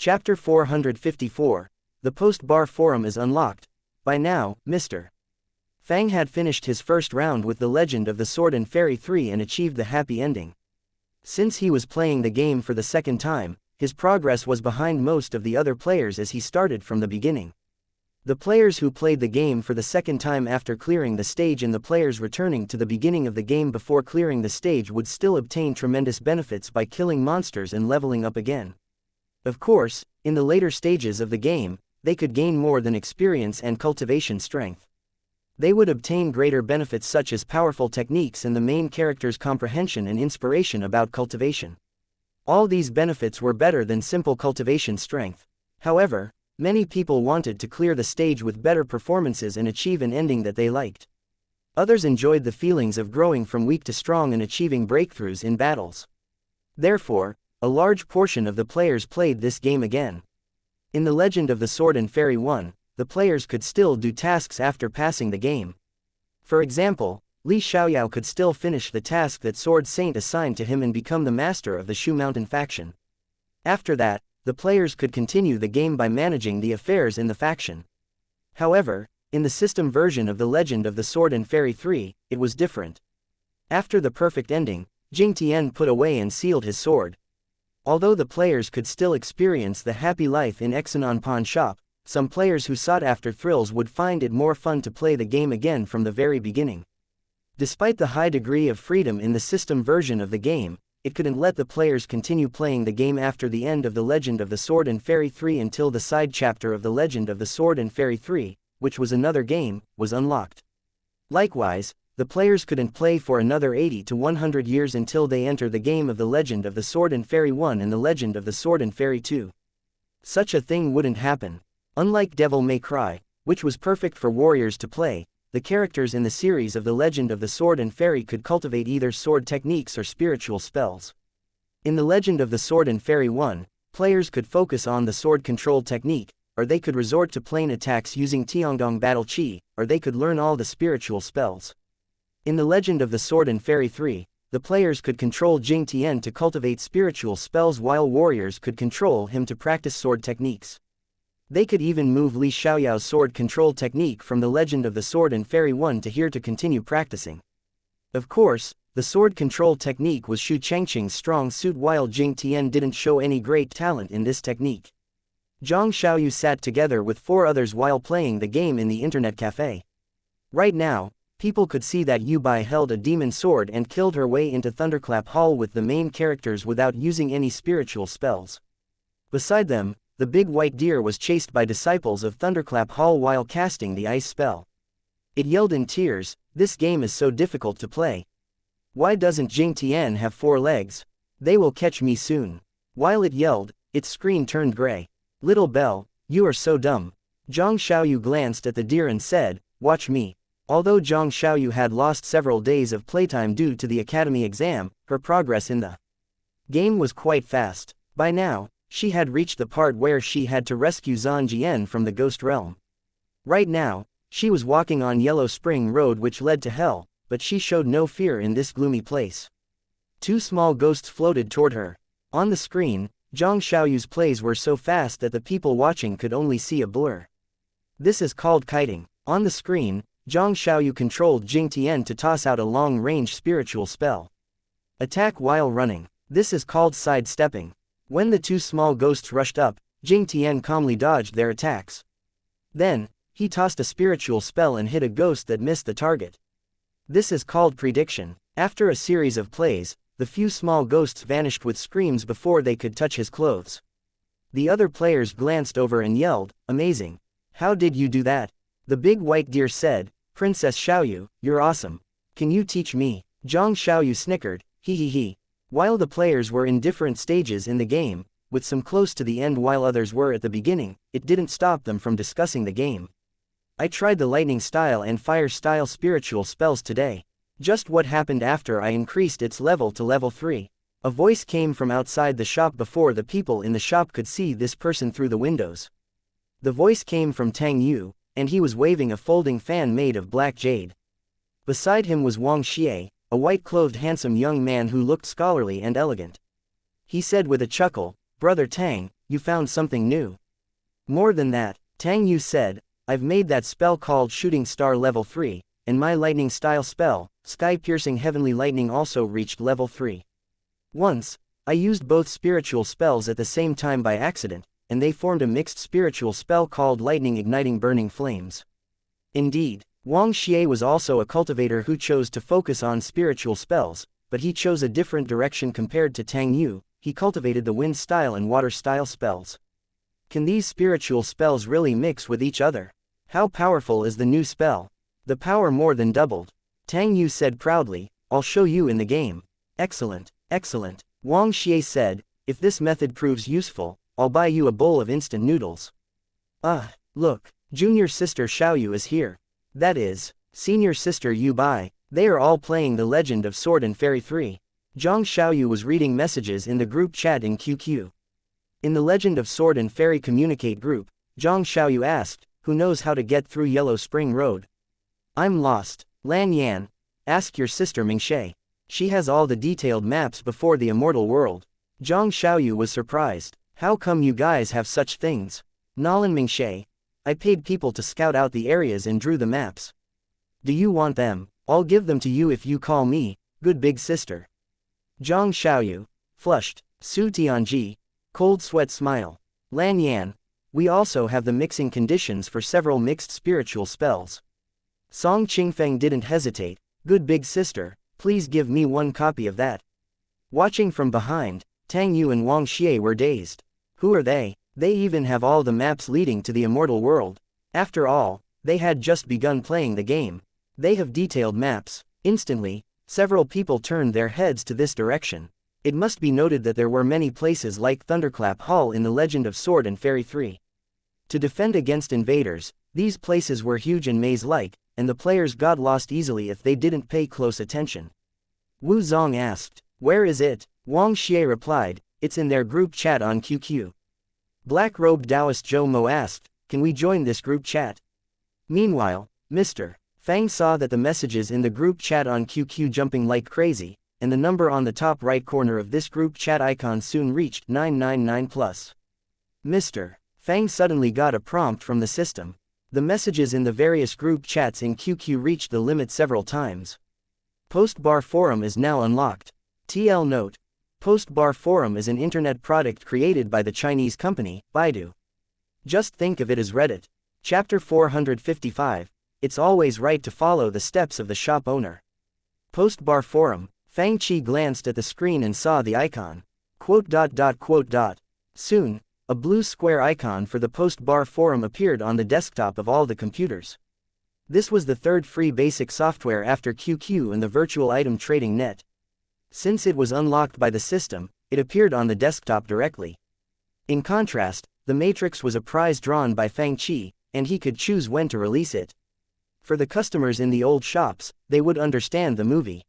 Chapter 454. The post-bar forum is unlocked. By now, Mr. Fang had finished his first round with The Legend of the Sword and Fairy 3 and achieved the happy ending. Since he was playing the game for the second time, his progress was behind most of the other players as he started from the beginning. The players who played the game for the second time after clearing the stage and the players returning to the beginning of the game before clearing the stage would still obtain tremendous benefits by killing monsters and leveling up again. Of course, in the later stages of the game, they could gain more than experience and cultivation strength. They would obtain greater benefits such as powerful techniques and the main character's comprehension and inspiration about cultivation. All these benefits were better than simple cultivation strength. However, many people wanted to clear the stage with better performances and achieve an ending that they liked. Others enjoyed the feelings of growing from weak to strong and achieving breakthroughs in battles. Therefore, a large portion of the players played this game again. In The Legend of the Sword and Fairy 1, the players could still do tasks after passing the game. For example, Li Xiaoyao could still finish the task that Sword Saint assigned to him and become the master of the Shu Mountain faction. After that, the players could continue the game by managing the affairs in the faction. However, in the system version of The Legend of the Sword and Fairy 3, it was different. After the perfect ending, Jing Tian put away and sealed his sword. Although the players could still experience the happy life in Exanon Pawn Shop, some players who sought after thrills would find it more fun to play the game again from the very beginning. Despite the high degree of freedom in the system version of the game, it couldn't let the players continue playing the game after the end of The Legend of the Sword and Fairy 3 until the side chapter of The Legend of the Sword and Fairy 3, which was another game, was unlocked. Likewise, the players couldn't play for another 80 to 100 years until they enter the game of The Legend of the Sword and Fairy 1 and The Legend of the Sword and Fairy 2. Such a thing wouldn't happen. Unlike Devil May Cry, which was perfect for warriors to play, the characters in the series of The Legend of the Sword and Fairy could cultivate either sword techniques or spiritual spells. In The Legend of the Sword and Fairy 1, players could focus on the sword control technique, or they could resort to plain attacks using Tiangong Battle Chi, or they could learn all the spiritual spells. In The Legend of the Sword and Fairy 3, the players could control Jing Tian to cultivate spiritual spells while warriors could control him to practice sword techniques. They could even move Li Xiaoyao's sword control technique from The Legend of the Sword and Fairy 1 to here to continue practicing. Of course, the sword control technique was Xu Changqing's strong suit while Jing Tian didn't show any great talent in this technique. Zhang Xiaoyu sat together with 4 others while playing the game in the internet cafe. Right now, people could see that Yu Bai held a demon sword and killed her way into Thunderclap Hall with the main characters without using any spiritual spells. Beside them, the big white deer was chased by disciples of Thunderclap Hall while casting the ice spell. It yelled in tears, "This game is so difficult to play. Why doesn't Jing Tian have 4 legs? They will catch me soon." While it yelled, its screen turned gray. "Little Belle, you are so dumb." Zhang Xiaoyu glanced at the deer and said, "Watch me." Although Zhang Xiaoyu had lost several days of playtime due to the academy exam, her progress in the game was quite fast. By now, she had reached the part where she had to rescue Zhan Jian from the ghost realm. Right now, she was walking on Yellow Spring Road which led to hell, but she showed no fear in this gloomy place. 2 small ghosts floated toward her. On the screen, Zhang Xiaoyu's plays were so fast that the people watching could only see a blur. This is called kiting. On the screen, Zhang Xiaoyu controlled Jing Tian to toss out a long-range spiritual spell. Attack while running. This is called sidestepping. When the 2 small ghosts rushed up, Jing Tian calmly dodged their attacks. Then, he tossed a spiritual spell and hit a ghost that missed the target. This is called prediction. After a series of plays, the few small ghosts vanished with screams before they could touch his clothes. The other players glanced over and yelled, "Amazing! How did you do that?" The big white deer said, "Princess Xiaoyu, you're awesome. Can you teach me?" Zhang Xiaoyu snickered, "Hee hee hee." While the players were in different stages in the game, with some close to the end while others were at the beginning, it didn't stop them from discussing the game. "I tried the lightning style and fire style spiritual spells today. Just what happened after I increased its level to level 3? A voice came from outside the shop before the people in the shop could see this person through the windows. The voice came from Tang Yu, and he was waving a folding fan made of black jade. Beside him was Wang Xie, a white-clothed handsome young man who looked scholarly and elegant. He said with a chuckle, "Brother Tang, you found something new. More than that, Tang Yu said, I've made that spell called Shooting Star level 3, and my lightning style spell, Sky-Piercing Heavenly Lightning also reached level 3. Once, I used both spiritual spells at the same time by accident, and they formed a mixed spiritual spell called Lightning Igniting Burning Flames. Indeed, Wang Xie was also a cultivator who chose to focus on spiritual spells, but he chose a different direction compared to Tang Yu. He cultivated the wind style and water style spells. Can these spiritual spells really mix with each other? How powerful is the new spell? The power more than doubled. Tang Yu said proudly, I'll show you in the game. Excellent, excellent. Wang Xie said, if this method proves useful, I'll buy you a bowl of instant noodles. Look, junior sister Xiaoyu is here. That is, senior sister Yu Bai. They are all playing The Legend of Sword and Fairy 3. Zhang Xiaoyu was reading messages in the group chat in QQ. In the Legend of Sword and Fairy Communicate group, Zhang Xiaoyu asked, who knows how to get through Yellow Spring Road? I'm lost. Lan Yan, ask your sister Mingxie. She has all the detailed maps before the immortal world. Zhang Xiaoyu was surprised. How come you guys have such things? Nalan Mingxie, I paid people to scout out the areas and drew the maps. Do you want them? I'll give them to you if you call me, good big sister. Zhang Xiaoyu, flushed. Su Tianji, cold sweat smile. Lan Yan, we also have the mixing conditions for several mixed spiritual spells. Song Qingfeng didn't hesitate, good big sister, please give me one copy of that. Watching from behind, Tang Yu and Wang Xie were dazed. Who are they? They even have all the maps leading to the immortal world. After all, they had just begun playing the game. They have detailed maps. Instantly, several people turned their heads to this direction. It must be noted that there were many places like Thunderclap Hall in The Legend of Sword and Fairy 3. To defend against invaders, these places were huge and maze-like, and the players got lost easily if they didn't pay close attention. Wu Zong asked, where is it? Wang Xie replied, it's in their group chat on QQ. Black-robed Taoist Zhou Mo asked, can we join this group chat? Meanwhile, Mr. Fang saw that the messages in the group chat on QQ jumping like crazy, and the number on the top right corner of this group chat icon soon reached 999+. Mr. Fang suddenly got a prompt from the system. The messages in the various group chats in QQ reached the limit several times. Postbar Forum is now unlocked. TL note. Postbar Forum is an internet product created by the Chinese company, Baidu. Just think of it as Reddit. Chapter 455. It's always right to follow the steps of the shop owner. Postbar Forum. Fang Qi glanced at the screen and saw the icon. Soon, a blue square icon for the Postbar Forum appeared on the desktop of all the computers. This was the third free basic software after QQ and the virtual item trading net. Since it was unlocked by the system, it appeared on the desktop directly. In contrast, the Matrix was a prize drawn by Fang Qi, and he could choose when to release it. For the customers in the old shops, they would understand the movie.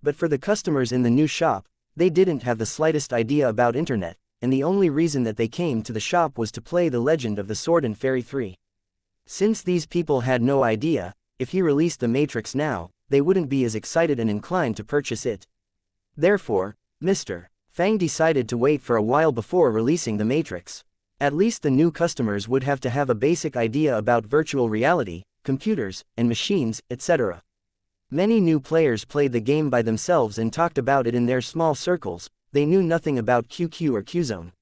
But for the customers in the new shop, they didn't have the slightest idea about internet, and the only reason that they came to the shop was to play The Legend of the Sword and Fairy 3. Since these people had no idea, if he released the Matrix now, they wouldn't be as excited and inclined to purchase it. Therefore, Mr. Fang decided to wait for a while before releasing the Matrix. At least the new customers would have to have a basic idea about virtual reality, computers, and machines, etc. Many new players played the game by themselves and talked about it in their small circles. They knew nothing about QQ or QZone.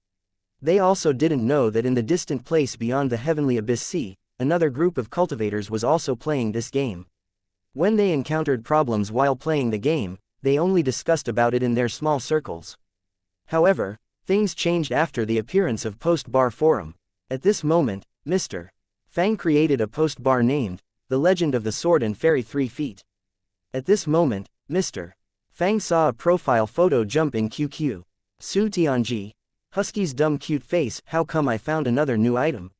They also didn't know that in the distant place beyond the Heavenly Abyss Sea, another group of cultivators was also playing this game. When they encountered problems while playing the game, they only discussed about it in their small circles. However, things changed after the appearance of Postbar Forum. At this moment, Mr. Fang created a postbar named, The Legend of the Sword and Fairy 3 Feet. At this moment, Mr. Fang saw a profile photo jump in QQ. Su Tianji, Husky's dumb cute face, how come I found another new item?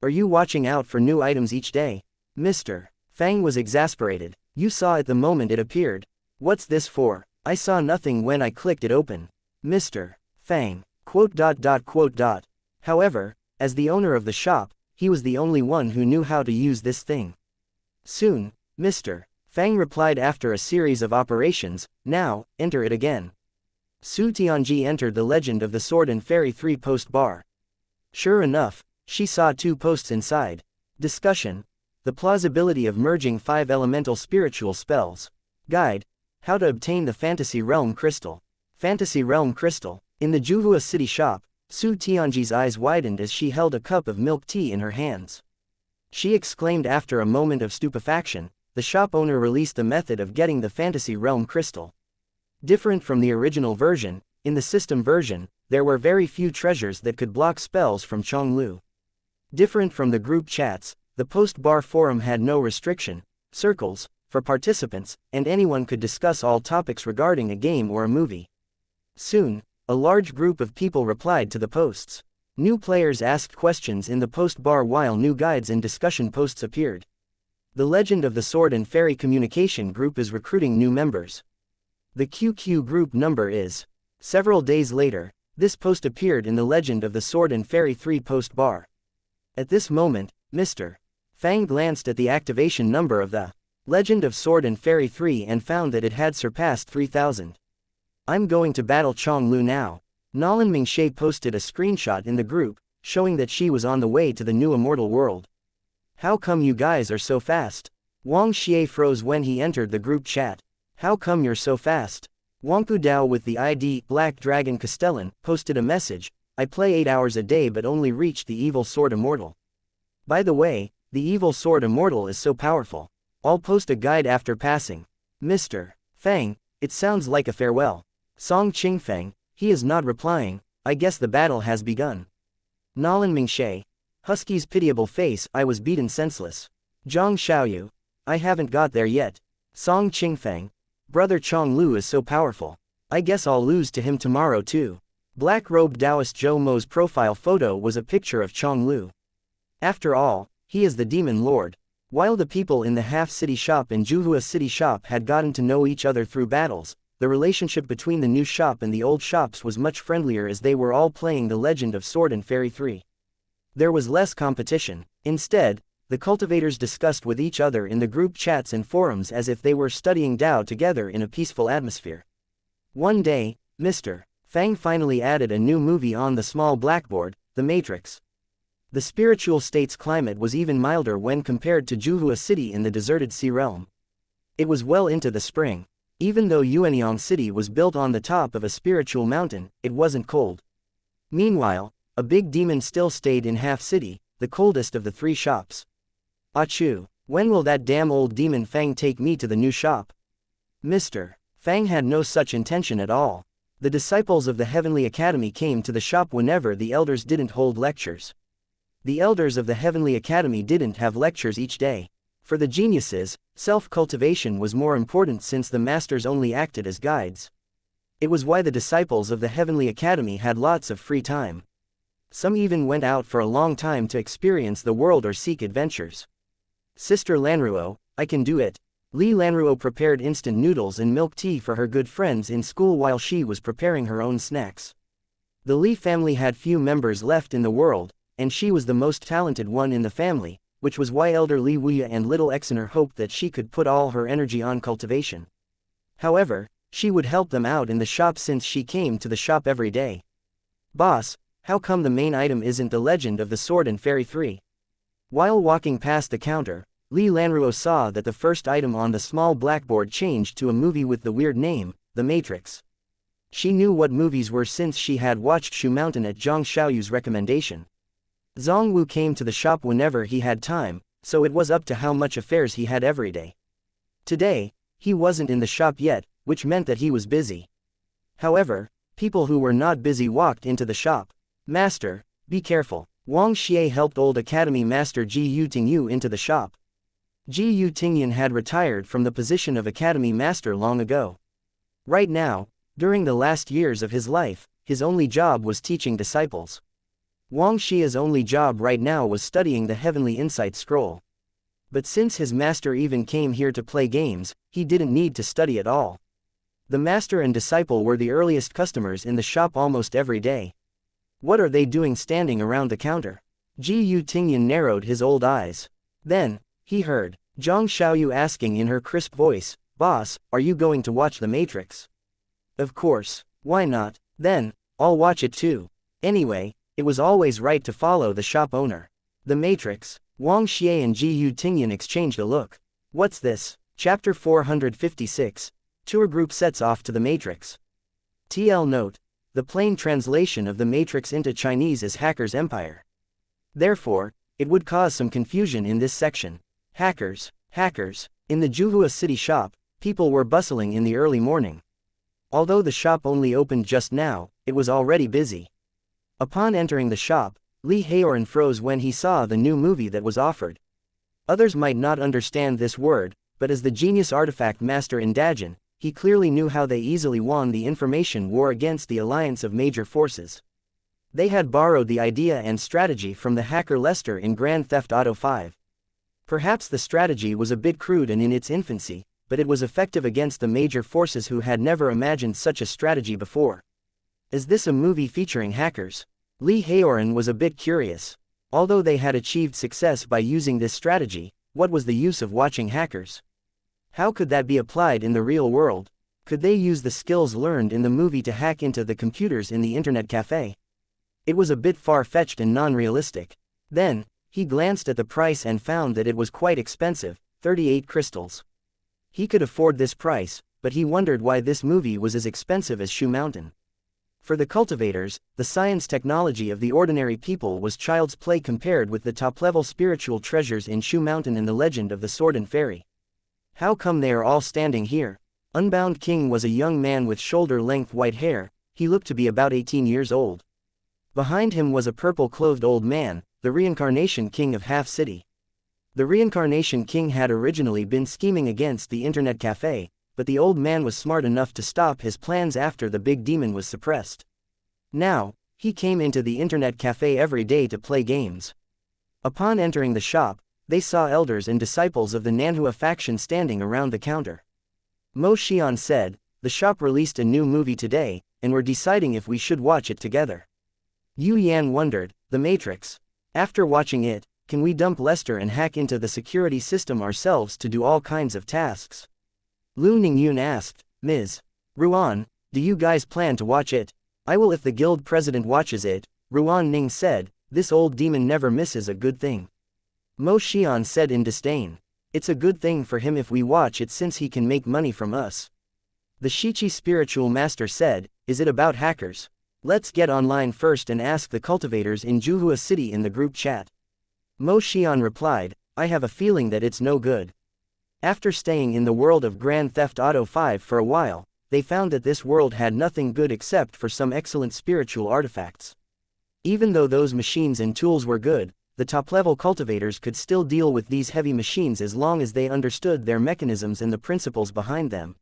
Are you watching out for new items each day? Mr. Fang was exasperated. You saw it the moment it appeared. What's this for? I saw nothing when I clicked it open. Mr. Fang, ... However, as the owner of the shop, he was the only one who knew how to use this thing. Soon, Mr. Fang replied after a series of operations, now, enter it again. Su Tianji entered The Legend of the Sword and Fairy 3 post bar. Sure enough, she saw 2 posts inside. Discussion. The plausibility of merging 5 elemental spiritual spells. Guide. How to obtain the Fantasy Realm Crystal. Fantasy Realm Crystal. In the Juhua City shop, Su Tianji's eyes widened as she held a cup of milk tea in her hands. She exclaimed after a moment of stupefaction. The shop owner released a method of getting the Fantasy Realm Crystal. Different from the original version, in the system version, there were very few treasures that could block spells from Chonglu. Different from the group chats, the post-bar forum had no restriction, circles, for participants, and anyone could discuss all topics regarding a game or a movie. Soon, a large group of people replied to the posts. New players asked questions in the post-bar while new guides and discussion posts appeared. The Legend of the Sword and Fairy Communication Group is recruiting new members. The QQ group number is. Several days later, this post appeared in the Legend of the Sword and Fairy 3 post bar. At this moment, Mr. Fang glanced at the activation number of the Legend of Sword and Fairy 3 and found that it had surpassed 3,000. I'm going to battle Chonglu now. Nolan Mingshe posted a screenshot in the group, showing that she was on the way to the new immortal world. How come you guys are so fast? Wang Xie froze when he entered the group chat. How come you're so fast? Wangpu Dao with the ID Black Dragon Castellan posted a message. I play 8 hours a day but only reached the Evil Sword Immortal. By the way, the Evil Sword Immortal is so powerful. I'll post a guide after passing. Mr. Fang, it sounds like a farewell. Song Qingfeng, he is not replying. I guess the battle has begun. Nolan Mingshe. Husky's pitiable face. I was beaten senseless. Zhang Xiaoyu. I haven't got there yet. Song Qingfeng. Brother Chonglu is so powerful. I guess I'll lose to him tomorrow too. Black-robed Taoist Zhou Mo's profile photo was a picture of Chonglu. After all, he is the demon lord. While the people in the half-city shop and Juhua City shop had gotten to know each other through battles, the relationship between the new shop and the old shops was much friendlier as they were all playing The Legend of Sword and Fairy 3. There was less competition. Instead, the cultivators discussed with each other in the group chats and forums as if they were studying Tao together in a peaceful atmosphere. One day, Mr. Fang finally added a new movie on the small blackboard, The Matrix. The spiritual state's climate was even milder when compared to Juhua City in the deserted sea realm. It was well into the spring. Even though Yuanyang City was built on the top of a spiritual mountain, it wasn't cold. Meanwhile, a big demon still stayed in Half City, the coldest of the 3 shops. Achoo, when will that damn old demon Fang take me to the new shop? Mr. Fang had no such intention at all. The disciples of the Heavenly Academy came to the shop whenever the elders didn't hold lectures. The elders of the Heavenly Academy didn't have lectures each day. For the geniuses, self-cultivation was more important since the masters only acted as guides. It was why the disciples of the Heavenly Academy had lots of free time. Some even went out for a long time to experience the world or seek adventures. Sister Lanruo, I can do it. Li Lanruo prepared instant noodles and milk tea for her good friends in school while she was preparing her own snacks. The Li family had few members left in the world, and she was the most talented one in the family, which was why Elder Li Wuya and little Exener hoped that she could put all her energy on cultivation. However, she would help them out in the shop since she came to the shop every day. Boss, how come the main item isn't The Legend of the Sword and Fairy 3? While walking past the counter, Li Lanruo saw that the first item on the small blackboard changed to a movie with the weird name, The Matrix. She knew what movies were since she had watched Shu Mountain at Zhang Xiaoyu's recommendation. Zhang Wu came to the shop whenever he had time, so it was up to how much affairs he had every day. Today, he wasn't in the shop yet, which meant that he was busy. However, people who were not busy walked into the shop. Master, be careful. Wang Xie helped old Academy Master Ji Yu Tingyu into the shop. Ji Yu Tingyan had retired from the position of Academy Master long ago. Right now, during the last years of his life, his only job was teaching disciples. Wang Xia's only job right now was studying the Heavenly Insight Scroll. But since his master even came here to play games, he didn't need to study at all. The master and disciple were the earliest customers in the shop almost every day. What are they doing standing around the counter? Ji Yu Tingyan narrowed his old eyes. Then, he heard Zhang Xiaoyu asking in her crisp voice, "Boss, are you going to watch The Matrix?" Of course, why not? Then, I'll watch it too. Anyway, It was always right to follow the shop owner. The Matrix. Wang Xie and Ji Yu Tingyan exchanged a look. What's this? Chapter 456. Tour group sets off to the Matrix. TL note. The plain translation of the Matrix into Chinese is Hacker's Empire. Therefore, it would cause some confusion in this section. Hackers. In the Juhua City shop, people were bustling in the early morning. Although the shop only opened just now, it was already busy. Upon entering the shop, Li Haoran froze when he saw the new movie that was offered. Others might not understand this word, but as the genius artifact master in Dajin, he clearly knew how they easily won the information war against the alliance of major forces. They had borrowed the idea and strategy from the hacker Lester in Grand Theft Auto 5. Perhaps the strategy was a bit crude and in its infancy, but it was effective against the major forces who had never imagined such a strategy before. Is this a movie featuring hackers? Li Haoran was a bit curious. Although they had achieved success by using this strategy, what was the use of watching hackers? How could that be applied in the real world? Could they use the skills learned in the movie to hack into the computers in the internet cafe? It was a bit far-fetched and non-realistic. Then, he glanced at the price and found that it was quite expensive, 38 crystals. He could afford this price, but he wondered why this movie was as expensive as Shu Mountain. For the cultivators, the science technology of the ordinary people was child's play compared with the top-level spiritual treasures in Shu Mountain and the legend of the Sword and Fairy. How come they are all standing here? Unbound King was a young man with shoulder-length white hair. He looked to be about 18 years old. Behind him was a purple-clothed old man, the Reincarnation King of Half City. The Reincarnation King had originally been scheming against the Internet Cafe, but the old man was smart enough to stop his plans after the big demon was suppressed. Now, he came into the Internet Cafe every day to play games. Upon entering the shop, they saw elders and disciples of the Nanhua faction standing around the counter. Mo Xian said, "The shop released a new movie today, and we're deciding if we should watch it together." Yu Yan wondered, "The Matrix. After watching it, can we dump Lester and hack into the security system ourselves to do all kinds of tasks?" Lu Ningyun asked, "Ms. Ruan, do you guys plan to watch it?" "I will if the guild president watches it," Ruan Ning said. "This old demon never misses a good thing." Mo Xian said in disdain, "It's a good thing for him if we watch it since he can make money from us." The Shichi spiritual master said, "Is it about hackers? Let's get online first and ask the cultivators in Juhua City in the group chat." Mo Xian replied, "I have a feeling that it's no good." After staying in the world of Grand Theft Auto 5 for a while, they found that this world had nothing good except for some excellent spiritual artifacts. Even though those machines and tools were good, the top-level cultivators could still deal with these heavy machines as long as they understood their mechanisms and the principles behind them.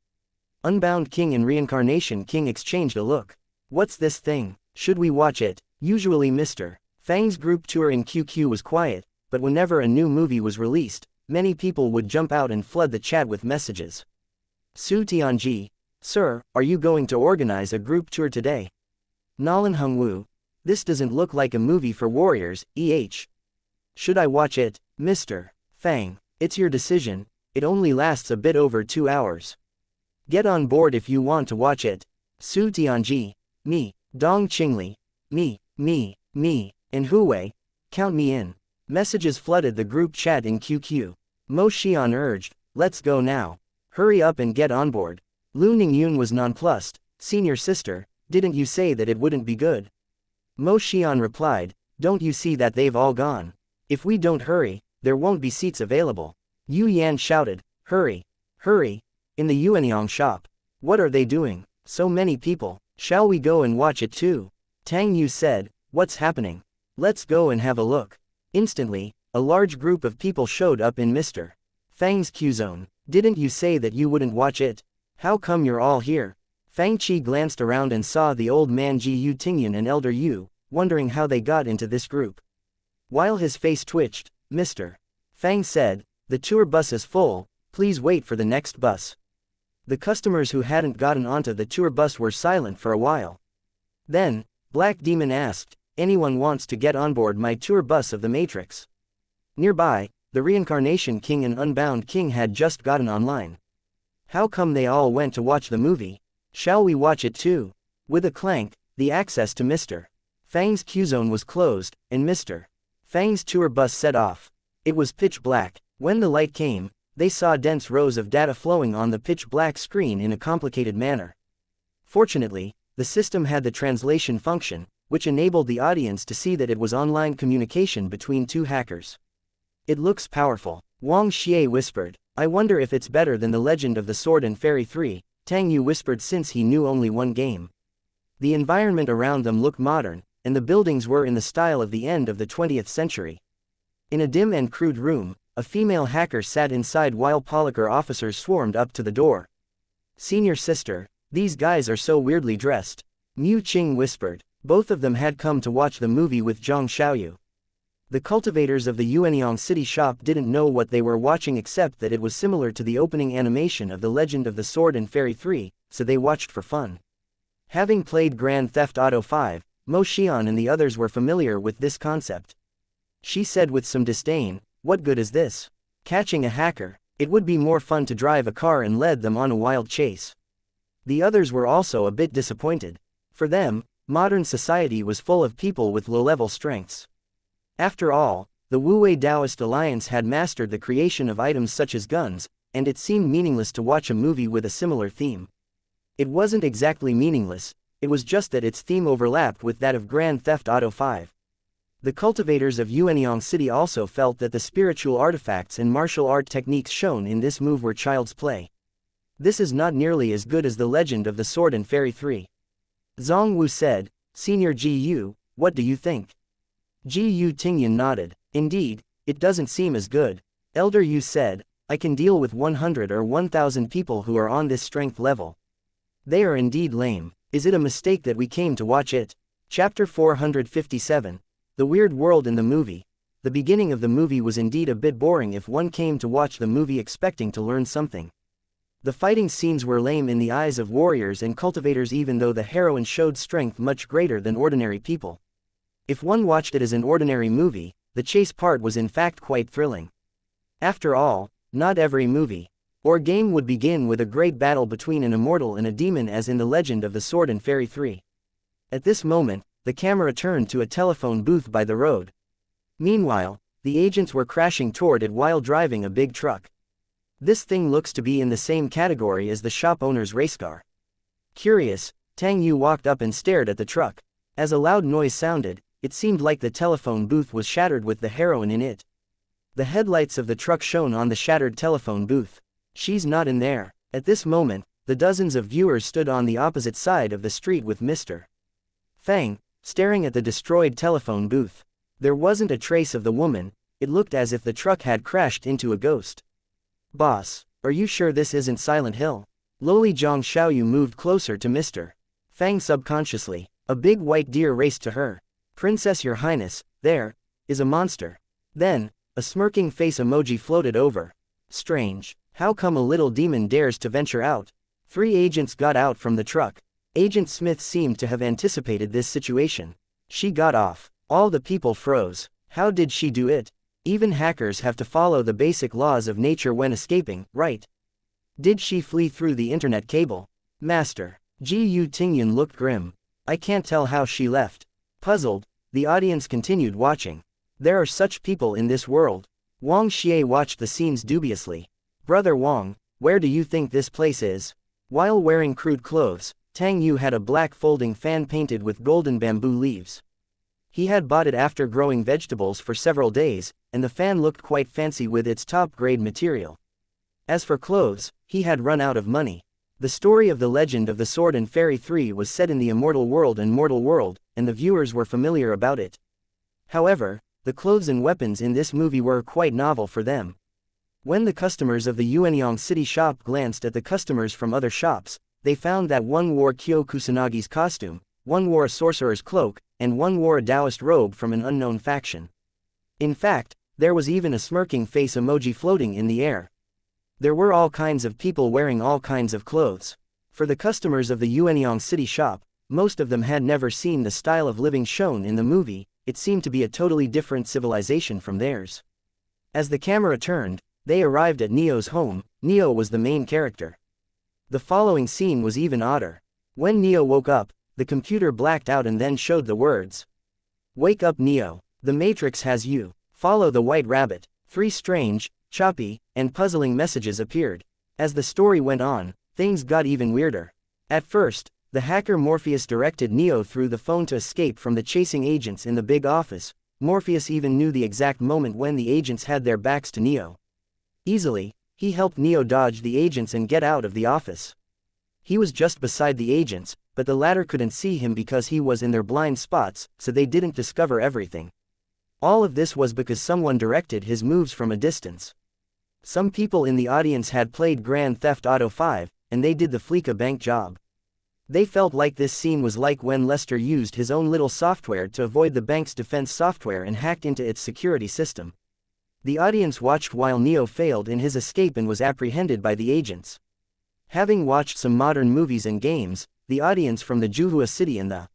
Unbound King and Reincarnation King exchanged a look. "What's this thing? Should we watch it?" Usually Mr. Fang's group tour in QQ was quiet, but whenever a new movie was released, many people would jump out and flood the chat with messages. Su Tianji, "Sir, are you going to organize a group tour today?" Nalan Hongwu, "This doesn't look like a movie for warriors, Should I watch it?" Mr. Fang, "It's your decision, it only lasts a bit over 2 hours. Get on board if you want to watch it." Su Tianji, "Me, Dong Qingli, me, and Huwei, count me in." Messages flooded the group chat in QQ. Mo Xian urged, "Let's go now. Hurry up and get on board." Lu Ningyun was nonplussed. "Senior sister, didn't you say that it wouldn't be good?" Mo Xian replied, "Don't you see that they've all gone? If we don't hurry, there won't be seats available." Yu Yan shouted, "Hurry! In the Yuanyang shop. What are they doing? So many people. Shall we go and watch it too?" Tang Yu said, "What's happening? Let's go and have a look." Instantly, a large group of people showed up in Mr. Fang's Q-zone. "Didn't you say that you wouldn't watch it? How come you're all here?" Fang Qi glanced around and saw the old man Ji Yu Tingyan and Elder Yu, wondering how they got into this group. While his face twitched, Mr. Fang said, "The tour bus is full, please wait for the next bus." The customers who hadn't gotten onto the tour bus were silent for a while. Then, Black Demon asked, "Anyone wants to get on board my tour bus of the Matrix?" Nearby, the Reincarnation King and Unbound King had just gotten online. "How come they all went to watch the movie? Shall we watch it too?" With a clank, the access to Mr. Fang's Q-zone was closed, and Mr. Fang's tour bus set off. It was pitch black. When the light came, they saw dense rows of data flowing on the pitch black screen in a complicated manner. Fortunately, the system had the translation function, which enabled the audience to see that it was online communication between two hackers. It looks powerful, Wang Xie whispered. I wonder if it's better than The Legend of the Sword and Fairy 3, Tang Yu whispered since he knew only one game. The environment around them looked modern, and the buildings were in the style of the end of the 20th century. In a dim and crude room, a female hacker sat inside while Policar officers swarmed up to the door. Senior sister, these guys are so weirdly dressed, Mu Qing whispered. Both of them had come to watch the movie with Zhang Xiaoyu. The cultivators of the Yuanyang City shop didn't know what they were watching except that it was similar to the opening animation of The Legend of the Sword and Fairy 3, so they watched for fun. Having played Grand Theft Auto 5, Mo Xian and the others were familiar with this concept. She said with some disdain, "What good is this? Catching a hacker? It would be more fun to drive a car and lead them on a wild chase." The others were also a bit disappointed. For them, modern society was full of people with low-level strengths. After all, the Wu-Wei Taoist Alliance had mastered the creation of items such as guns, and it seemed meaningless to watch a movie with a similar theme. It wasn't exactly meaningless, it was just that its theme overlapped with that of Grand Theft Auto 5. The cultivators of Yuanyang City also felt that the spiritual artifacts and martial art techniques shown in this move were child's play. This is not nearly as good as The Legend of the Sword and Fairy 3. Zhang Wu said, "Senior Gu, what do you think?" Gu Tingyan nodded. "Indeed, it doesn't seem as good." Elder Yu said, "I can deal with 100 or 1,000 people who are on this strength level. They are indeed lame. Is it a mistake that we came to watch it?" Chapter 457. The Weird World in the Movie. The beginning of the movie was indeed a bit boring if one came to watch the movie expecting to learn something. The fighting scenes were lame in the eyes of warriors and cultivators even though the heroine showed strength much greater than ordinary people. If one watched it as an ordinary movie, the chase part was in fact quite thrilling. After all, not every movie or game would begin with a great battle between an immortal and a demon as in The Legend of the Sword and Fairy 3. At this moment, the camera turned to a telephone booth by the road. Meanwhile, the agents were crashing toward it while driving a big truck. This thing looks to be in the same category as the shop owner's race car. Curious, Tang Yu walked up and stared at the truck. As a loud noise sounded, it seemed like the telephone booth was shattered with the heroine in it. The headlights of the truck shone on the shattered telephone booth. "She's not in there." At this moment, the dozens of viewers stood on the opposite side of the street with Mr. Fang, staring at the destroyed telephone booth. There wasn't a trace of the woman, it looked as if the truck had crashed into a ghost. "Boss, are you sure this isn't Silent Hill?" Lowly Zhang Xiaoyu moved closer to Mr. Fang subconsciously. A big white deer raced to her. "Princess, Your Highness, there is a monster." Then, a smirking face emoji floated over. "Strange, how come a little demon dares to venture out?" 3 agents got out from the truck. Agent Smith seemed to have anticipated this situation. She got off. All the people froze. How did she do it? Even hackers have to follow the basic laws of nature when escaping, right? Did she flee through the internet cable? Master. Gu Tingyun looked grim. "I can't tell how she left." Puzzled, the audience continued watching. There are such people in this world. Wang Xie watched the scenes dubiously. "Brother Wang, where do you think this place is?" While wearing crude clothes, Tang Yu had a black folding fan painted with golden bamboo leaves. He had bought it after growing vegetables for several days, and the fan looked quite fancy with its top-grade material. As for clothes, he had run out of money. The story of The Legend of the Sword and Fairy 3 was set in the immortal world and mortal world, and the viewers were familiar about it. However, the clothes and weapons in this movie were quite novel for them. When the customers of the Yuanyang City shop glanced at the customers from other shops, they found that one wore Kyo Kusanagi's costume, one wore a sorcerer's cloak, and one wore a Taoist robe from an unknown faction. In fact, there was even a smirking face emoji floating in the air. There were all kinds of people wearing all kinds of clothes. For the customers of the Yuanyang City shop, most of them had never seen the style of living shown in the movie. It seemed to be a totally different civilization from theirs. As the camera turned, they arrived at Neo's home. Neo was the main character. The following scene was even odder. When Neo woke up, the computer blacked out and then showed the words, Wake up, Neo. The Matrix has you. Follow the White Rabbit. 3 strange, choppy, and puzzling messages appeared. As the story went on, things got even weirder. At first, the hacker Morpheus directed Neo through the phone to escape from the chasing agents in the big office. Morpheus even knew the exact moment when the agents had their backs to Neo. Easily, he helped Neo dodge the agents and get out of the office. He was just beside the agents, but the latter couldn't see him because he was in their blind spots, so they didn't discover everything. All of this was because someone directed his moves from a distance. Some people in the audience had played Grand Theft Auto 5, and they did the Fleeca bank job. They felt like this scene was like when Lester used his own little software to avoid the bank's defense software and hacked into its security system. The audience watched while Neo failed in his escape and was apprehended by the agents. Having watched some modern movies and games, the audience from the Juhua city and the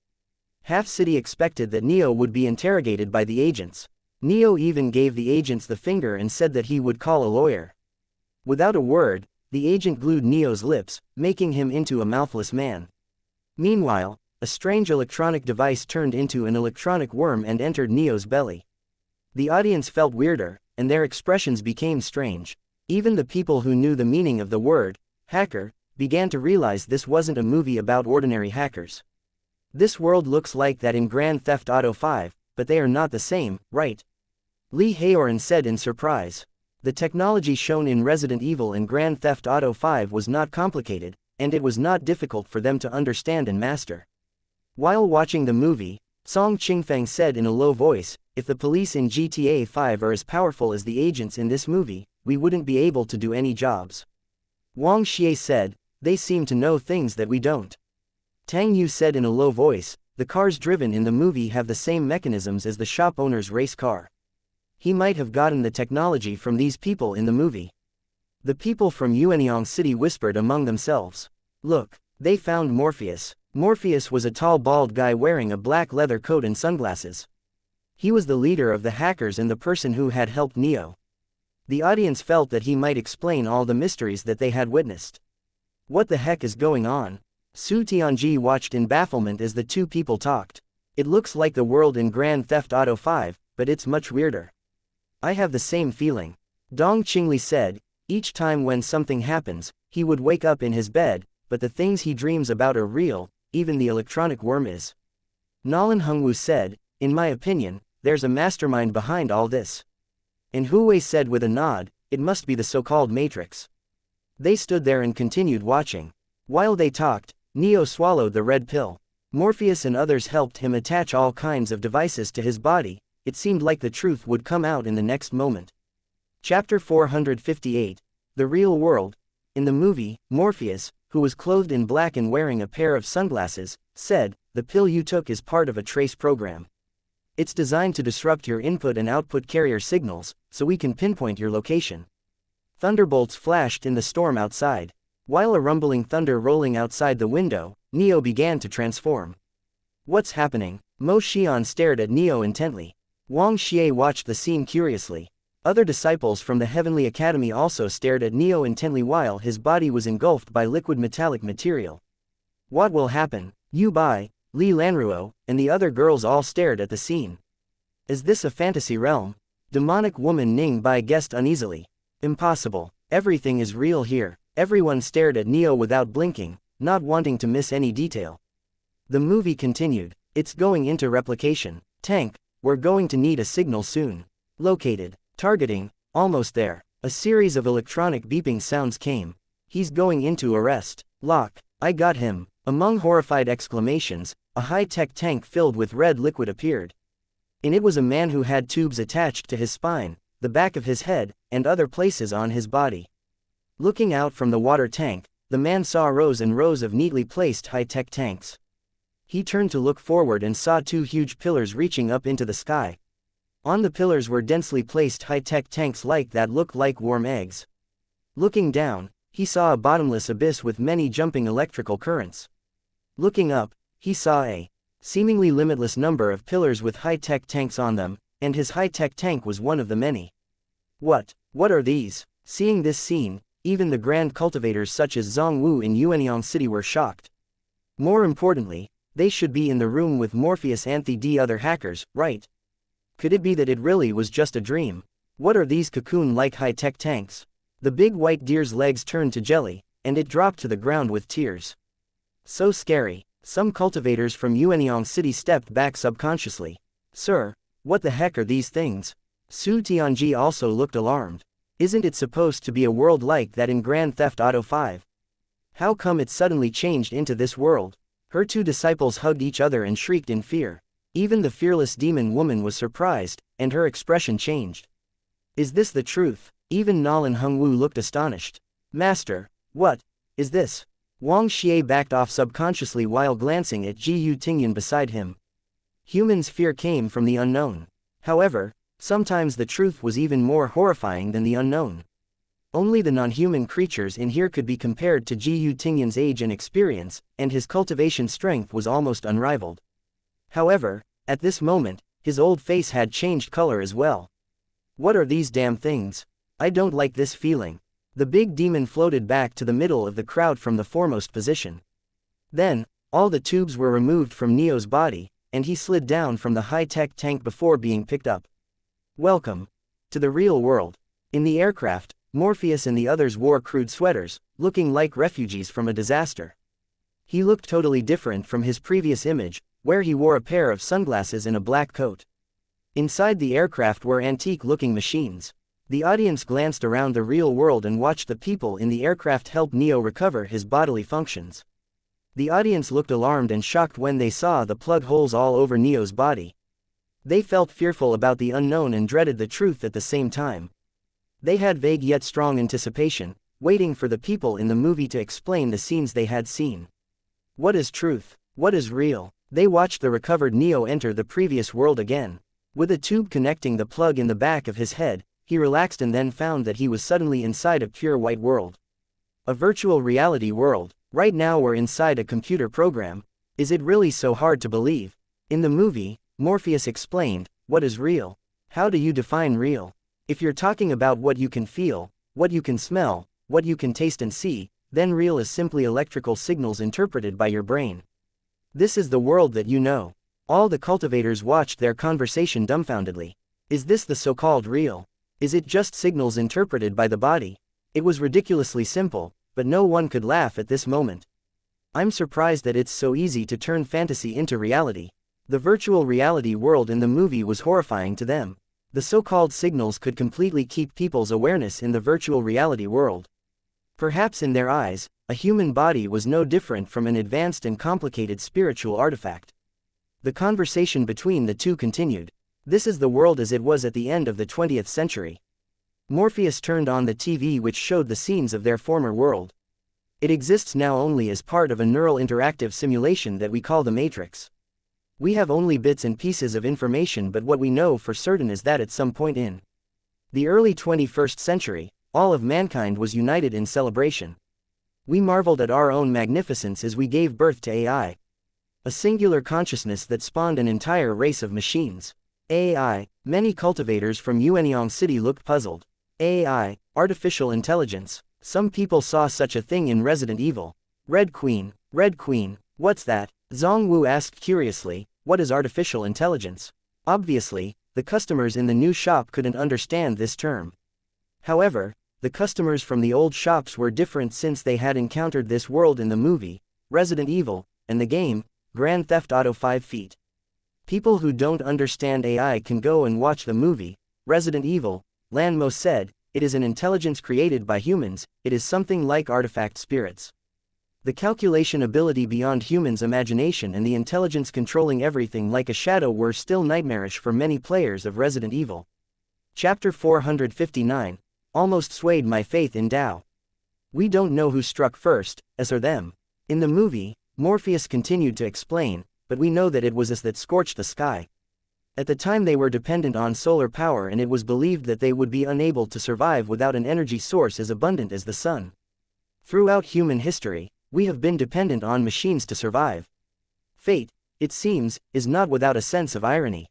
Half City expected that Neo would be interrogated by the agents. Neo even gave the agents the finger and said that he would call a lawyer. Without a word, the agent glued Neo's lips, making him into a mouthless man. Meanwhile, a strange electronic device turned into an electronic worm and entered Neo's belly. The audience felt weirder, and their expressions became strange. Even the people who knew the meaning of the word hacker began to realize this wasn't a movie about ordinary hackers. This world looks like that in Grand Theft Auto 5, but they are not the same, right? Lee Haoran said in surprise. The technology shown in Resident Evil and Grand Theft Auto 5 was not complicated, and it was not difficult for them to understand and master. While watching the movie, Song Qingfeng said in a low voice, "If the police in GTA 5 are as powerful as the agents in this movie, we wouldn't be able to do any jobs." Wang Xie said, "They seem to know things that we don't." Tang Yu said in a low voice, "The cars driven in the movie have the same mechanisms as the shop owner's race car." He might have gotten the technology from these people in the movie. The people from Yuanyang City whispered among themselves. "Look, they found Morpheus." Morpheus was a tall bald guy wearing a black leather coat and sunglasses. He was the leader of the hackers and the person who had helped Neo. The audience felt that he might explain all the mysteries that they had witnessed. What the heck is going on? Su Tianji watched in bafflement as the two people talked. It looks like the world in Grand Theft Auto 5, but it's much weirder. I have the same feeling. Dong Qingli said, each time when something happens, he would wake up in his bed, but the things he dreams about are real, even the electronic worm is. Nolan Hungwu said, in my opinion, there's a mastermind behind all this. And Hu Wei said with a nod, it must be the so-called Matrix. They stood there and continued watching. While they talked, Neo swallowed the red pill. Morpheus and others helped him attach all kinds of devices to his body. It seemed like the truth would come out in the next moment. Chapter 458. The Real World. In the movie, Morpheus, who was clothed in black and wearing a pair of sunglasses, said, "The pill you took is part of a trace program. It's designed to disrupt your input and output carrier signals, so we can pinpoint your location." Thunderbolts flashed in the storm outside. While a rumbling thunder rolling outside the window, Neo began to transform. What's happening? Mo Xian stared at Neo intently. Wang Xie watched the scene curiously. Other disciples from the Heavenly Academy also stared at Neo intently while his body was engulfed by liquid metallic material. What will happen? Yu Bai, Li Lanruo, and the other girls all stared at the scene. Is this a fantasy realm? Demonic woman Ning Bai guessed uneasily. Impossible. Everything is real here. Everyone stared at Neo without blinking, not wanting to miss any detail. The movie continued. It's going into replication. Tank, we're going to need a signal soon. Located. Targeting. Almost there. A series of electronic beeping sounds came. He's going into arrest. Lock. I got him. Among horrified exclamations, a high-tech tank filled with red liquid appeared. In it was a man who had tubes attached to his spine, the back of his head, and other places on his body. Looking out from the water tank, the man saw rows and rows of neatly placed high-tech tanks. He turned to look forward and saw two huge pillars reaching up into the sky. On the pillars were densely placed high-tech tanks that looked like warm eggs. Looking down, he saw a bottomless abyss with many jumping electrical currents. Looking up, he saw a seemingly limitless number of pillars with high-tech tanks on them, and his high-tech tank was one of the many. What are these? Seeing this scene, even the grand cultivators such as Zhong Wu in Yuanyang City were shocked. More importantly, They should be in the room with Morpheus and the other hackers, right? Could it be that it really was just a dream? What are these cocoon-like high-tech tanks? The big white deer's legs turned to jelly, and it dropped to the ground with tears. So scary. Some cultivators from Yuanyang City stepped back subconsciously. Sir, what the heck are these things? Su Tianji also looked alarmed. Isn't it supposed to be a world like that in Grand Theft Auto 5? How come it suddenly changed into this world? Her two disciples hugged each other and shrieked in fear. Even the fearless demon woman was surprised, and her expression changed. Is this the truth? Even Nalan Hongwu looked astonished. Master, what is this? Wang Xie backed off subconsciously while glancing at Ji Yu Tingyan beside him. Humans' fear came from the unknown. However, sometimes the truth was even more horrifying than the unknown. Only the non-human creatures in here could be compared to Ji Yu Tingyan's age and experience, and his cultivation strength was almost unrivaled. However, at this moment, his old face had changed color as well. What are these damn things? I don't like this feeling. The big demon floated back to the middle of the crowd from the foremost position. Then, all the tubes were removed from Neo's body, and he slid down from the high-tech tank before being picked up. Welcome to the real world. In the aircraft, Morpheus and the others wore crude sweaters, looking like refugees from a disaster. He looked totally different from his previous image, where he wore a pair of sunglasses and a black coat. Inside the aircraft were antique-looking machines. The audience glanced around the real world and watched the people in the aircraft help Neo recover his bodily functions. The audience looked alarmed and shocked when they saw the plug holes all over Neo's body. They felt fearful about the unknown and dreaded the truth at the same time. They had vague yet strong anticipation, waiting for the people in the movie to explain the scenes they had seen. What is truth? What is real? They watched the recovered Neo enter the previous world again. With a tube connecting the plug in the back of his head, he relaxed and then found that he was suddenly inside a pure white world. A virtual reality world. Right now we're inside a computer program. Is it really so hard to believe? In the movie, Morpheus explained, what is real? How do you define real? If you're talking about what you can feel, what you can smell, what you can taste and see, then real is simply electrical signals interpreted by your brain. This is the world that you know. All the cultivators watched their conversation dumbfoundedly. Is this the so-called real? Is it just signals interpreted by the body? It was ridiculously simple, but no one could laugh at this moment. I'm surprised that it's so easy to turn fantasy into reality. The virtual reality world in the movie was horrifying to them. The so-called signals could completely keep people's awareness in the virtual reality world. Perhaps in their eyes, a human body was no different from an advanced and complicated spiritual artifact. The conversation between the two continued. This is the world as it was at the end of the 20th century. Morpheus turned on the TV which showed the scenes of their former world. It exists now only as part of a neural interactive simulation that we call the Matrix. We have only bits and pieces of information, but what we know for certain is that at some point in the early 21st century, all of mankind was united in celebration. We marveled at our own magnificence as we gave birth to AI. A singular consciousness that spawned an entire race of machines. AI, many cultivators from Yuanyang City looked puzzled. AI, artificial intelligence. Some people saw such a thing in Resident Evil. Red Queen, what's that? Zhong Wu asked curiously, what is artificial intelligence? Obviously, the customers in the new shop couldn't understand this term. However, the customers from the old shops were different since they had encountered this world in the movie, Resident Evil, and the game, Grand Theft Auto 5 Feet. People who don't understand AI can go and watch the movie, Resident Evil. Lanmo said, it is an intelligence created by humans, it is something like artifact spirits. The calculation ability beyond humans' imagination and the intelligence controlling everything like a shadow were still nightmarish for many players of Resident Evil. Chapter 459, almost swayed my faith in Tao. We don't know who struck first, us or them. In the movie, Morpheus continued to explain, but we know that it was us that scorched the sky. At the time they were dependent on solar power and it was believed that they would be unable to survive without an energy source as abundant as the sun. Throughout human history, we have been dependent on machines to survive. Fate, it seems, is not without a sense of irony.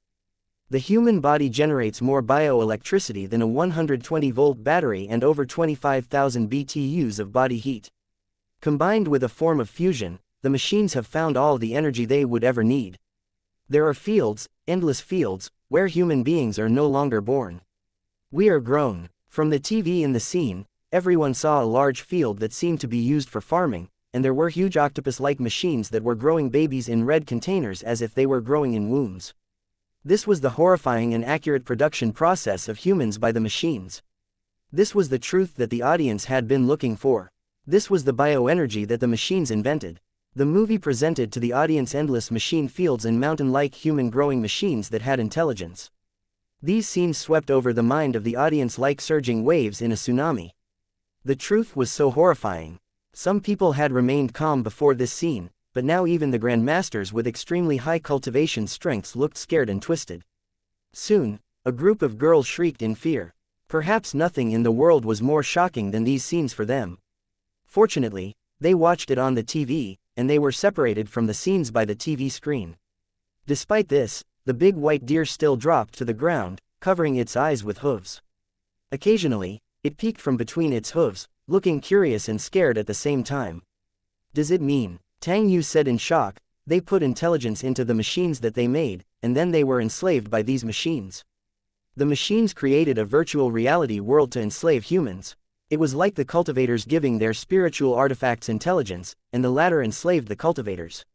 The human body generates more bioelectricity than a 120-volt battery and over 25,000 BTUs of body heat. Combined with a form of fusion, the machines have found all the energy they would ever need. There are fields, endless fields, where human beings are no longer born. We are grown. From the TV in the scene, everyone saw a large field that seemed to be used for farming, and there were huge octopus-like machines that were growing babies in red containers as if they were growing in wombs. This was the horrifying and accurate production process of humans by the machines. This was the truth that the audience had been looking for. This was the bioenergy that the machines invented. The movie presented to the audience endless machine fields and mountain-like human growing machines that had intelligence. These scenes swept over the mind of the audience like surging waves in a tsunami. The truth was so horrifying. Some people had remained calm before this scene, but now even the grandmasters with extremely high cultivation strengths looked scared and twisted. Soon, a group of girls shrieked in fear. Perhaps nothing in the world was more shocking than these scenes for them. Fortunately, they watched it on the TV, and they were separated from the scenes by the TV screen. Despite this, the big white deer still dropped to the ground, covering its eyes with hooves. Occasionally, it peeked from between its hooves, looking curious and scared at the same time. Does it mean, Tang Yu said in shock, they put intelligence into the machines that they made, and then they were enslaved by these machines? The machines created a virtual reality world to enslave humans. It was like the cultivators giving their spiritual artifacts intelligence, and the latter enslaved the cultivators.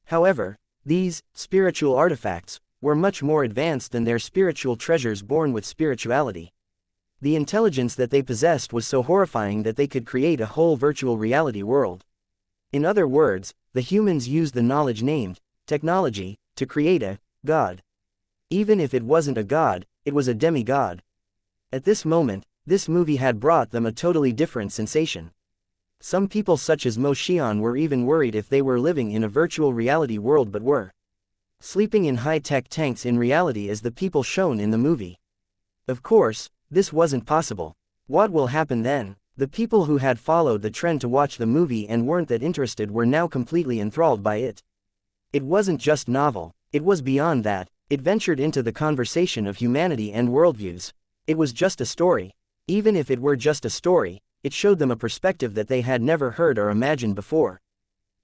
However, these spiritual artifacts were much more advanced than their spiritual treasures born with spirituality. The intelligence that they possessed was so horrifying that they could create a whole virtual reality world. In other words, the humans used the knowledge named technology to create a god. Even if it wasn't a god, it was a demigod. At this moment, this movie had brought them a totally different sensation. Some people such as Mo Xian were even worried if they were living in a virtual reality world but were sleeping in high-tech tanks in reality as the people shown in the movie. Of course, this wasn't possible. What will happen then? The people who had followed the trend to watch the movie and weren't that interested were now completely enthralled by it. It wasn't just novel, it was beyond that. It ventured into the conversation of humanity and worldviews. It was just a story. Even if it were just a story, it showed them a perspective that they had never heard or imagined before.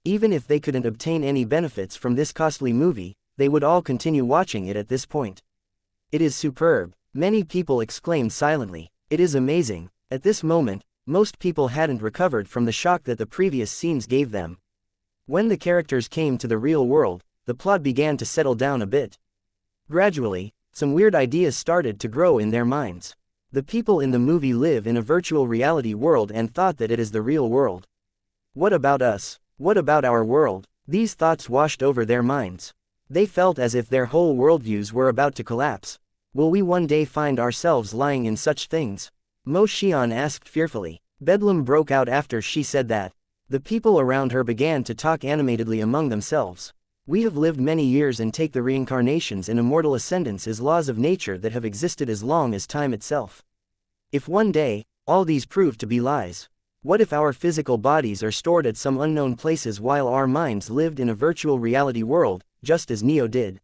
Even if they couldn't obtain any benefits from this costly movie, they would all continue watching it at this point. It is superb, many people exclaimed silently. It is amazing. At this moment, most people hadn't recovered from the shock that the previous scenes gave them. When the characters came to the real world, the plot began to settle down a bit. Gradually, some weird ideas started to grow in their minds. The people in the movie live in a virtual reality world and thought that it is the real world. What about us? What about our world? These thoughts washed over their minds. They felt as if their whole worldviews were about to collapse. Will we one day find ourselves lying in such things? Mo Xian asked fearfully. Bedlam broke out after she said that. The people around her began to talk animatedly among themselves. We have lived many years and take the reincarnations and immortal ascendance as laws of nature that have existed as long as time itself. If one day, all these prove to be lies, what if our physical bodies are stored at some unknown places while our minds lived in a virtual reality world, just as Neo did?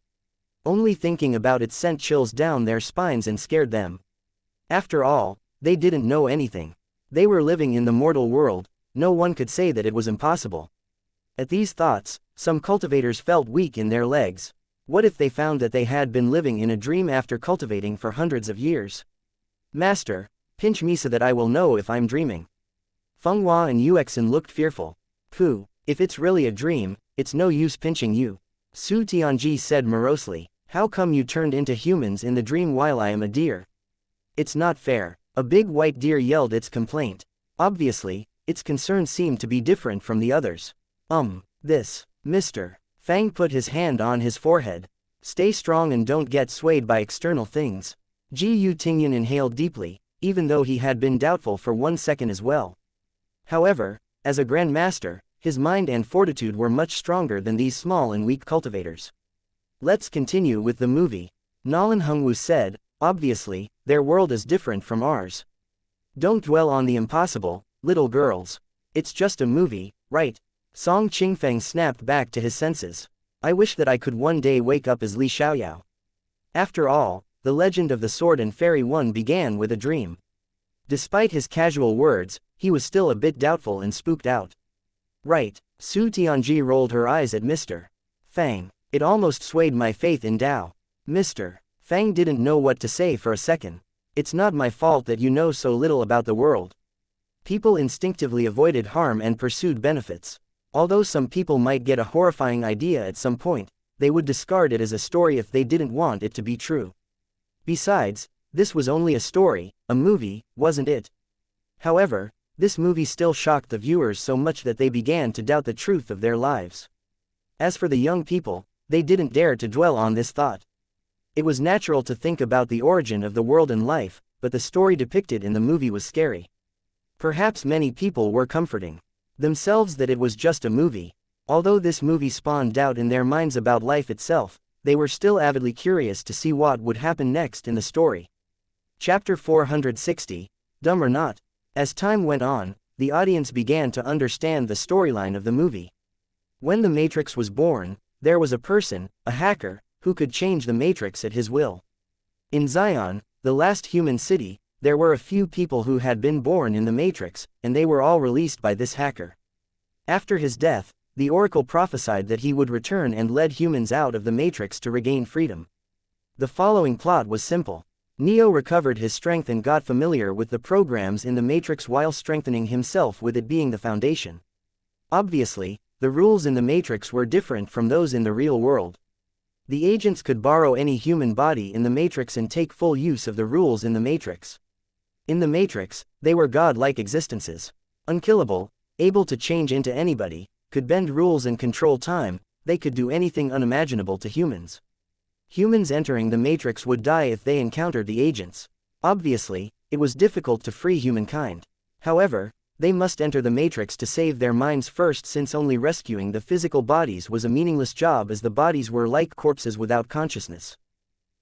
Only thinking about it sent chills down their spines and scared them. After all, they didn't know anything. They were living in the mortal world, no one could say that it was impossible. At these thoughts, some cultivators felt weak in their legs. What if they found that they had been living in a dream after cultivating for hundreds of years? Master, pinch me so that I will know if I'm dreaming. Feng Hua and Yuexin looked fearful. Pooh, if it's really a dream, it's no use pinching you. Su Tianji said morosely. How come you turned into humans in the dream while I am a deer? It's not fair. A big white deer yelled its complaint. Obviously, its concern seemed to be different from the others. This, Mr. Fang put his hand on his forehead. Stay strong and don't get swayed by external things. Ji Tingyan inhaled deeply, even though he had been doubtful for 1 second as well. However, as a Grand Master, his mind and fortitude were much stronger than these small and weak cultivators. Let's continue with the movie. Nolan Hungwu said, obviously, their world is different from ours. Don't dwell on the impossible, little girls. It's just a movie, right? Song Qingfeng snapped back to his senses. I wish that I could one day wake up as Li Xiaoyao. After all, the legend of the Sword and Fairy 1 began with a dream. Despite his casual words, he was still a bit doubtful and spooked out. Right, Su Tianji rolled her eyes at Mr. Fang. It almost swayed my faith in Tao. Mr. Fang didn't know what to say for a second. It's not my fault that you know so little about the world. People instinctively avoided harm and pursued benefits. Although some people might get a horrifying idea at some point, they would discard it as a story if they didn't want it to be true. Besides, this was only a story, a movie, wasn't it? However, this movie still shocked the viewers so much that they began to doubt the truth of their lives. As for the young people, they didn't dare to dwell on this thought. It was natural to think about the origin of the world and life, but the story depicted in the movie was scary. Perhaps many people were comforting themselves that it was just a movie. Although this movie spawned doubt in their minds about life itself, they were still avidly curious to see what would happen next in the story. Chapter 460, Dumb or Not. As time went on, the audience began to understand the storyline of the movie. When the Matrix was born, there was a person, a hacker, who could change the Matrix at his will. In Zion, the last human city, there were a few people who had been born in the Matrix, and they were all released by this hacker. After his death, the Oracle prophesied that he would return and lead humans out of the Matrix to regain freedom. The following plot was simple. Neo recovered his strength and got familiar with the programs in the Matrix while strengthening himself, with it being the foundation. Obviously, the rules in the Matrix were different from those in the real world. The agents could borrow any human body in the Matrix and take full use of the rules in the Matrix. In the Matrix, they were god-like existences. Unkillable, able to change into anybody, could bend rules and control time. They could do anything unimaginable to humans. Humans entering the Matrix would die if they encountered the agents. Obviously, it was difficult to free humankind. However, they must enter the Matrix to save their minds first, since only rescuing the physical bodies was a meaningless job, as the bodies were like corpses without consciousness.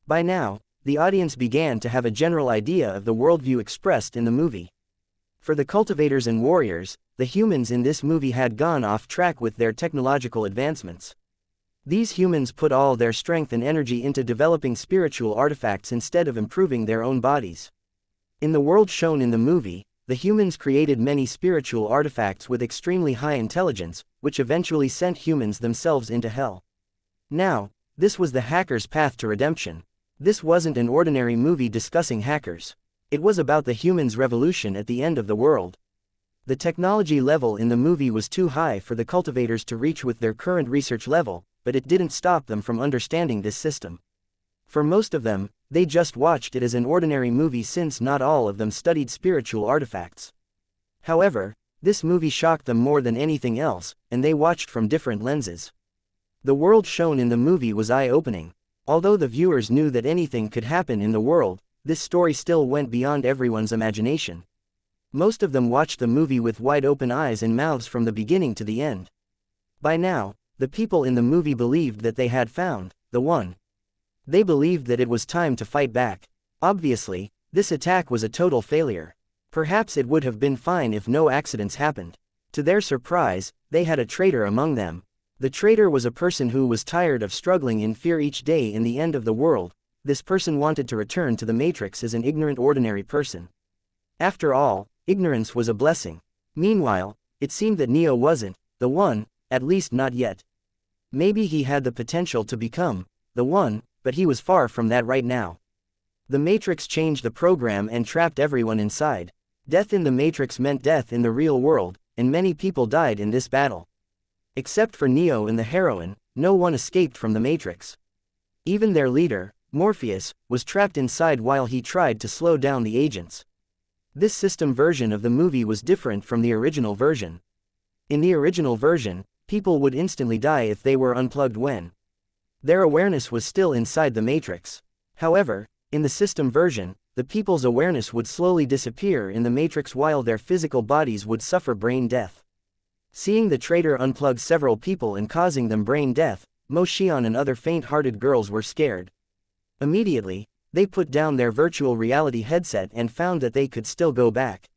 By now, the audience began to have a general idea of the worldview expressed in the movie. For the cultivators and warriors, the humans in this movie had gone off track with their technological advancements. These humans put all their strength and energy into developing spiritual artifacts instead of improving their own bodies. In the world shown in the movie, the humans created many spiritual artifacts with extremely high intelligence, which eventually sent humans themselves into hell. Now, this was the hacker's path to redemption. This wasn't an ordinary movie discussing hackers. It was about the humans' revolution at the end of the world. The technology level in the movie was too high for the cultivators to reach with their current research level, but it didn't stop them from understanding this system. For most of them, they just watched it as an ordinary movie, since not all of them studied spiritual artifacts. However, this movie shocked them more than anything else, and they watched from different lenses. The world shown in the movie was eye-opening. Although the viewers knew that anything could happen in the world, this story still went beyond everyone's imagination. Most of them watched the movie with wide-open eyes and mouths from the beginning to the end. By now, the people in the movie believed that they had found the one. They believed that it was time to fight back. Obviously, this attack was a total failure. Perhaps it would have been fine if no accidents happened. To their surprise, they had a traitor among them. The traitor was a person who was tired of struggling in fear each day in the end of the world. This person wanted to return to the Matrix as an ignorant ordinary person. After all, ignorance was a blessing. Meanwhile, it seemed that Neo wasn't the one, at least not yet. Maybe he had the potential to become the one, but he was far from that right now. The Matrix changed the program and trapped everyone inside. Death in the Matrix meant death in the real world, and many people died in this battle. Except for Neo and the heroine, no one escaped from the Matrix. Even their leader, Morpheus, was trapped inside while he tried to slow down the agents. This system version of the movie was different from the original version. In the original version, people would instantly die if they were unplugged when their awareness was still inside the Matrix. However, in the system version, the people's awareness would slowly disappear in the Matrix while their physical bodies would suffer brain death. Seeing the traitor unplug several people and causing them brain death, Mo Xian and other faint-hearted girls were scared. Immediately, they put down their virtual reality headset and found that they could still go back.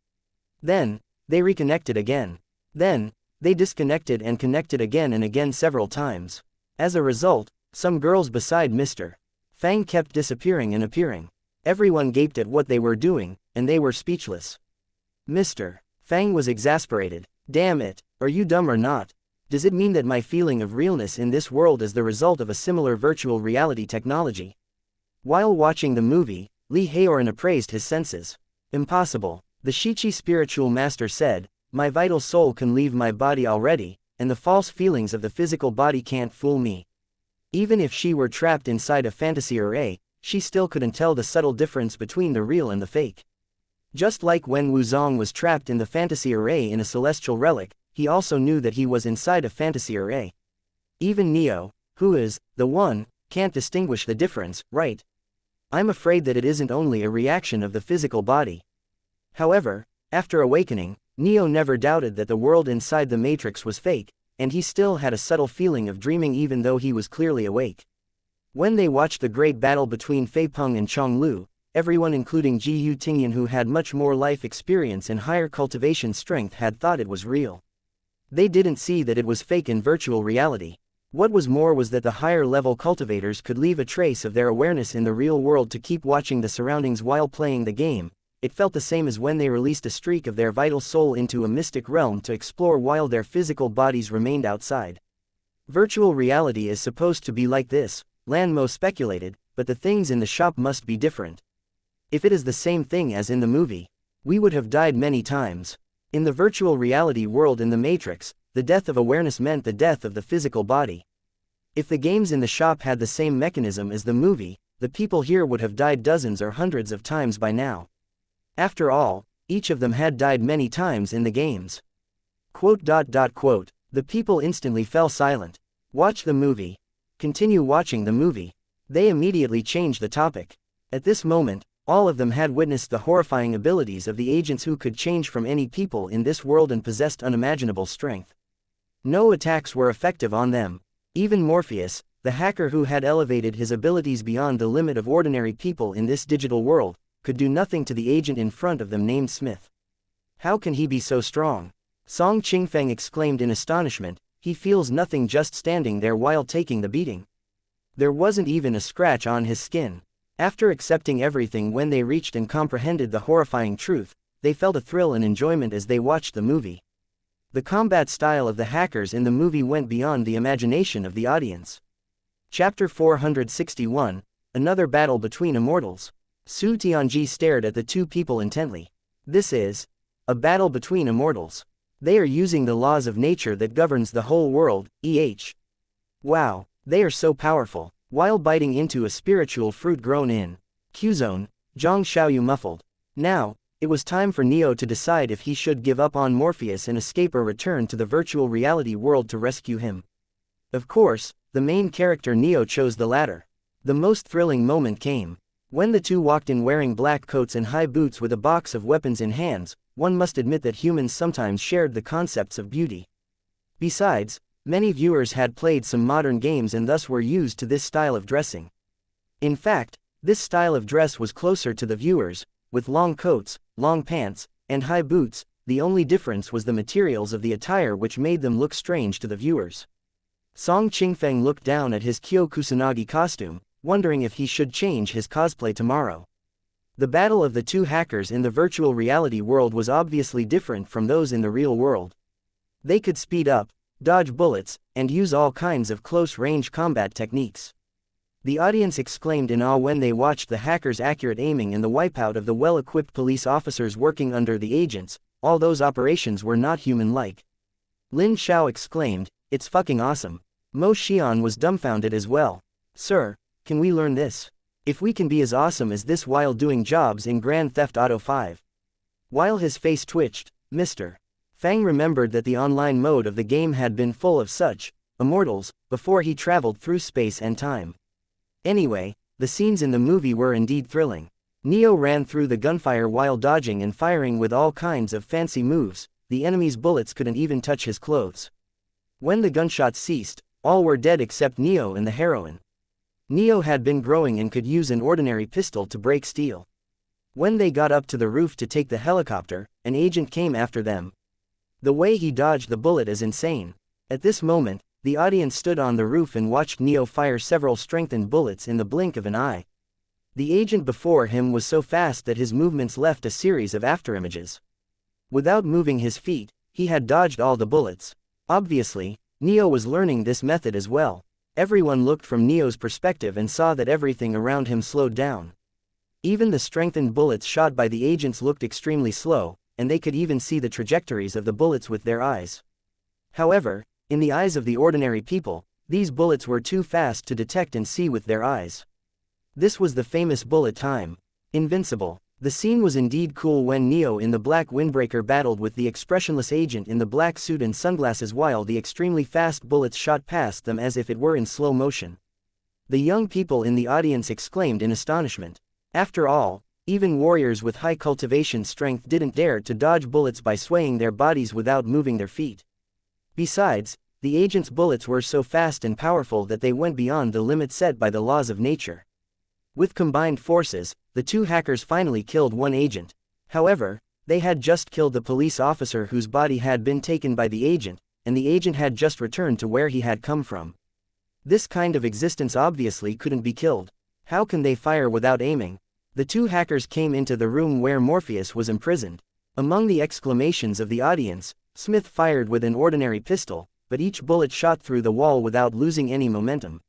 Then, they reconnected again. Then, they disconnected and connected again and again several times. As a result, some girls beside Mr. Fang kept disappearing and appearing. Everyone gaped at what they were doing, and they were speechless. Mr. Fang was exasperated. Damn it, are you dumb or not? Does it mean that my feeling of realness in this world is the result of a similar virtual reality technology? While watching the movie, Lee Haoran appraised his senses. Impossible. The Shichi spiritual master said, my vital soul can leave my body already, and the false feelings of the physical body can't fool me. Even if she were trapped inside a fantasy array, she still couldn't tell the subtle difference between the real and the fake. Just like when Wuzong was trapped in the fantasy array in a celestial relic, he also knew that he was inside a fantasy array. Even Neo, who is the one, can't distinguish the difference, right? I'm afraid that it isn't only a reaction of the physical body. However, after awakening, Neo never doubted that the world inside the Matrix was fake, and he still had a subtle feeling of dreaming even though he was clearly awake. When they watched the great battle between Fei Peng and Chong Lu, everyone including Ji Yu Tingyan, who had much more life experience and higher cultivation strength, had thought it was real. They didn't see that it was fake in virtual reality. What was more was that the higher level cultivators could leave a trace of their awareness in the real world to keep watching the surroundings while playing the game. It felt the same as when they released a streak of their vital soul into a mystic realm to explore while their physical bodies remained outside. Virtual reality is supposed to be like this, Lanmo speculated, but the things in the shop must be different. If it is the same thing as in the movie, we would have died many times. In the virtual reality world in the Matrix, the death of awareness meant the death of the physical body. If the games in the shop had the same mechanism as the movie, the people here would have died dozens or hundreds of times by now. After all, each of them had died many times in the games. ... The people instantly fell silent. Watch the movie. Continue watching the movie. They immediately changed the topic. At this moment, all of them had witnessed the horrifying abilities of the agents who could change from any people in this world and possessed unimaginable strength. No attacks were effective on them. Even Morpheus, the hacker who had elevated his abilities beyond the limit of ordinary people in this digital world, could do nothing to the agent in front of them named Smith. How can he be so strong? Song Qingfeng exclaimed in astonishment. He feels nothing just standing there while taking the beating. There wasn't even a scratch on his skin. After accepting everything, when they reached and comprehended the horrifying truth, they felt a thrill and enjoyment as they watched the movie. The combat style of the hackers in the movie went beyond the imagination of the audience. Chapter 461, Another Battle Between Immortals. Su Tianji stared at the two people intently. This is a battle between immortals. They are using the laws of nature that governs the whole world, Wow, they are so powerful. While biting into a spiritual fruit grown in Q-Zone, Zhang Xiaoyu muffled. Now, it was time for Neo to decide if he should give up on Morpheus and escape or return to the virtual reality world to rescue him. Of course, the main character Neo chose the latter. The most thrilling moment came when the two walked in wearing black coats and high boots with a box of weapons in hands. One must admit that humans sometimes shared the concepts of beauty. Besides, many viewers had played some modern games and thus were used to this style of dressing. In fact, this style of dress was closer to the viewers, with long coats, long pants, and high boots. The only difference was the materials of the attire, which made them look strange to the viewers. Song Qingfeng looked down at his Kyo Kusanagi costume, wondering if he should change his cosplay tomorrow. The battle of the two hackers in the virtual reality world was obviously different from those in the real world. They could speed up, dodge bullets, and use all kinds of close-range combat techniques. The audience exclaimed in awe when they watched the hackers' accurate aiming and the wipeout of the well-equipped police officers working under the agents. All those operations were not human-like. Lin Xiao exclaimed, "It's fucking awesome." Mo Xian was dumbfounded as well. "Sir, can we learn this? If we can be as awesome as this while doing jobs in Grand Theft Auto 5. While his face twitched, Mr. Fang remembered that the online mode of the game had been full of such immortals before he traveled through space and time. Anyway, the scenes in the movie were indeed thrilling. Neo ran through the gunfire while dodging and firing with all kinds of fancy moves. The enemy's bullets couldn't even touch his clothes. When the gunshots ceased, all were dead except Neo and the heroine. Neo had been growing and could use an ordinary pistol to break steel. When they got up to the roof to take the helicopter, an agent came after them. The way he dodged the bullet is insane. At this moment, the audience stood on the roof and watched Neo fire several strengthened bullets in the blink of an eye. The agent before him was so fast that his movements left a series of afterimages. Without moving his feet, he had dodged all the bullets. Obviously, Neo was learning this method as well. Everyone looked from Neo's perspective and saw that everything around him slowed down. Even the strengthened bullets shot by the agents looked extremely slow, and they could even see the trajectories of the bullets with their eyes. However, in the eyes of the ordinary people, these bullets were too fast to detect and see with their eyes. This was the famous bullet time. Invincible. The scene was indeed cool when Neo in the black windbreaker battled with the expressionless agent in the black suit and sunglasses while the extremely fast bullets shot past them as if it were in slow motion. The young people in the audience exclaimed in astonishment. After all, even warriors with high cultivation strength didn't dare to dodge bullets by swaying their bodies without moving their feet. Besides, the agent's bullets were so fast and powerful that they went beyond the limit set by the laws of nature. With combined forces, the two hackers finally killed one agent. However, they had just killed the police officer whose body had been taken by the agent, and the agent had just returned to where he had come from. This kind of existence obviously couldn't be killed. How can they fire without aiming? The two hackers came into the room where Morpheus was imprisoned. Among the exclamations of the audience, Smith fired with an ordinary pistol, but each bullet shot through the wall without losing any momentum.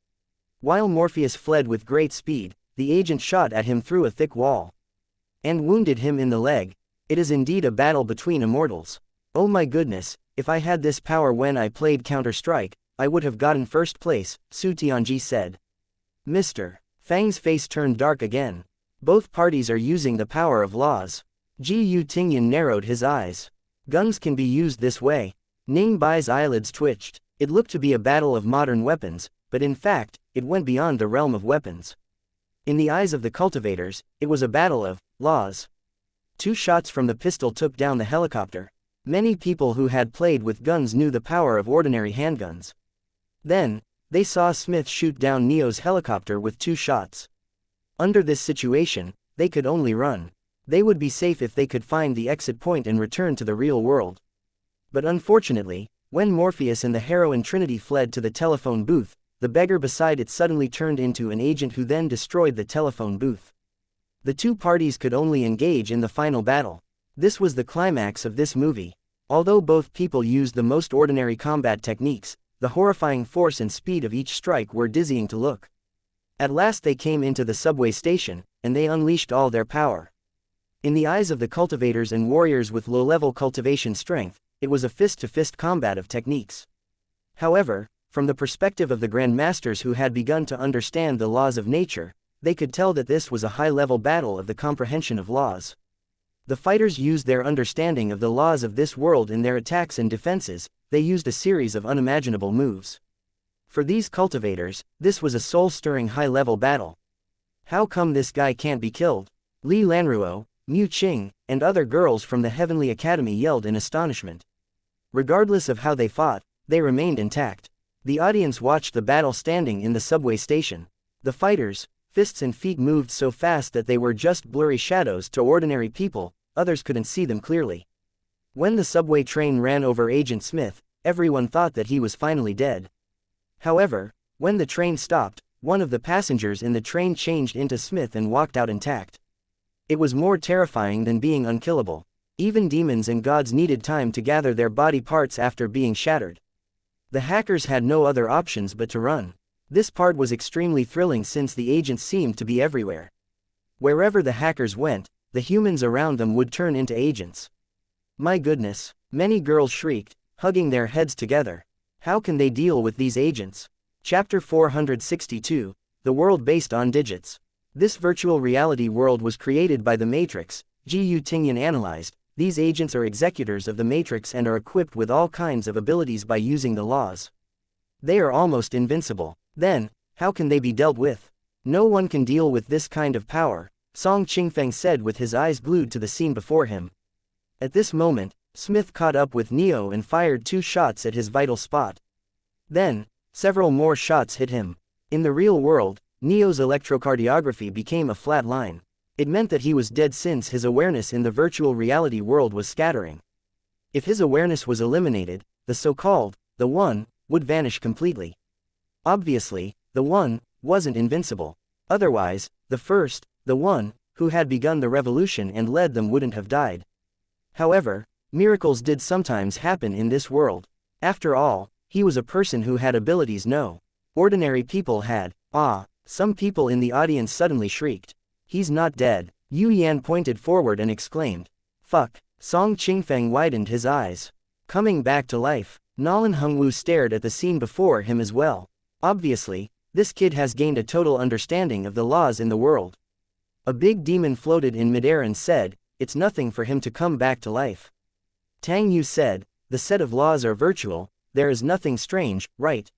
While Morpheus fled with great speed, the agent shot at him through a thick wall and wounded him in the leg. It is indeed a battle between immortals. Oh my goodness, if I had this power when I played Counter-Strike, I would have gotten first place, Su Tianji said. Mr. Fang's face turned dark again. Both parties are using the power of laws. Ji Tingyan narrowed his eyes. Guns can be used this way. Ning Bai's eyelids twitched. It looked to be a battle of modern weapons, but in fact, it went beyond the realm of weapons. In the eyes of the cultivators, it was a battle of laws. 2 shots from the pistol took down the helicopter. Many people who had played with guns knew the power of ordinary handguns. Then, they saw Smith shoot down Neo's helicopter with 2 shots. Under this situation, they could only run. They would be safe if they could find the exit point and return to the real world. But unfortunately, when Morpheus and the heroine Trinity fled to the telephone booth, the beggar beside it suddenly turned into an agent who then destroyed the telephone booth. The two parties could only engage in the final battle. This was the climax of this movie. Although both people used the most ordinary combat techniques, the horrifying force and speed of each strike were dizzying to look. At last they came into the subway station, and they unleashed all their power. In the eyes of the cultivators and warriors with low-level cultivation strength, it was a fist-to-fist combat of techniques. However, from the perspective of the grandmasters who had begun to understand the laws of nature, they could tell that this was a high-level battle of the comprehension of laws. The fighters used their understanding of the laws of this world in their attacks and defenses. They used a series of unimaginable moves. For these cultivators, this was a soul-stirring high-level battle. How come this guy can't be killed? Li Lanruo, Mu Qing, and other girls from the Heavenly Academy yelled in astonishment. Regardless of how they fought, they remained intact. The audience watched the battle standing in the subway station. The fighters, fists and feet moved so fast that they were just blurry shadows to ordinary people, others couldn't see them clearly. When the subway train ran over Agent Smith, everyone thought that he was finally dead. However, when the train stopped, one of the passengers in the train changed into Smith and walked out intact. It was more terrifying than being unkillable. Even demons and gods needed time to gather their body parts after being shattered. The hackers had no other options but to run. This part was extremely thrilling since the agents seemed to be everywhere. Wherever the hackers went, the humans around them would turn into agents. My goodness, many girls shrieked, hugging their heads together. How can they deal with these agents? Chapter 462, The World Based on Digits. This virtual reality world was created by the Matrix. Ji Tingyan analyzed. These agents are executors of the Matrix and are equipped with all kinds of abilities by using the laws. They are almost invincible. Then, how can they be dealt with? No one can deal with this kind of power, Song Qingfeng said with his eyes glued to the scene before him. At this moment, Smith caught up with Neo and fired 2 shots at his vital spot. Then, several more shots hit him. In the real world, Neo's electrocardiography became a flat line. It meant that he was dead since his awareness in the virtual reality world was scattering. If his awareness was eliminated, the so-called, the One, would vanish completely. Obviously, the One wasn't invincible. Otherwise, the first, the One, who had begun the revolution and led them wouldn't have died. However, miracles did sometimes happen in this world. After all, He was a person who had abilities no ordinary people had. Ah, some people in the audience suddenly shrieked. He's not dead. Yu Yan pointed forward and exclaimed. Fuck. Song Qingfeng widened his eyes. Coming back to life. Nolan Hongwu stared at the scene before him as well. Obviously, this kid has gained a total understanding of the laws in the world. A big demon floated in midair and said, it's nothing for him to come back to life. Tang Yu said, the set of laws are virtual, there is nothing strange, right?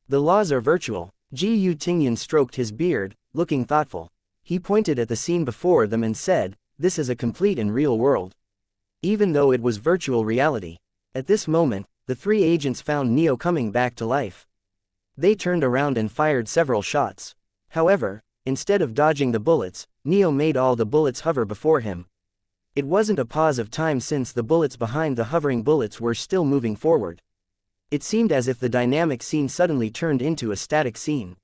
The laws are virtual. Ji Yu Tingyun stroked his beard, looking thoughtful. He pointed at the scene before them and said, this is a complete and real world. Even though it was virtual reality. At this moment, the three agents found Neo coming back to life. They turned around and fired several shots. However, instead of dodging the bullets, Neo made all the bullets hover before him. It wasn't a pause of time since the bullets behind the hovering bullets were still moving forward. It seemed as if the dynamic scene suddenly turned into a static scene.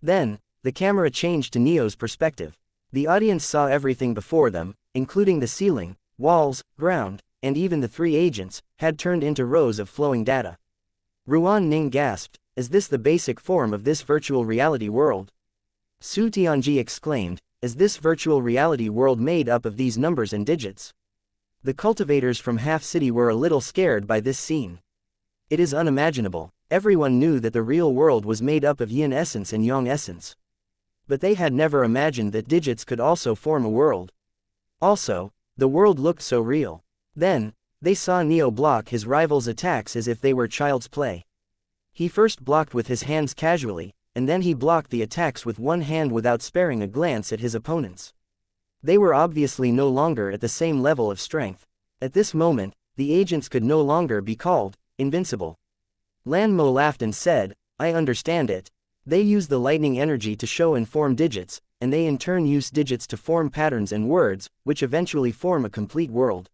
Then, the camera changed to Neo's perspective. The audience saw everything before them, including the ceiling, walls, ground, and even the three agents, had turned into rows of flowing data. Ruan Ning gasped, is this the basic form of this virtual reality world? Su Tianji exclaimed, is this virtual reality world made up of these numbers and digits? The cultivators from Half City were a little scared by this scene. It is unimaginable. Everyone knew that the real world was made up of yin essence and yang essence. But they had never imagined that digits could also form a world. Also, the world looked so real. Then, they saw Neo block his rival's attacks as if they were child's play. He first blocked with his hands casually, and then he blocked the attacks with one hand without sparing a glance at his opponents. They were obviously no longer at the same level of strength. At this moment, the agents could no longer be called invincible. Lan Mo laughed and said, I understand it. They use the lightning energy to show and form digits, and they in turn use digits to form patterns and words, which eventually form a complete world.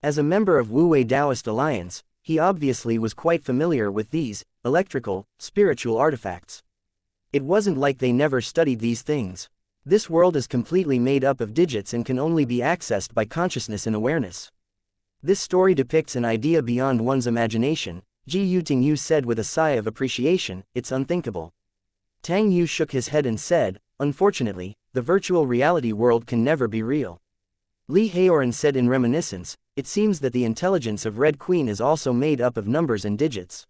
As a member of Wu Wei Taoist Alliance, he obviously was quite familiar with these electrical, spiritual artifacts. It wasn't like they never studied these things. This world is completely made up of digits and can only be accessed by consciousness and awareness. This story depicts an idea beyond one's imagination, Ji Yuting Yu said with a sigh of appreciation, it's unthinkable. Tang Yu shook his head and said, unfortunately, the virtual reality world can never be real. Li Haoran said in reminiscence, it seems that the intelligence of Red Queen is also made up of numbers and digits.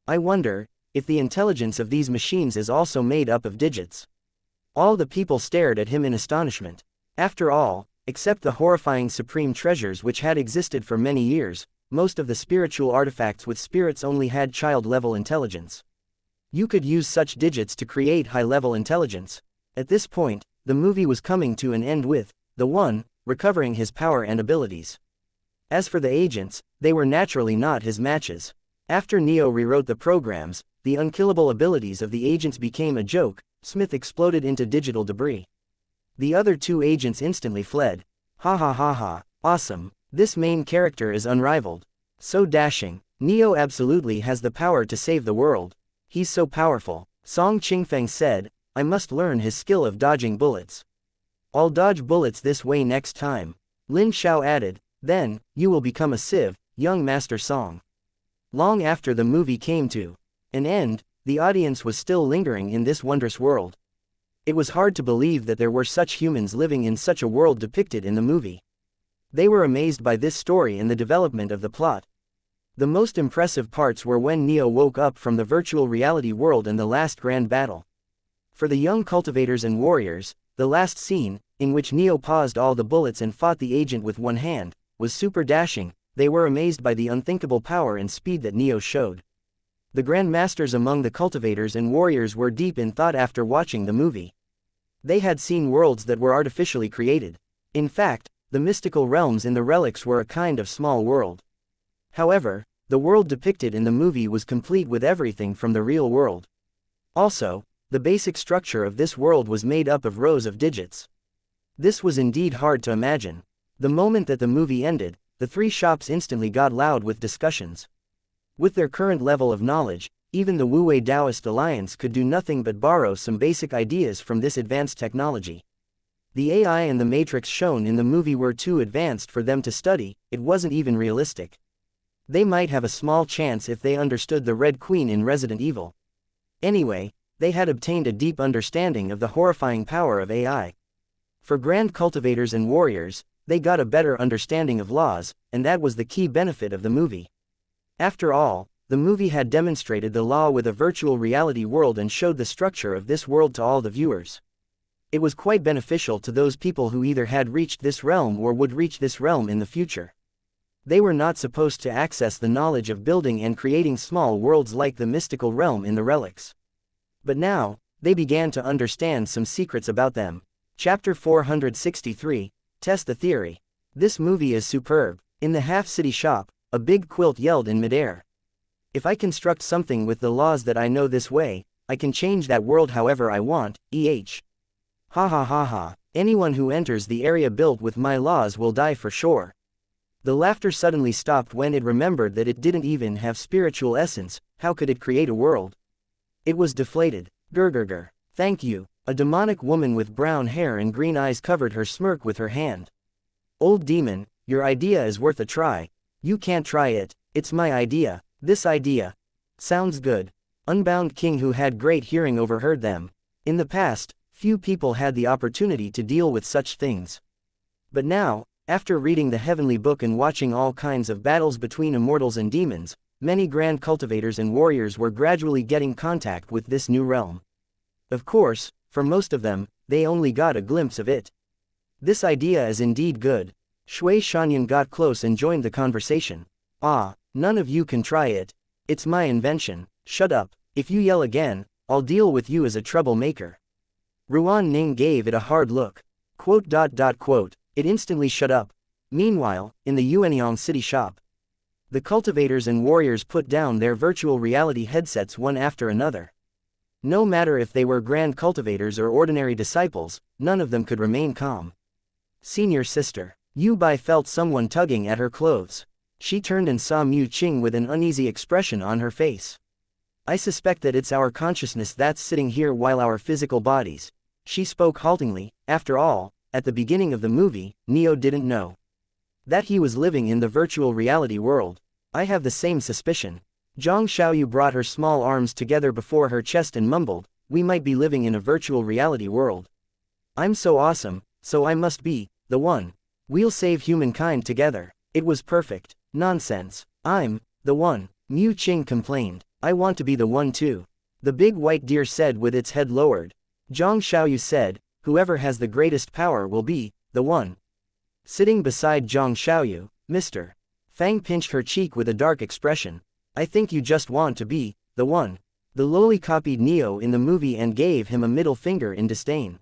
I wonder, if the intelligence of these machines is also made up of digits. All the people stared at him in astonishment. After all, except the horrifying supreme treasures which had existed for many years, most of the spiritual artifacts with spirits only had child-level intelligence. You could use such digits to create high-level intelligence. At this point, the movie was coming to an end with the one recovering his power and abilities. As for the agents, they were naturally not his matches. After Neo rewrote the programs, the unkillable abilities of the agents became a joke. Smith exploded into digital debris. The other two agents instantly fled. Ha ha ha ha, awesome, this main character is unrivaled. So dashing, Neo absolutely has the power to save the world. He's so powerful, Song Qingfeng said, I must learn his skill of dodging bullets. I'll dodge bullets this way next time. Lin Xiao added, then, you will become a civ, young Master Song. Long after the movie came to an end, the audience was still lingering in this wondrous world. It was hard to believe that there were such humans living in such a world depicted in the movie. They were amazed by this story and the development of the plot. The most impressive parts were when Neo woke up from the virtual reality world and the last grand battle. For the young cultivators and warriors, the last scene, in which Neo paused all the bullets and fought the agent with one hand, was super dashing. They were amazed by the unthinkable power and speed that Neo showed. The grandmasters among the cultivators and warriors were deep in thought after watching the movie. They had seen worlds that were artificially created. In fact, the mystical realms in the relics were a kind of small world. However, the world depicted in the movie was complete with everything from the real world. Also, the basic structure of this world was made up of rows of digits. This was indeed hard to imagine. The moment that the movie ended, the three shops instantly got loud with discussions. With their current level of knowledge, even the Wu Wei Taoist Alliance could do nothing but borrow some basic ideas from this advanced technology. The AI and the matrix shown in the movie were too advanced for them to study, it wasn't even realistic. They might have a small chance if they understood the Red Queen in Resident Evil. Anyway, they had obtained a deep understanding of the horrifying power of AI. For grand cultivators and warriors, they got a better understanding of laws, and that was the key benefit of the movie. After all, the movie had demonstrated the law with a virtual reality world and showed the structure of this world to all the viewers. It was quite beneficial to those people who either had reached this realm or would reach this realm in the future. They were not supposed to access the knowledge of building and creating small worlds like the mystical realm in the relics. But now, they began to understand some secrets about them. Chapter 463, Test the Theory. This movie is superb. In the half-city shop, a big quilt yelled in midair. If I construct something with the laws that I know this way, I can change that world however I want, Ha ha ha ha, anyone who enters the area built with my laws will die for sure. The laughter suddenly stopped when it remembered that it didn't even have spiritual essence. How could it create a world? It was deflated. Grr. Thank you. A demonic woman with brown hair and green eyes covered her smirk with her hand. Old demon, your idea is worth a try. You can't try it, it's my idea. This idea sounds good. Unbound King, who had great hearing, overheard them. In the past, few people had the opportunity to deal with such things. But now, after reading the heavenly book and watching all kinds of battles between immortals and demons, many grand cultivators and warriors were gradually getting contact with this new realm. Of course, for most of them, they only got a glimpse of it. This idea is indeed good. Shui Shanyan got close and joined the conversation. Ah, none of you can try it. It's my invention. Shut up. If you yell again, I'll deal with you as a troublemaker. Ruan Ning gave it a hard look. It instantly shut up. Meanwhile, in the Yuanyang city shop, the cultivators and warriors put down their virtual reality headsets one after another. No matter if they were grand cultivators or ordinary disciples, none of them could remain calm. Senior sister. Yu Bai felt someone tugging at her clothes. She turned and saw Mu Qing with an uneasy expression on her face. I suspect that it's our consciousness that's sitting here while our physical bodies. She spoke haltingly. After all, at the beginning of the movie, Neo didn't know that he was living in the virtual reality world. I have the same suspicion. Zhang Xiaoyu brought her small arms together before her chest and mumbled, we might be living in a virtual reality world. I'm so awesome, so I must be the one. We'll save humankind together. It was perfect. Nonsense. I'm the one. Mu Qing complained. I want to be the one too. The big white deer said with its head lowered. Zhang Xiaoyu said, whoever has the greatest power will be the one. Sitting beside Zhang Xiaoyu, Mr. Fang pinched her cheek with a dark expression. I think you just want to be the one. The lowly copied Neo in the movie and gave him a middle finger in disdain.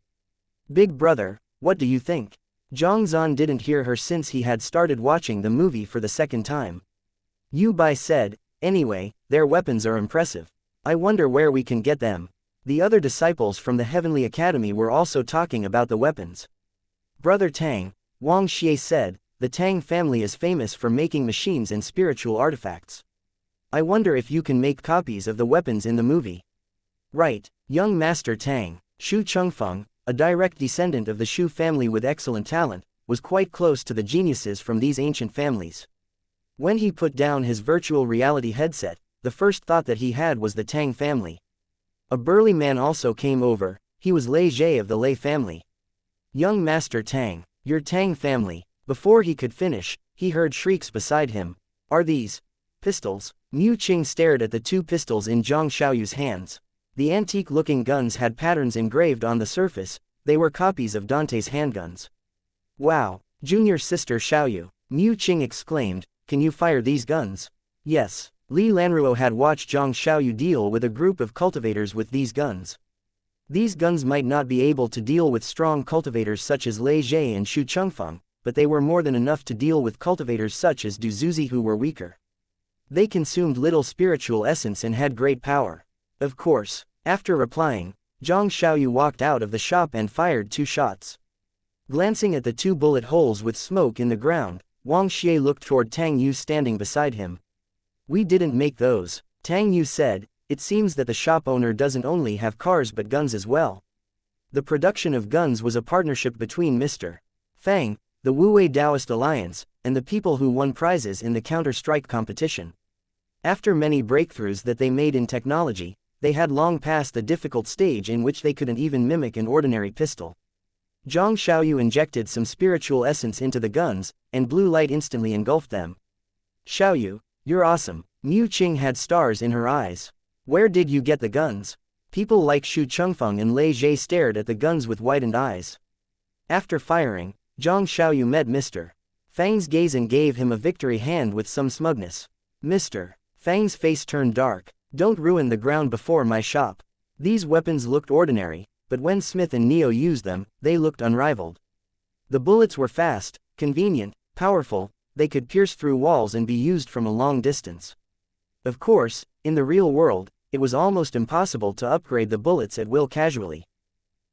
Big brother, what do you think? Zhang Zan didn't hear her since he had started watching the movie for the second time. Yu Bai said, anyway, their weapons are impressive. I wonder where we can get them. The other disciples from the Heavenly Academy were also talking about the weapons. Brother Tang, Wang Xie said, the Tang family is famous for making machines and spiritual artifacts. I wonder if you can make copies of the weapons in the movie. Right, young Master Tang. Shu Chengfeng, a direct descendant of the Shu family with excellent talent, was quite close to the geniuses from these ancient families. When he put down his virtual reality headset, the first thought that he had was the Tang family. A burly man also came over. He was Lei Jie of the Lei family. Young Master Tang, your Tang family. Before he could finish, he heard shrieks beside him. Are these pistols? Mu Qing stared at the two pistols in Zhang Xiaoyu's hands. The antique-looking guns had patterns engraved on the surface. They were copies of Dante's handguns. Wow, junior sister Xiaoyu, Mu Qing exclaimed, can you fire these guns? Yes. Li Lanruo had watched Zhang Xiaoyu deal with a group of cultivators with these guns. These guns might not be able to deal with strong cultivators such as Lei Jie and Shu Chengfeng, but they were more than enough to deal with cultivators such as Du Zuzi who were weaker. They consumed little spiritual essence and had great power. Of course, after replying, Zhang Xiaoyu walked out of the shop and fired 2 shots. Glancing at the 2 bullet holes with smoke in the ground, Wang Xie looked toward Tang Yu standing beside him. We didn't make those, Tang Yu said. It seems that the shop owner doesn't only have cars but guns as well. The production of guns was a partnership between Mr. Fang, the Wu-Wei Taoist Alliance, and the people who won prizes in the Counter-Strike competition. After many breakthroughs that they made in technology, they had long passed the difficult stage in which they couldn't even mimic an ordinary pistol. Zhang Xiaoyu injected some spiritual essence into the guns, and blue light instantly engulfed them. Xiaoyu, you're awesome. Mu Qing had stars in her eyes. Where did you get the guns? People like Xu Chengfeng and Lei Zhe stared at the guns with widened eyes. After firing, Zhang Xiaoyu met Mr. Fang's gaze and gave him a victory hand with some smugness. Mr. Fang's face turned dark. Don't ruin the ground before my shop. These weapons looked ordinary, but when Smith and Neo used them, they looked unrivaled. The bullets were fast, convenient, powerful, they could pierce through walls and be used from a long distance. Of course, in the real world, it was almost impossible to upgrade the bullets at will casually.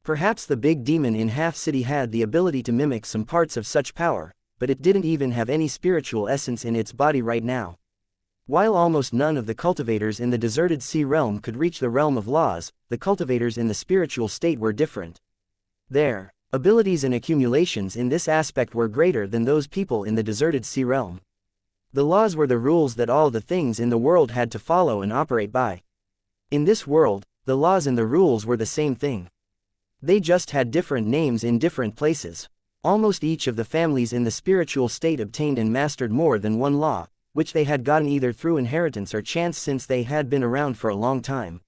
Perhaps the big demon in Half City had the ability to mimic some parts of such power, but it didn't even have any spiritual essence in its body right now. While almost none of the cultivators in the deserted sea realm could reach the realm of laws, the cultivators in the spiritual state were different. Their abilities and accumulations in this aspect were greater than those people in the deserted sea realm. The laws were the rules that all the things in the world had to follow and operate by. In this world, the laws and the rules were the same thing. They just had different names in different places. Almost each of the families in the spiritual state obtained and mastered more than one law, which they had gotten either through inheritance or chance since they had been around for a long time.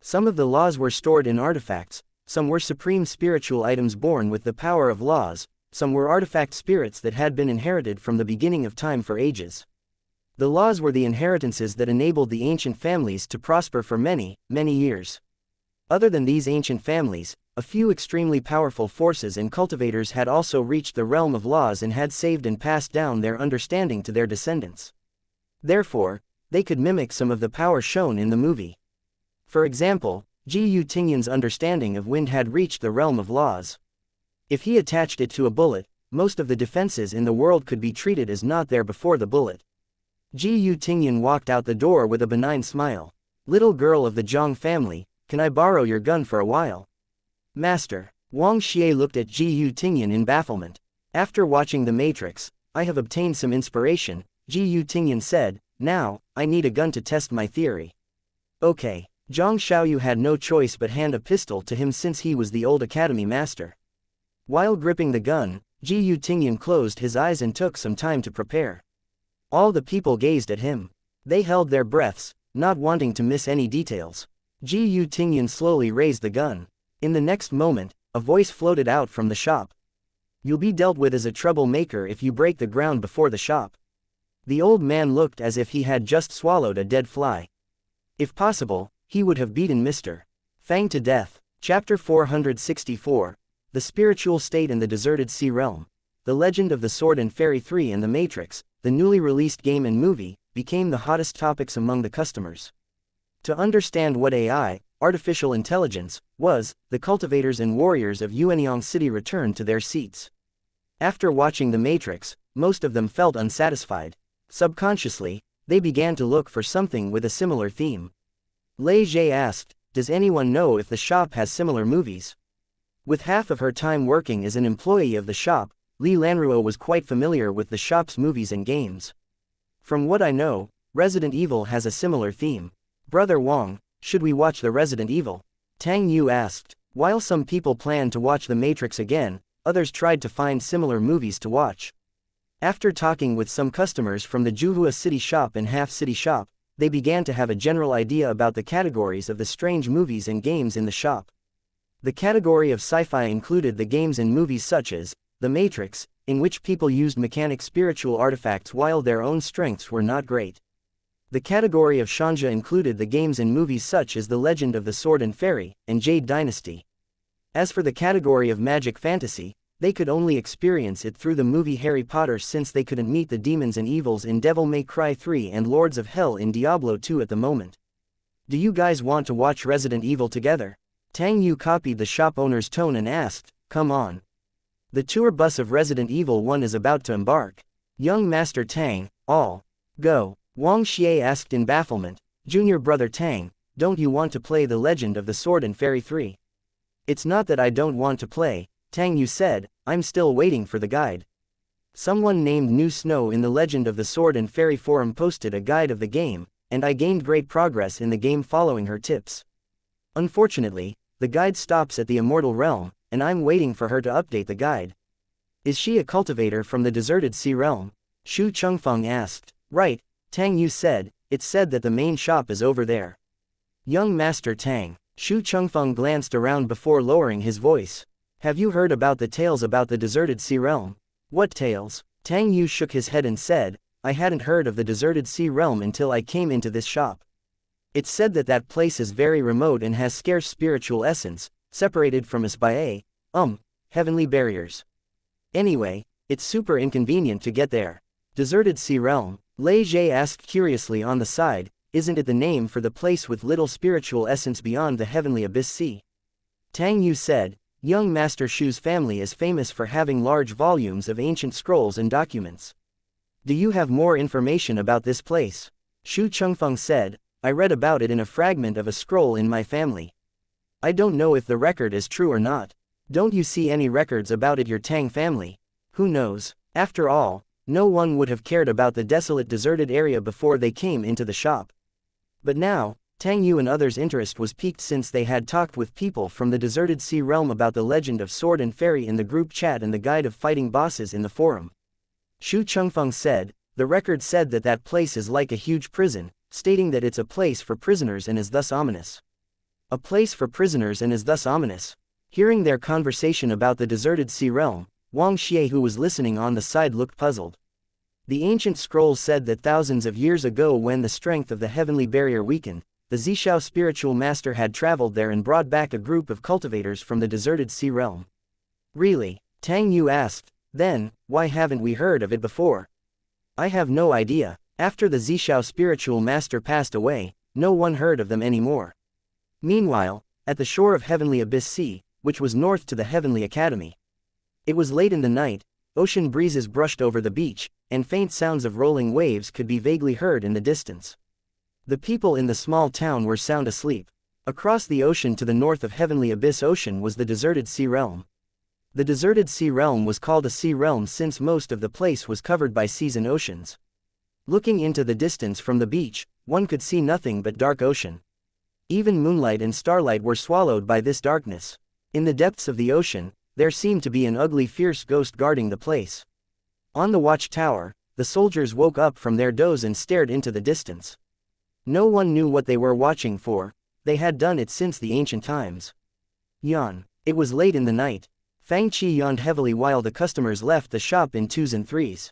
Some of the laws were stored in artifacts, some were supreme spiritual items born with the power of laws, some were artifact spirits that had been inherited from the beginning of time for ages. The laws were the inheritances that enabled the ancient families to prosper for many, many years. Other than these ancient families, a few extremely powerful forces and cultivators had also reached the realm of laws and had saved and passed down their understanding to their descendants. Therefore, they could mimic some of the power shown in the movie. For example, Ji Yutingyan's understanding of wind had reached the realm of laws. If he attached it to a bullet, most of the defenses in the world could be treated as not there before the bullet. Ji Yutingyan walked out the door with a benign smile. Little girl of the Zhang family, can I borrow your gun for a while? Master. Wang Xie looked at Ji Yutingyan in bafflement. After watching The Matrix, I have obtained some inspiration, Ji Yutingyan said. Now, I need a gun to test my theory. Okay. Zhang Xiaoyu had no choice but hand a pistol to him since he was the old academy master. While gripping the gun, Ji Yutingyan closed his eyes and took some time to prepare. All the people gazed at him. They held their breaths, not wanting to miss any details. Ji Yutingyan slowly raised the gun. In the next moment, a voice floated out from the shop. You'll be dealt with as a troublemaker if you break the ground before the shop. The old man looked as if he had just swallowed a dead fly. If possible, he would have beaten Mr. Fang to death. Chapter 464. The Spiritual State and the Deserted Sea Realm. The Legend of the Sword and Fairy 3 and The Matrix, the newly released game and movie, became the hottest topics among the customers. To understand what AI, artificial intelligence, was, the cultivators and warriors of Yuanyang City returned to their seats. After watching The Matrix, most of them felt unsatisfied. Subconsciously, they began to look for something with a similar theme. Lei Zhe asked, does anyone know if the shop has similar movies? With half of her time working as an employee of the shop, Li Lanruo was quite familiar with the shop's movies and games. From what I know, Resident Evil has a similar theme. Brother Wang, should we watch the Resident Evil? Tang Yu asked. While some people planned to watch The Matrix again, others tried to find similar movies to watch. After talking with some customers from the Juhua City shop and Half City shop, they began to have a general idea about the categories of the strange movies and games in the shop. The category of sci-fi included the games and movies such as The Matrix, in which people used mechanic spiritual artifacts while their own strengths were not great. The category of Shanja included the games and movies such as The Legend of the Sword and Fairy, and Jade Dynasty. As for the category of magic fantasy, they could only experience it through the movie Harry Potter since they couldn't meet the demons and evils in Devil May Cry 3 and Lords of Hell in Diablo 2 at the moment. Do you guys want to watch Resident Evil together? Tang Yu copied the shop owner's tone and asked, come on. The tour bus of Resident Evil 1 is about to embark. Young Master Tang, all. Go. Wang Xie asked in bafflement, Junior Brother Tang, don't you want to play The Legend of the Sword and Fairy 3? It's not that I don't want to play, Tang Yu said, I'm still waiting for the guide. Someone named New Snow in the Legend of the Sword and Fairy forum posted a guide of the game, and I gained great progress in the game following her tips. Unfortunately, the guide stops at the Immortal Realm, and I'm waiting for her to update the guide. Is she a cultivator from the Deserted Sea Realm? Shu Chengfeng asked. Right, Tang Yu said, it's said that the main shop is over there. Young Master Tang. Shu Chengfeng glanced around before lowering his voice. Have you heard about the tales about the Deserted Sea Realm? What tales? Tang Yu shook his head and said, I hadn't heard of the Deserted Sea Realm until I came into this shop. It's said that that place is very remote and has scarce spiritual essence, separated from us by heavenly barriers. Anyway, it's super inconvenient to get there. Deserted Sea Realm? Lei Jie asked curiously on the side, isn't it the name for the place with little spiritual essence beyond the heavenly abyss sea? Tang Yu said, young Master Shu's family is famous for having large volumes of ancient scrolls and documents. Do you have more information about this place? Shu Chengfeng said, I read about it in a fragment of a scroll in my family. I don't know if the record is true or not. Don't you see any records about it your Tang family? Who knows? After all, no one would have cared about the desolate deserted area before they came into the shop. But now, Tang Yu and others' interest was piqued since they had talked with people from the Deserted Sea Realm about the legend of Sword and Fairy in the group chat and the guide of fighting bosses in the forum. Shu Chengfeng said, the record said that that place is like a huge prison, stating that it's a place for prisoners and is thus ominous. A place for prisoners and is thus ominous. Hearing their conversation about the Deserted Sea Realm, Wang Xie who was listening on the side looked puzzled. The ancient scrolls said that thousands of years ago when the strength of the heavenly barrier weakened, the Zishao spiritual master had traveled there and brought back a group of cultivators from the Deserted Sea Realm. Really? Tang Yu asked, then, why haven't we heard of it before? I have no idea. After the Zishao spiritual master passed away, no one heard of them anymore. Meanwhile, at the shore of Heavenly Abyss Sea, which was north to the Heavenly Academy. It was late in the night, ocean breezes brushed over the beach, and faint sounds of rolling waves could be vaguely heard in the distance. The people in the small town were sound asleep. Across the ocean to the north of Heavenly Abyss Ocean was the Deserted Sea Realm. The Deserted Sea Realm was called a sea realm since most of the place was covered by seas and oceans. Looking into the distance from the beach, one could see nothing but dark ocean. Even moonlight and starlight were swallowed by this darkness. In the depths of the ocean, there seemed to be an ugly fierce ghost guarding the place. On the watchtower, the soldiers woke up from their doze and stared into the distance. No one knew what they were watching for, they had done it since the ancient times. Yawn. It was late in the night. Fang Qi yawned heavily while the customers left the shop in twos and threes.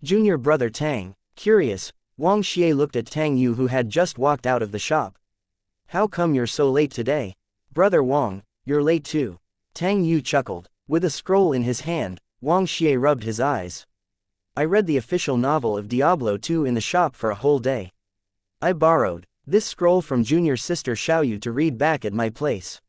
Junior brother Tang. Curious, Wang Xie looked at Tang Yu who had just walked out of the shop. How come you're so late today? Brother Wang, you're late too. Tang Yu chuckled. With a scroll in his hand, Wang Xie rubbed his eyes. I read the official novel of Diablo 2 in the shop for a whole day. I borrowed this scroll from junior sister Xiaoyu to read back at my place.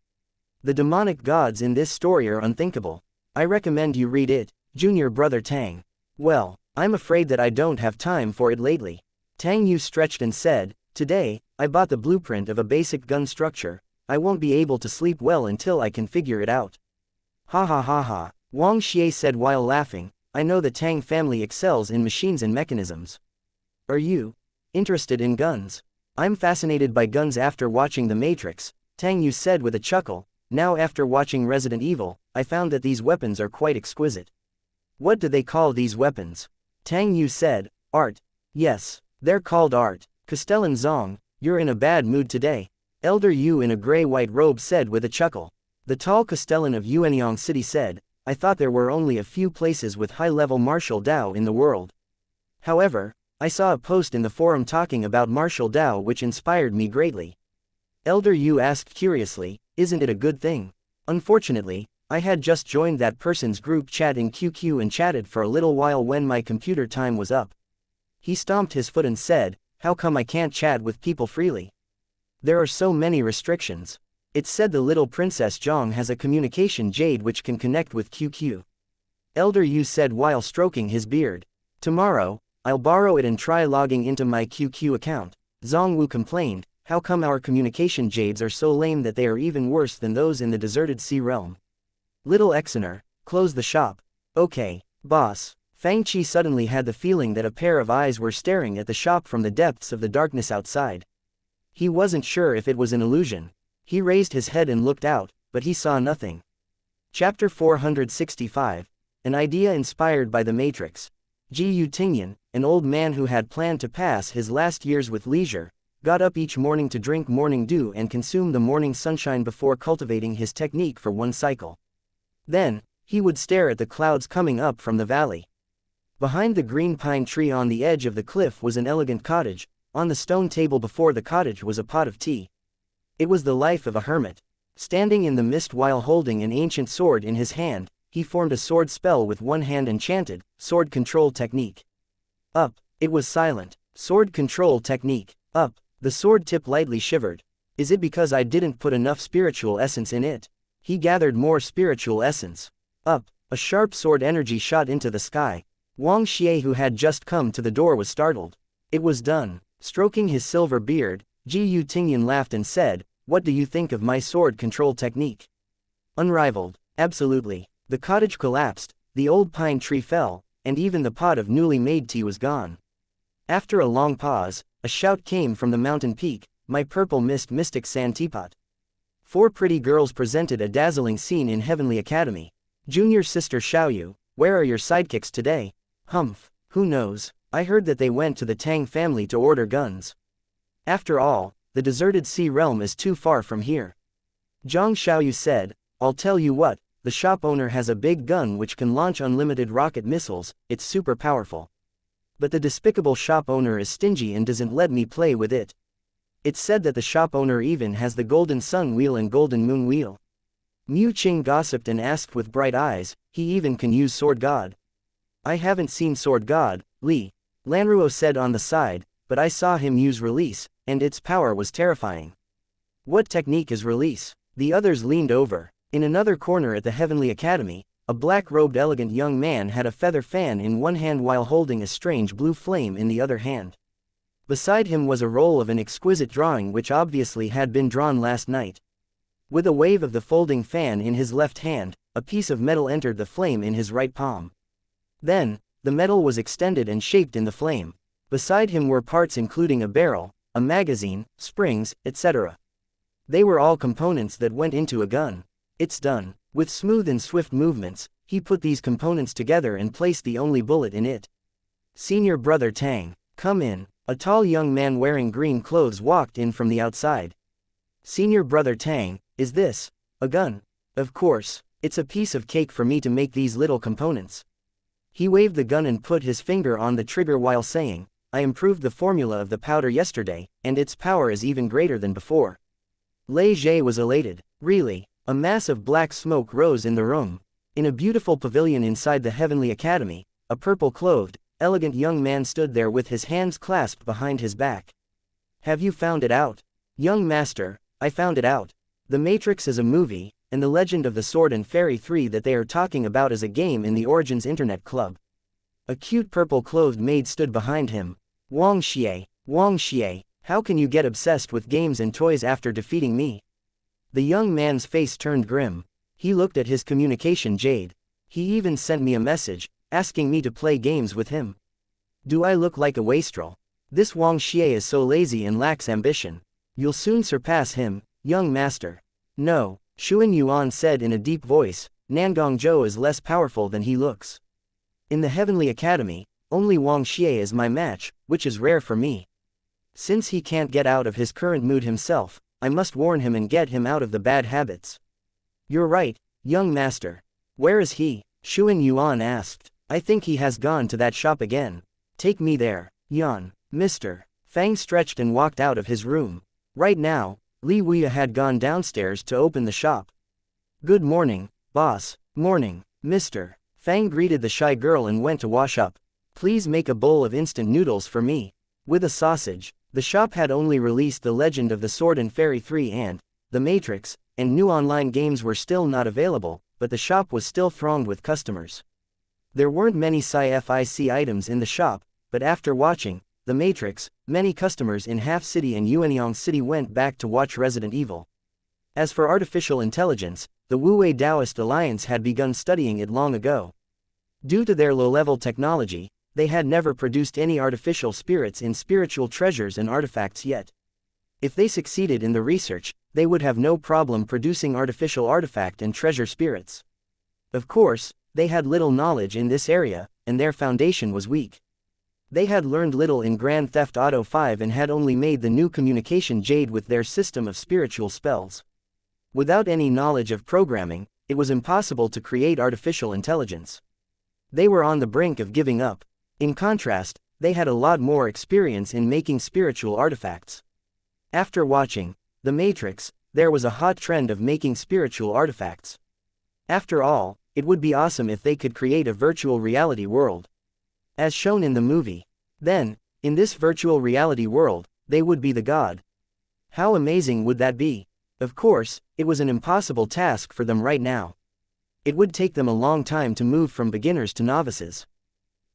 The demonic gods in this story are unthinkable. I recommend you read it, junior brother Tang. Well, I'm afraid that I don't have time for it lately. Tang Yu stretched and said, today, I bought the blueprint of a basic gun structure. I won't be able to sleep well until I can figure it out. Ha ha ha ha, Wang Xie said while laughing, I know the Tang family excels in machines and mechanisms. Are you interested in guns? I'm fascinated by guns after watching The Matrix, Tang Yu said with a chuckle. Now after watching Resident Evil, I found that these weapons are quite exquisite. What do they call these weapons? Tang Yu said, art. Yes, they're called art. Castellan Zong, you're in a bad mood today. Elder Yu in a gray-white robe said with a chuckle. The tall Castellan of Yuanyang City said, I thought there were only a few places with high-level martial Dao in the world. However, I saw a post in the forum talking about martial Dao which inspired me greatly. Elder Yu asked curiously, isn't it a good thing? Unfortunately, I had just joined that person's group chat in QQ and chatted for a little while when my computer time was up. He stomped his foot and said, how come I can't chat with people freely? There are so many restrictions. It's said the little princess Zhang has a communication jade which can connect with QQ. Elder Yu said while stroking his beard. Tomorrow, I'll borrow it and try logging into my QQ account. Zhang Wu complained, how come our communication jades are so lame that they are even worse than those in the Deserted Sea Realm? Little Exener, close the shop. Okay, boss. Fang Qi suddenly had the feeling that a pair of eyes were staring at the shop from the depths of the darkness outside. He wasn't sure if it was an illusion. He raised his head and looked out, but he saw nothing. Chapter 465. An idea inspired by the Matrix. Ji Yutingyan, an old man who had planned to pass his last years with leisure, got up each morning to drink morning dew and consume the morning sunshine before cultivating his technique for one cycle. Then, he would stare at the clouds coming up from the valley. Behind the green pine tree on the edge of the cliff was an elegant cottage. On the stone table before the cottage was a pot of tea. It was the life of a hermit. Standing in the mist while holding an ancient sword in his hand, he formed a sword spell with one hand and chanted, "Sword control technique." Up. It was silent. Sword control technique. Up. The sword tip lightly shivered. Is it because I didn't put enough spiritual essence in it? He gathered more spiritual essence. Up. A sharp sword energy shot into the sky. Wang Xie, who had just come to the door, was startled. It was done. Stroking his silver beard, Ji Yutingyan laughed and said, "What do you think of my sword control technique?" Unrivaled. Absolutely. The cottage collapsed, the old pine tree fell, and even the pot of newly made tea was gone. After a long pause, a shout came from the mountain peak, "My purple mist mystic sand teapot." 4 pretty girls presented a dazzling scene in Heavenly Academy. Junior sister Xiaoyu, where are your sidekicks today? Humph, who knows? I heard that they went to the Tang family to order guns. After all, the deserted sea realm is too far from here. Zhang Xiaoyu said, "I'll tell you what, the shop owner has a big gun which can launch unlimited rocket missiles, it's super powerful. But the despicable shop owner is stingy and doesn't let me play with it. It's said that the shop owner even has the golden sun wheel and golden moon wheel." Mu Qing gossiped and asked with bright eyes, "He even can use Sword God?" "I haven't seen Sword God," Li Lanruo said on the side, "but I saw him use release, and its power was terrifying." "What technique is release?" The others leaned over. In another corner at the Heavenly Academy, a black-robed elegant young man had a feather fan in one hand while holding a strange blue flame in the other hand. Beside him was a roll of an exquisite drawing which obviously had been drawn last night. With a wave of the folding fan in his left hand, a piece of metal entered the flame in his right palm. Then, the metal was extended and shaped in the flame. Beside him were parts including a barrel, a magazine, springs, etc. They were all components that went into a gun. "It's done." With smooth and swift movements, he put these components together and placed the only bullet in it. "Senior brother Tang, come in." A tall young man wearing green clothes walked in from the outside. "Senior brother Tang, is this a gun?" "Of course, it's a piece of cake for me to make these little components." He waved the gun and put his finger on the trigger while saying, "I improved the formula of the powder yesterday, and its power is even greater than before." Lei Jie was elated. "Really?" A mass of black smoke rose in the room. In a beautiful pavilion inside the Heavenly Academy, a purple-clothed, elegant young man stood there with his hands clasped behind his back. "Have you found it out?" "Young master, I found it out. The Matrix is a movie, and the Legend of the Sword and Fairy 3 that they are talking about is a game in the Origins Internet Club." A cute purple-clothed maid stood behind him. Wang Xie, how can you get obsessed with games and toys after defeating me?" The young man's face turned grim. He looked at his communication jade. "He even sent me a message, asking me to play games with him. Do I look like a wastrel? This Wang Xie is so lazy and lacks ambition. You'll soon surpass him, young master." "No," Xuan Yuan said in a deep voice, "Nangong Zhou is less powerful than he looks. In the Heavenly Academy, only Wang Xie is my match, which is rare for me. Since he can't get out of his current mood himself, I must warn him and get him out of the bad habits." "You're right, young master. Where is he?" Xuan Yuan asked. "I think he has gone to that shop again. Take me there." "Yan, mister." Fang stretched and walked out of his room. Right now, Li Wuya had gone downstairs to open the shop. "Good morning, boss." "Morning, mister." Fang greeted the shy girl and went to wash up. "Please make a bowl of instant noodles for me. With a sausage." The shop had only released The Legend of the Sword and Fairy 3 and The Matrix, and new online games were still not available, but the shop was still thronged with customers. There weren't many sci-fi items in the shop, but after watching The Matrix, many customers in Half City and Yuanyang City went back to watch Resident Evil. As for artificial intelligence, the Wu-Wei Taoist Alliance had begun studying it long ago. Due to their low-level technology, they had never produced any artificial spirits in spiritual treasures and artifacts yet. If they succeeded in the research, they would have no problem producing artificial artifact and treasure spirits. Of course, they had little knowledge in this area, and their foundation was weak. They had learned little in Grand Theft Auto 5 and had only made the new communication jade with their system of spiritual spells. Without any knowledge of programming, it was impossible to create artificial intelligence. They were on the brink of giving up. In contrast, they had a lot more experience in making spiritual artifacts. After watching The Matrix, there was a hot trend of making spiritual artifacts. After all, it would be awesome if they could create a virtual reality world, as shown in the movie. Then, in this virtual reality world, they would be the god. How amazing would that be? Of course, it was an impossible task for them right now. It would take them a long time to move from beginners to novices.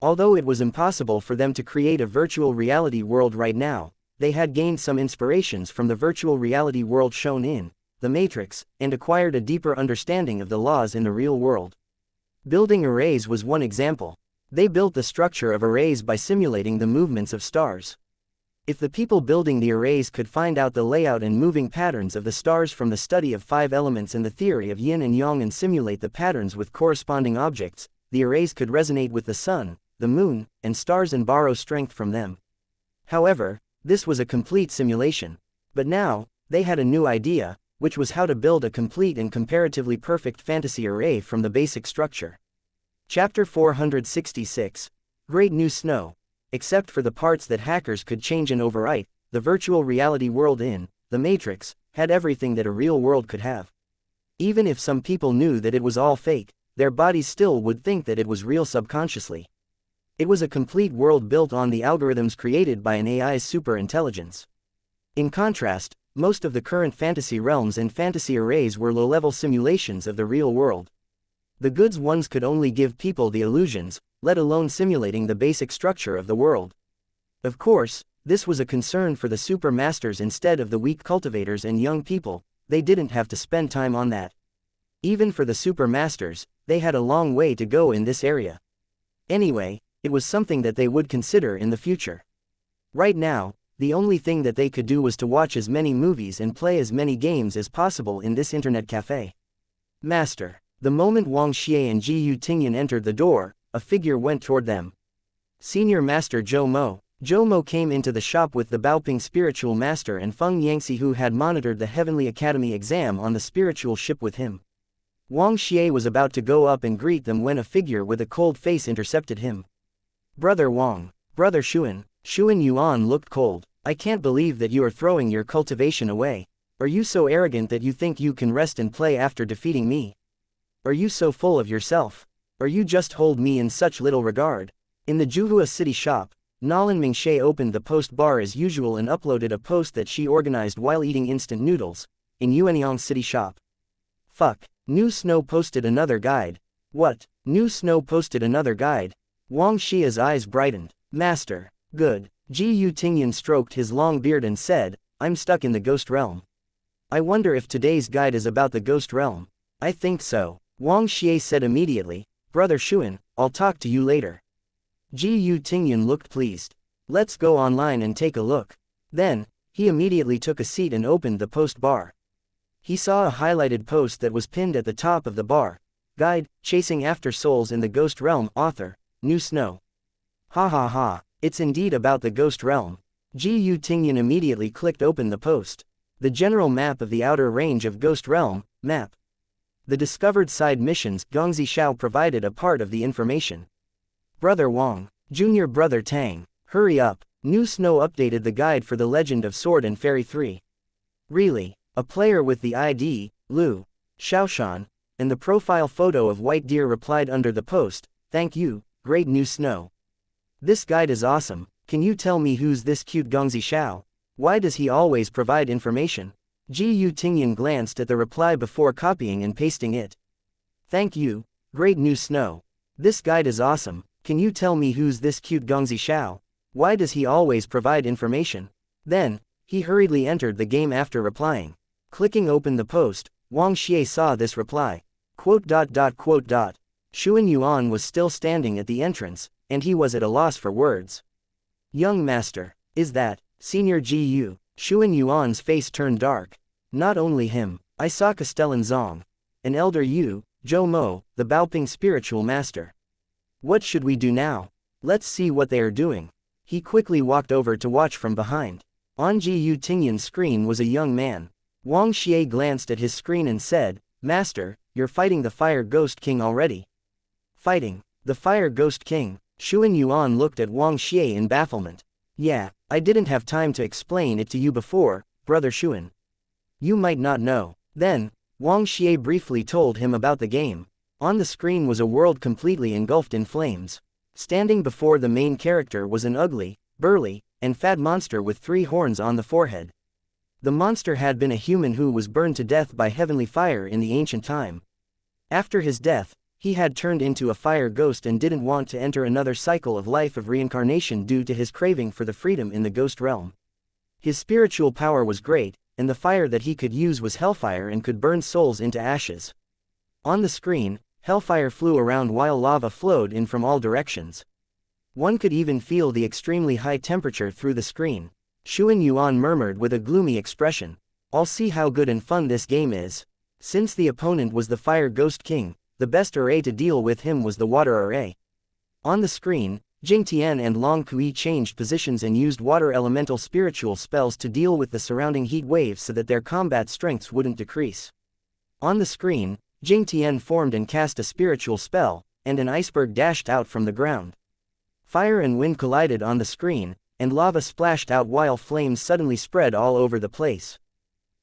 Although it was impossible for them to create a virtual reality world right now, they had gained some inspirations from the virtual reality world shown in The Matrix, and acquired a deeper understanding of the laws in the real world. Building arrays was one example. They built the structure of arrays by simulating the movements of stars. If the people building the arrays could find out the layout and moving patterns of the stars from the study of 5 elements and the theory of yin and yang and simulate the patterns with corresponding objects, the arrays could resonate with the sun, the moon, and stars and borrow strength from them. However, this was a complete simulation. But now, they had a new idea, which was how to build a complete and comparatively perfect fantasy array from the basic structure. Chapter 466. Great New Snow. Except for the parts that hackers could change and overwrite, the virtual reality world in The Matrix had everything that a real world could have. Even if some people knew that it was all fake, their bodies still would think that it was real subconsciously. It was a complete world built on the algorithms created by an AI's super intelligence. In contrast, most of the current fantasy realms and fantasy arrays were low-level simulations of the real world. The good ones could only give people the illusions, let alone simulating the basic structure of the world. Of course, this was a concern for the super masters instead of the weak cultivators and young people. They didn't have to spend time on that. Even for the super masters, they had a long way to go in this area. Anyway, it was something that they would consider in the future. Right now, the only thing that they could do was to watch as many movies and play as many games as possible in this internet cafe. Master. The moment Wang Xie and Ji Yutingyan entered the door, a figure went toward them. Senior Master Zhou Mo. Zhou Mo came into the shop with the Baoping spiritual master and Feng Yangxi, who had monitored the Heavenly Academy exam on the spiritual ship with him. Wang Xie was about to go up and greet them when a figure with a cold face intercepted him. Brother Wang. Brother Xuan. Xuan Yuan looked cold. I can't believe that you are throwing your cultivation away. Are you so arrogant that you think you can rest and play after defeating me? Are you so full of yourself? Or you just hold me in such little regard? In the Juhua city shop, Nalan Mingxie opened the post bar as usual and uploaded a post that she organized while eating instant noodles, in Yuanyang city shop. Fuck. New Snow posted another guide. What? New Snow posted another guide? Wang Xia's eyes brightened. Master. Good. Ji Yutingyan stroked his long beard and said, I'm stuck in the ghost realm. I wonder if today's guide is about the ghost realm. I think so. Wang Xie said immediately, Brother Xuan, I'll talk to you later. Ji Yutingyan looked pleased. Let's go online and take a look. Then, he immediately took a seat and opened the post bar. He saw a highlighted post that was pinned at the top of the bar. Guide, Chasing After Souls in the Ghost Realm, author, New Snow. Ha ha ha, it's indeed about the ghost realm. Ji Yutingyan immediately clicked open the post. The general map of the outer range of Ghost Realm, map. The discovered side missions, Gongzi Xiao provided a part of the information. Brother Wang. Junior Brother Tang. Hurry up. New Snow updated the guide for the Legend of Sword and Fairy 3. Really? A player with the ID, Lu Xiaoshan, and the profile photo of White Deer replied under the post, Thank you, Great New Snow. This guide is awesome. Can you tell me who's this cute Gongzi Xiao? Why does he always provide information? Ji Yutingyan glanced at the reply before copying and pasting it. Thank you, Great New Snow. This guide is awesome. Can you tell me who's this cute Gongzi Xiao? Why does he always provide information? Then, he hurriedly entered the game after replying. Clicking open the post, Wang Xie saw this reply. Quote. Xuan Yuan was still standing at the entrance, and he was at a loss for words. Young master, is that, Senior Gu? Xuan Yuan's face turned dark. Not only him, I saw Castellan Zong, an elder Yu, Zhou Mo, the Baoping spiritual master. What should we do now? Let's see what they are doing. He quickly walked over to watch from behind. On Yu Tingyan's screen was a young man. Wang Xie glanced at his screen and said, Master, you're fighting the Fire Ghost King already. Fighting the Fire Ghost King? Xuan Yuan looked at Wang Xie in bafflement. Yeah, I didn't have time to explain it to you before, Brother Xuan. You might not know. Then, Wang Xie briefly told him about the game. On the screen was a world completely engulfed in flames. Standing before the main character was an ugly, burly, and fat monster with 3 horns on the forehead. The monster had been a human who was burned to death by heavenly fire in the ancient time. After his death, he had turned into a fire ghost and didn't want to enter another cycle of life of reincarnation due to his craving for the freedom in the ghost realm. His spiritual power was great, and the fire that he could use was hellfire and could burn souls into ashes. On the screen, hellfire flew around while lava flowed in from all directions. One could even feel the extremely high temperature through the screen. Xuan Yuan murmured with a gloomy expression, I'll see how good and fun this game is. Since the opponent was the Fire Ghost King, the best array to deal with him was the water array. On the screen, Jing Tian and Long Kui changed positions and used water elemental spiritual spells to deal with the surrounding heat waves so that their combat strengths wouldn't decrease. On the screen, Jing Tian formed and cast a spiritual spell, and an iceberg dashed out from the ground. Fire and wind collided on the screen, and lava splashed out while flames suddenly spread all over the place.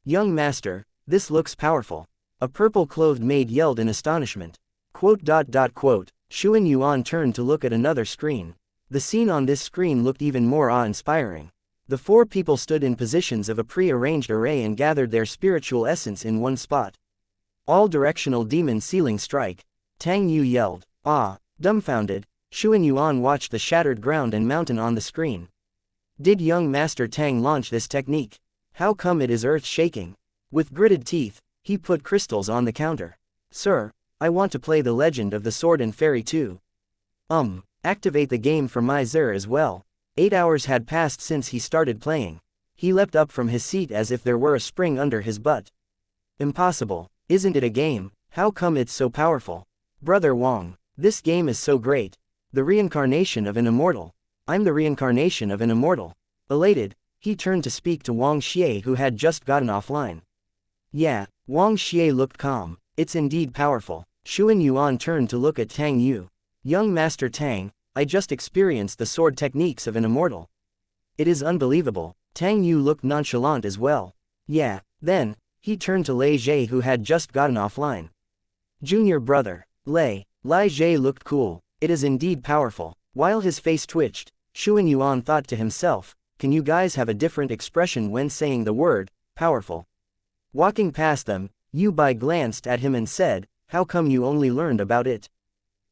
Young master, this looks powerful. A purple-clothed maid yelled in astonishment. Xuan Yuan turned to look at another screen. The scene on this screen looked even more awe-inspiring. The 4 people stood in positions of a pre-arranged array and gathered their spiritual essence in one spot. All-directional demon ceiling strike. Tang Yu yelled. Dumbfounded, Xuan Yuan watched the shattered ground and mountain on the screen. Did young master Tang launch this technique? How come it is earth-shaking? With gritted teeth, he put crystals on the counter. Sir, I want to play the Legend of the Sword and Fairy too. Activate the game for my Zer as well. 8 hours had passed since he started playing. He leapt up from his seat as if there were a spring under his butt. Impossible, isn't it a game? How come it's so powerful? Brother Wang, this game is so great. The reincarnation of an immortal. I'm the reincarnation of an immortal. Elated, he turned to speak to Wang Xie who had just gotten offline. Yeah, Wang Xie looked calm. It's indeed powerful. Xuan Yuan turned to look at Tang Yu. Young Master Tang, I just experienced the sword techniques of an immortal. It is unbelievable. Tang Yu looked nonchalant as well. Yeah, then, he turned to Lei Zhe who had just gotten offline. Junior brother, Lai Zhe looked cool. It is indeed powerful. While his face twitched, Xuan Yuan thought to himself, can you guys have a different expression when saying the word, powerful? Walking past them, Yu Bai glanced at him and said, how come you only learned about it?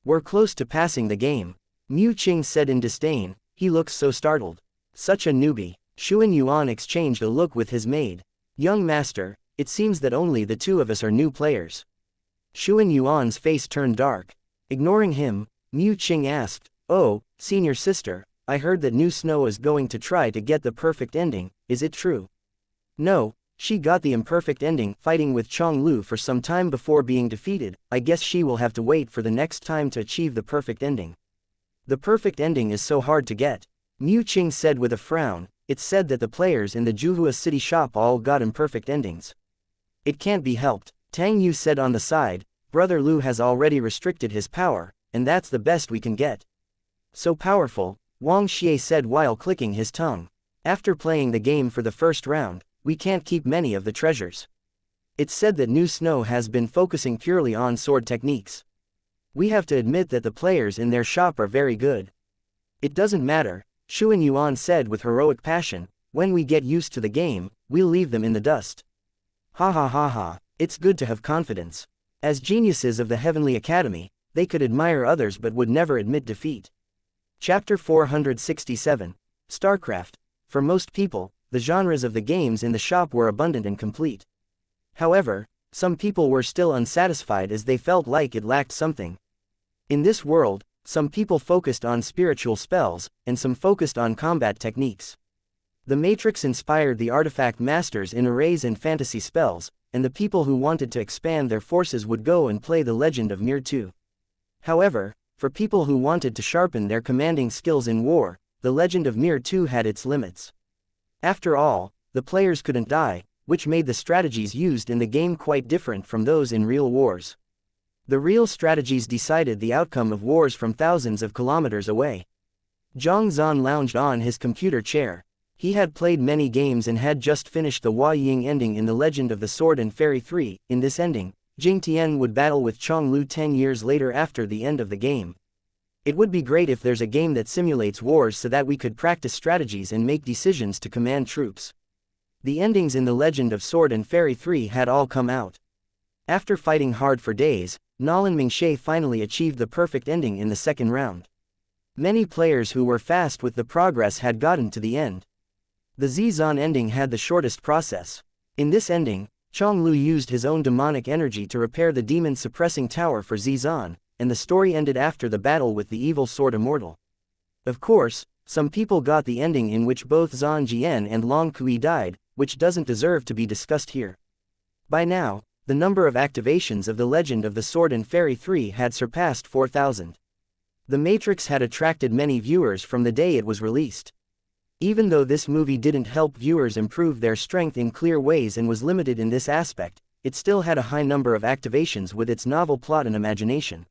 We're close to passing the game. Mu Qing said in disdain, he looks so startled. Such a newbie. Xuan Yuan exchanged a look with his maid. Young master, it seems that only the 2 of us are new players. Xuan Yuan's face turned dark. Ignoring him, Mu Qing asked, oh, senior sister, I heard that New Snow is going to try to get the perfect ending, is it true? No. She got the imperfect ending, fighting with Chong Lu for some time before being defeated. I guess she will have to wait for the next time to achieve the perfect ending. The perfect ending is so hard to get. Mu Qing said with a frown, it's said that the players in the Juhua City shop all got imperfect endings. It can't be helped, Tang Yu said on the side, Brother Lu has already restricted his power, and that's the best we can get. So powerful, Wang Xie said while clicking his tongue. After playing the game for the first round, we can't keep many of the treasures. It's said that New Snow has been focusing purely on sword techniques. We have to admit that the players in their shop are very good. It doesn't matter, Xuan Yuan said with heroic passion, when we get used to the game, we'll leave them in the dust. Ha ha ha ha, it's good to have confidence. As geniuses of the Heavenly Academy, they could admire others but would never admit defeat. Chapter 467. StarCraft. For most people, the genres of the games in the shop were abundant and complete. However, some people were still unsatisfied as they felt like it lacked something. In this world, some people focused on spiritual spells, and some focused on combat techniques. The Matrix inspired the artifact masters in arrays and fantasy spells, and the people who wanted to expand their forces would go and play the Legend of Mir 2. However, for people who wanted to sharpen their commanding skills in war, the Legend of Mir 2 had its limits. After all, the players couldn't die, which made the strategies used in the game quite different from those in real wars. The real strategies decided the outcome of wars from thousands of kilometers away. Zhang Zan lounged on his computer chair. He had played many games and had just finished the Hua Ying ending in The Legend of the Sword and Fairy 3. In this ending, Jing Tian would battle with Chong Lu 10 years later after the end of the game. It would be great if there's a game that simulates wars so that we could practice strategies and make decisions to command troops. The endings in The Legend of Sword and Fairy 3 had all come out. After fighting hard for days, Nolan Mingxie finally achieved the perfect ending in the second round. Many players who were fast with the progress had gotten to the end. The Zizan ending had the shortest process. In this ending, Chong Lu used his own demonic energy to repair the demon-suppressing tower for Zizan, and the story ended after the battle with the evil sword immortal. Of course, some people got the ending in which both Zhan Jian and Long Kui died, which doesn't deserve to be discussed here. By now, the number of activations of The Legend of the Sword and Fairy 3 had surpassed 4,000. The Matrix had attracted many viewers from the day it was released. Even though this movie didn't help viewers improve their strength in clear ways and was limited in this aspect, it still had a high number of activations with its novel plot and imagination.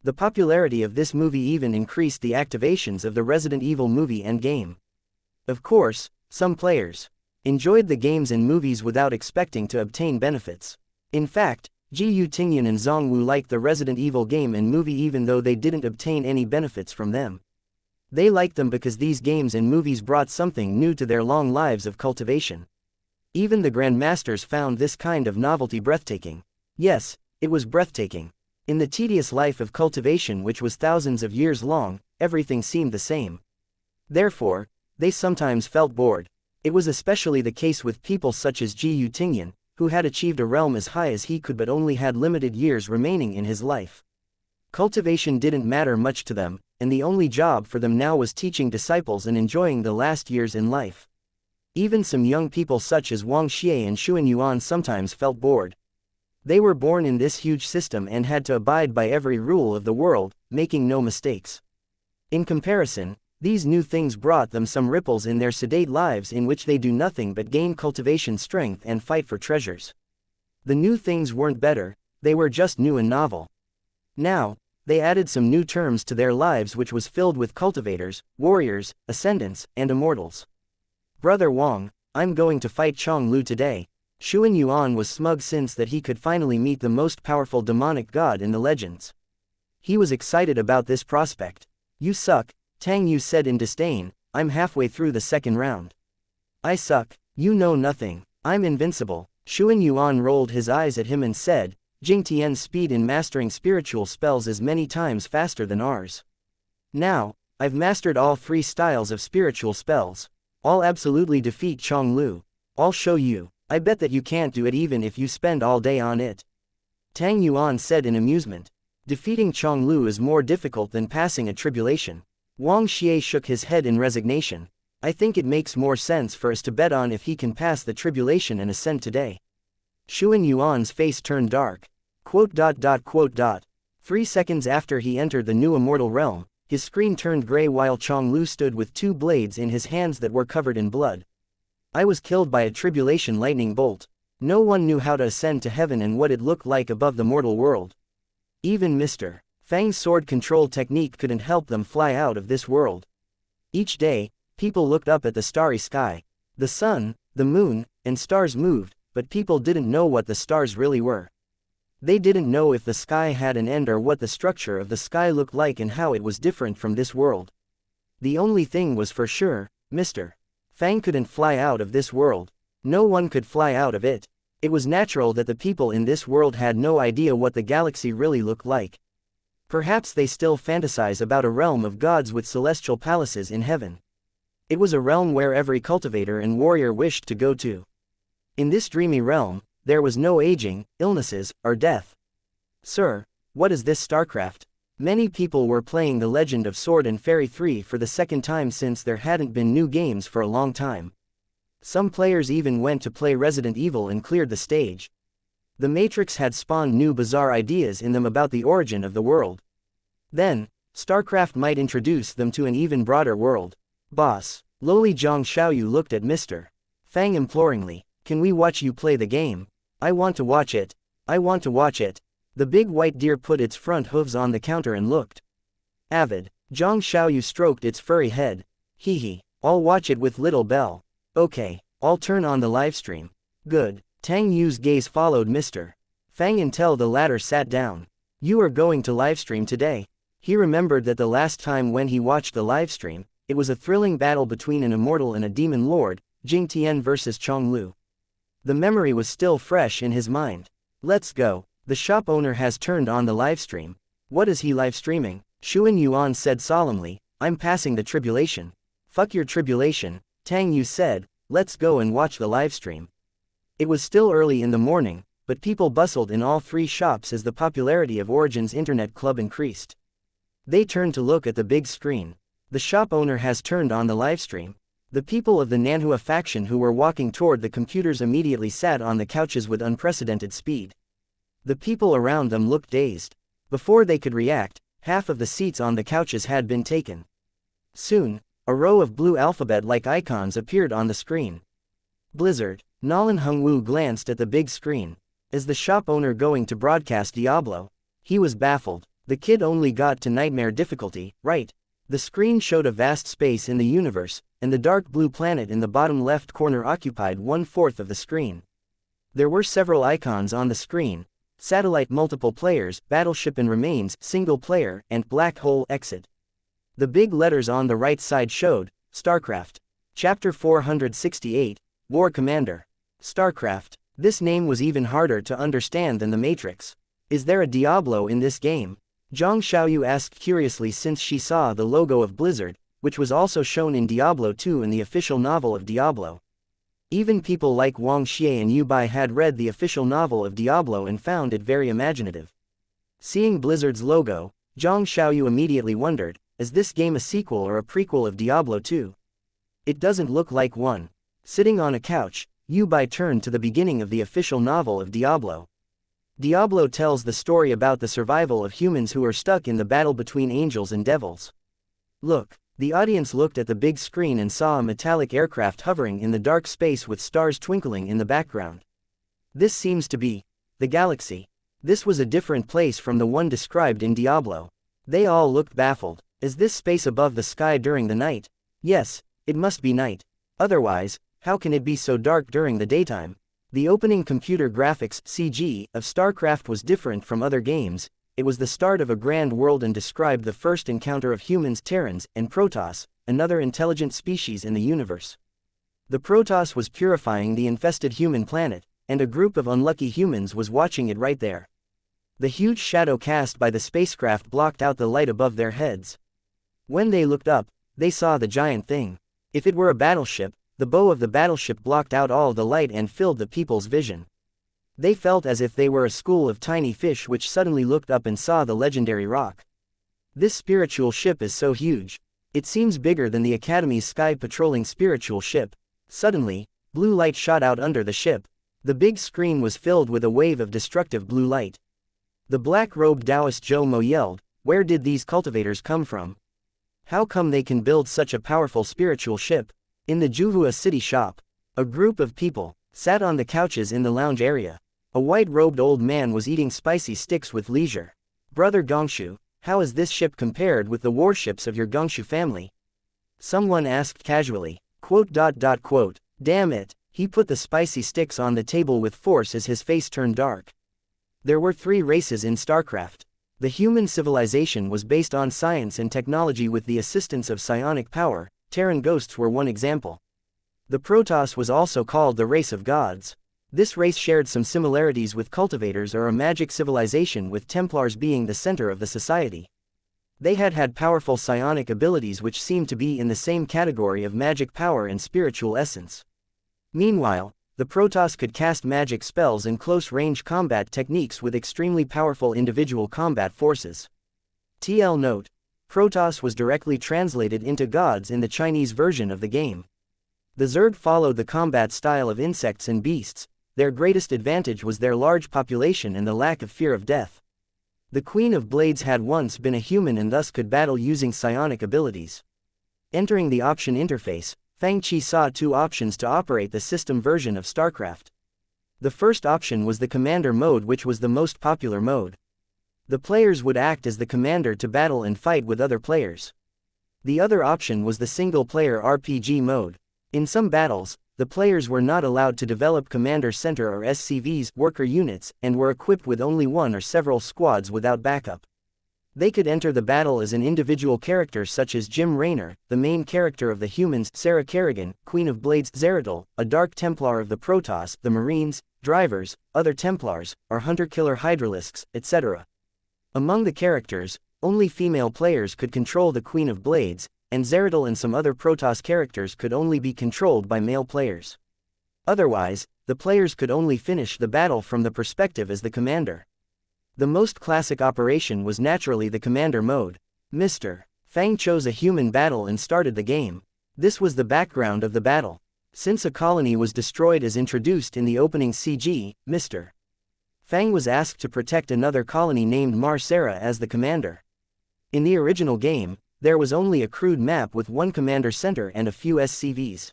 The popularity of this movie even increased the activations of the Resident Evil movie and game. Of course, some players enjoyed the games and movies without expecting to obtain benefits. In fact, Ji Yutingyan and Zhong Wu liked the Resident Evil game and movie even though they didn't obtain any benefits from them. They liked them because these games and movies brought something new to their long lives of cultivation. Even the Grandmasters found this kind of novelty breathtaking. Yes, it was breathtaking. In the tedious life of cultivation which was thousands of years long, everything seemed the same. Therefore, they sometimes felt bored. It was especially the case with people such as Ji Yutingyan, who had achieved a realm as high as he could but only had limited years remaining in his life. Cultivation didn't matter much to them, and the only job for them now was teaching disciples and enjoying the last years in life. Even some young people such as Wang Xie and Xuan Yuan sometimes felt bored. They were born in this huge system and had to abide by every rule of the world, making no mistakes. In comparison, these new things brought them some ripples in their sedate lives in which they do nothing but gain cultivation strength and fight for treasures. The new things weren't better, they were just new and novel. Now, they added some new terms to their lives which was filled with cultivators, warriors, ascendants, and immortals. Brother Wang, I'm going to fight Chong Lu today. Xuan Yuan was smug since that he could finally meet the most powerful demonic god in the legends. He was excited about this prospect. You suck, Tang Yu said in disdain, I'm halfway through the second round. I suck, you know nothing, I'm invincible. Xuan Yuan rolled his eyes at him and said, Jing Tian's speed in mastering spiritual spells is many times faster than ours. Now, I've mastered all 3 styles of spiritual spells. I'll absolutely defeat Chong Lu. I'll show you. I bet that you can't do it even if you spend all day on it. Tang Yuan said in amusement. Defeating Chong Lu is more difficult than passing a tribulation. Wang Xie shook his head in resignation. I think it makes more sense for us to bet on if he can pass the tribulation and ascend today. Xuan Yuan's face turned dark. 3 seconds after he entered the new immortal realm, his screen turned gray while Chong Lu stood with 2 blades in his hands that were covered in blood. I was killed by a tribulation lightning bolt. No one knew how to ascend to heaven and what it looked like above the mortal world. Even Mr. Fang's sword control technique couldn't help them fly out of this world. Each day, people looked up at the starry sky. The sun, the moon, and stars moved, but people didn't know what the stars really were. They didn't know if the sky had an end or what the structure of the sky looked like and how it was different from this world. The only thing was for sure, Mr. Fang couldn't fly out of this world. No one could fly out of it. It was natural that the people in this world had no idea what the galaxy really looked like. Perhaps they still fantasize about a realm of gods with celestial palaces in heaven. It was a realm where every cultivator and warrior wished to go to. In this dreamy realm, there was no aging, illnesses, or death. Sir, what is this StarCraft? Many people were playing The Legend of Sword and Fairy 3 for the second time since there hadn't been new games for a long time. Some players even went to play Resident Evil and cleared the stage. The Matrix had spawned new bizarre ideas in them about the origin of the world. Then, StarCraft might introduce them to an even broader world. Boss, lowly Zhang Xiaoyu looked at Mr. Fang imploringly. Can we watch you play the game? I want to watch it. I want to watch it. The big white deer put its front hooves on the counter and looked avid. Zhang Xiaoyu stroked its furry head. Hee hee, I'll watch it with little Bell. Okay, I'll turn on the livestream. Good. Tang Yu's gaze followed Mr. Fang until the latter sat down. You are going to livestream today? He remembered that the last time when he watched the livestream, it was a thrilling battle between an immortal and a demon lord, Jing Tian versus Chong Lu. The memory was still fresh in his mind. Let's go. The shop owner has turned on the livestream. What is he livestreaming? Xuan Yuan said solemnly, I'm passing the tribulation. Fuck your tribulation, Tang Yu said, let's go and watch the livestream. It was still early in the morning, but people bustled in all three shops as the popularity of Origin's Internet Club increased. They turned to look at the big screen. The shop owner has turned on the livestream. The people of the Nanhua faction who were walking toward the computers immediately sat on the couches with unprecedented speed. The people around them looked dazed. Before they could react, half of the seats on the couches had been taken. Soon, a row of blue alphabet-like icons appeared on the screen. Blizzard. Nolan Hungwu glanced at the big screen. Is the shop owner going to broadcast Diablo? He was baffled. The kid only got to nightmare difficulty, right? The screen showed a vast space in the universe, and the dark blue planet in the bottom left corner occupied 1/4 of the screen. There were several icons on the screen: satellite multiple players, battleship and remains, single player, and black hole exit. The big letters on the right side showed, StarCraft. Chapter 468, War Commander. StarCraft. This name was even harder to understand than the Matrix. Is there a Diablo in this game? Zhang Xiaoyu asked curiously since she saw the logo of Blizzard, which was also shown in Diablo 2 in the official novel of Diablo. Even people like Wang Xie and Yu Bai had read the official novel of Diablo and found it very imaginative. Seeing Blizzard's logo, Zhang Xiaoyu immediately wondered, is this game a sequel or a prequel of Diablo 2? It doesn't look like one. Sitting on a couch, Yu Bai turned to the beginning of the official novel of Diablo. Diablo tells the story about the survival of humans who are stuck in the battle between angels and devils. Look. The audience looked at the big screen and saw a metallic aircraft hovering in the dark space with stars twinkling in the background. This seems to be the galaxy. This was a different place from the one described in Diablo. They all looked baffled. Is this space above the sky during the night? Yes, it must be night. Otherwise, how can it be so dark during the daytime? The opening computer graphics (CG) of StarCraft was different from other games. It was the start of a grand world and described the first encounter of humans, Terrans, and Protoss, another intelligent species in the universe. The Protoss was purifying the infested human planet, and a group of unlucky humans was watching it right there. The huge shadow cast by the spacecraft blocked out the light above their heads. When they looked up, they saw the giant thing. If it were a battleship, the bow of the battleship blocked out all the light and filled the people's vision. They felt as if they were a school of tiny fish which suddenly looked up and saw the legendary rock. This spiritual ship is so huge. It seems bigger than the Academy's sky patrolling spiritual ship. Suddenly, blue light shot out under the ship. The big screen was filled with a wave of destructive blue light. The black-robed Taoist Zhou Mo yelled, "Where did these cultivators come from? How come they can build such a powerful spiritual ship?" In the Juhua city shop, a group of people sat on the couches in the lounge area. A white-robed old man was eating spicy sticks with leisure. "Brother Gongshu, how is this ship compared with the warships of your Gongshu family?" Someone asked casually. Damn it, he put the spicy sticks on the table with force as his face turned dark. There were 3 races in StarCraft. The human civilization was based on science and technology with the assistance of psionic power. Terran ghosts were one example. The Protoss was also called the race of gods. This race shared some similarities with cultivators or a magic civilization, with Templars being the center of the society. They had powerful psionic abilities which seemed to be in the same category of magic power and spiritual essence. Meanwhile, the Protoss could cast magic spells and close-range combat techniques with extremely powerful individual combat forces. TL note: Protoss was directly translated into gods in the Chinese version of the game. The Zerg followed the combat style of insects and beasts. Their greatest advantage was their large population and the lack of fear of death. The Queen of Blades had once been a human and thus could battle using psionic abilities. Entering the option interface, Fang saw two options to operate the system version of StarCraft. The first option was the commander mode, which was the most popular mode. The players would act as the commander to battle and fight with other players. The other option was the single-player RPG mode. In some battles, the players were not allowed to develop Commander Center or SCVs, worker units, and were equipped with only one or several squads without backup. They could enter the battle as an individual character such as Jim Raynor, the main character of the humans, Sarah Kerrigan, Queen of Blades, Zeradol, a Dark Templar of the Protoss, the Marines, Drivers, other Templars, or Hunter-Killer Hydralisks, etc. Among the characters, only female players could control the Queen of Blades, and Zeradol and some other Protoss characters could only be controlled by male players. Otherwise, the players could only finish the battle from the perspective as the commander. The most classic operation was naturally the commander mode. Mr. Fang chose a human battle and started the game. This was the background of the battle. Since a colony was destroyed as introduced in the opening CG, Mr. Fang was asked to protect another colony named Mar-Sera as the commander. In the original game, there was only a crude map with one commander center and a few SCVs.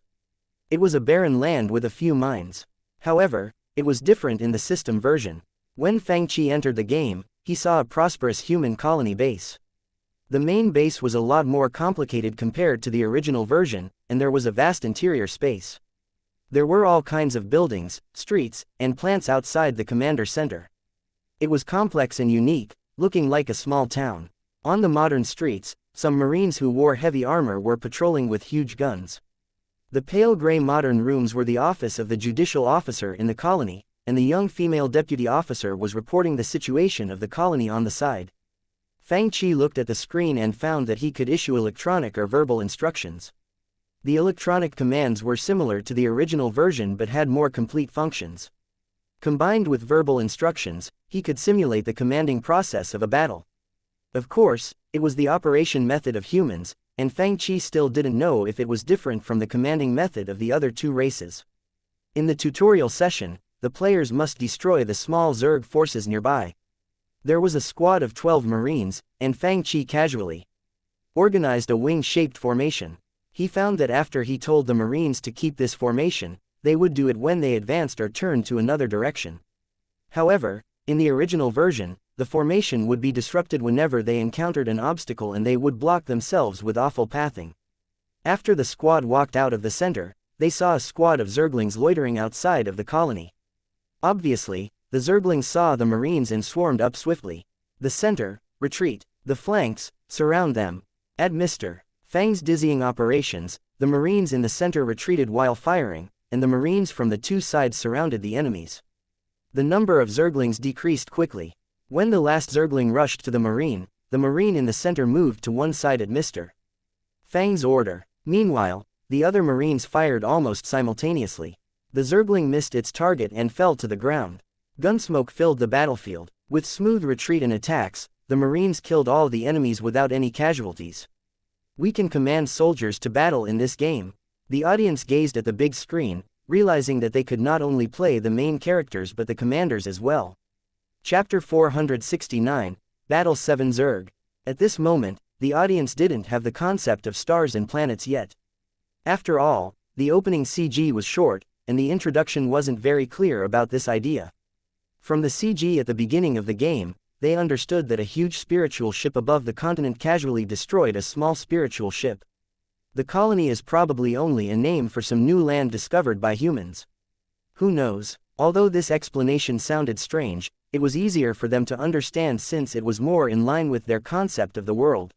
It was a barren land with a few mines. However, it was different in the system version. When Fang entered the game, he saw a prosperous human colony base. The main base was a lot more complicated compared to the original version, and there was a vast interior space. There were all kinds of buildings, streets, and plants outside the commander center. It was complex and unique, looking like a small town. On the modern streets, some Marines who wore heavy armor were patrolling with huge guns. The pale gray modern rooms were the office of the judicial officer in the colony, and the young female deputy officer was reporting the situation of the colony on the side. Fang looked at the screen and found that he could issue electronic or verbal instructions. The electronic commands were similar to the original version but had more complete functions. Combined with verbal instructions, he could simulate the commanding process of a battle. Of course, it was the operation method of humans, and Fang still didn't know if it was different from the commanding method of the other two races. In the tutorial session, the players must destroy the small Zerg forces nearby. There was a squad of 12 Marines, and Fang casually organized a wing-shaped formation. He found that after he told the Marines to keep this formation, they would do it when they advanced or turned to another direction. However, in the original version, the formation would be disrupted whenever they encountered an obstacle and they would block themselves with awful pathing. After the squad walked out of the center, they saw a squad of Zerglings loitering outside of the colony. Obviously, the Zerglings saw the Marines and swarmed up swiftly. The center, retreat. The flanks, surround them. At Mr. Fang's dizzying operations, the Marines in the center retreated while firing, and the Marines from the two sides surrounded the enemies. The number of Zerglings decreased quickly. When the last Zergling rushed to the Marine in the center moved to one side at Mr. Fang's order. Meanwhile, the other Marines fired almost simultaneously. The Zergling missed its target and fell to the ground. Gunsmoke filled the battlefield. With smooth retreat and attacks, the Marines killed all the enemies without any casualties. We can command soldiers to battle in this game. The audience gazed at the big screen, realizing that they could not only play the main characters but the commanders as well. Chapter 469, Battle 7 Zerg. At this moment, the audience didn't have the concept of stars and planets yet. After all, the opening CG was short, and the introduction wasn't very clear about this idea. From the CG at the beginning of the game, they understood that a huge spiritual ship above the continent casually destroyed a small spiritual ship. The colony is probably only a name for some new land discovered by humans. Who knows? Although this explanation sounded strange, it was easier for them to understand since it was more in line with their concept of the world.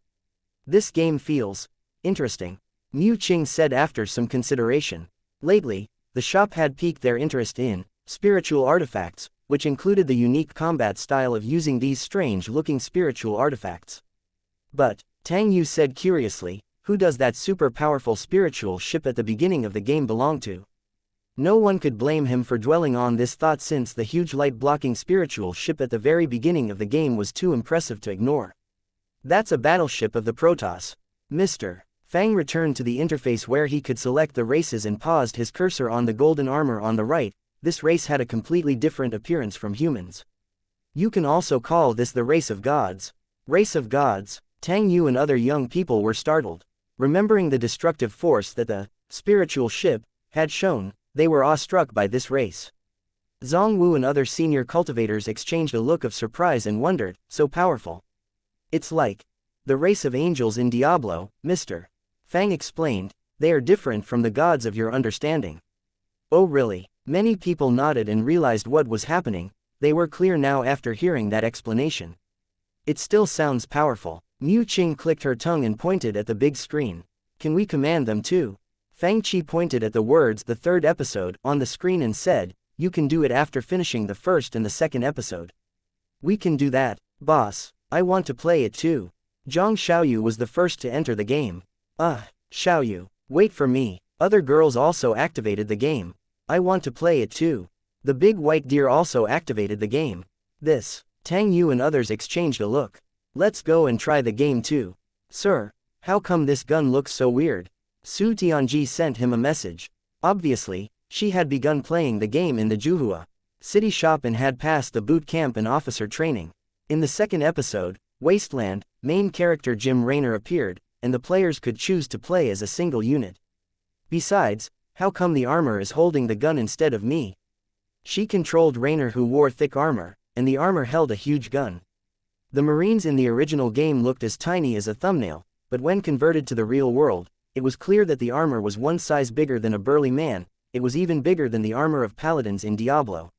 This game feels interesting, Mu Qing said after some consideration. Lately, the shop had piqued their interest in spiritual artifacts, which included the unique combat style of using these strange-looking spiritual artifacts. But, Tang Yu said curiously, who does that super powerful spiritual ship at the beginning of the game belong to? No one could blame him for dwelling on this thought since the huge light-blocking spiritual ship at the very beginning of the game was too impressive to ignore. That's a battleship of the Protoss. Mr. Fang returned to the interface where he could select the races and paused his cursor on the golden armor on the right. This race had a completely different appearance from humans. You can also call this the race of gods. Race of gods. Tang Yu and other young people were startled. Remembering the destructive force that the spiritual ship had shown, they were awestruck by this race. Zhong Wu and other senior cultivators exchanged a look of surprise and wondered, so powerful. It's like the race of angels in Diablo, Mr. Fang explained. They are different from the gods of your understanding. Oh really? Many people nodded and realized what was happening. They were clear now after hearing that explanation. It still sounds powerful. Mu Qing clicked her tongue and pointed at the big screen. Can we command them too? Fang Qi pointed at the words "the third episode" on the screen and said, you can do it after finishing the first and the second episode. We can do that, boss. I want to play it too. Zhang Xiaoyu was the first to enter the game. Xiaoyu, wait for me. Other girls also activated the game. I want to play it too. The big white deer also activated the game. Tang Yu and others exchanged a look. Let's go and try the game too. Sir, how come this gun looks so weird? Su Tianji sent him a message. Obviously, she had begun playing the game in the Juhua city shop and had passed the boot camp and officer training. In the second episode, Wasteland, main character Jim Raynor appeared, and the players could choose to play as a single unit. Besides, how come the armor is holding the gun instead of me? She controlled Raynor, who wore thick armor, and the armor held a huge gun. The Marines in the original game looked as tiny as a thumbnail, but when converted to the real world, it was clear that the armor was one size bigger than a burly man. It was even bigger than the armor of paladins in Diablo.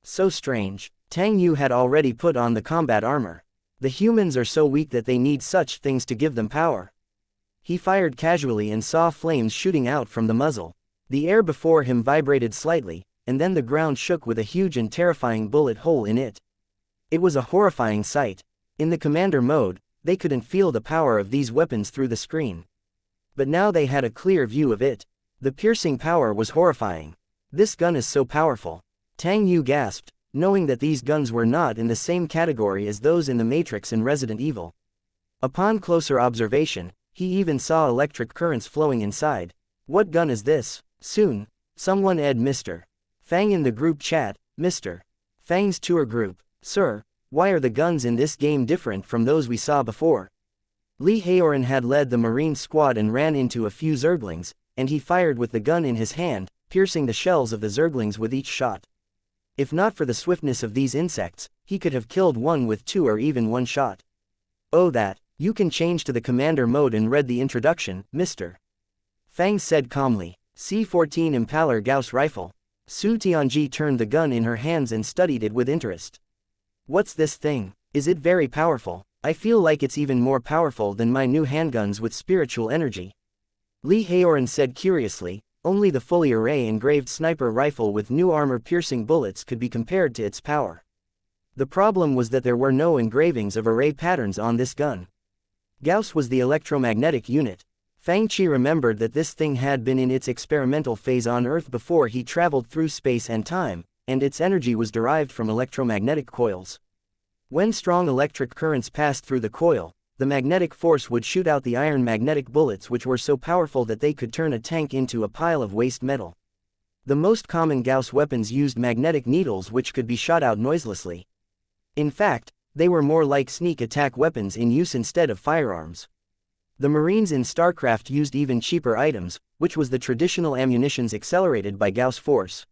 So strange. Tang Yu had already put on the combat armor. The humans are so weak that they need such things to give them power. He fired casually and saw flames shooting out from the muzzle. The air before him vibrated slightly, and then the ground shook with a huge and terrifying bullet hole in it. It was a horrifying sight. In the commander mode, they couldn't feel the power of these weapons through the screen. But now they had a clear view of it. The piercing power was horrifying. This gun is so powerful. Tang Yu gasped, knowing that these guns were not in the same category as those in the Matrix and Resident Evil. Upon closer observation, he even saw electric currents flowing inside. What gun is this? Soon, someone add Mr. Fang in the group chat. Mr. Fang's tour group. Sir, why are the guns in this game different from those we saw before? Li Haoran had led the Marine squad and ran into a few Zerglings, and he fired with the gun in his hand, piercing the shells of the Zerglings with each shot. If not for the swiftness of these insects, he could have killed one with 2 or even 1 shot. Oh that, you can change to the commander mode and read the introduction, Mr. Fang said calmly. C-14 Impaler Gauss rifle. Su Tianji turned the gun in her hands and studied it with interest. What's this thing? Is it very powerful? I feel like it's even more powerful than my new handguns with spiritual energy. Li Haoran said curiously. Only the fully array-engraved sniper rifle with new armor-piercing bullets could be compared to its power. The problem was that there were no engravings of array patterns on this gun. Gauss was the electromagnetic unit. Fang Qi remembered that this thing had been in its experimental phase on Earth before he traveled through space and time, and its energy was derived from electromagnetic coils. When strong electric currents passed through the coil, the magnetic force would shoot out the iron magnetic bullets, which were so powerful that they could turn a tank into a pile of waste metal. The most common Gauss weapons used magnetic needles which could be shot out noiselessly. In fact, they were more like sneak attack weapons in use instead of firearms. The Marines in StarCraft used even cheaper items, which was the traditional ammunitions accelerated by Gauss force.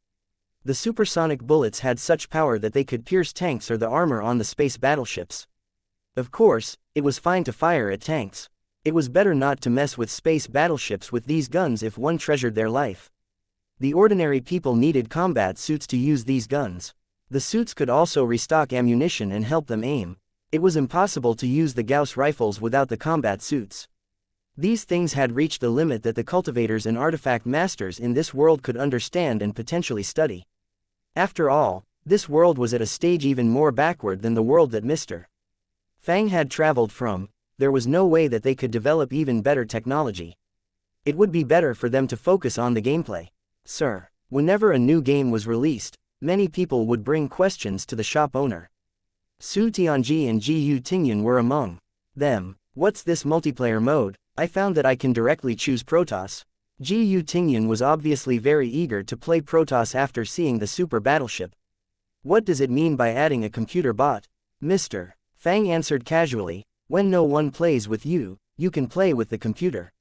The supersonic bullets had such power that they could pierce tanks or the armor on the space battleships. Of course, it was fine to fire at tanks. It was better not to mess with space battleships with these guns if one treasured their life. The ordinary people needed combat suits to use these guns. The suits could also restock ammunition and help them aim. It was impossible to use the Gauss rifles without the combat suits. These things had reached the limit that the cultivators and artifact masters in this world could understand and potentially study. After all, this world was at a stage even more backward than the world that Mr. Fang had traveled from. There was no way that they could develop even better technology. It would be better for them to focus on the gameplay. Sir, whenever a new game was released, many people would bring questions to the shop owner. Su Tianji and Ji Yu Tingyun were among What's this multiplayer mode? I found that I can directly choose Protoss. Gu Tingyun was obviously very eager to play Protoss after seeing the super battleship. What does it mean by adding a computer bot? Mr. Fang answered casually, when no one plays with you, you can play with the computer.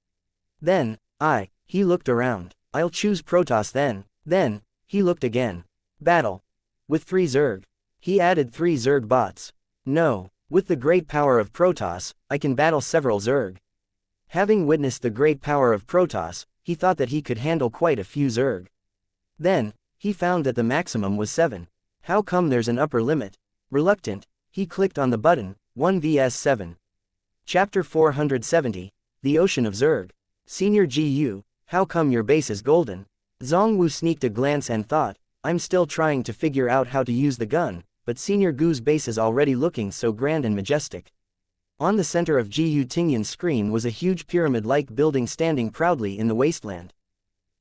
He looked around. I'll choose Protoss then, he looked again. Battle. With 3 Zerg. He added 3 Zerg bots. No, with the great power of Protoss, I can battle several Zerg. Having witnessed the great power of Protoss, he thought that he could handle quite a few Zerg. Then, he found that the maximum was 7. How come there's an upper limit? Reluctant, he clicked on the button, 1 vs 7. Chapter 470, The Ocean of Zerg. Senior GU, how come your base is golden? Zhongwu sneaked a glance and thought, I'm still trying to figure out how to use the gun, but Senior Gu's base is already looking so grand and majestic. On the center of Gu Tingyun's screen was a huge pyramid-like building standing proudly in the wasteland.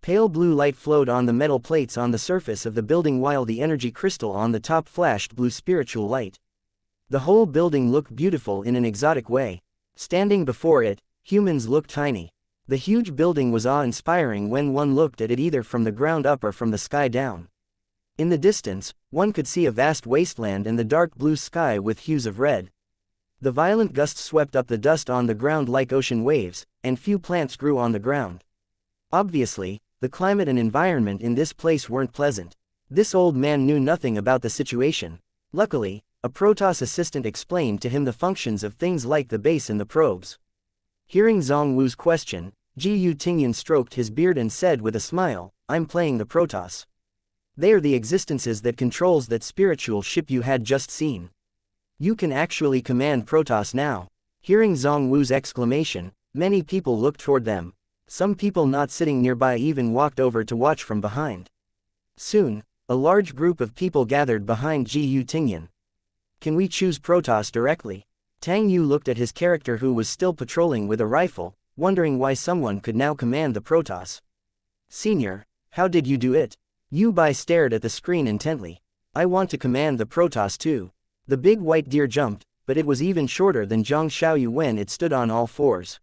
Pale blue light flowed on the metal plates on the surface of the building while the energy crystal on the top flashed blue spiritual light. The whole building looked beautiful in an exotic way. Standing before it, humans looked tiny. The huge building was awe-inspiring when one looked at it either from the ground up or from the sky down. In the distance, one could see a vast wasteland and the dark blue sky with hues of red. The violent gusts swept up the dust on the ground like ocean waves, and few plants grew on the ground. Obviously, the climate and environment in this place weren't pleasant. This old man knew nothing about the situation. Luckily, a Protoss assistant explained to him the functions of things like the base and the probes. Hearing Zhongwu's question, Gu Tingyun stroked his beard and said with a smile, I'm playing the Protoss. They are the existences that controls that spiritual ship you had just seen. You can actually command Protoss now. Hearing Zhongwu's exclamation, many people looked toward them. Some people not sitting nearby even walked over to watch from behind. Soon, a large group of people gathered behind Gu Tingyun. Can we choose Protoss directly? Tang Yu looked at his character who was still patrolling with a rifle, wondering why someone could now command the Protoss. Senior, how did you do it? Yu Bai stared at the screen intently. I want to command the Protoss too. The big white deer jumped, but it was even shorter than Zhang Xiaoyu when it stood on all fours.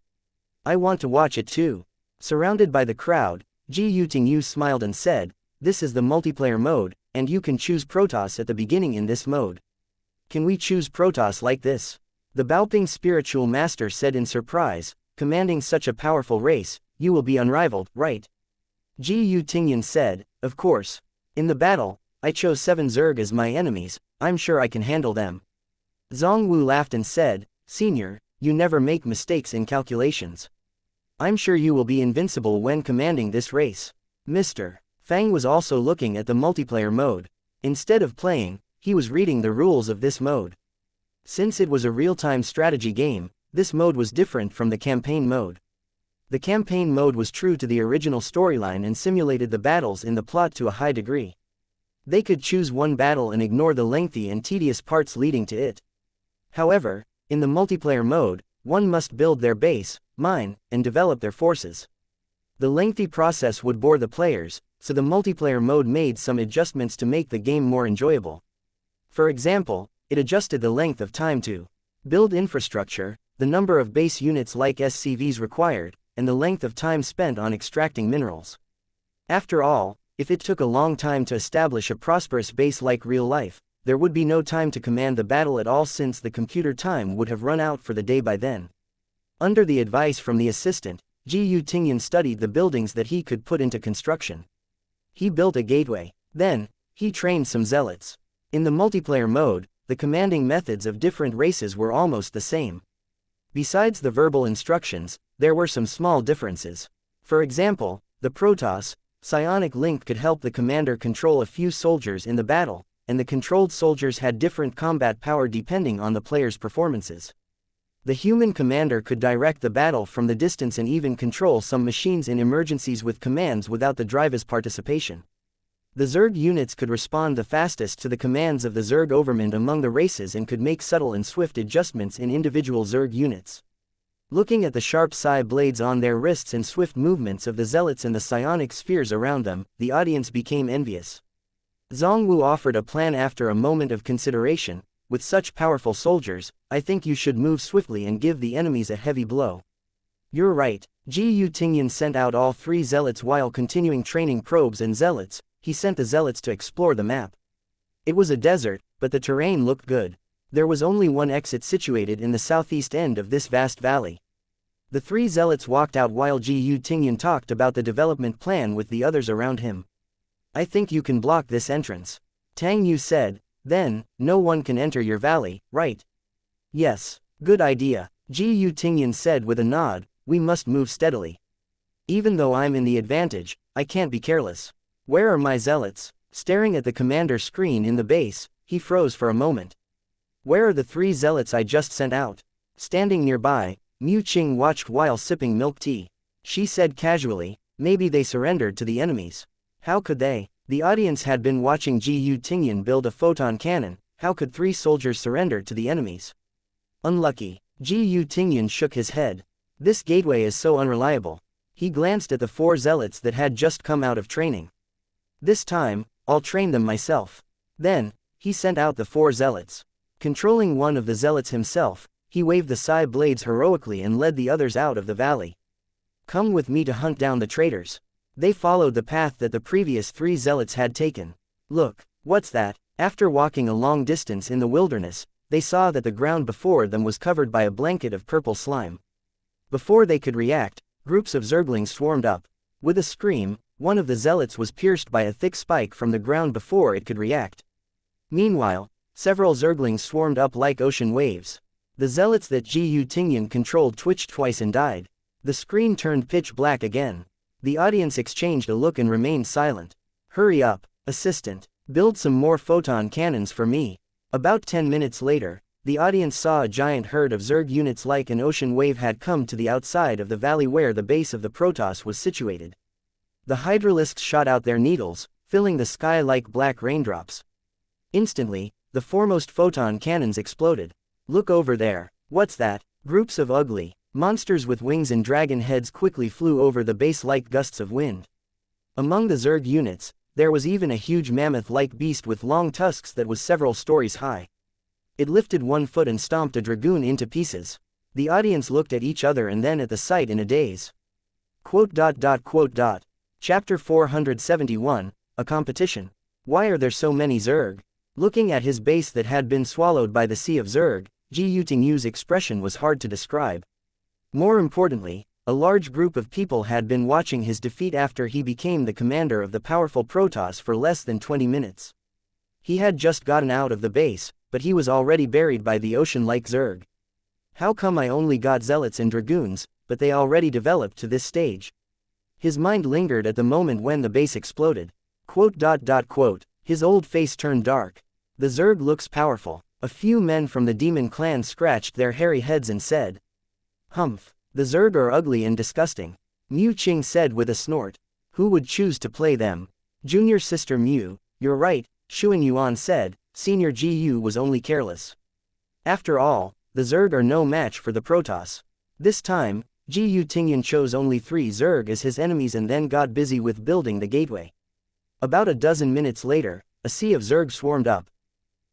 I want to watch it too. Surrounded by the crowd, Gu Tingyu smiled and said, this is the multiplayer mode, and you can choose Protoss at the beginning in this mode. Can we choose Protoss like this? The Baoping spiritual master said in surprise, commanding such a powerful race, you will be unrivaled, right? Gu Tingyun said, of course. In the battle, I chose 7 Zerg as my enemies, I'm sure I can handle them. Zhongwu laughed and said, Senior, you never make mistakes in calculations. I'm sure you will be invincible when commanding this race. Mr. Fang was also looking at the multiplayer mode. Instead of playing, he was reading the rules of this mode. Since it was a real-time strategy game, this mode was different from the campaign mode. The campaign mode was true to the original storyline and simulated the battles in the plot to a high degree. They could choose one battle and ignore the lengthy and tedious parts leading to it. However, in the multiplayer mode, one must build their base, mine, and develop their forces. The lengthy process would bore the players, so the multiplayer mode made some adjustments to make the game more enjoyable. For example, it adjusted the length of time to build infrastructure, the number of base units like SCVs required, and the length of time spent on extracting minerals. After all, if it took a long time to establish a prosperous base like real life, there would be no time to command the battle at all since the computer time would have run out for the day by then. Under the advice from the assistant, Gu Tingyun studied the buildings that he could put into construction. He built a gateway. Then, he trained some zealots. In the multiplayer mode, the commanding methods of different races were almost the same. Besides the verbal instructions, there were some small differences. For example, the Protoss psionic link could help the commander control a few soldiers in the battle, and the controlled soldiers had different combat power depending on the player's performances. The human commander could direct the battle from the distance and even control some machines in emergencies with commands without the driver's participation. The Zerg units could respond the fastest to the commands of the Zerg overmind among the races and could make subtle and swift adjustments in individual Zerg units. Looking at the sharp psi blades on their wrists and swift movements of the zealots and the psionic spheres around them, the audience became envious. Zhongwu offered a plan after a moment of consideration. with such powerful soldiers, I think you should move swiftly and give the enemies a heavy blow. You're right. Gu Tingyan sent out all 3 zealots while continuing training probes and zealots. He sent the zealots to explore the map. It was a desert, but the terrain looked good. There was only one exit situated in the southeast end of this vast valley. The 3 zealots walked out while Gu Tingyan talked about the development plan with the others around him. I think you can block this entrance. Tang Yu said. Then, no one can enter your valley, right? Yes, good idea, Gu Tingyan said with a nod. We must move steadily. Even though I'm in the advantage, I can't be careless. Where are my zealots? Staring at the commander's screen in the base, he froze for a moment. Where are the 3 zealots I just sent out? Standing nearby, Mu Qing watched while sipping milk tea. She said casually, maybe they surrendered to the enemies. How could they? The audience had been watching Gu Tingyan build a photon cannon. How could 3 soldiers surrender to the enemies? Unlucky. Gu Tingyan shook his head. This gateway is so unreliable. He glanced at the 4 zealots that had just come out of training. This time, I'll train them myself. Then, he sent out the 4 zealots. Controlling one of the zealots himself, he waved the Sai blades heroically and led the others out of the valley. Come with me to hunt down the traitors. They followed the path that the previous 3 zealots had taken. Look, what's that? After walking a long distance in the wilderness, they saw that the ground before them was covered by a blanket of purple slime. Before they could react, groups of zerglings swarmed up. With a scream, one of the zealots was pierced by a thick spike from the ground before it could react. Meanwhile, several zerglings swarmed up like ocean waves. The zealots that Gu Tingyan controlled twitched twice and died. The screen turned pitch black again. The audience exchanged a look and remained silent. Hurry up, assistant. Build some more photon cannons for me. About 10 minutes later, the audience saw a giant herd of Zerg units like an ocean wave had come to the outside of the valley where the base of the Protoss was situated. The hydralisks shot out their needles, filling the sky like black raindrops. Instantly, the foremost photon cannons exploded. Look over there. What's that? Groups of ugly monsters with wings and dragon heads quickly flew over the base like gusts of wind. Among the Zerg units, there was even a huge mammoth-like beast with long tusks that was several stories high. It lifted 1 foot and stomped a dragoon into pieces. The audience looked at each other and then at the sight in a daze. Chapter 471, A Competition. Why are there so many Zerg? Looking at his base that had been swallowed by the sea of Zerg, Gu Tingyu's expression was hard to describe. More importantly, a large group of people had been watching his defeat after he became the commander of the powerful Protoss for less than 20 minutes. He had just gotten out of the base, but he was already buried by the ocean-like Zerg. How come I only got zealots and dragoons, but they already developed to this stage? His mind lingered at the moment when the base exploded. His old face turned dark. The Zerg looks powerful. A few men from the demon clan scratched their hairy heads and said, Humph, the Zerg are ugly and disgusting. Mu Qing said with a snort. Who would choose to play them? Junior sister Mu, you're right, Xuan Yuan said. Senior Gu was only careless. After all, the Zerg are no match for the Protoss. This time, Gu Tingyan chose only 3 Zerg as his enemies and then got busy with building the gateway. About a dozen minutes later, a sea of Zerg swarmed up.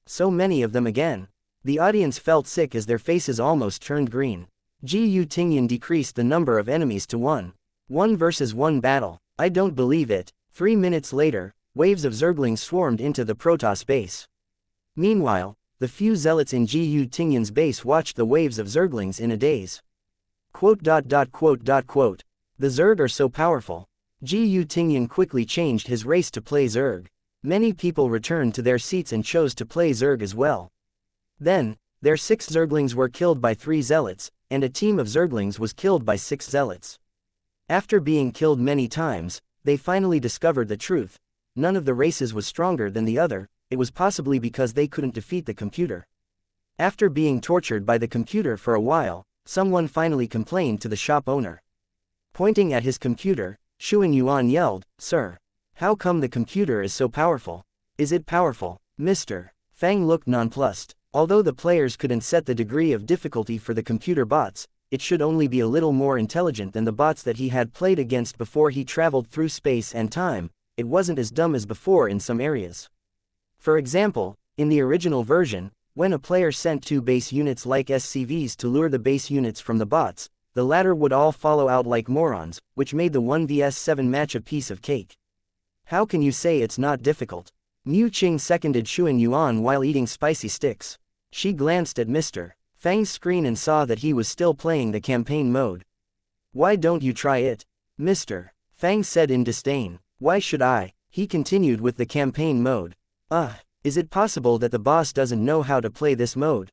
So many of them again. The audience felt sick as their faces almost turned green. Gu Tingyan decreased the number of enemies to 1. 1 versus 1 battle. I don't believe it. 3 minutes later, waves of Zerglings swarmed into the Protoss base. Meanwhile, the few zealots in Gu Tingyan's base watched the waves of Zerglings in a daze. The Zerg are so powerful. Gu Tingyan quickly changed his race to play Zerg. Many people returned to their seats and chose to play Zerg as well. Then, their 6 Zerglings were killed by 3 zealots, and a team of Zerglings was killed by 6 zealots. After being killed many times, they finally discovered the truth. None of the races was stronger than the other. It was possibly because they couldn't defeat the computer. After being tortured by the computer for a while, someone finally complained to the shop owner. Pointing at his computer, Xuan Yuan yelled, Sir, how come the computer is so powerful? Is it powerful, Mr. Fang looked nonplussed. Although the players couldn't set the degree of difficulty for the computer bots, it should only be a little more intelligent than the bots that he had played against before he traveled through space and time. It wasn't as dumb as before in some areas. For example, in the original version, When a player sent two base units like SCVs to lure the base units from the bots, the latter would all follow out like morons, which made the 1vs7 match a piece of cake. How can you say it's not difficult? Mu Qing seconded Xuan Yuan while eating spicy sticks. She glanced at Mr. Fang's screen and saw that he was still playing the campaign mode. Why don't you try it? Mr. Fang said in disdain. Why should I? He continued with the campaign mode. Is it possible that the boss doesn't know how to play this mode?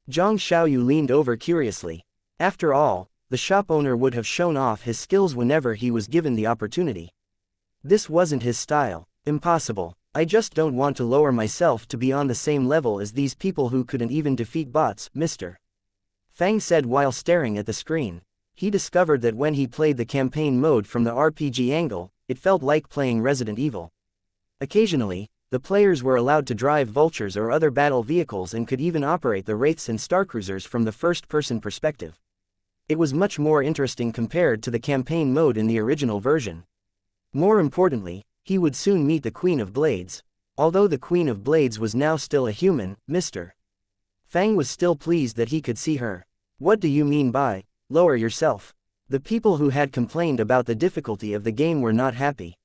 Zhang Xiaoyu leaned over curiously. After all, the shop owner would have shown off his skills whenever he was given the opportunity. This wasn't his style. Impossible. I just don't want to lower myself to be on the same level as these people who couldn't even defeat bots, Mr. Fang said while staring at the screen. He discovered that when he played the campaign mode from the RPG angle, it felt like playing Resident Evil. Occasionally, the players were allowed to drive vultures or other battle vehicles and could even operate the wraiths and starcruisers from the first-person perspective. It was much more interesting compared to the campaign mode in the original version. More importantly, he would soon meet the Queen of Blades. Although the Queen of Blades was now still a human, Mr. Fang was still pleased that he could see her. What do you mean by, lower yourself? The people who had complained about the difficulty of the game were not happy.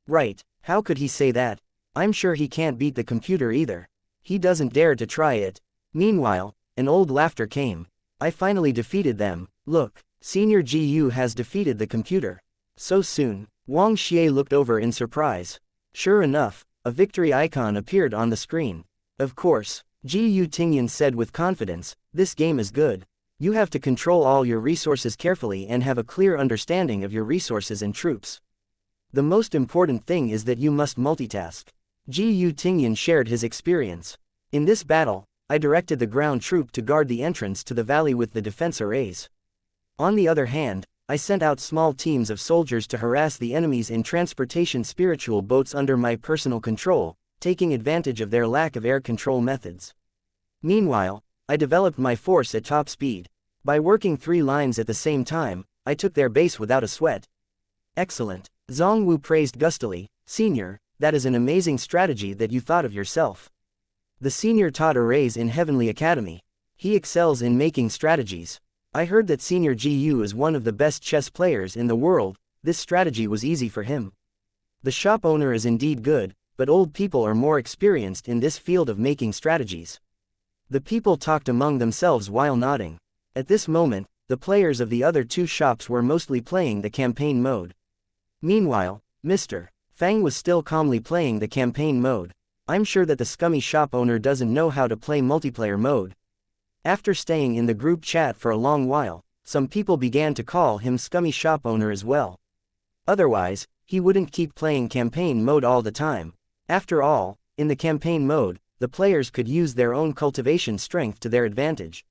Right, how could he say that? I'm sure he can't beat the computer either. He doesn't dare to try it. Meanwhile, an old laughter came. I finally defeated them. Look, Senior GU has defeated the computer. So soon. Wang Xie looked over in surprise. Sure enough, a victory icon appeared on the screen. Of course, Gu Tingyan said with confidence, this game is good. You have to control all your resources carefully and have a clear understanding of your resources and troops. The most important thing is that you must multitask. Gu Tingyan shared his experience. In this battle, I directed the ground troop to guard the entrance to the valley with the defense arrays. On the other hand, I sent out small teams of soldiers to harass the enemies in transportation spiritual boats under my personal control, taking advantage of their lack of air control methods. Meanwhile, I developed my force at top speed. By working 3 lines at the same time, I took their base without a sweat. Excellent. Zhang Wu praised gustily. Senior, that is an amazing strategy that you thought of yourself. The senior taught arrays in Heavenly Academy. He excels in making strategies. I heard that Senior GU is one of the best chess players in the world. This strategy was easy for him. The shop owner is indeed good, but old people are more experienced in this field of making strategies. The people talked among themselves while nodding. At this moment, the players of the other 2 shops were mostly playing the campaign mode. Meanwhile, Mr. Fang was still calmly playing the campaign mode. I'm sure that the scummy shop owner doesn't know how to play multiplayer mode. After staying in the group chat for a long while, some people began to call him scummy shop owner as well. Otherwise, he wouldn't keep playing campaign mode all the time. After all, in the campaign mode, the players could use their own cultivation strength to their advantage.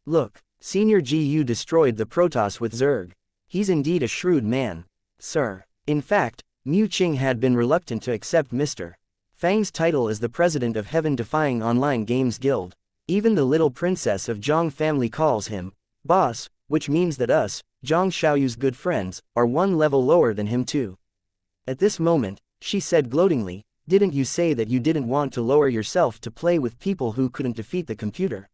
Look, Senior GU destroyed the Protoss with Zerg. He's indeed a shrewd man. Sir. In fact, Mu Qing had been reluctant to accept Mr. Fang's title as the president of Heaven-Defying Online Games Guild. Even the little princess of Zhang family calls him boss, which means that us, Zhang Xiaoyu's good friends, are 1 level lower than him too. At this moment, she said gloatingly, didn't you say that you didn't want to lower yourself to play with people who couldn't defeat the computer?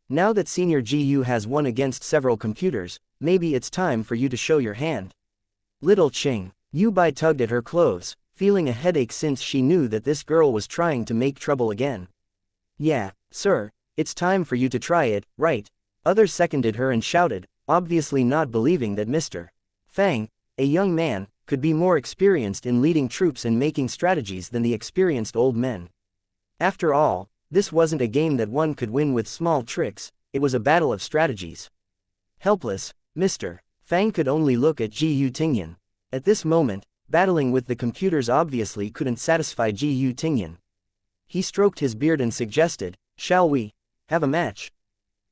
Now that Senior GU has won against several computers, maybe it's time for you to show your hand. Little Qing, Yu Bai tugged at her clothes, feeling a headache since she knew that this girl was trying to make trouble again. Yeah, sir. It's time for you to try it, right? Others seconded her and shouted, obviously not believing that Mr. Fang, a young man, could be more experienced in leading troops and making strategies than the experienced old men. After all, this wasn't a game that one could win with small tricks, it was a battle of strategies. Helpless, Mr. Fang could only look at Gu Tingyan. At this moment, battling with the computers obviously couldn't satisfy Gu Tingyan. He stroked his beard and suggested, shall we have a match?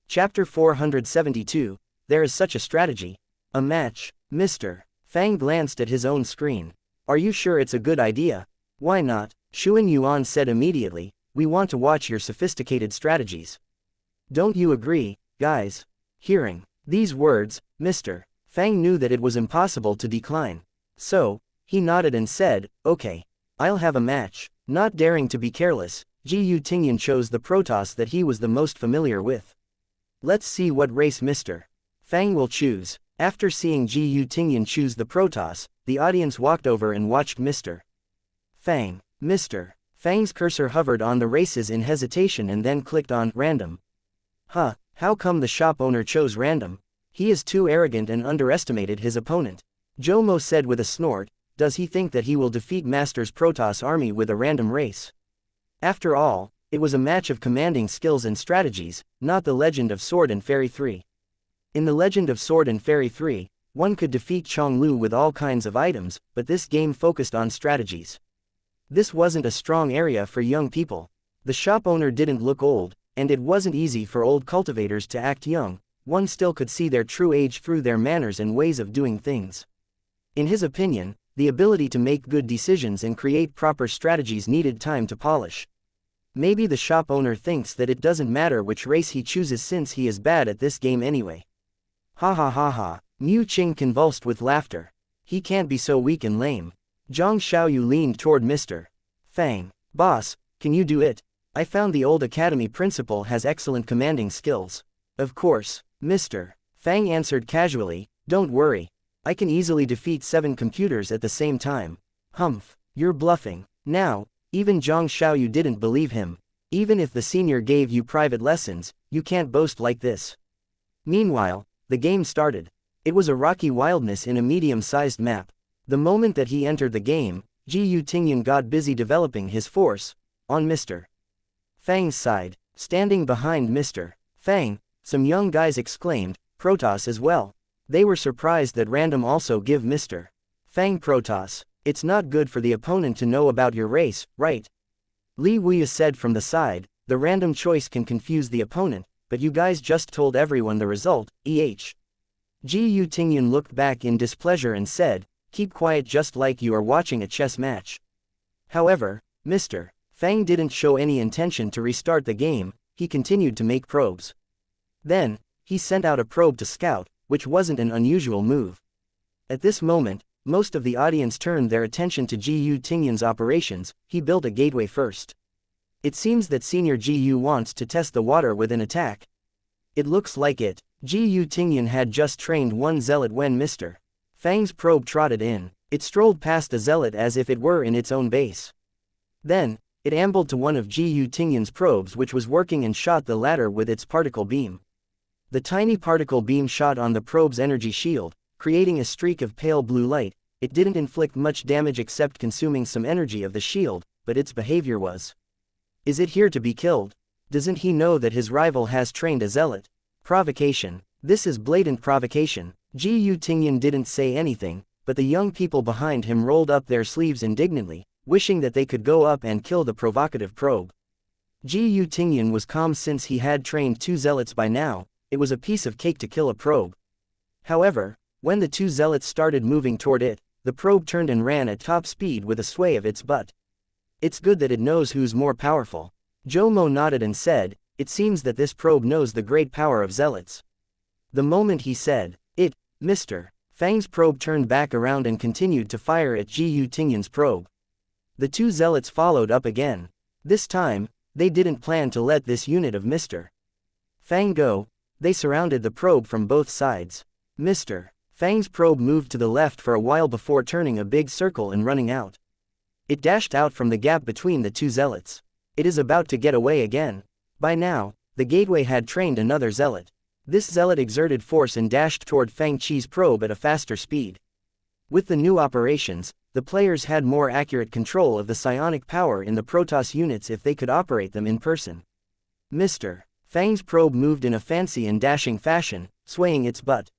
Chapter 472, There is such a strategy. A match. Mr. Fang glanced at his own screen. Are you sure it's a good idea? Why not? Xuan Yuan said immediately, we want to watch your sophisticated strategies. Don't you agree, guys? Hearing these words, Mr. Fang knew that it was impossible to decline. So, he nodded and said, okay. I'll have a match. Not daring to be careless, Ji Tingyan chose the Protoss that he was the most familiar with. Let's see what race Mr. Fang will choose. After seeing Ji Tingyan choose the Protoss, the audience walked over and watched Mr. Fang. Mr. Fang's cursor hovered on the races in hesitation and then clicked on Random. How come the shop owner chose Random? He is too arrogant and underestimated his opponent. Jomo said with a snort. Does he think that he will defeat Master's Protoss army with a random race? After all, it was a match of commanding skills and strategies, not the Legend of Sword and Fairy 3. In the Legend of Sword and Fairy 3, one could defeat Chonglu with all kinds of items, but this game focused on strategies. This wasn't a strong area for young people. The shop owner didn't look old, and it wasn't easy for old cultivators to act young. One still could see their true age through their manners and ways of doing things. In his opinion, the ability to make good decisions and create proper strategies needed time to polish. Maybe the shop owner thinks that it doesn't matter which race he chooses since he is bad at this game anyway. Ha ha ha ha. Mu Qing convulsed with laughter. He can't be so weak and lame. Zhang Xiaoyu leaned toward Mr. Fang. Boss, can you do it? I found the old academy principal has excellent commanding skills. Of course, Mr. Fang answered casually, don't worry. I can easily defeat 7 computers at the same time. Humph, you're bluffing. Now, even Zhang Xiaoyu didn't believe him. Even if the senior gave you private lessons, you can't boast like this. Meanwhile, the game started. It was a rocky wilderness in a medium-sized map. The moment that he entered the game, Ji Tingyan got busy developing his force. On Mr. Fang's side, standing behind Mr. Fang, some young guys exclaimed, Protoss as well. They were surprised that Random also give Mr. Fang Protoss. It's not good for the opponent to know about your race, right? Li Wuya said from the side, the random choice can confuse the opponent, but you guys just told everyone the result, Ji Tingyan looked back in displeasure and said, keep quiet just like you are watching a chess match. However, Mr. Fang didn't show any intention to restart the game, he continued to make probes. Then, he sent out a probe to scout, which wasn't an unusual move. At this moment, most of the audience turned their attention to Ji Tingyan's operations. He built a gateway first. It seems that Senior Ji wants to test the water with an attack. It looks like it. Ji Tingyan had just trained one zealot when Mr. Fang's probe trotted in. It strolled past the zealot as if it were in its own base. Then, it ambled to one of Ji Tingyan's probes which was working and shot the latter with its particle beam. The tiny particle beam shot on the probe's energy shield, creating a streak of pale blue light. It didn't inflict much damage except consuming some energy of the shield, but its behavior was. Is it here to be killed? Doesn't he know that his rival has trained a zealot? Provocation. This is blatant provocation. Ji Tingyan didn't say anything, but the young people behind him rolled up their sleeves indignantly, wishing that they could go up and kill the provocative probe. Ji Tingyan was calm since he had trained 2 zealots by now. It was a piece of cake to kill a probe. However, when the 2 zealots started moving toward it, the probe turned and ran at top speed with a sway of its butt. It's good that it knows who's more powerful. Jomo nodded and said, it seems that this probe knows the great power of zealots. The moment he said, it, Mr. Fang's probe turned back around and continued to fire at Ji Tingyan's probe. The 2 zealots followed up again. This time, they didn't plan to let this unit of Mr. Fang go. They surrounded the probe from both sides. Mr. Fang's probe moved to the left for a while before turning a big circle and running out. It dashed out from the gap between the 2 zealots. It is about to get away again. By now, the gateway had trained another zealot. This zealot exerted force and dashed toward Fang Qi's probe at a faster speed. With the new operations, the players had more accurate control of the psionic power in the Protoss units if they could operate them in person. Mr. Fang's probe moved in a fancy and dashing fashion, swaying its butt.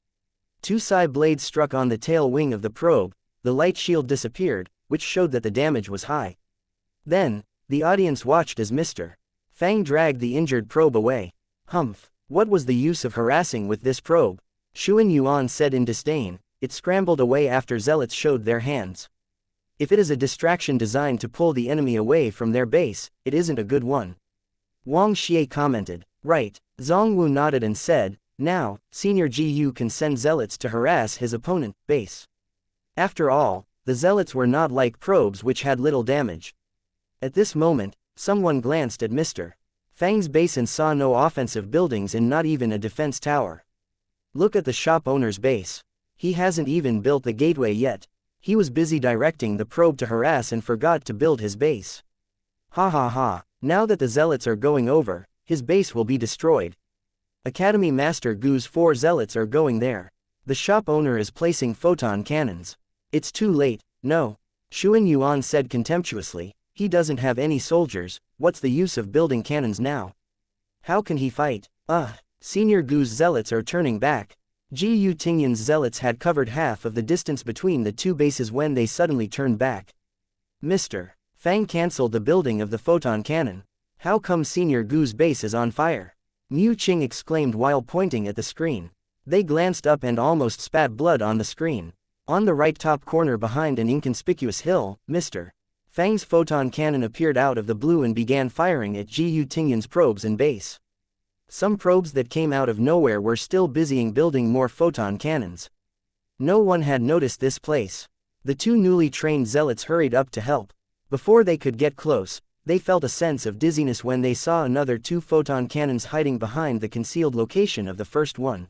2 psi blades struck on the tail wing of the probe, the light shield disappeared, which showed that the damage was high. Then, the audience watched as Mr. Fang dragged the injured probe away. Humph, what was the use of harassing with this probe? Xuan Yuan said in disdain. It scrambled away after zealots showed their hands. If it is a distraction designed to pull the enemy away from their base, it isn't a good one. Wang Xie commented. Right. Zhongwu nodded and said, now, Senior Ji can send zealots to harass his opponent base. After all, the zealots were not like probes which had little damage. At this moment, Someone glanced at Mr. Fang's base and saw no offensive buildings and not even a defense tower. Look at the shop owner's base. He hasn't even built the gateway yet. He was busy directing the probe to harass and forgot to build his base. Ha ha ha, now that the zealots are going over, his base will be destroyed. Academy Master Gu's 4 zealots are going there. The shop owner is placing photon cannons. It's too late, no. Xuan Yuan said contemptuously, he doesn't have any soldiers, what's the use of building cannons now? How can he fight? Senior Gu's zealots are turning back. Ji Tingyan's zealots had covered half of the distance between the two bases when they suddenly turned back. Mr. Fang cancelled the building of the photon cannon. How come Senior Gu's base is on fire? Mu Qing exclaimed while pointing at the screen. They glanced up and almost spat blood on the screen. On the right top corner behind an inconspicuous hill, Mr. Fang's photon cannon appeared out of the blue and began firing at Ji Tingyan's probes and base. Some probes that came out of nowhere were still busying building more photon cannons. No one had noticed this place. The 2 newly trained zealots hurried up to help. Before they could get close, they felt a sense of dizziness when they saw another 2 photon cannons hiding behind the concealed location of the first one.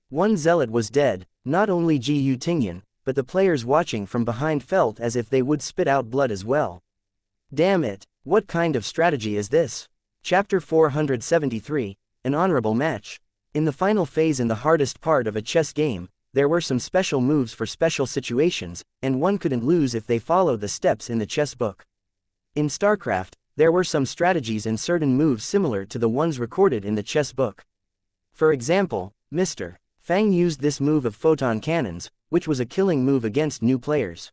One zealot was dead. Not only Ji Tingyan, but the players watching from behind felt as if they would spit out blood as well. Damn it, what kind of strategy is this? Chapter 473, An Honorable Match. In the final phase and the hardest part of a chess game, there were some special moves for special situations, and one couldn't lose if they followed the steps in the chess book. In StarCraft, there were some strategies and certain moves similar to the ones recorded in the chess book. For example, Mr. Fang used this move of photon cannons, which was a killing move against new players.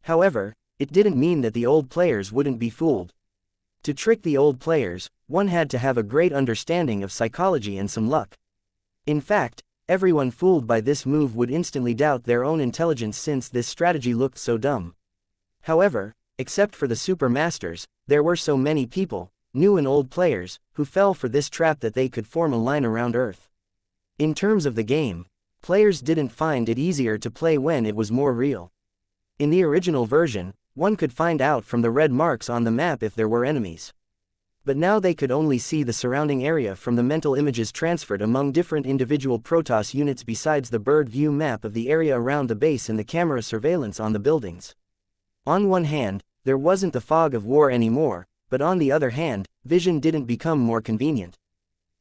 However, it didn't mean that the old players wouldn't be fooled. To trick the old players, one had to have a great understanding of psychology and some luck. In fact, everyone fooled by this move would instantly doubt their own intelligence since this strategy looked so dumb. However, except for the super masters, there were so many people, new and old players, who fell for this trap that they could form a line around Earth. In terms of the game, players didn't find it easier to play when it was more real. In the original version, one could find out from the red marks on the map if there were enemies. But now they could only see the surrounding area from the mental images transferred among different individual Protoss units besides the bird view map of the area around the base and the camera surveillance on the buildings. On one hand, there wasn't the fog of war anymore, but on the other hand, vision didn't become more convenient.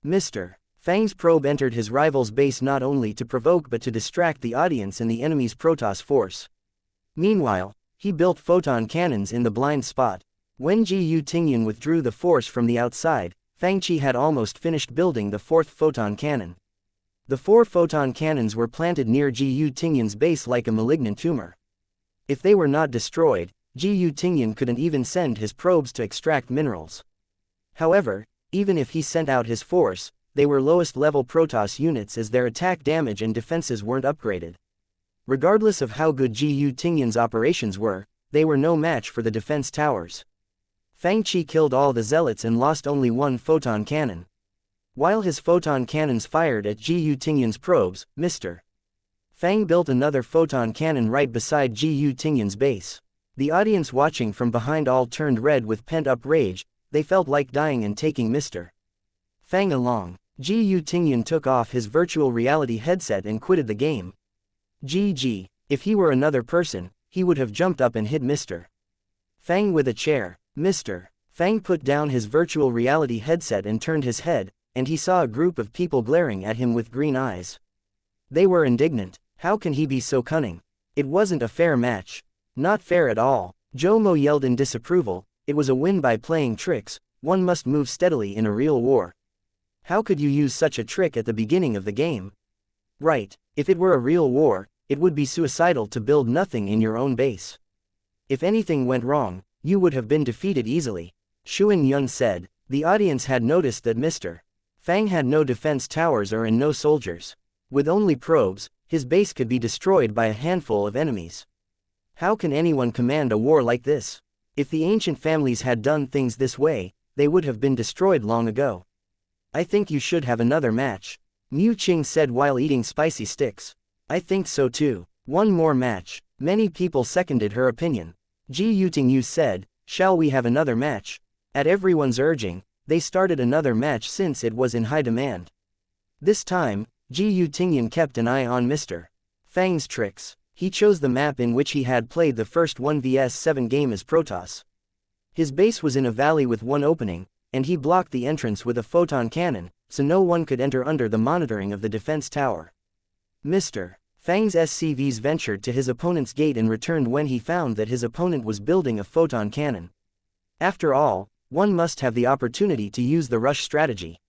Mr. Fang's probe entered his rival's base not only to provoke but to distract the audience and the enemy's Protoss force. Meanwhile, he built photon cannons in the blind spot. When Ji Tingyan withdrew the force from the outside, Fang Qi had almost finished building the 4th photon cannon. The 4 photon cannons were planted near Ji Tingyan's base like a malignant tumor. If they were not destroyed, Ji Tingyan couldn't even send his probes to extract minerals. However, even if he sent out his force, they were lowest level Protoss units as their attack damage and defenses weren't upgraded. Regardless of how good Ji Tingyan's operations were, they were no match for the defense towers. Fang Qi killed all the zealots and lost only 1 photon cannon. While his photon cannons fired at Ji Tingyan's probes, Mr. Fang built another photon cannon right beside Ji Tingyan's base. The audience watching from behind all turned red with pent-up rage. They felt like dying and taking Mr. Fang along. Ji Tingyan took off his virtual reality headset and quitted the game. GG. If he were another person, he would have jumped up and hit Mr. Fang with a chair. Mr. Fang put down his virtual reality headset and turned his head, and he saw a group of people glaring at him with green eyes. They were indignant. How can he be so cunning? It wasn't a fair match. Not fair at all. Zhou Mo yelled in disapproval. It was a win by playing tricks. One must move steadily in a real war. How could you use such a trick at the beginning of the game? Right. If it were a real war, it would be suicidal to build nothing in your own base. If anything went wrong, you would have been defeated easily. Xuan Yun said. The audience had noticed that Mr. Fang had no defense towers and no soldiers. With only probes, his base could be destroyed by a handful of enemies. How can anyone command a war like this? If the ancient families had done things this way, they would have been destroyed long ago. I think you should have another match. Mu Qing said while eating spicy sticks. I think so too. One more match. Many people seconded her opinion. Ji Yutingyu said, shall we have another match? At everyone's urging, they started another match since it was in high demand. This time, Ji Tingyan kept an eye on Mr. Fang's tricks. He chose the map in which he had played the first 1vs7 game as Protoss. His base was in a valley with one opening, and he blocked the entrance with a photon cannon, so no one could enter under the monitoring of the defense tower. Mr. Fang's SCVs ventured to his opponent's gate and returned when he found that his opponent was building a photon cannon. After all, one must have the opportunity to use the rush strategy.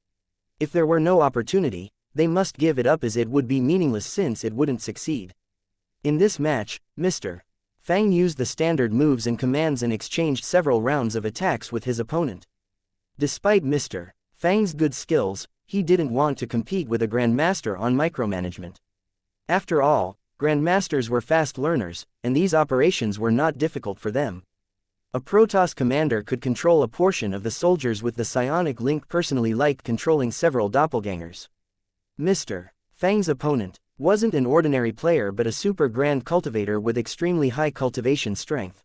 If there were no opportunity, they must give it up as it would be meaningless since it wouldn't succeed. In this match, Mr. Fang used the standard moves and commands and exchanged several rounds of attacks with his opponent. Despite Mr. Fang's good skills, he didn't want to compete with a Grandmaster on micromanagement. After all, Grandmasters were fast learners, and these operations were not difficult for them. A Protoss commander could control a portion of the soldiers with the psionic link personally, like controlling several doppelgangers. Mr. Fang's opponent wasn't an ordinary player but a super grand cultivator with extremely high cultivation strength.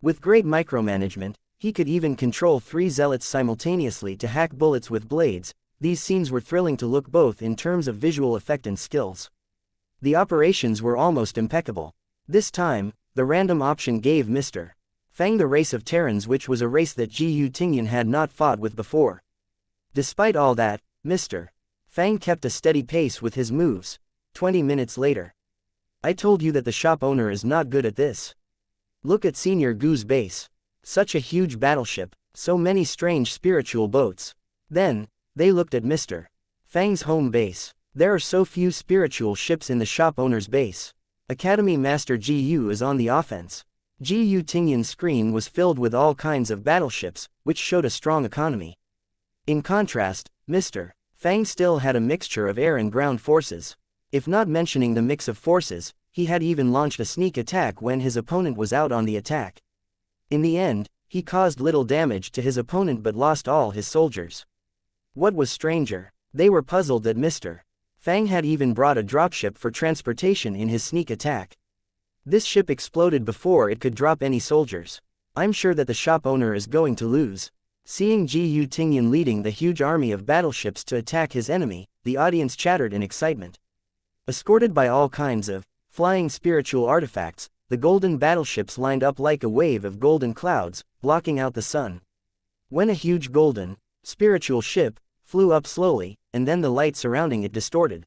With great micromanagement, he could even control 3 zealots simultaneously to hack bullets with blades. These scenes were thrilling to look both in terms of visual effect and skills. The operations were almost impeccable. This time, the random option gave Mr. Fang the race of Terrans, which was a race that Ji Tingyan had not fought with before. Despite all that, Mr. Fang kept a steady pace with his moves. 20 minutes later. I told you that the shop owner is not good at this. Look at Senior Gu's base. Such a huge battleship, so many strange spiritual boats. Then, they looked at Mr. Fang's home base. There are so few spiritual ships in the shop owner's base. Academy Master Gu is on the offense. Ji Tingyan's screen was filled with all kinds of battleships, which showed a strong economy. In contrast, Mr. Fang still had a mixture of air and ground forces. If not mentioning the mix of forces, he had even launched a sneak attack when his opponent was out on the attack. In the end, he caused little damage to his opponent but lost all his soldiers. What was stranger, they were puzzled that Mr. Fang had even brought a dropship for transportation in his sneak attack. This ship exploded before it could drop any soldiers. I'm sure that the shop owner is going to lose. Seeing Ji Tingyan leading the huge army of battleships to attack his enemy, the audience chattered in excitement. Escorted by all kinds of flying spiritual artifacts, the golden battleships lined up like a wave of golden clouds, blocking out the sun. When a huge golden, spiritual ship flew up slowly, and then the light surrounding it distorted.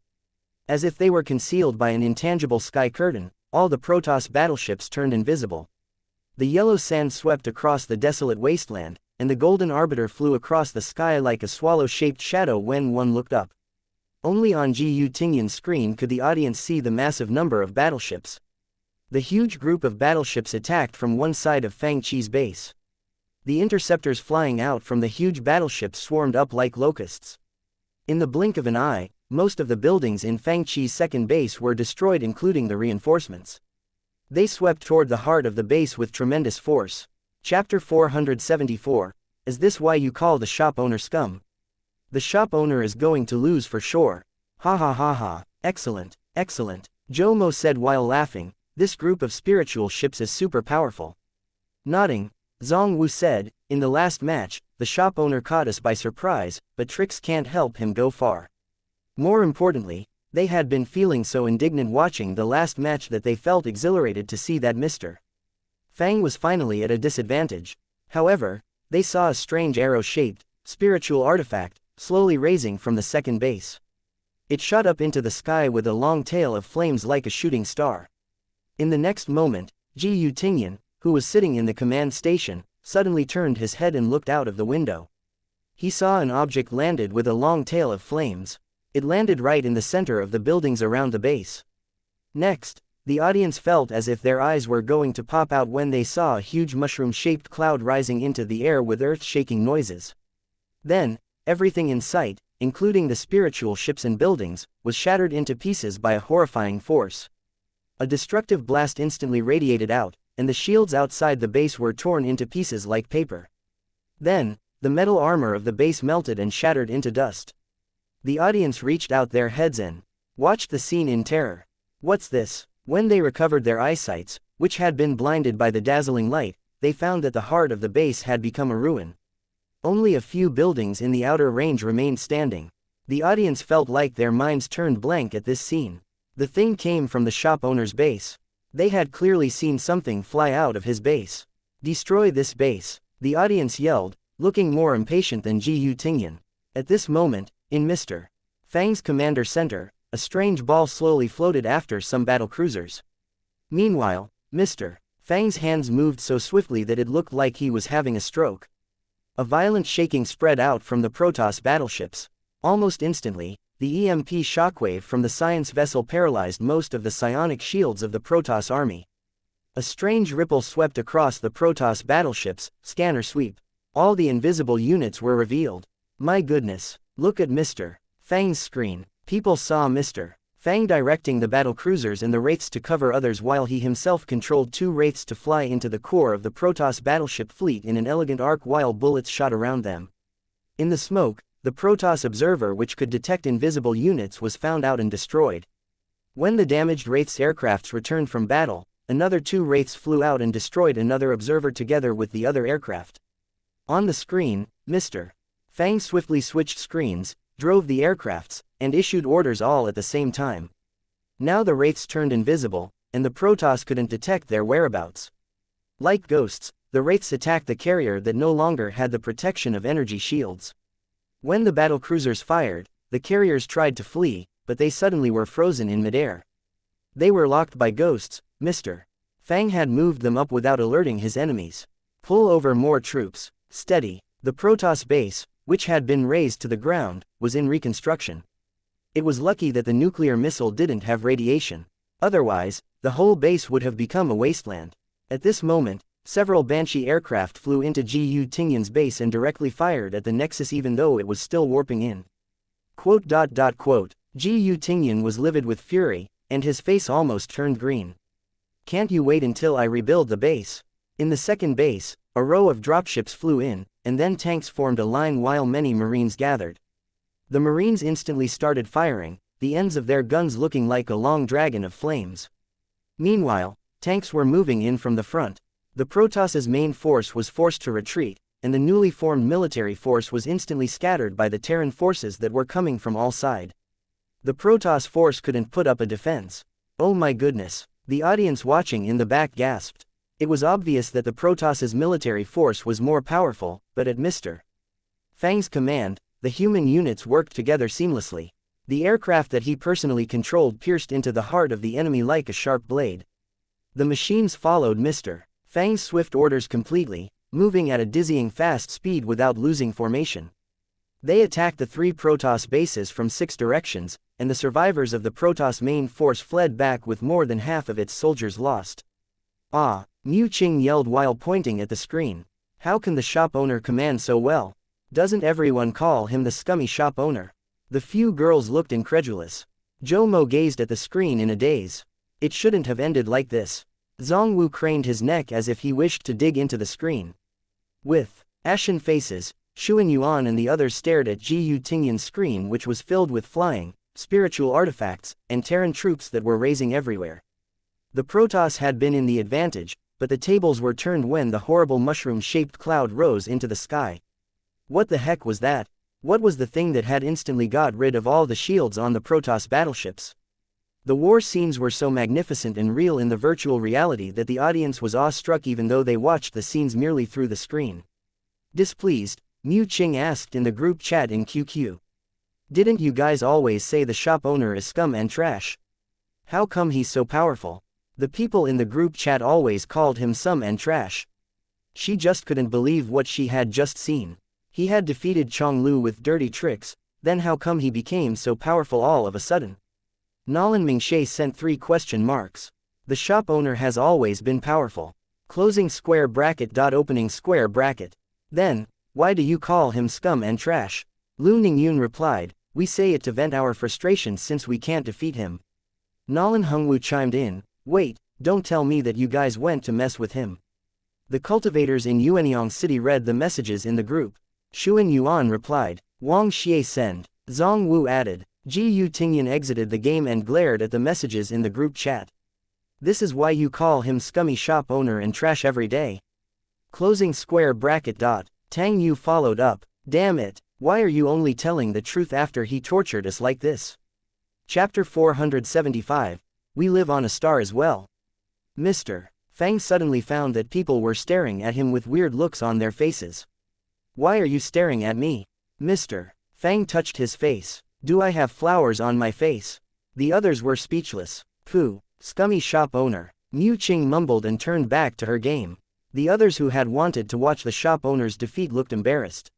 As if they were concealed by an intangible sky curtain, all the Protoss battleships turned invisible. The yellow sand swept across the desolate wasteland, and the golden arbiter flew across the sky like a swallow-shaped shadow when one looked up. Only on Ji Tingyan's screen could the audience see the massive number of battleships. The huge group of battleships attacked from one side of Fang Qi's base. The interceptors flying out from the huge battleships swarmed up like locusts. In the blink of an eye, most of the buildings in Fang Qi's second base were destroyed, including the reinforcements. They swept toward the heart of the base with tremendous force. Chapter 474, Is this why you call the shop owner scum? The shop owner is going to lose for sure. Ha ha ha ha, excellent, excellent, Jomo said while laughing. This group of spiritual ships is super powerful. Nodding, Zhong Wu said, in the last match, the shop owner caught us by surprise, but tricks can't help him go far. More importantly, they had been feeling so indignant watching the last match that they felt exhilarated to see that Mr. Fang was finally at a disadvantage. However, they saw a strange arrow-shaped, spiritual artifact, slowly raising from the second base. It shot up into the sky with a long tail of flames like a shooting star. In the next moment, Ji Tingyan, who was sitting in the command station, suddenly turned his head and looked out of the window. He saw an object landed with a long tail of flames. It landed right in the center of the buildings around the base. Next, the audience felt as if their eyes were going to pop out when they saw a huge mushroom-shaped cloud rising into the air with earth-shaking noises. Then, everything in sight, including the spiritual ships and buildings, was shattered into pieces by a horrifying force. A destructive blast instantly radiated out, and the shields outside the base were torn into pieces like paper. Then, the metal armor of the base melted and shattered into dust. The audience reached out their heads and watched the scene in terror. What's this? When they recovered their eyesights, which had been blinded by the dazzling light, they found that the heart of the base had become a ruin. Only a few buildings in the outer range remained standing. The audience felt like their minds turned blank at this scene. The thing came from the shop owner's base. They had clearly seen something fly out of his base. Destroy this base, the audience yelled, looking more impatient than Ji Tingyan. At this moment, in Mr. Fang's commander center, a strange ball slowly floated after some battlecruisers. Meanwhile, Mr. Fang's hands moved so swiftly that it looked like he was having a stroke. A violent shaking spread out from the Protoss battleships. Almost instantly, the EMP shockwave from the science vessel paralyzed most of the psionic shields of the Protoss army. A strange ripple swept across the Protoss battleships. Scanner sweep. All the invisible units were revealed. My goodness, look at Mr. Fang's screen. People saw Mr. Fang directing the battlecruisers and the wraiths to cover others while he himself controlled two wraiths to fly into the core of the Protoss battleship fleet in an elegant arc while bullets shot around them. In the smoke, the Protoss observer which could detect invisible units was found out and destroyed. When the damaged wraiths' aircrafts returned from battle, another two wraiths flew out and destroyed another observer together with the other aircraft. On the screen, Mr. Fang swiftly switched screens, drove the aircrafts, and issued orders all at the same time. Now the wraiths turned invisible, and the Protoss couldn't detect their whereabouts. Like ghosts, the wraiths attacked the carrier that no longer had the protection of energy shields. When the battlecruisers fired, the carriers tried to flee, but they suddenly were frozen in midair. They were locked by ghosts. Mr. Fang had moved them up without alerting his enemies. Pull over more troops. Steady. The Protoss base, which had been razed to the ground, was in reconstruction. It was lucky that the nuclear missile didn't have radiation. Otherwise, the whole base would have become a wasteland. At this moment, several Banshee aircraft flew into Ji Tingyan's base and directly fired at the Nexus even though it was still warping in. Ji Tingyan was livid with fury, and his face almost turned green. Can't you wait until I rebuild the base? In the second base, a row of dropships flew in, and then tanks formed a line while many Marines gathered. The Marines instantly started firing, the ends of their guns looking like a long dragon of flames. Meanwhile, tanks were moving in from the front. The Protoss's main force was forced to retreat, and the newly formed military force was instantly scattered by the Terran forces that were coming from all sides. The Protoss force couldn't put up a defense. Oh my goodness, the audience watching in the back gasped. It was obvious that the Protoss's military force was more powerful, but at Mr. Fang's command, the human units worked together seamlessly. The aircraft that he personally controlled pierced into the heart of the enemy like a sharp blade. The machines followed Mr. Fang's swift orders completely, moving at a dizzying fast speed without losing formation. They attacked the three Protoss bases from 6 directions, and the survivors of the Protoss main force fled back with more than half of its soldiers lost. Ah! Mu Qing yelled while pointing at the screen. How can the shop owner command so well? Doesn't everyone call him the scummy shop owner? The few girls looked incredulous. Zhou Mo gazed at the screen in a daze. It shouldn't have ended like this. Zhongwu craned his neck as if he wished to dig into the screen. With ashen faces, Xuan Yuan and the others stared at Ji Tingyan's screen which was filled with flying, spiritual artifacts, and Terran troops that were raising everywhere. The Protoss had been in the advantage, but the tables were turned when the horrible mushroom-shaped cloud rose into the sky. What the heck was that? What was the thing that had instantly got rid of all the shields on the Protoss battleships? The war scenes were so magnificent and real in the virtual reality that the audience was awestruck even though they watched the scenes merely through the screen. Displeased, Mu Qing asked in the group chat in QQ. Didn't you guys always say the shop owner is scum and trash? How come he's so powerful? The people in the group chat always called him scum and trash. She just couldn't believe what she had just seen. He had defeated Chonglu with dirty tricks, then how come he became so powerful all of a sudden? Nolan Mingxie sent 3 question marks. The shop owner has always been powerful. Closing square bracket. Opening square bracket. Then, why do you call him scum and trash? Lu Ningyun replied, we say it to vent our frustration since we can't defeat him. Nolan Hongwu chimed in, wait, don't tell me that you guys went to mess with him. The cultivators in Yuanyang City read the messages in the group. Xuan Yuan replied, Wang Xie send. Zhong Wu added. Ji Tingyan exited the game and glared at the messages in the group chat. This is why you call him scummy shop owner and trash every day. Closing square bracket. Tang Yu followed up, damn it, why are you only telling the truth after he tortured us like this? Chapter 475, We live on a star as well. Mr. Fang suddenly found that people were staring at him with weird looks on their faces. Why are you staring at me? Mr. Fang touched his face. Do I have flowers on my face? The others were speechless. Pooh, scummy shop owner. Mu Qing mumbled and turned back to her game. The others who had wanted to watch the shop owner's defeat looked embarrassed.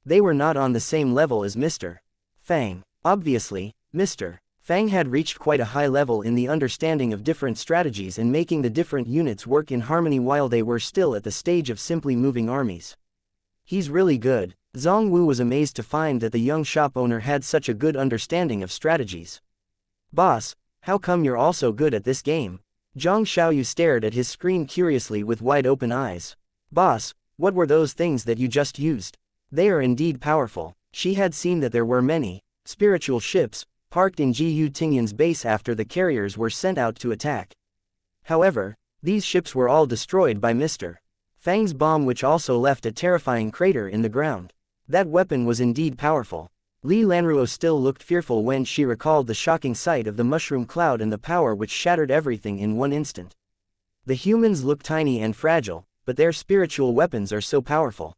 They were not on the same level as Mr. Fang. Obviously, Mr. Fang had reached quite a high level in the understanding of different strategies and making the different units work in harmony while they were still at the stage of simply moving armies. He's really good. Zhong Wu was amazed to find that the young shop owner had such a good understanding of strategies. Boss, how come you're also good at this game? Zhang Xiaoyu stared at his screen curiously with wide-open eyes. Boss, what were those things that you just used? They are indeed powerful. She had seen that there were many spiritual ships parked in Jiyu Tingyan's base after the carriers were sent out to attack. However, these ships were all destroyed by Mr. Fang's bomb, which also left a terrifying crater in the ground. That weapon was indeed powerful. Li Lanruo still looked fearful when she recalled the shocking sight of the mushroom cloud and the power which shattered everything in one instant. The humans look tiny and fragile, but their spiritual weapons are so powerful.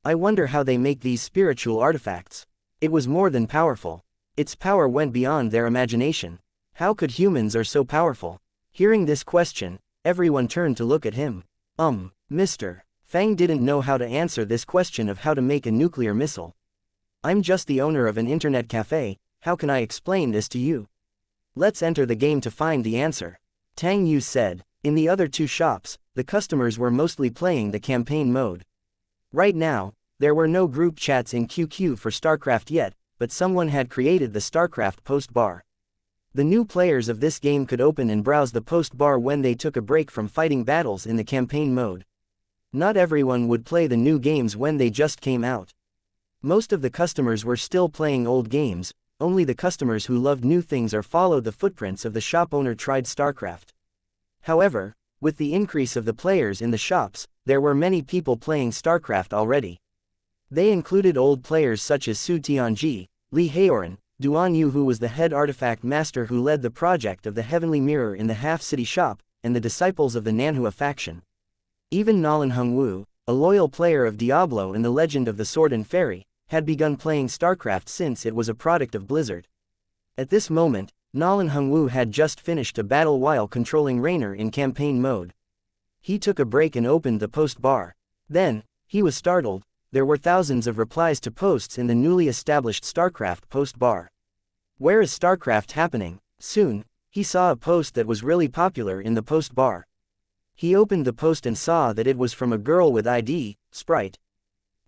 I wonder how they make these spiritual artifacts. It was more than powerful. Its power went beyond their imagination. How could humans are so powerful? Hearing this question, everyone turned to look at him. Mr. Fang didn't know how to answer this question of how to make a nuclear missile. I'm just the owner of an internet cafe, how can I explain this to you? Let's enter the game to find the answer. Tang Yu said. In the other two shops, the customers were mostly playing the campaign mode. Right now, there were no group chats in QQ for StarCraft yet, but someone had created the StarCraft post bar. The new players of this game could open and browse the post bar when they took a break from fighting battles in the campaign mode. Not everyone would play the new games when they just came out. Most of the customers were still playing old games, only the customers who loved new things or followed the footprints of the shop owner tried StarCraft. However, with the increase of the players in the shops, there were many people playing StarCraft already. They included old players such as Su Tianji, Li Haoran, Duan Yu, who was the head artifact master who led the project of the Heavenly Mirror in the half-city shop, and the disciples of the Nanhua faction. Even Nolan Hongwu, a loyal player of Diablo and the Legend of the Sword and Fairy, had begun playing StarCraft since it was a product of Blizzard. At this moment, Nolan Hongwu had just finished a battle while controlling Raynor in campaign mode. He took a break and opened the post bar. Then, he was startled. There were thousands of replies to posts in the newly established StarCraft post bar. Where is StarCraft happening? Soon, he saw a post that was really popular in the post bar. He opened the post and saw that it was from a girl with ID, Sprite.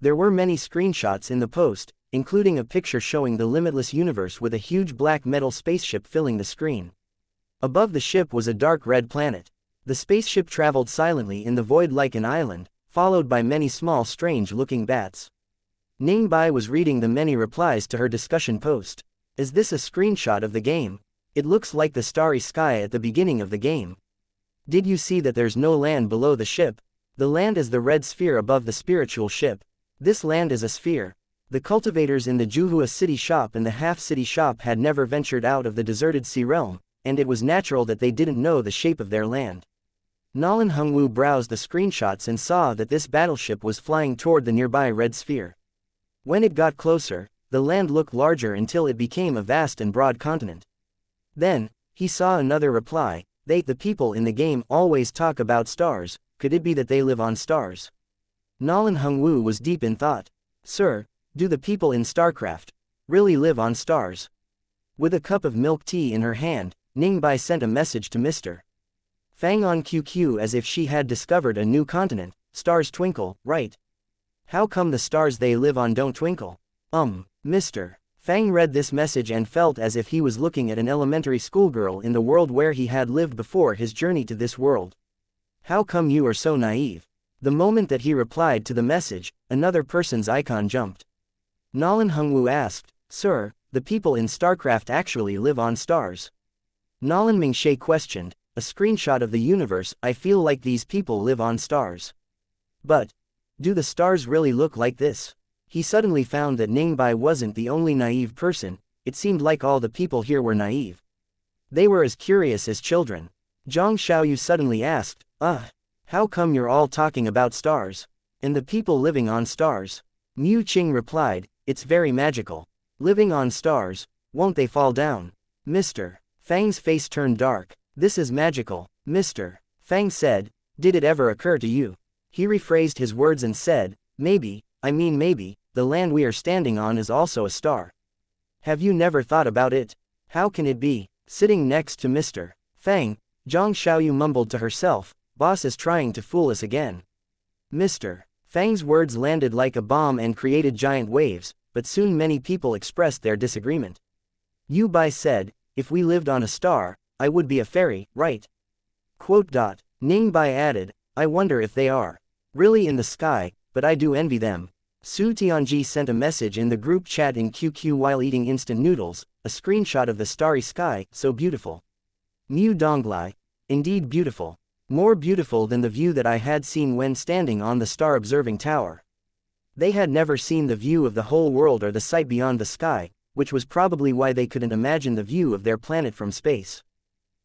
There were many screenshots in the post, including a picture showing the limitless universe with a huge black metal spaceship filling the screen. Above the ship was a dark red planet. The spaceship traveled silently in the void like an island, followed by many small strange-looking bats. Ning Bai was reading the many replies to her discussion post. Is this a screenshot of the game? It looks like the starry sky at the beginning of the game. Did you see that there's no land below the ship? The land is the red sphere above the spiritual ship. This land is a sphere. The cultivators in the Juhua city shop and the half-city shop had never ventured out of the deserted sea realm, and it was natural that they didn't know the shape of their land. Nolan Hongwu browsed the screenshots and saw that this battleship was flying toward the nearby red sphere. When it got closer, the land looked larger until it became a vast and broad continent. Then, he saw another reply. The people in the game always talk about stars, could it be that they live on stars? Nolan Hongwu was deep in thought. Sir, do the people in StarCraft really live on stars? With a cup of milk tea in her hand, Ning Bai sent a message to Mr. Fang on QQ as if she had discovered a new continent. Stars twinkle, right? How come the stars they live on don't twinkle? Mr. Fang read this message and felt as if he was looking at an elementary schoolgirl in the world where he had lived before his journey to this world. How come you are so naive? The moment that he replied to the message, another person's icon jumped. Nolan Hongwu asked, Sir, the people in StarCraft actually live on stars? Nolan Mingshe questioned, a screenshot of the universe, I feel like these people live on stars. But Do the stars really look like this? He suddenly found that Ningbai wasn't the only naive person. It seemed like all the people here were naive. They were as curious as children. Zhang Xiaoyu suddenly asked, how come you're all talking about stars? And the people living on stars? Mu Qing replied, it's very magical. Living on stars, won't they fall down? Mr. Fang's face turned dark. This is magical, Mr. Fang said, did it ever occur to you? He rephrased his words and said, maybe, the land we are standing on is also a star. Have you never thought about it? How can it be? Sitting next to Mr. Fang, Zhang Xiaoyu mumbled to herself, boss is trying to fool us again. Mr. Fang's words landed like a bomb and created giant waves, but soon many people expressed their disagreement. Yu Bai said, if we lived on a star, I would be a fairy, right? Ning Bai added, I wonder if they are really in the sky, but I do envy them. Su Tianji sent a message in the group chat in QQ while eating instant noodles, a screenshot of the starry sky, so beautiful. Mu Donglai, indeed beautiful. More beautiful than the view that I had seen when standing on the star observing tower. They had never seen the view of the whole world or the sight beyond the sky, which was probably why they couldn't imagine the view of their planet from space.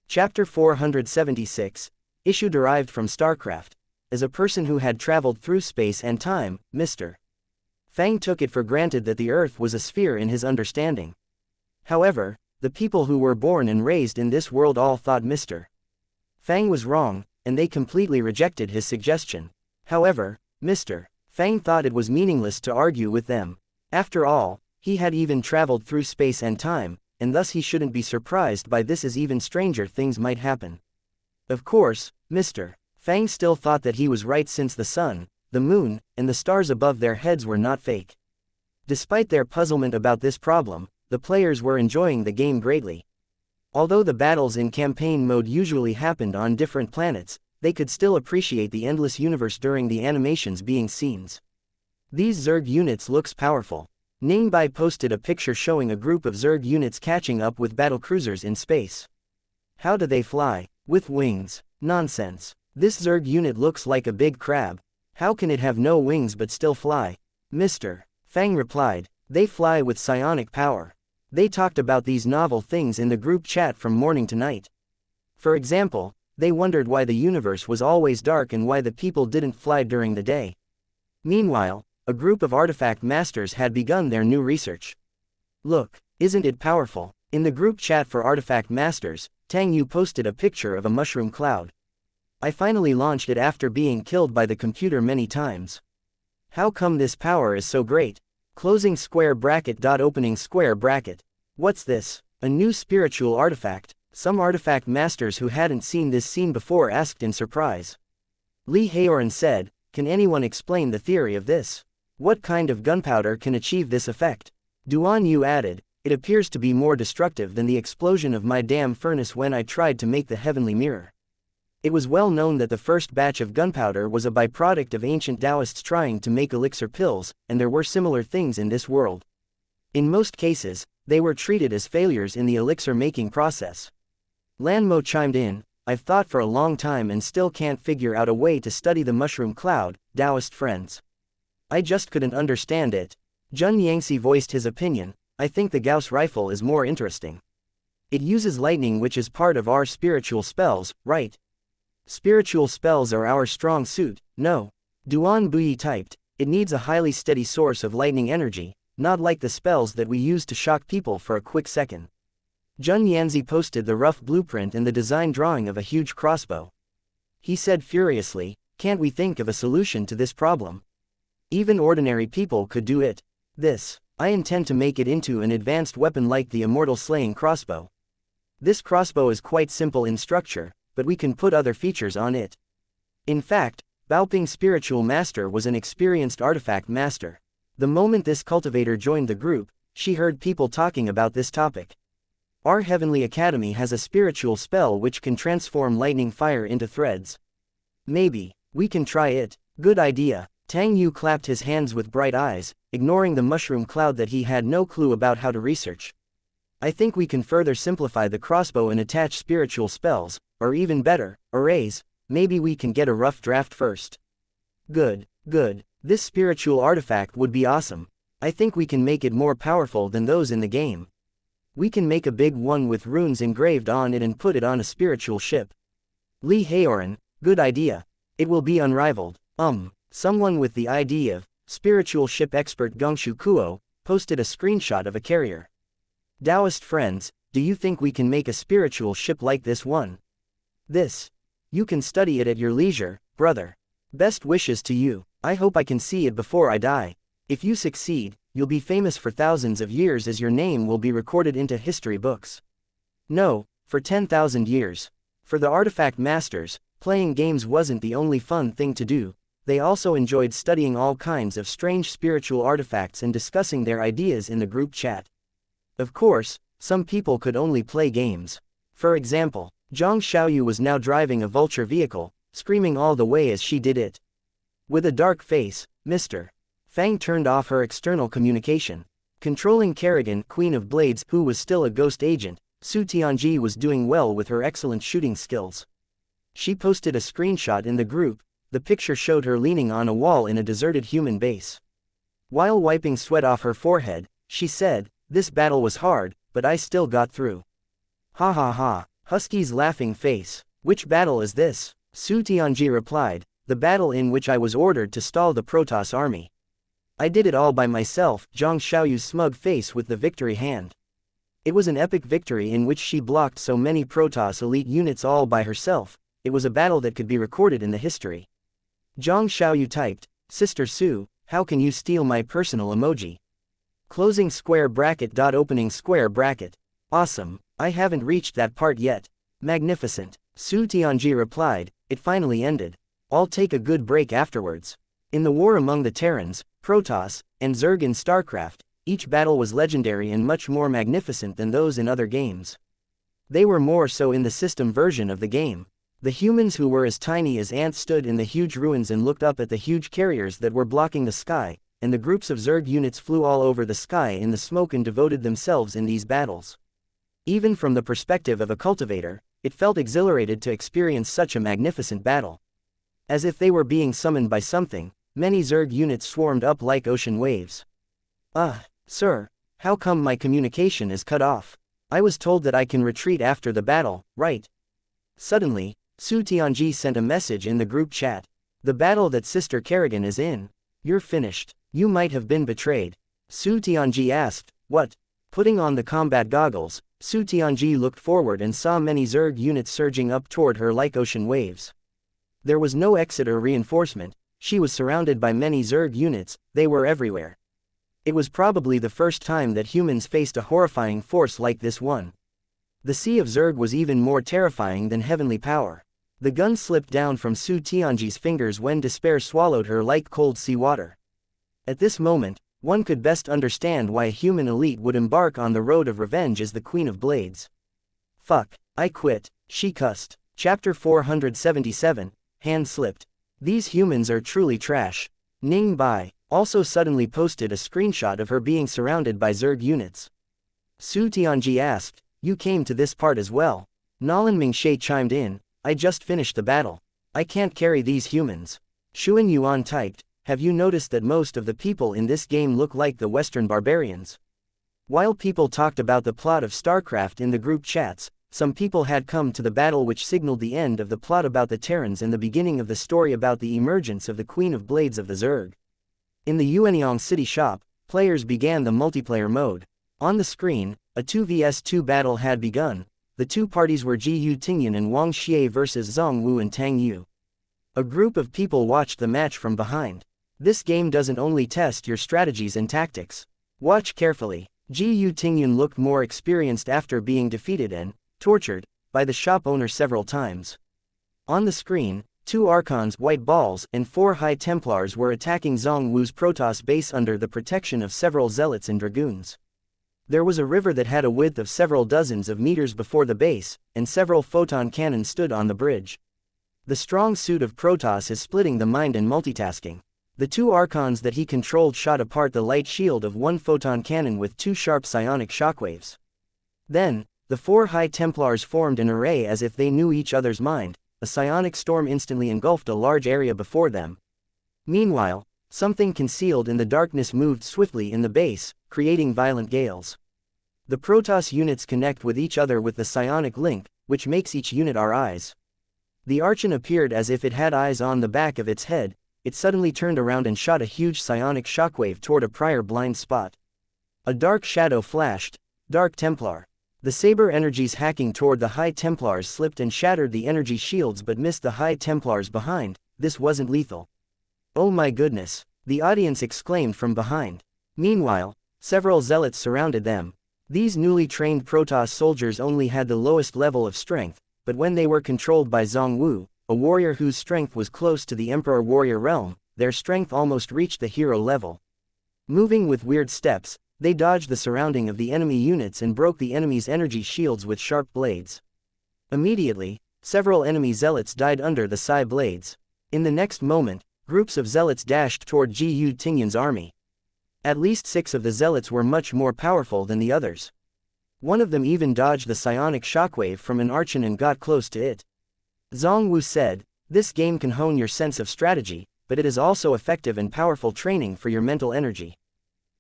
Chapter 476, issue derived from StarCraft. As a person who had traveled through space and time, Mr. Fang took it for granted that the Earth was a sphere in his understanding. However, the people who were born and raised in this world all thought Mr. Fang was wrong, and they completely rejected his suggestion. However, Mr. Fang thought it was meaningless to argue with them. After all, he had even traveled through space and time, and thus he shouldn't be surprised by this, as even stranger things might happen. Of course, Mr. Fang still thought that he was right, since the sun, the moon, and the stars above their heads were not fake. Despite their puzzlement about this problem, the players were enjoying the game greatly. Although the battles in campaign mode usually happened on different planets, they could still appreciate the endless universe during the animations being scenes. These Zerg units looks powerful. Ningbai posted a picture showing a group of Zerg units catching up with battlecruisers in space. How do they fly? With wings? Nonsense. This Zerg unit looks like a big crab. How can it have no wings but still fly? Mr. Fang replied, they fly with psionic power. They talked about these novel things in the group chat from morning to night. For example, they wondered why the universe was always dark and why the people didn't fly during the day. Meanwhile, a group of artifact masters had begun their new research. Look, isn't it powerful? In the group chat for artifact masters, Tang Yu posted a picture of a mushroom cloud. I finally launched it after being killed by the computer many times. How come this power is so great? Closing square bracket. Opening square bracket. What's this? A new spiritual artifact? Some artifact masters who hadn't seen this scene before asked in surprise. Li Haoran said, can anyone explain the theory of this? What kind of gunpowder can achieve this effect? Duan Yu added, it appears to be more destructive than the explosion of my damn furnace when I tried to make the heavenly mirror. It was well known that the first batch of gunpowder was a byproduct of ancient Taoists trying to make elixir pills, and there were similar things in this world. In most cases, they were treated as failures in the elixir-making process. Lan Mo chimed in, I've thought for a long time and still can't figure out a way to study the mushroom cloud, Taoist friends. I just couldn't understand it. Jun Yangxi voiced his opinion, I think the Gauss rifle is more interesting. It uses lightning, which is part of our spiritual spells, right? Spiritual spells are our strong suit, no. Duan Buyi typed, it needs a highly steady source of lightning energy, not like the spells that we use to shock people for a quick second. Jun Yanzi posted the rough blueprint and the design drawing of a huge crossbow. He said furiously, can't we think of a solution to this problem? Even ordinary people could do it. I intend to make it into an advanced weapon like the immortal slaying crossbow. This crossbow is quite simple in structure, but we can put other features on it. In fact, Baoping's spiritual master was an experienced artifact master. The moment this cultivator joined the group, she heard people talking about this topic. Our Heavenly Academy has a spiritual spell which can transform lightning fire into threads. Maybe we can try it. Good idea. Tang Yu clapped his hands with bright eyes, ignoring the mushroom cloud that he had no clue about how to research. I think we can further simplify the crossbow and attach spiritual spells, or even better, arrays. Maybe we can get a rough draft first. Good. This spiritual artifact would be awesome. I think we can make it more powerful than those in the game. We can make a big one with runes engraved on it and put it on a spiritual ship. Lee Haoran, good idea. It will be unrivaled. Someone with the idea of spiritual ship expert Gongshu Kuo posted a screenshot of a carrier. Taoist friends, do you think we can make a spiritual ship like this one? This. You can study it at your leisure, brother. Best wishes to you. I hope I can see it before I die. If you succeed, you'll be famous for thousands of years as your name will be recorded into history books. No, for 10,000 years. For the artifact masters, playing games wasn't the only fun thing to do. They also enjoyed studying all kinds of strange spiritual artifacts and discussing their ideas in the group chat. Of course, some people could only play games. For example, Zhang Xiaoyu was now driving a vulture vehicle, screaming all the way as she did it. With a dark face, Mr. Fang turned off her external communication. Controlling Kerrigan, Queen of Blades, who was still a ghost agent, Su Tianji was doing well with her excellent shooting skills. She posted a screenshot in the group. The picture showed her leaning on a wall in a deserted human base. While wiping sweat off her forehead, she said, "This battle was hard, but I still got through." Ha ha ha, Husky's laughing face. Which battle is this? Su Tianji replied, "The battle in which I was ordered to stall the Protoss army. I did it all by myself." Zhang Xiaoyu's smug face with the victory hand. It was an epic victory in which she blocked so many Protoss elite units all by herself. It was a battle that could be recorded in the history. Zhang Xiaoyu typed, "Sister Su, how can you steal my personal emoji? Closing square bracket dot opening square bracket. Awesome, I haven't reached that part yet. Magnificent." Su Tianji replied, "It finally ended. I'll take a good break afterwards." In the war among the Terrans, Protoss, and Zerg in StarCraft, each battle was legendary and much more magnificent than those in other games. They were more so in the system version of the game. The humans who were as tiny as ants stood in the huge ruins and looked up at the huge carriers that were blocking the sky, and the groups of Zerg units flew all over the sky in the smoke and devoted themselves in these battles. Even from the perspective of a cultivator, it felt exhilarated to experience such a magnificent battle. As if they were being summoned by something, many Zerg units swarmed up like ocean waves. Sir, how come my communication is cut off? I was told that I can retreat after the battle, right?" Suddenly, Su Tianji sent a message in the group chat. "The battle that Sister Kerrigan is in. You're finished. You might have been betrayed." Su Tianji asked, "What?" Putting on the combat goggles, Su Tianji looked forward and saw many Zerg units surging up toward her like ocean waves. There was no exit or reinforcement. She was surrounded by many Zerg units. They were everywhere. It was probably the first time that humans faced a horrifying force like this one. The sea of Zerg was even more terrifying than heavenly power. The gun slipped down from Su Tianji's fingers when despair swallowed her like cold seawater. At this moment, one could best understand why a human elite would embark on the road of revenge as the Queen of Blades. "Fuck, I quit," she cussed. Chapter 477, Hand Slipped. "These humans are truly trash." Ning Bai also suddenly posted a screenshot of her being surrounded by Zerg units. Su Tianji asked, "You came to this part as well?" Nolan Mingshe chimed in, "I just finished the battle. I can't carry these humans." Xuan Yuan typed, "Have you noticed that most of the people in this game look like the Western barbarians?" While people talked about the plot of StarCraft in the group chats, some people had come to the battle which signaled the end of the plot about the Terrans and the beginning of the story about the emergence of the Queen of Blades of the Zerg. In the Yuanyang City shop, players began the multiplayer mode. On the screen, a 2vs2 battle had begun. The two parties were Jiyu Tingyan and Wang Xie versus Zhang Wu and Tang Yu. A group of people watched the match from behind. This game doesn't only test your strategies and tactics. Watch carefully. Jiyu Tingyan looked more experienced after being defeated and tortured by the shop owner several times. On the screen, 2 Archons, White Balls, and 4 High Templars were attacking Zhang Wu's Protoss base under the protection of several Zealots and Dragoons. There was a river that had a width of several dozens of meters before the base, and several photon cannons stood on the bridge. The strong suit of Protoss is splitting the mind and multitasking. The 2 Archons that he controlled shot apart the light shield of 1 photon cannon with 2 sharp psionic shockwaves. Then, the 4 High Templars formed an array as if they knew each other's mind. A psionic storm instantly engulfed a large area before them. Meanwhile, Something concealed in the darkness moved swiftly in the base, creating violent gales. The Protoss units connect with each other with the psionic link, which makes each unit our eyes. The Archon appeared as if it had eyes on the back of its head. It suddenly turned around and shot a huge psionic shockwave toward a prior blind spot. A dark shadow flashed. Dark Templar. The Saber energies hacking toward the High Templars slipped and shattered the energy shields but missed the High Templars behind. This wasn't lethal. Oh my goodness, the audience exclaimed from behind. Meanwhile, several zealots surrounded them. These newly trained Protoss soldiers only had the lowest level of strength, but when they were controlled by Zhongwu, a warrior whose strength was close to the Emperor warrior realm, their strength almost reached the hero level. Moving with weird steps, they dodged the surrounding of the enemy units and broke the enemy's energy shields with sharp blades. Immediately, several enemy zealots died under the Psi blades. In the next moment, groups of zealots dashed toward Gu Tingyan's army. At least 6 of the zealots were much more powerful than the others. One of them even dodged the psionic shockwave from an Archon and got close to it. Zhongwu said, "This game can hone your sense of strategy, but it is also effective and powerful training for your mental energy."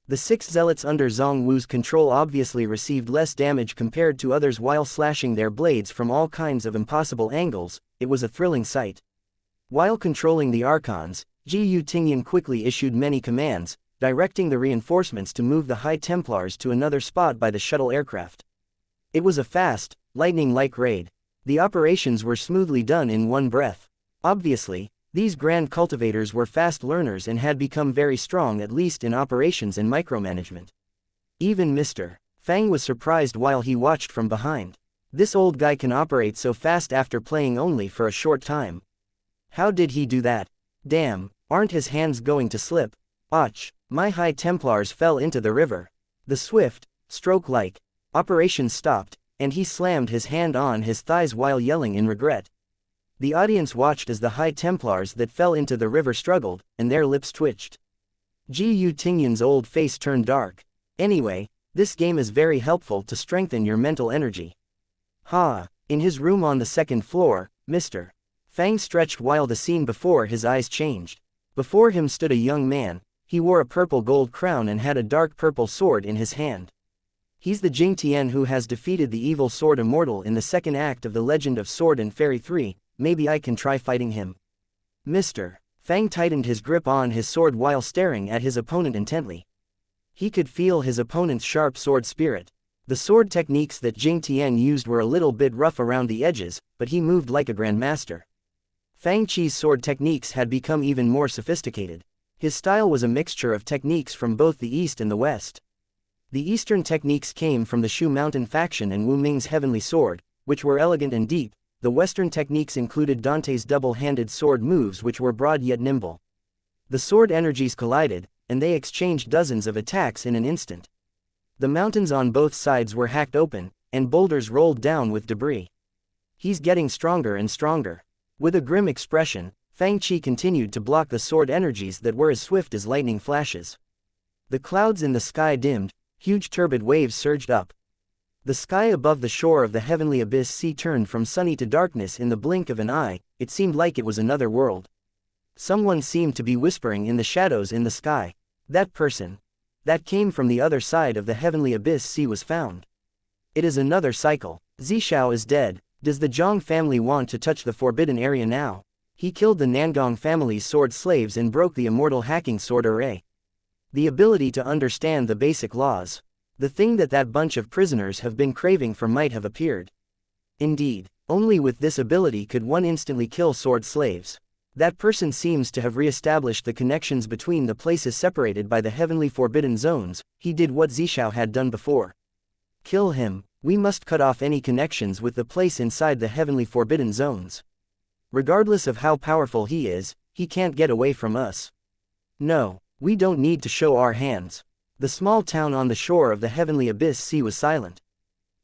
The 6 zealots under Zhongwu's control obviously received less damage compared to others while slashing their blades from all kinds of impossible angles. It was a thrilling sight. While controlling the Archons, Gu Tingyan quickly issued many commands, directing the reinforcements to move the High Templars to another spot by the shuttle aircraft. It was a fast, lightning-like raid. The operations were smoothly done in one breath. Obviously, these grand cultivators were fast learners and had become very strong at least in operations and micromanagement. Even Mr. Fang was surprised while he watched from behind. This old guy can operate so fast after playing only for a short time. How did he do that? Damn, aren't his hands going to slip? Och, my High Templars fell into the river. The swift, stroke-like operation stopped, and he slammed his hand on his thighs while yelling in regret. The audience watched as the High Templars that fell into the river struggled, and their lips twitched. Gu Tingyan's old face turned dark. Anyway, this game is very helpful to strengthen your mental energy. Ha! In his room on the 2nd floor, Mr. Fang stretched while the scene before his eyes changed. Before him stood a young man. He wore a purple gold crown and had a dark purple sword in his hand. He's the Jing Tian who has defeated the evil Sword Immortal in the 2nd act of the Legend of Sword and Fairy 3, maybe I can try fighting him. Mr. Fang tightened his grip on his sword while staring at his opponent intently. He could feel his opponent's sharp sword spirit. The sword techniques that Jing Tian used were a little bit rough around the edges, but he moved like a grandmaster. Fang Qi's sword techniques had become even more sophisticated. His style was a mixture of techniques from both the East and the West. The Eastern techniques came from the Shu Mountain faction and Wu Ming's heavenly sword, which were elegant and deep. The Western techniques included Dante's double-handed sword moves which were broad yet nimble. The sword energies collided, and they exchanged dozens of attacks in an instant. The mountains on both sides were hacked open, and boulders rolled down with debris. He's getting stronger and stronger. With a grim expression, Fang Qi continued to block the sword energies that were as swift as lightning flashes. The clouds in the sky dimmed, huge turbid waves surged up. The sky above the shore of the heavenly abyss sea turned from sunny to darkness in the blink of an eye. It seemed like it was another world. Someone seemed to be whispering in the shadows in the sky. That person that came from the other side of the heavenly abyss sea was found. It is another cycle. Zishao is dead. Does the Zhang family want to touch the forbidden area now? He killed the Nangong family's sword slaves and broke the immortal hacking sword array. The ability to understand the basic laws. The thing that bunch of prisoners have been craving for might have appeared. Indeed, only with this ability could one instantly kill sword slaves. That person seems to have re-established the connections between the places separated by the heavenly forbidden zones. He did what Zishao had done before. Kill him. We must cut off any connections with the place inside the heavenly forbidden zones. Regardless of how powerful he is, he can't get away from us. No, we don't need to show our hands. The small town on the shore of the heavenly abyss sea was silent.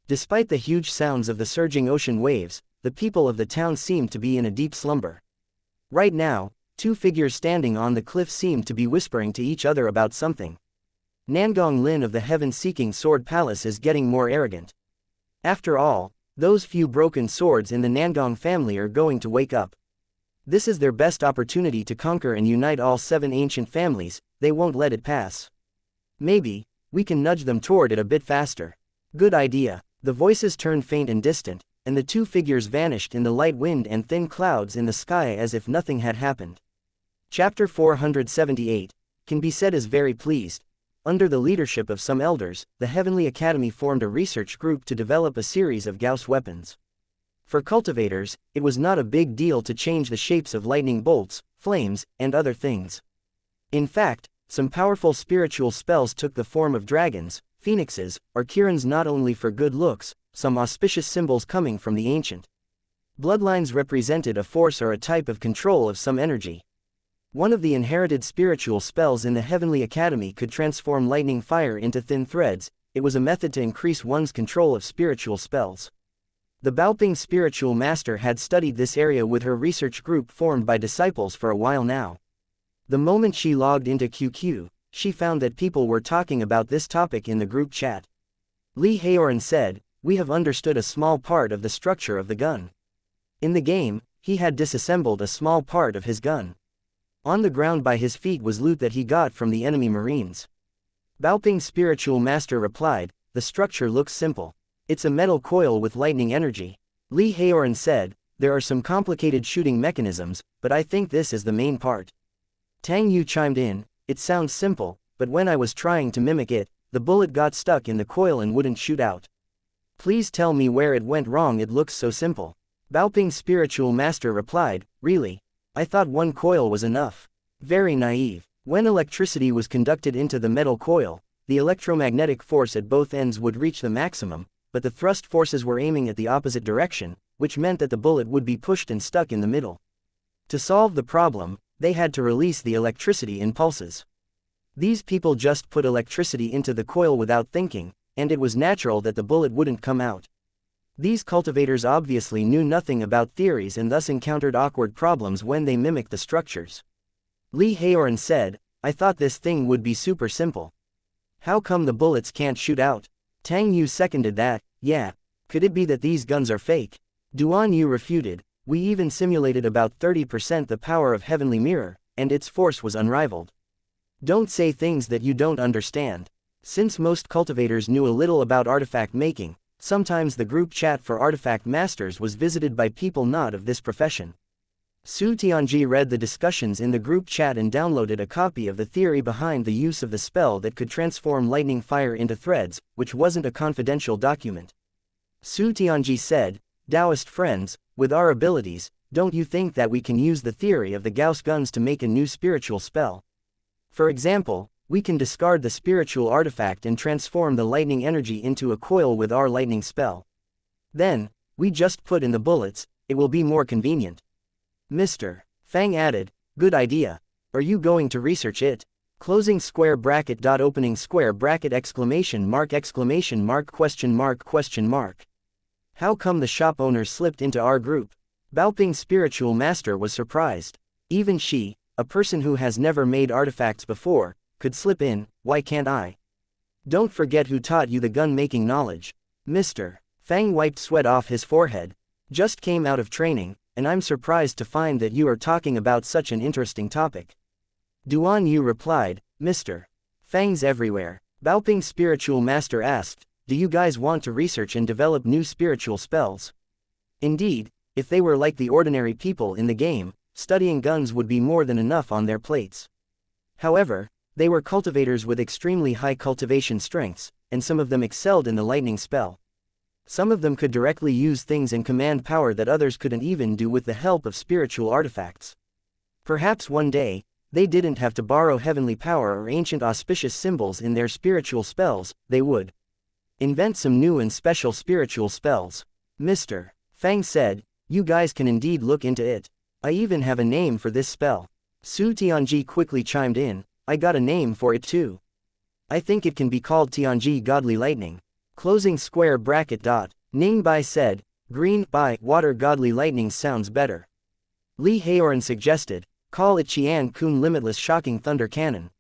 Despite the huge sounds of the surging ocean waves, the people of the town seemed to be in a deep slumber. Right now, 2 figures standing on the cliff seemed to be whispering to each other about something. Nangong Lin of the heaven-seeking sword palace is getting more arrogant. After all, those few broken swords in the Nangong family are going to wake up. This is their best opportunity to conquer and unite all 7 ancient families, they won't let it pass. Maybe, we can nudge them toward it a bit faster. Good idea. The voices turned faint and distant, and the 2 figures vanished in the light wind and thin clouds in the sky as if nothing had happened. Chapter 478, can be said is very pleased. Under the leadership of some elders, the Heavenly Academy formed a research group to develop a series of Gauss weapons. For cultivators, it was not a big deal to change the shapes of lightning bolts, flames, and other things. In fact, some powerful spiritual spells took the form of dragons, phoenixes, or kirans, not only for good looks, some auspicious symbols coming from the ancient bloodlines represented a force or a type of control of some energy. One of the inherited spiritual spells in the Heavenly Academy could transform lightning fire into thin threads. It was a method to increase one's control of spiritual spells. The Baoping spiritual master had studied this area with her research group formed by disciples for a while now. The moment she logged into QQ, she found that people were talking about this topic in the group chat. Li Haoran said, "We have understood a small part of the structure of the gun." In the game, he had disassembled a small part of his gun. On the ground by his feet was loot that he got from the enemy marines. Baoping's spiritual master replied, "The structure looks simple. It's a metal coil with lightning energy." Li Haoran said, "There are some complicated shooting mechanisms, but I think this is the main part." Tang Yu chimed in, "It sounds simple, but when I was trying to mimic it, the bullet got stuck in the coil and wouldn't shoot out. Please tell me where it went wrong, it looks so simple." Baoping's spiritual master replied, "Really? I thought one coil was enough. Very naive. When electricity was conducted into the metal coil, the electromagnetic force at both ends would reach the maximum, but the thrust forces were aiming at the opposite direction, which meant that the bullet would be pushed and stuck in the middle. To solve the problem, they had to release the electricity in pulses. These people just put electricity into the coil without thinking, and it was natural that the bullet wouldn't come out. These cultivators obviously knew nothing about theories and thus encountered awkward problems when they mimicked the structures." Li Haoran said, "I thought this thing would be super simple. How come the bullets can't shoot out?" Tang Yu seconded that, "Yeah. Could it be that these guns are fake?" Duan Yu refuted, "We even simulated about 30% the power of Heavenly Mirror, and its force was unrivaled." Don't say things that you don't understand. Since most cultivators knew a little about artifact making, sometimes the group chat for artifact masters was visited by people not of this profession. Su Tianji read the discussions in the group chat and downloaded a copy of the theory behind the use of the spell that could transform lightning fire into threads, which wasn't a confidential document. Su Tianji said, "Taoist friends, with our abilities, don't you think that we can use the theory of the Gauss guns to make a new spiritual spell? For example, we can discard the spiritual artifact and transform the lightning energy into a coil with our lightning spell. Then, we just put in the bullets, it will be more convenient." Mr. Fang added, "Good idea. Are you going to research it?" Closing square bracket dot opening square bracket exclamation mark question mark. How come the shop owner slipped into our group? Baoping's spiritual master was surprised. Even she, a person who has never made artifacts before, could slip in. Why can't I? Don't forget who taught you the gun-making knowledge. Mr. Fang wiped sweat off his forehead. Just came out of training, and I'm surprised to find that you are talking about such an interesting topic. Duan Yu replied, "Mr. Fang's everywhere." Baoping's spiritual master asked, "Do you guys want to research and develop new spiritual spells?" Indeed, if they were like the ordinary people in the game, studying guns would be more than enough on their plates. However, they were cultivators with extremely high cultivation strengths, and some of them excelled in the lightning spell. Some of them could directly use things and command power that others couldn't even do with the help of spiritual artifacts. Perhaps one day, they didn't have to borrow heavenly power or ancient auspicious symbols in their spiritual spells, they would invent some new and special spiritual spells. Mr. Fang said, "You guys can indeed look into it. I even have a name for this spell." Su Tianji quickly chimed in, "I got a name for it too. I think it can be called Tianji Godly Lightning." Closing square bracket dot. Ning Bai said, "Green by water godly lightning sounds better." Li Haoran suggested, "Call it Qian Kun Limitless Shocking Thunder Cannon."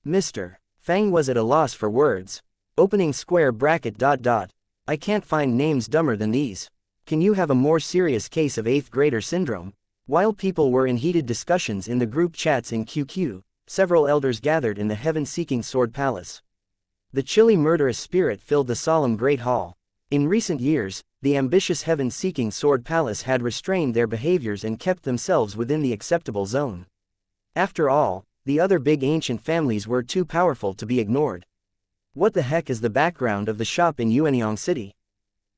Mr. Fang was at a loss for words. Opening square bracket dot dot. "I can't find names dumber than these. Can you have a more serious case of 8th grader syndrome?" While people were in heated discussions in the group chats in QQ, several elders gathered in the heaven-seeking sword palace. The chilly murderous spirit filled the solemn great hall. In recent years, the ambitious heaven-seeking sword palace had restrained their behaviors and kept themselves within the acceptable zone. After all, the other big ancient families were too powerful to be ignored. What the heck is the background of the shop in Yuanyang City?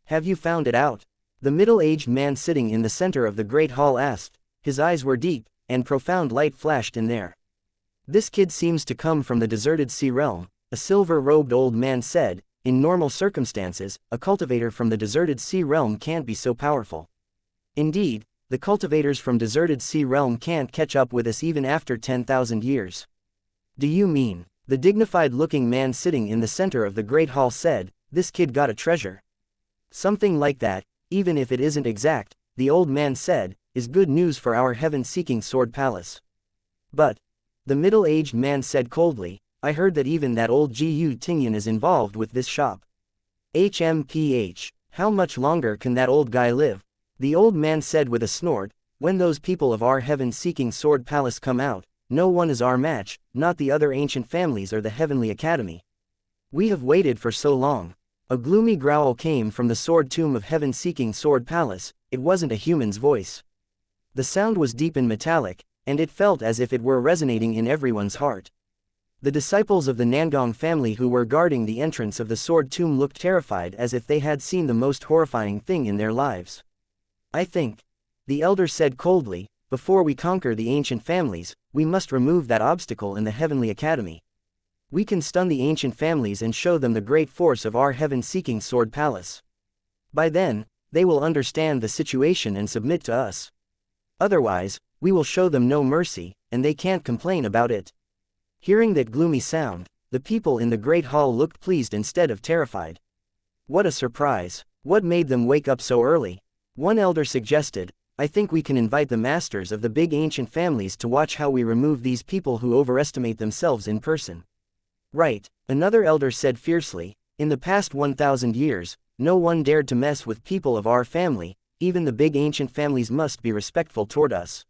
Have you found it out? The middle-aged man sitting in the center of the great hall asked. His eyes were deep, and profound light flashed in there. This kid seems to come from the deserted sea realm, a silver-robed old man said. In normal circumstances, a cultivator from the deserted sea realm can't be so powerful. Indeed, the cultivators from deserted sea realm can't catch up with us even after 10,000 years. Do you mean? The dignified-looking man sitting in the center of the great hall said, this kid got a treasure. Something like that, even if it isn't exact, the old man said, is good news for our heaven-seeking sword palace. But, the middle-aged man said coldly, I heard that even that old Gu Tingyan is involved with this shop. HMPH, how much longer can that old guy live? The old man said with a snort, when those people of our heaven-seeking sword palace come out, no one is our match, not the other ancient families or the heavenly academy. We have waited for so long. A gloomy growl came from the sword tomb of heaven-seeking sword palace. It wasn't a human's voice. The sound was deep and metallic, and it felt as if it were resonating in everyone's heart. The disciples of the Nangong family who were guarding the entrance of the sword tomb looked terrified as if they had seen the most horrifying thing in their lives. I think, the elder said coldly, before we conquer the ancient families, we must remove that obstacle in the heavenly academy. We can stun the ancient families and show them the great force of our heaven-seeking sword palace. By then, they will understand the situation and submit to us. Otherwise, we will show them no mercy, and they can't complain about it. Hearing that gloomy sound, the people in the great hall looked pleased instead of terrified. What a surprise! What made them wake up so early? One elder suggested, I think we can invite the masters of the big ancient families to watch how we remove these people who overestimate themselves in person. Right, another elder said fiercely, in the past 1,000 years, no one dared to mess with people of our family, even the big ancient families must be respectful toward us.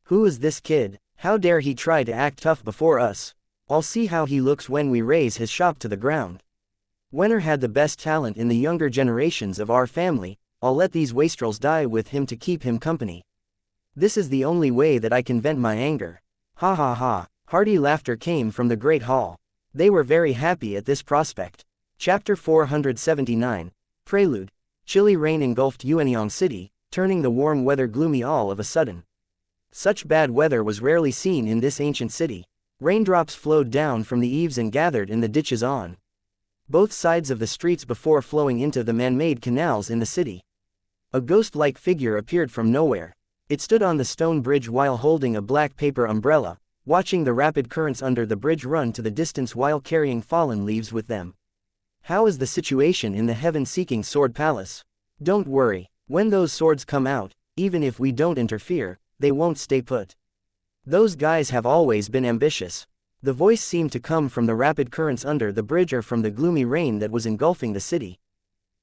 Who is this kid? How dare he try to act tough before us? I'll see how he looks when we raze his shop to the ground. Wenner had the best talent in the younger generations of our family, I'll let these wastrels die with him to keep him company. This is the only way that I can vent my anger. Ha ha ha, hearty laughter came from the great hall. They were very happy at this prospect. Chapter 479, Prelude. Chilly rain engulfed Yuanyang City, turning the warm weather gloomy all of a sudden. Such bad weather was rarely seen in this ancient city. Raindrops flowed down from the eaves and gathered in the ditches on both sides of the streets before flowing into the man-made canals in the city. A ghost-like figure appeared from nowhere. It stood on the stone bridge while holding a black paper umbrella, watching the rapid currents under the bridge run to the distance while carrying fallen leaves with them. How is the situation in the heaven-seeking sword palace? Don't worry, when those swords come out, even if we don't interfere, they won't stay put. Those guys have always been ambitious. The voice seemed to come from the rapid currents under the bridge or from the gloomy rain that was engulfing the city.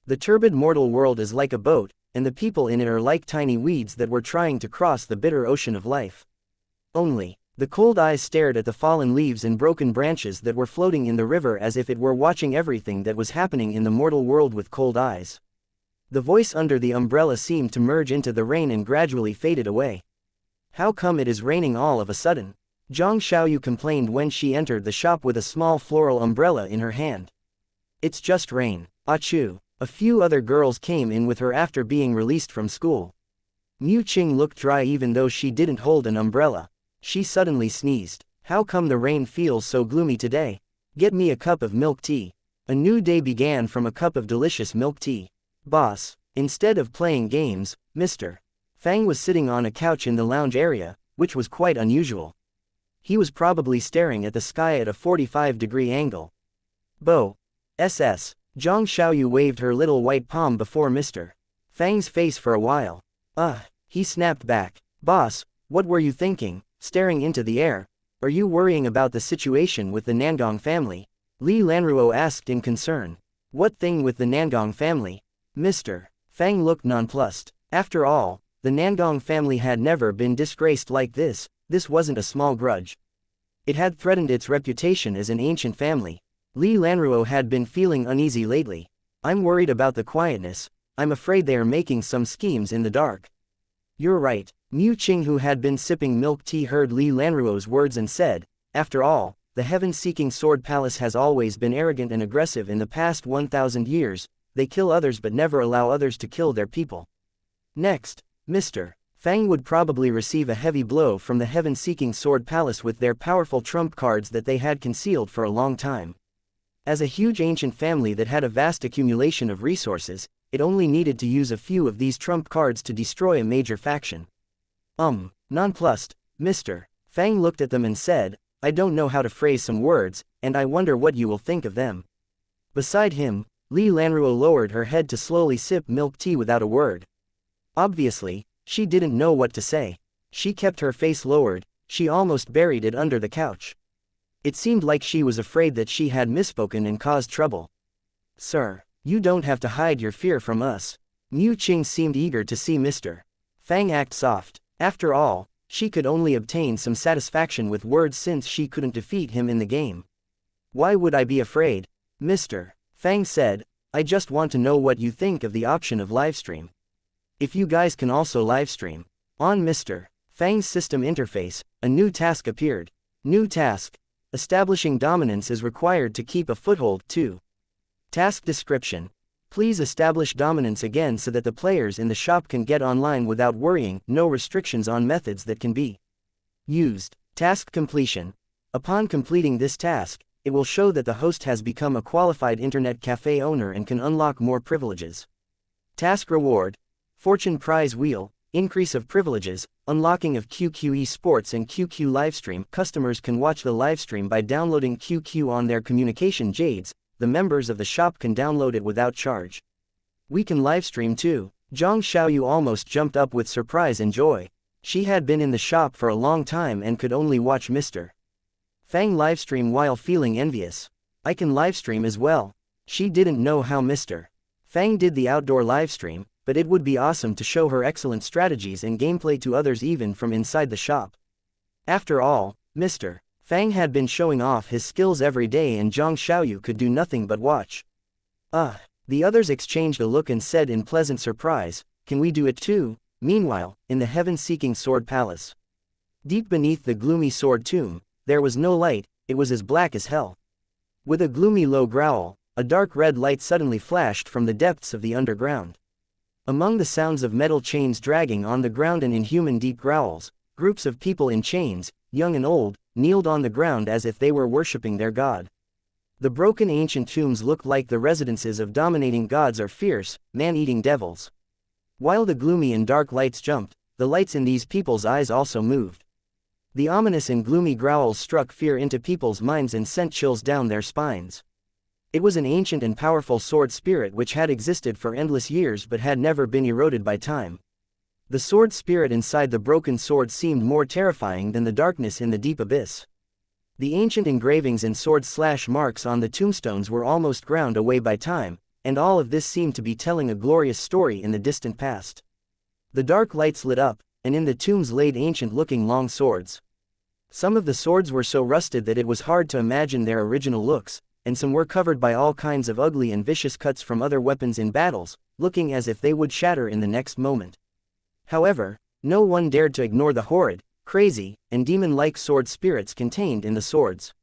The turbid mortal world is like a boat, and the people in it are like tiny weeds that were trying to cross the bitter ocean of life. Only, the cold eyes stared at the fallen leaves and broken branches that were floating in the river as if it were watching everything that was happening in the mortal world with cold eyes. The voice under the umbrella seemed to merge into the rain and gradually faded away. How come it is raining all of a sudden? Zhang Xiaoyu complained when she entered the shop with a small floral umbrella in her hand. It's just rain. Achoo. A few other girls came in with her after being released from school. Mu Qing looked dry even though she didn't hold an umbrella. She suddenly sneezed. How come the rain feels so gloomy today? Get me a cup of milk tea. A new day began from a cup of delicious milk tea. Boss, instead of playing games, Mr. Fang was sitting on a couch in the lounge area, which was quite unusual. He was probably staring at the sky at a 45-degree angle. Bo. SS. Zhang Xiaoyu waved her little white palm before Mr. Fang's face for a while. He snapped back. Boss, what were you thinking, staring into the air? Are you worrying about the situation with the Nangong family? Li Lanruo asked in concern. What thing with the Nangong family? Mr. Fang looked nonplussed. After all, The Nangong family had never been disgraced like this. This wasn't a small grudge. It had threatened its reputation as an ancient family. Li Lanruo had been feeling uneasy lately. I'm worried about the quietness. I'm afraid they are making some schemes in the dark. You're right. Mu Qing, who had been sipping milk tea, heard Li Lanruo's words and said, after all, the heaven-seeking sword palace has always been arrogant and aggressive in the past 1,000 years. They kill others but never allow others to kill their people. Next, Mr. Fang would probably receive a heavy blow from the heaven-seeking sword palace with their powerful trump cards that they had concealed for a long time. As a huge ancient family that had a vast accumulation of resources, it only needed to use a few of these trump cards to destroy a major faction. Nonplussed, Mr. Fang looked at them and said, I don't know how to phrase some words, and I wonder what you will think of them. Beside him, Li Lanruo lowered her head to slowly sip milk tea without a word. Obviously, she didn't know what to say. She kept her face lowered, she almost buried it under the couch. It seemed like she was afraid that she had misspoken and caused trouble. Sir, you don't have to hide your fear from us. Mu Qing seemed eager to see Mr. Fang act soft. After all, she could only obtain some satisfaction with words since she couldn't defeat him in the game. Why would I be afraid? Mr. Fang said, I just want to know what you think of the option of livestream. If you guys can also livestream. On Mr. Fang's system interface, a new task appeared. New task. Establishing dominance is required to keep a foothold too. Task description. Please establish dominance again so that the players in the shop can get online without worrying. No restrictions on methods that can be used. Task completion. Upon completing this task, it will show that the host has become a qualified internet cafe owner and can unlock more privileges. Task reward. Fortune prize wheel. Increase of privileges. Unlocking of QQ Esports and QQ Livestream. Customers can watch the livestream by downloading QQ on their communication jades. The members of the shop can download it without charge. We can livestream too. Zhang Xiaoyu almost jumped up with surprise and joy. She had been in the shop for a long time and could only watch Mr. Fang livestream while feeling envious. I can livestream as well. She didn't know how Mr. Fang did the outdoor livestream, but it would be awesome to show her excellent strategies and gameplay to others even from inside the shop. After all, Mr. Fang had been showing off his skills every day and Zhang Xiaoyu could do nothing but watch. The others exchanged a look and said in pleasant surprise, can we do it too? Meanwhile, in the heaven-seeking sword palace. Deep beneath the gloomy sword tomb, there was no light, it was as black as hell. With a gloomy low growl, a dark red light suddenly flashed from the depths of the underground. Among the sounds of metal chains dragging on the ground and inhuman deep growls, groups of people in chains, young and old, kneeled on the ground as if they were worshipping their god. The broken ancient tombs looked like the residences of dominating gods or fierce, man-eating devils. While the gloomy and dark lights jumped, the lights in these people's eyes also moved. The ominous and gloomy growls struck fear into people's minds and sent chills down their spines. It was an ancient and powerful sword spirit which had existed for endless years but had never been eroded by time. The sword spirit inside the broken sword seemed more terrifying than the darkness in the deep abyss. The ancient engravings and sword/marks on the tombstones were almost ground away by time, and all of this seemed to be telling a glorious story in the distant past. The dark lights lit up, and in the tombs laid ancient-looking long swords. Some of the swords were so rusted that it was hard to imagine their original looks, and some were covered by all kinds of ugly and vicious cuts from other weapons in battles, looking as if they would shatter in the next moment. However, no one dared to ignore the horrid, crazy, and demon-like sword spirits contained in the swords.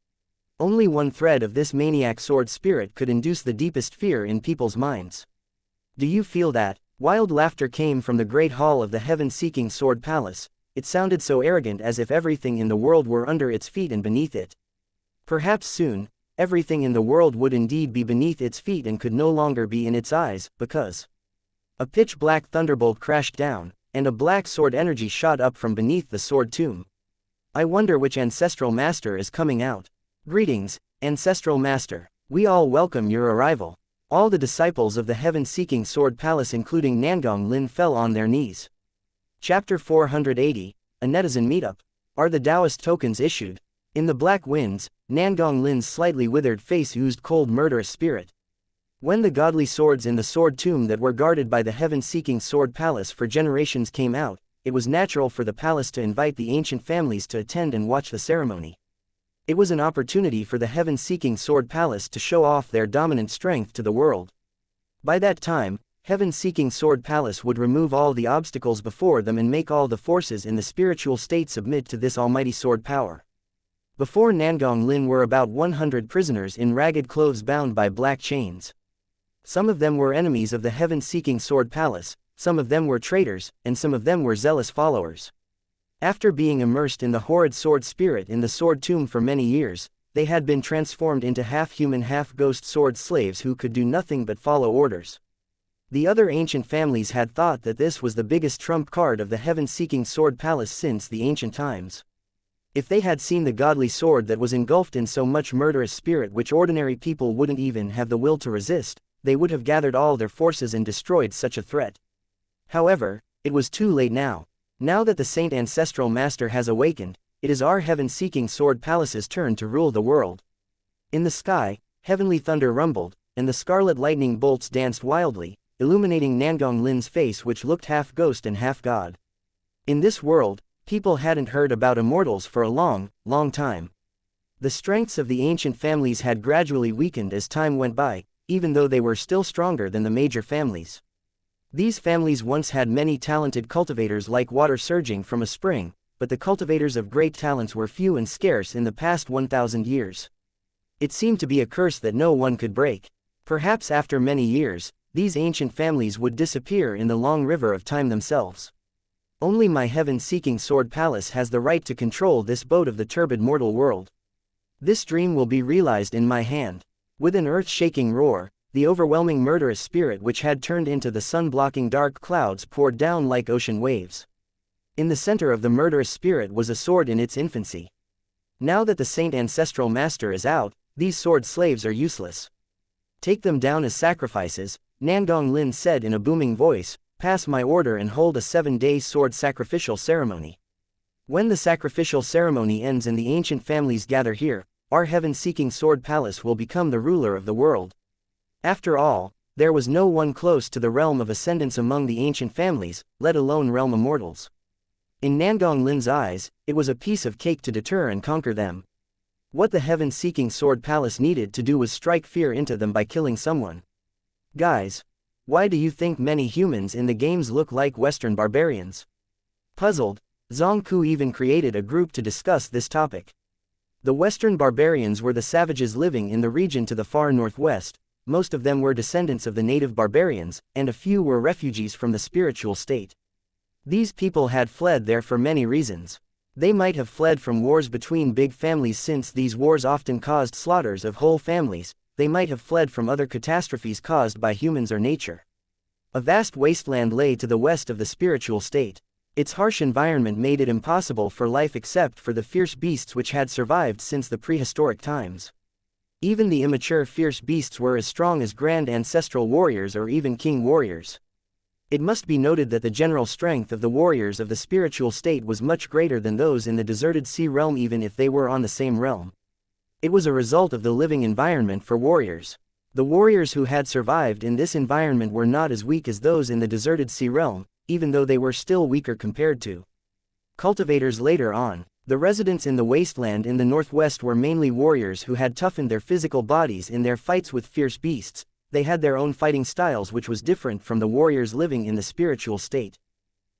Only one thread of this maniac sword spirit could induce the deepest fear in people's minds. Do you feel that? Wild laughter came from the great hall of the heaven-seeking sword palace. It sounded so arrogant as if everything in the world were under its feet and beneath it. Perhaps soon, everything in the world would indeed be beneath its feet and could no longer be in its eyes, because a pitch-black thunderbolt crashed down, and a black sword energy shot up from beneath the sword tomb. I wonder which ancestral master is coming out. Greetings, ancestral master. We all welcome your arrival. All the disciples of the heaven-seeking sword palace including Nangong Lin fell on their knees. Chapter 480, a netizen meetup. Are the Taoist tokens issued? In the black winds, Nangong Lin's slightly withered face oozed cold murderous spirit. When the godly swords in the sword tomb that were guarded by the heaven-seeking sword palace for generations came out, it was natural for the palace to invite the ancient families to attend and watch the ceremony. It was an opportunity for the heaven-seeking sword palace to show off their dominant strength to the world. By that time, heaven-seeking sword palace would remove all the obstacles before them and make all the forces in the spiritual state submit to this almighty sword power. Before Nangong Lin were about 100 prisoners in ragged clothes bound by black chains. Some of them were enemies of the heaven-seeking sword palace, some of them were traitors, and some of them were zealous followers. After being immersed in the horrid sword spirit in the sword tomb for many years, they had been transformed into half-human half-ghost sword slaves who could do nothing but follow orders. The other ancient families had thought that this was the biggest trump card of the heaven-seeking sword palace since the ancient times. If they had seen the godly sword that was engulfed in so much murderous spirit which ordinary people wouldn't even have the will to resist, they would have gathered all their forces and destroyed such a threat. However, it was too late now. Now that the Saint Ancestral Master has awakened, it is our heaven-seeking sword palace's turn to rule the world. In the sky, heavenly thunder rumbled, and the scarlet lightning bolts danced wildly, illuminating Nangong Lin's face which looked half ghost and half god. In this world, people hadn't heard about immortals for a long, long time. The strengths of the ancient families had gradually weakened as time went by, even though they were still stronger than the major families. These families once had many talented cultivators like water surging from a spring, but the cultivators of great talents were few and scarce in the past 1,000 years. It seemed to be a curse that no one could break. Perhaps after many years, these ancient families would disappear in the long river of time themselves. Only my heaven-seeking sword palace has the right to control this boat of the turbid mortal world. This dream will be realized in my hand. With an earth-shaking roar, the overwhelming murderous spirit which had turned into the sun-blocking dark clouds poured down like ocean waves. In the center of the murderous spirit was a sword in its infancy. Now that the Saint Ancestral Master is out, these sword slaves are useless. Take them down as sacrifices, Nangong Lin said in a booming voice, pass my order and hold a 7-day sword sacrificial ceremony. When the sacrificial ceremony ends and the ancient families gather here, our heaven-seeking sword palace will become the ruler of the world. After all, there was no one close to the realm of ascendance among the ancient families, let alone realm immortals. In Nangong Lin's eyes, it was a piece of cake to deter and conquer them. What the heaven-seeking sword palace needed to do was strike fear into them by killing someone. Guys, why do you think many humans in the games look like Western barbarians? Puzzled, Zhongku even created a group to discuss this topic. The Western barbarians were the savages living in the region to the far northwest. Most of them were descendants of the native barbarians, and a few were refugees from the spiritual state. These people had fled there for many reasons. They might have fled from wars between big families since these wars often caused slaughters of whole families. They might have fled from other catastrophes caused by humans or nature. A vast wasteland lay to the west of the spiritual state. Its harsh environment made it impossible for life except for the fierce beasts which had survived since the prehistoric times. Even the immature fierce beasts were as strong as grand ancestral warriors or even king warriors. It must be noted that the general strength of the warriors of the spiritual state was much greater than those in the deserted sea realm even if they were on the same realm. It was a result of the living environment for warriors. The warriors who had survived in this environment were not as weak as those in the deserted sea realm, even though they were still weaker compared to cultivators later on. The residents in the wasteland in the northwest were mainly warriors who had toughened their physical bodies in their fights with fierce beasts. They had their own fighting styles which was different from the warriors living in the spiritual state.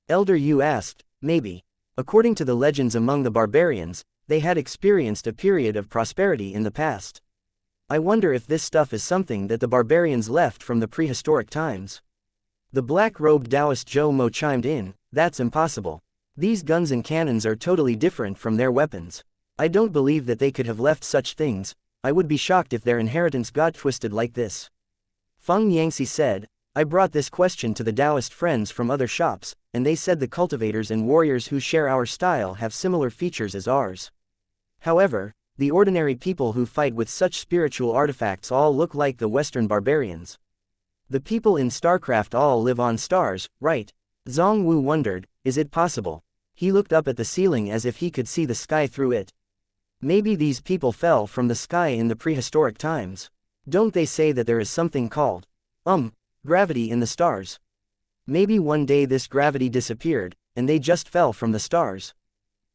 Elder Yu asked, maybe. According to the legends among the barbarians, they had experienced a period of prosperity in the past. I wonder if this stuff is something that the barbarians left from the prehistoric times. The black-robed Taoist Zhou Mo chimed in, that's impossible. These guns and cannons are totally different from their weapons. I don't believe that they could have left such things. I would be shocked if their inheritance got twisted like this. Feng Yangxi said, I brought this question to the Taoist friends from other shops, and they said the cultivators and warriors who share our style have similar features as ours. However, the ordinary people who fight with such spiritual artifacts all look like the Western barbarians. The people in StarCraft all live on stars, right? Zhong Wu wondered, is it possible? He looked up at the ceiling as if he could see the sky through it. Maybe these people fell from the sky in the prehistoric times. Don't they say that there is something called, gravity in the stars? Maybe one day this gravity disappeared, and they just fell from the stars.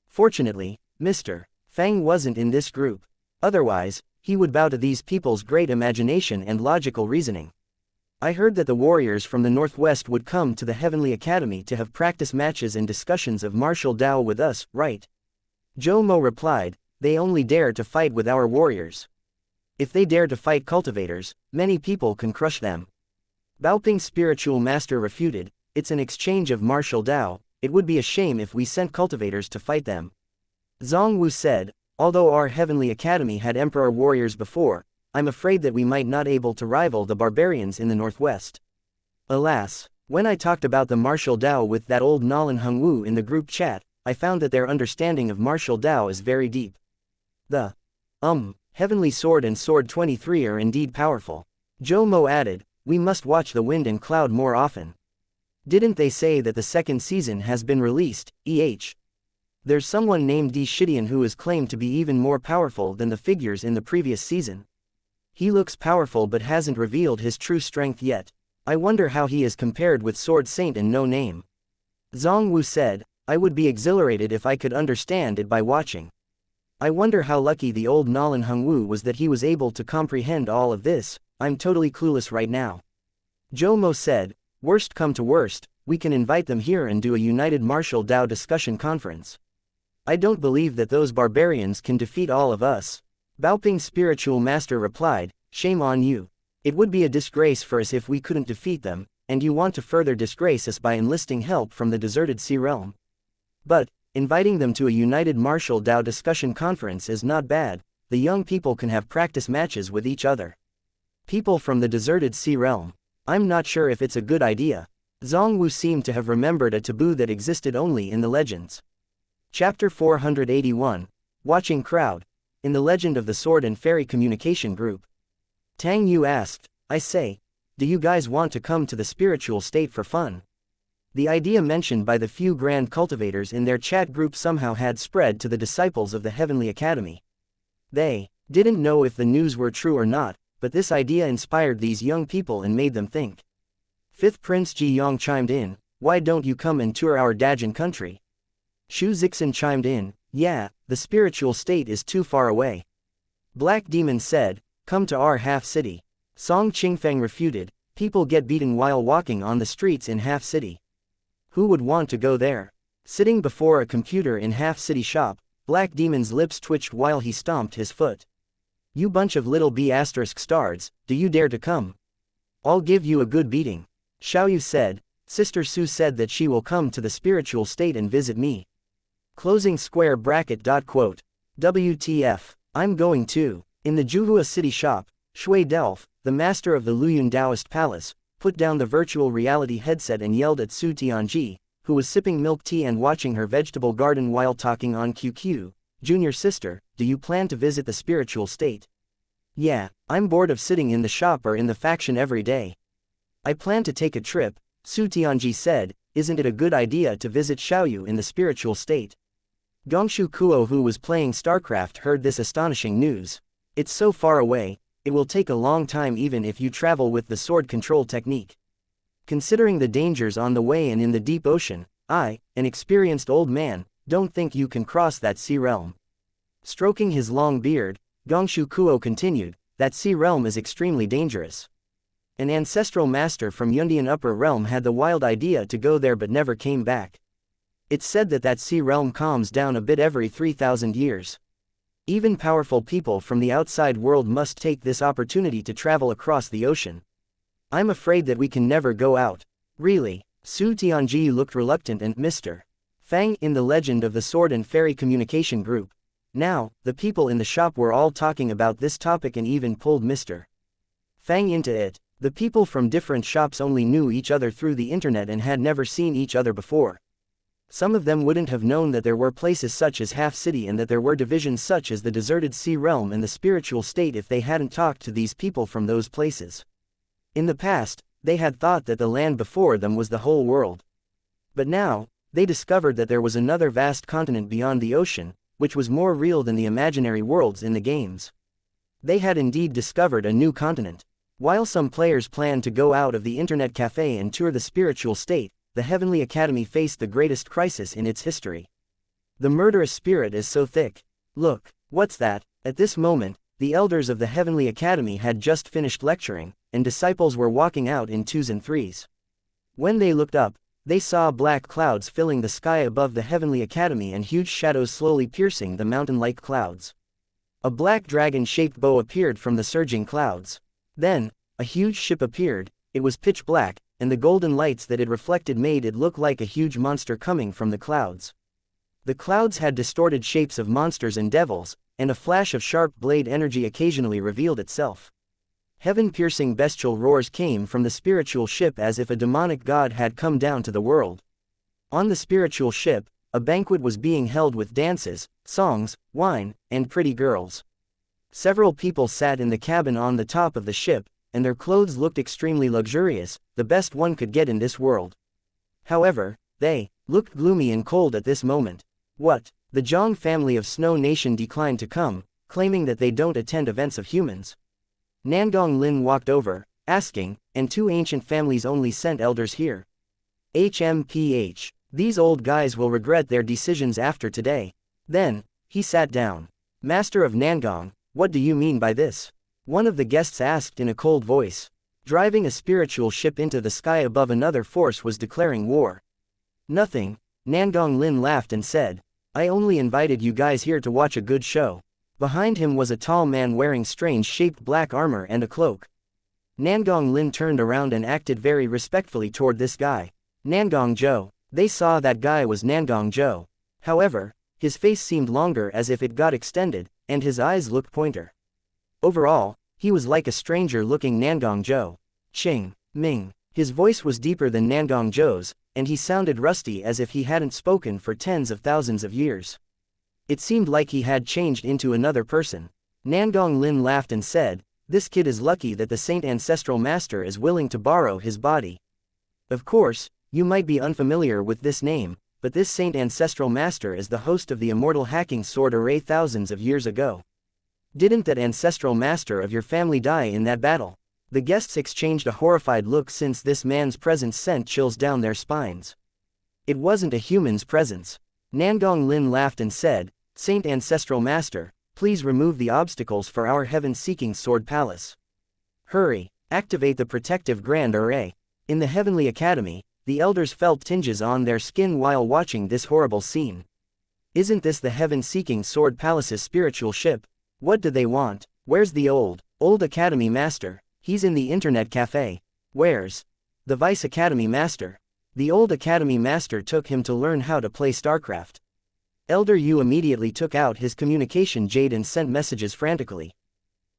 Fortunately, Mr. Fang wasn't in this group. Otherwise, he would bow to these people's great imagination and logical reasoning. I heard that the warriors from the northwest would come to the Heavenly Academy to have practice matches and discussions of martial Tao with us, right? Zhou Mo replied, they only dare to fight with our warriors. If they dare to fight cultivators, many people can crush them. Baoping's spiritual master refuted, it's an exchange of martial Tao, it would be a shame if we sent cultivators to fight them. Zhang Wu said, although our Heavenly Academy had emperor warriors before, I'm afraid that we might not able to rival the barbarians in the northwest. Alas, when I talked about the martial Tao with that old Nolan Hongwu in the group chat, I found that their understanding of martial Tao is very deep. The Heavenly Sword and Sword 23 are indeed powerful. Zhou Mo added, we must watch the wind and cloud more often. Didn't they say that the second season has been released, There's someone named D. Shidian who is claimed to be even more powerful than the figures in the previous season. He looks powerful but hasn't revealed his true strength yet. I wonder how he is compared with Sword Saint and No Name. Zhang Wu said, I would be exhilarated if I could understand it by watching. I wonder how lucky the old Nolan Hongwu was that he was able to comprehend all of this. I'm totally clueless right now. Zhou Mo said, worst come to worst, we can invite them here and do a united martial Tao discussion conference. I don't believe that those barbarians can defeat all of us. Baoping's spiritual master replied, shame on you. It would be a disgrace for us if we couldn't defeat them, and you want to further disgrace us by enlisting help from the deserted sea realm. But, inviting them to a united martial Tao discussion conference is not bad. The young people can have practice matches with each other. People from the deserted sea realm. I'm not sure if it's a good idea. Zhang Wu seemed to have remembered a taboo that existed only in the legends. Chapter 481, Watching Crowd. In the Legend of the Sword and Fairy Communication Group. Tang Yu asked, I say, do you guys want to come to the spiritual state for fun? The idea mentioned by the few grand cultivators in their chat group somehow had spread to the disciples of the Heavenly Academy. They didn't know if the news were true or not, but this idea inspired these young people and made them think. Fifth Prince Ji Yong chimed in, why don't you come and tour our Dajin country? Shu Zixin chimed in, yeah, the spiritual state is too far away. Black Demon said, come to our half city. Song Qingfeng refuted, people get beaten while walking on the streets in half city. Who would want to go there? Sitting before a computer in half city shop, Black Demon's lips twitched while he stomped his foot. You bunch of little B** stars, do you dare to come? I'll give you a good beating. Xiaoyu said, Sister Su said that she will come to the spiritual state and visit me. Closing square bracket. Quote. WTF, I'm going too. In the Juhua city shop, Shui Delph, the master of the Luyun Taoist palace, put down the virtual reality headset and yelled at Su Tianji, who was sipping milk tea and watching her vegetable garden while talking on QQ. Junior sister, do you plan to visit the spiritual state? Yeah, I'm bored of sitting in the shop or in the faction every day. I plan to take a trip, Su Tianji said. Isn't it a good idea to visit Xiaoyu in the spiritual state? Gongshu Kuo, who was playing StarCraft, heard this astonishing news. It's so far away, it will take a long time even if you travel with the sword control technique. Considering the dangers on the way and in the deep ocean, I, an experienced old man, don't think you can cross that sea realm. Stroking his long beard, Gongshu Kuo continued, that sea realm is extremely dangerous. An ancestral master from Yundian Upper Realm had the wild idea to go there but never came back. It's said that that sea realm calms down a bit every 3,000 years. Even powerful people from the outside world must take this opportunity to travel across the ocean. I'm afraid that we can never go out. Really? Su Tianji looked reluctant and Mr. Fang in the Legend of the Sword and Fairy Communication Group. Now, the people in the shop were all talking about this topic and even pulled Mr. Fang into it. The people from different shops only knew each other through the internet and had never seen each other before. Some of them wouldn't have known that there were places such as Half City and that there were divisions such as the Deserted Sea Realm and the Spiritual State if they hadn't talked to these people from those places. In the past, they had thought that the land before them was the whole world. But now, they discovered that there was another vast continent beyond the ocean, which was more real than the imaginary worlds in the games. They had indeed discovered a new continent. While some players planned to go out of the Internet Café and tour the spiritual state, the Heavenly Academy faced the greatest crisis in its history. The murderous spirit is so thick. Look, what's that? At this moment, the elders of the Heavenly Academy had just finished lecturing, and disciples were walking out in twos and threes. When they looked up, they saw black clouds filling the sky above the Heavenly Academy and huge shadows slowly piercing the mountain-like clouds. A black dragon-shaped bow appeared from the surging clouds. Then, a huge ship appeared. It was pitch black, and the golden lights that it reflected made it look like a huge monster coming from the clouds. The clouds had distorted shapes of monsters and devils, and a flash of sharp blade energy occasionally revealed itself. Heaven-piercing bestial roars came from the spiritual ship as if a demonic god had come down to the world. On the spiritual ship, a banquet was being held with dances, songs, wine, and pretty girls. Several people sat in the cabin on the top of the ship, and their clothes looked extremely luxurious, the best one could get in this world. However, they looked gloomy and cold at this moment. What? The Zhang family of Snow Nation declined to come, claiming that they don't attend events of humans. Nangong Lin walked over, asking, and two ancient families only sent elders here. HMPH. These old guys will regret their decisions after today. Then, he sat down. Master of Nangong, what do you mean by this? One of the guests asked in a cold voice. Driving a spiritual ship into the sky above another force was declaring war. Nothing, Nangong Lin laughed and said. I only invited you guys here to watch a good show. Behind him was a tall man wearing strange-shaped black armor and a cloak. Nangong Lin turned around and acted very respectfully toward this guy. Nangong Zhou. They saw that guy was Nangong Zhou. However, his face seemed longer as if it got extended, and his eyes looked pointer. Overall, he was like a stranger-looking Nangong Zhou. Qing, Ming. His voice was deeper than Nangong Zhou's, and he sounded rusty as if he hadn't spoken for tens of thousands of years. It seemed like he had changed into another person. Nangong Lin laughed and said, this kid is lucky that the Saint Ancestral Master is willing to borrow his body. Of course, you might be unfamiliar with this name, but this Saint Ancestral Master is the host of the immortal hacking sword array thousands of years ago. Didn't that Ancestral Master of your family die in that battle? The guests exchanged a horrified look since this man's presence sent chills down their spines. It wasn't a human's presence. Nangong Lin laughed and said, Saint Ancestral Master, please remove the obstacles for our heaven-seeking sword palace. Hurry, activate the protective grand array. In the Heavenly Academy, the elders felt tinges on their skin while watching this horrible scene. Isn't this the heaven-seeking sword palace's spiritual ship? What do they want? Where's the old Academy Master? He's in the Internet Café. Where's the Vice Academy Master? The old Academy Master took him to learn how to play StarCraft. Elder Yu immediately took out his communication jade and sent messages frantically.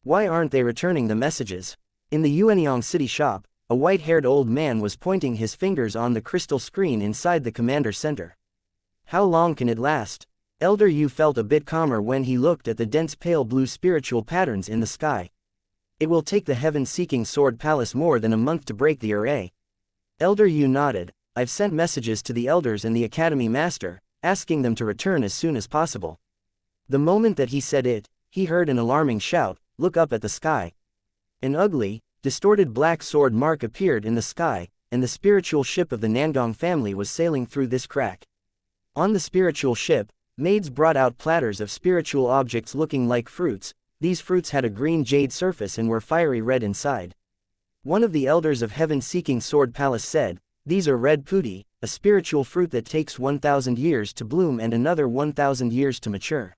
Why aren't they returning the messages? In the Yuanyang City shop, a white-haired old man was pointing his fingers on the crystal screen inside the commander center. How long can it last? Elder Yu felt a bit calmer when he looked at the dense pale blue spiritual patterns in the sky. It will take the heaven-seeking sword palace more than a month to break the array. Elder Yu nodded. I've sent messages to the elders and the Academy Master, asking them to return as soon as possible. The moment that he said it, he heard an alarming shout, look up at the sky. An ugly, distorted black sword mark appeared in the sky, and the spiritual ship of the Nangong family was sailing through this crack. On the spiritual ship, maids brought out platters of spiritual objects looking like fruits. These fruits had a green jade surface and were fiery red inside. One of the elders of heaven-seeking sword palace said, these are red putti, a spiritual fruit that takes 1,000 years to bloom and another 1,000 years to mature.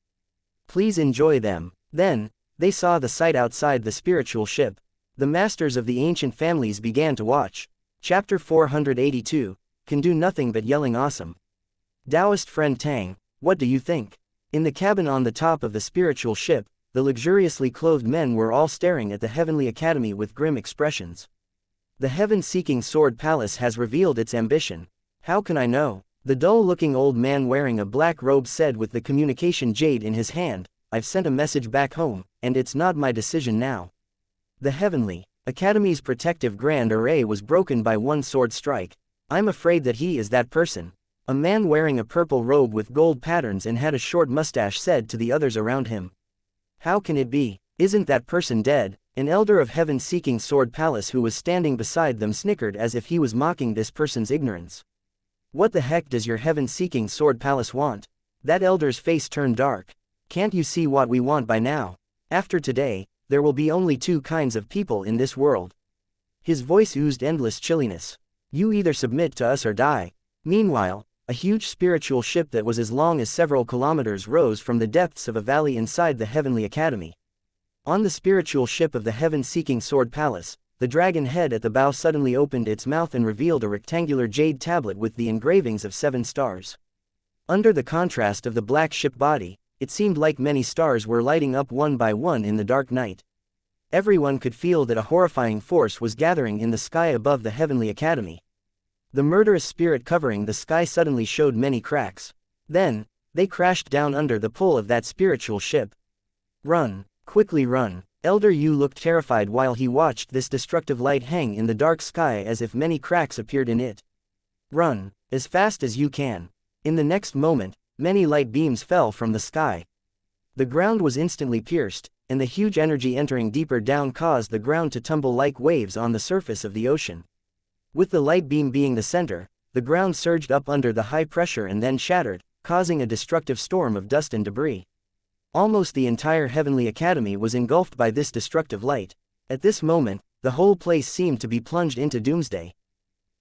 Please enjoy them. Then, they saw the sight outside the spiritual ship. The masters of the ancient families began to watch. Chapter 482, can do nothing but yelling awesome. Taoist friend Tang, what do you think? In the cabin on the top of the spiritual ship, the luxuriously clothed men were all staring at the Heavenly Academy with grim expressions. The heaven-seeking sword palace has revealed its ambition. How can I know? The dull-looking old man wearing a black robe said with the communication jade in his hand, I've sent a message back home, and it's not my decision now. The Heavenly Academy's protective grand array was broken by one sword strike. I'm afraid that he is that person. A man wearing a purple robe with gold patterns and had a short mustache said to the others around him. How can it be? Isn't that person dead? An elder of heaven-seeking Sword Palace who was standing beside them snickered as if he was mocking this person's ignorance. What the heck does your heaven-seeking Sword Palace want? That elder's face turned dark. Can't you see what we want by now? After today, there will be only two kinds of people in this world. His voice oozed endless chilliness. You either submit to us or die. Meanwhile, a huge spiritual ship that was as long as several kilometers rose from the depths of a valley inside the Heavenly Academy. On the spiritual ship of the heaven-seeking Sword Palace, the dragon head at the bow suddenly opened its mouth and revealed a rectangular jade tablet with the engravings of 7 stars. Under the contrast of the black ship body, it seemed like many stars were lighting up one by one in the dark night. Everyone could feel that a horrifying force was gathering in the sky above the Heavenly Academy. The murderous spirit covering the sky suddenly showed many cracks. Then, they crashed down under the pull of that spiritual ship. Run, quickly run. Elder Yu looked terrified while he watched this destructive light hang in the dark sky as if many cracks appeared in it. Run, as fast as you can. In the next moment, many light beams fell from the sky. The ground was instantly pierced, and the huge energy entering deeper down caused the ground to tumble like waves on the surface of the ocean. With the light beam being the center, the ground surged up under the high pressure and then shattered, causing a destructive storm of dust and debris. Almost the entire Heavenly Academy was engulfed by this destructive light. At this moment, the whole place seemed to be plunged into doomsday.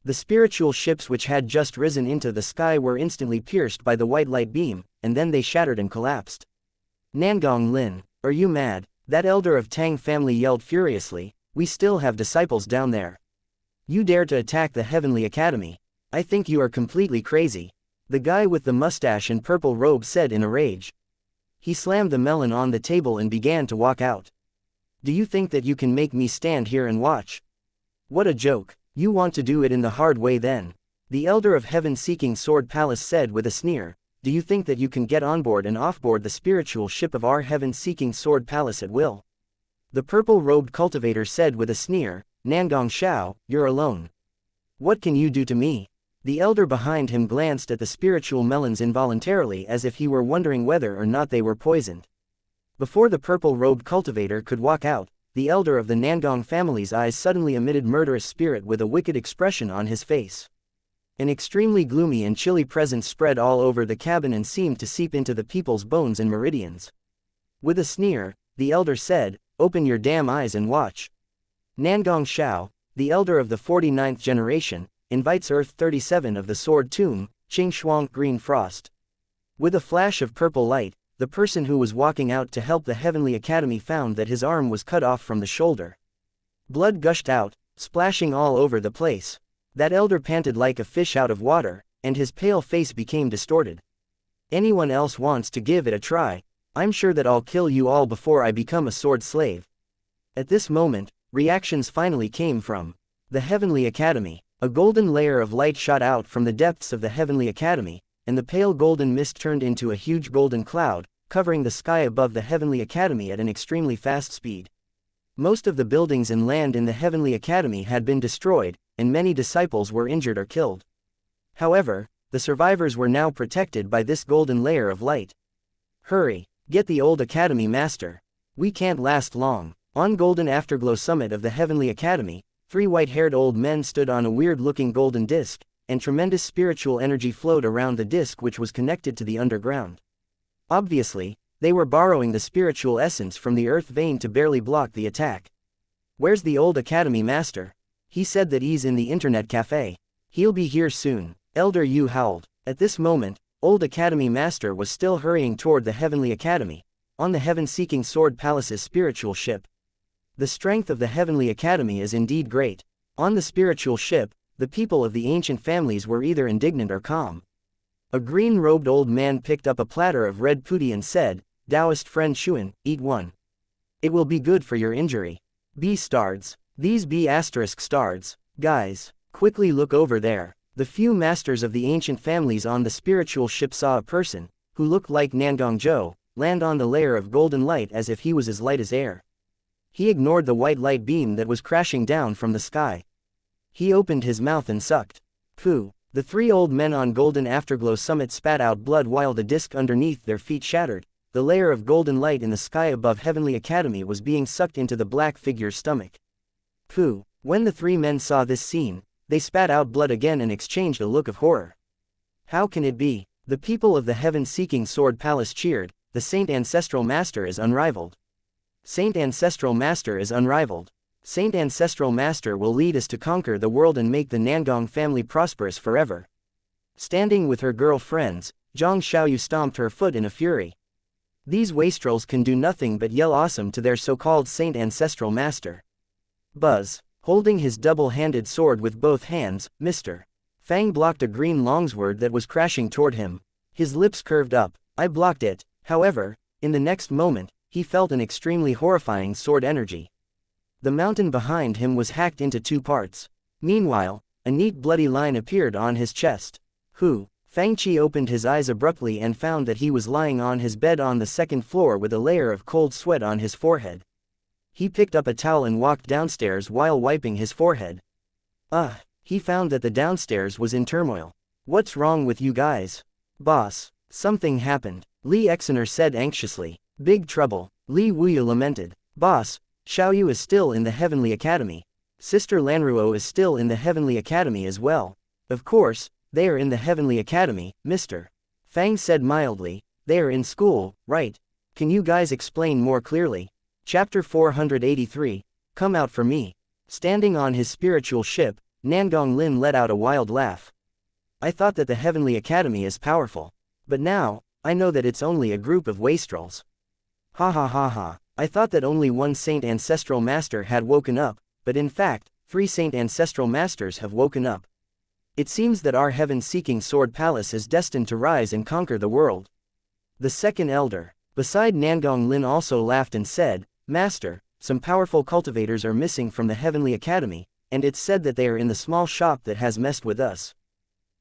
The spiritual ships which had just risen into the sky were instantly pierced by the white light beam, and then they shattered and collapsed. Nangong Lin, are you mad? That elder of Tang family yelled furiously. We still have disciples down there. You dare to attack the Heavenly Academy? I think you are completely crazy. The guy with the mustache and purple robe said in a rage. He slammed the melon on the table and began to walk out. Do you think that you can make me stand here and watch? What a joke. You want to do it in the hard way then. The elder of heaven-seeking Sword Palace said with a sneer. Do you think that you can get on board and offboard the spiritual ship of our heaven-seeking Sword Palace at will? The purple-robed cultivator said with a sneer. Nangong Shao, you're alone. What can you do to me? The elder behind him glanced at the spiritual melons involuntarily as if he were wondering whether or not they were poisoned. Before the purple-robed cultivator could walk out, the elder of the Nangong family's eyes suddenly emitted murderous spirit with a wicked expression on his face. An extremely gloomy and chilly presence spread all over the cabin and seemed to seep into the people's bones and meridians. With a sneer, the elder said, Open your damn eyes and watch. Nangong Shao, the elder of the 49th generation, invites Earth 37 of the Sword Tomb, Qing Shuang Green Frost. With a flash of purple light, the person who was walking out to help the Heavenly Academy found that his arm was cut off from the shoulder. Blood gushed out, splashing all over the place. That elder panted like a fish out of water, and his pale face became distorted. Anyone else wants to give it a try? I'm sure that I'll kill you all before I become a sword slave. At this moment, reactions finally came from the Heavenly Academy. A golden layer of light shot out from the depths of the Heavenly Academy, and the pale golden mist turned into a huge golden cloud, covering the sky above the Heavenly Academy at an extremely fast speed. Most of the buildings and land in the Heavenly Academy had been destroyed, and many disciples were injured or killed. However, the survivors were now protected by this golden layer of light. Hurry, get the old Academy master. We can't last long. On Golden Afterglow summit of the Heavenly Academy, 3 white-haired old men stood on a weird-looking golden disc, and tremendous spiritual energy flowed around the disc which was connected to the underground. Obviously, they were borrowing the spiritual essence from the earth vein to barely block the attack. Where's the old Academy master? He said that he's in the Internet Café. He'll be here soon. Elder Yu howled. At this moment, old Academy master was still hurrying toward the Heavenly Academy, on the heaven-seeking Sword Palace's spiritual ship. The strength of the Heavenly Academy is indeed great. On the spiritual ship, the people of the ancient families were either indignant or calm. A green-robed old man picked up a platter of red pudding and said, Taoist friend Xuan, eat one. It will be good for your injury. B stards. These B** stards. Guys, quickly look over there. The few masters of the ancient families on the spiritual ship saw a person, who looked like Nangong Zhou, land on the layer of golden light as if he was as light as air. He ignored the white light beam that was crashing down from the sky. He opened his mouth and sucked. Pooh. The 3 old men on Golden Afterglow summit spat out blood while the disc underneath their feet shattered, the layer of golden light in the sky above Heavenly Academy was being sucked into the black figure's stomach. Pooh! When the three men saw this scene, they spat out blood again and exchanged a look of horror. How can it be? The people of the heaven-seeking Sword Palace cheered. The Saint Ancestral Master is unrivaled. Saint Ancestral Master is unrivaled. Saint Ancestral Master will lead us to conquer the world and make the Nangong family prosperous forever. Standing with her girl friends, Zhang Xiaoyu stomped her foot in a fury. These wastrels can do nothing but yell awesome to their so-called Saint Ancestral Master. Buzz, holding his double-handed sword with both hands, Mr. Fang blocked a green longsword that was crashing toward him. His lips curved up. I blocked it. However, in the next moment, he felt an extremely horrifying sword energy. The mountain behind him was hacked into two parts. Meanwhile, a neat bloody line appeared on his chest. Who? Fang Qi opened his eyes abruptly and found that he was lying on his bed on the second floor with a layer of cold sweat on his forehead. He picked up a towel and walked downstairs while wiping his forehead. He found that the downstairs was in turmoil. What's wrong with you guys? Boss, something happened, Li Exener said anxiously. Big trouble, Li Wuyu lamented. Boss, Xiaoyu is still in the Heavenly Academy. Sister Lanruo is still in the Heavenly Academy as well. Of course, they are in the Heavenly Academy, Mr. Fang said mildly. They are in school, right? Can you guys explain more clearly? Chapter 483, Come Out for Me. Standing on his spiritual ship, Nangong Lin let out a wild laugh. I thought that the Heavenly Academy is powerful. But now, I know that it's only a group of wastrels. Ha ha ha ha. I thought that only one Saint Ancestral Master had woken up, but in fact, 3 Saint Ancestral Masters have woken up. It seems that our heaven-seeking Sword Palace is destined to rise and conquer the world. The second elder, beside Nangong Lin, also laughed and said, Master, some powerful cultivators are missing from the Heavenly Academy, and it's said that they are in the small shop that has messed with us.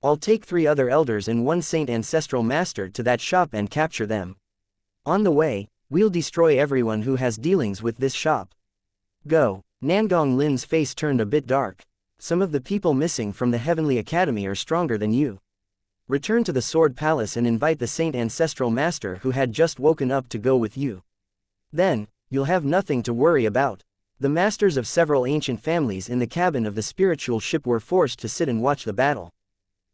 I'll take 3 other elders and 1 Saint Ancestral Master to that shop and capture them. On the way, we'll destroy everyone who has dealings with this shop. Go. Nangong Lin's face turned a bit dark. Some of the people missing from the Heavenly Academy are stronger than you. Return to the Sword Palace and invite the Saint Ancestral Master who had just woken up to go with you. Then, you'll have nothing to worry about. The masters of several ancient families in the cabin of the spiritual ship were forced to sit and watch the battle.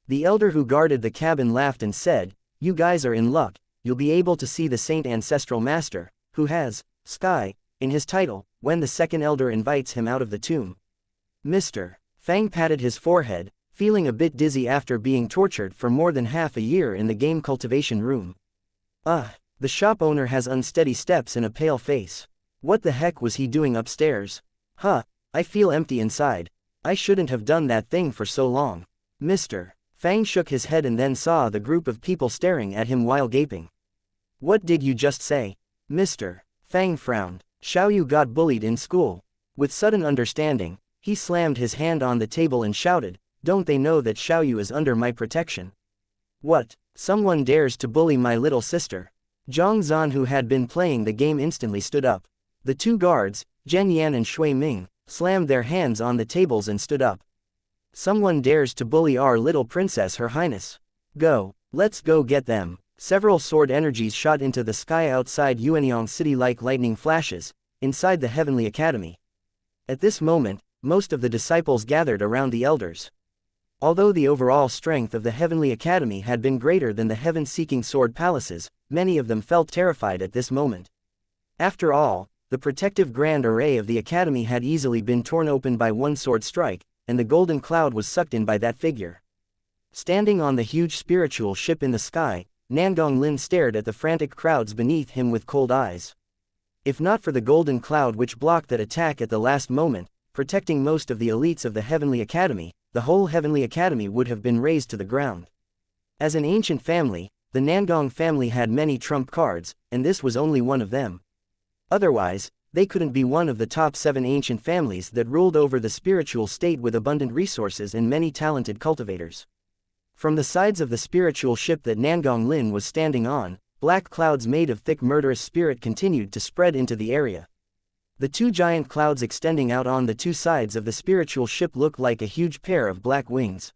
The elder who guarded the cabin laughed and said, You guys are in luck, you'll be able to see the Saint Ancestral Master, who has, Sky, in his title, when the second elder invites him out of the tomb. Mr. Fang patted his forehead, feeling a bit dizzy after being tortured for more than half a year in the game cultivation room. The shop owner has unsteady steps and a pale face. What the heck was he doing upstairs? I feel empty inside. I shouldn't have done that thing for so long. Mr. Fang shook his head and then saw the group of people staring at him while gaping. What did you just say? Mr. Fang frowned. Xiaoyu got bullied in school. With sudden understanding, he slammed his hand on the table and shouted, Don't they know that Xiaoyu is under my protection? What? Someone dares to bully my little sister? Zhang Zan, who had been playing the game, instantly stood up. The 2 guards, Zhen Yan and Shui Ming, slammed their hands on the tables and stood up. Someone dares to bully our little princess, Her Highness. Go, let's go get them. Several sword energies shot into the sky outside Yuanyang City like lightning flashes, inside the Heavenly Academy. At this moment, most of the disciples gathered around the elders. Although the overall strength of the Heavenly Academy had been greater than the heaven-seeking sword palaces, many of them felt terrified at this moment. After all, the protective grand array of the Academy had easily been torn open by one sword strike, and the golden cloud was sucked in by that figure. Standing on the huge spiritual ship in the sky, Nangong Lin stared at the frantic crowds beneath him with cold eyes. If not for the golden cloud which blocked that attack at the last moment, protecting most of the elites of the Heavenly Academy, the whole Heavenly Academy would have been razed to the ground. As an ancient family, the Nangong family had many trump cards, and this was only one of them. Otherwise, they couldn't be one of the top 7 ancient families that ruled over the spiritual state with abundant resources and many talented cultivators. From the sides of the spiritual ship that Nangong Lin was standing on, black clouds made of thick murderous spirit continued to spread into the area. The 2 giant clouds extending out on the 2 sides of the spiritual ship looked like a huge pair of black wings.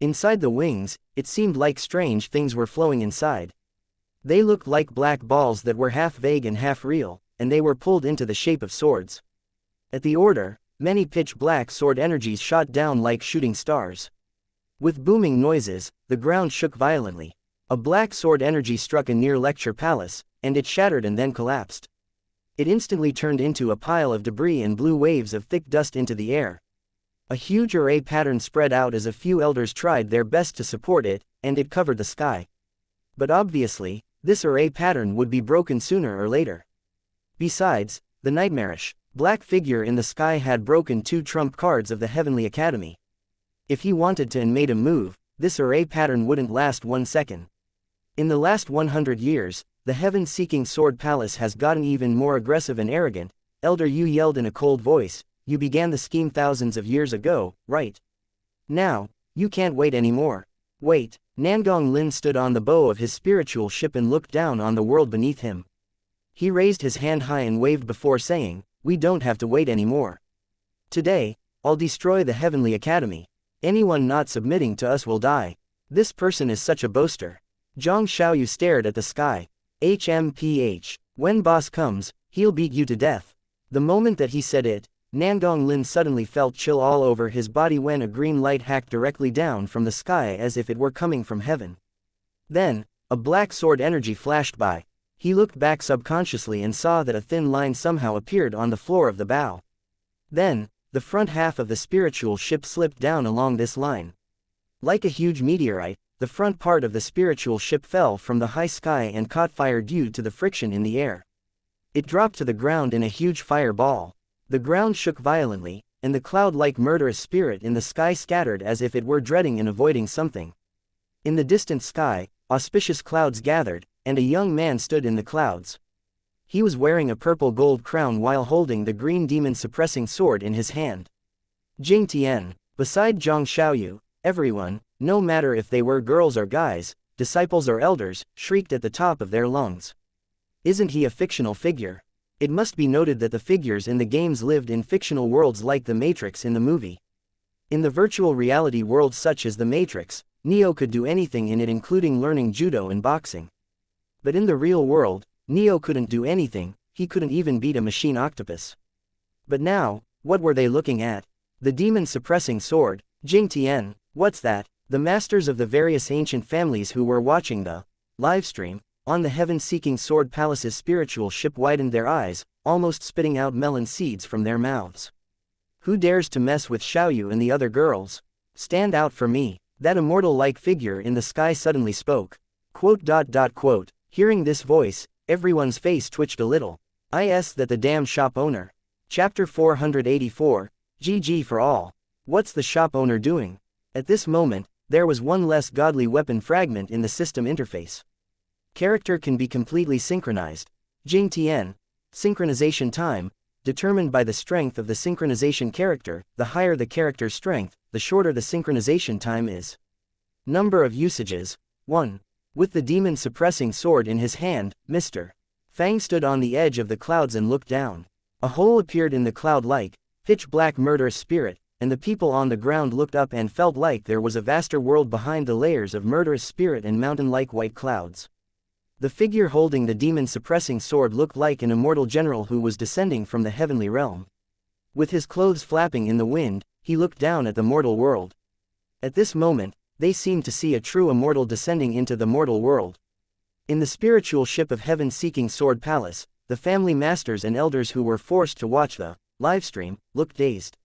Inside the wings, it seemed like strange things were flowing inside. They looked like black balls that were half vague and half real, and they were pulled into the shape of swords. At the order, many pitch-black sword energies shot down like shooting stars. With booming noises, the ground shook violently. A black sword energy struck a near lecture palace, and it shattered and then collapsed. It instantly turned into a pile of debris and blew waves of thick dust into the air. A huge array pattern spread out as a few elders tried their best to support it, and it covered the sky. But obviously, this array pattern would be broken sooner or later. Besides, the nightmarish, black figure in the sky had broken 2 trump cards of the Heavenly Academy. If he wanted to and made a move, this array pattern wouldn't last 1 second. In the last 100 years, the heaven-seeking sword palace has gotten even more aggressive and arrogant. Elder Yu yelled in a cold voice, "You began the scheme thousands of years ago, right? Now, you can't wait anymore." "Wait." Nangong Lin stood on the bow of his spiritual ship and looked down on the world beneath him. He raised his hand high and waved before saying, "We don't have to wait anymore. Today, I'll destroy the Heavenly Academy. Anyone not submitting to us will die." This person is such a boaster. Zhang Xiaoyu stared at the sky. HMPH. When boss comes, he'll beat you to death. The moment that he said it, Nangong Lin suddenly felt chill all over his body when a green light hacked directly down from the sky as if it were coming from heaven. Then, a black sword energy flashed by. He looked back subconsciously and saw that a thin line somehow appeared on the floor of the bow. Then, the front half of the spiritual ship slipped down along this line. Like a huge meteorite, the front part of the spiritual ship fell from the high sky and caught fire due to the friction in the air. It dropped to the ground in a huge fireball. The ground shook violently, and the cloud-like murderous spirit in the sky scattered as if it were dreading and avoiding something. In the distant sky, auspicious clouds gathered, and a young man stood in the clouds. He was wearing a purple gold crown while holding the green demon-suppressing sword in his hand. Jing Tian. Beside Zhang Xiaoyu, everyone, no matter if they were girls or guys, disciples or elders, shrieked at the top of their lungs. Isn't he a fictional figure? It must be noted that the figures in the games lived in fictional worlds like the Matrix in the movie. In the virtual reality world such as the Matrix, Neo could do anything in it including learning judo and boxing. But in the real world, Neo couldn't do anything, he couldn't even beat a machine octopus. But now, what were they looking at? The demon-suppressing sword. Jing Tian, what's that? The masters of the various ancient families who were watching the livestream on the heaven-seeking sword palace's spiritual ship widened their eyes, almost spitting out melon seeds from their mouths. Who dares to mess with Xiaoyu and the other girls? Stand out for me. That immortal-like figure in the sky suddenly spoke. Quote. Hearing this voice, everyone's face twitched a little. Is that the damn shop owner? Chapter 484, GG for all. What's the shop owner doing? At this moment, there was one less godly weapon fragment in the system interface. Character can be completely synchronized. Jing Tian. Synchronization time, determined by the strength of the synchronization character. The higher the character's strength, the shorter the synchronization time is. Number of usages, 1. With the demon-suppressing sword in his hand, Mr. Fang stood on the edge of the clouds and looked down. A hole appeared in the cloud-like, pitch-black murderous spirit, and the people on the ground looked up and felt like there was a vaster world behind the layers of murderous spirit and mountain-like white clouds. The figure holding the demon-suppressing sword looked like an immortal general who was descending from the heavenly realm. With his clothes flapping in the wind, he looked down at the mortal world. At this moment, they seemed to see a true immortal descending into the mortal world. In the spiritual ship of heaven-seeking sword palace, the family masters and elders who were forced to watch the livestream looked dazed.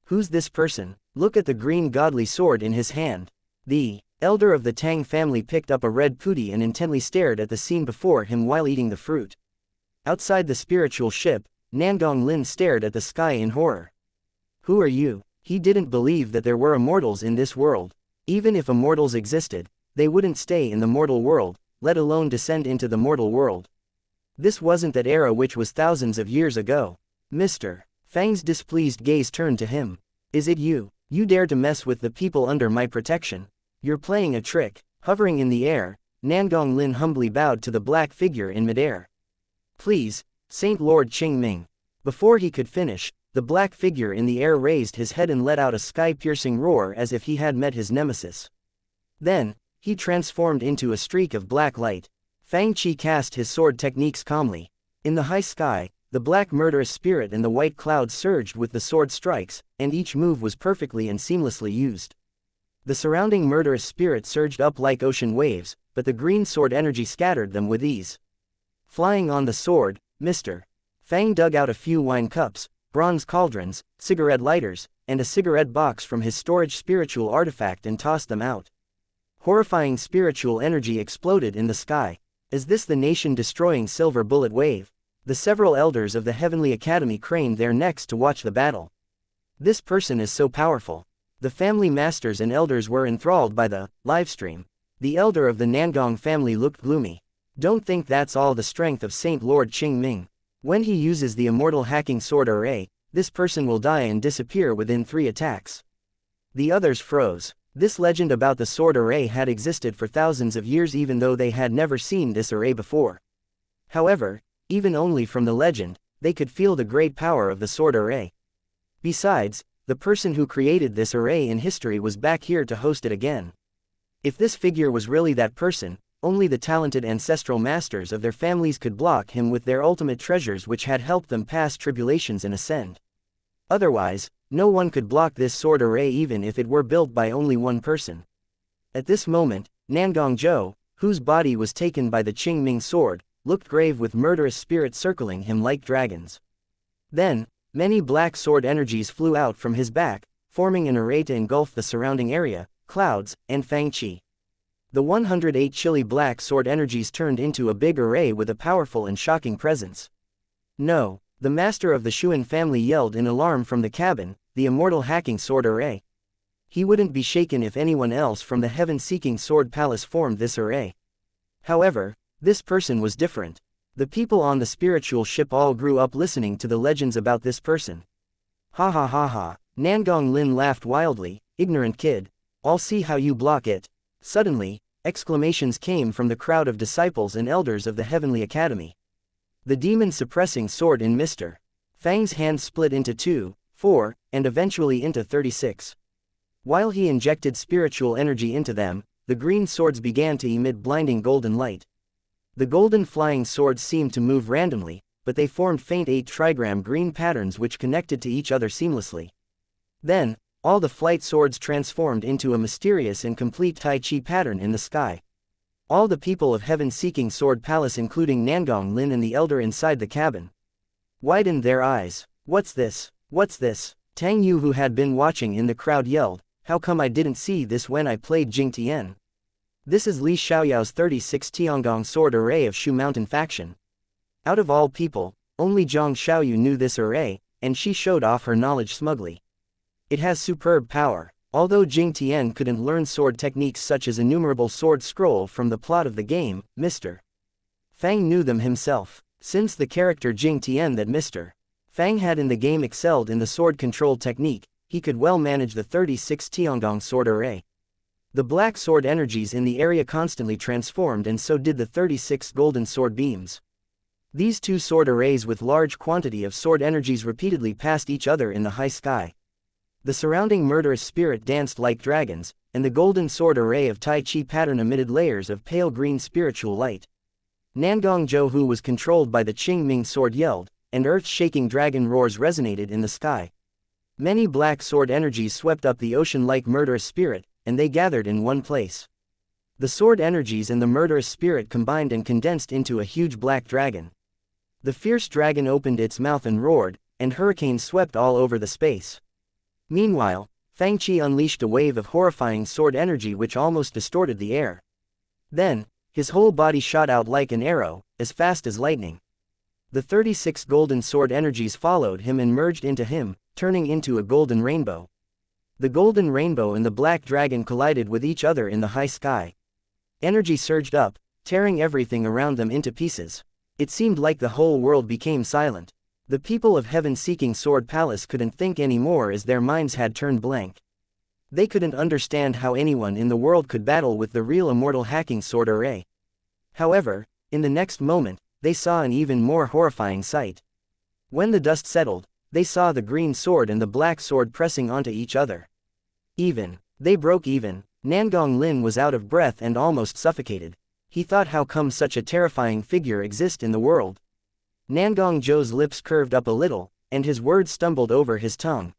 Who's this person? Look at the green godly sword in his hand. The elder of the Tang family picked up a red putti and intently stared at the scene before him while eating the fruit. Outside the spiritual ship, Nangong Lin stared at the sky in horror. Who are you? He didn't believe that there were immortals in this world. Even if immortals existed, they wouldn't stay in the mortal world, let alone descend into the mortal world. This wasn't that era which was thousands of years ago. Mr. Fang's displeased gaze turned to him. Is it you? You dare to mess with the people under my protection? You're playing a trick. Hovering in the air, Nangong Lin humbly bowed to the black figure in midair. Please, Saint Lord Qingming. Before he could finish, the black figure in the air raised his head and let out a sky-piercing roar as if he had met his nemesis. Then, he transformed into a streak of black light. Fang Qi cast his sword techniques calmly. In the high sky, the black murderous spirit and the white clouds surged with the sword strikes, and each move was perfectly and seamlessly used. The surrounding murderous spirit surged up like ocean waves, but the green sword energy scattered them with ease. Flying on the sword, Mr. Fang dug out a few wine cups, bronze cauldrons, cigarette lighters, and a cigarette box from his storage spiritual artifact and tossed them out. Horrifying spiritual energy exploded in the sky. Is this the nation-destroying silver bullet wave? The several elders of the Heavenly Academy craned their necks to watch the battle. This person is so powerful. The family masters and elders were enthralled by the livestream. The elder of the Nangong family looked gloomy. Don't think that's all the strength of Saint Lord Qingming. When he uses the immortal hacking sword array, this person will die and disappear within 3 attacks. The others froze. This legend about the sword array had existed for thousands of years even though they had never seen this array before. However, even only from the legend, they could feel the great power of the sword array. Besides, the person who created this array in history was back here to host it again. If this figure was really that person, only the talented ancestral masters of their families could block him with their ultimate treasures which had helped them pass tribulations and ascend. Otherwise, no one could block this sword array even if it were built by only one person. At this moment, Nangong Zhou, whose body was taken by the Qingming sword, looked grave with murderous spirits circling him like dragons. Then, many black sword energies flew out from his back, forming an array to engulf the surrounding area, clouds, and Fang Qi. The 108 chilly black sword energies turned into a big array with a powerful and shocking presence. No, the master of the Xuan family yelled in alarm from the cabin, the immortal hacking sword array. He wouldn't be shaken if anyone else from the heaven-seeking sword palace formed this array. However, this person was different. The people on the spiritual ship all grew up listening to the legends about this person. Ha ha ha ha, Nangong Lin laughed wildly, ignorant kid. I'll see how you block it. Suddenly, exclamations came from the crowd of disciples and elders of the Heavenly Academy. The demon-suppressing sword in Mr. Fang's hand split into 2, 4, and eventually into 36. While he injected spiritual energy into them, the green swords began to emit blinding golden light. The golden flying swords seemed to move randomly, but they formed faint 8 trigram green patterns which connected to each other seamlessly. Then, all the flight swords transformed into a mysterious and complete Tai Chi pattern in the sky. All the people of heaven-seeking Sword Palace including Nangong Lin and the elder inside the cabin widened their eyes. What's this? What's this? Tang Yu, who had been watching in the crowd, yelled, how come I didn't see this when I played Jing Tian? This is Li Xiaoyao's 36 Tiangong sword array of Shu Mountain faction. Out of all people, only Zhang Xiaoyu knew this array, and she showed off her knowledge smugly. It has superb power. Although Jing Tian couldn't learn sword techniques such as innumerable sword scroll from the plot of the game, Mr. Fang knew them himself. Since the character Jing Tian that Mr. Fang had in the game excelled in the sword control technique, he could well manage the 36 Tiangong sword array. The black sword energies in the area constantly transformed, and so did the 36 golden sword beams. These 2 sword arrays with large quantity of sword energies repeatedly passed each other in the high sky. The surrounding murderous spirit danced like dragons, and the golden sword array of Tai Chi pattern emitted layers of pale green spiritual light. Nangong Zhou, who was controlled by the Qingming sword, yelled, and earth-shaking dragon roars resonated in the sky. Many black sword energies swept up the ocean like murderous spirit, and they gathered in one place. The sword energies and the murderous spirit combined and condensed into a huge black dragon. The fierce dragon opened its mouth and roared, and hurricanes swept all over the space. Meanwhile, Fang Qi unleashed a wave of horrifying sword energy which almost distorted the air. Then, his whole body shot out like an arrow, as fast as lightning. The 36 golden sword energies followed him and merged into him, turning into a golden rainbow. The golden rainbow and the black dragon collided with each other in the high sky. Energy surged up, tearing everything around them into pieces. It seemed like the whole world became silent. The people of heaven-seeking Sword Palace couldn't think anymore as their minds had turned blank. They couldn't understand how anyone in the world could battle with the real immortal hacking sword array. However, in the next moment, they saw an even more horrifying sight. When the dust settled, they saw the green sword and the black sword pressing onto each other. They broke even. Nangong Lin was out of breath and almost suffocated. He thought, how come such a terrifying figure exists in the world? Nangong Zhou's lips curved up a little, and his words stumbled over his tongue.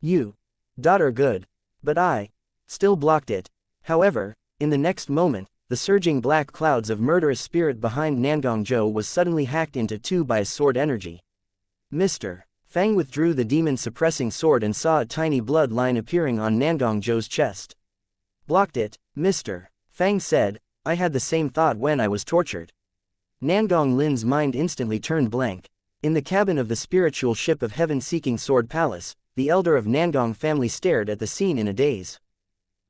You. Daughter good. But I. Still blocked it. However, in the next moment, the surging black clouds of murderous spirit behind Nangong Zhou was suddenly hacked into two by sword energy. Mr. Fang withdrew the demon-suppressing sword and saw a tiny blood line appearing on Nangong Zhou's chest. Blocked it, Mr. Fang said. I had the same thought when I was tortured. Nangong Lin's mind instantly turned blank. In the cabin of the spiritual ship of heaven-seeking Sword Palace, the elder of Nangong family stared at the scene in a daze.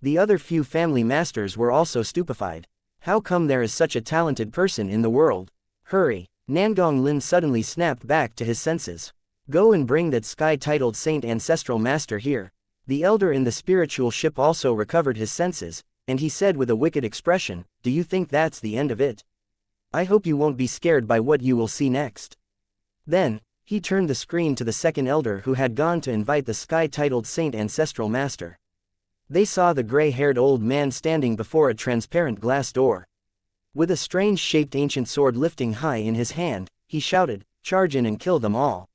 The other few family masters were also stupefied. How come there is such a talented person in the world? Hurry! Nangong Lin suddenly snapped back to his senses. Go and bring that sky-titled Saint Ancestral Master here. The elder in the spiritual ship also recovered his senses, and he said with a wicked expression, do you think that's the end of it? I hope you won't be scared by what you will see next. Then, he turned the screen to the second elder who had gone to invite the sky-titled Saint Ancestral Master. They saw the gray-haired old man standing before a transparent glass door. With a strange-shaped ancient sword lifting high in his hand, he shouted, charge in and kill them all.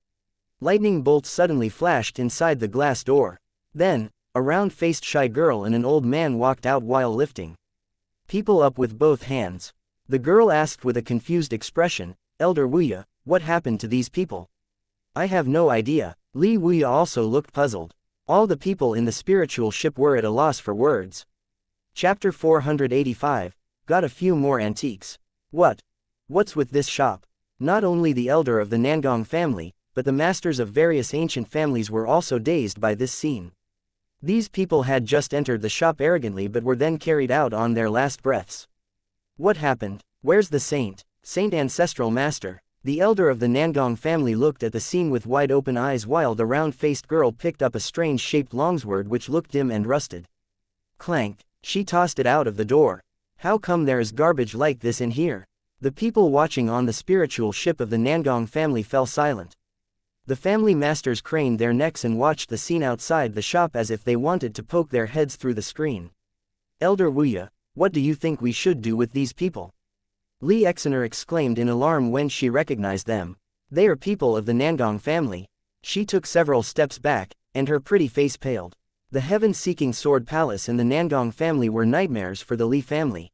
Lightning bolts suddenly flashed inside the glass door. Then, a round-faced shy girl and an old man walked out while lifting people up with both hands. The girl asked with a confused expression, Elder Wuya, what happened to these people? I have no idea. Li Wuya also looked puzzled. All the people in the spiritual ship were at a loss for words. Chapter 485. Got a few more antiques. What's with this shop? Not only the elder of the Nangong family, but the masters of various ancient families were also dazed by this scene. These people had just entered the shop arrogantly but were then carried out on their last breaths. What happened? Where's the Saint Ancestral Master? The elder of the Nangong family looked at the scene with wide-open eyes while the round-faced girl picked up a strange-shaped longsword which looked dim and rusted. Clank! She tossed it out of the door. How come there is garbage like this in here? The people watching on the spiritual ship of the Nangong family fell silent. The family masters craned their necks and watched the scene outside the shop as if they wanted to poke their heads through the screen. Elder Wuya, what do you think we should do with these people? Li Exener exclaimed in alarm when she recognized them. They are people of the Nangong family. She took several steps back, and her pretty face paled. The heaven-seeking Sword Palace and the Nangong family were nightmares for the Li family.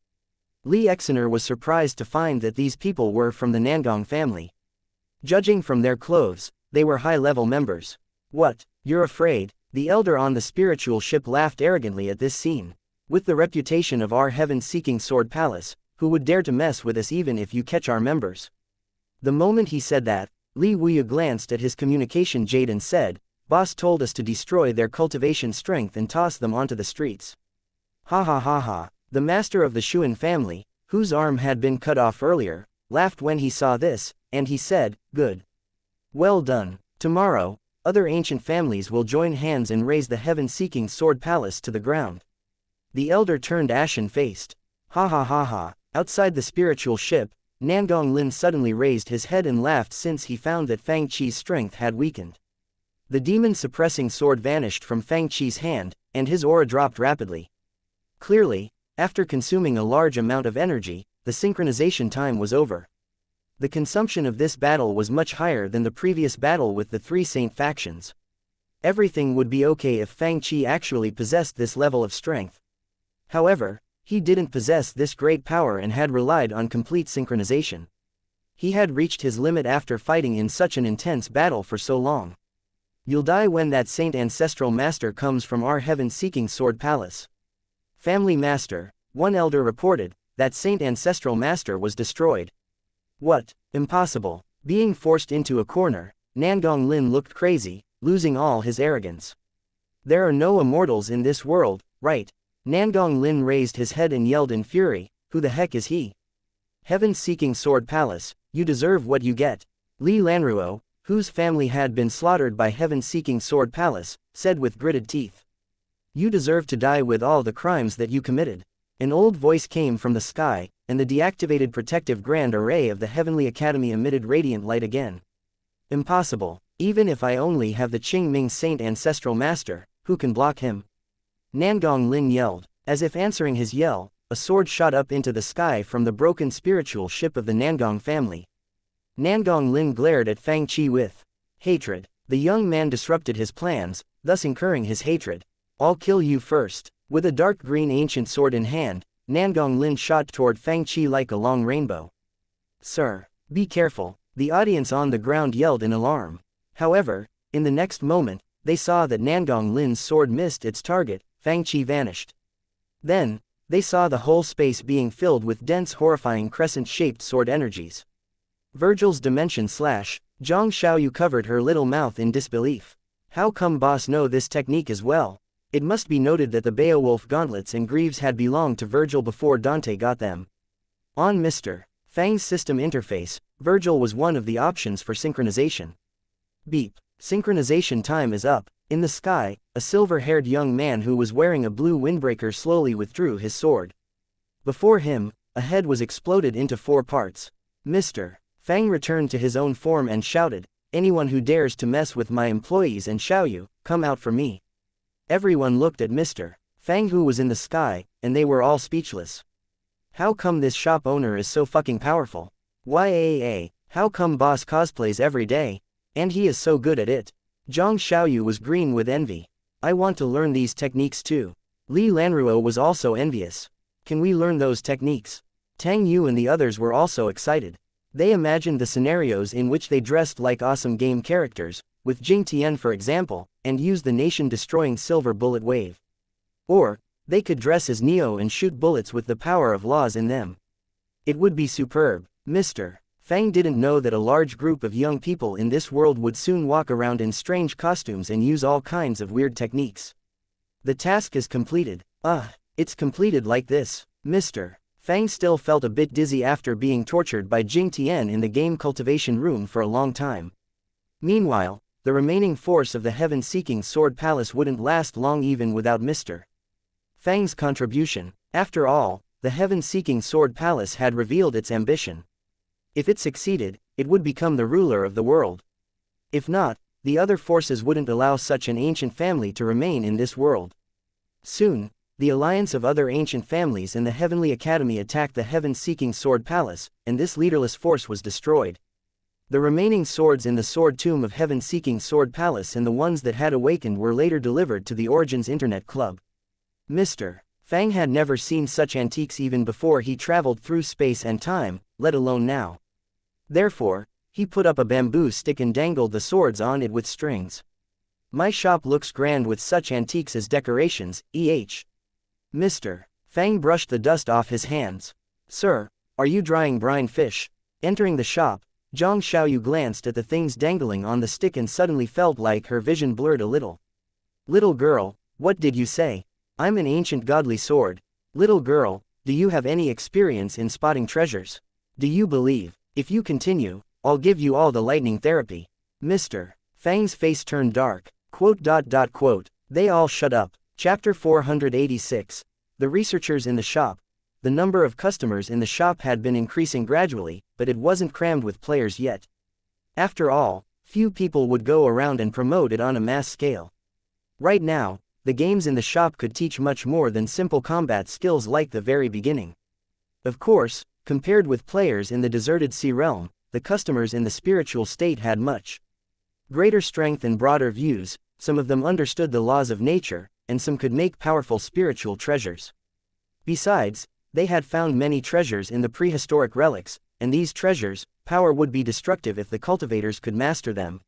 Li Exener was surprised to find that these people were from the Nangong family. Judging from their clothes, they were high-level members. What? You're afraid? The elder on the spiritual ship laughed arrogantly at this scene. With the reputation of our heaven-seeking Sword Palace, who would dare to mess with us even if you catch our members? The moment he said that, Li Wuya glanced at his communication jade and said, Boss told us to destroy their cultivation strength and toss them onto the streets. Ha ha ha ha. The master of the Shuan family, whose arm had been cut off earlier, laughed when he saw this, and he said, good. Well done. Tomorrow, other ancient families will join hands and raise the heaven-seeking Sword Palace to the ground. The elder turned ashen-faced. Ha ha ha ha. Outside the spiritual ship, Nangong Lin suddenly raised his head and laughed since he found that Fang Qi's strength had weakened. The demon-suppressing sword vanished from Fang Qi's hand, and his aura dropped rapidly. Clearly, after consuming a large amount of energy, the synchronization time was over. The consumption of this battle was much higher than the previous battle with the three saint factions. Everything would be okay if Fang Qi actually possessed this level of strength. However, he didn't possess this great power and had relied on complete synchronization. He had reached his limit after fighting in such an intense battle for so long. You'll die when that Saint Ancestral Master comes from our heaven-seeking Sword Palace. Family Master, one elder reported, that Saint Ancestral Master was destroyed. What? Impossible. Being forced into a corner, Nangong Lin looked crazy, losing all his arrogance. There are no immortals in this world, right? Nangong Lin raised his head and yelled in fury, who the heck is he? Heaven-seeking Sword Palace, you deserve what you get. Li Lanruo, whose family had been slaughtered by heaven-seeking Sword Palace, said with gritted teeth. You deserve to die with all the crimes that you committed. An old voice came from the sky, and the deactivated protective grand array of the Heavenly Academy emitted radiant light again. Impossible. Even if I only have the Qingming Saint Ancestral Master, who can block him? Nangong Lin yelled. As if answering his yell, a sword shot up into the sky from the broken spiritual ship of the Nangong family. Nangong Lin glared at Fang Qi with hatred. The young man disrupted his plans, thus incurring his hatred. "I'll kill you first." With a dark green ancient sword in hand, Nangong Lin shot toward Fang Qi like a long rainbow. "Sir, be careful," the audience on the ground yelled in alarm. However, in the next moment, they saw that Nangong Lin's sword missed its target. Fang Qi vanished. Then, they saw the whole space being filled with dense, horrifying crescent-shaped sword energies. Virgil's dimension slash. Zhang Xiaoyu covered her little mouth in disbelief. How come boss know this technique as well? It must be noted that the Beowulf gauntlets and greaves had belonged to Virgil before Dante got them. On Mr. Fang's system interface, Virgil was one of the options for synchronization. Beep. Synchronization time is up. In the sky, a silver-haired young man who was wearing a blue windbreaker slowly withdrew his sword. Before him, a head was exploded into 4 parts. Mr. Fang returned to his own form and shouted, "Anyone who dares to mess with my employees and Xiaoyu, come out for me." Everyone looked at Mr. Fang, who was in the sky, and they were all speechless. How come this shop owner is so fucking powerful? How come boss cosplays every day? And he is so good at it. Zhang Xiaoyu was green with envy. I want to learn these techniques too. Li Lanruo was also envious. Can we learn those techniques? Tang Yu and the others were also excited. They imagined the scenarios in which they dressed like awesome game characters, with Jing Tian for example, and used the nation-destroying silver bullet wave. Or, they could dress as Neo and shoot bullets with the power of laws in them. It would be superb. Mr. Fang didn't know that a large group of young people in this world would soon walk around in strange costumes and use all kinds of weird techniques. The task is completed. It's completed like this. Mr. Fang still felt a bit dizzy after being tortured by Jing Tian in the game cultivation room for a long time. Meanwhile, the remaining force of the heaven-seeking sword palace wouldn't last long even without Mr. Fang's contribution. After all, the heaven-seeking sword palace had revealed its ambition. If it succeeded, it would become the ruler of the world. If not, the other forces wouldn't allow such an ancient family to remain in this world. Soon, the alliance of other ancient families in the Heavenly Academy attacked the heaven-seeking sword palace, and this leaderless force was destroyed. The remaining swords in the sword tomb of heaven-seeking sword palace and the ones that had awakened were later delivered to the Origins Internet Club. Mr. Fang had never seen such antiques even before he traveled through space and time, let alone now. Therefore, he put up a bamboo stick and dangled the swords on it with strings. My shop looks grand with such antiques as decorations, Mr. Fang brushed the dust off his hands. Sir, are you drying brine fish? Entering the shop, Zhang Xiaoyu glanced at the things dangling on the stick and suddenly felt like her vision blurred a little. Little girl, what did you say? I'm an ancient godly sword. Little girl, do you have any experience in spotting treasures? Do you believe, if you continue, I'll give you all the lightning therapy? Mr. Fang's face turned dark. They all shut up. Chapter 486. The researchers in the shop. The number of customers in the shop had been increasing gradually, but it wasn't crammed with players yet. After all, few people would go around and promote it on a mass scale. Right now, the games in the shop could teach much more than simple combat skills like the very beginning. Of course, compared with players in the deserted sea realm, the customers in the spiritual state had much greater strength and broader views. Some of them understood the laws of nature, and some could make powerful spiritual treasures. Besides, they had found many treasures in the prehistoric relics, and these treasures' power would be destructive if the cultivators could master them.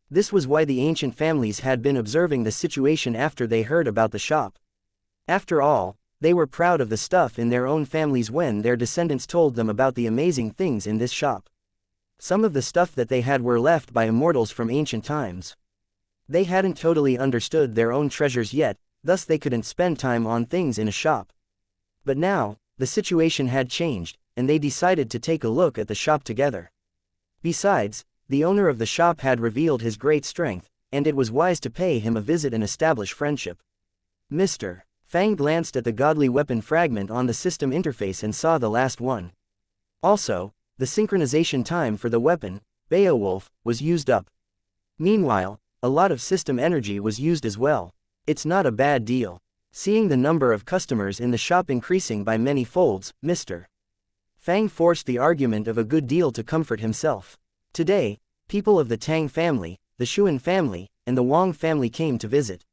This was why the ancient families had been observing the situation after they heard about the shop. After all, they were proud of the stuff in their own families when their descendants told them about the amazing things in this shop. Some of the stuff that they had were left by immortals from ancient times. They hadn't totally understood their own treasures yet, thus they couldn't spend time on things in a shop. But now, the situation had changed, and they decided to take a look at the shop together. Besides, the owner of the shop had revealed his great strength, and it was wise to pay him a visit and establish friendship. Mr. Fang glanced at the godly weapon fragment on the system interface and saw the last one. Also, the synchronization time for the weapon, Beowulf, was used up. Meanwhile, a lot of system energy was used as well. It's not a bad deal. Seeing the number of customers in the shop increasing by many folds, Mr. Fang forced the argument of a good deal to comfort himself. Today, people of the Tang family, the Xuan family, and the Wang family came to visit.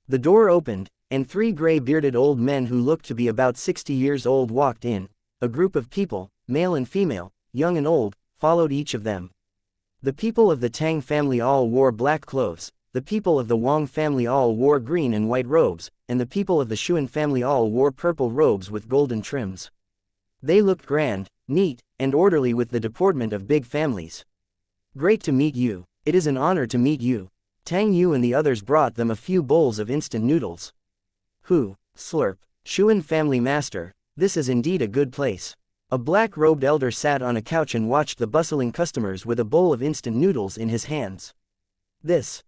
The door opened, and 3 gray-bearded old men who looked to be about 60 years old walked in. A group of people, male and female, young and old, followed each of them. The people of the Tang family all wore black clothes, the people of the Wang family all wore green and white robes, and the people of the Xuan family all wore purple robes with golden trims. They looked grand, neat, and orderly with the deportment of big families. Great to meet you. It is an honor to meet you. Tang Yu and the others brought them a few bowls of instant noodles. Who? Slurp. Xuan family master, this is indeed a good place. A black-robed elder sat on a couch and watched the bustling customers with a bowl of instant noodles in his hands. This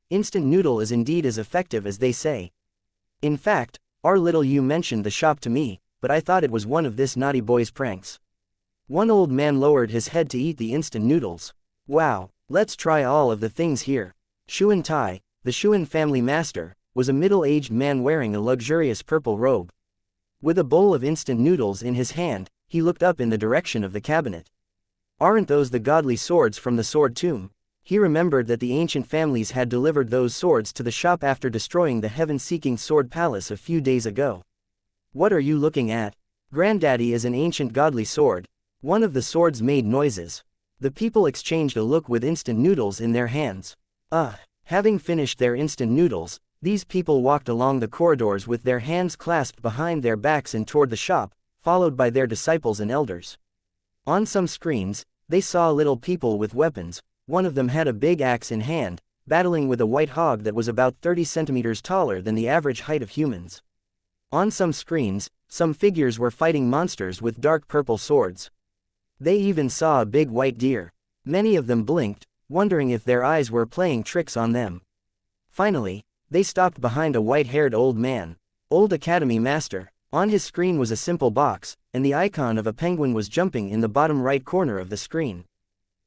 instant noodle is indeed as effective as they say. In fact, our little Yu mentioned the shop to me, but I thought it was one of this naughty boy's pranks. One old man lowered his head to eat the instant noodles. Wow, let's try all of the things here. Xuan Tai, the Xuan family master, was a middle-aged man wearing a luxurious purple robe. With a bowl of instant noodles in his hand, he looked up in the direction of the cabinet. Aren't those the godly swords from the sword tomb? He remembered that the ancient families had delivered those swords to the shop after destroying the heaven-seeking sword palace a few days ago. What are you looking at? Granddaddy is an ancient godly sword. One of the swords made noises. The people exchanged a look with instant noodles in their hands. Having finished their instant noodles, these people walked along the corridors with their hands clasped behind their backs and toward the shop, followed by their disciples and elders. On some screens, they saw little people with weapons. One of them had a big axe in hand, battling with a white hog that was about 30 centimeters taller than the average height of humans. On some screens, some figures were fighting monsters with dark purple swords. They even saw a big white deer. Many of them blinked, wondering if their eyes were playing tricks on them. Finally, they stopped behind a white-haired old man. Old Academy Master. On his screen was a simple box, and the icon of a penguin was jumping in the bottom right corner of the screen.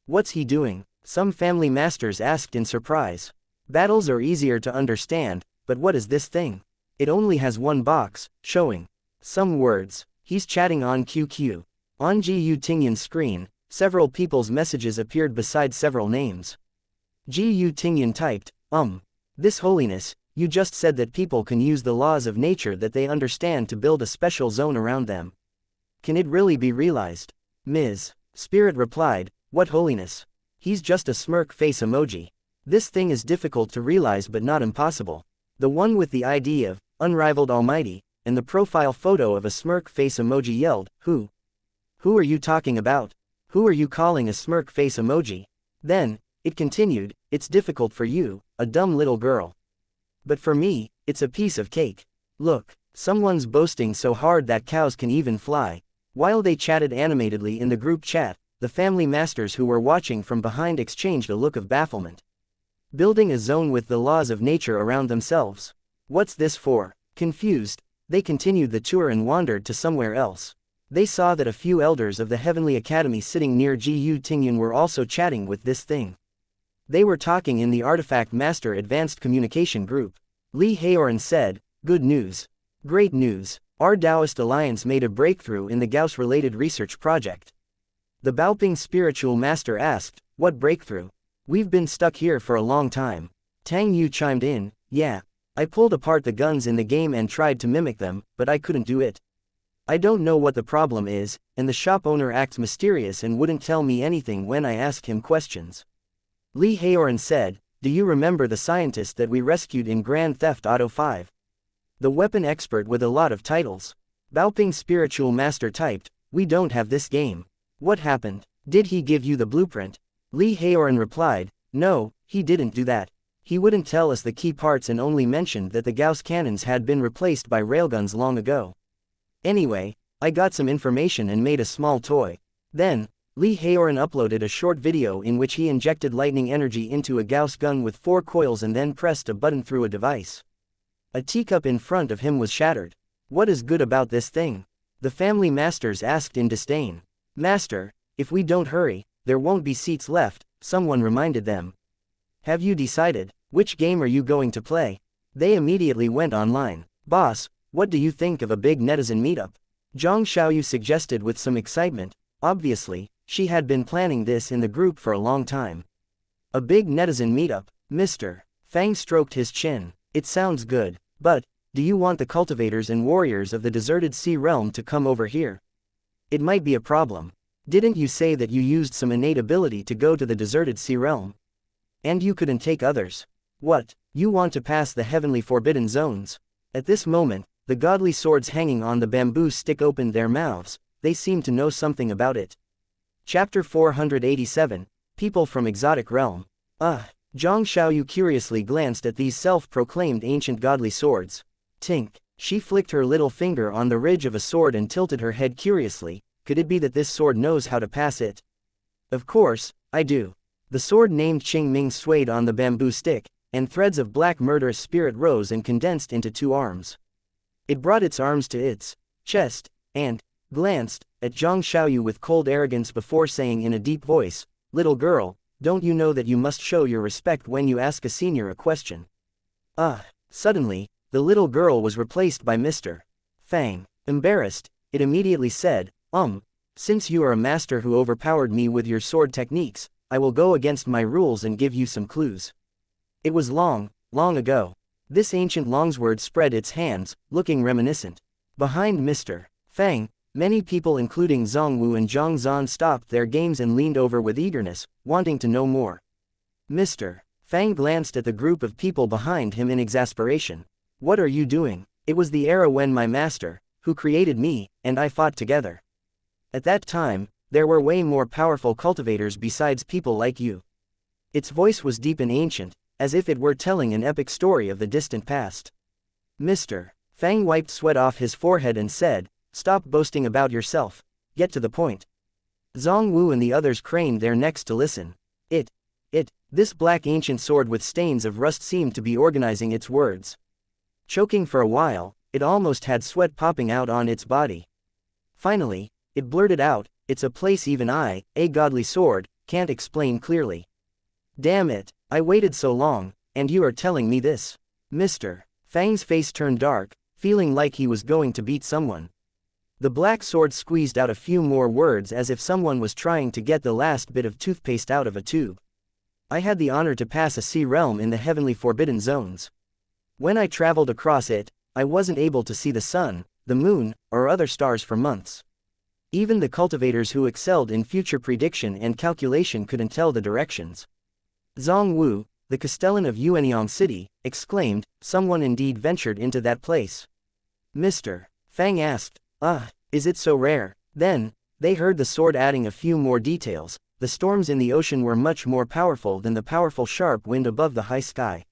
What's he doing? Some family masters asked in surprise. Battles are easier to understand, but what is this thing? It only has one box, showing some words. He's chatting on QQ. On Gu Tingyan's screen, several people's messages appeared beside several names. Gu Tingyan typed, This holiness, you just said that people can use the laws of nature that they understand to build a special zone around them. Can it really be realized? Ms. Spirit replied, what holiness? He's just a smirk face emoji. This thing is difficult to realize but not impossible. The one with the ID of Unrivaled Almighty, and the profile photo of a smirk face emoji yelled, Who? Who are you talking about? Who are you calling a smirk face emoji? Then, it continued, it's difficult for you, a dumb little girl. But for me, it's a piece of cake. Look, someone's boasting so hard that cows can even fly. While they chatted animatedly in the group chat, the family masters who were watching from behind exchanged a look of bafflement. Building a zone with the laws of nature around themselves. What's this for? Confused, they continued the tour and wandered to somewhere else. They saw that a few elders of the Heavenly Academy sitting near Gu Tingyan were also chatting with this thing. They were talking in the Artifact Master Advanced Communication Group. Li Haoran said, good news. Great news. Our Taoist Alliance made a breakthrough in the Gauss-related research project. The Baoping Spiritual Master asked, what breakthrough? We've been stuck here for a long time. Tang Yu chimed in, yeah. I pulled apart the guns in the game and tried to mimic them, but I couldn't do it. I don't know what the problem is, and the shop owner acts mysterious and wouldn't tell me anything when I ask him questions. Li Haoran said, do you remember the scientist that we rescued in Grand Theft Auto 5? The weapon expert with a lot of titles. Baoping Spiritual Master typed, we don't have this game. What happened? Did he give you the blueprint? Li Haoran replied, no, he didn't do that. He wouldn't tell us the key parts and only mentioned that the Gauss cannons had been replaced by railguns long ago. Anyway, I got some information and made a small toy. Then, Li Haoran uploaded a short video in which he injected lightning energy into a Gauss gun with 4 coils and then pressed a button through a device. A teacup in front of him was shattered. What is good about this thing? The family masters asked in disdain. Master, if we don't hurry, there won't be seats left, someone reminded them. Have you decided, which game are you going to play? They immediately went online. Boss, what do you think of a big netizen meetup? Zhang Xiaoyu suggested with some excitement. Obviously, she had been planning this in the group for a long time. A big netizen meetup, Mr. Fang stroked his chin. It sounds good, but, do you want the cultivators and warriors of the deserted sea realm to come over here? It might be a problem. Didn't you say that you used some innate ability to go to the deserted sea realm? And you couldn't take others? What, you want to pass the heavenly forbidden zones? At this moment, the godly swords hanging on the bamboo stick opened their mouths. They seemed to know something about it. Chapter 487, People from Exotic Realm. Zhang Xiaoyu curiously glanced at these self-proclaimed ancient godly swords. Tink. She flicked her little finger on the ridge of a sword and tilted her head curiously. Could it be that this sword knows how to pass it? Of course, I do. The sword named Qing Ming swayed on the bamboo stick, and threads of black murderous spirit rose and condensed into two arms. It brought its arms to its chest, and glanced at Zhang Xiaoyu with cold arrogance before saying in a deep voice, "Little girl, don't you know that you must show your respect when you ask a senior a question?" Suddenly, the little girl was replaced by Mr. Fang. Embarrassed, it immediately said, since you are a master who overpowered me with your sword techniques, I will go against my rules and give you some clues. It was long, long ago. This ancient longsword spread its hands, looking reminiscent. Behind Mr. Fang, many people including Zhongwu and Zhang Zan stopped their games and leaned over with eagerness, wanting to know more. Mr. Fang glanced at the group of people behind him in exasperation. What are you doing? It was the era when my master, who created me, and I fought together. At that time, there were way more powerful cultivators besides people like you. Its voice was deep and ancient, as if it were telling an epic story of the distant past. Mr. Fang wiped sweat off his forehead and said, "Stop boasting about yourself. Get to the point." Zhong Wu and the others craned their necks to listen. This black ancient sword with stains of rust seemed to be organizing its words. Choking for a while, it almost had sweat popping out on its body. Finally, it blurted out, "It's a place even I, a godly sword, can't explain clearly. Damn it, I waited so long, and you are telling me this?" Mr. Fang's face turned dark, feeling like he was going to beat someone. The black sword squeezed out a few more words as if someone was trying to get the last bit of toothpaste out of a tube. "I had the honor to pass a sea realm in the heavenly forbidden zones. When I traveled across it, I wasn't able to see the sun, the moon, or other stars for months. Even the cultivators who excelled in future prediction and calculation couldn't tell the directions." Zhong Wu, the Castellan of Yuanyang City, exclaimed, "Someone indeed ventured into that place." Mr. Fang asked, "Is it so rare?" Then, they heard the sword adding a few more details. The storms in the ocean were much more powerful than the powerful sharp wind above the high sky.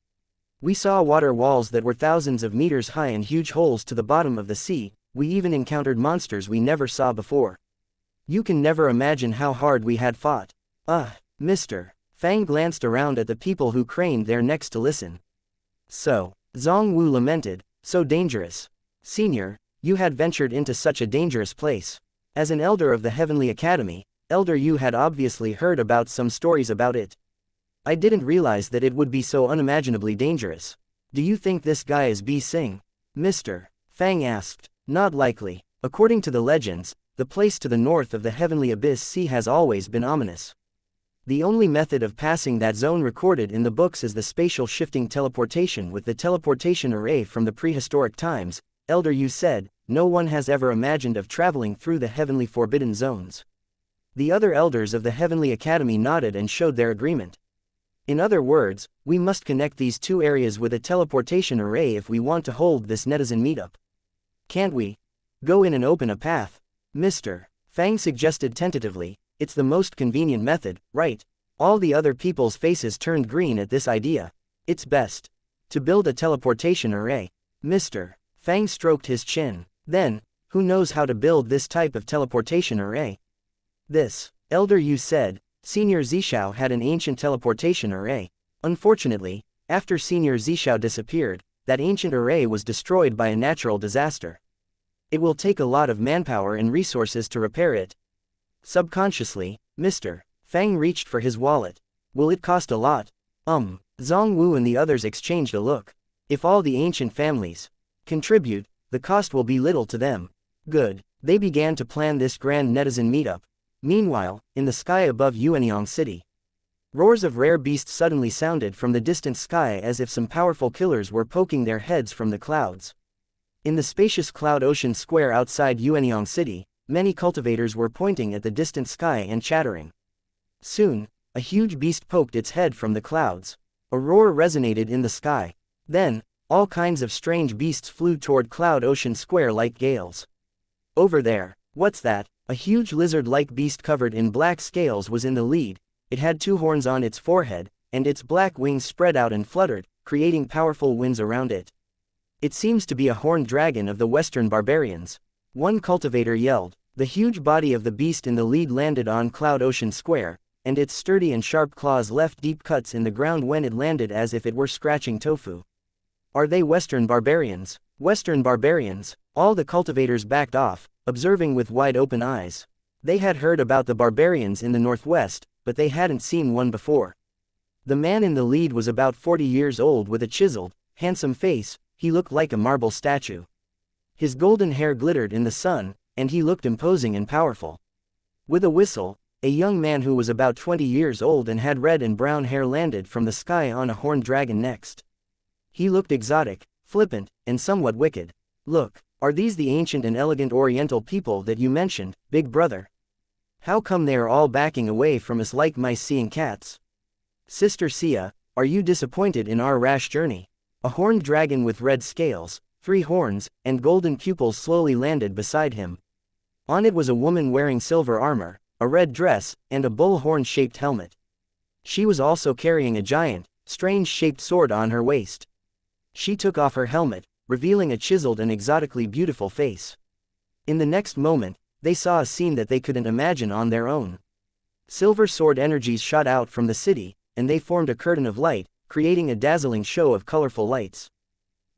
"We saw water walls that were thousands of meters high and huge holes to the bottom of the sea. We even encountered monsters we never saw before. You can never imagine how hard we had fought." Mr. Fang glanced around at the people who craned their necks to listen. "So," Zhong Wu lamented, "so dangerous. Senior, you had ventured into such a dangerous place. As an elder of the Heavenly Academy, Elder Yu had obviously heard about some stories about it. I didn't realize that it would be so unimaginably dangerous. Do you think this guy is Bi Sing?" Mr. Fang asked. "Not likely. According to the legends, the place to the north of the Heavenly Abyss Sea has always been ominous. The only method of passing that zone recorded in the books is the spatial shifting teleportation with the teleportation array from the prehistoric times," Elder Yu said. "No one has ever imagined of traveling through the heavenly forbidden zones." The other elders of the Heavenly Academy nodded and showed their agreement. "In other words, we must connect these two areas with a teleportation array if we want to hold this netizen meetup. Can't we go in and open a path?" Mr. Fang suggested tentatively. "It's the most convenient method, right?" All the other people's faces turned green at this idea. "It's best to build a teleportation array." Mr. Fang stroked his chin. "Then, who knows how to build this type of teleportation array?" "This," Elder Yu said. "Senior Zishao had an ancient teleportation array. Unfortunately, after Senior Zishao disappeared, that ancient array was destroyed by a natural disaster. It will take a lot of manpower and resources to repair it." Subconsciously, Mr. Fang reached for his wallet. "Will it cost a lot?" Zhong Wu and the others exchanged a look. "If all the ancient families Contribute, the cost will be little to them. Good. They began to plan this grand netizen meetup. Meanwhile, in the sky above Yuanyang City, roars of rare beasts suddenly sounded from the distant sky as if some powerful killers were poking their heads from the clouds. In the spacious cloud ocean square outside Yuanyang City, many cultivators were pointing at the distant sky and chattering. Soon, a huge beast poked its head from the clouds. A roar resonated in the sky. Then, all kinds of strange beasts flew toward Cloud Ocean Square like gales. Over there, what's that? A huge lizard-like beast covered in black scales was in the lead. It had 2 horns on its forehead, and its black wings spread out and fluttered, creating powerful winds around it. It seems to be a horned dragon of the Western barbarians. One cultivator yelled. The huge body of the beast in the lead landed on Cloud Ocean Square, and its sturdy and sharp claws left deep cuts in the ground when it landed as if it were scratching tofu. Are they Western barbarians? Western barbarians? All the cultivators backed off, observing with wide-open eyes. They had heard about the barbarians in the northwest, but they hadn't seen one before. The man in the lead was about 40 years old with a chiseled, handsome face. He looked like a marble statue. His golden hair glittered in the sun, and he looked imposing and powerful. With a whistle, a young man who was about 20 years old and had red and brown hair landed from the sky on a horned dragon next. He looked exotic, flippant, and somewhat wicked. Look, are these the ancient and elegant Oriental people that you mentioned, big brother? How come they are all backing away from us like mice seeing cats? Sister Sia, are you disappointed in our rash journey? A horned dragon with red scales, 3 horns, and golden pupils slowly landed beside him. On it was a woman wearing silver armor, a red dress, and a bull horn-shaped helmet. She was also carrying a giant, strange-shaped sword on her waist. She took off her helmet, revealing a chiseled and exotically beautiful face. In the next moment, they saw a scene that they couldn't imagine on their own. Silver sword energies shot out from the city, and they formed a curtain of light, creating a dazzling show of colorful lights.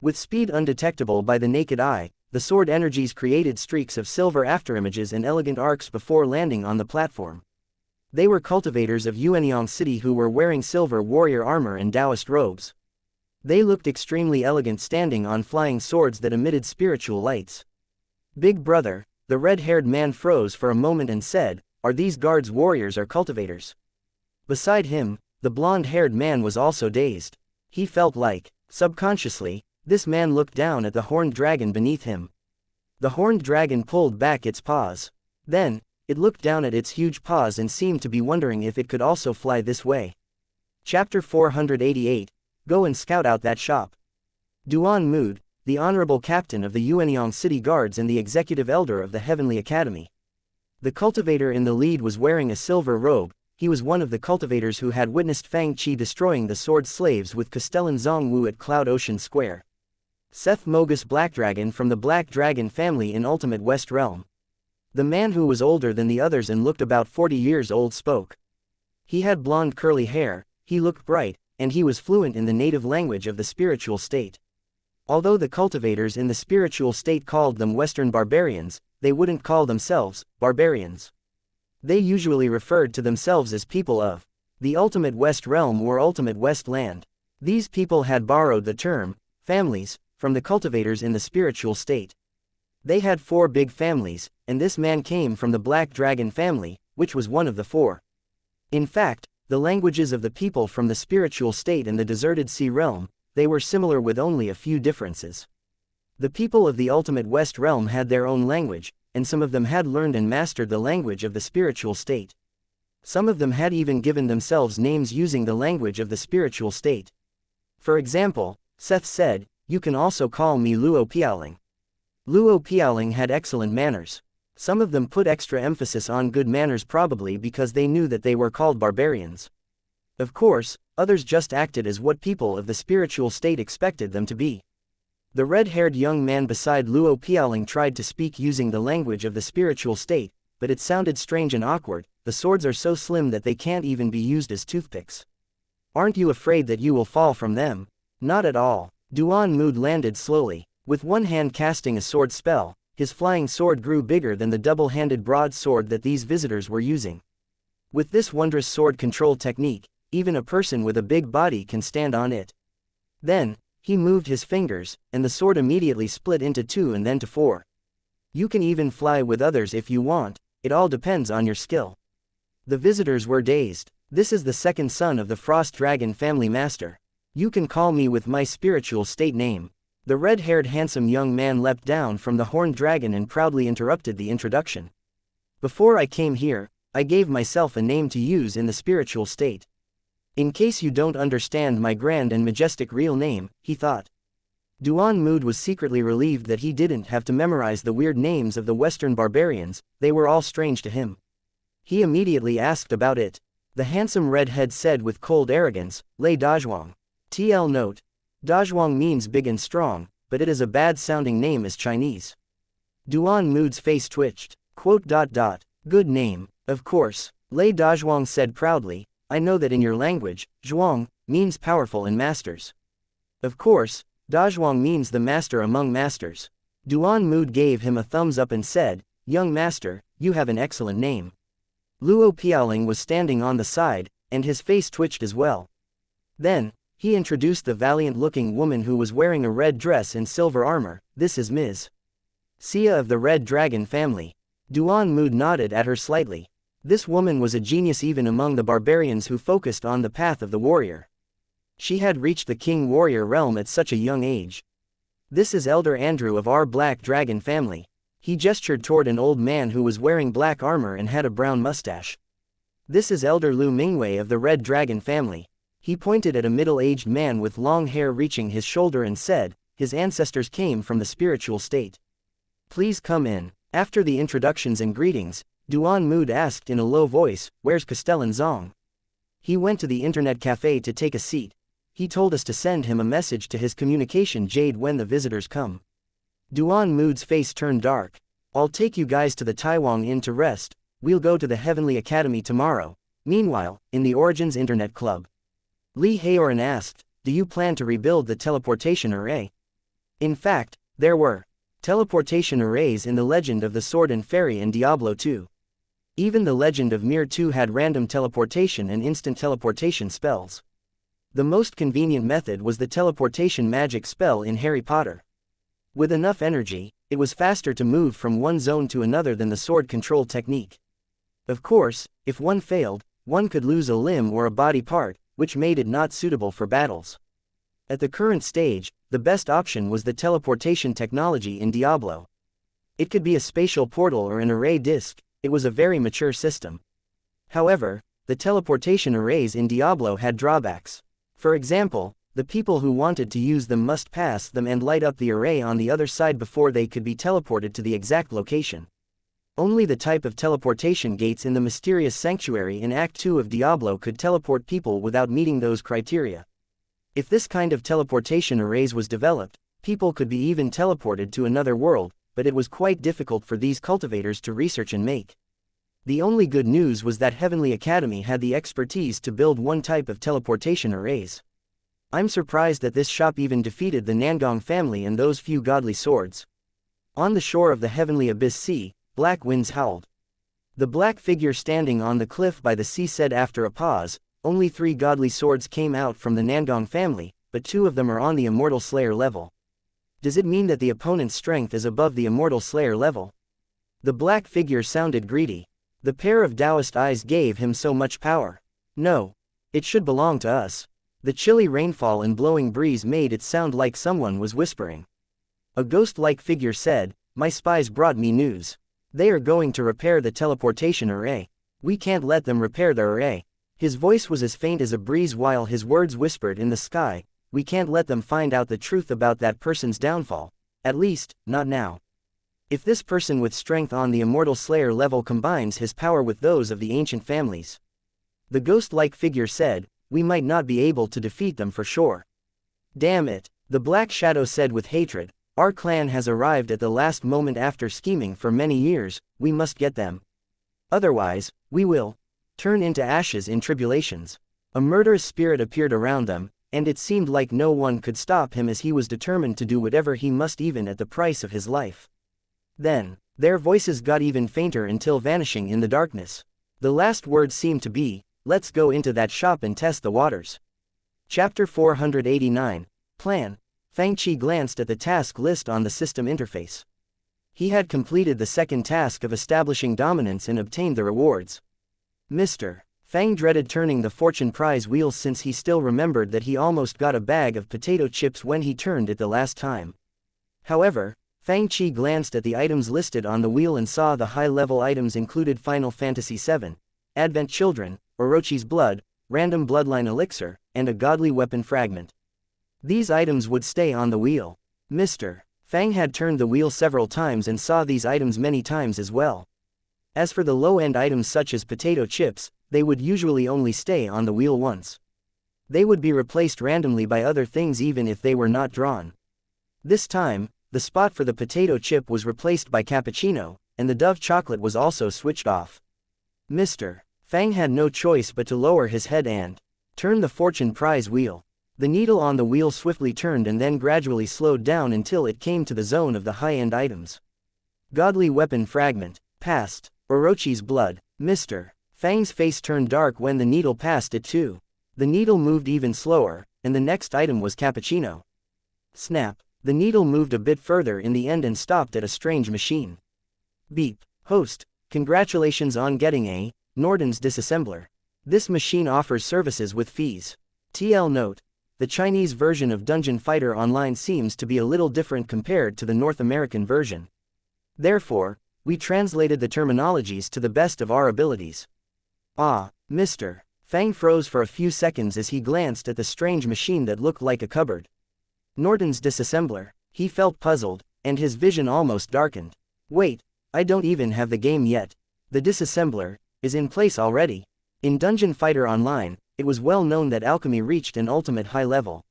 With speed undetectable by the naked eye, the sword energies created streaks of silver afterimages and elegant arcs before landing on the platform. They were cultivators of Yuanyang City who were wearing silver warrior armor and Taoist robes. They looked extremely elegant standing on flying swords that emitted spiritual lights. Big brother, the red-haired man froze for a moment and said, are these guards warriors or cultivators? Beside him, the blonde-haired man was also dazed. He felt like, subconsciously, this man looked down at the horned dragon beneath him. The horned dragon pulled back its paws. Then, it looked down at its huge paws and seemed to be wondering if it could also fly this way. Chapter 488, Go and scout out that shop. Duan Mood, the honorable captain of the Yuanyang City Guards and the executive elder of the Heavenly Academy. The cultivator in the lead was wearing a silver robe. He was one of the cultivators who had witnessed Fang destroying the sword slaves with Castellan Zongwu at Cloud Ocean Square. Seth Mogus Blackdragon from the Black Dragon family in Ultimate West Realm. The man who was older than the others and looked about 40 years old spoke. He had blonde curly hair, he looked bright, and he was fluent in the native language of the spiritual state. Although the cultivators in the spiritual state called them Western barbarians, they wouldn't call themselves barbarians. They usually referred to themselves as people of the Ultimate West Realm or Ultimate West Land. These people had borrowed the term families from the cultivators in the spiritual state. They had 4 big families, and this man came from the Black Dragon family, which was one of the 4. In fact, the languages of the people from the spiritual state and the deserted sea realm, they were similar with only a few differences. The people of the Ultimate West Realm had their own language, and some of them had learned and mastered the language of the spiritual state. Some of them had even given themselves names using the language of the spiritual state. For example, Seth said, "You can also call me Luo Piaoling." Luo Piaoling had excellent manners. Some of them put extra emphasis on good manners probably because they knew that they were called barbarians. Of course, others just acted as what people of the spiritual state expected them to be. The red-haired young man beside Luo Piaoling tried to speak using the language of the spiritual state, but it sounded strange and awkward. The swords are so slim that they can't even be used as toothpicks. Aren't you afraid that you will fall from them? Not at all. Duan Mood landed slowly. With one hand casting a sword spell, his flying sword grew bigger than the double-handed broadsword that these visitors were using. With this wondrous sword control technique, even a person with a big body can stand on it. Then, He moved his fingers, and the sword immediately split into 2 and then to 4. You can even fly with others if you want, it all depends on your skill. The visitors were dazed. This is the second son of the Frost Dragon family master. You can call me with my spiritual state name. The red-haired handsome young man leapt down from the horned dragon and proudly interrupted the introduction. Before I came here, I gave myself a name to use in the spiritual state. In case you don't understand my grand and majestic real name, he thought. Duan Mood was secretly relieved that he didn't have to memorize the weird names of the Western barbarians, they were all strange to him. He immediately asked about it. The handsome redhead said with cold arrogance, Lei Dazhuang. TL note. Dazhuang means big and strong, but it is a bad-sounding name as Chinese. Duan Mood's face twitched. Good name, of course, Lei Dazhuang said proudly, I know that in your language, Zhuang means powerful in masters. Of course, Dazhuang means the master among masters. Duan Mood gave him a thumbs up and said, Young master, you have an excellent name. Luo Piaoling was standing on the side, and his face twitched as well. Then, he introduced the valiant-looking woman who was wearing a red dress and silver armor. This is Ms. Xia of the Red Dragon family. Duan Mood nodded at her slightly. This woman was a genius even among the barbarians who focused on the path of the warrior. She had reached the king warrior realm at such a young age. This is Elder Andrew of our Black Dragon family. He gestured toward an old man who was wearing black armor and had a brown mustache. This is Elder Lu Mingwei of the Red Dragon family. He pointed at a middle-aged man with long hair reaching his shoulder and said, his ancestors came from the spiritual state. Please come in. After the introductions and greetings, Duan Mood asked in a low voice, where's Castellan Zong? He went to the internet cafe to take a seat. He told us to send him a message to his communication jade when the visitors come. Duan Mood's face turned dark. I'll take you guys to the Taiwang Inn to rest, we'll go to the Heavenly Academy tomorrow. Meanwhile, in the Origins Internet Club. Li Haoran asked, do you plan to rebuild the teleportation array? In fact, there were teleportation arrays in the Legend of the Sword and Fairy and Diablo 2. Even the Legend of Mir 2 had random teleportation and instant teleportation spells. The most convenient method was the teleportation magic spell in Harry Potter. With enough energy, it was faster to move from one zone to another than the sword control technique. Of course, if one failed, one could lose a limb or a body part, which made it not suitable for battles. At the current stage, the best option was the teleportation technology in Diablo. It could be a spatial portal or an array disk, it was a very mature system. However, the teleportation arrays in Diablo had drawbacks. For example, the people who wanted to use them must pass them and light up the array on the other side before they could be teleported to the exact location. Only the type of teleportation gates in the mysterious sanctuary in Act 2 of Diablo could teleport people without meeting those criteria. If this kind of teleportation arrays was developed, people could be even teleported to another world, but it was quite difficult for these cultivators to research and make. The only good news was that Heavenly Academy had the expertise to build one type of teleportation arrays. I'm surprised that this shop even defeated the Nangong family and those few godly swords. On the shore of the Heavenly Abyss Sea, black winds howled. The black figure standing on the cliff by the sea said after a pause, only 3 godly swords came out from the Nangong family, but 2 of them are on the Immortal Slayer level. Does it mean that the opponent's strength is above the Immortal Slayer level? The black figure sounded greedy. The pair of Taoist eyes gave him so much power. No. It should belong to us. The chilly rainfall and blowing breeze made it sound like someone was whispering. A ghost-like figure said, my spies brought me news. They are going to repair the teleportation array. We can't let them repair the array. His voice was as faint as a breeze while his words whispered in the sky. We can't let them find out the truth about that person's downfall. At least, not now. If this person with strength on the Immortal Slayer level combines his power with those of the ancient families. The ghost-like figure said, we might not be able to defeat them for sure. Damn it, the Black Shadow said with hatred. Our clan has arrived at the last moment after scheming for many years, we must get them. Otherwise, we will turn into ashes in tribulations. A murderous spirit appeared around them, and it seemed like no one could stop him as he was determined to do whatever he must even at the price of his life. Then, their voices got even fainter until vanishing in the darkness. The last words seemed to be, let's go into that shop and test the waters. Chapter 489. Plan. Fang Qi glanced at the task list on the system interface. He had completed the second task of establishing dominance and obtained the rewards. Mr. Fang dreaded turning the fortune prize wheel since he still remembered that he almost got a bag of potato chips when he turned it the last time. However, Fang Qi glanced at the items listed on the wheel and saw the high-level items included Final Fantasy VII, Advent Children, Orochi's Blood, Random Bloodline Elixir, and a Godly Weapon Fragment. These items would stay on the wheel. Mr. Fang had turned the wheel several times and saw these items many times as well. As for the low-end items such as potato chips, they would usually only stay on the wheel once. They would be replaced randomly by other things even if they were not drawn. This time, the spot for the potato chip was replaced by cappuccino, and the Dove chocolate was also switched off. Mr. Fang had no choice but to lower his head and turn the fortune prize wheel. The needle on the wheel swiftly turned and then gradually slowed down until it came to the zone of the high-end items. Godly Weapon Fragment. Passed. Orochi's Blood. Mr. Fang's face turned dark when the needle passed it too. The needle moved even slower, and the next item was cappuccino. Snap. The needle moved a bit further in the end and stopped at a strange machine. Beep. Host. Congratulations on getting a Norden's disassembler. This machine offers services with fees. TL note. The Chinese version of Dungeon Fighter Online seems to be a little different compared to the North American version. Therefore, we translated the terminologies to the best of our abilities. Ah, Mr. Fang froze for a few seconds as he glanced at the strange machine that looked like a cupboard. Norden's disassembler. He felt puzzled, and his vision almost darkened. Wait, I don't even have the game yet. The disassembler is in place already. In Dungeon Fighter Online, it was well known that alchemy reached an ultimate high level.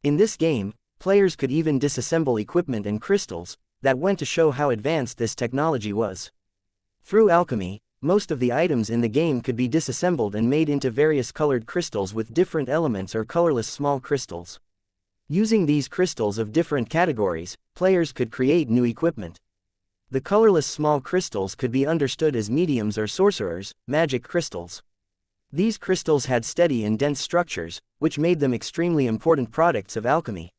In this game, players could even disassemble equipment and crystals, that went to show how advanced this technology was. Through alchemy, most of the items in the game could be disassembled and made into various colored crystals with different elements or colorless small crystals. Using these crystals of different categories, players could create new equipment. The colorless small crystals could be understood as mediums or sorcerers, magic crystals. These crystals had steady and dense structures, which made them extremely important products of alchemy.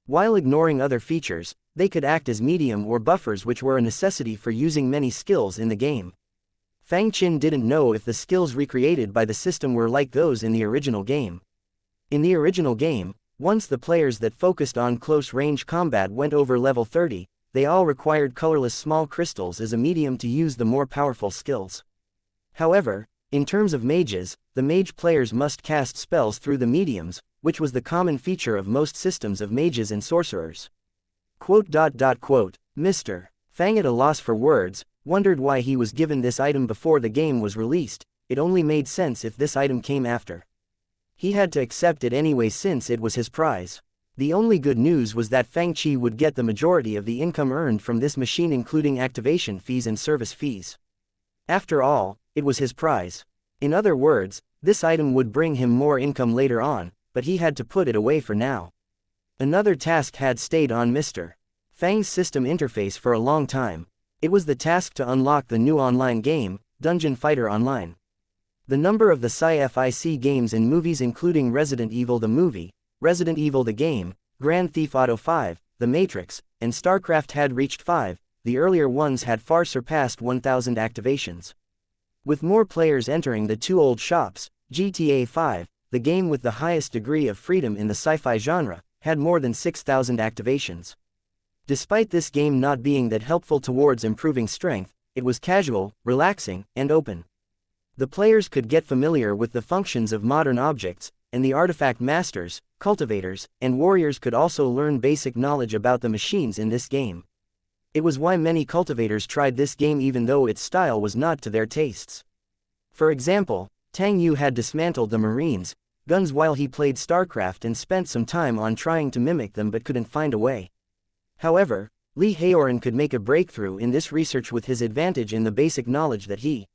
While ignoring other features, they could act as medium or buffers which were a necessity for using many skills in the game. Fang Qin didn't know if the skills recreated by the system were like those in the original game. In the original game, once the players that focused on close-range combat went over level 30, they all required colorless small crystals as a medium to use the more powerful skills. However, in terms of mages, the mage players must cast spells through the mediums, which was the common feature of most systems of mages and sorcerers. Mr. Fang at a loss for words, wondered why he was given this item before the game was released. It only made sense if this item came after. He had to accept it anyway since it was his prize. The only good news was that Fang Qi would get the majority of the income earned from this machine including activation fees and service fees. After all, it was his prize. In other words, this item would bring him more income later on, but he had to put it away for now. Another task had stayed on Mr. Fang's system interface for a long time. It was the task to unlock the new online game, Dungeon Fighter Online. The number of the sci-fi games and movies including Resident Evil the movie, Resident Evil the game, Grand Theft Auto 5, The Matrix, and StarCraft had reached 5, the earlier ones had far surpassed 1,000 activations. With more players entering the two old shops, GTA 5, the game with the highest degree of freedom in the sci-fi genre, had more than 6,000 activations. Despite this game not being that helpful towards improving strength, it was casual, relaxing, and open. The players could get familiar with the functions of modern objects, and the artifact masters, cultivators, and warriors could also learn basic knowledge about the machines in this game. It was why many cultivators tried this game even though its style was not to their tastes. For example, Tang Yu had dismantled the Marines' guns while he played StarCraft and spent some time on trying to mimic them but couldn't find a way. However, Li Haoran could make a breakthrough in this research with his advantage in the basic knowledge that he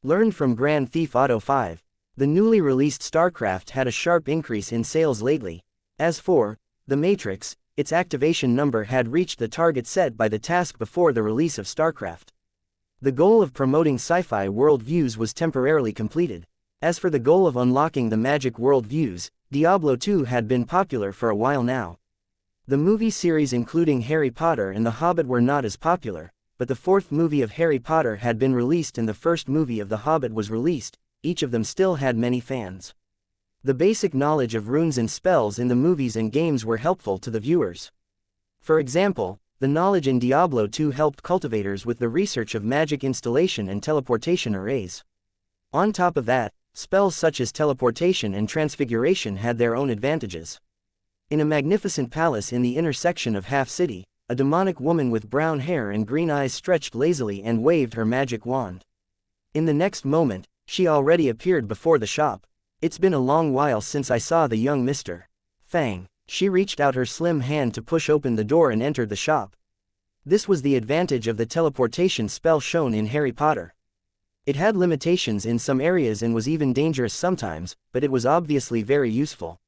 learned from Grand Theft Auto 5. The newly released StarCraft had a sharp increase in sales lately. As for The Matrix, its activation number had reached the target set by the task before the release of StarCraft. The goal of promoting sci-fi worldviews was temporarily completed. As for the goal of unlocking the magic worldviews, Diablo 2 had been popular for a while now. The movie series including Harry Potter and The Hobbit were not as popular, but the fourth movie of Harry Potter had been released and the first movie of The Hobbit was released, each of them still had many fans. The basic knowledge of runes and spells in the movies and games were helpful to the viewers. For example, the knowledge in Diablo 2 helped cultivators with the research of magic installation and teleportation arrays. On top of that, spells such as teleportation and transfiguration had their own advantages. In a magnificent palace in the inner section of Half City, a demonic woman with brown hair and green eyes stretched lazily and waved her magic wand. In the next moment, she already appeared before the shop. It's been a long while since I saw the young Mr. Fang. She reached out her slim hand to push open the door and entered the shop. This was the advantage of the teleportation spell shown in Harry Potter. It had limitations in some areas and was even dangerous sometimes, but it was obviously very useful.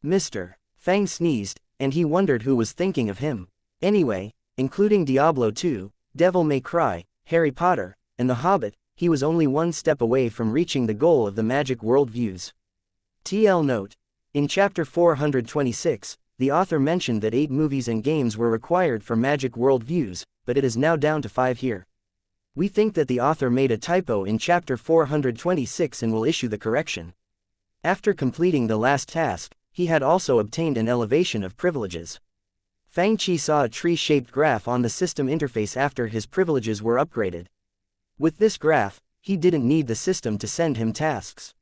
Mr. Fang sneezed, and he wondered who was thinking of him. Anyway, including Diablo 2, Devil May Cry, Harry Potter, and The Hobbit, he was only one step away from reaching the goal of the magic worldviews. TL note. In Chapter 426, the author mentioned that 8 movies and games were required for magic worldviews, but it is now down to 5 here. We think that the author made a typo in Chapter 426 and will issue the correction. After completing the last task, he had also obtained an elevation of privileges. Fang Chi saw a tree-shaped graph on the system interface after his privileges were upgraded. With this graph, he didn't need the system to send him tasks.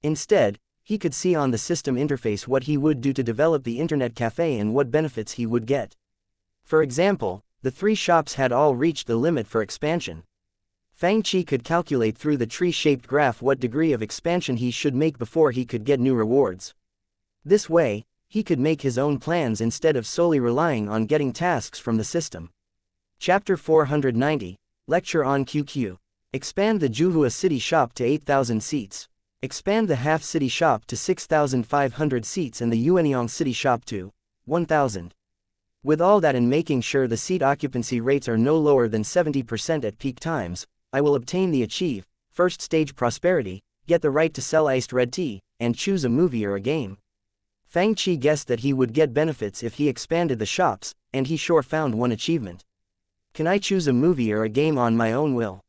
Instead, he could see on the system interface what he would do to develop the internet cafe and what benefits he would get. For example, the 3 shops had all reached the limit for expansion. Fang Chi could calculate through the tree-shaped graph what degree of expansion he should make before he could get new rewards. This way, he could make his own plans instead of solely relying on getting tasks from the system. Chapter 490, Lecture on QQ. Expand the Juhua City shop to 8,000 seats. Expand the Half City shop to 6,500 seats and the Yuanyang City shop to 1,000. With all that and making sure the seat occupancy rates are no lower than 70% at peak times, I will obtain the Achieve, First Stage Prosperity, get the right to sell iced red tea, and choose a movie or a game. Fang Chi guessed that he would get benefits if he expanded the shops, and he sure found one achievement. Can I choose a movie or a game on my own will?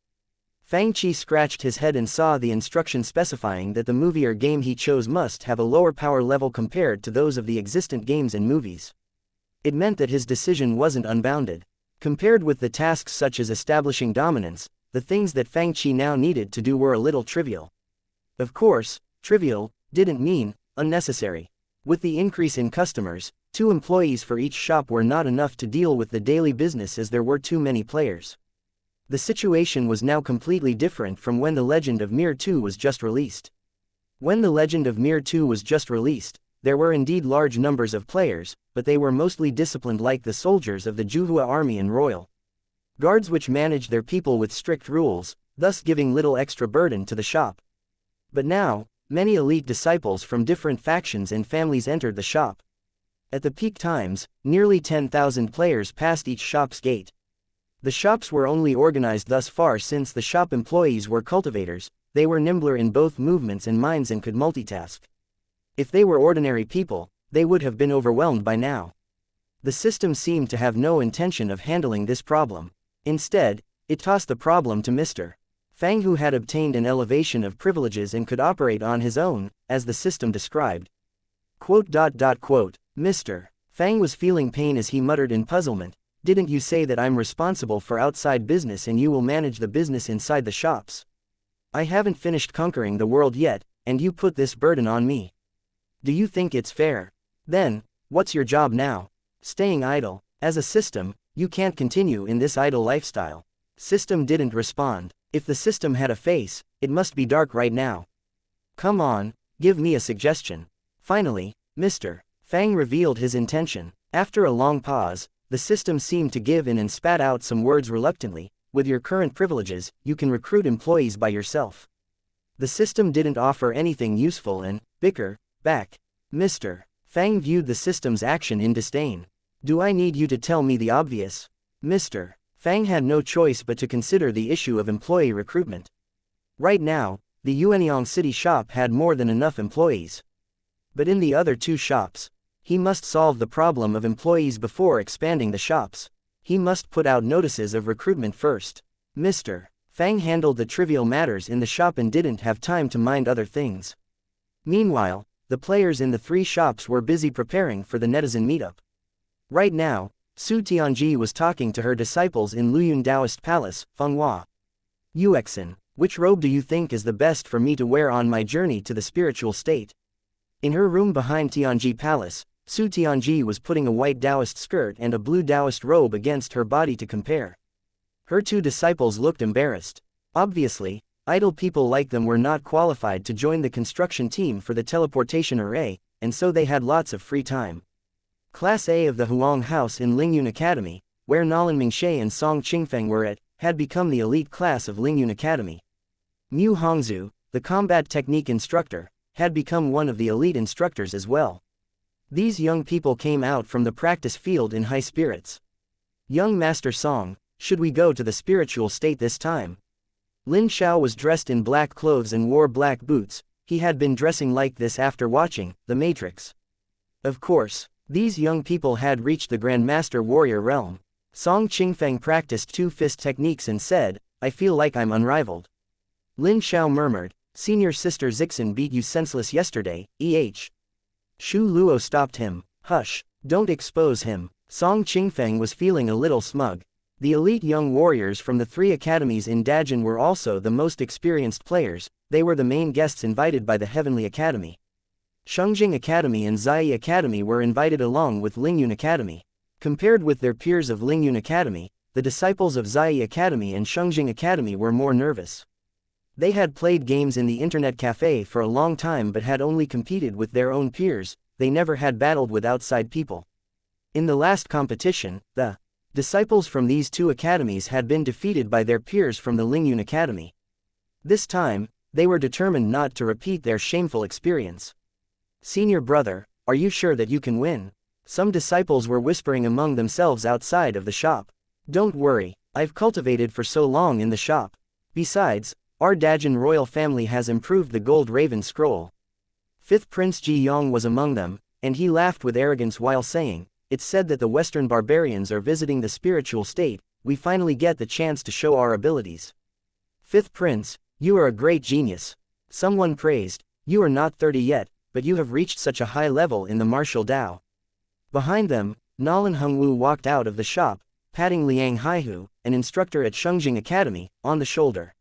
Fang Chi scratched his head and saw the instruction specifying that the movie or game he chose must have a lower power level compared to those of the existent games and movies. It meant that his decision wasn't unbounded. Compared with the tasks such as establishing dominance, the things that Fang Chi now needed to do were a little trivial. Of course, trivial didn't mean unnecessary. With the increase in customers, 2 employees for each shop were not enough to deal with the daily business as there were too many players. The situation was now completely different from when The Legend of Mir 2 was just released. When The Legend of Mir 2 was just released, there were indeed large numbers of players, but they were mostly disciplined like the soldiers of the Juhua Army and Royal Guards which managed their people with strict rules, thus giving little extra burden to the shop. But now, many elite disciples from different factions and families entered the shop. At the peak times, nearly 10,000 players passed each shop's gate. The shops were only organized thus far since the shop employees were cultivators. They were nimbler in both movements and minds and could multitask. If they were ordinary people, they would have been overwhelmed by now. The system seemed to have no intention of handling this problem. Instead, it tossed the problem to Mr. Fang, who had obtained an elevation of privileges and could operate on his own, as the system described. Mr. Fang was feeling pain as he muttered in puzzlement, "Didn't you say that I'm responsible for outside business and you will manage the business inside the shops? I haven't finished conquering the world yet, and you put this burden on me. Do you think it's fair? Then, what's your job now? Staying idle. As a system, you can't continue in this idle lifestyle." System didn't respond. If the system had a face, it must be dark right now. Come on, give me a suggestion. Finally, Mr. Fang revealed his intention. After a long pause, the system seemed to give in and spat out some words reluctantly. With your current privileges, you can recruit employees by yourself. The system didn't offer anything useful and bicker back. Mr. Fang viewed the system's action in disdain. Do I need you to tell me the obvious? Mr. Fang had no choice but to consider the issue of employee recruitment. Right now, the Yuanyang City shop had more than enough employees. But in the other 2 shops, He must solve the problem of employees before expanding the shops. He must put out notices of recruitment first. Mr. Fang handled the trivial matters in the shop and didn't have time to mind other things. Meanwhile, the players in the 3 shops were busy preparing for the netizen meetup. Right now, Su Tianji was talking to her disciples in Luyun Taoist Palace, Fenghua. Yuexin, which robe do you think is the best for me to wear on my journey to the spiritual state? In her room behind Tianji Palace, Su Tianji was putting a white Taoist skirt and a blue Taoist robe against her body to compare. Her 2 disciples looked embarrassed. Obviously, idle people like them were not qualified to join the construction team for the teleportation array, and so they had lots of free time. Class A of the Huang House in Lingyun Academy, where Nalan Mingshe and Song Qingfeng were at, had become the elite class of Lingyun Academy. Mu Hongzhu, the combat technique instructor, had become one of the elite instructors as well. These young people came out from the practice field in high spirits. Young Master Song, should we go to the spiritual state this time? Lin Xiao was dressed in black clothes and wore black boots. He had been dressing like this after watching The Matrix. Of course, these young people had reached the Grandmaster Warrior realm. Song Qingfeng practiced 2-fist techniques and said, I feel like I'm unrivaled. Lin Xiao murmured, Senior Sister Zixin beat you senseless yesterday, Shu Luo stopped him, hush, don't expose him. Song Qingfeng was feeling a little smug. The elite young warriors from the 3 academies in Dajin were also the most experienced players. They were the main guests invited by the Heavenly Academy. Shengjing Academy and Zai Academy were invited along with Lingyun Academy. Compared with their peers of Lingyun Academy, the disciples of Zai Academy and Shengjing Academy were more nervous. They had played games in the Internet Café for a long time but had only competed with their own peers. They never had battled with outside people. In the last competition, the disciples from these 2 academies had been defeated by their peers from the Lingyun Academy. This time, they were determined not to repeat their shameful experience. Senior brother, are you sure that you can win? Some disciples were whispering among themselves outside of the shop. Don't worry, I've cultivated for so long in the shop. Besides, our Dajin royal family has improved the gold raven scroll. 5th Prince Ji Yong was among them, and he laughed with arrogance while saying, it's said that the Western barbarians are visiting the spiritual state. We finally get the chance to show our abilities. 5th Prince, you are a great genius. Someone praised, you are not 30 yet, but you have reached such a high level in the martial Tao. Behind them, Nalan Hongwu walked out of the shop, patting Liang Haihu, an instructor at Shengjing Academy, on the shoulder.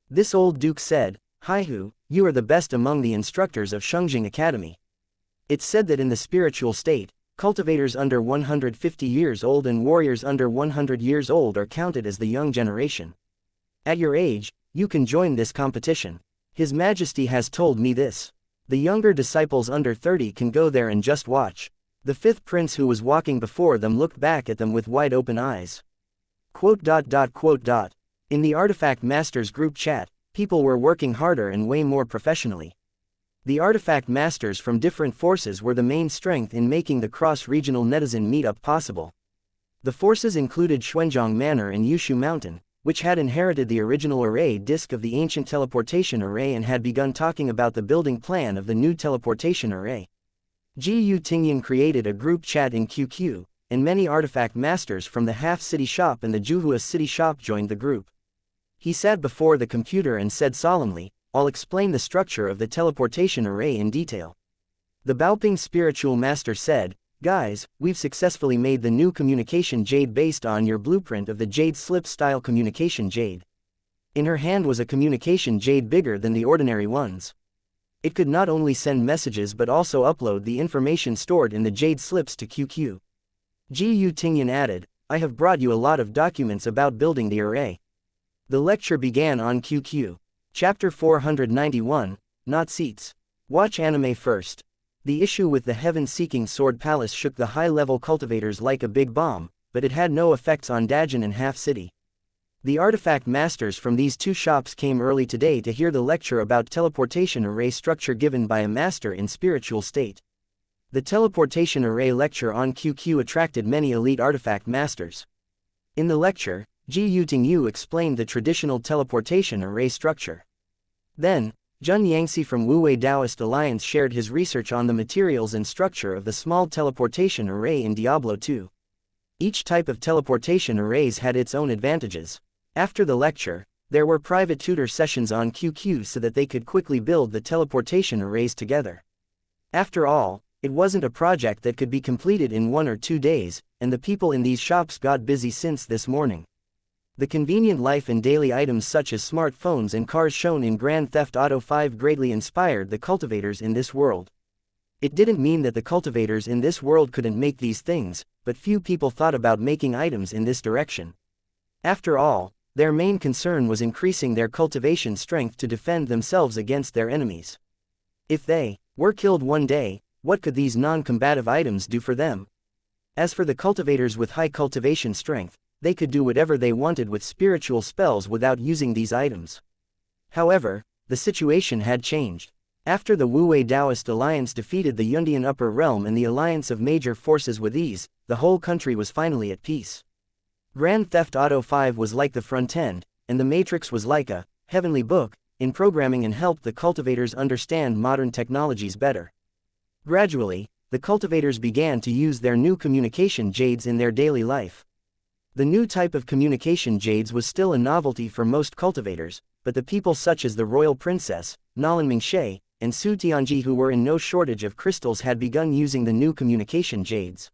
This old duke said, Haihu, you are the best among the instructors of Shengjing Academy. It's said that in the spiritual state, cultivators under 150 years old and warriors under 100 years old are counted as the young generation. At your age, you can join this competition. His Majesty has told me this. The younger disciples under 30 can go there and just watch. The 5th prince who was walking before them looked back at them with wide open eyes. In the Artifact Masters group chat, people were working harder and way more professionally. The Artifact Masters from different forces were the main strength in making the cross-regional netizen meetup possible. The forces included Xuanzhong Manor and Yushu Mountain, which had inherited the original array disk of the ancient teleportation array and had begun talking about the building plan of the new teleportation array. Gu Tingyan created a group chat in QQ, and many Artifact Masters from the Half-City Shop and the Juhua City Shop joined the group. He sat before the computer and said solemnly, I'll explain the structure of the teleportation array in detail. The Baoping Spiritual Master said, Guys, we've successfully made the new communication jade based on your blueprint of the jade slip-style communication jade. In her hand was a communication jade bigger than the ordinary ones. It could not only send messages but also upload the information stored in the jade slips to QQ. Gu Tingyan added, I have brought you a lot of documents about building the array. The lecture began on QQ. Chapter 491, Not Seats. Watch anime first. The issue with the heaven-seeking sword palace shook the high-level cultivators like a big bomb, but it had no effects on Dajin and Half-City. The Artifact Masters from these 2 shops came early today to hear the lecture about teleportation array structure given by a master in spiritual state. The teleportation array lecture on QQ attracted many elite Artifact Masters. In the lecture, Ji Yutingyu explained the traditional teleportation array structure. Then, Jun Yangxi from Wuwei Taoist Alliance shared his research on the materials and structure of the small teleportation array in Diablo 2. Each type of teleportation arrays had its own advantages. After the lecture, there were private tutor sessions on QQ so that they could quickly build the teleportation arrays together. After all, it wasn't a project that could be completed in 1 or 2 days, and the people in these shops got busy since this morning. The convenient life and daily items such as smartphones and cars shown in Grand Theft Auto 5 greatly inspired the cultivators in this world. It didn't mean that the cultivators in this world couldn't make these things, but few people thought about making items in this direction. After all, their main concern was increasing their cultivation strength to defend themselves against their enemies. If they were killed one day, what could these non-combative items do for them? As for the cultivators with high cultivation strength, they could do whatever they wanted with spiritual spells without using these items. However, the situation had changed. After the Wuwei Taoist Alliance defeated the Yundian Upper Realm and the alliance of major forces with ease, the whole country was finally at peace. Grand Theft Auto 5 was like the front end, and the Matrix was like a heavenly book in programming and helped the cultivators understand modern technologies better. Gradually, the cultivators began to use their new communication jades in their daily life. The new type of communication jades was still a novelty for most cultivators, but the people such as the Royal Princess, Nalan Mingxie, and Su Tianji, who were in no shortage of crystals, had begun using the new communication jades.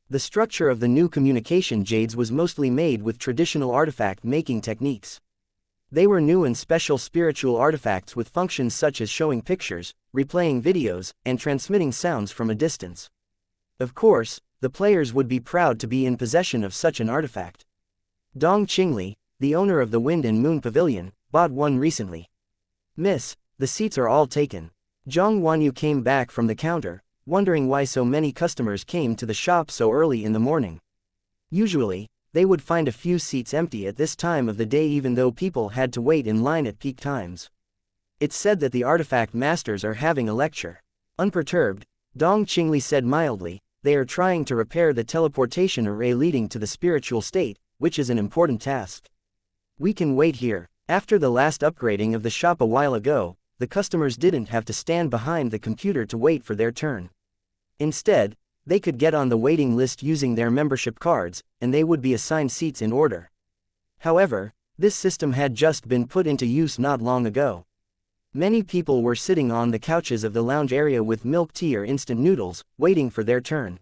The structure of the new communication jades was mostly made with traditional artifact-making techniques. They were new and special spiritual artifacts with functions such as showing pictures, replaying videos, and transmitting sounds from a distance. Of course, the players would be proud to be in possession of such an artifact. Dong Qingli, the owner of the Wind and Moon Pavilion, bought one recently. "Miss, the seats are all taken." Zhang Wanyu came back from the counter, wondering why so many customers came to the shop so early in the morning. Usually, they would find a few seats empty at this time of the day, even though people had to wait in line at peak times. It's said that the artifact masters are having a lecture. Unperturbed, Dong Qingli said mildly, "They are trying to repair the teleportation array leading to the spiritual state, which is an important task. We can wait here." After the last upgrading of the shop a while ago, the customers didn't have to stand behind the computer to wait for their turn. Instead, they could get on the waiting list using their membership cards, and they would be assigned seats in order. However, this system had just been put into use not long ago. Many people were sitting on the couches of the lounge area with milk tea or instant noodles, waiting for their turn.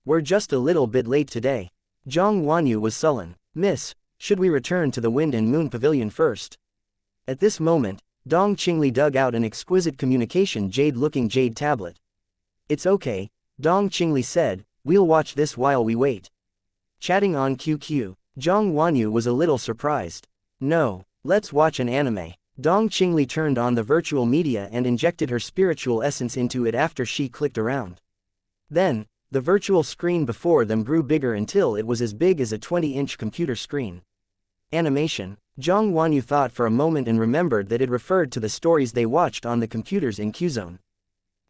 "We're just a little bit late today." Zhang Wanyu was sullen. "Miss, should we return to the Wind and Moon Pavilion first?" At this moment, Dong Qingli dug out an exquisite communication jade-looking jade tablet. "It's okay," Dong Qingli said, "we'll watch this while we wait." Chatting on QQ, Zhang Wanyu was a little surprised. "No, let's watch an anime." Dong Qingli turned on the virtual media and injected her spiritual essence into it after she clicked around. Then, the virtual screen before them grew bigger until it was as big as a 20-inch computer screen. Animation. Zhang Wanyu thought for a moment and remembered that it referred to the stories they watched on the computers in Qzone.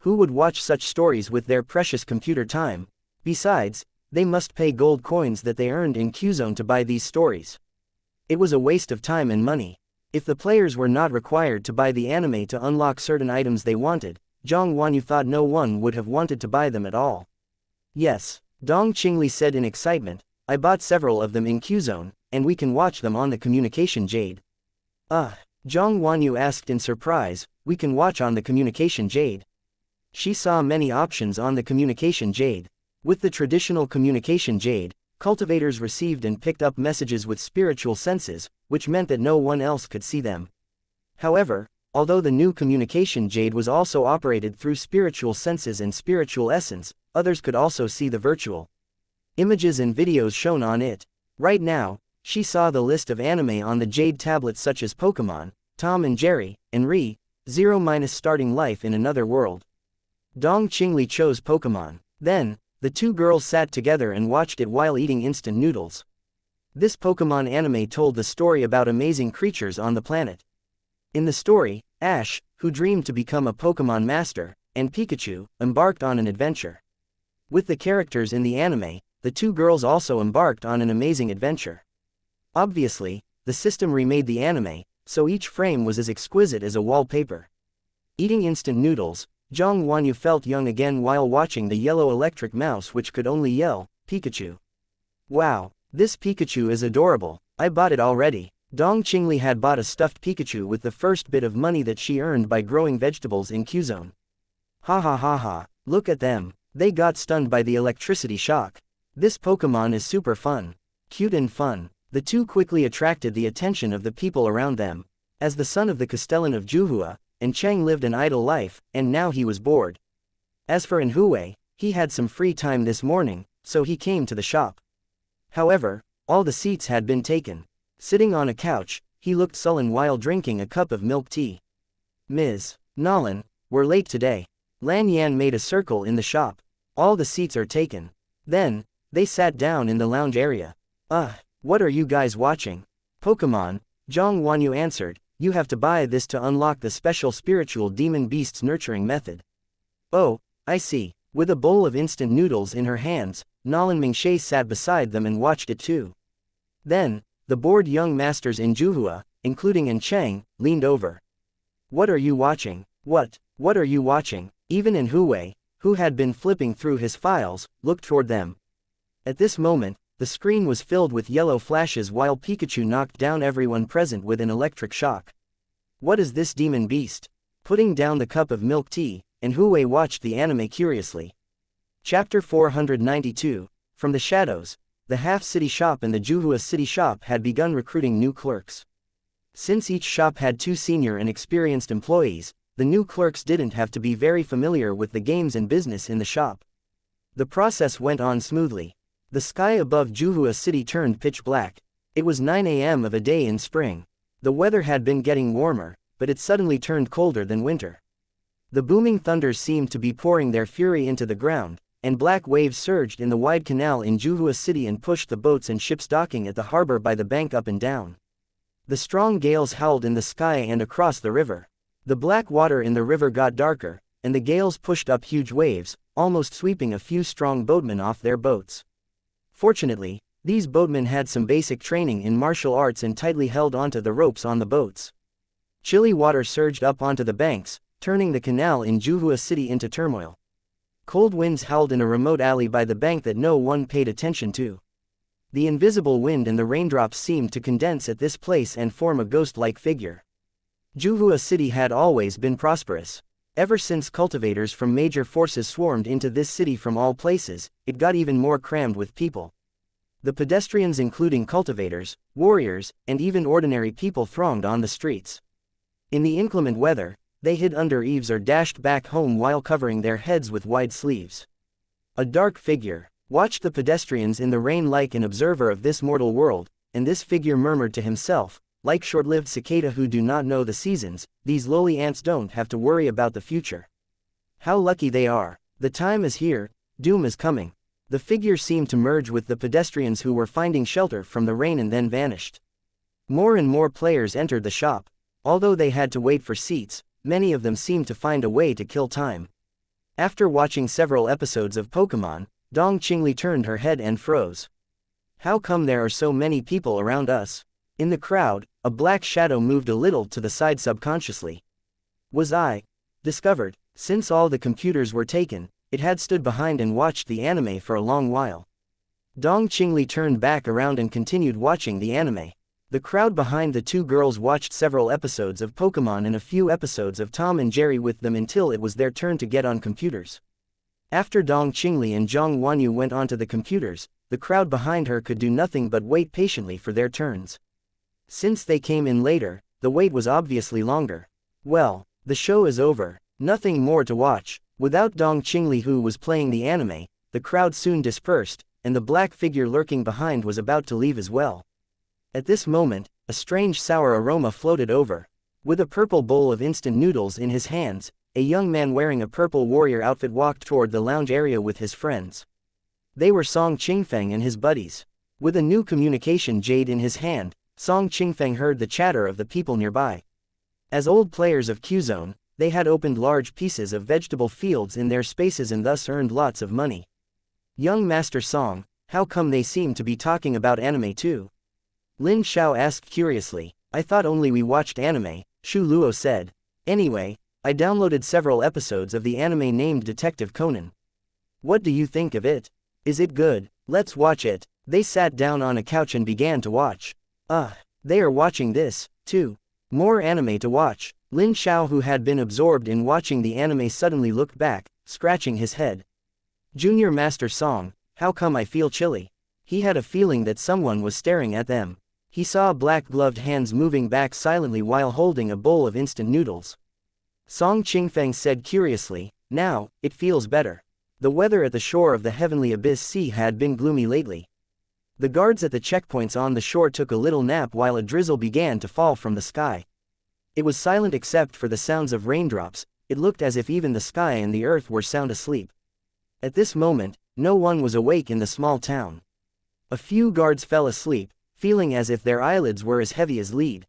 Who would watch such stories with their precious computer time? Besides, they must pay gold coins that they earned in Qzone to buy these stories. It was a waste of time and money. If the players were not required to buy the anime to unlock certain items they wanted, Zhang Wanyu thought no one would have wanted to buy them at all. "Yes," Dong Qingli said in excitement, "I bought several of them in Qzone, and we can watch them on the communication jade." Zhang Wanyu asked in surprise, "We can watch on the communication jade?" She saw many options on the communication jade. With the traditional communication jade, cultivators received and picked up messages with spiritual senses, which meant that no one else could see them. However, although the new communication jade was also operated through spiritual senses and spiritual essence, others could also see the virtual images and videos shown on it. Right now, she saw the list of anime on the jade tablet such as Pokemon, Tom and Jerry, and Re: Starting Life in Another World. Dong Qingli chose Pokemon. Then, the two girls sat together and watched it while eating instant noodles. This Pokemon anime told the story about amazing creatures on the planet. In the story, Ash, who dreamed to become a Pokemon master, and Pikachu, embarked on an adventure. With the characters in the anime, the two girls also embarked on an amazing adventure. Obviously, the system remade the anime, so each frame was as exquisite as a wallpaper. Eating instant noodles, Zhang Wanyu felt young again while watching the yellow electric mouse which could only yell, "Pikachu." Wow, this Pikachu is adorable, I bought it already. Dong Qingli had bought a stuffed Pikachu with the first bit of money that she earned by growing vegetables in Qzone. Ha ha ha ha, look at them, they got stunned by the electricity shock. This Pokemon is super fun. Cute and fun. The two quickly attracted the attention of the people around them. As the son of the Castellan of Juhua, and Cheng lived an idle life, and now he was bored. As for Enhui, he had some free time this morning, so he came to the shop. However, all the seats had been taken. Sitting on a couch, he looked sullen while drinking a cup of milk tea. Ms. Nolan, we're late today. Lan Yan made a circle in the shop. All the seats are taken. Then, they sat down in the lounge area. What are you guys watching? Pokemon, Zhang Wanyu answered, you have to buy this to unlock the special spiritual demon beast's nurturing method. Oh, I see. With a bowl of instant noodles in her hands, Nolan Mingshe sat beside them and watched it too. Then, the bored young masters in Juhua, including En Cheng, leaned over. What are you watching? What are you watching? Even Enhui, who had been flipping through his files, looked toward them. At this moment, the screen was filled with yellow flashes while Pikachu knocked down everyone present with an electric shock. What is this demon beast? Putting down the cup of milk tea, Enhui watched the anime curiously. Chapter 492, From the Shadows, the half-city shop and the Juhua city shop had begun recruiting new clerks. Since each shop had 2 senior and experienced employees, the new clerks didn't have to be very familiar with the games and business in the shop. The process went on smoothly. The sky above Juhua city turned pitch black. It was 9 a.m. of a day in spring. The weather had been getting warmer, but it suddenly turned colder than winter. The booming thunders seemed to be pouring their fury into the ground, and black waves surged in the wide canal in Juhua city and pushed the boats and ships docking at the harbor by the bank up and down. The strong gales howled in the sky and across the river. The black water in the river got darker, and the gales pushed up huge waves, almost sweeping a few strong boatmen off their boats. Fortunately, these boatmen had some basic training in martial arts and tightly held onto the ropes on the boats. Chilly water surged up onto the banks, turning the canal in Juhua city into turmoil. Cold winds howled in a remote alley by the bank that no one paid attention to. The invisible wind and the raindrops seemed to condense at this place and form a ghost-like figure. Juhua city had always been prosperous. Ever since cultivators from major forces swarmed into this city from all places, it got even more crammed with people. The pedestrians, including cultivators, warriors, and even ordinary people, thronged on the streets. In the inclement weather, they hid under eaves or dashed back home while covering their heads with wide sleeves. A dark figure watched the pedestrians in the rain like an observer of this mortal world, and this figure murmured to himself, like short-lived cicada who do not know the seasons, these lowly ants don't have to worry about the future. How lucky they are. The time is here, doom is coming. The figure seemed to merge with the pedestrians who were finding shelter from the rain and then vanished. More and more players entered the shop. Although they had to wait for seats, many of them seemed to find a way to kill time. After watching several episodes of Pokemon, Dong Qingli turned her head and froze. How come there are so many people around us? In the crowd, a black shadow moved a little to the side subconsciously. Was I discovered? Since all the computers were taken, it had stood behind and watched the anime for a long while. Dong Qingli turned back around and continued watching the anime. The crowd behind the 2 girls watched several episodes of Pokemon and a few episodes of Tom and Jerry with them until it was their turn to get on computers. After Dong Qingli and Zhang Wanyu went onto the computers, the crowd behind her could do nothing but wait patiently for their turns. Since they came in later, the wait was obviously longer. Well, the show is over. Nothing more to watch. Without Dong Qingli, who was playing the anime, the crowd soon dispersed, and the black figure lurking behind was about to leave as well. At this moment, a strange sour aroma floated over. With a purple bowl of instant noodles in his hands, a young man wearing a purple warrior outfit walked toward the lounge area with his friends. They were Song Qingfeng and his buddies. With a new communication jade in his hand, Song Qingfeng heard the chatter of the people nearby. As old players of Qzone, they had opened large pieces of vegetable fields in their spaces and thus earned lots of money. Young Master Song, how come they seem to be talking about anime too? Lin Xiao asked curiously. I thought only we watched anime, Shu Luo said. Anyway, I downloaded several episodes of the anime named Detective Conan. What do you think of it? Is it good? Let's watch it. They sat down on a couch and began to watch. They are watching this, too. More anime to watch. Lin Xiao, who had been absorbed in watching the anime, suddenly looked back, scratching his head. Junior Master Song, how come I feel chilly? He had a feeling that someone was staring at them. He saw black-gloved hands moving back silently while holding a bowl of instant noodles. Song Qingfeng said curiously, now, it feels better. The weather at the shore of the Heavenly Abyss Sea had been gloomy lately. The guards at the checkpoints on the shore took a little nap while a drizzle began to fall from the sky. It was silent except for the sounds of raindrops. It looked as if even the sky and the earth were sound asleep. At this moment, no one was awake in the small town. A few guards fell asleep, feeling as if their eyelids were as heavy as lead.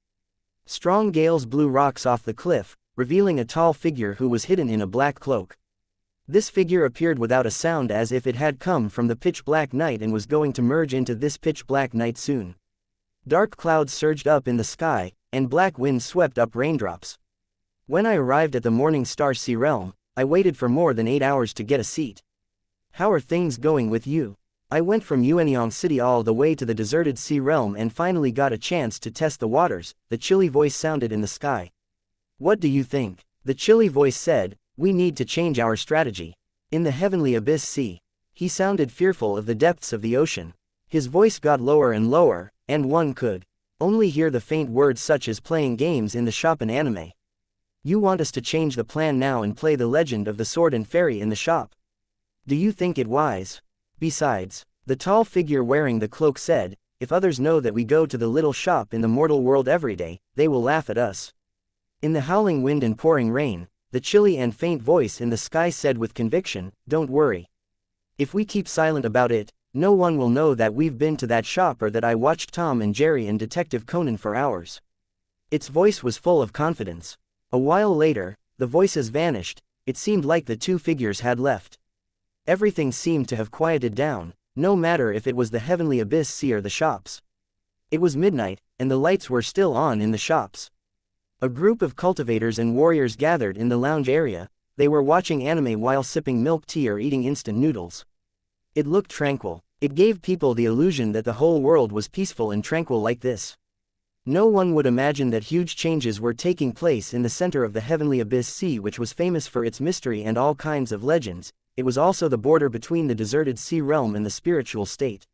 Strong gales blew rocks off the cliff, revealing a tall figure who was hidden in a black cloak. This figure appeared without a sound, as if it had come from the pitch-black night and was going to merge into this pitch-black night soon. Dark clouds surged up in the sky, and black winds swept up raindrops. When I arrived at the Morning Star Sea Realm, I waited for more than 8 hours to get a seat. How are things going with you? I went from Yuanyang City all the way to the deserted sea realm and finally got a chance to test the waters. The chilly voice sounded in the sky. What do you think? The chilly voice said, we need to change our strategy. In the Heavenly Abyss Sea. He sounded fearful of the depths of the ocean. His voice got lower and lower, and one could only hear the faint words such as playing games in the shop and anime. You want us to change the plan now and play the legend of the sword and fairy in the shop? Do you think it wise? Besides, the tall figure wearing the cloak said, if others know that we go to the little shop in the mortal world every day, they will laugh at us. In the howling wind and pouring rain, the chilly and faint voice in the sky said with conviction, don't worry. If we keep silent about it, no one will know that we've been to that shop or that I watched Tom and Jerry and Detective Conan for hours. Its voice was full of confidence. A while later, the voices vanished. It seemed like the two figures had left. Everything seemed to have quieted down, no matter if it was the Heavenly Abyss Sea or the shops. It was midnight, and the lights were still on in the shops. A group of cultivators and warriors gathered in the lounge area. They were watching anime while sipping milk tea or eating instant noodles. It looked tranquil. It gave people the illusion that the whole world was peaceful and tranquil like this. No one would imagine that huge changes were taking place in the center of the Heavenly Abyss Sea, which was famous for its mystery and all kinds of legends. It was also the border between the deserted sea realm and the spiritual state.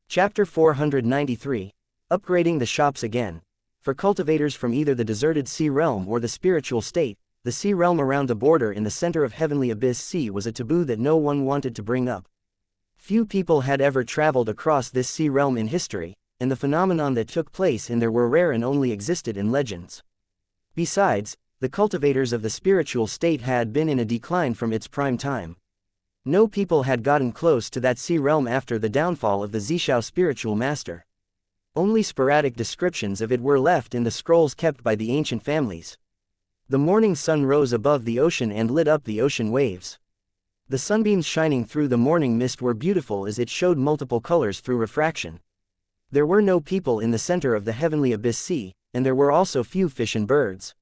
Chapter 493. Upgrading the shops again. For cultivators from either the deserted sea realm or the spiritual state, the sea realm around the border in the center of Heavenly Abyss Sea was a taboo that no one wanted to bring up. Few people had ever traveled across this sea realm in history, and the phenomenon that took place in there were rare and only existed in legends. Besides, the cultivators of the spiritual state had been in a decline from its prime time. No people had gotten close to that sea realm after the downfall of the Zishao spiritual master. Only sporadic descriptions of it were left in the scrolls kept by the ancient families. The morning sun rose above the ocean and lit up the ocean waves. The sunbeams shining through the morning mist were beautiful as it showed multiple colors through refraction. There were no people in the center of the Heavenly Abyss Sea, and there were also few fish and birds.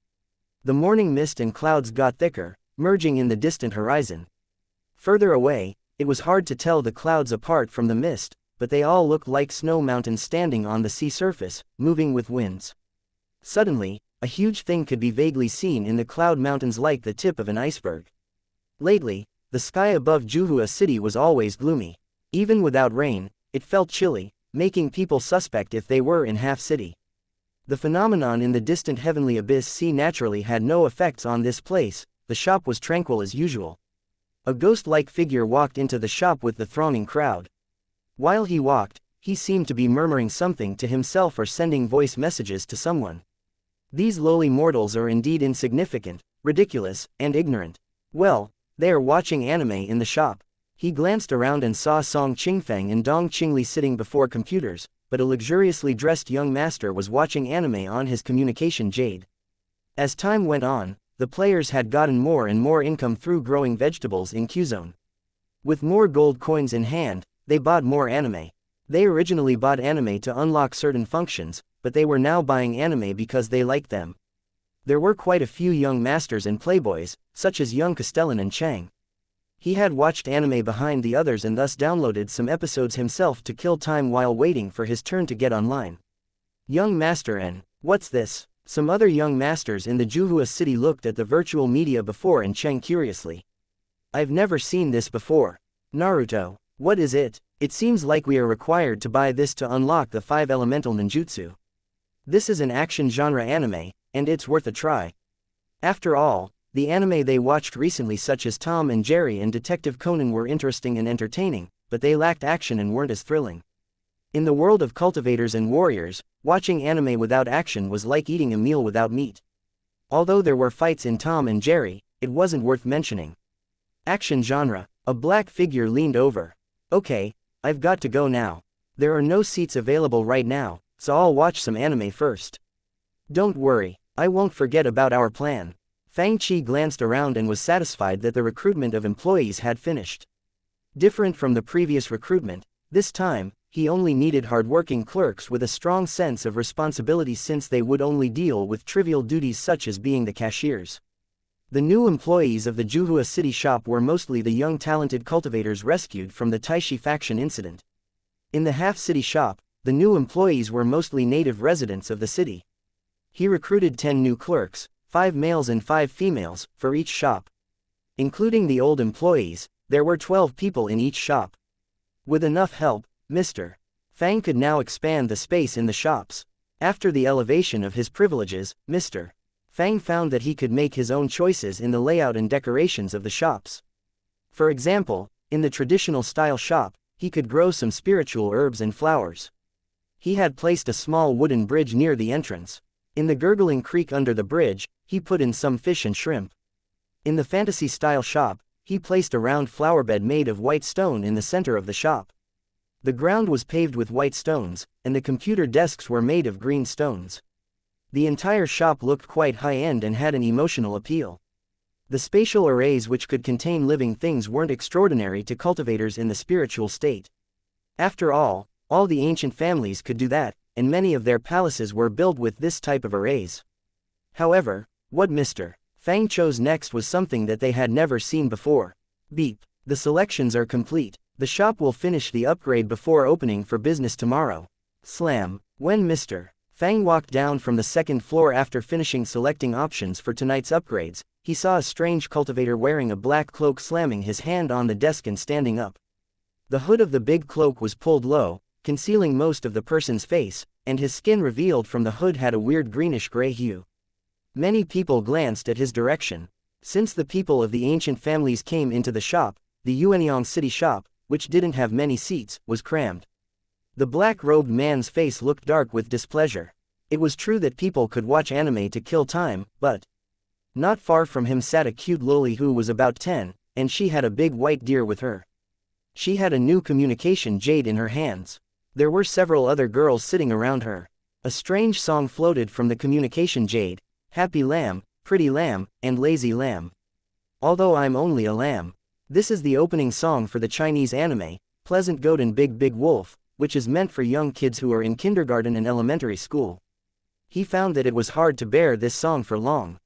The morning mist and clouds got thicker, merging in the distant horizon. Further away, it was hard to tell the clouds apart from the mist, but they all looked like snow mountains standing on the sea surface, moving with winds. Suddenly, a huge thing could be vaguely seen in the cloud mountains like the tip of an iceberg. Lately, the sky above Juhua City was always gloomy. Even without rain, it felt chilly, making people suspect if they were in Half City. The phenomenon in the distant Heavenly Abyss Sea naturally had no effects on this place. The shop was tranquil as usual. A ghost-like figure walked into the shop with the thronging crowd. While he walked, he seemed to be murmuring something to himself or sending voice messages to someone. These lowly mortals are indeed insignificant, ridiculous, and ignorant. Well, they are watching anime in the shop. He glanced around and saw Song Qingfeng and Dong Qingli sitting before computers, but a luxuriously dressed young master was watching anime on his communication jade. As time went on, the players had gotten more and more income through growing vegetables in Qzone. With more gold coins in hand, they bought more anime. They originally bought anime to unlock certain functions, but they were now buying anime because they liked them. There were quite a few young masters and playboys, such as young Castellan and Chang. He had watched anime behind the others and thus downloaded some episodes himself to kill time while waiting for his turn to get online. Young Master N. What's this? Some other young masters in the Juhua city looked at the virtual media before and Cheng curiously. I've never seen this before. Naruto. What is it? It seems like we are required to buy this to unlock the 5 elemental ninjutsu. This is an action genre anime, and it's worth a try. After all, the anime they watched recently such as Tom and Jerry and Detective Conan were interesting and entertaining, but they lacked action and weren't as thrilling. In the world of cultivators and warriors, watching anime without action was like eating a meal without meat. Although there were fights in Tom and Jerry, it wasn't worth mentioning. Action genre. A black figure leaned over. Okay, I've got to go now. There are no seats available right now, so I'll watch some anime first. Don't worry, I won't forget about our plan. Fang Chi glanced around and was satisfied that the recruitment of employees had finished. Different from the previous recruitment, this time, he only needed hardworking clerks with a strong sense of responsibility since they would only deal with trivial duties such as being the cashiers. The new employees of the Juhua City shop were mostly the young talented cultivators rescued from the Taishi faction incident. In the half-city shop, the new employees were mostly native residents of the city. He recruited 10 new clerks, 5 males and 5 females, for each shop. Including the old employees, there were 12 people in each shop. With enough help, Mr. Fang could now expand the space in the shops. After the elevation of his privileges, Mr. Fang found that he could make his own choices in the layout and decorations of the shops. For example, in the traditional style shop, he could grow some spiritual herbs and flowers. He had placed a small wooden bridge near the entrance. In the gurgling creek under the bridge, he put in some fish and shrimp. In the fantasy-style shop, he placed a round flower bed made of white stone in the center of the shop. The ground was paved with white stones, and the computer desks were made of green stones. The entire shop looked quite high-end and had an emotional appeal. The spatial arrays which could contain living things weren't extraordinary to cultivators in the spiritual state. After all the ancient families could do that, and many of their palaces were built with this type of arrays. However, what Mr. Fang chose next was something that they had never seen before. Beep. The selections are complete. The shop will finish the upgrade before opening for business tomorrow. Slam. When Mr. Fang walked down from the second floor after finishing selecting options for tonight's upgrades, he saw a strange cultivator wearing a black cloak slamming his hand on the desk and standing up. The hood of the big cloak was pulled low, concealing most of the person's face, and his skin revealed from the hood had a weird greenish-gray hue. Many people glanced at his direction. Since the people of the ancient families came into the shop, the Yuanyang City shop, which didn't have many seats, was crammed. The black-robed man's face looked dark with displeasure. It was true that people could watch anime to kill time, but not far from him sat a cute loli who was about 10, and she had a big white deer with her. She had a new communication jade in her hands. There were several other girls sitting around her. A strange song floated from the communication jade: Happy Lamb, Pretty Lamb, and Lazy Lamb. Although I'm only a lamb. This is the opening song for the Chinese anime, Pleasant Goat and Big Big Wolf, which is meant for young kids who are in kindergarten and elementary school. He found that it was hard to bear this song for long.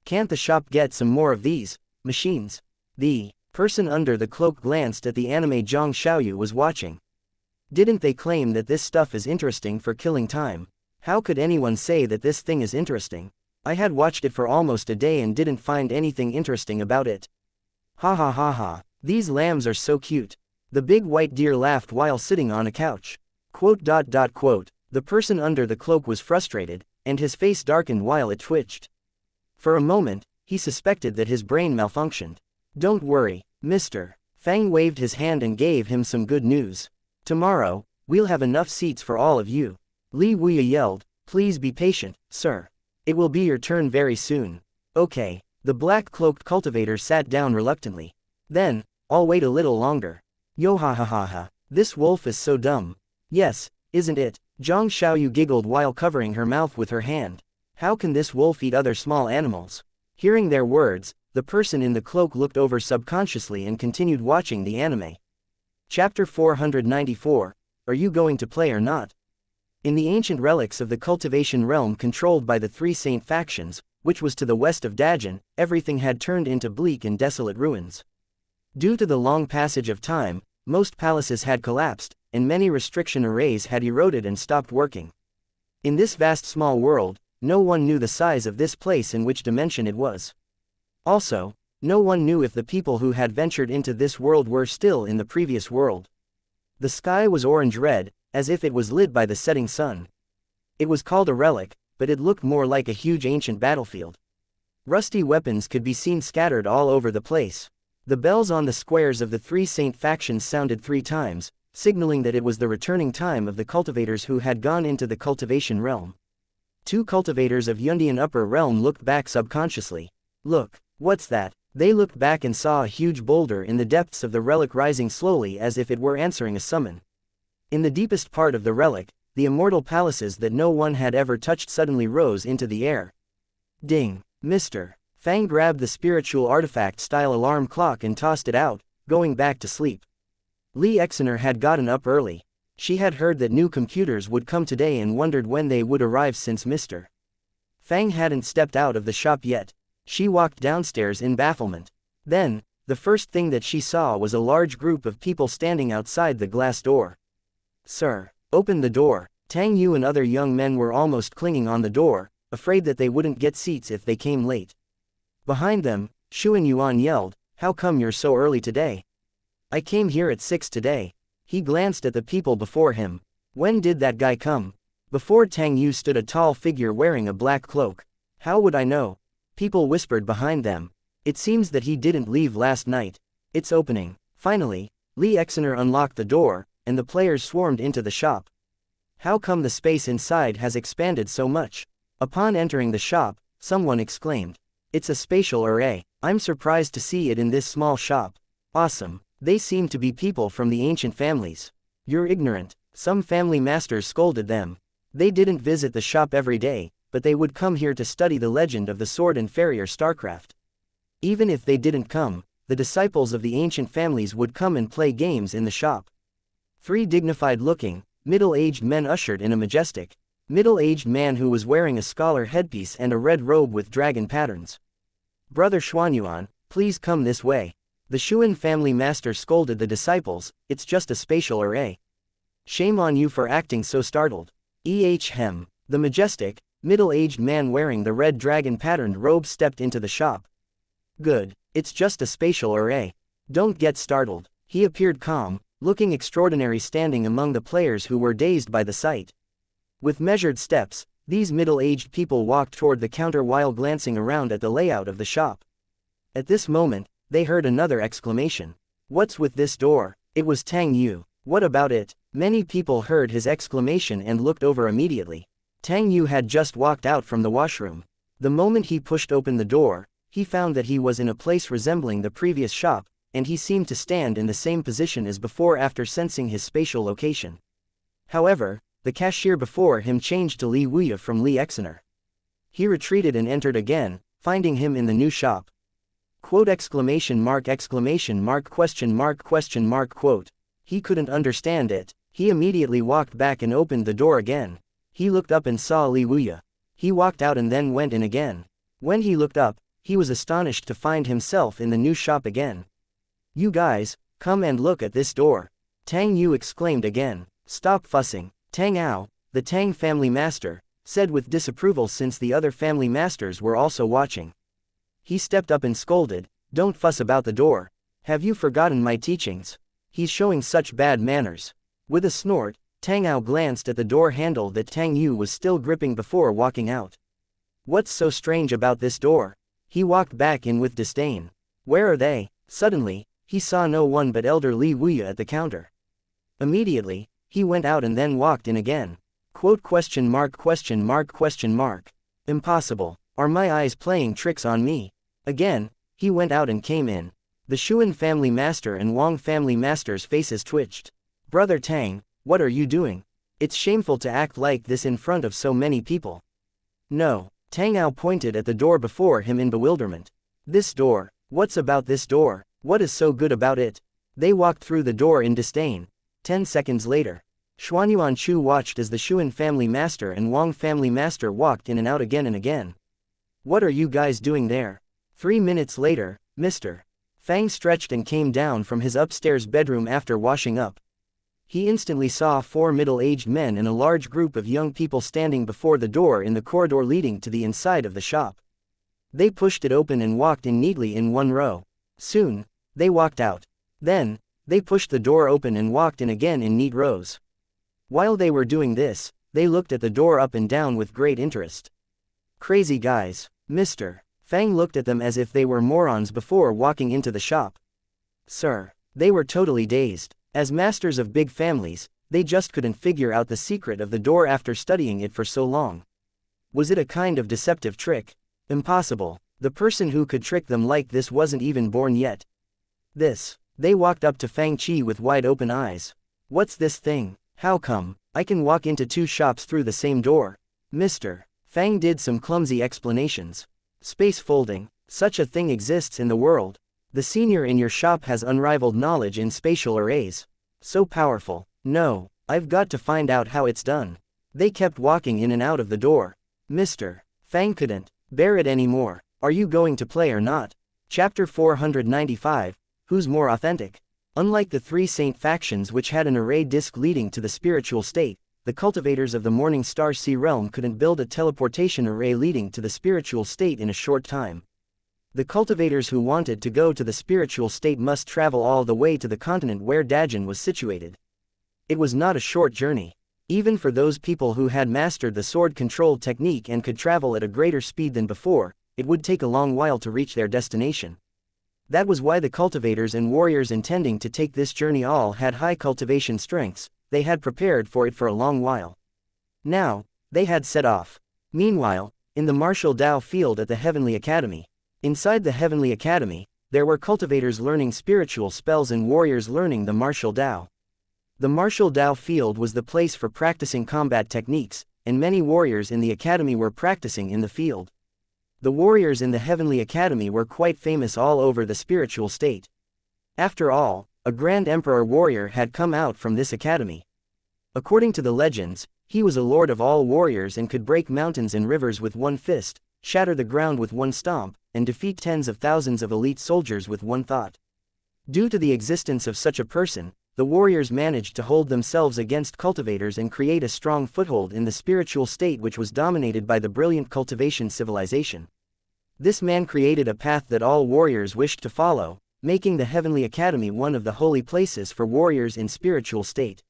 Can't the shop get some more of these machines? The person under the cloak glanced at the anime Zhang Xiaoyu was watching. Didn't they claim that this stuff is interesting for killing time? How could anyone say that this thing is interesting? I had watched it for almost a day and didn't find anything interesting about it. Ha ha ha ha, these lambs are so cute. The big white deer laughed while sitting on a couch. Quote. The person under the cloak was frustrated, and his face darkened while it twitched. For a moment, he suspected that his brain malfunctioned. Don't worry, Mr. Fang waved his hand and gave him some good news. Tomorrow, we'll have enough seats for all of you. Li Wuya yelled, please be patient, sir. It will be your turn very soon. Okay. The black-cloaked cultivator sat down reluctantly. Then, I'll wait a little longer. Yo ha ha ha ha, this wolf is so dumb. Yes, isn't it? Zhang Xiaoyu giggled while covering her mouth with her hand. How can this wolf eat other small animals? Hearing their words, the person in the cloak looked over subconsciously and continued watching the anime. Chapter 494, Are you going to play or not? In the ancient relics of the cultivation realm controlled by the three saint factions, which was to the west of Dajin, everything had turned into bleak and desolate ruins. Due to the long passage of time, most palaces had collapsed, and many restriction arrays had eroded and stopped working. In this vast small world, no one knew the size of this place and which dimension it was. Also, no one knew if the people who had ventured into this world were still in the previous world. The sky was orange-red, as if it was lit by the setting sun. It was called a relic, but it looked more like a huge ancient battlefield. Rusty weapons could be seen scattered all over the place. The bells on the squares of the three saint factions sounded 3 times, signaling that it was the returning time of the cultivators who had gone into the cultivation realm. 2 cultivators of Yundian upper realm looked back subconsciously. Look, what's that? They looked back and saw a huge boulder in the depths of the relic rising slowly as if it were answering a summon. In the deepest part of the relic, the immortal palaces that no one had ever touched suddenly rose into the air. Ding! Mr. Fang grabbed the spiritual artifact-style alarm clock and tossed it out, going back to sleep. Lee Exener had gotten up early. She had heard that new computers would come today and wondered when they would arrive since Mr. Fang hadn't stepped out of the shop yet. She walked downstairs in bafflement. Then, the first thing that she saw was a large group of people standing outside the glass door. "Sir, open the door." Tang Yu and other young men were almost clinging on the door, afraid that they wouldn't get seats if they came late. Behind them, Xuan Yuan yelled, "How come you're so early today?" "I came here at 6 today." He glanced at the people before him. "When did that guy come?" Before Tang Yu stood a tall figure wearing a black cloak. "How would I know?" People whispered behind them. "It seems that he didn't leave last night. It's opening." Finally, Lee Exener unlocked the door, and the players swarmed into the shop. "How come the space inside has expanded so much?" Upon entering the shop, someone exclaimed. "It's a spatial array. I'm surprised to see it in this small shop." "Awesome. They seem to be people from the ancient families." "You're ignorant." Some family masters scolded them. They didn't visit the shop every day, but they would come here to study the legend of the sword and farrier StarCraft. Even if they didn't come, the disciples of the ancient families would come and play games in the shop. 3 dignified-looking, middle-aged men ushered in a majestic, middle-aged man who was wearing a scholar headpiece and a red robe with dragon patterns. "Brother Xuanyuan, please come this way." The Xuan family master scolded the disciples, "It's just a spatial array. Shame on you for acting so startled." Hem. The majestic, middle-aged man wearing the red dragon-patterned robe stepped into the shop. "Good, it's just a spatial array. Don't get startled." He appeared calm, looking extraordinary standing among the players who were dazed by the sight. With measured steps, these middle-aged people walked toward the counter while glancing around at the layout of the shop. At this moment, they heard another exclamation. "What's with this door?" It was Tang Yu. "What about it?" Many people heard his exclamation and looked over immediately. Tang Yu had just walked out from the washroom. The moment he pushed open the door, he found that he was in a place resembling the previous shop, and he seemed to stand in the same position as before after sensing his spatial location. However, the cashier before him changed to Li Wuya from Lee Exener. He retreated and entered again, finding him in the new shop. Quote exclamation mark question mark quote. He couldn't understand it. He immediately walked back and opened the door again. He looked up and saw Li Wuya. He walked out and then went in again. When he looked up, he was astonished to find himself in the new shop again. "You guys, come and look at this door." Tang Yu exclaimed again. "Stop fussing." Tang Ao, the Tang family master, said with disapproval since the other family masters were also watching. He stepped up and scolded, "Don't fuss about the door. Have you forgotten my teachings? He's showing such bad manners." With a snort, Tang Ao glanced at the door handle that Tang Yu was still gripping before walking out. "What's so strange about this door?" He walked back in with disdain. "Where are they?" Suddenly, he saw no one but Elder Li Wuya at the counter. Immediately, he went out and then walked in again. Quote question mark. "Impossible. Are my eyes playing tricks on me?" Again, he went out and came in. The Xuan family master and Wang family master's faces twitched. "Brother Tang, what are you doing? It's shameful to act like this in front of so many people." "No." Tang Ao pointed at the door before him in bewilderment. "This door, what's about this door? What is so good about it?" They walked through the door in disdain. 10 seconds later, Xuanyuan Chu watched as the Xuan family master and Wang family master walked in and out again and again. What are you guys doing there? 3 minutes later, Mr. Fang stretched and came down from his upstairs bedroom after washing up. He instantly saw 4 middle-aged men and a large group of young people standing before the door in the corridor leading to the inside of the shop. They pushed it open and walked in neatly in one row. Soon, they walked out. Then, they pushed the door open and walked in again in neat rows. While they were doing this, they looked at the door up and down with great interest. Crazy guys. Mr. Fang looked at them as if they were morons before walking into the shop. Sir. They were totally dazed. As masters of big families, they just couldn't figure out the secret of the door after studying it for so long. Was it a kind of deceptive trick? Impossible. The person who could trick them like this wasn't even born yet. They walked up to Fang Qi with wide open eyes. What's this thing? How come I can walk into 2 shops through the same door? Mr. Fang did some clumsy explanations. Space folding. Such a thing exists in the world. The senior in your shop has unrivaled knowledge in spatial arrays. So powerful. No, I've got to find out how it's done. They kept walking in and out of the door. Mr. Fang couldn't bear it anymore. Are you going to play or not? Chapter 495, Who's More Authentic? Unlike the 3 saint factions which had an array disk leading to the spiritual state, the cultivators of the Morning Star Sea realm couldn't build a teleportation array leading to the spiritual state in a short time. The cultivators who wanted to go to the spiritual state must travel all the way to the continent where Dajin was situated. It was not a short journey. Even for those people who had mastered the sword control technique and could travel at a greater speed than before, it would take a long while to reach their destination. That was why the cultivators and warriors intending to take this journey all had high cultivation strengths. They had prepared for it for a long while. Now, they had set off. Meanwhile, in the martial Dao field at the Heavenly Academy. Inside the Heavenly Academy, there were cultivators learning spiritual spells and warriors learning the martial Dao. The martial Dao field was the place for practicing combat techniques, and many warriors in the academy were practicing in the field. The warriors in the Heavenly Academy were quite famous all over the spiritual state. After all, a Grand Emperor warrior had come out from this academy. According to the legends, he was a lord of all warriors and could break mountains and rivers with one fist, shatter the ground with one stomp, and defeat tens of thousands of elite soldiers with one thought. Due to the existence of such a person, the warriors managed to hold themselves against cultivators and create a strong foothold in the spiritual state which was dominated by the brilliant cultivation civilization. This man created a path that all warriors wished to follow, making the Heavenly Academy one of the holy places for warriors in spiritual state.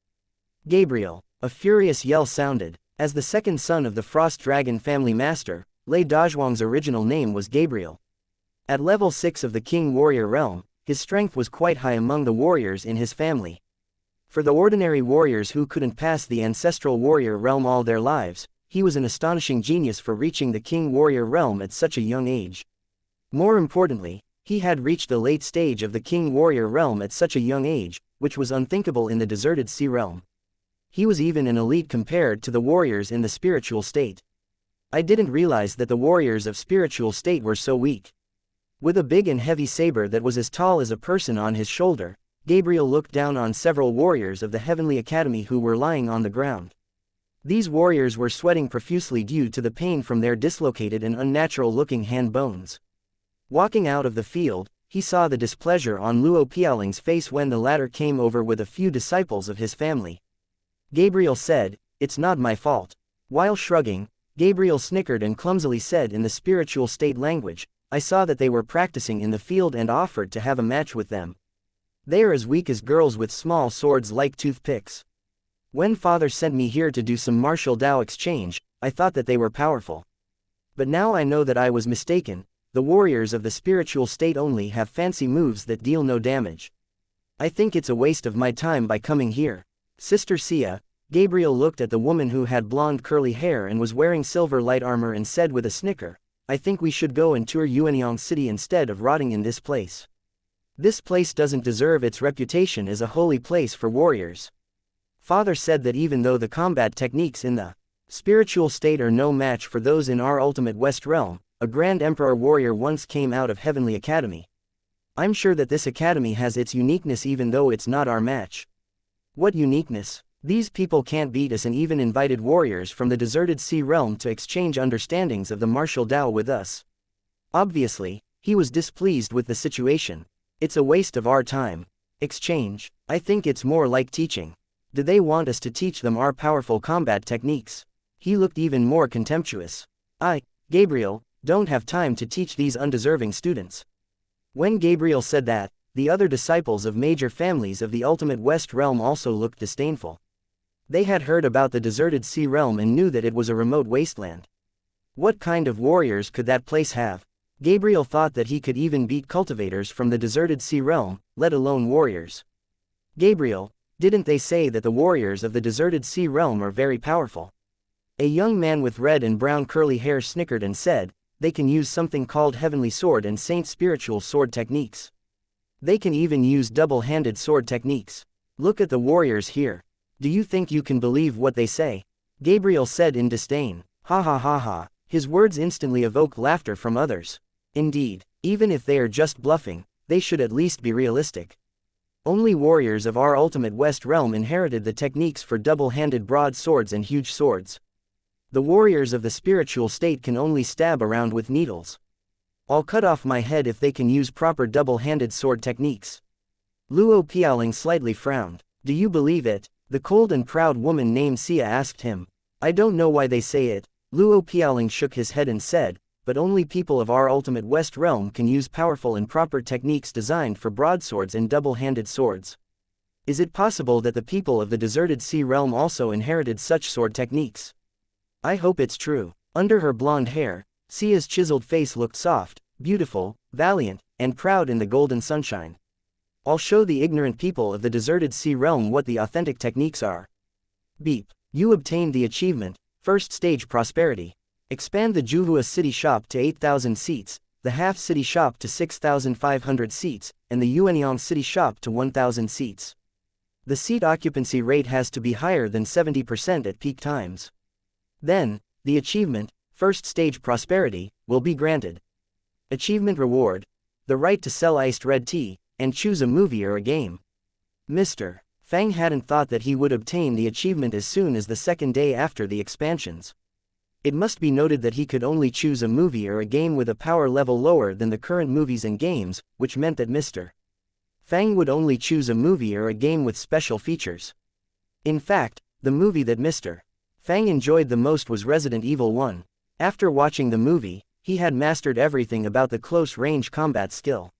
Gabriel. A furious yell sounded. As the second son of the Frost Dragon family master, Lei Dazhuang's original name was Gabriel. At level 6 of the King Warrior realm, his strength was quite high among the warriors in his family. For the ordinary warriors who couldn't pass the ancestral warrior realm all their lives, he was an astonishing genius for reaching the King Warrior realm at such a young age. More importantly, he had reached the late stage of the King Warrior realm at such a young age, which was unthinkable in the deserted sea realm. He was even an elite compared to the warriors in the spiritual state. I didn't realize that the warriors of spiritual state were so weak. With a big and heavy saber that was as tall as a person on his shoulder, Gabriel looked down on several warriors of the Heavenly Academy who were lying on the ground. These warriors were sweating profusely due to the pain from their dislocated and unnatural-looking hand bones. Walking out of the field, he saw the displeasure on Luo Piaoling's face when the latter came over with a few disciples of his family. Gabriel said, "It's not my fault." While shrugging, Gabriel snickered and clumsily said in the spiritual state language, "I saw that they were practicing in the field and offered to have a match with them. They are as weak as girls with small swords like toothpicks. When father sent me here to do some martial Dao exchange, I thought that they were powerful. But now I know that I was mistaken. The warriors of the spiritual state only have fancy moves that deal no damage. I think it's a waste of my time by coming here." Sister Sia, Gabriel looked at the woman who had blonde curly hair and was wearing silver light armor and said with a snicker, "I think we should go and tour Yuanyang City instead of rotting in this place. This place doesn't deserve its reputation as a holy place for warriors." Father said that even though the combat techniques in the spiritual state are no match for those in our ultimate West realm, a Grand Emperor warrior once came out of Heavenly Academy. I'm sure that this academy has its uniqueness even though it's not our match. What uniqueness? These people can't beat us and even invited warriors from the deserted sea realm to exchange understandings of the martial Dao with us. Obviously, he was displeased with the situation. It's a waste of our time. Exchange. I think it's more like teaching. Do they want us to teach them our powerful combat techniques? He looked even more contemptuous. I, Gabriel, don't have time to teach these undeserving students. When Gabriel said that, the other disciples of major families of the Ultimate West realm also looked disdainful. They had heard about the deserted sea realm and knew that it was a remote wasteland. What kind of warriors could that place have? Gabriel thought that he could even beat cultivators from the deserted sea realm, let alone warriors. Gabriel, didn't they say that the warriors of the deserted sea realm are very powerful? A young man with red and brown curly hair snickered and said, they can use something called heavenly sword and saint spiritual sword techniques. They can even use double-handed sword techniques. Look at the warriors here. Do you think you can believe what they say? Gabriel said in disdain. Ha ha ha ha. His words instantly evoked laughter from others. Indeed, even if they are just bluffing, they should at least be realistic. Only warriors of our Ultimate West realm inherited the techniques for double-handed broadswords and huge swords. The warriors of the spiritual state can only stab around with needles. I'll cut off my head if they can use proper double-handed sword techniques. Luo Piaoling slightly frowned. Do you believe it? The cold and proud woman named Sia asked him. I don't know why they say it. Luo Piaoling shook his head and said, but only people of our Ultimate West realm can use powerful and proper techniques designed for broadswords and double-handed swords. Is it possible that the people of the deserted sea realm also inherited such sword techniques? I hope it's true. Under her blonde hair, Sia's chiseled face looked soft, beautiful, valiant, and proud in the golden sunshine. I'll show the ignorant people of the deserted sea realm what the authentic techniques are. Beep. You obtained the achievement, First Stage Prosperity. Expand the Juhua City Shop to 8,000 seats, the Half City Shop to 6,500 seats, and the Yuanyang City Shop to 1,000 seats. The seat occupancy rate has to be higher than 70% at peak times. Then, the achievement, First Stage Prosperity, will be granted. Achievement reward: the right to sell iced red tea, and choose a movie or a game. Mr. Fang hadn't thought that he would obtain the achievement as soon as the second day after the expansions. It must be noted that he could only choose a movie or a game with a power level lower than the current movies and games, which meant that Mr. Fang would only choose a movie or a game with special features. In fact, the movie that Mr. Fang enjoyed the most was Resident Evil 1. After watching the movie, he had mastered everything about the close-range combat skill.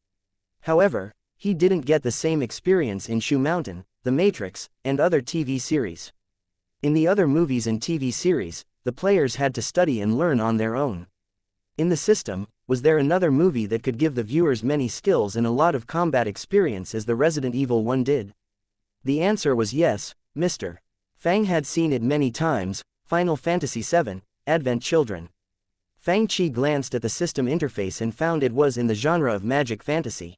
However, he didn't get the same experience in Shu Mountain, The Matrix, and other TV series. In the other movies and TV series, the players had to study and learn on their own. In the system, was there another movie that could give the viewers many skills and a lot of combat experience as the Resident Evil 1 did? The answer was yes, Mr. Fang had seen it many times, Final Fantasy VII, Advent Children. Fang Qi glanced at the system interface and found it was in the genre of magic fantasy.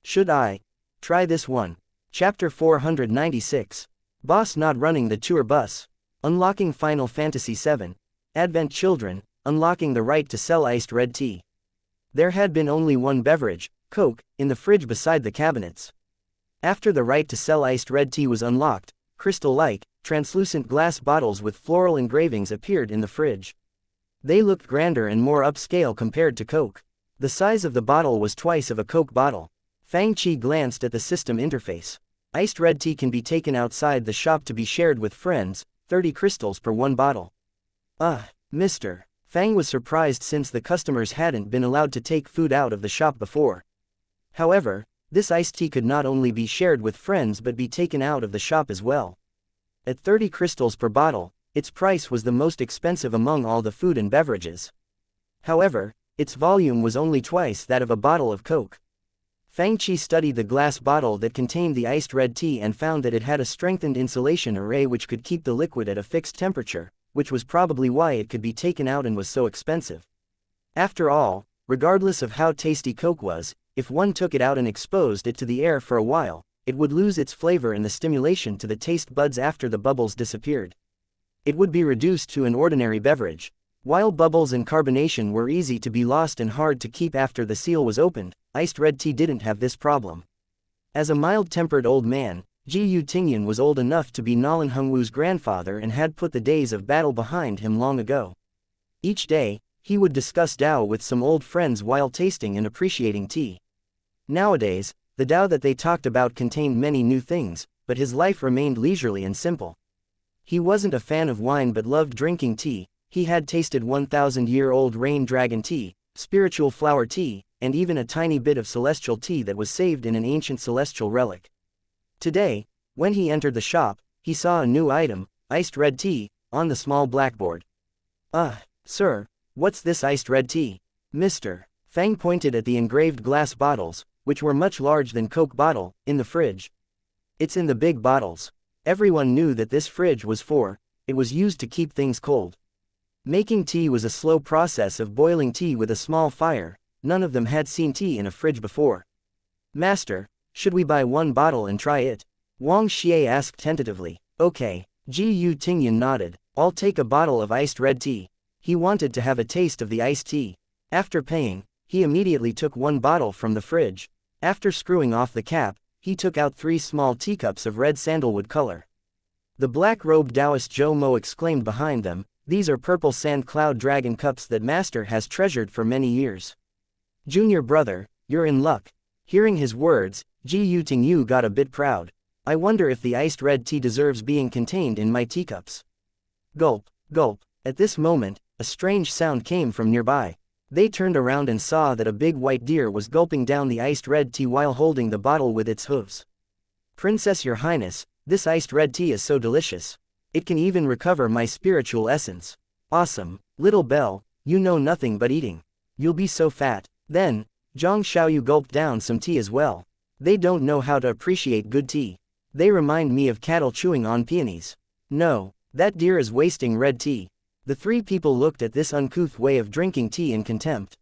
Should I try this one? Chapter 496. Boss not running the tour bus. Unlocking Final Fantasy VII, Advent Children, unlocking the right to sell iced red tea. There had been only one beverage, Coke, in the fridge beside the cabinets. After the right to sell iced red tea was unlocked, crystal-like, translucent glass bottles with floral engravings appeared in the fridge. They looked grander and more upscale compared to Coke. The size of the bottle was twice of a Coke bottle. Fang Qi glanced at the system interface. Iced red tea can be taken outside the shop to be shared with friends, 30 crystals per one bottle. Mr. Fang was surprised since the customers hadn't been allowed to take food out of the shop before. However, this iced tea could not only be shared with friends but be taken out of the shop as well. At 30 crystals per bottle, its price was the most expensive among all the food and beverages. However, its volume was only twice that of a bottle of Coke. Fang Qi studied the glass bottle that contained the iced red tea and found that it had a strengthened insulation array which could keep the liquid at a fixed temperature, which was probably why it could be taken out and was so expensive. After all, regardless of how tasty Coke was, if one took it out and exposed it to the air for a while, it would lose its flavor and the stimulation to the taste buds after the bubbles disappeared. It would be reduced to an ordinary beverage. While bubbles and carbonation were easy to be lost and hard to keep after the seal was opened, iced red tea didn't have this problem. As a mild-tempered old man, Ji Yu Tingyan was old enough to be Nalan Hongwu's grandfather and had put the days of battle behind him long ago. Each day, He would discuss Dao with some old friends while tasting and appreciating tea. Nowadays, the Dao that they talked about contained many new things, but his life remained leisurely and simple. He wasn't a fan of wine but loved drinking tea. He had tasted 1,000-year-old rain dragon tea, spiritual flower tea, and even a tiny bit of celestial tea that was saved in an ancient celestial relic. Today, when he entered the shop, he saw a new item, iced red tea, on the small blackboard. Sir, what's this iced red tea? Mr. Fang pointed at the engraved glass bottles, which were much larger than Coke bottle, in the fridge. It's in the big bottles. Everyone knew that this fridge was it was used to keep things cold. Making tea was a slow process of boiling tea with a small fire. None of them had seen tea in a fridge before. Master, should we buy one bottle and try it? Wang Xie asked tentatively. Okay. Yu Tingyan nodded. I'll take a bottle of iced red tea. He wanted to have a taste of the iced tea. After paying, he immediately took one bottle from the fridge. After screwing off the cap, he took out 3 small teacups of red sandalwood color. The black-robed Taoist Zhou Mo exclaimed behind them, "These are purple sand cloud dragon cups that Master has treasured for many years. Junior brother, you're in luck." Hearing his words, Yu Tingyu got a bit proud. I wonder if the iced red tea deserves being contained in my teacups. Gulp, gulp. At this moment, a strange sound came from nearby. They turned around and saw that a big white deer was gulping down the iced red tea while holding the bottle with its hooves. Princess, Your Highness, this iced red tea is so delicious. It can even recover my spiritual essence. Awesome, little Belle, you know nothing but eating. You'll be so fat. Then, Zhang Xiaoyu gulped down some tea as well. They don't know how to appreciate good tea. They remind me of cattle chewing on peonies. No, that deer is wasting red tea. The 3 people looked at this uncouth way of drinking tea in contempt.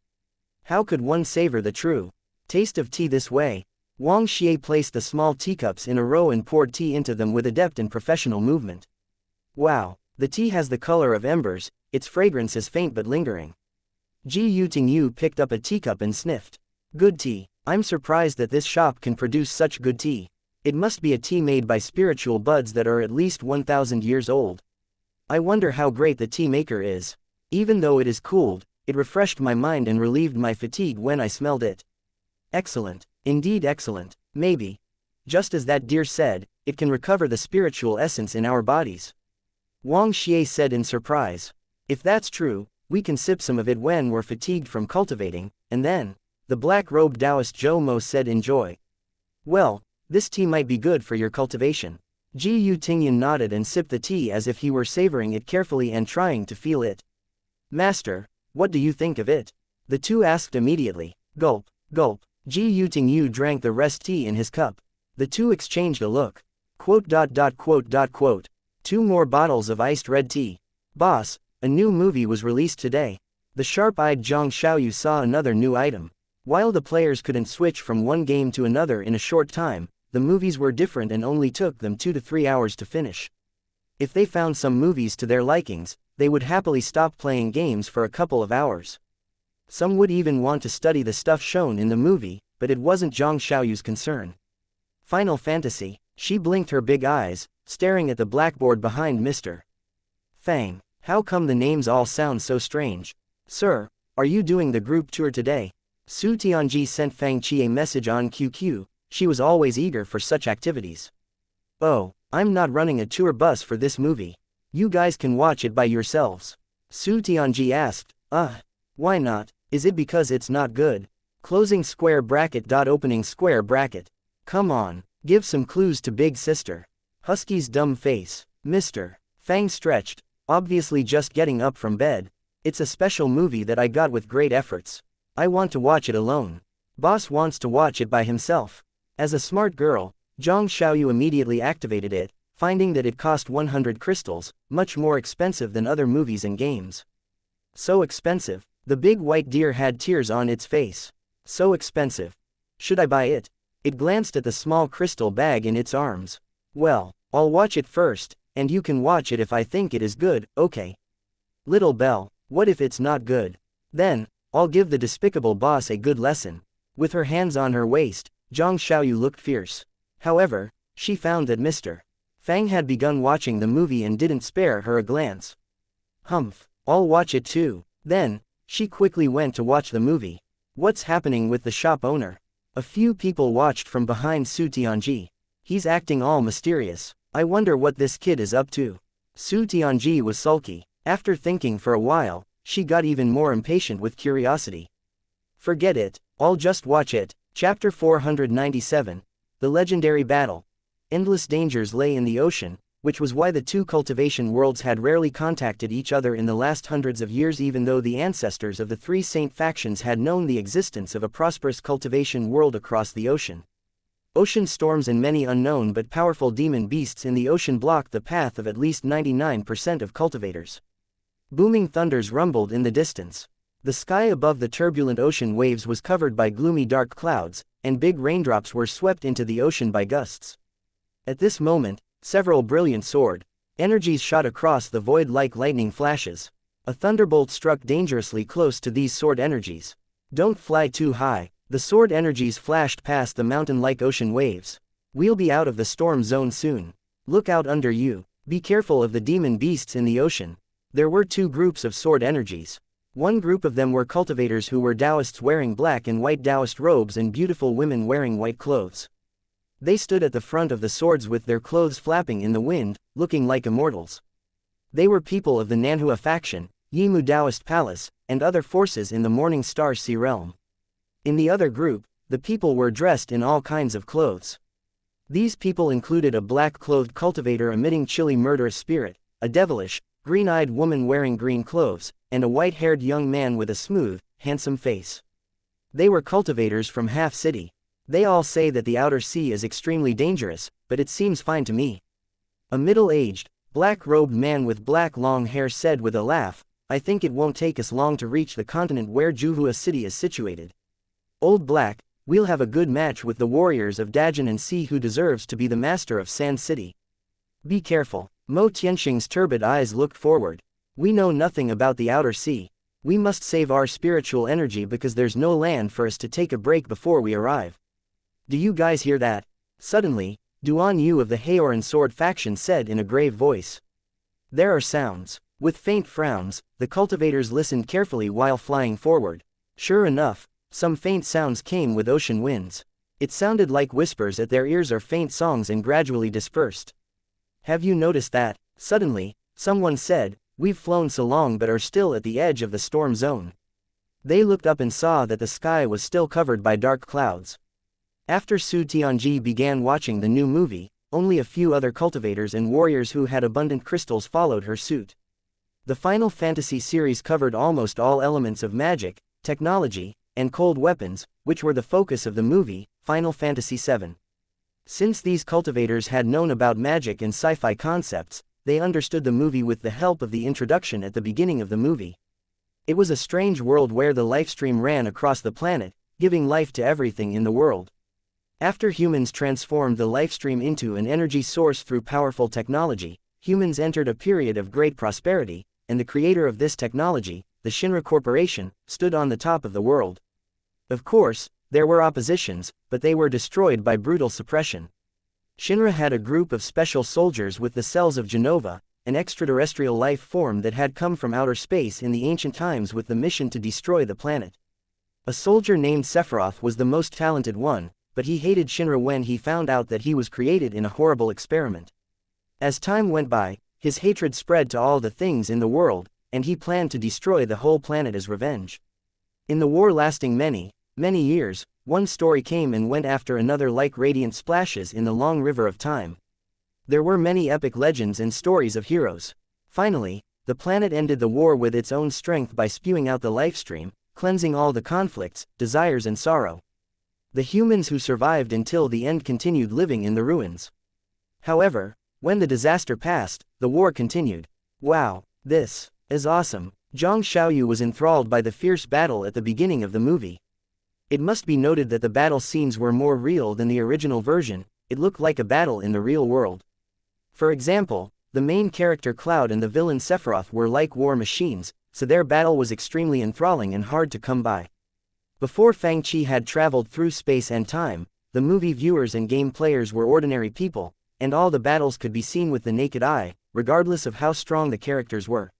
How could one savor the true taste of tea this way? Wang Xie placed the small teacups in a row and poured tea into them with adept and professional movement. Wow, the tea has the color of embers, its fragrance is faint but lingering. Yu Tingyu picked up a teacup and sniffed. Good tea. I'm surprised that this shop can produce such good tea. It must be a tea made by spiritual buds that are at least 1,000 years old. I wonder how great the tea maker is. Even though it is cooled, it refreshed my mind and relieved my fatigue when I smelled it. Excellent. Indeed excellent. Maybe, just as that deer said, it can recover the spiritual essence in our bodies. Wang Xie said in surprise. If that's true, we can sip some of it when we're fatigued from cultivating, and then, the black-robed Taoist Zhou Mo said in joy. Well, this tea might be good for your cultivation. Yu Tingyan nodded and sipped the tea as if he were savoring it carefully and trying to feel it. Master, what do you think of it? The 2 asked immediately. Gulp, gulp. Yu Tingyu drank the rest tea in his cup. The 2 exchanged a look. Quote. 2 more bottles of iced red tea. Boss, a new movie was released today. The sharp-eyed Zhang Xiaoyu saw another new item. While the players couldn't switch from one game to another in a short time, the movies were different and only took them 2 to 3 hours to finish. If they found some movies to their likings, they would happily stop playing games for a couple of hours. Some would even want to study the stuff shown in the movie, but it wasn't Zhang Xiaoyu's concern. Final Fantasy. She blinked her big eyes, staring at the blackboard behind Mr. Fang. How come the names all sound so strange? Sir, are you doing the group tour today? Su Tianji sent Fang Qi a message on QQ. She was always eager for such activities. Oh, I'm not running a tour bus for this movie. You guys can watch it by yourselves. Su Tianji asked. Why not? Is it because it's not good? Closing square bracket. Opening square bracket. Come on, give some clues to big sister. Husky's dumb face. Mr. Fang stretched, obviously just getting up from bed. It's a special movie that I got with great efforts. I want to watch it alone. Boss wants to watch it by himself. As a smart girl, Zhang Xiaoyu immediately activated it, finding that it cost 100 crystals, much more expensive than other movies and games. So expensive. The big white deer had tears on its face. So expensive. Should I buy it? It glanced at the small crystal bag in its arms. Well, I'll watch it first, and you can watch it if I think it is good, okay? Little Belle, what if it's not good? Then, I'll give the despicable boss a good lesson. With her hands on her waist, Zhang Xiaoyu looked fierce. However, she found that Mr. Fang had begun watching the movie and didn't spare her a glance. Humph, I'll watch it too. Then, She quickly went to watch the movie. What's happening with the shop owner? A few people watched from behind Su Tianji. He's acting all mysterious. I wonder what this kid is up to. Su Tianji was sulky. After thinking for a while, she got even more impatient with curiosity. Forget it, I'll just watch it. Chapter 497. The Legendary Battle. Endless dangers lay in the ocean, which was why the two cultivation worlds had rarely contacted each other in the last hundreds of years, even though the ancestors of the three saint factions had known the existence of a prosperous cultivation world across the ocean. Ocean storms and many unknown but powerful demon beasts in the ocean blocked the path of at least 99% of cultivators. Booming thunders rumbled in the distance. The sky above the turbulent ocean waves was covered by gloomy dark clouds, and big raindrops were swept into the ocean by gusts. At this moment, several brilliant sword energies shot across the void like lightning flashes. A thunderbolt struck dangerously close to these sword energies. Don't fly too high. The sword energies flashed past the mountain-like ocean waves. We'll be out of the storm zone soon. Look out under you. Be careful of the demon beasts in the ocean. There were two groups of sword energies. One group of them were cultivators who were Taoists wearing black and white Taoist robes and beautiful women wearing white clothes. They stood at the front of the swords with their clothes flapping in the wind, looking like immortals. They were people of the Nanhua faction, Yimu Taoist Palace, and other forces in the Morning Star Sea Realm. In the other group, the people were dressed in all kinds of clothes. These people included a black-clothed cultivator emitting chilly murderous spirit, a devilish, green-eyed woman wearing green clothes, and a white-haired young man with a smooth, handsome face. They were cultivators from Half City. They all say that the outer sea is extremely dangerous, but it seems fine to me. A middle-aged, black-robed man with black long hair said with a laugh, I think it won't take us long to reach the continent where Juhua City is situated. Old Black, we'll have a good match with the warriors of Dajin and see who deserves to be the master of Sand City. Be careful. Mo Tianxing's turbid eyes looked forward. We know nothing about the outer sea. We must save our spiritual energy because there's no land for us to take a break before we arrive. Do you guys hear that? Suddenly, Duan Yu of the Haoran Sword faction said in a grave voice. There are sounds. With faint frowns, the cultivators listened carefully while flying forward. Sure enough, some faint sounds came with ocean winds. It sounded like whispers at their ears or faint songs and gradually dispersed. Have you noticed that? Suddenly, someone said, we've flown so long but are still at the edge of the storm zone. They looked up and saw that the sky was still covered by dark clouds. After Su Tianji began watching the new movie, only a few other cultivators and warriors who had abundant crystals followed her suit. The Final Fantasy series covered almost all elements of magic, technology, and cold weapons, which were the focus of the movie, Final Fantasy VII. Since these cultivators had known about magic and sci-fi concepts, they understood the movie with the help of the introduction at the beginning of the movie. It was a strange world where the lifestream ran across the planet, giving life to everything in the world. After humans transformed the lifestream into an energy source through powerful technology, humans entered a period of great prosperity, and the creator of this technology, the Shinra Corporation, stood on the top of the world. Of course, there were oppositions, but they were destroyed by brutal suppression. Shinra had a group of special soldiers with the cells of Genova, an extraterrestrial life form that had come from outer space in the ancient times with the mission to destroy the planet. A soldier named Sephiroth was the most talented one, but he hated Shinra when he found out that he was created in a horrible experiment. As time went by, his hatred spread to all the things in the world, and he planned to destroy the whole planet as revenge. In the war lasting many years, one story came and went after another like radiant splashes in the long river of time. There were many epic legends and stories of heroes. Finally, the planet ended the war with its own strength by spewing out the lifestream, cleansing all the conflicts, desires and sorrow. The humans who survived until the end continued living in the ruins. However, when the disaster passed, the war continued. Wow, this is awesome. Zhang Xiaoyu was enthralled by the fierce battle at the beginning of the movie. It must be noted that the battle scenes were more real than the original version. It looked like a battle in the real world. For example, the main character Cloud and the villain Sephiroth were like war machines, so their battle was extremely enthralling and hard to come by. Before Fang Qi had traveled through space and time, the movie viewers and game players were ordinary people, and all the battles could be seen with the naked eye, regardless of how strong the characters were.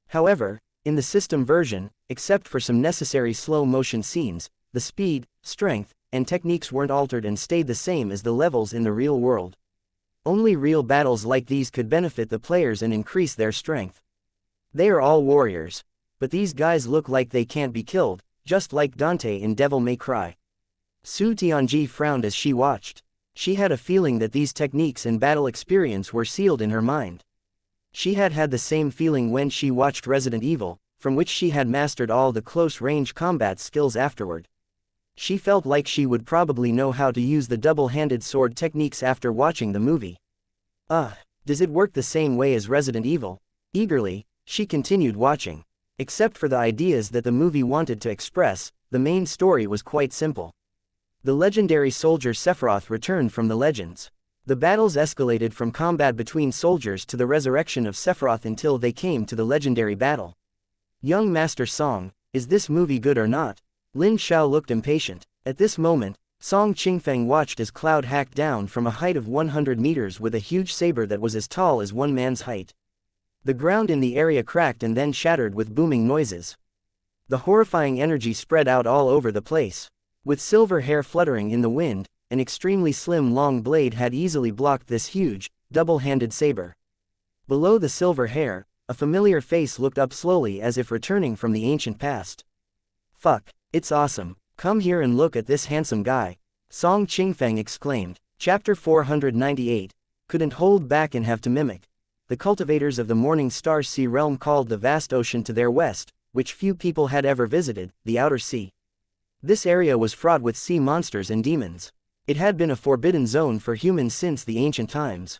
However, In the system version, except for some necessary slow-motion scenes, the speed, strength, and techniques weren't altered and stayed the same as the levels in the real world. Only real battles like these could benefit the players and increase their strength. They are all warriors. But these guys look like they can't be killed, just like Dante in Devil May Cry. Su Tianji frowned as she watched. She had a feeling that these techniques and battle experience were sealed in her mind. She had had the same feeling when she watched Resident Evil, from which she had mastered all the close-range combat skills afterward. She felt like she would probably know how to use the double-handed sword techniques after watching the movie. Does it work the same way as Resident Evil? Eagerly, she continued watching. Except for the ideas that the movie wanted to express, the main story was quite simple. The legendary soldier Sephiroth returned from the legends. The battles escalated from combat between soldiers to the resurrection of Sephiroth until they came to the legendary battle. Young Master Song, is this movie good or not? Lin Xiao looked impatient. At this moment, Song Qingfeng watched as Cloud hacked down from a height of 100 meters with a huge saber that was as tall as one man's height. The ground in the area cracked and then shattered with booming noises. The horrifying energy spread out all over the place. With silver hair fluttering in the wind, an extremely slim long blade had easily blocked this huge, double-handed saber. Below the silver hair, a familiar face looked up slowly as if returning from the ancient past. Fuck, it's awesome, come here and look at this handsome guy, Song Qingfeng exclaimed. Chapter 498, couldn't hold back and have to mimic. The cultivators of the Morning Star Sea realm called the vast ocean to their west, which few people had ever visited, the Outer Sea. This area was fraught with sea monsters and demons. It had been a forbidden zone for humans since the ancient times.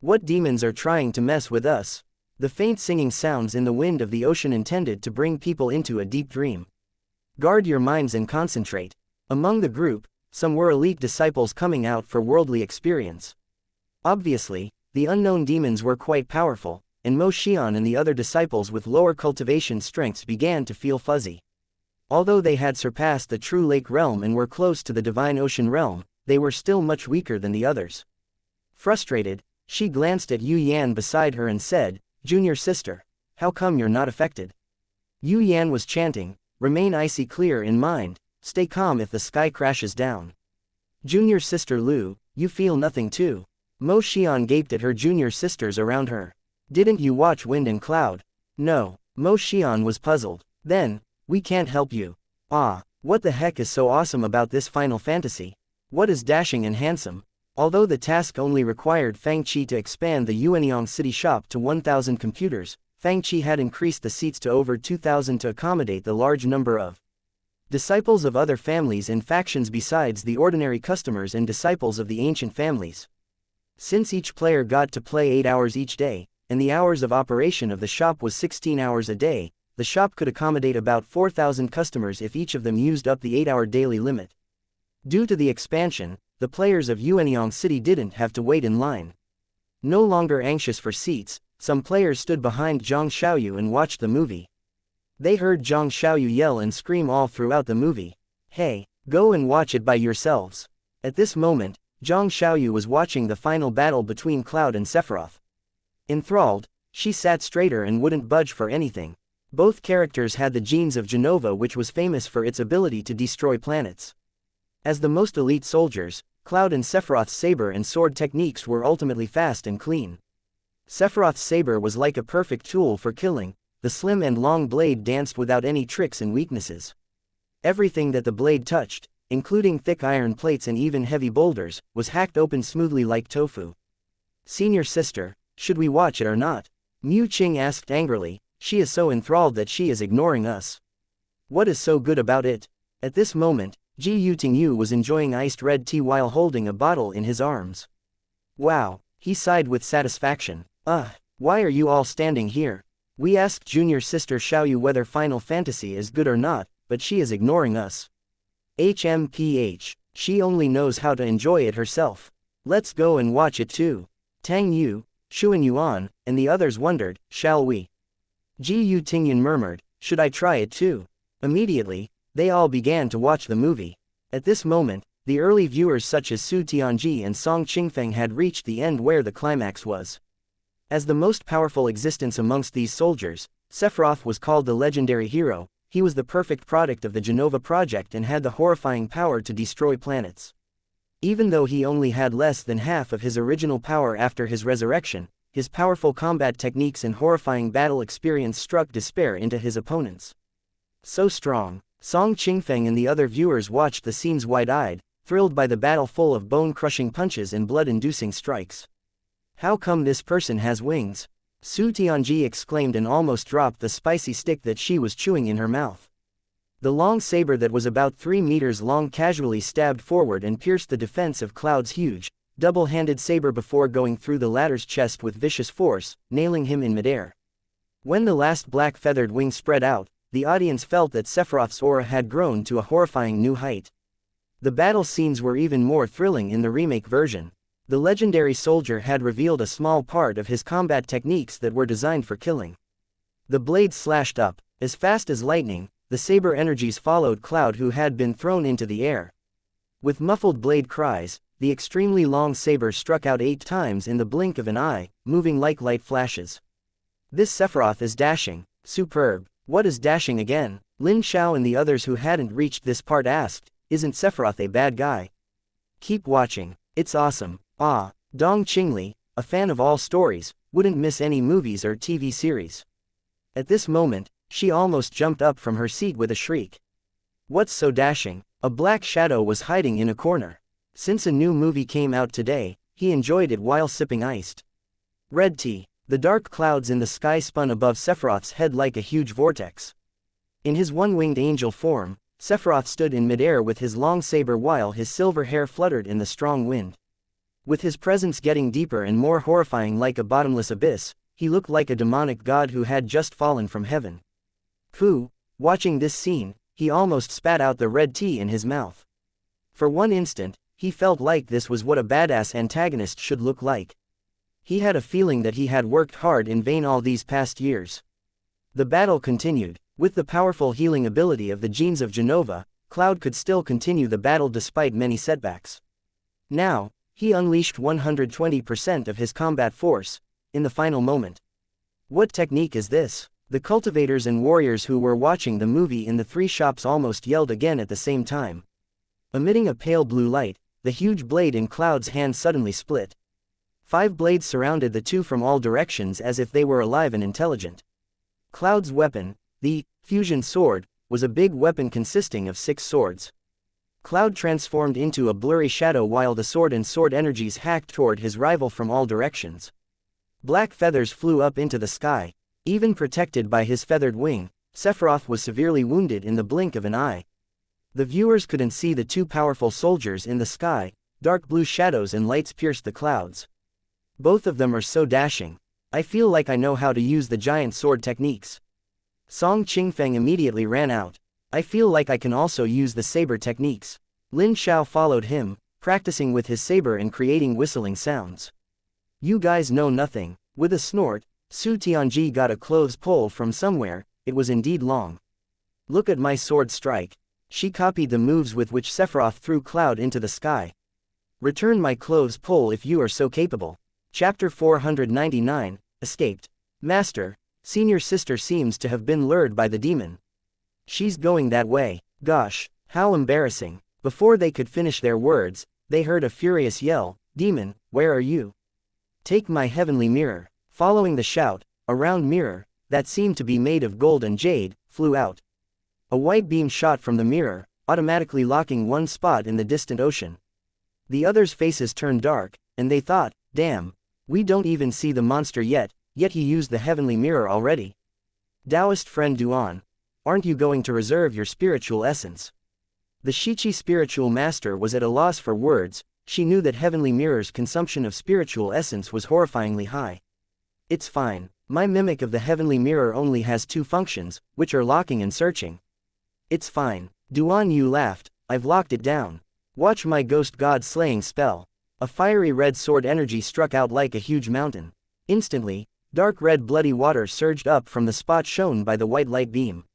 What demons are trying to mess with us? The faint singing sounds in the wind of the ocean intended to bring people into a deep dream. Guard your minds and concentrate. Among the group, some were elite disciples coming out for worldly experience. Obviously, the unknown demons were quite powerful, and Mo Xian and the other disciples with lower cultivation strengths began to feel fuzzy. Although they had surpassed the true lake realm and were close to the divine ocean realm, they were still much weaker than the others. Frustrated, she glanced at Yu Yan beside her and said, "Junior sister, how come you're not affected?" Yu Yan was chanting, "Remain icy clear in mind, stay calm if the sky crashes down." "Junior sister Lu, you feel nothing too?" Mo Xian gaped at her junior sisters around her. "Didn't you watch Wind and Cloud?" "No." Mo Xian was puzzled. "Then, we can't help you." What the heck is so awesome about this Final Fantasy? What is dashing and handsome? Although the task only required Fang Qi to expand the Yuanyang city shop to 1,000 computers, Fang Qi had increased the seats to over 2,000 to accommodate the large number of disciples of other families and factions besides the ordinary customers and disciples of the ancient families. Since each player got to play 8 hours each day, and the hours of operation of the shop was 16 hours a day, the shop could accommodate about 4,000 customers if each of them used up the 8-hour daily limit. Due to the expansion, the players of Yuanyang City didn't have to wait in line. No longer anxious for seats, some players stood behind Zhang Xiaoyu and watched the movie. They heard Zhang Xiaoyu yell and scream all throughout the movie. "Hey, go and watch it by yourselves." At this moment, Zhang Xiaoyu was watching the final battle between Cloud and Sephiroth. Enthralled, she sat straighter and wouldn't budge for anything. Both characters had the genes of Genova, which was famous for its ability to destroy planets. As the most elite soldiers, Cloud and Sephiroth's saber and sword techniques were ultimately fast and clean. Sephiroth's saber was like a perfect tool for killing, the slim and long blade danced without any tricks and weaknesses. Everything that the blade touched, including thick iron plates and even heavy boulders, was hacked open smoothly like tofu. "Senior sister, should we watch it or not?" Mu Qing asked angrily. "She is so enthralled that she is ignoring us. What is so good about it?" At this moment, Ji Yutingyu was enjoying iced red tea while holding a bottle in his arms. "Wow," he sighed with satisfaction. Why are you all standing here? We asked junior sister Xiaoyu whether Final Fantasy is good or not, but she is ignoring us. HMPH, she only knows how to enjoy it herself. Let's go and watch it too." Tang Yu, Xuan Yuan, and the others wondered, "Shall we?" Ji Yu Tingyan murmured, "Should I try it too?" Immediately, they all began to watch the movie. At this moment, the early viewers such as Su Tianji and Song Qingfeng had reached the end where the climax was. As the most powerful existence amongst these soldiers, Sephiroth was called the legendary hero. He was the perfect product of the Genova project and had the horrifying power to destroy planets. Even though he only had less than half of his original power after his resurrection, his powerful combat techniques and horrifying battle experience struck despair into his opponents. So strong, Song Qingfeng and the other viewers watched the scenes wide-eyed, thrilled by the battle full of bone-crushing punches and blood-inducing strikes. How come this person has wings? Su Tianji exclaimed and almost dropped the spicy stick that she was chewing in her mouth. The long saber that was about 3 meters long casually stabbed forward and pierced the defense of Cloud's huge, double-handed saber before going through the latter's chest with vicious force, nailing him in midair. When the last black feathered wing spread out, the audience felt that Sephiroth's aura had grown to a horrifying new height. The battle scenes were even more thrilling in the remake version. The legendary soldier had revealed a small part of his combat techniques that were designed for killing. The blades slashed up, as fast as lightning, the saber energies followed Cloud, who had been thrown into the air. With muffled blade cries, the extremely long saber struck out 8 times in the blink of an eye, moving like light flashes. This Sephiroth is dashing, superb. What is dashing again? Lin Xiao and the others who hadn't reached this part asked, isn't Sephiroth a bad guy? Keep watching, it's awesome. Ah, Dong Qingli, a fan of all stories, wouldn't miss any movies or TV series. At this moment, she almost jumped up from her seat with a shriek. What's so dashing? A black shadow was hiding in a corner. Since a new movie came out today, he enjoyed it while sipping iced red tea. The dark clouds in the sky spun above Sephiroth's head like a huge vortex. In his one-winged angel form, Sephiroth stood in midair with his long saber while his silver hair fluttered in the strong wind. With his presence getting deeper and more horrifying like a bottomless abyss, he looked like a demonic god who had just fallen from heaven. Fu, watching this scene, he almost spat out the red tea in his mouth. For one instant, he felt like this was what a badass antagonist should look like. He had a feeling that he had worked hard in vain all these past years. The battle continued. With the powerful healing ability of the genes of Genova, Cloud could still continue the battle despite many setbacks. Now, he unleashed 120% of his combat force, in the final moment. What technique is this? The cultivators and warriors who were watching the movie in the 3 shops almost yelled again at the same time. Emitting a pale blue light, the huge blade in Cloud's hand suddenly split. 5 blades surrounded the two from all directions as if they were alive and intelligent. Cloud's weapon, the fusion sword, was a big weapon consisting of 6 swords. Cloud transformed into a blurry shadow while the sword and sword energies hacked toward his rival from all directions. Black feathers flew up into the sky. Even protected by his feathered wing, Sephiroth was severely wounded in the blink of an eye. The viewers couldn't see the 2 powerful soldiers in the sky. Dark blue shadows and lights pierced the clouds. Both of them are so dashing. I feel like I know how to use the giant sword techniques. Song Qingfeng immediately ran out. I feel like I can also use the saber techniques. Lin Xiao followed him, practicing with his saber and creating whistling sounds. You guys know nothing. With a snort, Su Tianji got a clothes pole from somewhere. It was indeed long. Look at my sword strike. She copied the moves with which Sephiroth threw Cloud into the sky. Return my clothes pole if you are so capable. Chapter 499, Escaped. Master, senior sister seems to have been lured by the demon. She's going that way. Gosh, how embarrassing. Before they could finish their words, they heard a furious yell, Demon, where are you? Take my heavenly mirror. Following the shout, a round mirror, that seemed to be made of gold and jade, flew out. A white beam shot from the mirror, automatically locking one spot in the distant ocean. The others' faces turned dark, and they thought, damn, we don't even see the monster yet he used the heavenly mirror already. Taoist friend Duan, aren't you going to reserve your spiritual essence? The Shichi spiritual master was at a loss for words. She knew that heavenly mirror's consumption of spiritual essence was horrifyingly high. It's fine, my mimic of the heavenly mirror only has 2 functions, which are locking and searching. It's fine. Duan Yu laughed, I've locked it down. Watch my ghost god slaying spell. A fiery red sword energy struck out like a huge mountain. Instantly, dark red bloody water surged up from the spot shown by the white light beam.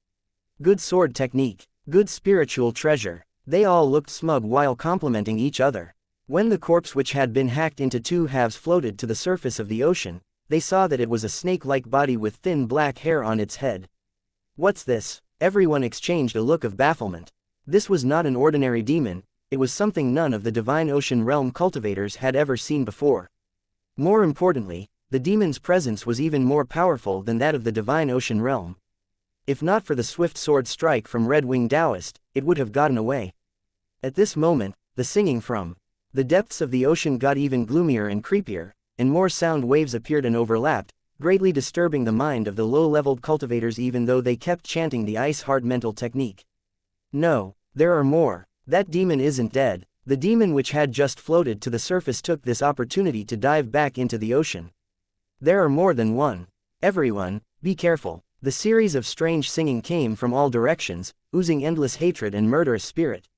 Good sword technique. Good spiritual treasure. They all looked smug while complimenting each other. When the corpse which had been hacked into 2 halves floated to the surface of the ocean, they saw that it was a snake-like body with thin black hair on its head. What's this? Everyone exchanged a look of bafflement. This was not an ordinary demon, it was something none of the divine ocean realm cultivators had ever seen before. More importantly, the demon's presence was even more powerful than that of the divine ocean realm. If not for the swift sword strike from Red Wing Taoist, it would have gotten away. At this moment, the singing from the depths of the ocean got even gloomier and creepier, and more sound waves appeared and overlapped, greatly disturbing the mind of the low-leveled cultivators even though they kept chanting the ice heart mental technique. No, there are more. That demon isn't dead. The demon which had just floated to the surface took this opportunity to dive back into the ocean. There are more than one. Everyone, be careful. The series of strange singing came from all directions, oozing endless hatred and murderous spirit.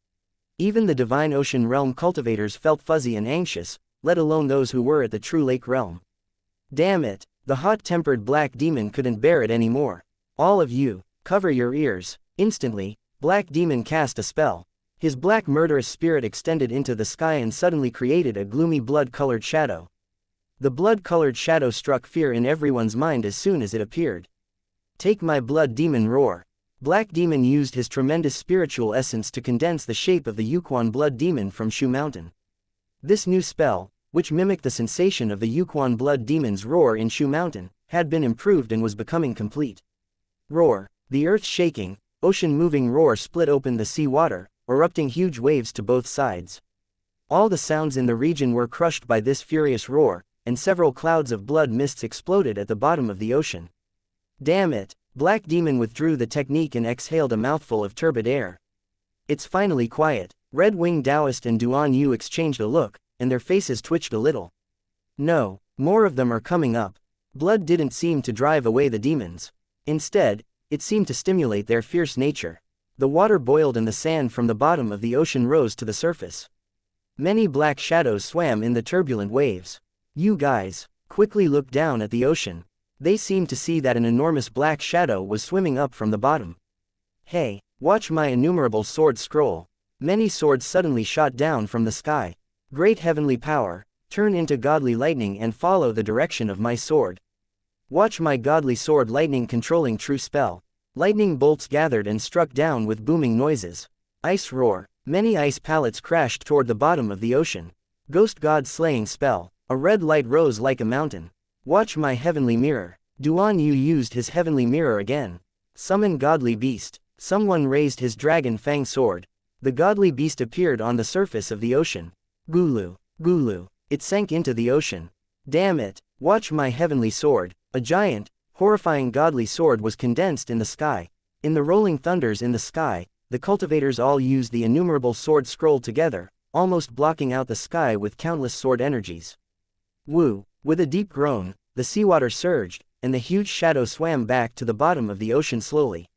Even the divine ocean realm cultivators felt fuzzy and anxious, let alone those who were at the true lake realm. Damn it, the hot-tempered black demon couldn't bear it anymore. All of you, cover your ears. Instantly, Black Demon cast a spell. His black murderous spirit extended into the sky and suddenly created a gloomy blood-colored shadow. The blood-colored shadow struck fear in everyone's mind as soon as it appeared. Take my blood, demon, roar. Black Demon used his tremendous spiritual essence to condense the shape of the Yukon blood demon from Shu Mountain. This new spell, which mimicked the sensation of the Yukon blood demon's roar in Shu Mountain, had been improved and was becoming complete. Roar. The earth shaking, ocean-moving roar split open the sea water, erupting huge waves to both sides. All the sounds in the region were crushed by this furious roar, and several clouds of blood mists exploded at the bottom of the ocean. Damn it! Black Demon withdrew the technique and exhaled a mouthful of turbid air. It's finally quiet. Red Wing Taoist and Duan Yu exchanged a look, and their faces twitched a little. No, more of them are coming up. Blood didn't seem to drive away the demons. Instead, it seemed to stimulate their fierce nature. The water boiled and the sand from the bottom of the ocean rose to the surface. Many black shadows swam in the turbulent waves. You guys, quickly looked down at the ocean. They seemed to see that an enormous black shadow was swimming up from the bottom. Hey, watch my innumerable sword scroll. Many swords suddenly shot down from the sky. Great heavenly power, turn into godly lightning and follow the direction of my sword. Watch my godly sword lightning controlling true spell. Lightning bolts gathered and struck down with booming noises. Ice roar. Many ice pallets crashed toward the bottom of the ocean. Ghost god slaying spell. A red light rose like a mountain. Watch my heavenly mirror. Duan Yu used his heavenly mirror again. Summon godly beast. Someone raised his dragon Fang sword. The godly beast appeared on the surface of the ocean. Gulu, Gulu. It sank into the ocean. Damn it. Watch my heavenly sword. A giant, horrifying godly sword was condensed in the sky. In the rolling thunders in the sky, the cultivators all used the innumerable sword scroll together, almost blocking out the sky with countless sword energies. Woo! With a deep groan, the seawater surged, and the huge shadow swam back to the bottom of the ocean slowly.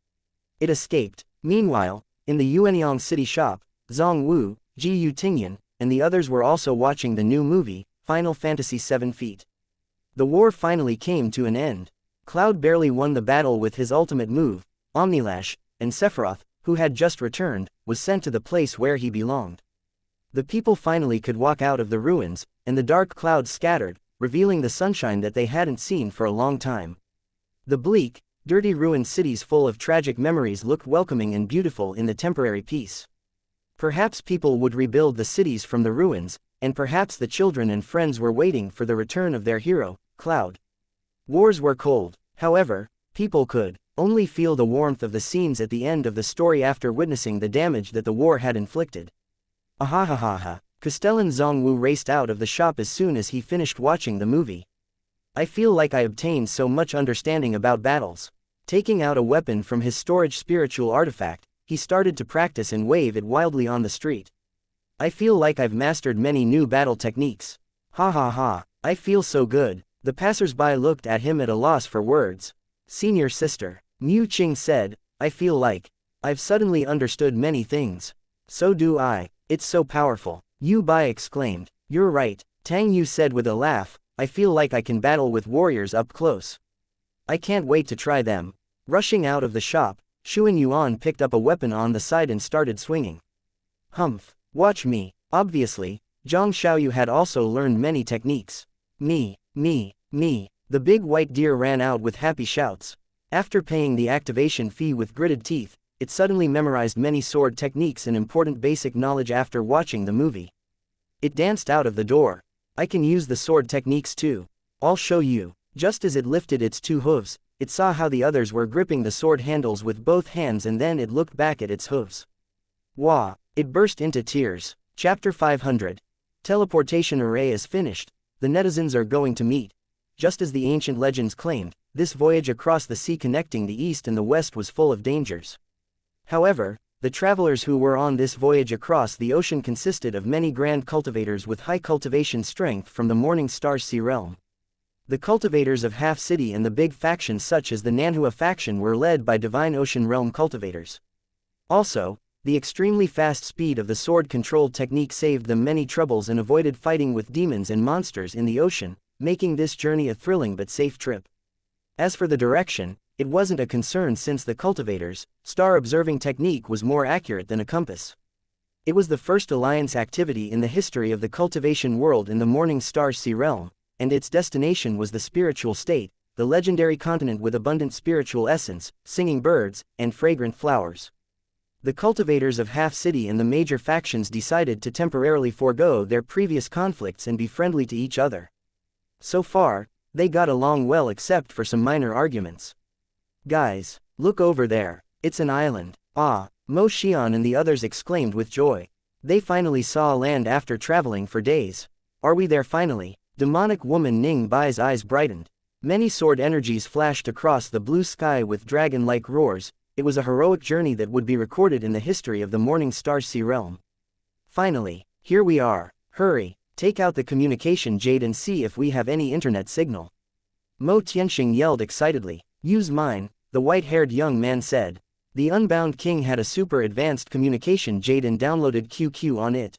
It escaped. Meanwhile, in the Yuanyang city shop, Zhang Wu, Ji Yu Tingyan, and the others were also watching the new movie, Final Fantasy VII Feet. The war finally came to an end. Cloud barely won the battle with his ultimate move, Omnilash, and Sephiroth, who had just returned, was sent to the place where he belonged. The people finally could walk out of the ruins, and the dark clouds scattered, revealing the sunshine that they hadn't seen for a long time. The bleak, dirty ruined cities full of tragic memories looked welcoming and beautiful in the temporary peace. Perhaps people would rebuild the cities from the ruins, and perhaps the children and friends were waiting for the return of their hero, Cloud. Wars were cold, however, people could only feel the warmth of the scenes at the end of the story after witnessing the damage that the war had inflicted. Ahahaha. Castellan Zhang Wu raced out of the shop as soon as he finished watching the movie. I feel like I obtained so much understanding about battles. Taking out a weapon from his storage spiritual artifact, he started to practice and wave it wildly on the street. I feel like I've mastered many new battle techniques. Ha ha ha, I feel so good. The passers-by looked at him at a loss for words. Senior sister, Mu Qing said, I feel like I've suddenly understood many things. So do I, it's so powerful. Yu Bai exclaimed. You're right, Tang Yu said with a laugh, I feel like I can battle with warriors up close. I can't wait to try them. Rushing out of the shop, Xuan Yuan picked up a weapon on the side and started swinging. Humph, watch me. Obviously, Zhang Xiaoyu had also learned many techniques. Me. The big white deer ran out with happy shouts. After paying the activation fee with gritted teeth, it suddenly memorized many sword techniques and important basic knowledge after watching the movie. It danced out of the door. I can use the sword techniques too. I'll show you. Just as it lifted its 2 hooves, it saw how the others were gripping the sword handles with both hands, and then it looked back at its hooves. Wah! It burst into tears. Chapter 500. Teleportation array is finished. The netizens are going to meet. Just as the ancient legends claimed, this voyage across the sea connecting the east and the west was full of dangers. However, the travelers who were on this voyage across the ocean consisted of many grand cultivators with high cultivation strength from the Morning Star Sea realm. The cultivators of Half City and the big factions such as the Nanhua faction were led by Divine Ocean Realm cultivators. Also, the extremely fast speed of the sword-controlled technique saved them many troubles and avoided fighting with demons and monsters in the ocean, making this journey a thrilling but safe trip. As for the direction, it wasn't a concern since the cultivators' star-observing technique was more accurate than a compass. It was the first alliance activity in the history of the cultivation world in the Morning Star Sea realm, and its destination was the spiritual state, the legendary continent with abundant spiritual essence, singing birds, and fragrant flowers. The cultivators of Half City and the major factions decided to temporarily forego their previous conflicts and be friendly to each other. So far, they got along well except for some minor arguments. Guys, look over there, it's an island. Ah, Mo Xian and the others exclaimed with joy. They finally saw land after traveling for days. Are we there finally? Demonic woman Ning Bai's eyes brightened. Many sword energies flashed across the blue sky with dragon-like roars. It was a heroic journey that would be recorded in the history of the Morning Star Sea realm. Finally, here we are. Hurry, take out the communication jade and see if we have any internet signal. Mo Tianxing yelled excitedly. Use mine, the white-haired young man said. The Unbound King had a super advanced communication jade and downloaded QQ on it.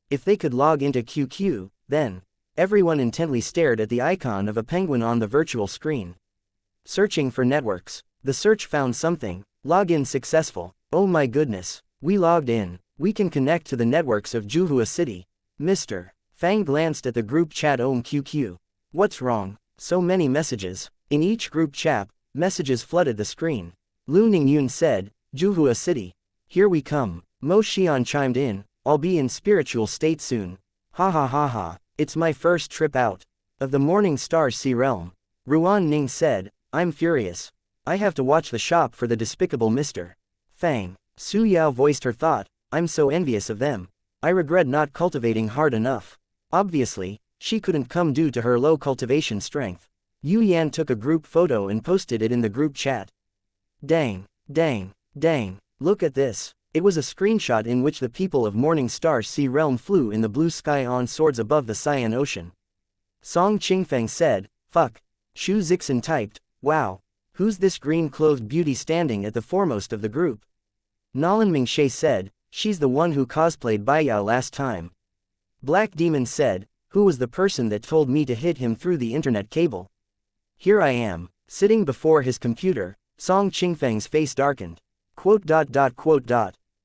If they could log into QQ, then... Everyone intently stared at the icon of a penguin on the virtual screen. Searching for networks. The search found something. Login successful. Oh my goodness. We logged in. We can connect to the networks of Juhua City. Mr. Fang glanced at the group chat QQ. What's wrong? So many messages. In each group chat, messages flooded the screen. Lu Ningyun said, Juhua City. Here we come. Mo Xian chimed in. I'll be in spiritual state soon. Ha ha ha ha. It's my first trip out of the Morning Star Sea realm. Ruan Ning said, I'm furious. I have to watch the shop for the despicable Mr. Fang. Su Yao voiced her thought, I'm so envious of them. I regret not cultivating hard enough. Obviously, she couldn't come due to her low cultivation strength. Yu Yan took a group photo and posted it in the group chat. Dang, dang, dang, look at this. It was a screenshot in which the people of Morning Star Sea realm flew in the blue sky on swords above the Cyan Ocean. Song Qingfeng said, fuck. Shu Zixin typed, wow. Who's this green-clothed beauty standing at the foremost of the group? Nolan Mingshe said, she's the one who cosplayed Baiyao last time. Black Demon said, who was the person that told me to hit him through the internet cable? Here I am, sitting before his computer. Song Qingfeng's face darkened.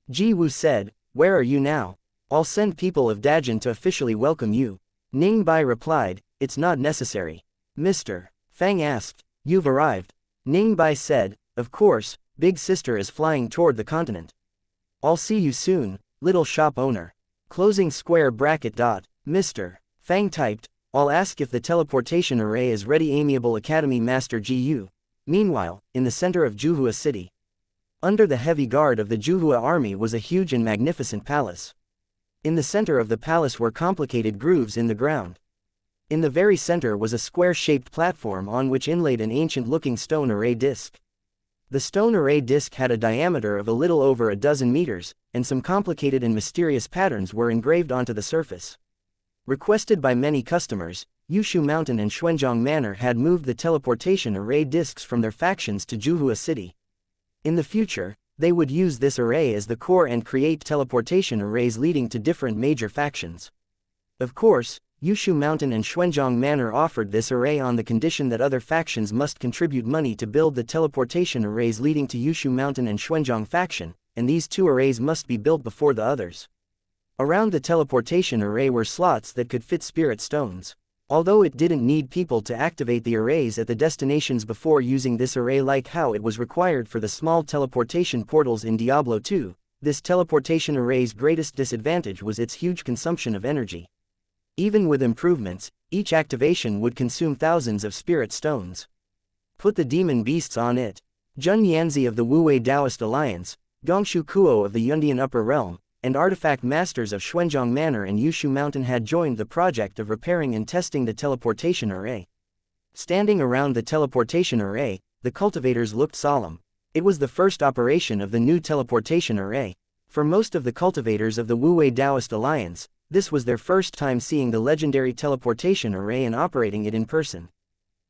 Ji Wu said, where are you now? I'll send people of Dajin to officially welcome you. Ning Bai replied, it's not necessary. Mr. Fang asked, you've arrived. Ning Bai said, of course, big sister is flying toward the continent. I'll see you soon, little shop owner. Closing square bracket. Mr. Fang typed, I'll ask if the teleportation array is ready. Amiable Academy Master Gu. Meanwhile, in the center of Juhua City. Under the heavy guard of the Juhua army was a huge and magnificent palace. In the center of the palace were complicated grooves in the ground. In the very center was a square-shaped platform on which inlaid an ancient-looking stone array disc. The stone array disc had a diameter of a little over a dozen meters, and some complicated and mysterious patterns were engraved onto the surface. Requested by many customers, Yushu Mountain and Xuanzhong Manor had moved the teleportation array discs from their factions to Juhua City. In the future, they would use this array as the core and create teleportation arrays leading to different major factions. Of course, Yushu Mountain and Xuanzhong Manor offered this array on the condition that other factions must contribute money to build the teleportation arrays leading to Yushu Mountain and Xuanzhong faction, and these two arrays must be built before the others. Around the teleportation array were slots that could fit spirit stones. Although it didn't need people to activate the arrays at the destinations before using this array like how it was required for the small teleportation portals in Diablo 2, this teleportation array's greatest disadvantage was its huge consumption of energy. Even with improvements, each activation would consume thousands of spirit stones. Put the demon beasts on it. Jun Yanzi of the Wuwei Taoist Alliance, Gongshu Kuo of the Yundian Upper Realm, and artifact masters of Xuanzhong Manor and Yushu Mountain had joined the project of repairing and testing the teleportation array. Standing around the teleportation array, the cultivators looked solemn. It was the first operation of the new teleportation array. For most of the cultivators of the Wuwei Taoist Alliance, this was their first time seeing the legendary teleportation array and operating it in person.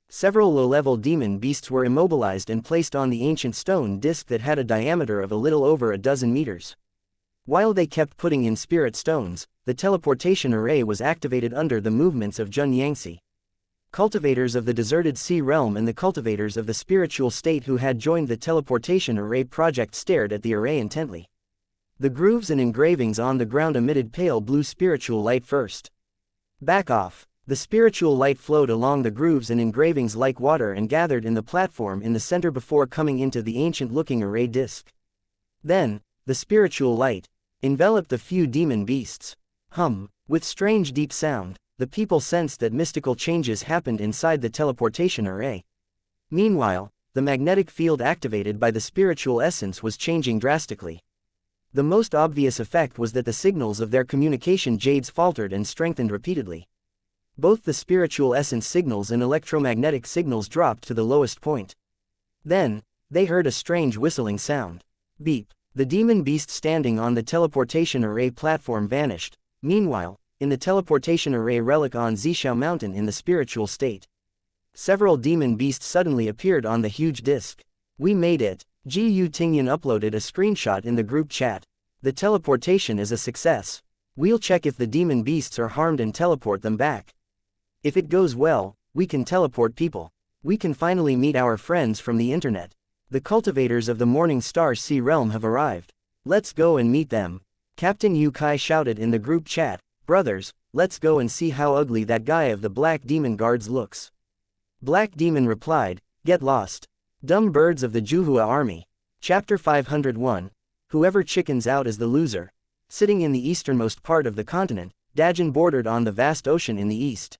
Several low-level demon beasts were immobilized and placed on the ancient stone disc that had a diameter of a little over a dozen meters. While they kept putting in spirit stones, the teleportation array was activated under the movements of Jun Yangzi. Cultivators of the deserted sea realm and the cultivators of the spiritual state who had joined the teleportation array project stared at the array intently. The grooves and engravings on the ground emitted pale blue spiritual light first. Back off. The spiritual light flowed along the grooves and engravings like water and gathered in the platform in the center before coming into the ancient-looking array disc. Then, the spiritual light enveloped the few demon beasts. With strange deep sound, the people sensed that mystical changes happened inside the teleportation array. Meanwhile, the magnetic field activated by the spiritual essence was changing drastically. The most obvious effect was that the signals of their communication jades faltered and strengthened repeatedly. Both the spiritual essence signals and electromagnetic signals dropped to the lowest point. Then, they heard a strange whistling sound. Beep. The demon beast standing on the teleportation array platform vanished. Meanwhile, in the teleportation array relic on Zishao Mountain in the spiritual state, several demon beasts suddenly appeared on the huge disc. We made it. Gu Tingyan uploaded a screenshot in the group chat. The teleportation is a success. We'll check if the demon beasts are harmed and teleport them back. If it goes well, we can teleport people. We can finally meet our friends from the internet. The cultivators of the Morning Star Sea Realm have arrived. Let's go and meet them. Captain Yu Kai shouted in the group chat, brothers, let's go and see how ugly that guy of the Black Demon Guards looks. Black Demon replied, get lost. Dumb birds of the Juhua army. Chapter 501. Whoever chickens out is the loser. Sitting in the easternmost part of the continent, Dajin bordered on the vast ocean in the east.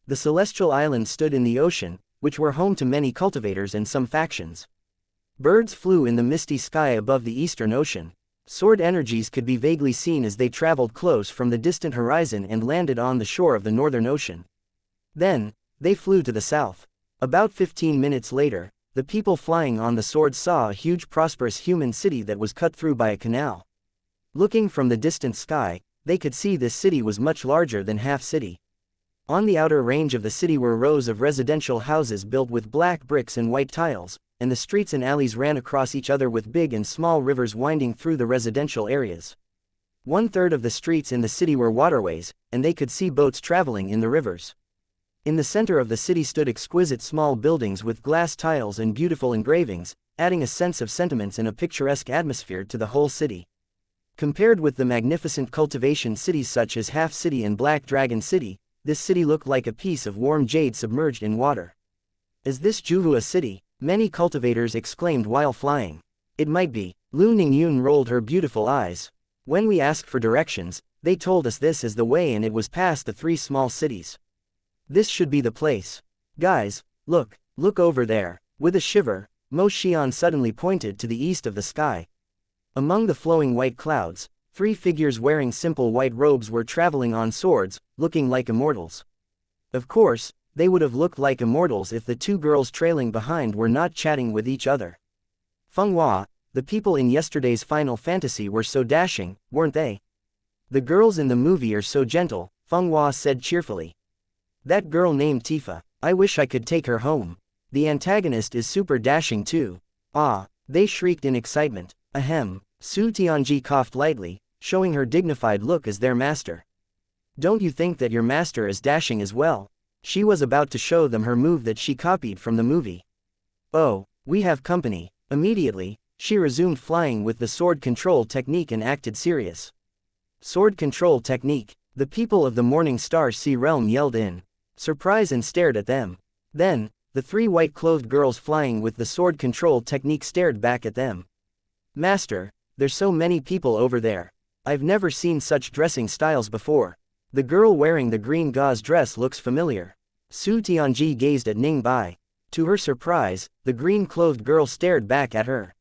The celestial islands stood in the ocean, which were home to many cultivators and some factions. Birds flew in the misty sky above the eastern ocean. Sword energies could be vaguely seen as they traveled close from the distant horizon and landed on the shore of the northern ocean. Then, they flew to the south. About 15 minutes later, the people flying on the swords saw a huge prosperous human city that was cut through by a canal. Looking from the distant sky, they could see this city was much larger than Half City. On the outer range of the city were rows of residential houses built with black bricks and white tiles, and the streets and alleys ran across each other with big and small rivers winding through the residential areas. 1/3 of the streets in the city were waterways, and they could see boats traveling in the rivers. In the center of the city stood exquisite small buildings with glass tiles and beautiful engravings, adding a sense of sentiments and a picturesque atmosphere to the whole city. Compared with the magnificent cultivation cities such as Half City and Black Dragon City, this city looked like a piece of warm jade submerged in water. Is this Juhua City? Many cultivators exclaimed while flying. It might be. Lu Ningyun rolled her beautiful eyes. When we asked for directions, they told us this is the way and it was past the 3 small cities. This should be the place. Guys, look over there. With a shiver, Mo Xian suddenly pointed to the east of the sky. Among the flowing white clouds, 3 figures wearing simple white robes were traveling on swords, looking like immortals. Of course, they would have looked like immortals if the 2 girls trailing behind were not chatting with each other. Feng Hua, the people in yesterday's Final Fantasy were so dashing, weren't they? The girls in the movie are so gentle, Feng Hua said cheerfully. That girl named Tifa, I wish I could take her home. The antagonist is super dashing too. Ah, they shrieked in excitement. Ahem. Su Tianji coughed lightly, showing her dignified look as their master. Don't you think that your master is dashing as well? She was about to show them her move that she copied from the movie. Oh, we have company. Immediately, she resumed flying with the sword control technique and acted serious. Sword control technique. The people of the Morning Star Sea Realm yelled in. surprise and stared at them. Then, the three white-clothed girls flying with the sword control technique stared back at them. Master, there's so many people over there. I've never seen such dressing styles before. The girl wearing the green gauze dress looks familiar. Su Tianji gazed at Ning Bai. To her surprise, the green-clothed girl stared back at her.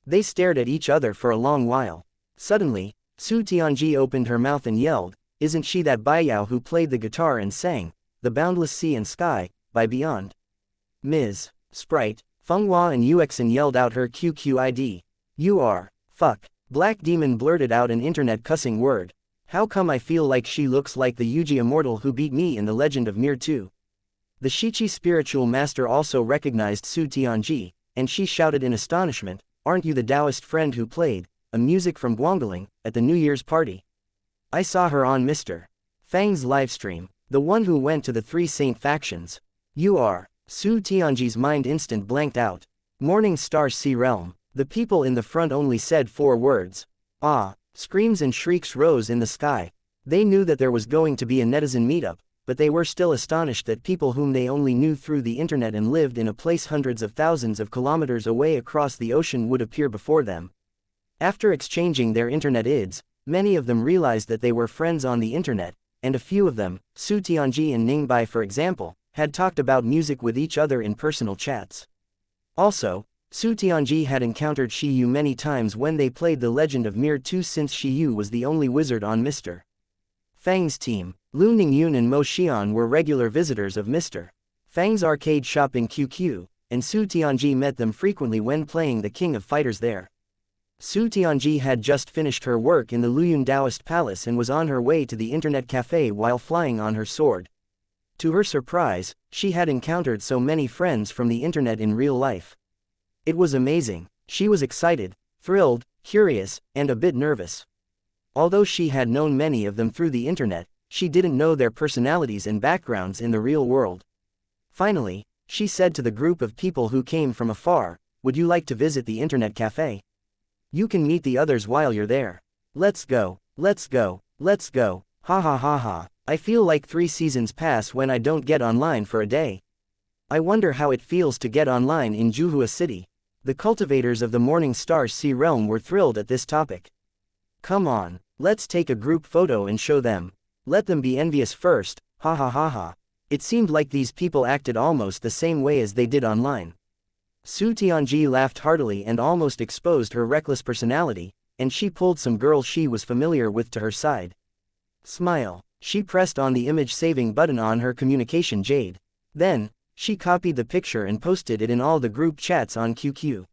They stared at each other for a long while. Suddenly, Su Tianji opened her mouth and yelled, "Isn't she that Baiyao who played the guitar and sang, 'The Boundless Sea and Sky,' by Beyond?" Ms. Sprite, Feng Hua and Yuexin yelled out her QQID. "You are, fuck." Black Demon blurted out an internet cussing word. "How come I feel like she looks like the Yuji immortal who beat me in the Legend of Mir 2? The Shichi spiritual master also recognized Su Tianji, and she shouted in astonishment, "Aren't you the Taoist friend who played a music from Guangling at the New Year's party? I saw her on Mr. Fang's livestream, the one who went to the Three Saint factions. You are." Su Tianji's mind instant blanked out. Morning Star Sea Realm. The people in the front only said 4 words. Ah! Screams and shrieks rose in the sky. They knew that there was going to be a netizen meetup, but they were still astonished that people whom they only knew through the internet and lived in a place hundreds of thousands of kilometers away across the ocean would appear before them. After exchanging their internet ids, many of them realized that they were friends on the internet, and a few of them, Su Tianji and Ning Bai for example, had talked about music with each other in personal chats. Also, Su Tianji had encountered Shi Yu many times when they played The Legend of Mir 2 since Shi Yu was the only wizard on Mr. Fang's team. Lu Ningyun and Mo Xian were regular visitors of Mr. Fang's arcade shop in QQ, and Su Tianji met them frequently when playing the King of Fighters there. Su Tianji had just finished her work in the Luyun Taoist Palace and was on her way to the Internet Café while flying on her sword. To her surprise, she had encountered so many friends from the internet in real life. It was amazing. She was excited, thrilled, curious, and a bit nervous. Although she had known many of them through the internet, she didn't know their personalities and backgrounds in the real world. Finally, she said to the group of people who came from afar, "Would you like to visit the Internet Café? You can meet the others while you're there. Let's go, let's go, let's go, ha ha ha ha. I feel like 3 seasons pass when I don't get online for a day. I wonder how it feels to get online in Juhua City." The cultivators of the Morning Star Sea Realm were thrilled at this topic. "Come on, let's take a group photo and show them. Let them be envious first, ha ha ha ha." It seemed like these people acted almost the same way as they did online. Su Tianji laughed heartily and almost exposed her reckless personality, and she pulled some girl she was familiar with to her side. Smile. She pressed on the image-saving button on her communication jade. Then, she copied the picture and posted it in all the group chats on QQ.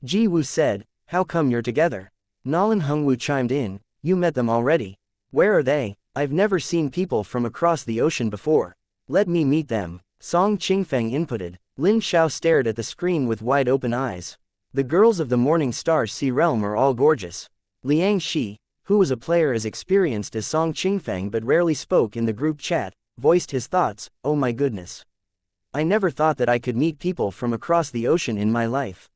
Ji Wu said, "How come you're together?" Nolan Hungwu chimed in, "You met them already. Where are they? I've never seen people from across the ocean before. Let me meet them." Song Qingfeng inputted. Lin Xiao stared at the screen with wide-open eyes. The girls of the Morning Star Sea Realm are all gorgeous. Liang Shi, who was a player as experienced as Song Qingfeng but rarely spoke in the group chat, voiced his thoughts, "Oh my goodness. I never thought that I could meet people from across the ocean in my life."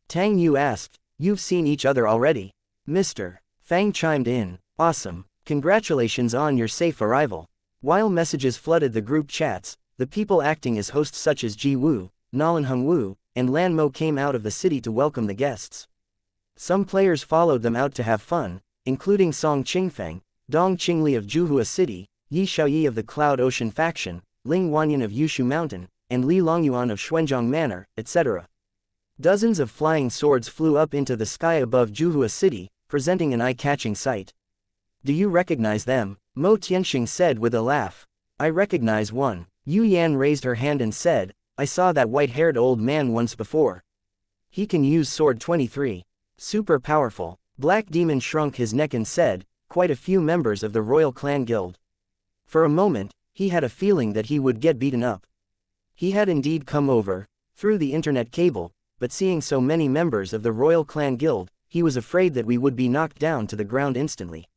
Tang Yu asked, "You've seen each other already?" Mr. Fang chimed in, "Awesome. Congratulations on your safe arrival." While messages flooded the group chats, the people acting as hosts such as Ji Wu, Nolan Hungwu, and Lan Mo came out of the city to welcome the guests. Some players followed them out to have fun, including Song Qingfeng, Dong Qingli of Juhua City, Yi Xiaoyi of the Cloud Ocean faction, Ling Wanyan of Yushu Mountain, and Li Longyuan of Xuanzhong Manor, etc. Dozens of flying swords flew up into the sky above Juhua City, presenting an eye-catching sight. "Do you recognize them?" Mo Tianxing said with a laugh. "I recognize one." Yu Yan raised her hand and said, "I saw that white-haired old man once before. He can use sword 23. Super powerful." Black Demon shrunk his neck and said, "Quite a few members of the Royal Clan Guild." For a moment, he had a feeling that he would get beaten up. He had indeed come over, through the internet cable, but seeing so many members of the Royal Clan Guild, he was afraid that we would be knocked down to the ground instantly.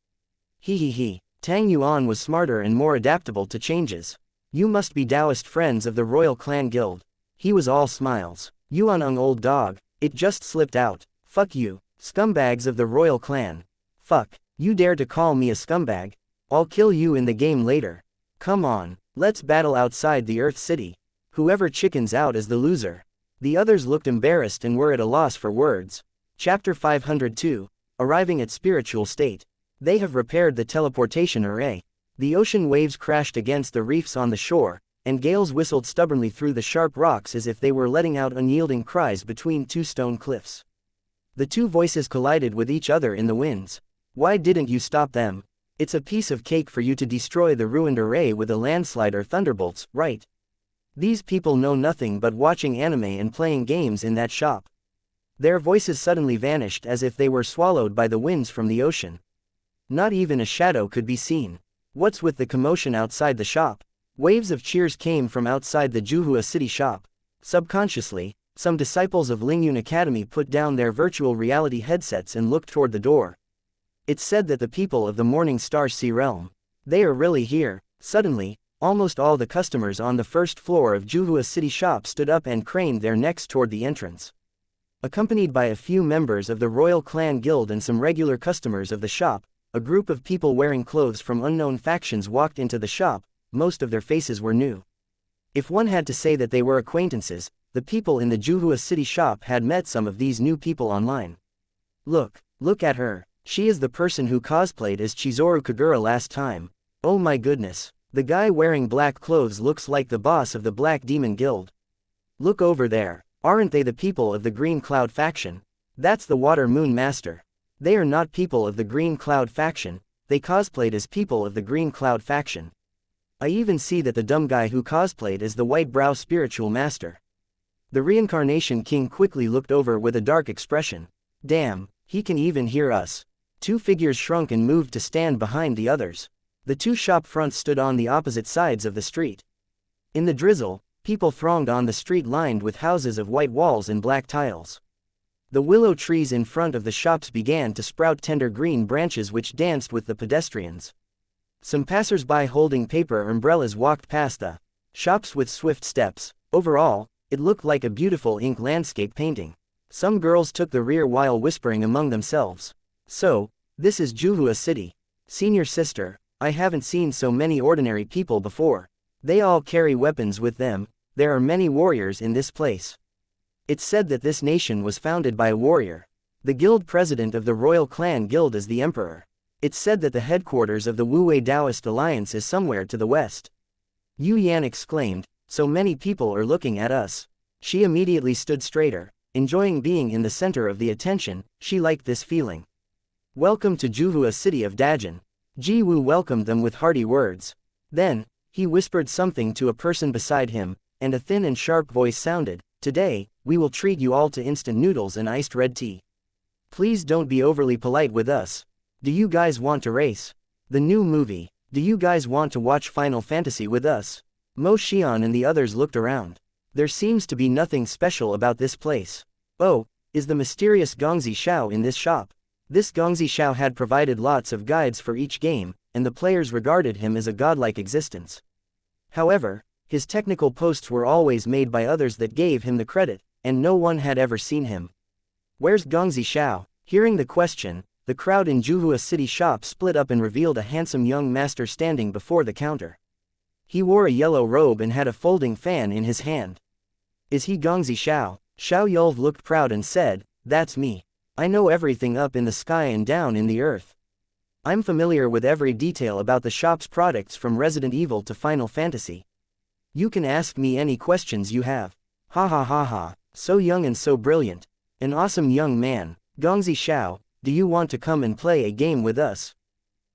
He. Tang Yuan was smarter and more adaptable to changes. "You must be Taoist friends of the Royal Clan Guild." He was all smiles. "Yuanung old dog, it just slipped out. Fuck you, scumbags of the Royal Clan. Fuck, you dare to call me a scumbag? I'll kill you in the game later. Come on, Let's battle outside the Earth City. Whoever chickens out is the loser. The others looked embarrassed and were at a loss for words. Chapter 502. Arriving at Spiritual State. They have repaired the teleportation array. The ocean waves crashed against the reefs on the shore, and gales whistled stubbornly through the sharp rocks as if they were letting out unyielding cries between two stone cliffs. The two voices collided with each other in the winds. Why didn't you stop them? It's a piece of cake for you to destroy the ruined array with a landslide or thunderbolts, right? These people know nothing but watching anime and playing games in that shop. Their voices suddenly vanished as if they were swallowed by the winds from the ocean. Not even a shadow could be seen. What's with the commotion outside the shop? Waves of cheers came from outside the Juhua City shop. Subconsciously, some disciples of Lingyun Academy put down their virtual reality headsets and looked toward the door. It's said that the people of the Morning Star Sea Realm. They are really here. Suddenly, almost all the customers on the first floor of Juhua City shop stood up and craned their necks toward the entrance. Accompanied by a few members of the Royal Clan Guild and some regular customers of the shop, a group of people wearing clothes from unknown factions walked into the shop. Most of their faces were new. If one had to say that they were acquaintances, the people in the Juhua City shop had met some of these new people online. Look at her. She is the person who cosplayed as Chizuru Kagura last time. Oh my goodness. The guy wearing black clothes looks like the boss of the Black Demon Guild. Look over there. Aren't they the people of the Green Cloud faction? That's the Water Moon Master. They are not people of the Green Cloud faction, they cosplayed as people of the Green Cloud faction. I even see that the dumb guy who cosplayed as the White Brow Spiritual Master. The Reincarnation King quickly looked over with a dark expression. Damn, he can even hear us. Two figures shrunk and moved to stand behind the others. The two shop fronts stood on the opposite sides of the street. In the drizzle, people thronged on the street lined with houses of white walls and black tiles. The willow trees in front of the shops began to sprout tender green branches which danced with the pedestrians. Some passers-by holding paper umbrellas walked past the shops with swift steps. Overall, it looked like a beautiful ink landscape painting. Some girls took the rear while whispering among themselves. So, this is Juhua City. Senior sister, I haven't seen so many ordinary people before. They all carry weapons with them. There are many warriors in this place. It's said that this nation was founded by a warrior. The guild president of the Royal Clan Guild is the emperor. It's said that the headquarters of the Wu-Wei Taoist Alliance is somewhere to the west. Yu Yan exclaimed, so many people are looking at us. She immediately stood straighter, enjoying being in the center of the attention. She liked this feeling. Welcome to Juhua City of Dajin. Ji Wu welcomed them with hearty words. Then, he whispered something to a person beside him, and a thin and sharp voice sounded, today, we will treat you all to instant noodles and iced red tea. Please don't be overly polite with us. Do you guys want to race? The new movie. Do you guys want to watch Final Fantasy with us? Mo Xian and the others looked around. There seems to be nothing special about this place. Oh, is the mysterious Gongzi Xiao in this shop? This Gongzi Xiao had provided lots of guides for each game, and the players regarded him as a godlike existence. However, his technical posts were always made by others that gave him the credit, and no one had ever seen him. Where's Gongzi Xiao? Hearing the question, the crowd in Juhua City shop split up and revealed a handsome young master standing before the counter. He wore a yellow robe and had a folding fan in his hand. Is he Gongzi Xiao? Xiao Yulv looked proud and said, that's me. I know everything up in the sky and down in the earth. I'm familiar with every detail about the shop's products from Resident Evil to Final Fantasy. You can ask me any questions you have. Ha ha ha ha, so young and so brilliant. An awesome young man. Gongzi Xiao, do you want to come and play a game with us?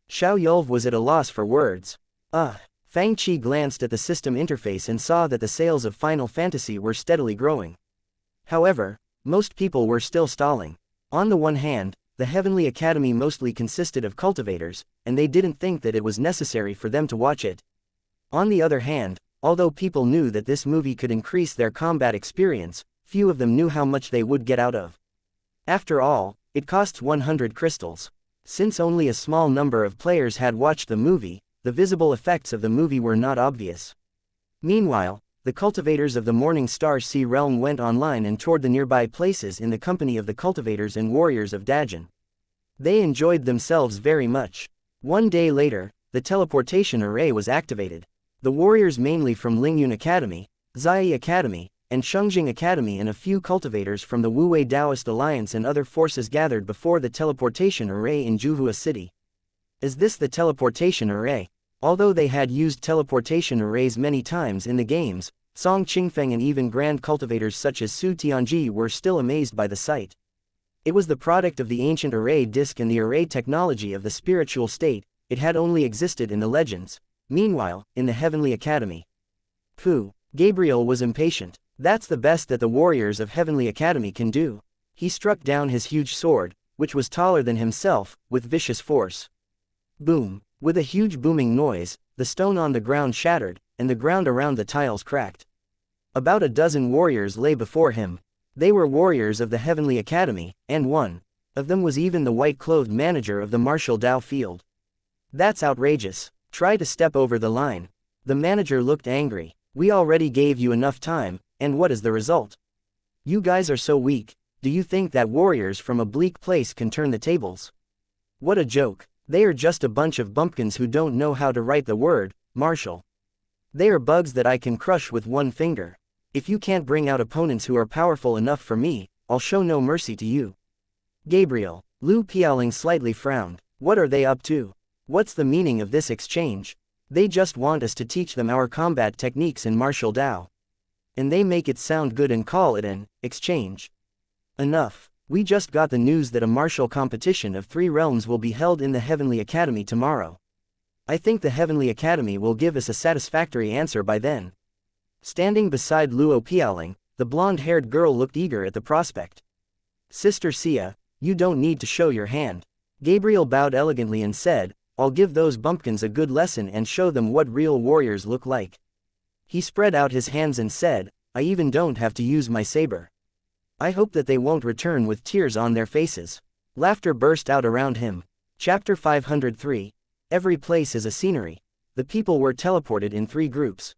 Xiao Yulv was at a loss for words. Fang Qi glanced at the system interface and saw that the sales of Final Fantasy were steadily growing. However, most people were still stalling. On the one hand, the Heavenly Academy mostly consisted of cultivators, and they didn't think that it was necessary for them to watch it. On the other hand, although people knew that this movie could increase their combat experience, few of them knew how much they would get out of. After all, it costs 100 crystals. Since only a small number of players had watched the movie, the visible effects of the movie were not obvious. Meanwhile, the cultivators of the Morning Star Sea Realm went online and toured the nearby places in the company of the cultivators and warriors of Dajin. They enjoyed themselves very much. One day later, the teleportation array was activated. The warriors mainly from Lingyun Academy, Zai Academy, and Shengjing Academy and a few cultivators from the Wu-Wei Taoist Alliance and other forces gathered before the teleportation array in Juhua City. Is this the teleportation array? Although they had used teleportation arrays many times in the games, Song Qingfeng and even grand cultivators such as Su Tianji were still amazed by the sight. It was the product of the ancient array disk and the array technology of the spiritual state. It had only existed in the legends. Meanwhile, in the Heavenly Academy. Pooh! Gabriel was impatient. That's the best that the warriors of Heavenly Academy can do. He struck down his huge sword, which was taller than himself, with vicious force. Boom! With a huge booming noise, the stone on the ground shattered, and the ground around the tiles cracked. About a dozen warriors lay before him. They were warriors of the Heavenly Academy, and one of them was even the white-clothed manager of the Martial Dao field. That's outrageous. Try to step over the line. The manager looked angry. We already gave you enough time, and what is the result? You guys are so weak. Do you think that warriors from a bleak place can turn the tables? What a joke. They are just a bunch of bumpkins who don't know how to write the word, martial. They are bugs that I can crush with one finger. If you can't bring out opponents who are powerful enough for me, I'll show no mercy to you. Gabriel. Lu Piaoling slightly frowned. What are they up to? What's the meaning of this exchange? They just want us to teach them our combat techniques in martial Dao. And they make it sound good and call it an exchange. Enough. We just got the news that a martial competition of 3 realms will be held in the Heavenly Academy tomorrow. I think the Heavenly Academy will give us a satisfactory answer by then. Standing beside Luo Piaoling, the blonde-haired girl looked eager at the prospect. Sister Sia, you don't need to show your hand. Gabriel bowed elegantly and said, I'll give those bumpkins a good lesson and show them what real warriors look like. He spread out his hands and said, I even don't have to use my saber. I hope that they won't return with tears on their faces. Laughter burst out around him. Chapter 503. Every place is a scenery. The people were teleported in 3 groups.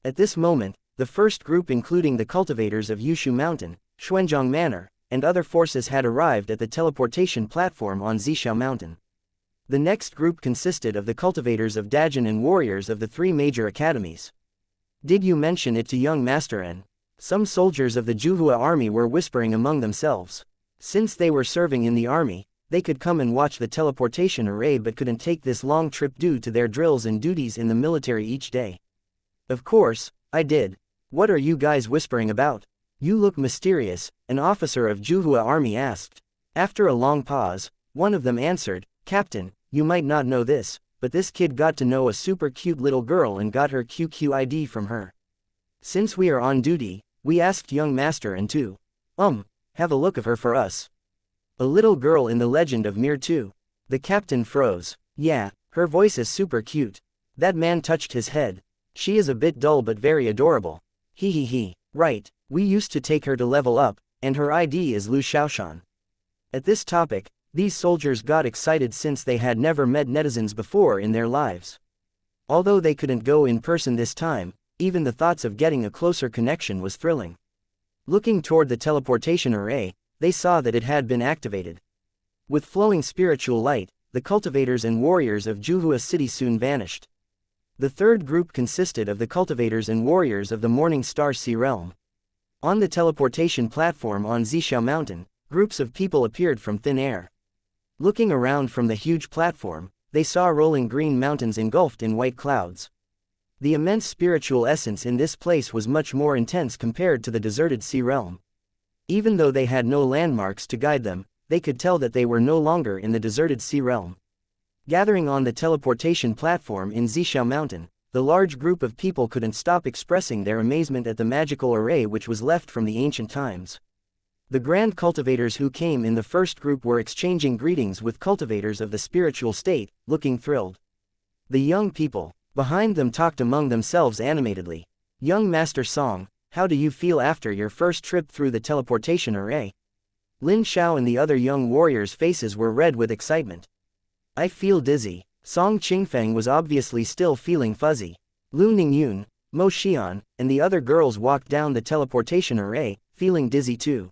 At this moment, the first group including the cultivators of Yushu Mountain, Xuanzhang Manor, and other forces had arrived at the teleportation platform on Zishao Mountain. The next group consisted of the cultivators of Dajin and warriors of the 3 major academies. Did you mention it to young Master N? Some soldiers of the Juhua army were whispering among themselves. Since they were serving in the army, they could come and watch the teleportation array but couldn't take this long trip due to their drills and duties in the military each day. Of course, I did. What are you guys whispering about? You look mysterious, an officer of Juhua army asked. After a long pause, one of them answered, Captain, you might not know this, but this kid got to know a super cute little girl and got her QQ ID from her. Since we are on duty, we asked young Master and to have a look of her for us. A little girl in the legend of Mir 2. The captain froze. Yeah, her voice is super cute. That man touched his head. She is a bit dull but very adorable. He. Right, we used to take her to level up, and her ID is Lu Xiaoshan. At this topic, these soldiers got excited since they had never met netizens before in their lives. Although they couldn't go in person this time, even the thoughts of getting a closer connection was thrilling. Looking toward the teleportation array, they saw that it had been activated. With flowing spiritual light, the cultivators and warriors of Juhua City soon vanished. The third group consisted of the cultivators and warriors of the Morning Star Sea Realm. On the teleportation platform on Zishao Mountain, groups of people appeared from thin air. Looking around from the huge platform, they saw rolling green mountains engulfed in white clouds. The immense spiritual essence in this place was much more intense compared to the deserted sea realm. Even though they had no landmarks to guide them, they could tell that they were no longer in the deserted sea realm. Gathering on the teleportation platform in Zishao Mountain, the large group of people couldn't stop expressing their amazement at the magical array which was left from the ancient times. The grand cultivators who came in the first group were exchanging greetings with cultivators of the spiritual state, looking thrilled. The young people behind them talked among themselves animatedly. Young Master Song, how do you feel after your first trip through the teleportation array? Lin Xiao and the other young warriors' faces were red with excitement. I feel dizzy. Song Qingfeng was obviously still feeling fuzzy. Lu Ningyun, Mo Xian, and the other girls walked down the teleportation array, feeling dizzy too.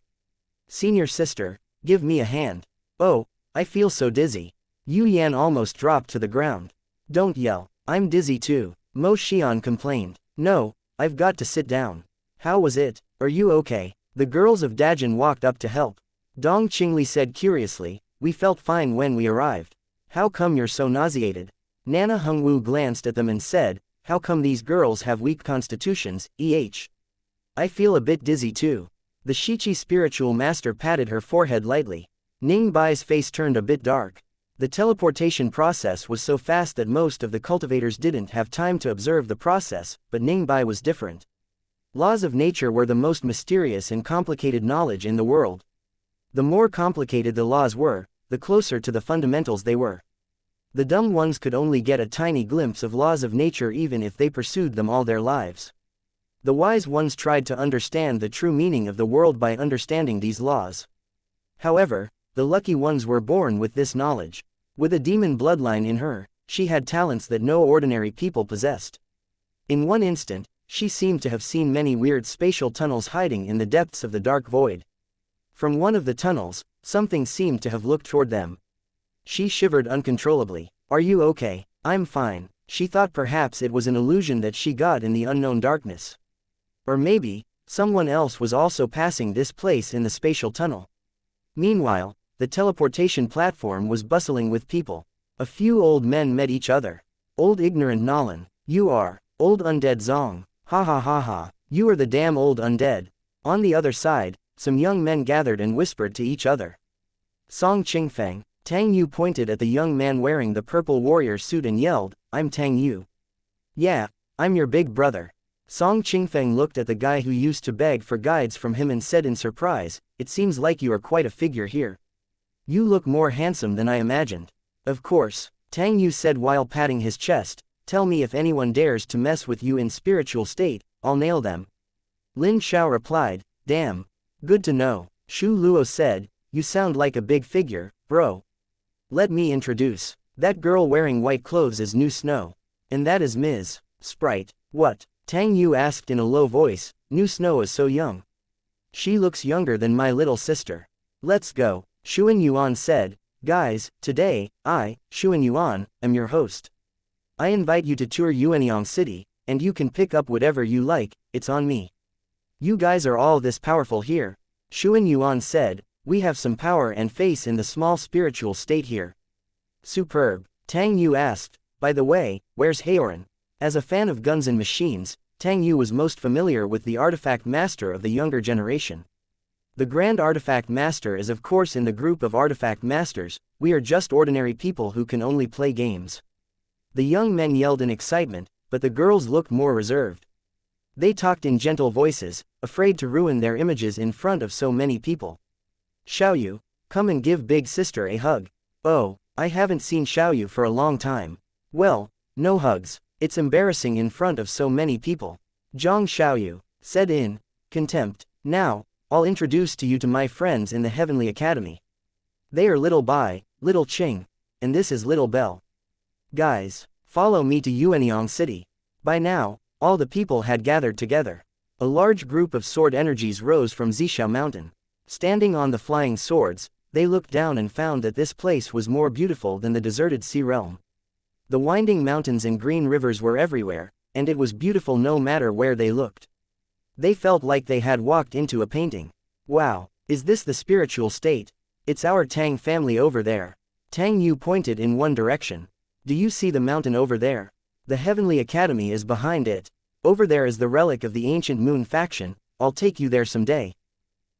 Senior sister, give me a hand. Oh, I feel so dizzy. Yu Yan almost dropped to the ground. Don't yell, I'm dizzy too. Mo Xian complained. No, I've got to sit down. How was it? Are you okay? The girls of Dajin walked up to help. Dong Qingli said curiously, we felt fine when we arrived. How come you're so nauseated? Nana Hongwu glanced at them and said, how come these girls have weak constitutions, I feel a bit dizzy too. The Shichi spiritual master patted her forehead lightly. Ning Bai's face turned a bit dark. The teleportation process was so fast that most of the cultivators didn't have time to observe the process, but Ning Bai was different. Laws of nature were the most mysterious and complicated knowledge in the world. The more complicated the laws were, the closer to the fundamentals they were. The dumb ones could only get a tiny glimpse of laws of nature even if they pursued them all their lives. The wise ones tried to understand the true meaning of the world by understanding these laws. However, the lucky ones were born with this knowledge. With a demon bloodline in her, she had talents that no ordinary people possessed. In one instant, she seemed to have seen many weird spatial tunnels hiding in the depths of the dark void. From one of the tunnels, something seemed to have looked toward them. She shivered uncontrollably. Are you okay? I'm fine. She thought perhaps it was an illusion that she got in the unknown darkness. Or maybe, someone else was also passing this place in the spatial tunnel. Meanwhile, the teleportation platform was bustling with people. A few old men met each other. Old ignorant Nolan, you are. Old undead Zong, ha ha ha ha, you are the damn old undead. On the other side, some young men gathered and whispered to each other. Song Qingfeng, Tang Yu pointed at the young man wearing the purple warrior suit and yelled, I'm Tang Yu. Yeah, I'm your big brother. Song Qingfeng looked at the guy who used to beg for guides from him and said in surprise, it seems like you are quite a figure here. You look more handsome than I imagined. Of course, Tang Yu said while patting his chest, tell me if anyone dares to mess with you in spiritual state, I'll nail them. Lin Xiao replied, damn. Good to know. Shu Luo said, you sound like a big figure, bro. Let me introduce. That girl wearing white clothes is New Snow. And that is Ms. Sprite. What? Tang Yu asked in a low voice, New Snow is so young. She looks younger than my little sister. Let's go. Xuan Yuan said, guys, today, I, Xuan Yuan, am your host. I invite you to tour Yuanyang City, and you can pick up whatever you like, it's on me. You guys are all this powerful here. Xuan Yuan said, we have some power and face in the small spiritual state here. Superb. Tang Yu asked, by the way, where's Haoran? As a fan of guns and machines, Tang Yu was most familiar with the artifact master of the younger generation. The Grand Artifact Master is of course in the group of artifact masters, we are just ordinary people who can only play games. The young men yelled in excitement, but the girls looked more reserved. They talked in gentle voices, afraid to ruin their images in front of so many people. Xiaoyu, come and give big sister a hug. Oh, I haven't seen Xiaoyu for a long time. Well, no hugs, it's embarrassing in front of so many people. Zhang Xiaoyu said in contempt, now, I'll introduce to you to my friends in the Heavenly Academy. They are Little Bai, Little Qing, and this is Little Bell. Guys, follow me to Yuanyang City. By now, all the people had gathered together. A large group of sword energies rose from Zishao Mountain. Standing on the flying swords, they looked down and found that this place was more beautiful than the deserted sea realm. The winding mountains and green rivers were everywhere, and it was beautiful no matter where they looked. They felt like they had walked into a painting. Wow, is this the spiritual state? It's our Tang family over there. Tang Yu pointed in one direction. Do you see the mountain over there? The Heavenly Academy is behind it. Over there is the relic of the ancient moon faction, I'll take you there someday.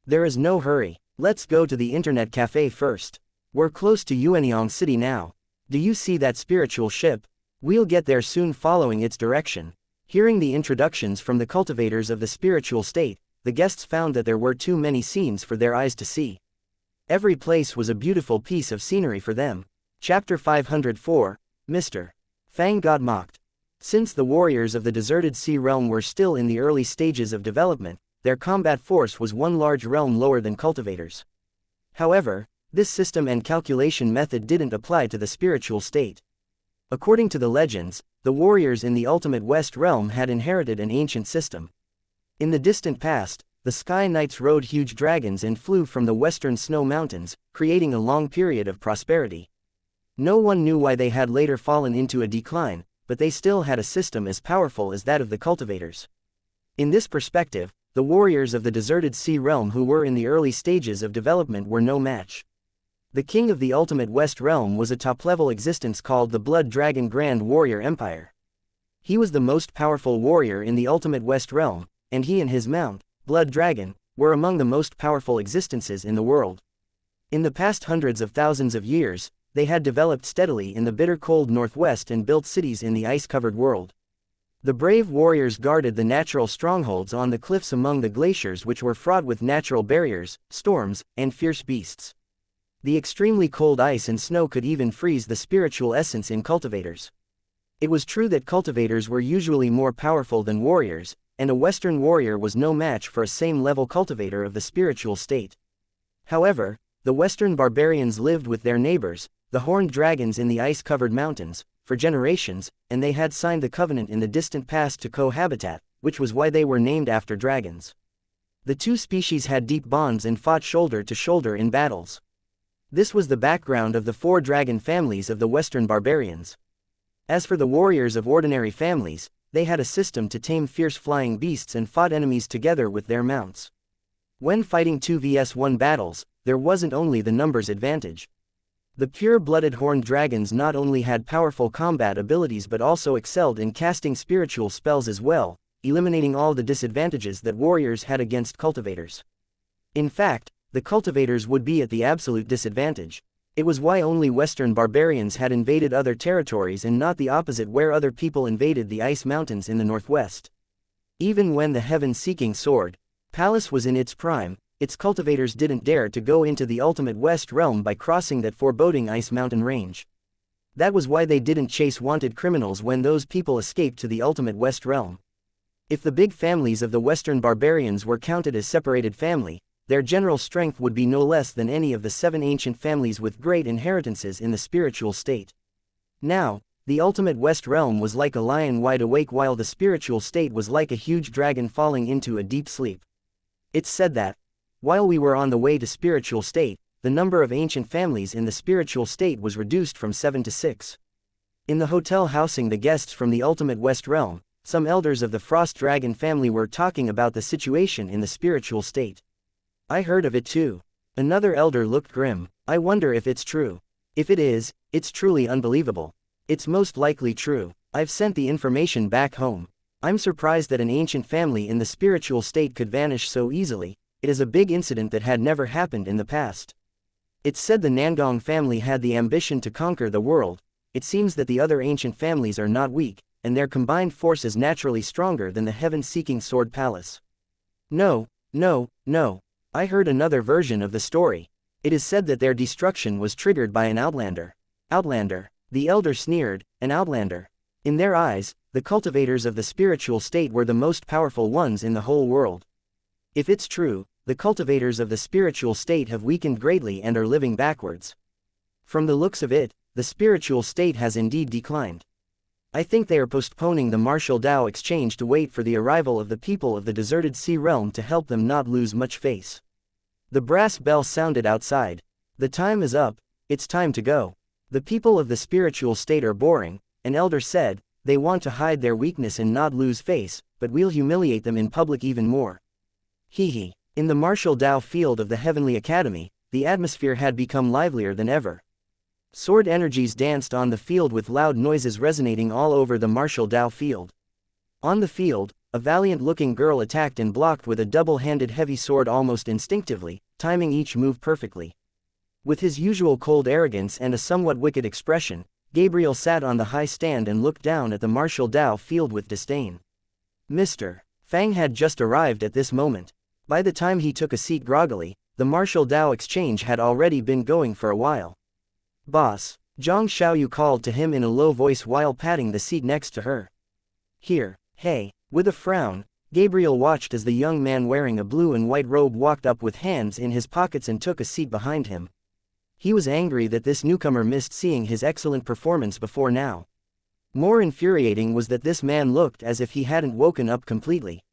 There is no hurry, let's go to the Internet Café first. We're close to Yuanyang City now. Do you see that spiritual ship? We'll get there soon following its direction. Hearing the introductions from the cultivators of the spiritual state, the guests found that there were too many scenes for their eyes to see. Every place was a beautiful piece of scenery for them. Chapter 504, Mr. Fang got mocked. Since the warriors of the deserted sea realm were still in the early stages of development, their combat force was one large realm lower than cultivators. However, this system and calculation method didn't apply to the spiritual state. According to the legends, the warriors in the ultimate West realm had inherited an ancient system. In the distant past, the Sky Knights rode huge dragons and flew from the western snow mountains, creating a long period of prosperity. No one knew why they had later fallen into a decline, but they still had a system as powerful as that of the cultivators. In this perspective, the warriors of the deserted sea realm who were in the early stages of development were no match. The king of the ultimate West realm was a top-level existence called the Blood Dragon Grand Warrior Empire. He was the most powerful warrior in the ultimate West realm, and he and his mount, Blood Dragon, were among the most powerful existences in the world. In the past hundreds of thousands of years, they had developed steadily in the bitter cold northwest and built cities in the ice-covered world. The brave warriors guarded the natural strongholds on the cliffs among the glaciers which were fraught with natural barriers, storms, and fierce beasts. The extremely cold ice and snow could even freeze the spiritual essence in cultivators. It was true that cultivators were usually more powerful than warriors, and a Western warrior was no match for a same-level cultivator of the spiritual state. However, the Western barbarians lived with their neighbors, the horned dragons in the ice-covered mountains, for generations, and they had signed the covenant in the distant past to cohabitat, which was why they were named after dragons. The two species had deep bonds and fought shoulder to shoulder in battles. This was the background of the four dragon families of the Western barbarians. As for the warriors of ordinary families, they had a system to tame fierce flying beasts and fought enemies together with their mounts. When fighting 2vs1 battles, there wasn't only the numbers advantage. The pure-blooded horned dragons not only had powerful combat abilities but also excelled in casting spiritual spells as well, eliminating all the disadvantages that warriors had against cultivators. In fact, the cultivators would be at the absolute disadvantage. It was why only Western barbarians had invaded other territories and not the opposite, where other people invaded the ice mountains in the northwest. Even when the heaven-seeking sword palace was in its prime, its cultivators didn't dare to go into the ultimate West realm by crossing that foreboding ice mountain range. That was why they didn't chase wanted criminals when those people escaped to the ultimate West realm. If the big families of the Western barbarians were counted as separated family, their general strength would be no less than any of the 7 ancient families with great inheritances in the spiritual state. Now, the ultimate West realm was like a lion wide awake while the spiritual state was like a huge dragon falling into a deep sleep. It's said that, while we were on the way to spiritual state, the number of ancient families in the spiritual state was reduced from 7 to 6. In the hotel housing the guests from the ultimate West realm, some elders of the Frost Dragon family were talking about the situation in the spiritual state. I heard of it too. Another elder looked grim. I wonder if it's true. If it is, it's truly unbelievable. It's most likely true. I've sent the information back home. I'm surprised that an ancient family in the spiritual state could vanish so easily. It is a big incident that had never happened in the past. It's said the Nangong family had the ambition to conquer the world. It seems that the other ancient families are not weak, and their combined force is naturally stronger than the heaven-seeking sword palace. No. I heard another version of the story. It is said that their destruction was triggered by an outlander. Outlander, the elder sneered, an outlander. In their eyes, the cultivators of the spiritual state were the most powerful ones in the whole world. If it's true, the cultivators of the spiritual state have weakened greatly and are living backwards. From the looks of it, the spiritual state has indeed declined. I think they are postponing the martial Dao exchange to wait for the arrival of the people of the deserted sea realm to help them not lose much face. The brass bell sounded outside. The time is up, it's time to go. The people of the spiritual state are boring, an elder said. They want to hide their weakness and not lose face, but we'll humiliate them in public even more. Hee. In the martial Dao field of the Heavenly Academy, the atmosphere had become livelier than ever. Sword energies danced on the field with loud noises resonating all over the martial Dao field. On the field, a valiant-looking girl attacked and blocked with a double-handed heavy sword almost instinctively, timing each move perfectly. With his usual cold arrogance and a somewhat wicked expression, Gabriel sat on the high stand and looked down at the martial Dao field with disdain. Mr. Fang had just arrived at this moment. By the time he took a seat groggily, the martial Dao exchange had already been going for a while. Boss, Zhang Xiaoyu called to him in a low voice while patting the seat next to her. Here, hey. With a frown, Gabriel watched as the young man wearing a blue and white robe walked up with hands in his pockets and took a seat behind him. He was angry that this newcomer missed seeing his excellent performance before now. More infuriating was that this man looked as if he hadn't woken up completely.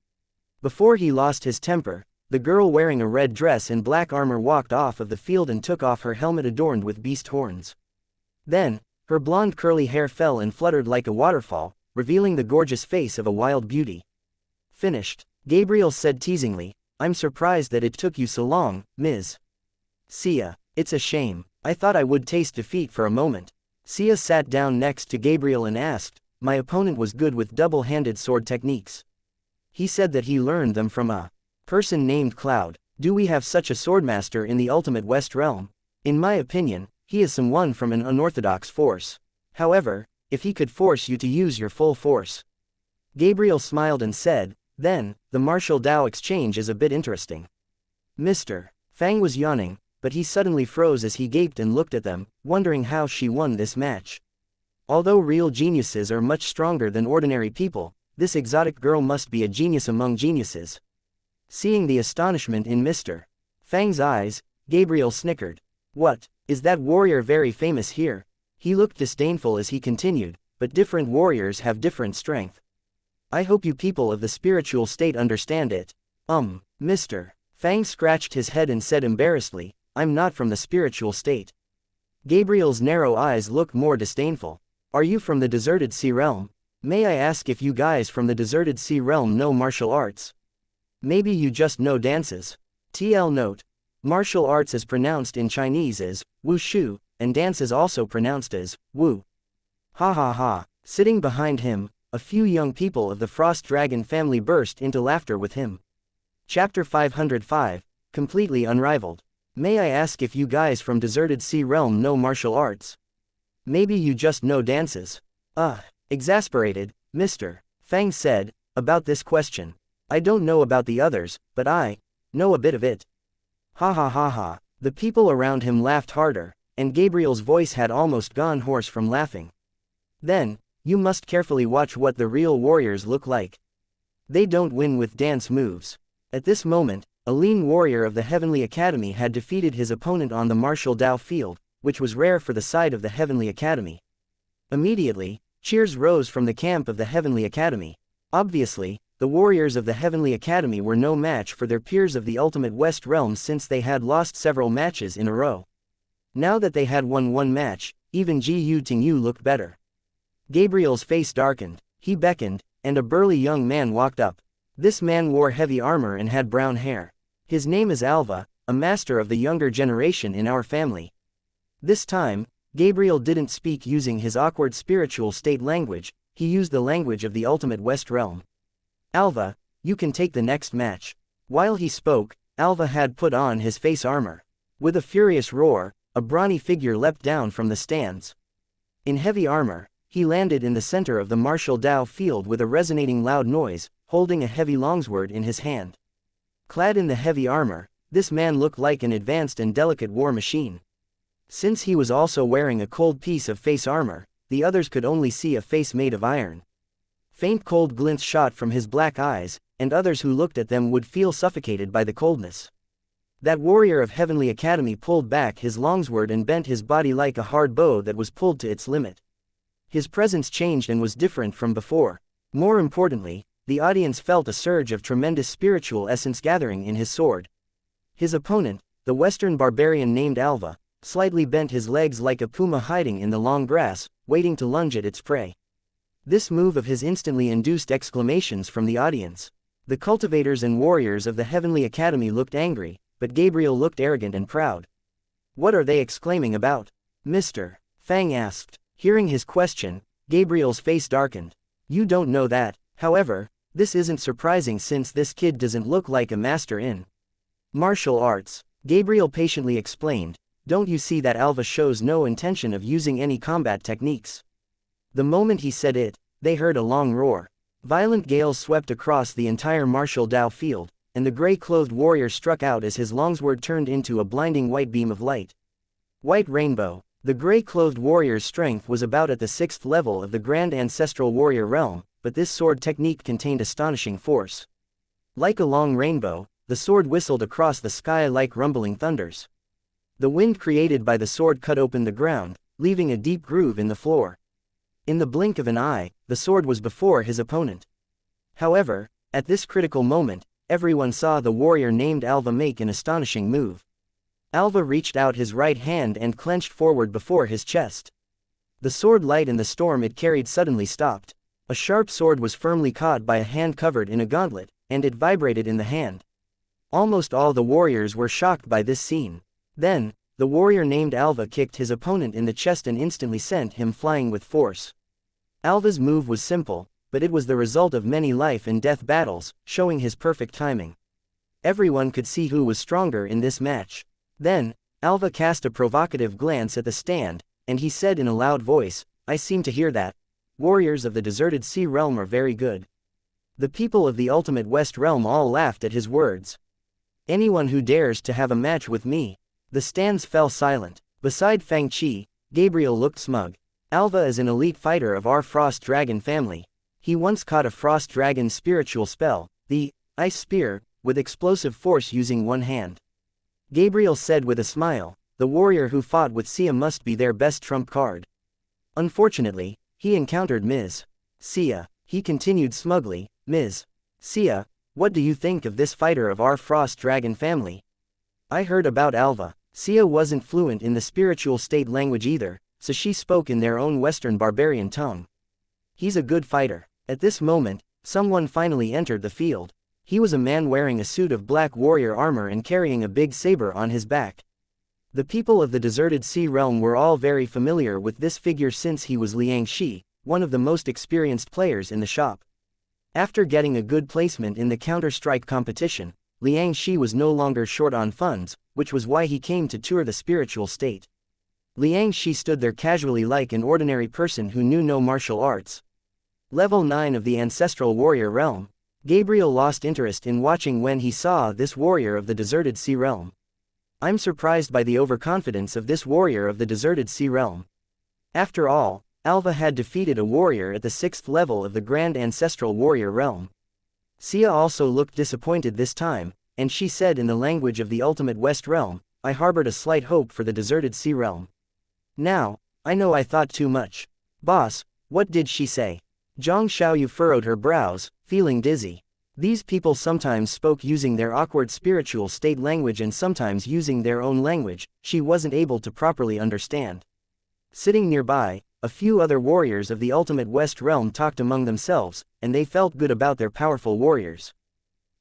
Before he lost his temper, the girl wearing a red dress and black armor walked off of the field and took off her helmet adorned with beast horns. Then, Her blonde curly hair fell and fluttered like a waterfall, revealing the gorgeous face of a wild beauty. Finished, Gabriel said teasingly. I'm surprised that it took you so long, Ms. Sia. It's a shame. I thought I would taste defeat for a moment. Sia sat down next to Gabriel and asked, my opponent was good with double-handed sword techniques. He said that he learned them from a person named Cloud. Do we have such a swordmaster in the ultimate West realm? In my opinion, he is someone from an unorthodox force. However, if he could force you to use your full force. Gabriel smiled and said, then, the martial Dao exchange is a bit interesting. Mr. Fang was yawning, but he suddenly froze as he gaped and looked at them, wondering how she won this match. Although real geniuses are much stronger than ordinary people, this exotic girl must be a genius among geniuses. Seeing the astonishment in Mr. Fang's eyes, Gabriel snickered. What, is that warrior very famous here? He looked disdainful as he continued, but different warriors have different strength. I hope you people of the spiritual state understand it. Mr. Fang scratched his head and said embarrassedly, I'm not from the spiritual state. Gabriel's narrow eyes looked more disdainful. Are you from the deserted sea realm? May I ask if you guys from the deserted sea realm know martial arts? Maybe you just know dances. TL note. Martial arts is pronounced in Chinese as wushu, and dance is also pronounced as wu. Ha ha ha. Sitting behind him, a few young people of the Frost Dragon family burst into laughter with him. Chapter 505, completely unrivaled. May I ask if you guys from deserted sea realm know martial arts? Maybe you just know dances. Exasperated, Mr. Fang said, about this question. I don't know about the others, but I know a bit of it. Ha ha ha ha. The people around him laughed harder, and Gabriel's voice had almost gone hoarse from laughing. Then, you must carefully watch what the real warriors look like. They don't win with dance moves. At this moment, a lean warrior of the Heavenly Academy had defeated his opponent on the martial Dao field, which was rare for the side of the Heavenly Academy. Immediately, cheers rose from the camp of the Heavenly Academy. Obviously, the warriors of the Heavenly Academy were no match for their peers of the Ultimate West realm since they had lost several matches in a row. Now that they had won one match, even Ji Yu Tingyu looked better. Gabriel's face darkened, he beckoned, and a burly young man walked up. This man wore heavy armor and had brown hair. His name is Alva, a master of the younger generation in our family. This time, Gabriel didn't speak using his awkward spiritual state language, he used the language of the Ultimate West realm. Alva, you can take the next match. While he spoke, Alva had put on his face armor. With a furious roar, a brawny figure leapt down from the stands. In heavy armor, he landed in the center of the martial Dao field with a resonating loud noise, holding a heavy longsword in his hand. Clad in the heavy armor, this man looked like an advanced and delicate war machine. Since he was also wearing a cold piece of face armor, the others could only see a face made of iron. Faint cold glints shot from his black eyes, and others who looked at them would feel suffocated by the coldness. That warrior of Heavenly Academy pulled back his longsword and bent his body like a hard bow that was pulled to its limit. His presence changed and was different from before. More importantly, the audience felt a surge of tremendous spiritual essence gathering in his sword. His opponent, the Western barbarian named Alva, slightly bent his legs like a puma hiding in the long grass, waiting to lunge at its prey. This move of his instantly induced exclamations from the audience. The cultivators and warriors of the Heavenly Academy looked angry, but Gabriel looked arrogant and proud. What are they exclaiming about? Mr. Fang asked. Hearing his question, Gabriel's face darkened. You don't know that, however, this isn't surprising since this kid doesn't look like a master in martial arts. Gabriel patiently explained, don't you see that Alva shows no intention of using any combat techniques? The moment he said it, they heard a long roar. Violent gales swept across the entire martial Dao field, and the gray-clothed warrior struck out as his longsword turned into a blinding white beam of light. White rainbow. The gray-clothed warrior's strength was about at the 6th level of the Grand Ancestral Warrior realm, but this sword technique contained astonishing force. Like a long rainbow, the sword whistled across the sky like rumbling thunders. The wind created by the sword cut open the ground, leaving a deep groove in the floor. In the blink of an eye, the sword was before his opponent. However, at this critical moment, everyone saw the warrior named Alva make an astonishing move. Alva reached out his right hand and clenched forward before his chest. The sword light and the storm it carried suddenly stopped. A sharp sword was firmly caught by a hand covered in a gauntlet, and it vibrated in the hand. Almost all the warriors were shocked by this scene. Then, the warrior named Alva kicked his opponent in the chest and instantly sent him flying with force. Alva's move was simple, but it was the result of many life and death battles, showing his perfect timing. Everyone could see who was stronger in this match. Then, Alva cast a provocative glance at the stand, and he said in a loud voice, "I seem to hear that warriors of the deserted sea realm are very good." The people of the ultimate West realm all laughed at his words. "Anyone who dares to have a match with me." The stands fell silent. Beside Fang Qi, Gabriel looked smug. Alva is an elite fighter of our Frost Dragon family. He once caught a Frost Dragon's spiritual spell, the Ice Spear, with explosive force using one hand. Gabriel said with a smile, "The warrior who fought with Sia must be their best trump card." Unfortunately, he encountered Ms. Sia. He continued smugly, "Ms. Sia, what do you think of this fighter of our Frost Dragon family?" "I heard about Alva." Sia wasn't fluent in the spiritual state language either, so she spoke in their own Western barbarian tongue. "He's a good fighter." At this moment, someone finally entered the field. He was a man wearing a suit of black warrior armor and carrying a big saber on his back. The people of the deserted sea realm were all very familiar with this figure since he was Liang Shi, one of the most experienced players in the shop. After getting a good placement in the Counter-Strike competition, Liang Shi was no longer short on funds, which was why he came to tour the spiritual state. Liang Shi stood there casually like an ordinary person who knew no martial arts. Level 9 of the ancestral warrior realm. Gabriel lost interest in watching when he saw this warrior of the deserted sea realm. "I'm surprised by the overconfidence of this warrior of the deserted sea realm." After all, Alva had defeated a warrior at the 6th level of the grand ancestral warrior realm. Sia also looked disappointed this time, and she said in the language of the ultimate West realm, "I harbored a slight hope for the deserted sea realm. Now, I know I thought too much." "Boss, what did she say?" Zhang Xiaoyu furrowed her brows, feeling dizzy. These people sometimes spoke using their awkward spiritual state language and sometimes using their own language she wasn't able to properly understand. Sitting nearby, a few other warriors of the ultimate West realm talked among themselves, and they felt good about their powerful warriors.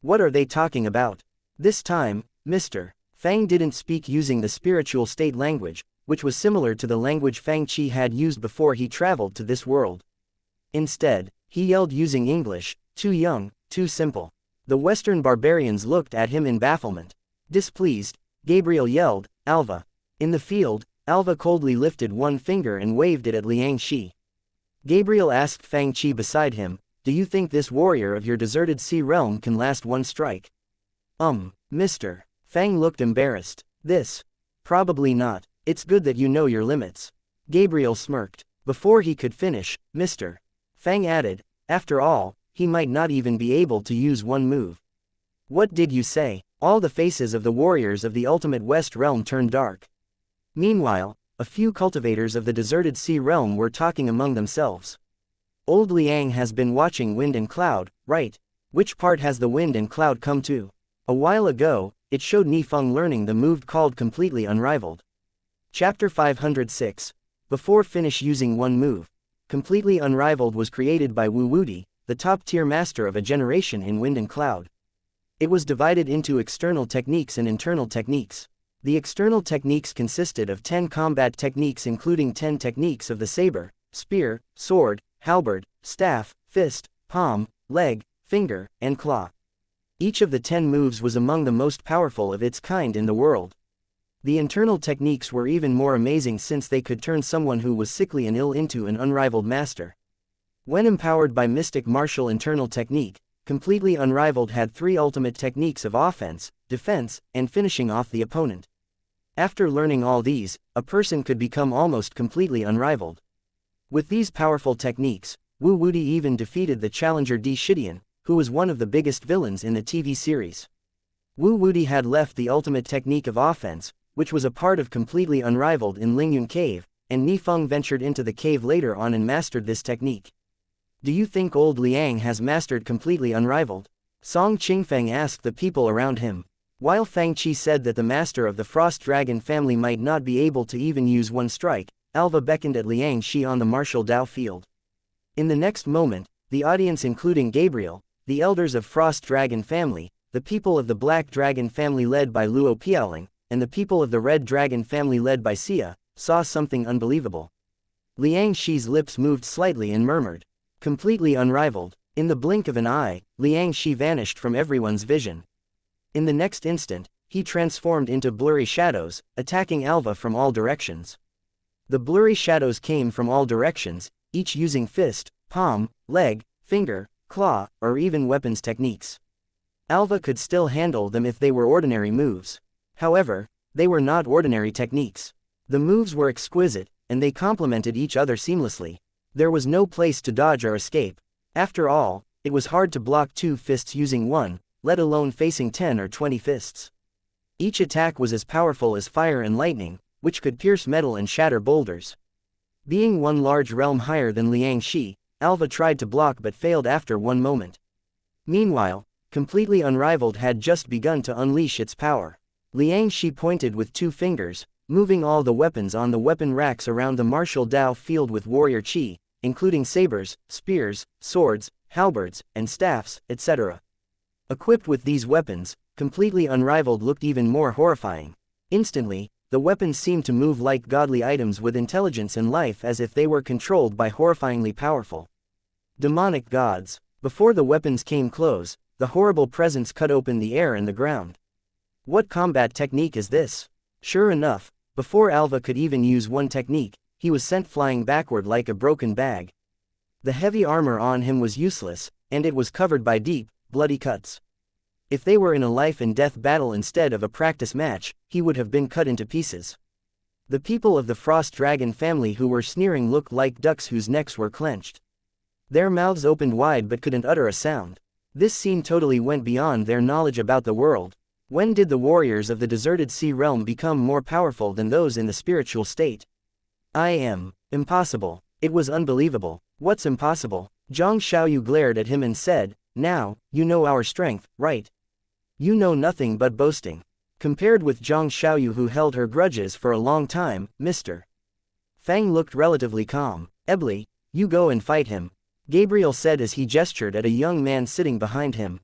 What are they talking about? This time, Mr. Fang didn't speak using the spiritual state language, which was similar to the language Fang Qi had used before he traveled to this world. Instead, he yelled using English, "Too young, too simple." The Western barbarians looked at him in bafflement. Displeased, Gabriel yelled, "Alva." In the field, Alva coldly lifted one finger and waved it at Liang Shi. Gabriel asked Fang Qi beside him, "Do you think this warrior of your deserted sea realm can last one strike?" Mr. Fang looked embarrassed. "This? Probably not. It's good that you know your limits." Gabriel smirked. Before he could finish, Mr. Fang added, "After all, he might not even be able to use one move." "What did you say?" All the faces of the warriors of the ultimate West realm turned dark. Meanwhile, a few cultivators of the deserted sea realm were talking among themselves. "Old Liang has been watching Wind and Cloud, right? Which part has the Wind and Cloud come to?" A while ago, it showed Nifeng learning the move called Completely Unrivaled. Chapter 506. Before finish using one move. Completely Unrivaled was created by Wu Wudi, the top-tier master of a generation in Wind and Cloud. It was divided into external techniques and internal techniques. The external techniques consisted of 10 combat techniques including 10 techniques of the saber, spear, sword, halberd, staff, fist, palm, leg, finger, and claw. Each of the 10 moves was among the most powerful of its kind in the world. The internal techniques were even more amazing since they could turn someone who was sickly and ill into an unrivaled master. When empowered by Mystic Martial Internal Technique, Completely Unrivaled had 3 ultimate techniques of offense, defense, and finishing off the opponent. After learning all these, a person could become almost completely unrivaled. With these powerful techniques, Wu Wudi even defeated the challenger Di Shidian, who was one of the biggest villains in the TV series. Wu Wudi had left the ultimate technique of offense, which was a part of Completely Unrivaled in Lingyun Cave, and Nifeng ventured into the cave later on and mastered this technique. "Do you think old Liang has mastered Completely Unrivaled?" Song Qingfeng asked the people around him. While Fang Qi said that the master of the Frost Dragon family might not be able to even use one strike, Alva beckoned at Liang Shi on the martial Dao field. In the next moment, the audience including Gabriel, the elders of Frost Dragon family, the people of the Black Dragon family led by Luo Piaoling, and the people of the Red Dragon family led by Xia, saw something unbelievable. Liang Shi's lips moved slightly and murmured, "Completely unrivaled." In the blink of an eye, Liang Shi vanished from everyone's vision. In the next instant, he transformed into blurry shadows, attacking Alva from all directions. The blurry shadows came from all directions, each using fist, palm, leg, finger, claw, or even weapons techniques. Alva could still handle them if they were ordinary moves. However, they were not ordinary techniques. The moves were exquisite, and they complemented each other seamlessly. There was no place to dodge or escape. After all, it was hard to block 2 fists using one, let alone facing 10 or 20 fists. Each attack was as powerful as fire and lightning, which could pierce metal and shatter boulders. Being one large realm higher than Liang Shi, Alva tried to block but failed after one moment. Meanwhile, completely unrivaled had just begun to unleash its power. Liang Shi pointed with 2 fingers, moving all the weapons on the weapon racks around the martial Dao field with warrior chi, including sabers, spears, swords, halberds, and staffs, etc. Equipped with these weapons, completely unrivaled looked even more horrifying. Instantly, the weapons seemed to move like godly items with intelligence and life, as if they were controlled by horrifyingly powerful demonic gods. Before the weapons came close, the horrible presence cut open the air and the ground. What combat technique is this? Sure enough, before Alva could even use one technique, he was sent flying backward like a broken bag. The heavy armor on him was useless, and it was covered by deep, bloody cuts. If they were in a life-and-death battle instead of a practice match, he would have been cut into pieces. The people of the Frost Dragon family who were sneering looked like ducks whose necks were clenched. Their mouths opened wide but couldn't utter a sound. This scene totally went beyond their knowledge about the world. When did the warriors of the deserted sea realm become more powerful than those in the spiritual state? Impossible. It was unbelievable. What's impossible? Zhang Xiaoyu glared at him and said, "Now, you know our strength, right? You know nothing but boasting." Compared with Zhang Xiaoyu, who held her grudges for a long time, Mr. Fang looked relatively calm. "Ebli, you go and fight him," Gabriel said as he gestured at a young man sitting behind him.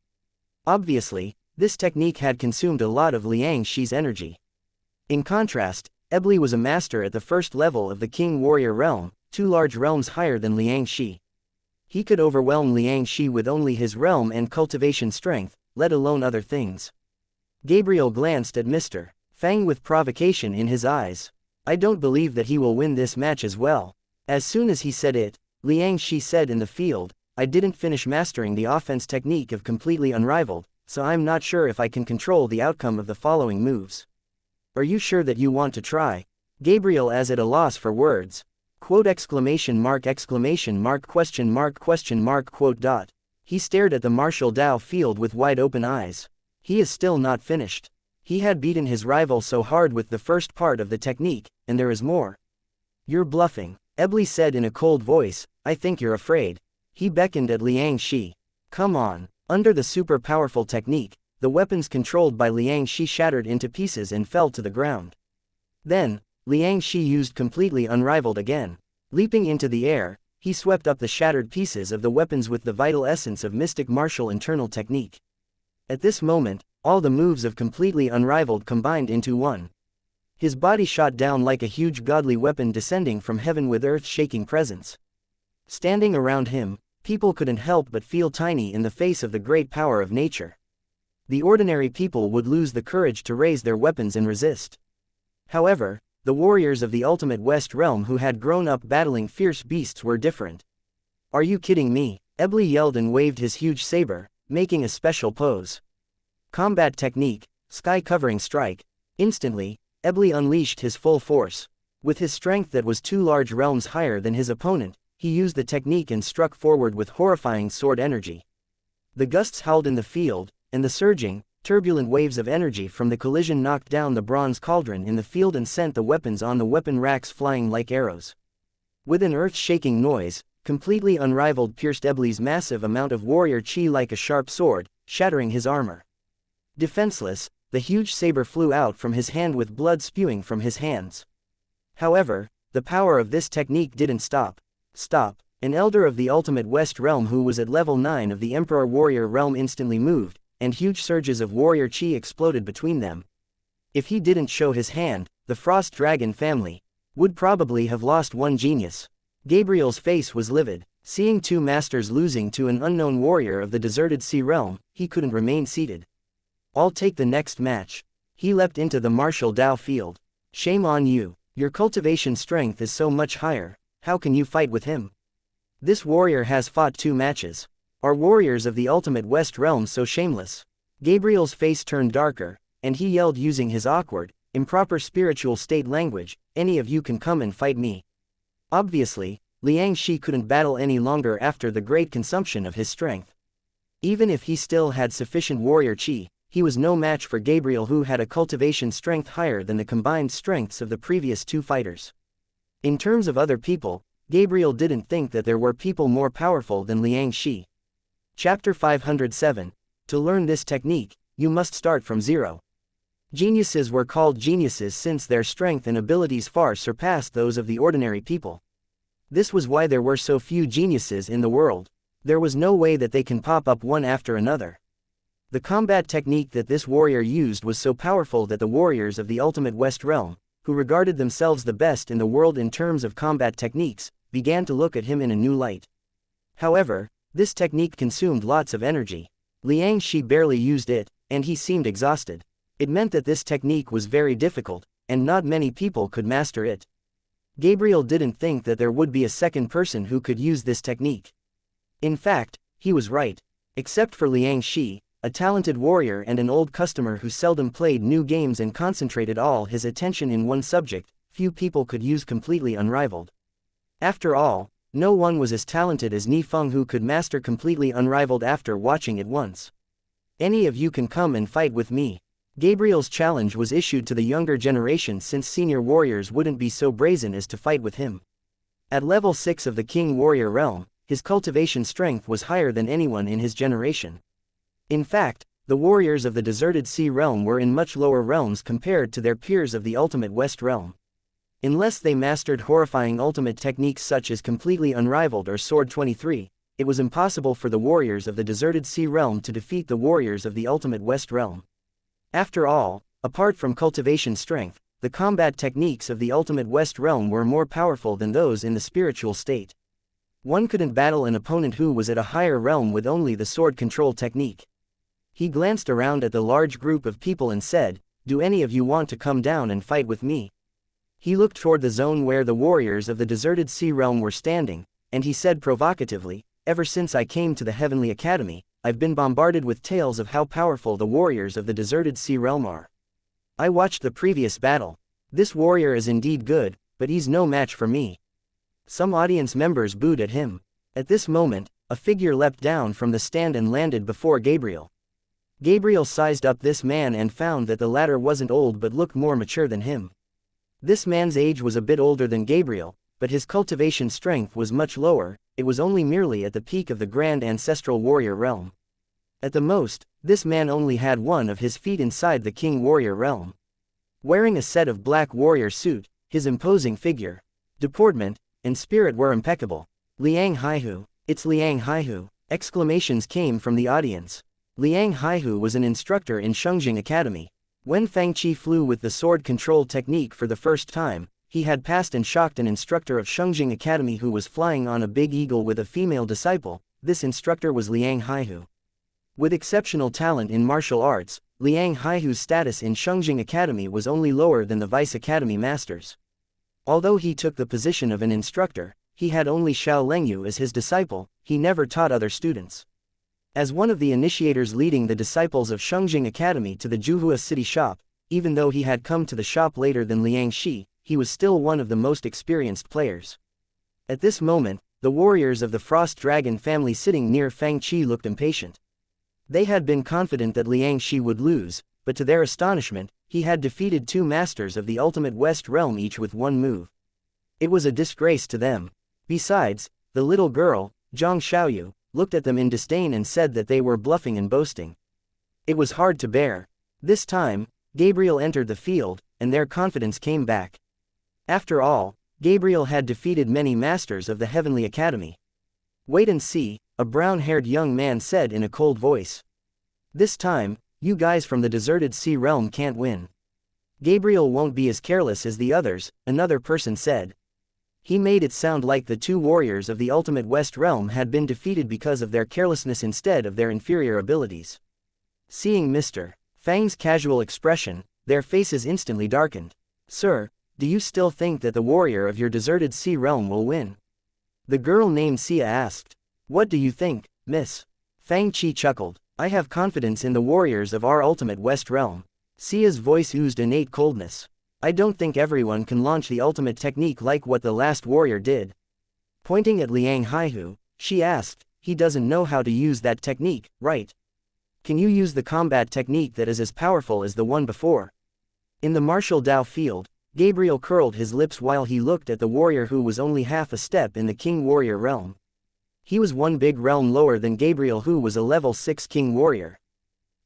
Obviously, this technique had consumed a lot of Liang Shi's energy. In contrast, Ebli was a master at the first level of the King Warrior realm, 2 large realms higher than Liang Shi. He could overwhelm Liang Shi with only his realm and cultivation strength, let alone other things. Gabriel glanced at Mr. Fang with provocation in his eyes. "I don't believe that he will win this match as well." As soon as he said it, Liang Shi said in the field, "I didn't finish mastering the offense technique of completely unrivaled, so I'm not sure if I can control the outcome of the following moves." "Are you sure that you want to try?" Gabriel, as at a loss for words. Quote exclamation mark question mark quote dot. He stared at the martial Dao field with wide open eyes. He is still not finished. He had beaten his rival so hard with the first part of the technique, and there is more. "You're bluffing," Ebli said in a cold voice. "I think you're afraid." He beckoned at Liang Shi. "Come on." Under the super powerful technique, the weapons controlled by Liang Shi shattered into pieces and fell to the ground. Then, Liang Shi used completely unrivaled again. Leaping into the air, he swept up the shattered pieces of the weapons with the vital essence of mystic martial internal technique. At this moment, all the moves of completely unrivaled combined into one. His body shot down like a huge godly weapon descending from heaven with earth-shaking presence. Standing around him, people couldn't help but feel tiny in the face of the great power of nature. The ordinary people would lose the courage to raise their weapons and resist. However, the warriors of the ultimate West realm who had grown up battling fierce beasts were different. "Are you kidding me?" Ebli yelled and waved his huge saber, making a special pose. Combat technique, sky-covering strike. Instantly, Ebli unleashed his full force. With his strength that was 2 large realms higher than his opponent, he used the technique and struck forward with horrifying sword energy. The gusts howled in the field, and the surging, turbulent waves of energy from the collision knocked down the bronze cauldron in the field and sent the weapons on the weapon racks flying like arrows. With an earth-shaking noise, completely unrivaled pierced Ebli's massive amount of warrior chi like a sharp sword, shattering his armor. Defenseless, the huge saber flew out from his hand with blood spewing from his hands. However, the power of this technique didn't stop. An elder of the Ultimate West realm who was at level 9 of the Emperor Warrior realm instantly moved, and huge surges of warrior chi exploded between them. If he didn't show his hand, the Frost Dragon family would probably have lost one genius. Gabriel's face was livid. Seeing two masters losing to an unknown warrior of the deserted sea realm, he couldn't remain seated. I'll take the next match. He leapt into the martial Dao field. Shame on you. Your cultivation strength is so much higher. How can you fight with him? This warrior has fought 2 matches. Are warriors of the Ultimate West realm so shameless? Gabriel's face turned darker, and he yelled using his awkward, improper spiritual state language, any of you can come and fight me. Obviously, Liang Shi couldn't battle any longer after the great consumption of his strength. Even if he still had sufficient warrior chi, he was no match for Gabriel, who had a cultivation strength higher than the combined strengths of the previous 2 fighters. In terms of other people, Gabriel didn't think that there were people more powerful than Liang Shi. Chapter 507. To learn this technique, you must start from zero. Geniuses were called geniuses since their strength and abilities far surpassed those of the ordinary people. This was why there were so few geniuses in the world. There was no way that they can pop up one after another. The combat technique that this warrior used was so powerful that the warriors of the Ultimate West realm, who regarded themselves the best in the world in terms of combat techniques, began to look at him in a new light. However, this technique consumed lots of energy. Liang Shi barely used it, and he seemed exhausted. It meant that this technique was very difficult, and not many people could master it. Gabriel didn't think that there would be a second person who could use this technique. In fact, he was right. Except for Liang Shi, a talented warrior and an old customer who seldom played new games and concentrated all his attention in one subject, few people could use completely unrivaled. After all, no one was as talented as Ni Feng, who could master completely unrivaled after watching it once. Any of you can come and fight with me. Gabriel's challenge was issued to the younger generation since senior warriors wouldn't be so brazen as to fight with him. At level 6 of the King Warrior realm, his cultivation strength was higher than anyone in his generation. In fact, the warriors of the Deserted Sea realm were in much lower realms compared to their peers of the Ultimate West realm. Unless they mastered horrifying ultimate techniques such as completely unrivaled or Sword 23, it was impossible for the warriors of the Deserted Sea realm to defeat the warriors of the Ultimate West realm. After all, apart from cultivation strength, the combat techniques of the Ultimate West realm were more powerful than those in the spiritual state. One couldn't battle an opponent who was at a higher realm with only the sword control technique. He glanced around at the large group of people and said, "Do any of you want to come down and fight with me?" He looked toward the zone where the warriors of the Deserted Sea realm were standing, and he said provocatively, "Ever since I came to the Heavenly Academy, I've been bombarded with tales of how powerful the warriors of the Deserted Sea realm are. I watched the previous battle. This warrior is indeed good, but he's no match for me." Some audience members booed at him. At this moment, a figure leapt down from the stand and landed before Gabriel. Gabriel sized up this man and found that the latter wasn't old but looked more mature than him. This man's age was a bit older than Gabriel, but his cultivation strength was much lower. It was only merely at the peak of the Grand Ancestral Warrior realm. At the most, this man only had one of his feet inside the King Warrior realm. Wearing a set of black warrior suit, his imposing figure, deportment, and spirit were impeccable. "Liang Haihu, it's Liang Haihu!" Exclamations came from the audience. Liang Haihu was an instructor in Shengjing Academy. When Fang Qi flew with the sword control technique for the first time, he had passed and shocked an instructor of Shengjing Academy who was flying on a big eagle with a female disciple. This instructor was Liang Haihu. With exceptional talent in martial arts, Liang Haihu's status in Shengjing Academy was only lower than the Vice Academy Masters. Although he took the position of an instructor, he had only Xiao Lengyu as his disciple. He never taught other students. As one of the initiators leading the disciples of Shengjing Academy to the Juhua city shop, even though he had come to the shop later than Liang Shi, he was still one of the most experienced players. At this moment, the warriors of the Frost Dragon family sitting near Fang Qi looked impatient. They had been confident that Liang Shi would lose, but to their astonishment, he had defeated 2 masters of the Ultimate West realm each with one move. It was a disgrace to them. Besides, the little girl, Zhang Xiaoyu, looked at them in disdain and said that they were bluffing and boasting. It was hard to bear. This time, Gabriel entered the field, and their confidence came back. After all, Gabriel had defeated many masters of the Heavenly Academy. Wait and see, a brown-haired young man said in a cold voice. This time, you guys from the deserted sea realm can't win. Gabriel won't be as careless as the others, another person said. He made it sound like the two warriors of the ultimate West realm had been defeated because of their carelessness instead of their inferior abilities. Seeing Mr. Fang's casual expression, their faces instantly darkened. Sir, do you still think that the warrior of your deserted sea realm will win? The girl named Sia asked. What do you think, miss? Fang Chi chuckled. I have confidence in the warriors of our ultimate West realm. Sia's voice oozed innate coldness. I don't think everyone can launch the ultimate technique like what the last warrior did. Pointing at Liang Haihu, she asked, he doesn't know how to use that technique, right? Can you use the combat technique that is as powerful as the one before? In the martial Dao field, Gabriel curled his lips while he looked at the warrior who was only half a step in the King Warrior realm. He was one big realm lower than Gabriel, who was a level 6 King Warrior.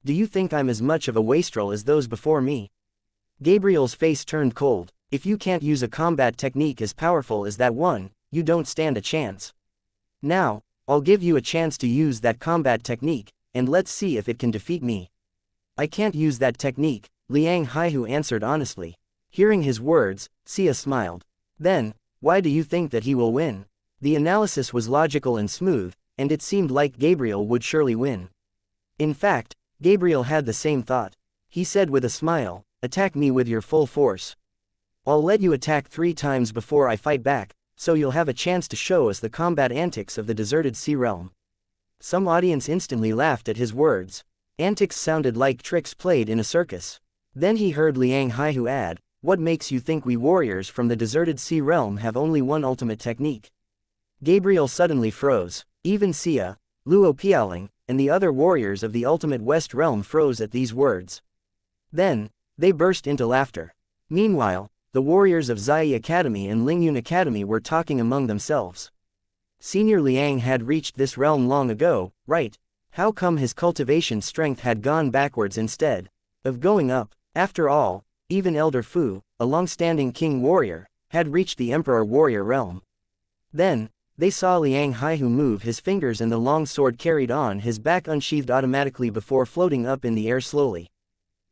Do you think I'm as much of a wastrel as those before me? Gabriel's face turned cold. If you can't use a combat technique as powerful as that one, you don't stand a chance. Now, I'll give you a chance to use that combat technique, and let's see if it can defeat me. I can't use that technique, Liang Haihu answered honestly. Hearing his words, Sia smiled. Then, why do you think that he will win? The analysis was logical and smooth, and it seemed like Gabriel would surely win. In fact, Gabriel had the same thought. He said with a smile, attack me with your full force. I'll let you attack 3 times before I fight back, so you'll have a chance to show us the combat antics of the deserted sea realm. Some audience instantly laughed at his words. Antics sounded like tricks played in a circus. Then he heard Liang Haihu add, what makes you think we warriors from the deserted sea realm have only one ultimate technique? Gabriel suddenly froze. Even Sia, Luo Piaoling, and the other warriors of the ultimate West realm froze at these words. Then, they burst into laughter. Meanwhile, the warriors of Zai Academy and Lingyun Academy were talking among themselves. Senior Liang had reached this realm long ago, right? How come his cultivation strength had gone backwards instead of going up? After all, even Elder Fu, a long-standing king warrior, had reached the Emperor warrior realm. Then, they saw Liang Haihu move his fingers and the long sword carried on his back unsheathed automatically before floating up in the air slowly.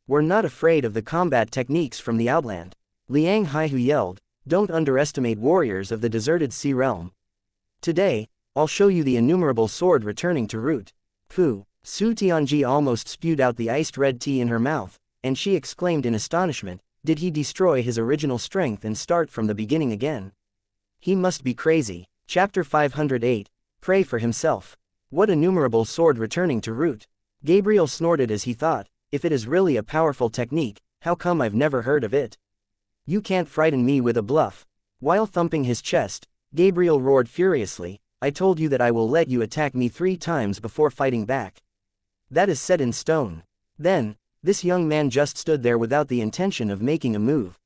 We're not afraid of the combat techniques from the Outland. Liang Haihu yelled, don't underestimate warriors of the deserted sea realm. Today, I'll show you the innumerable sword returning to root. Fu, Su Tianji almost spewed out the iced red tea in her mouth, and she exclaimed in astonishment, did he destroy his original strength and start from the beginning again? He must be crazy. Chapter 508, Pray for himself. What innumerable sword returning to root? Gabriel snorted as he thought, if it is really a powerful technique, how come I've never heard of it? You can't frighten me with a bluff. While thumping his chest, Gabriel roared furiously, I told you that I will let you attack me 3 times before fighting back. That is set in stone. Then, this young man just stood there without the intention of making a move.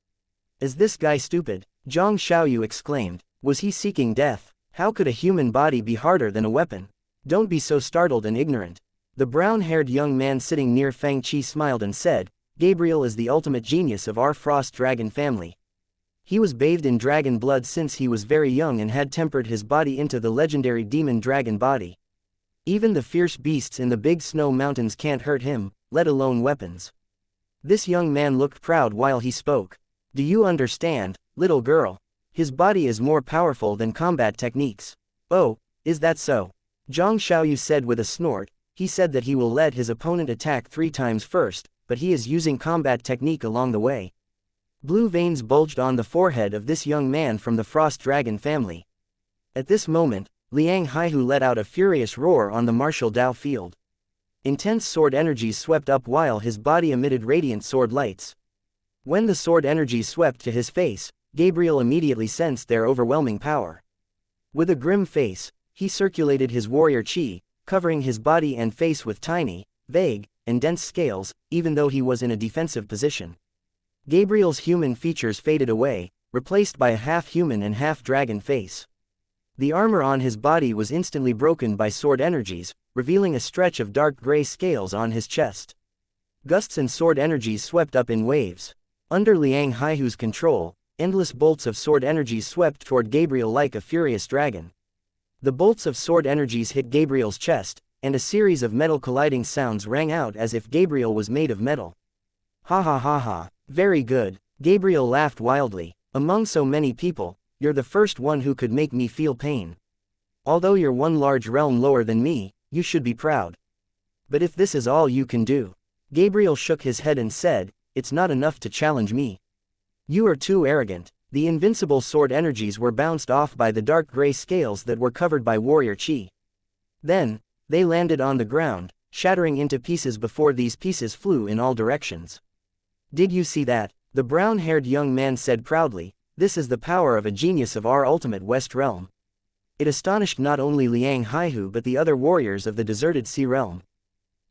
Is this guy stupid? Zhang Xiaoyu exclaimed. Was he seeking death? How could a human body be harder than a weapon? Don't be so startled and ignorant. The brown-haired young man sitting near Fang Chi smiled and said, Gabriel is the ultimate genius of our frost dragon family. He was bathed in dragon blood since he was very young and had tempered his body into the legendary demon dragon body. Even the fierce beasts in the big snow mountains can't hurt him, let alone weapons. This young man looked proud while he spoke. Do you understand, little girl? His body is more powerful than combat techniques. Oh, is that so? Zhang Xiaoyu said with a snort. He said that he will let his opponent attack 3 times first, but he is using combat technique along the way. Blue veins bulged on the forehead of this young man from the Frost Dragon family. At this moment, Liang Haihu let out a furious roar on the martial Dao field. Intense sword energies swept up while his body emitted radiant sword lights. When the sword energies swept to his face, Gabriel immediately sensed their overwhelming power. With a grim face, he circulated his warrior chi, covering his body and face with tiny, vague, and dense scales, even though he was in a defensive position. Gabriel's human features faded away, replaced by a half-human and half-dragon face. The armor on his body was instantly broken by sword energies, revealing a stretch of dark gray scales on his chest. Gusts and sword energies swept up in waves. Under Liang Haihu's control, endless bolts of sword energies swept toward Gabriel like a furious dragon. The bolts of sword energies hit Gabriel's chest, and a series of metal colliding sounds rang out as if Gabriel was made of metal. Ha ha ha ha, very good, Gabriel laughed wildly. Among so many people, you're the first one who could make me feel pain. Although you're one large realm lower than me, you should be proud. But if this is all you can do, Gabriel shook his head and said, it's not enough to challenge me. You are too arrogant. The invincible sword energies were bounced off by the dark gray scales that were covered by warrior chi. Then, they landed on the ground, shattering into pieces before these pieces flew in all directions. Did you see that? The brown-haired young man said proudly, this is the power of a genius of our ultimate West realm. It astonished not only Liang Haihu but the other warriors of the deserted sea realm.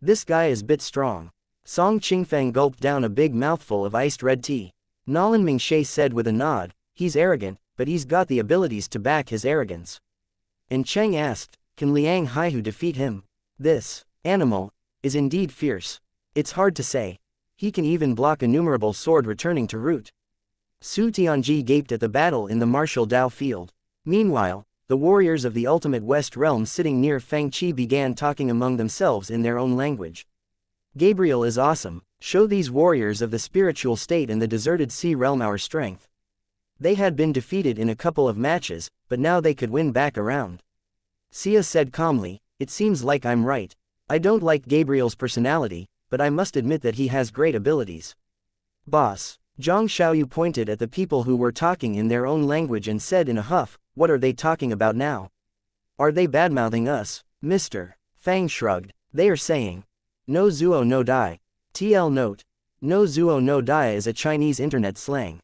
This guy is bit strong. Song Qingfeng gulped down a big mouthful of iced red tea. Nolan Mingshe said with a nod, he's arrogant, but he's got the abilities to back his arrogance. And Cheng asked, can Liang Haihu defeat him? This animal is indeed fierce. It's hard to say. He can even block innumerable sword returning to root. Su Tianji gaped at the battle in the martial Dao field. Meanwhile, the warriors of the ultimate West realm sitting near Fang Qi began talking among themselves in their own language. Gabriel is awesome. Show these warriors of the spiritual state and the deserted sea realm our strength. They had been defeated in a couple of matches, but now they could win back around. Sia said calmly, it seems like I'm right. I don't like Gabriel's personality, but I must admit that he has great abilities. Boss. Zhang Xiaoyu pointed at the people who were talking in their own language and said in a huff, what are they talking about now? Are they badmouthing us, Mr. Fang shrugged. They are saying, no zuo no dai. TL note. No zuo no dai is a Chinese internet slang.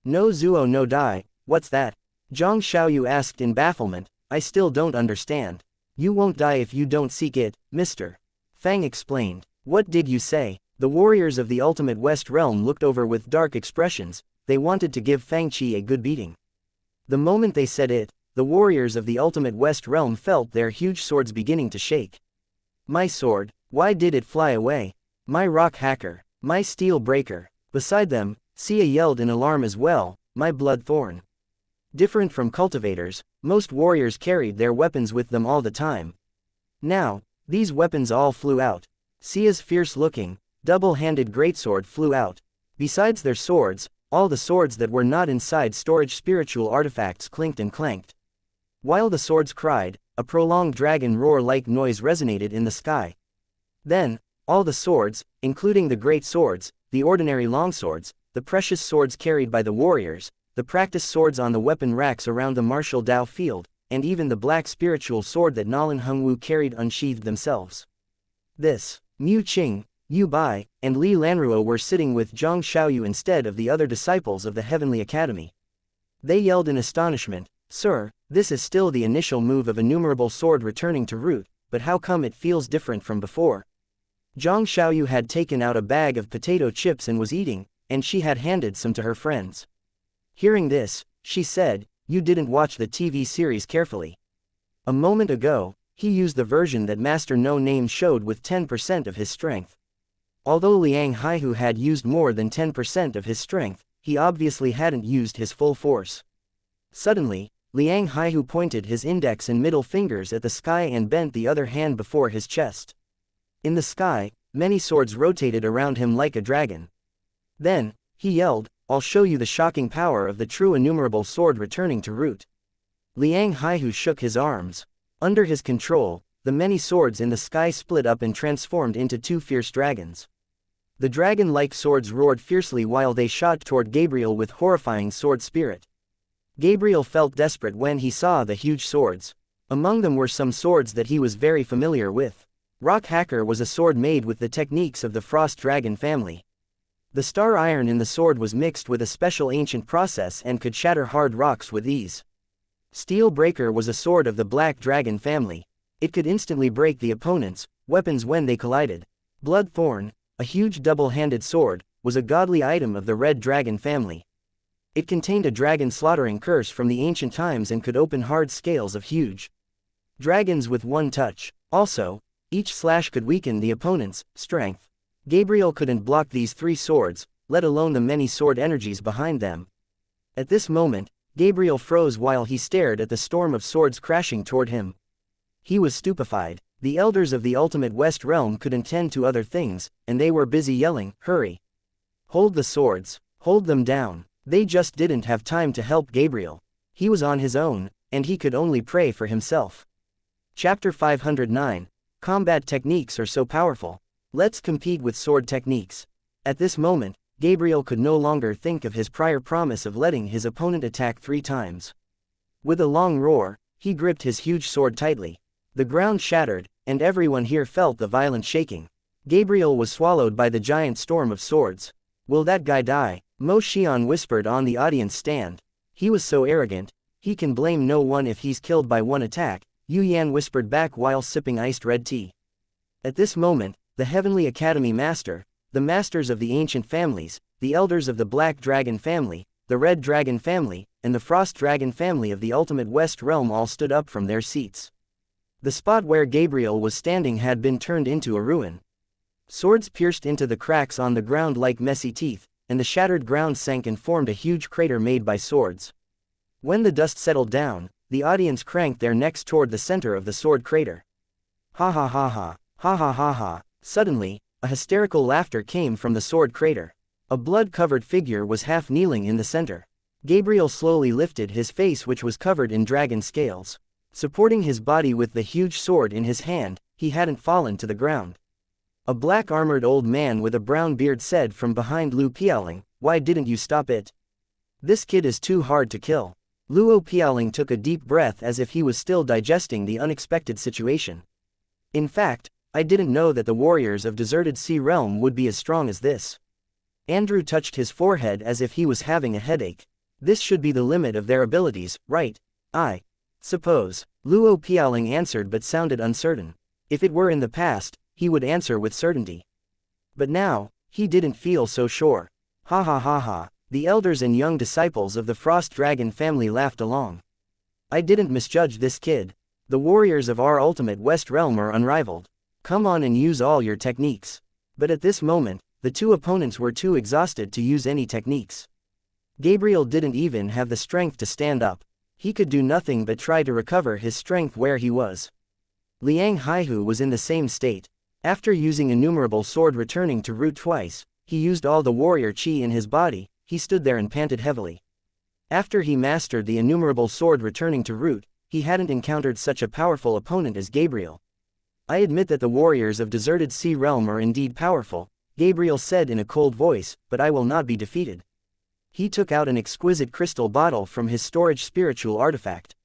No zuo no dai, what's that? Zhang Xiaoyu asked in bafflement, I still don't understand. You won't die if you don't seek it, Mr. Fang explained. What did you say? The warriors of the ultimate West realm looked over with dark expressions. They wanted to give Fang Qi a good beating. The moment they said it, the warriors of the ultimate West realm felt their huge swords beginning to shake. My sword, why did it fly away? My rock hacker, my steel breaker. Beside them, Sia yelled in alarm as well, my blood thorn. Different from cultivators, most warriors carried their weapons with them all the time. Now, these weapons all flew out. Sia's fierce-looking, double-handed greatsword flew out. Besides their swords, all the swords that were not inside storage spiritual artifacts clinked and clanked. While the swords cried, a prolonged dragon roar-like noise resonated in the sky. Then, all the swords, including the great swords, the ordinary longswords, the precious swords carried by the warriors, the practice swords on the weapon racks around the martial Dao field, and even the black spiritual sword that Nolan Hengwu carried unsheathed themselves. This, Mu Qing, Yu Bai, and Li Lanruo were sitting with Zhang Xiaoyu instead of the other disciples of the Heavenly Academy. They yelled in astonishment, Sir, this is still the initial move of innumerable sword returning to root, but how come it feels different from before? Zhang Xiaoyu had taken out a bag of potato chips and was eating, and she had handed some to her friends. Hearing this, she said, you didn't watch the TV series carefully. A moment ago, he used the version that Master No Name showed with 10% of his strength. Although Liang Haihu had used more than 10% of his strength, he obviously hadn't used his full force. Suddenly, Liang Haihu pointed his index and middle fingers at the sky and bent the other hand before his chest. In the sky, many swords rotated around him like a dragon. Then, he yelled, I'll show you the shocking power of the true innumerable sword returning to root. Liang Haihu shook his arms. Under his control, the many swords in the sky split up and transformed into two fierce dragons. The dragon-like swords roared fiercely while they shot toward Gabriel with horrifying sword spirit. Gabriel felt desperate when he saw the huge swords. Among them were some swords that he was very familiar with. Rock Hacker was a sword made with the techniques of the Frost Dragon family. The star iron in the sword was mixed with a special ancient process and could shatter hard rocks with ease. Steel Breaker was a sword of the Black Dragon family. It could instantly break the opponent's weapons when they collided. Blood Thorn, a huge double-handed sword, was a godly item of the Red Dragon family. It contained a dragon slaughtering curse from the ancient times and could open hard scales of huge dragons with one touch. Also, each slash could weaken the opponent's strength. Gabriel couldn't block these three swords, let alone the many sword energies behind them. At this moment, Gabriel froze while he stared at the storm of swords crashing toward him. He was stupefied. The elders of the ultimate West Realm could intend to other things, and they were busy yelling, "Hurry! Hold the swords! Hold them down!" They just didn't have time to help Gabriel. He was on his own, and he could only pray for himself. Chapter 509. Combat techniques are so powerful. Let's compete with sword techniques. At this moment, Gabriel could no longer think of his prior promise of letting his opponent attack 3 times. With a long roar, he gripped his huge sword tightly. The ground shattered, and everyone here felt the violent shaking. Gabriel was swallowed by the giant storm of swords. "Will that guy die?" Mo Xian whispered on the audience stand. "He was so arrogant, he can blame no one if he's killed by one attack," Yu Yan whispered back while sipping iced red tea. At this moment, the Heavenly Academy Master, the masters of the ancient families, the elders of the Black Dragon family, the Red Dragon family, and the Frost Dragon family of the ultimate West Realm all stood up from their seats. The spot where Gabriel was standing had been turned into a ruin. Swords pierced into the cracks on the ground like messy teeth, and the shattered ground sank and formed a huge crater made by swords. When the dust settled down, the audience cranked their necks toward the center of the sword crater. Ha ha ha ha, ha ha ha ha. Suddenly, a hysterical laughter came from the sword crater. A blood-covered figure was half kneeling in the center. Gabriel slowly lifted his face, which was covered in dragon scales. Supporting his body with the huge sword in his hand, he hadn't fallen to the ground. A black-armored old man with a brown beard said from behind Lu Piaoling, "Why didn't you stop it? This kid is too hard to kill." Luo Piaoling took a deep breath as if he was still digesting the unexpected situation. "In fact, I didn't know that the warriors of Deserted Sea Realm would be as strong as this." Andrew touched his forehead as if he was having a headache. "This should be the limit of their abilities, right? I suppose," Luo Piaoling answered but sounded uncertain. If it were in the past, he would answer with certainty. But now, he didn't feel so sure. Ha ha ha ha. The elders and young disciples of the Frost Dragon family laughed along. "I didn't misjudge this kid. The warriors of our ultimate West Realm are unrivaled. Come on and use all your techniques." But at this moment, the two opponents were too exhausted to use any techniques. Gabriel didn't even have the strength to stand up. He could do nothing but try to recover his strength where he was. Liang Haihu was in the same state. After using innumerable sword returning to root twice, he used all the warrior chi in his body. He stood there and panted heavily. After he mastered the innumerable sword returning to root, he hadn't encountered such a powerful opponent as Gabriel. "I admit that the warriors of Deserted Sea Realm are indeed powerful," Gabriel said in a cold voice, "but I will not be defeated." He took out an exquisite crystal bottle from his storage spiritual artifact.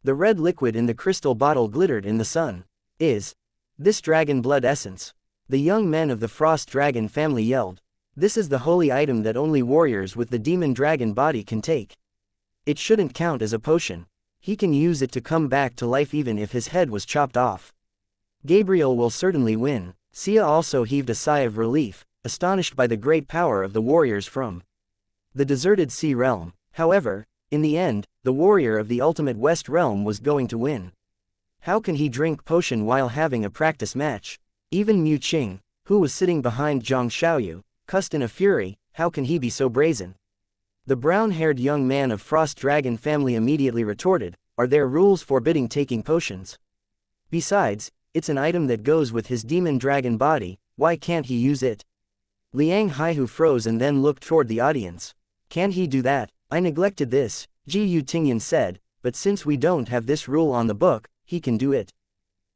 The red liquid in the crystal bottle glittered in the sun. "Is this dragon blood essence?" The young men of the Frost Dragon family yelled. "This is the holy item that only warriors with the demon dragon body can take. It shouldn't count as a potion. He can use it to come back to life even if his head was chopped off. Gabriel will certainly win." Sia also heaved a sigh of relief, astonished by the great power of the warriors from the Deserted Sea Realm. However, in the end, the warrior of the ultimate West Realm was going to win. How can he drink potion while having a practice match? Even Mu Qing, who was sitting behind Zhang Xiaoyu, cussed in a fury. How can he be so brazen? The brown-haired young man of Frost Dragon family immediately retorted, "Are there rules forbidding taking potions? Besides, it's an item that goes with his demon dragon body, why can't he use it?" Liang Haihu froze and then looked toward the audience. "Can he do that? I neglected this," Ji Yu Tingyan said, "but since we don't have this rule on the book, he can do it."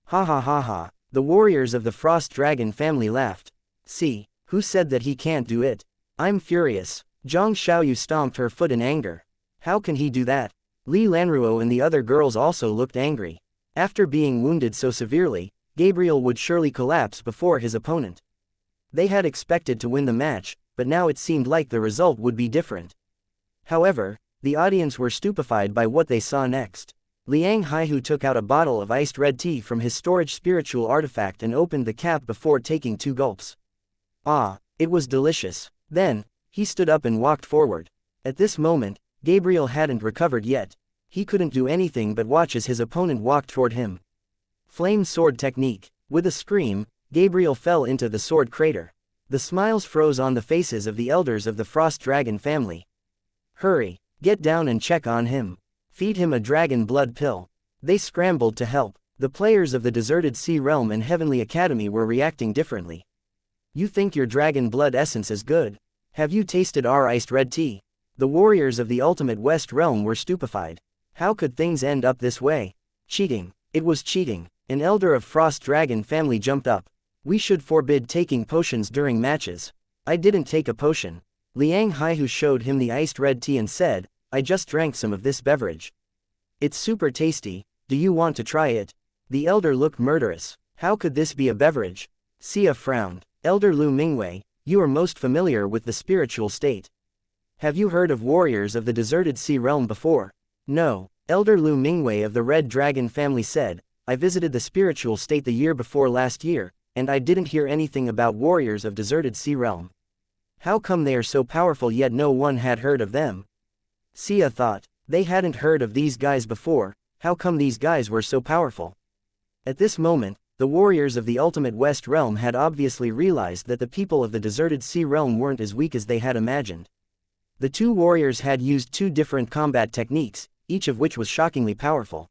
Ha ha ha ha. The warriors of the Frost Dragon family laughed. "See, who said that he can't do it? I'm furious." Zhang Xiaoyu stomped her foot in anger. "How can he do that?" Li Lanruo and the other girls also looked angry. After being wounded so severely, Gabriel would surely collapse before his opponent. They had expected to win the match, but now it seemed like the result would be different. However, the audience were stupefied by what they saw next. Liang Haihu took out a bottle of iced red tea from his storage spiritual artifact and opened the cap before taking 2 gulps. Ah, it was delicious. Then, he stood up and walked forward. At this moment, Gabriel hadn't recovered yet. He couldn't do anything but watch as his opponent walked toward him. Flame sword technique. With a scream, Gabriel fell into the sword crater. The smiles froze on the faces of the elders of the Frost Dragon family. "Hurry! Get down and check on him. Feed him a dragon blood pill. They scrambled to help. The players of the Deserted Sea Realm and Heavenly Academy were reacting differently. You think your dragon blood essence is good? Have you tasted our iced red tea? The warriors of the Ultimate West Realm were stupefied. How could things end up this way? Cheating. It was cheating. An elder of Frost Dragon family jumped up. We should forbid taking potions during matches. I didn't take a potion. Liang Haihu showed him the iced red tea and said, I just drank some of this beverage. It's super tasty, do you want to try it? The elder looked murderous. How could this be a beverage? Xia frowned. Elder Lu Mingwei, you are most familiar with the spiritual state. Have you heard of warriors of the Deserted Sea Realm before? No. Elder Lu Mingwei of the Red Dragon family said, I visited the spiritual state the year before last year, and I didn't hear anything about warriors of Deserted Sea Realm. How come they are so powerful yet no one had heard of them? Xia thought, they hadn't heard of these guys before, how come these guys were so powerful? At this moment, the warriors of the Ultimate West Realm had obviously realized that the people of the Deserted Sea Realm weren't as weak as they had imagined. The two warriors had used two different combat techniques, each of which was shockingly powerful.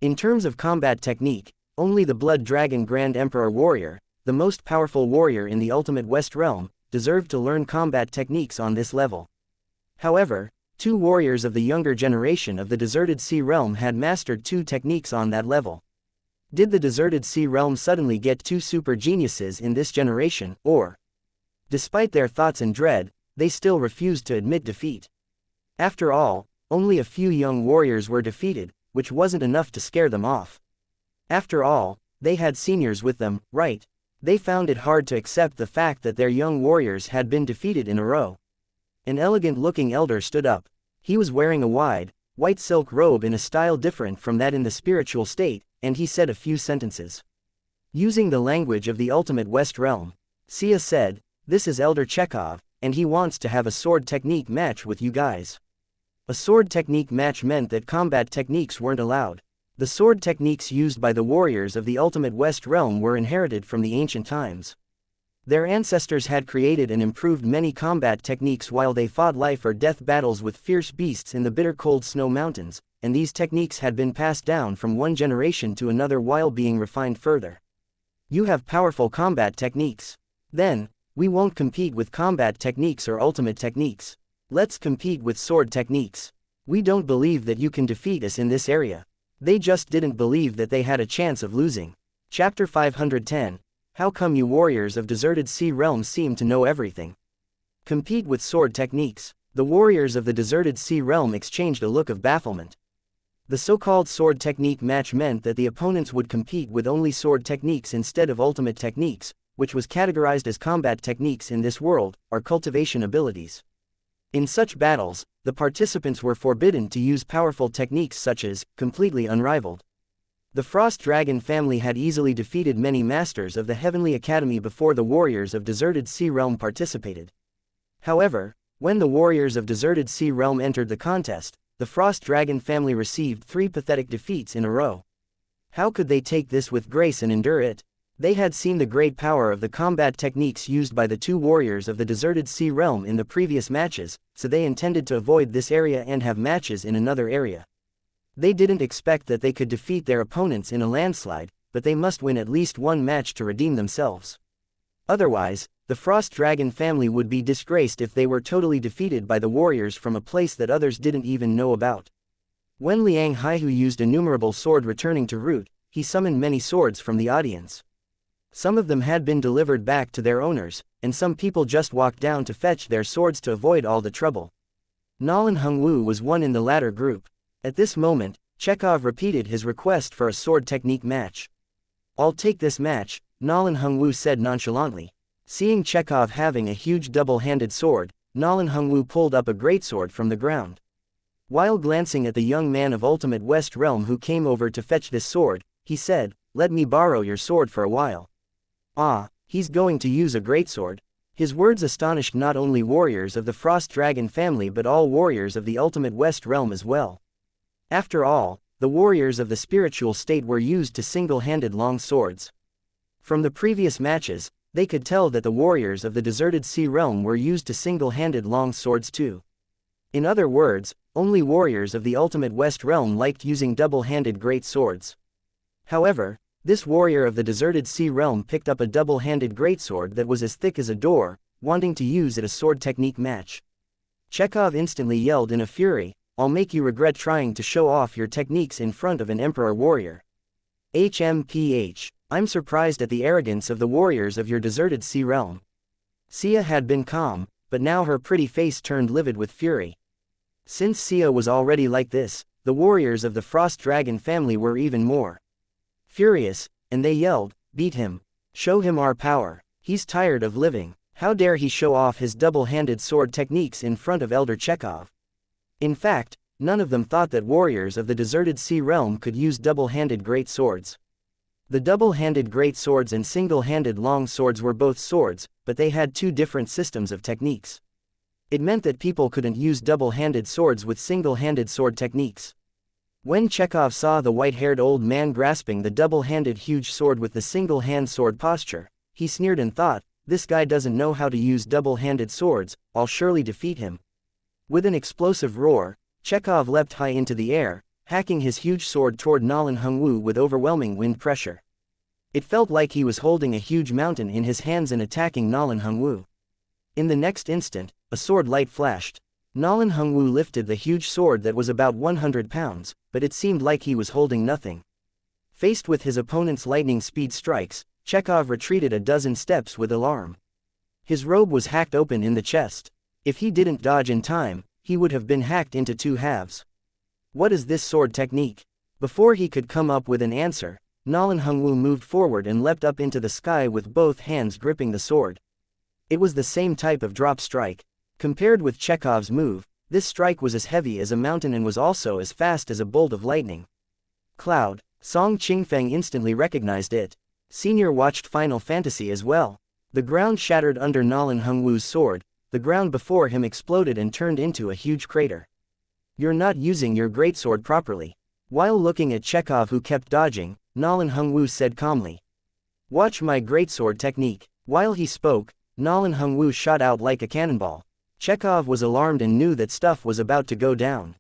In terms of combat technique, only the Blood Dragon Grand Emperor Warrior, the most powerful warrior in the Ultimate West Realm, deserved to learn combat techniques on this level. However, two warriors of the younger generation of the Deserted Sea Realm had mastered two techniques on that level. Did the Deserted Sea Realm suddenly get two super geniuses in this generation, or? Despite their thoughts and dread, they still refused to admit defeat. After all, only a few young warriors were defeated, which wasn't enough to scare them off. After all, they had seniors with them, right? They found it hard to accept the fact that their young warriors had been defeated in a row. An elegant-looking elder stood up. He was wearing a wide, white silk robe in a style different from that in the spiritual state, and he said a few sentences. Using the language of the Ultimate West Realm, Xia said, this is Elder Chekhov, and he wants to have a sword technique match with you guys. A sword technique match meant that combat techniques weren't allowed. The sword techniques used by the warriors of the Ultimate West Realm were inherited from the ancient times. Their ancestors had created and improved many combat techniques while they fought life or death battles with fierce beasts in the bitter cold snow mountains, and these techniques had been passed down from one generation to another while being refined further. You have powerful combat techniques. Then, we won't compete with combat techniques or ultimate techniques. Let's compete with sword techniques. We don't believe that you can defeat us in this area. They just didn't believe that they had a chance of losing. Chapter 510. How come you warriors of Deserted Sea Realm seem to know everything? Compete with sword techniques. The warriors of the Deserted Sea Realm exchanged a look of bafflement. The so-called sword technique match meant that the opponents would compete with only sword techniques instead of ultimate techniques, which was categorized as combat techniques in this world, or cultivation abilities. In such battles, the participants were forbidden to use powerful techniques such as, completely unrivaled. The Frost Dragon family had easily defeated many masters of the Heavenly Academy before the warriors of Deserted Sea Realm participated. However, when the warriors of Deserted Sea Realm entered the contest, the Frost Dragon family received 3 pathetic defeats in a row. How could they take this with grace and endure it? They had seen the great power of the combat techniques used by the two warriors of the Deserted Sea Realm in the previous matches, so they intended to avoid this area and have matches in another area. They didn't expect that they could defeat their opponents in a landslide, but they must win at least one match to redeem themselves. Otherwise, the Frost Dragon family would be disgraced if they were totally defeated by the warriors from a place that others didn't even know about. When Liang Haihu used innumerable sword returning to root, he summoned many swords from the audience. Some of them had been delivered back to their owners, and some people just walked down to fetch their swords to avoid all the trouble. Nolan Hungwu was one in the latter group. At this moment, Chekhov repeated his request for a sword technique match. I'll take this match, Nolan Hungwu said nonchalantly. Seeing Chekhov having a huge double-handed sword, Nolan Hungwu pulled up a greatsword from the ground. While glancing at the young man of Ultimate West Realm who came over to fetch this sword, he said, "Let me borrow your sword for a while." Ah, he's going to use a greatsword. His words astonished not only warriors of the Frost Dragon family but all warriors of the Ultimate West Realm as well. After all, the warriors of the spiritual state were used to single-handed long swords. From the previous matches, they could tell that the warriors of the Deserted Sea Realm were used to single-handed long swords too. In other words, only warriors of the Ultimate West realm liked using double-handed great swords. However, this warrior of the Deserted Sea realm picked up a double-handed greatsword that was as thick as a door, wanting to use it a sword technique match. Chekhov instantly yelled in a fury, "I'll make you regret trying to show off your techniques in front of an emperor warrior. HMPH, I'm surprised at the arrogance of the warriors of your Deserted Sea realm." Sia had been calm, but now her pretty face turned livid with fury. Since Sia was already like this, the warriors of the Frost Dragon family were even more furious, and they yelled, "Beat him. Show him our power. He's tired of living. How dare he show off his double-handed sword techniques in front of Elder Chekhov?" In fact, none of them thought that warriors of the Deserted Sea realm could use double-handed great swords. The double-handed great swords and single-handed long swords were both swords, but they had two different systems of techniques. It meant that people couldn't use double-handed swords with single-handed sword techniques. When Chekhov saw the white-haired old man grasping the double-handed huge sword with the single-hand sword posture, he sneered and thought, "This guy doesn't know how to use double-handed swords, I'll surely defeat him." With an explosive roar, Chekhov leapt high into the air, hacking his huge sword toward Nalan Hongwu with overwhelming wind pressure. It felt like he was holding a huge mountain in his hands and attacking Nalan Hongwu. In the next instant, a sword light flashed. Nalan Hongwu lifted the huge sword that was about 100 pounds, but it seemed like he was holding nothing. Faced with his opponent's lightning speed strikes, Chekhov retreated a dozen steps with alarm. His robe was hacked open in the chest. If he didn't dodge in time, he would have been hacked into two halves. What is this sword technique? Before he could come up with an answer, Nalan Hongwu moved forward and leapt up into the sky with both hands gripping the sword. It was the same type of drop strike. Compared with Chekhov's move, this strike was as heavy as a mountain and was also as fast as a bolt of lightning. Cloud. Song Qingfeng instantly recognized it. Senior watched Final Fantasy as well. The ground shattered under Nalan Hongwu's sword, the ground before him exploded and turned into a huge crater. "You're not using your greatsword properly." While looking at Chekhov who kept dodging, Nalan Hongwu said calmly, "Watch my greatsword technique." While he spoke, Nalan Hongwu shot out like a cannonball. Chekhov was alarmed and knew that stuff was about to go down.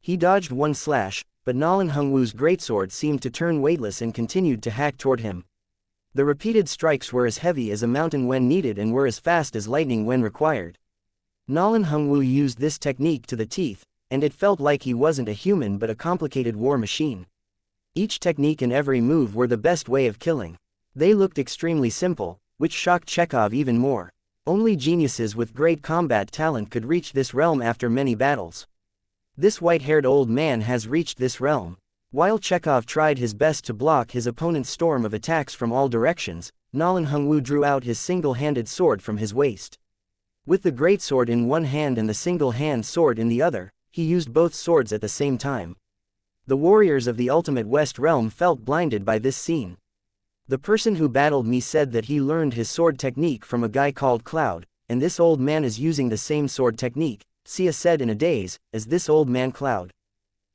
He dodged one slash, but Nalan Hongwu's greatsword seemed to turn weightless and continued to hack toward him. The repeated strikes were as heavy as a mountain when needed and were as fast as lightning when required. Nalan Hongwu used this technique to the teeth, and it felt like he wasn't a human but a complicated war machine. Each technique and every move were the best way of killing. They looked extremely simple, which shocked Chekhov even more. Only geniuses with great combat talent could reach this realm after many battles. This white-haired old man has reached this realm. While Chekhov tried his best to block his opponent's storm of attacks from all directions, Nalan Hongwu drew out his single-handed sword from his waist. With the greatsword in one hand and the single-hand sword in the other, he used both swords at the same time. The warriors of the Ultimate West realm felt blinded by this scene. "The person who battled me said that he learned his sword technique from a guy called Cloud, and this old man is using the same sword technique," Sia said in a daze, "as this old man Cloud.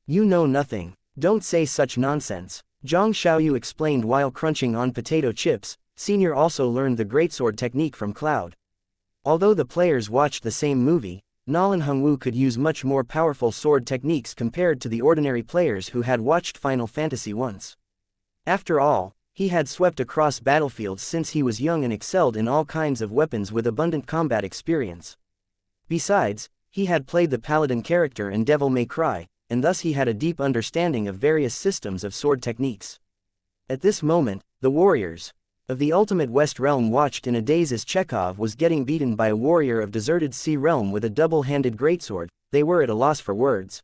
You know nothing. Don't say such nonsense." Zhang Xiaoyu explained while crunching on potato chips. Senior also learned the greatsword technique from Cloud. Although the players watched the same movie, Nalan Hongwu could use much more powerful sword techniques compared to the ordinary players who had watched Final Fantasy once. After all, he had swept across battlefields since he was young and excelled in all kinds of weapons with abundant combat experience. Besides, he had played the Paladin character in Devil May Cry, and thus he had a deep understanding of various systems of sword techniques. At this moment, the warriors of the Ultimate West realm watched in a daze as Chekhov was getting beaten by a warrior of Deserted Sea realm with a double-handed greatsword. They were at a loss for words.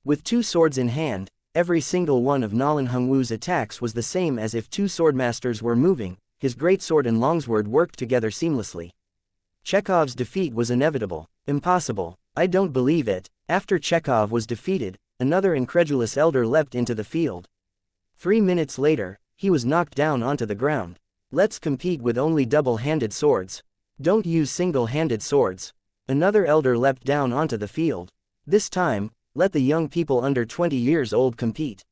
With two swords in hand, every single one of Nalan Hongwu's attacks was the same as if two swordmasters were moving. His greatsword and longsword worked together seamlessly. Chekhov's defeat was inevitable. Impossible. I don't believe it. After Chekhov was defeated, another incredulous elder leapt into the field. 3 minutes later, he was knocked down onto the ground. "Let's compete with only double-handed swords. Don't use single-handed swords." Another elder leapt down onto the field. "This time, let the young people under 20 years old compete.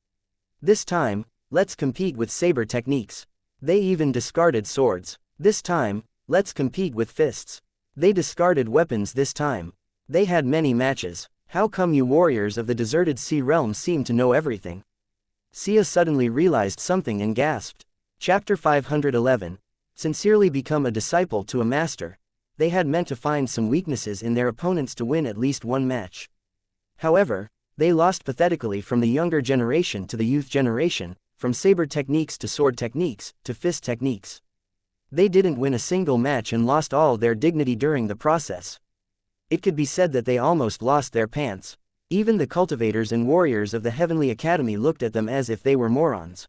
This time, let's compete with saber techniques." They even discarded swords. "This time, let's compete with fists." They discarded weapons this time. They had many matches. How come you warriors of the deserted sea realm seem to know everything? Sia suddenly realized something and gasped. Chapter 511. Sincerely become a disciple to a master. They had meant to find some weaknesses in their opponents to win at least one match. However, they lost pathetically from the younger generation to the youth generation, from saber techniques to sword techniques, to fist techniques. They didn't win a single match and lost all their dignity during the process. It could be said that they almost lost their pants. Even the cultivators and warriors of the Heavenly Academy looked at them as if they were morons.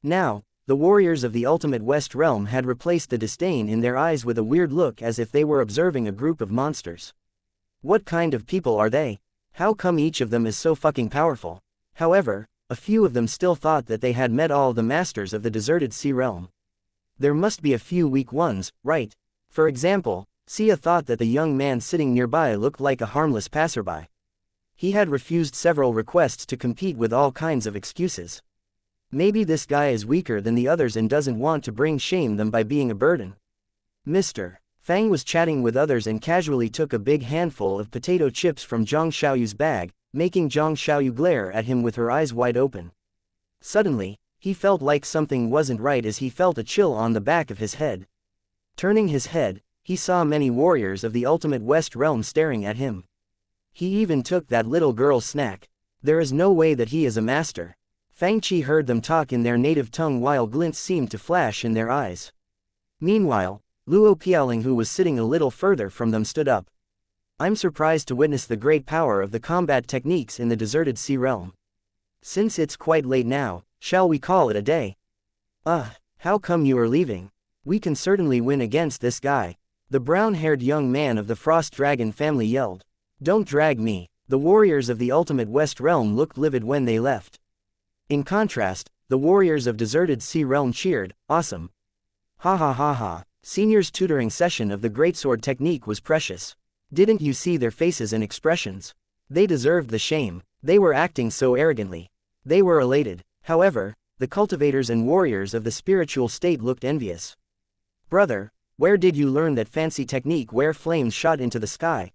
Now, the warriors of the Ultimate West Realm had replaced the disdain in their eyes with a weird look as if they were observing a group of monsters. What kind of people are they? How come each of them is so fucking powerful? However, a few of them still thought that they had met all the masters of the deserted sea realm. There must be a few weak ones, right? For example, Sia thought that the young man sitting nearby looked like a harmless passerby. He had refused several requests to compete with all kinds of excuses. Maybe this guy is weaker than the others and doesn't want to bring shame them by being a burden. Mr. Fang was chatting with others and casually took a big handful of potato chips from Zhang Xiaoyu's bag, making Zhang Xiaoyu glare at him with her eyes wide open. Suddenly, he felt like something wasn't right as he felt a chill on the back of his head. Turning his head, he saw many warriors of the Ultimate West Realm staring at him. He even took that little girl's snack. There is no way that he is a master. Fang Qi heard them talk in their native tongue while glints seemed to flash in their eyes. Meanwhile, Luo Piaoling, who was sitting a little further from them, stood up. I'm surprised to witness the great power of the combat techniques in the deserted sea realm. Since it's quite late now, shall we call it a day? How come you are leaving? We can certainly win against this guy. The brown-haired young man of the Frost Dragon family yelled. Don't drag me. The warriors of the Ultimate West Realm looked livid when they left. In contrast, the warriors of deserted sea realm cheered, awesome. Ha ha ha ha. Senior's tutoring session of the greatsword technique was precious. Didn't you see their faces and expressions? They deserved the shame. They were acting so arrogantly. They were elated. However, the cultivators and warriors of the spiritual state looked envious. Brother, where did you learn that fancy technique where flames shot into the sky?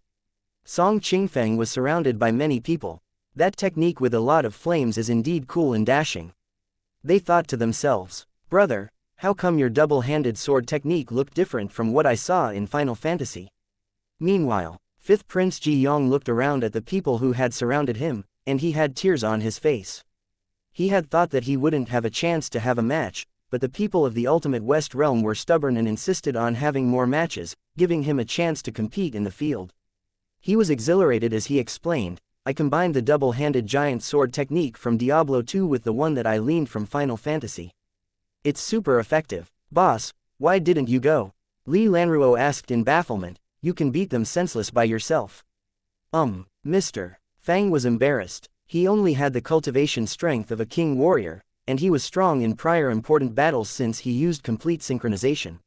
Song Qingfeng was surrounded by many people. That technique with a lot of flames is indeed cool and dashing. They thought to themselves, brother, how come your double-handed sword technique looked different from what I saw in Final Fantasy? Meanwhile, 5th Prince Ji Yong looked around at the people who had surrounded him, and he had tears on his face. He had thought that he wouldn't have a chance to have a match, but the people of the Ultimate West Realm were stubborn and insisted on having more matches, giving him a chance to compete in the field. He was exhilarated as he explained, I combined the double-handed giant sword technique from Diablo 2 with the one that I leaned from Final Fantasy. It's super effective. Boss, why didn't you go? Li Lanruo asked in bafflement, you can beat them senseless by yourself. Mr. Fang was embarrassed. He only had the cultivation strength of a king warrior, and he was strong in prior important battles since he used complete synchronization.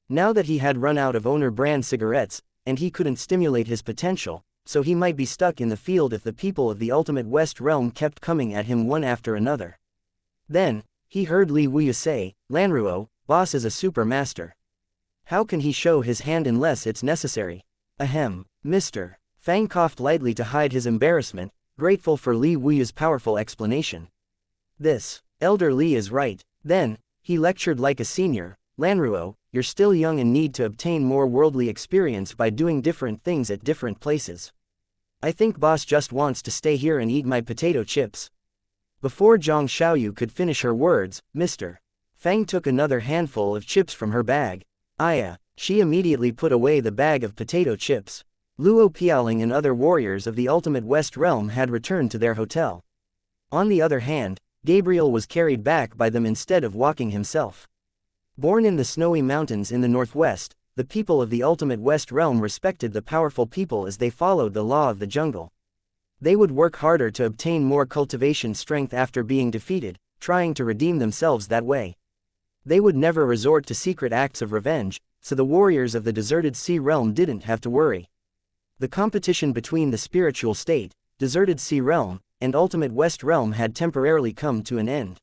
Now that he had run out of owner brand cigarettes, and he couldn't stimulate his potential, so he might be stuck in the field if the people of the Ultimate West Realm kept coming at him one after another. Then, he heard Li Wuya say, Lanruo, boss is a super master. How can he show his hand unless it's necessary? Ahem, Mr. Fang coughed lightly to hide his embarrassment, grateful for Li Wuya's powerful explanation. This, Elder Li is right. Then, he lectured like a senior, Lanruo, you're still young and need to obtain more worldly experience by doing different things at different places. I think boss just wants to stay here and eat my potato chips. Before Zhang Xiaoyu could finish her words, Mr. Fang took another handful of chips from her bag. She immediately put away the bag of potato chips. Luo Piaoling and other warriors of the Ultimate West Realm had returned to their hotel. On the other hand, Gabriel was carried back by them instead of walking himself. Born in the snowy mountains in the northwest, the people of the Ultimate West Realm respected the powerful people as they followed the law of the jungle. They would work harder to obtain more cultivation strength after being defeated, trying to redeem themselves that way. They would never resort to secret acts of revenge, so the warriors of the deserted sea realm didn't have to worry. The competition between the spiritual state, deserted sea realm, and Ultimate West Realm had temporarily come to an end.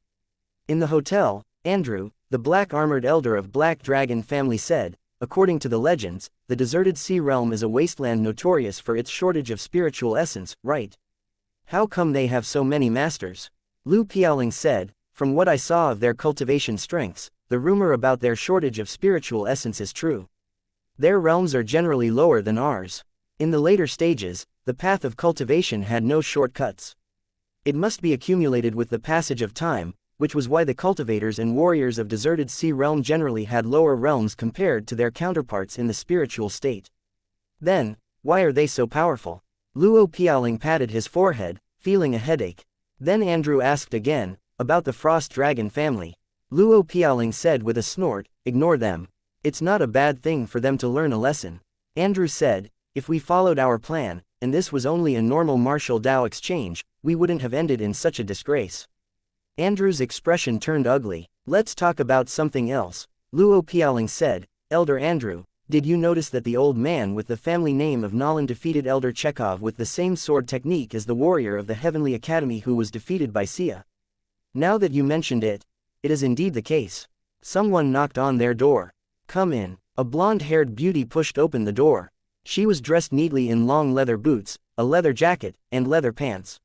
In the hotel, Andrew, the black-armored elder of Black Dragon family said, according to the legends, the deserted sea realm is a wasteland notorious for its shortage of spiritual essence, right? How come they have so many masters? Lu Piaoling said, from what I saw of their cultivation strengths, the rumor about their shortage of spiritual essence is true. Their realms are generally lower than ours. In the later stages, the path of cultivation had no shortcuts. It must be accumulated with the passage of time, which was why the cultivators and warriors of deserted sea realm generally had lower realms compared to their counterparts in the spiritual state. Then, why are they so powerful? Luo Piaoling patted his forehead, feeling a headache. Then Andrew asked again, about the frost dragon family. Luo Piaoling said with a snort, ignore them. It's not a bad thing for them to learn a lesson. Andrew said, if we followed our plan, and this was only a normal martial Dao exchange, we wouldn't have ended in such a disgrace. Andrew's expression turned ugly. Let's talk about something else. Luo Piaoling said, Elder Andrew, did you notice that the old man with the family name of Nolan defeated Elder Chekhov with the same sword technique as the warrior of the Heavenly Academy who was defeated by Sia? Now that you mentioned it, it is indeed the case. Someone knocked on their door. Come in. A blonde-haired beauty pushed open the door. She was dressed neatly in long leather boots, a leather jacket, and leather pants.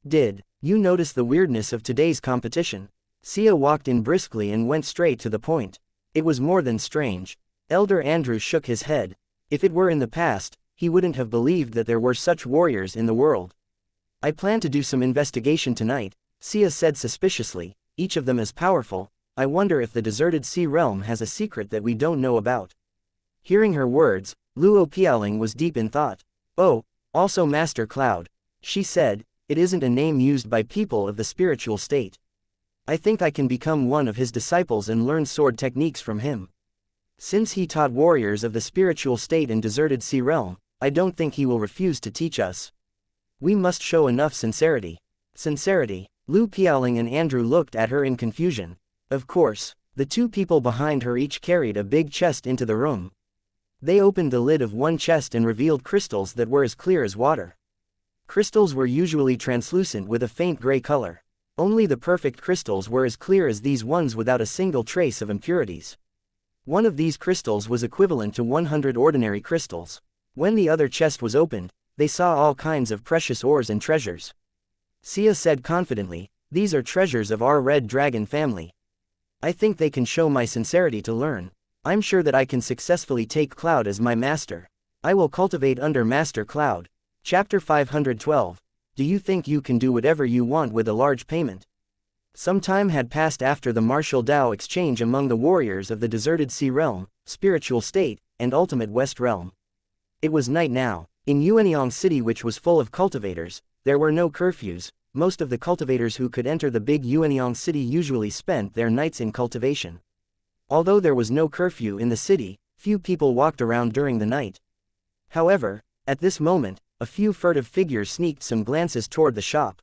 Did you notice the weirdness of today's competition? Sia walked in briskly and went straight to the point. It was more than strange. Elder Andrew shook his head. If it were in the past, he wouldn't have believed that there were such warriors in the world. I plan to do some investigation tonight, Sia said suspiciously, each of them is powerful. I wonder if the deserted sea realm has a secret that we don't know about. Hearing her words, Luo Piaoling was deep in thought. Oh, also Master Cloud. She said, it isn't a name used by people of the spiritual state. I think I can become one of his disciples and learn sword techniques from him. Since he taught warriors of the spiritual state in deserted sea realm, I don't think he will refuse to teach us. We must show enough sincerity. Sincerity. Lu Piaoling and Andrew looked at her in confusion. Of course, the two people behind her each carried a big chest into the room. They opened the lid of one chest and revealed crystals that were as clear as water. Crystals were usually translucent with a faint gray color. Only the perfect crystals were as clear as these ones without a single trace of impurities. One of these crystals was equivalent to 100 ordinary crystals. When the other chest was opened, they saw all kinds of precious ores and treasures. Sia said confidently, these are treasures of our red dragon family. I think they can show my sincerity to learn. I'm sure that I can successfully take Cloud as my master. I will cultivate under Master Cloud. Chapter 512. Do you think you can do whatever you want with a large payment? Some time had passed after the martial Dao exchange among the warriors of the deserted sea realm, spiritual state, and ultimate west realm. It was night now. In Yuanyang City, which was full of cultivators, there were no curfews. Most of the cultivators who could enter the big Yuanyang City usually spent their nights in cultivation. Although there was no curfew in the city, few people walked around during the night. However, at this moment, a few furtive figures sneaked some glances toward the shop.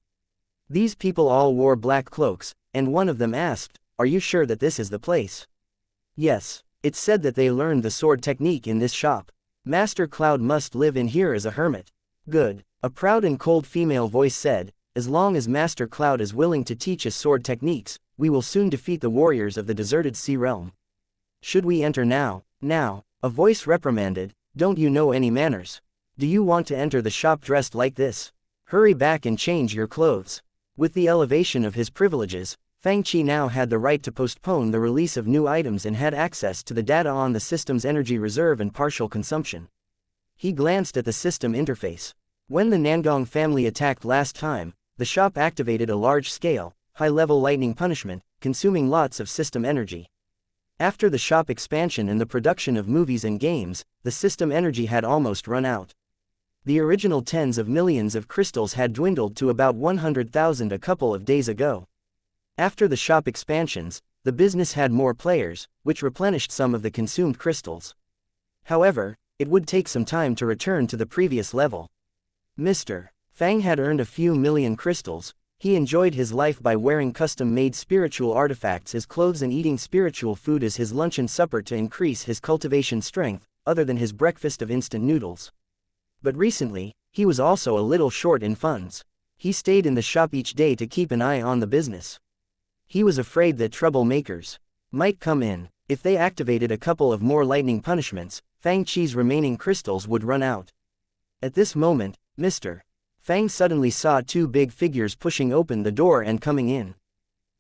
These people all wore black cloaks, and one of them asked, are you sure that this is the place? Yes, it's said that they learned the sword technique in this shop. Master Cloud must live in here as a hermit. Good, a proud and cold female voice said, as long as Master Cloud is willing to teach us sword techniques, we will soon defeat the warriors of the deserted sea realm. Should we enter now? Now, a voice reprimanded, don't you know any manners? Do you want to enter the shop dressed like this? Hurry back and change your clothes. With the elevation of his privileges, Fang Qi now had the right to postpone the release of new items and had access to the data on the system's energy reserve and partial consumption. He glanced at the system interface. When the Nangong family attacked last time, the shop activated a large-scale, high-level lightning punishment, consuming lots of system energy. After the shop expansion and the production of movies and games, the system energy had almost run out. The original tens of millions of crystals had dwindled to about 100,000 a couple of days ago. After the shop expansions, the business had more players, which replenished some of the consumed crystals. However, it would take some time to return to the previous level. Mr. Fang had earned a few million crystals. He enjoyed his life by wearing custom-made spiritual artifacts as clothes and eating spiritual food as his lunch and supper to increase his cultivation strength, other than his breakfast of instant noodles. But recently, he was also a little short in funds. He stayed in the shop each day to keep an eye on the business. He was afraid that troublemakers might come in. If they activated a couple of more lightning punishments, Fang Qi's remaining crystals would run out. At this moment, Mr. Fang suddenly saw two big figures pushing open the door and coming in.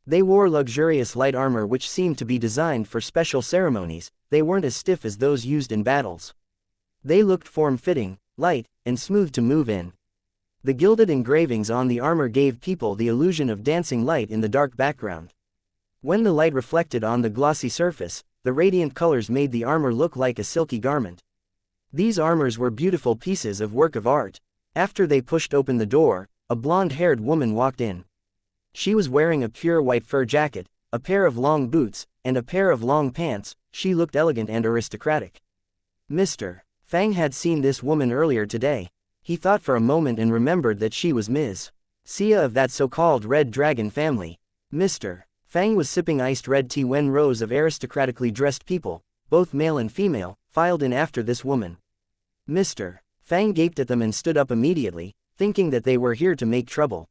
They wore luxurious light armor which seemed to be designed for special ceremonies. They weren't as stiff as those used in battles. They looked form-fitting, light, and smooth to move in. The gilded engravings on the armor gave people the illusion of dancing light in the dark background. When the light reflected on the glossy surface, the radiant colors made the armor look like a silky garment. These armors were beautiful pieces of work of art. After they pushed open the door, a blonde-haired woman walked in. She was wearing a pure white fur jacket, a pair of long boots, and a pair of long pants. She looked elegant and aristocratic. Mr. Fang had seen this woman earlier today. He thought for a moment and remembered that she was Ms. Xia of that so-called Red Dragon family. Mr. Fang was sipping iced red tea when rows of aristocratically dressed people, both male and female, filed in after this woman. Mr. Fang gaped at them and stood up immediately, thinking that they were here to make trouble.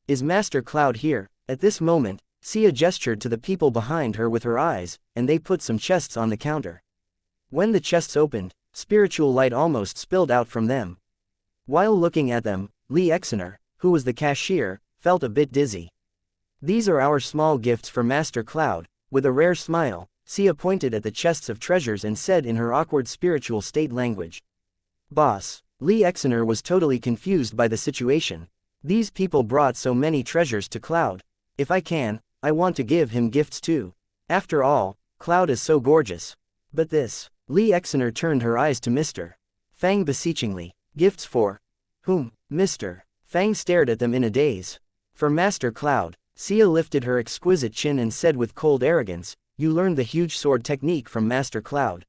Is Master Cloud here? At this moment, Xia gestured to the people behind her with her eyes, and they put some chests on the counter. When the chests opened, spiritual light almost spilled out from them. While looking at them, Lee Exener, who was the cashier, felt a bit dizzy. These are our small gifts for Master Cloud. With a rare smile, Xia pointed at the chests of treasures and said in her awkward spiritual state language. Boss. Lee Exener was totally confused by the situation. These people brought so many treasures to Cloud. If I can, I want to give him gifts too. After all, Cloud is so gorgeous. But this. Lee Exener turned her eyes to Mr. Fang beseechingly. Gifts for whom? Mr. Fang stared at them in a daze. For Master Cloud. Xia lifted her exquisite chin and said with cold arrogance, you learned the huge sword technique from Master Cloud.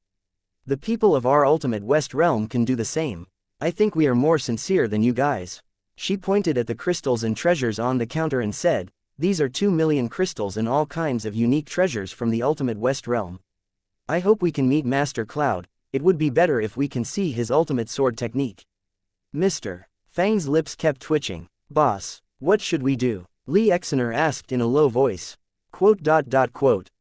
The people of our ultimate West realm can do the same. I think we are more sincere than you guys. She pointed at the crystals and treasures on the counter and said, these are 2 million crystals and all kinds of unique treasures from the ultimate West realm. I hope we can meet Master Cloud. It would be better if we can see his ultimate sword technique. Mr. Fang's lips kept twitching. Boss, what should we do? Lee Exener asked in a low voice.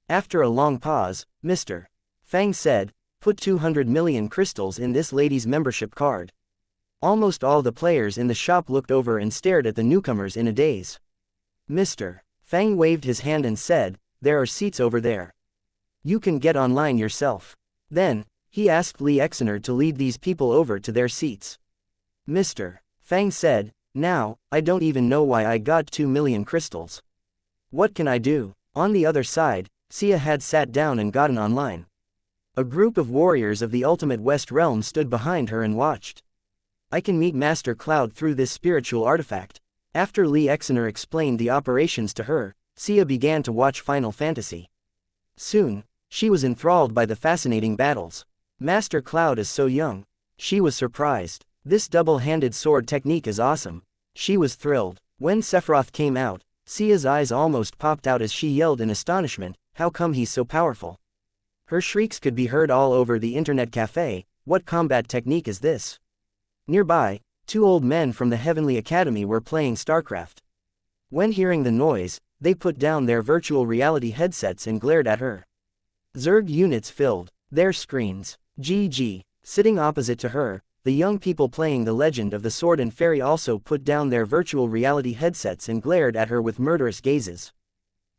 After a long pause, Mr. Fang said, put 200 million crystals in this lady's membership card. Almost all the players in the shop looked over and stared at the newcomers in a daze. Mr. Fang waved his hand and said, there are seats over there. You can get online yourself. Then, he asked Lee Exener to lead these people over to their seats. Mr. Fang said, now, I don't even know why I got 2 million crystals. What can I do? On the other side, Xia had sat down and gotten online. A group of warriors of the ultimate West realm stood behind her and watched. I can meet Master Cloud through this spiritual artifact. After Lee Exener explained the operations to her, Xia began to watch Final Fantasy. Soon, she was enthralled by the fascinating battles. Master Cloud is so young. She was surprised. This double-handed sword technique is awesome. She was thrilled. When Sephiroth came out, Xia's eyes almost popped out as she yelled in astonishment, how come he's so powerful? Her shrieks could be heard all over the internet cafe. What combat technique is this? Nearby, 2 old men from the Heavenly Academy were playing StarCraft. When hearing the noise, they put down their virtual reality headsets and glared at her. Zerg units filled their screens. GG. Sitting opposite to her, the young people playing The Legend of the Sword and Fairy also put down their virtual reality headsets and glared at her with murderous gazes.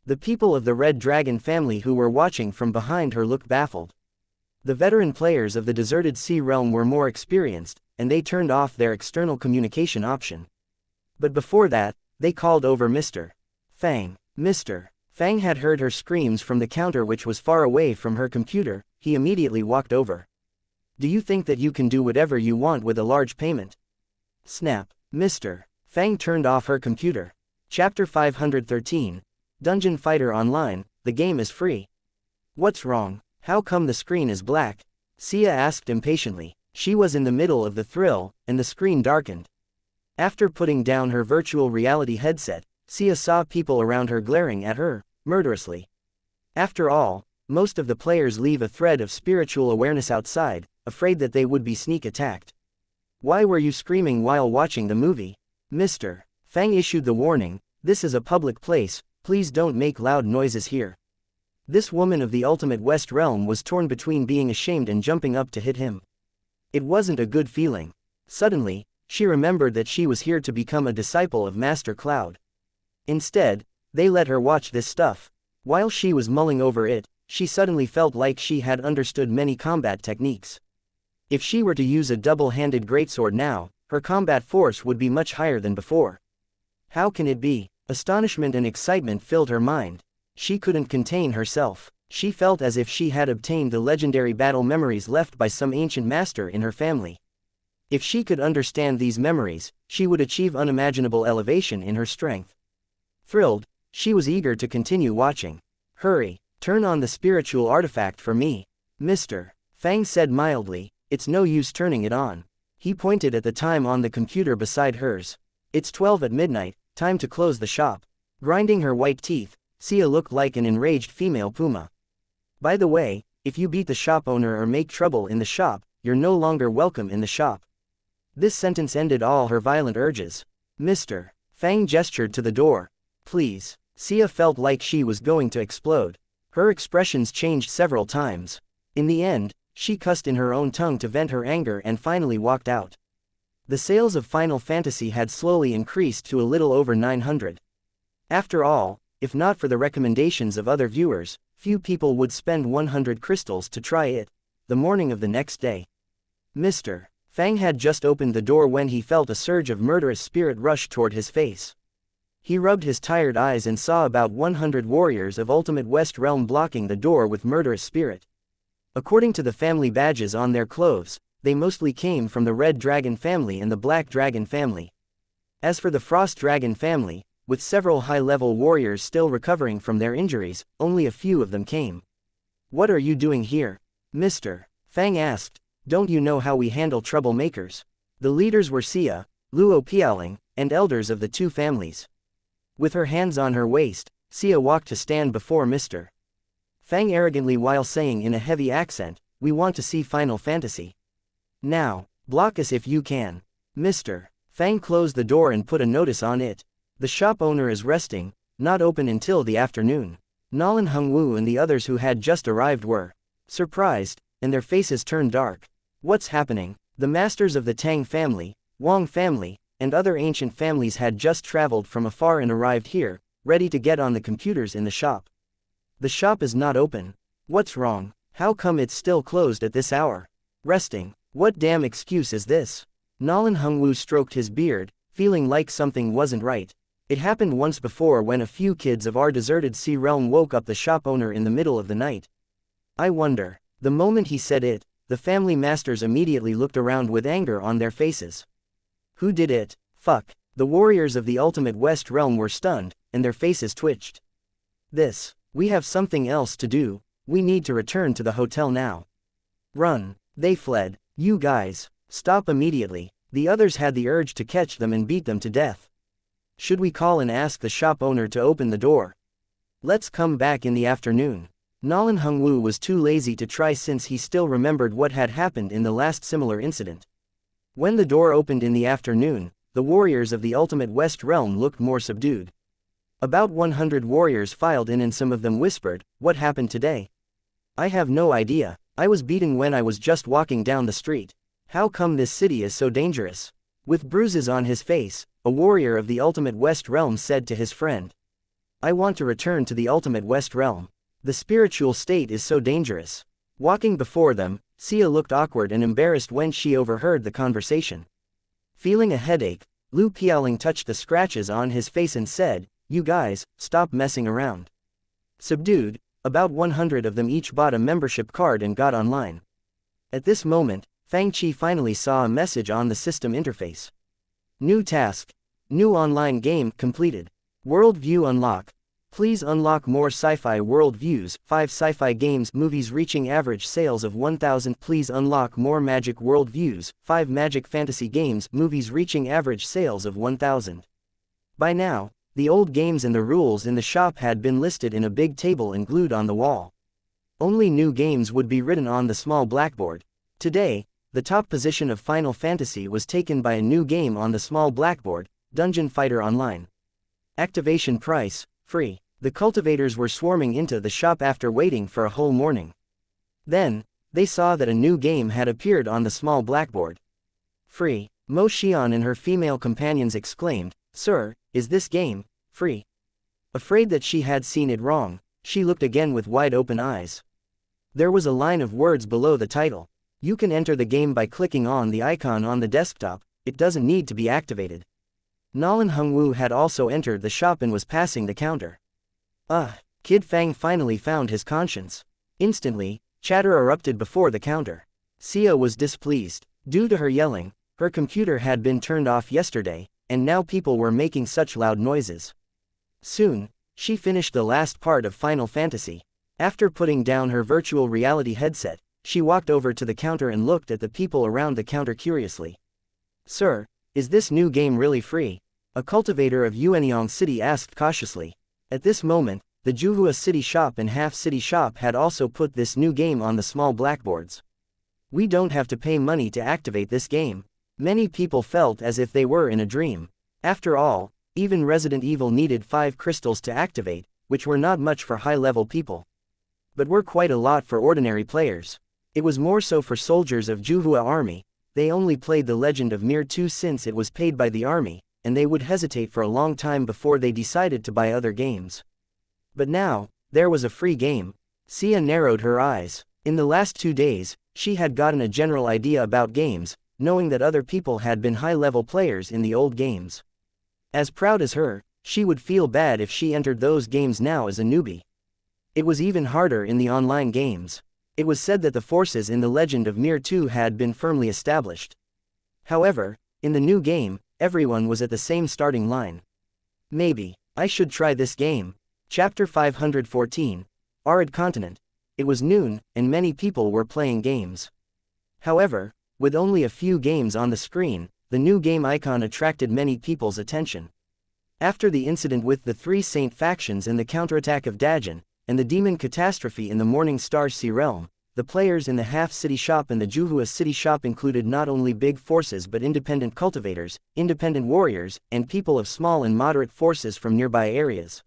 The people of the Red Dragon family who were watching from behind her looked baffled. The veteran players of the Deserted Sea realm were more experienced, and they turned off their external communication option. But before that, they called over Mr. Fang. Mr. Fang had heard her screams from the counter which was far away from her computer. He immediately walked over. Do you think that you can do whatever you want with a large payment? Snap. Mr. Fang turned off her computer. Chapter 513. Dungeon Fighter Online, the game is free. What's wrong? How come the screen is black? Xia asked impatiently. She was in the middle of the thrill, and the screen darkened. After putting down her virtual reality headset, Xia saw people around her glaring at her, murderously. After all, most of the players leave a thread of spiritual awareness outside, afraid that they would be sneak attacked. Why were you screaming while watching the movie? Mr. Fang issued the warning, this is a public place, please don't make loud noises here. This woman of the ultimate West realm was torn between being ashamed and jumping up to hit him. It wasn't a good feeling. Suddenly, she remembered that she was here to become a disciple of Master Cloud. Instead, they let her watch this stuff. While she was mulling over it, she suddenly felt like she had understood many combat techniques. If she were to use a double-handed greatsword now, her combat force would be much higher than before. How can it be? Astonishment and excitement filled her mind. She couldn't contain herself. She felt as if she had obtained the legendary battle memories left by some ancient master in her family. If she could understand these memories, she would achieve unimaginable elevation in her strength. Thrilled, she was eager to continue watching. Hurry, turn on the spiritual artifact for me. Mr. Fang said mildly, it's no use turning it on. He pointed at the time on the computer beside hers. It's 12 at midnight, time to close the shop. Grinding her white teeth, Sia looked like an enraged female puma. By the way, if you beat the shop owner or make trouble in the shop, you're no longer welcome in the shop. This sentence ended all her violent urges. Mr. Fang gestured to the door. Please. Sia felt like she was going to explode. Her expressions changed several times. In the end, she cussed in her own tongue to vent her anger and finally walked out. The sales of Final Fantasy had slowly increased to a little over 900. After all, if not for the recommendations of other viewers, few people would spend 100 crystals to try it. The morning of the next day. Mr. Fang had just opened the door when he felt a surge of murderous spirit rush toward his face. He rubbed his tired eyes and saw about 100 warriors of Ultimate West Realm blocking the door with murderous spirit. According to the family badges on their clothes, they mostly came from the Red Dragon family and the Black Dragon family. As for the Frost Dragon family, with several high-level warriors still recovering from their injuries, only a few of them came. What are you doing here? Mr. Fang asked. Don't you know how we handle troublemakers? The leaders were Sia, Luo Piaoling, and elders of the two families. With her hands on her waist, Sia walked to stand before Mr. Fang arrogantly while saying in a heavy accent, we want to see Final Fantasy. Now, block us if you can. Mr. Fang closed the door and put a notice on it. The shop owner is resting, not open until the afternoon. Nolan Hungwu and the others who had just arrived were surprised, and their faces turned dark. What's happening? The masters of the Tang family, Wang family, and other ancient families had just traveled from afar and arrived here, ready to get on the computers in the shop. The shop is not open. What's wrong? How come it's still closed at this hour? Resting. What damn excuse is this? Nolan Hungwu stroked his beard, feeling like something wasn't right. It happened once before when a few kids of our deserted sea realm woke up the shop owner in the middle of the night. I wonder. The moment he said it, the family masters immediately looked around with anger on their faces. Who did it? Fuck. The warriors of the Ultimate West realm were stunned, and their faces twitched. We have something else to do. We need to return to the hotel now. Run. They fled. You guys, stop immediately. The others had the urge to catch them and beat them to death. Should we call and ask the shop owner to open the door? Let's come back in the afternoon. Nolan Hungwu was too lazy to try since he still remembered what had happened in the last similar incident. When the door opened in the afternoon, the warriors of the Ultimate West Realm looked more subdued. About 100 warriors filed in and some of them whispered, what happened today? I have no idea. I was beaten when I was just walking down the street. How come this city is so dangerous? With bruises on his face, a warrior of the Ultimate West Realm said to his friend. I want to return to the Ultimate West Realm. The spiritual state is so dangerous. Walking before them, Sia looked awkward and embarrassed when she overheard the conversation. Feeling a headache, Lu Piaoling touched the scratches on his face and said, you guys, stop messing around. Subdued, about 100 of them each bought a membership card and got online. At this moment, Fang Qi finally saw a message on the system interface. New task. New online game completed. World view unlock. Please unlock more sci-fi world views, 5 sci-fi games, movies reaching average sales of 1,000. Please unlock more magic world views, 5 magic fantasy games, movies reaching average sales of 1,000. By now, the old games and the rules in the shop had been listed in a big table and glued on the wall. Only new games would be written on the small blackboard. Today, the top position of Final Fantasy was taken by a new game on the small blackboard, Dungeon Fighter Online. Activation price, free. The cultivators were swarming into the shop after waiting for a whole morning. Then, they saw that a new game had appeared on the small blackboard. Free, Mo Xian and her female companions exclaimed, "Sir, is this game free?" Afraid that she had seen it wrong, she looked again with wide-open eyes. There was a line of words below the title. You can enter the game by clicking on the icon on the desktop, it doesn't need to be activated. Nolan Hongwu had also entered the shop and was passing the counter. Kid Fang finally found his conscience. Instantly, chatter erupted before the counter. Sia was displeased. Due to her yelling, her computer had been turned off yesterday, and now people were making such loud noises. Soon, she finished the last part of Final Fantasy. After putting down her virtual reality headset, she walked over to the counter and looked at the people around the counter curiously. "Sir, is this new game really free?" A cultivator of Yuanyang City asked cautiously. At this moment, the Juhua City Shop and Half City Shop had also put this new game on the small blackboards. "We don't have to pay money to activate this game." Many people felt as if they were in a dream. After all, even Resident Evil needed 5 crystals to activate, which were not much for high-level people. But were quite a lot for ordinary players. It was more so for soldiers of Juhua Army. They only played The Legend of Mir 2 since it was paid by the army, and they would hesitate for a long time before they decided to buy other games. But now, there was a free game. Sia narrowed her eyes. In the last 2 days, she had gotten a general idea about games, knowing that other people had been high-level players in the old games. As proud as her, she would feel bad if she entered those games now as a newbie. It was even harder in the online games. It was said that the forces in The Legend of Mir 2 had been firmly established. However, in the new game, everyone was at the same starting line. Maybe, I should try this game. Chapter 514, Arid Continent. It was noon, and many people were playing games. However, with only a few games on the screen, the new game icon attracted many people's attention. After the incident with the 3 Saint factions and the counterattack of Dajin, and the demon catastrophe in the Morning Star Sea Realm, the players in the Half City Shop and the Juhua City Shop included not only big forces but independent cultivators, independent warriors, and people of small and moderate forces from nearby areas.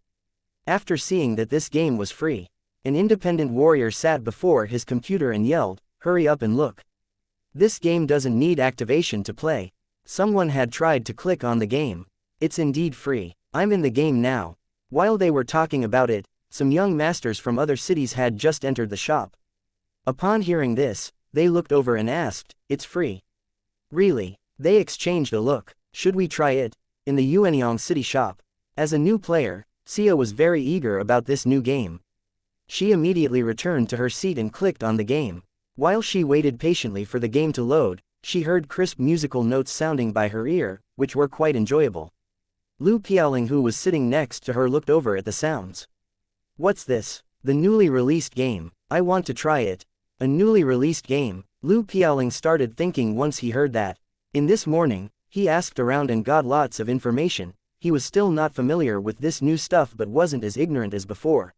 After seeing that this game was free, an independent warrior sat before his computer and yelled, "Hurry up and look. This game doesn't need activation to play." Someone had tried to click on the game. "It's indeed free. I'm in the game now." While they were talking about it, some young masters from other cities had just entered the shop. Upon hearing this, they looked over and asked, "It's free?" "Really?" They exchanged a look. "Should we try it?" In the Yuanyang City Shop. As a new player, Sia was very eager about this new game. She immediately returned to her seat and clicked on the game. While she waited patiently for the game to load, she heard crisp musical notes sounding by her ear, which were quite enjoyable. Lu Piaoling, who was sitting next to her, looked over at the sounds. "What's this?" "The newly released game. I want to try it." A newly released game, Lu Piaoling started thinking once he heard that. In this morning, he asked around and got lots of information. He was still not familiar with this new stuff but wasn't as ignorant as before.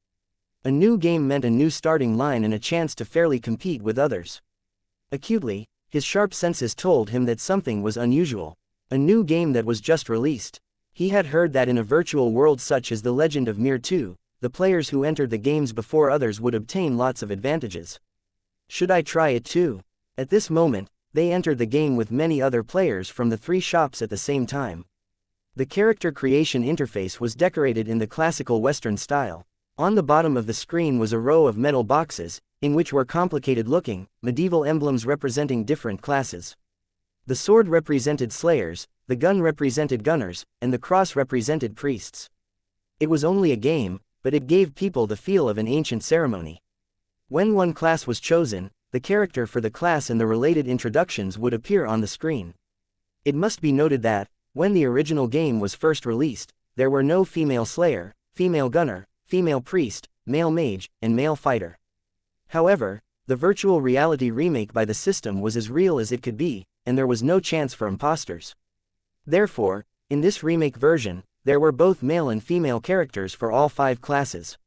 A new game meant a new starting line and a chance to fairly compete with others. Acutely, his sharp senses told him that something was unusual. A new game that was just released. He had heard that in a virtual world such as The Legend of Mir 2, the players who entered the games before others would obtain lots of advantages. Should I try it too? At this moment, they entered the game with many other players from the 3 shops at the same time. The character creation interface was decorated in the classical Western style. On the bottom of the screen was a row of metal boxes, in which were complicated-looking, medieval emblems representing different classes. The sword represented slayers, the gun represented gunners, and the cross represented priests. It was only a game, but it gave people the feel of an ancient ceremony. When one class was chosen, the character for the class and the related introductions would appear on the screen. It must be noted that, when the original game was first released, there were no female slayer, female gunner, female priest, male mage, and male fighter. However, the virtual reality remake by the system was as real as it could be, and there was no chance for imposters. Therefore, in this remake version, there were both male and female characters for all 5 classes.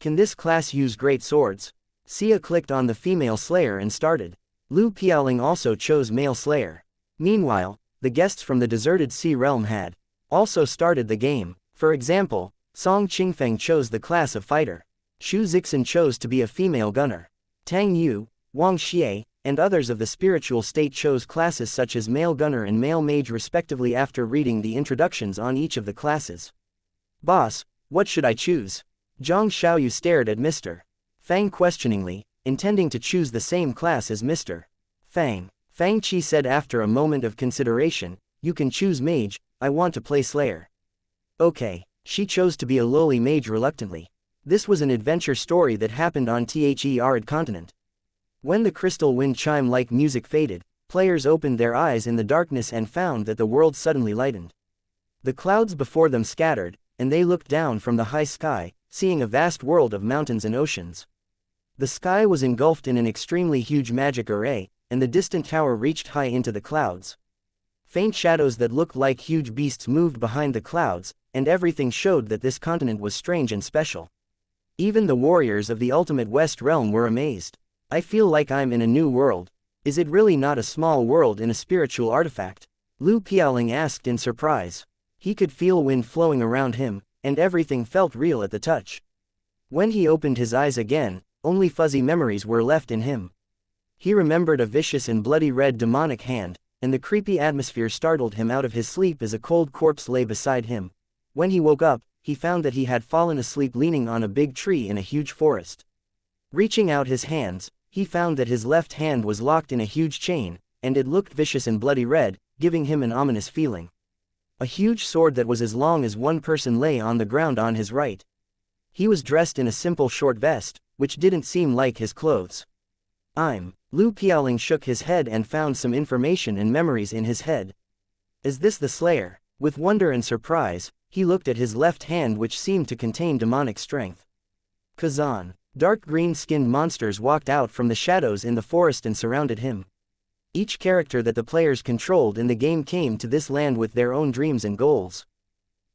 Can this class use great swords? Sia clicked on the female slayer and started. Lu Piaoling also chose male slayer. Meanwhile, the guests from the deserted sea realm had also started the game. For example, Song Qingfeng chose the class of fighter. Xu Zixin chose to be a female gunner. Tang Yu, Wang Xie, and others of the spiritual state chose classes such as male gunner and male mage respectively after reading the introductions on each of the classes. Boss, what should I choose? Zhang Xiaoyu stared at Mr. Fang questioningly, intending to choose the same class as Mr. Fang. Fang Qi said after a moment of consideration, you can choose mage, I want to play slayer. Okay, she chose to be a lowly mage reluctantly. This was an adventure story that happened on the arid continent. When the crystal wind chime-like music faded, players opened their eyes in the darkness and found that the world suddenly lightened. The clouds before them scattered, and they looked down from the high sky, seeing a vast world of mountains and oceans. The sky was engulfed in an extremely huge magic array, and the distant tower reached high into the clouds. Faint shadows that looked like huge beasts moved behind the clouds, and everything showed that this continent was strange and special. Even the warriors of the ultimate West realm were amazed. I feel like I'm in a new world. Is it really not a small world in a spiritual artifact? Lu Piaoling asked in surprise. He could feel wind flowing around him, and everything felt real at the touch. When he opened his eyes again, only fuzzy memories were left in him. He remembered a vicious and bloody red demonic hand, and the creepy atmosphere startled him out of his sleep as a cold corpse lay beside him. When he woke up, he found that he had fallen asleep leaning on a big tree in a huge forest. Reaching out his hands, he found that his left hand was locked in a huge chain, and it looked vicious and bloody red, giving him an ominous feeling. A huge sword that was as long as one person lay on the ground on his right. He was dressed in a simple short vest, which didn't seem like his clothes. Lu Piaoling shook his head and found some information and memories in his head. Is this the Slayer? With wonder and surprise, he looked at his left hand which seemed to contain demonic strength. Kazan. Dark green-skinned monsters walked out from the shadows in the forest and surrounded him. Each character that the players controlled in the game came to this land with their own dreams and goals.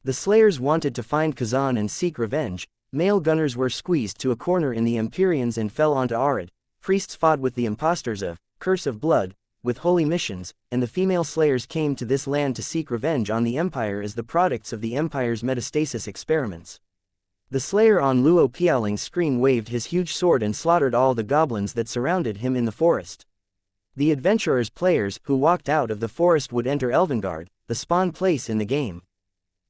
The Slayers wanted to find Kazan and seek revenge. Male gunners were squeezed to a corner in the Empyreans and fell onto Arid. Priests fought with the impostors of Curse of Blood, with holy missions, and the female Slayers came to this land to seek revenge on the Empire as the products of the Empire's metastasis experiments. The Slayer on Luo Piaoling's screen waved his huge sword and slaughtered all the goblins that surrounded him in the forest. The adventurers players who walked out of the forest would enter Elvengard, the spawn place in the game.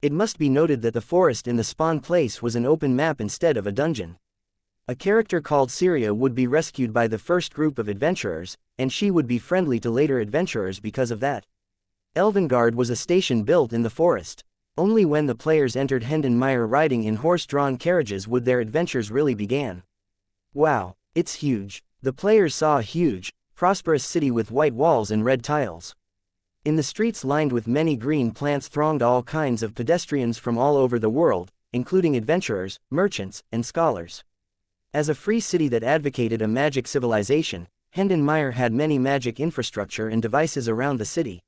It must be noted that the forest in the spawn place was an open map instead of a dungeon. A character called Syria would be rescued by the first group of adventurers, and she would be friendly to later adventurers because of that. Elvengard was a station built in the forest. Only when the players entered Hendenmeier riding in horse-drawn carriages would their adventures really begin. Wow, it's huge. The players saw a huge, prosperous city with white walls and red tiles. In the streets lined with many green plants thronged all kinds of pedestrians from all over the world, including adventurers, merchants, and scholars. As a free city that advocated a magic civilization, Hendenmeier had many magic infrastructure and devices around the city.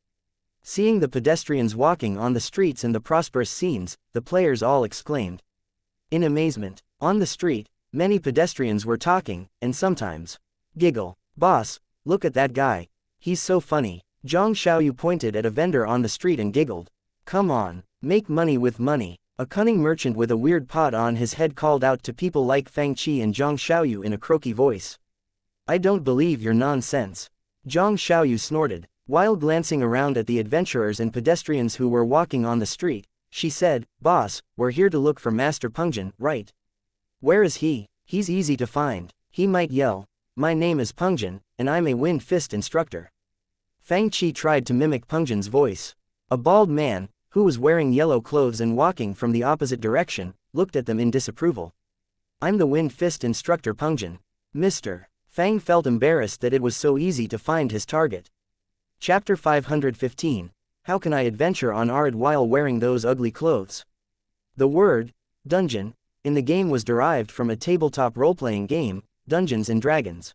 Seeing the pedestrians walking on the streets and the prosperous scenes, the players all exclaimed in amazement. On the street, many pedestrians were talking, and sometimes giggle. Boss, look at that guy. He's so funny. Zhang Xiaoyu pointed at a vendor on the street and giggled. Come on, make money with money. A cunning merchant with a weird pot on his head called out to people like Fang Qi and Zhang Xiaoyu in a croaky voice. I don't believe your nonsense. Zhang Xiaoyu snorted. While glancing around at the adventurers and pedestrians who were walking on the street, she said, Boss, we're here to look for Master Pengzhen, right? Where is he? He's easy to find. He might yell, my name is Pengzhen, and I'm a Wind Fist instructor. Fang Qi tried to mimic Pengzhen's voice. A bald man, who was wearing yellow clothes and walking from the opposite direction, looked at them in disapproval. I'm the Wind Fist instructor Pengzhen. Mr. Fang felt embarrassed that it was so easy to find his target. Chapter 515. How can I adventure on Arid while wearing those ugly clothes? The word, dungeon, in the game was derived from a tabletop role-playing game, Dungeons and Dragons.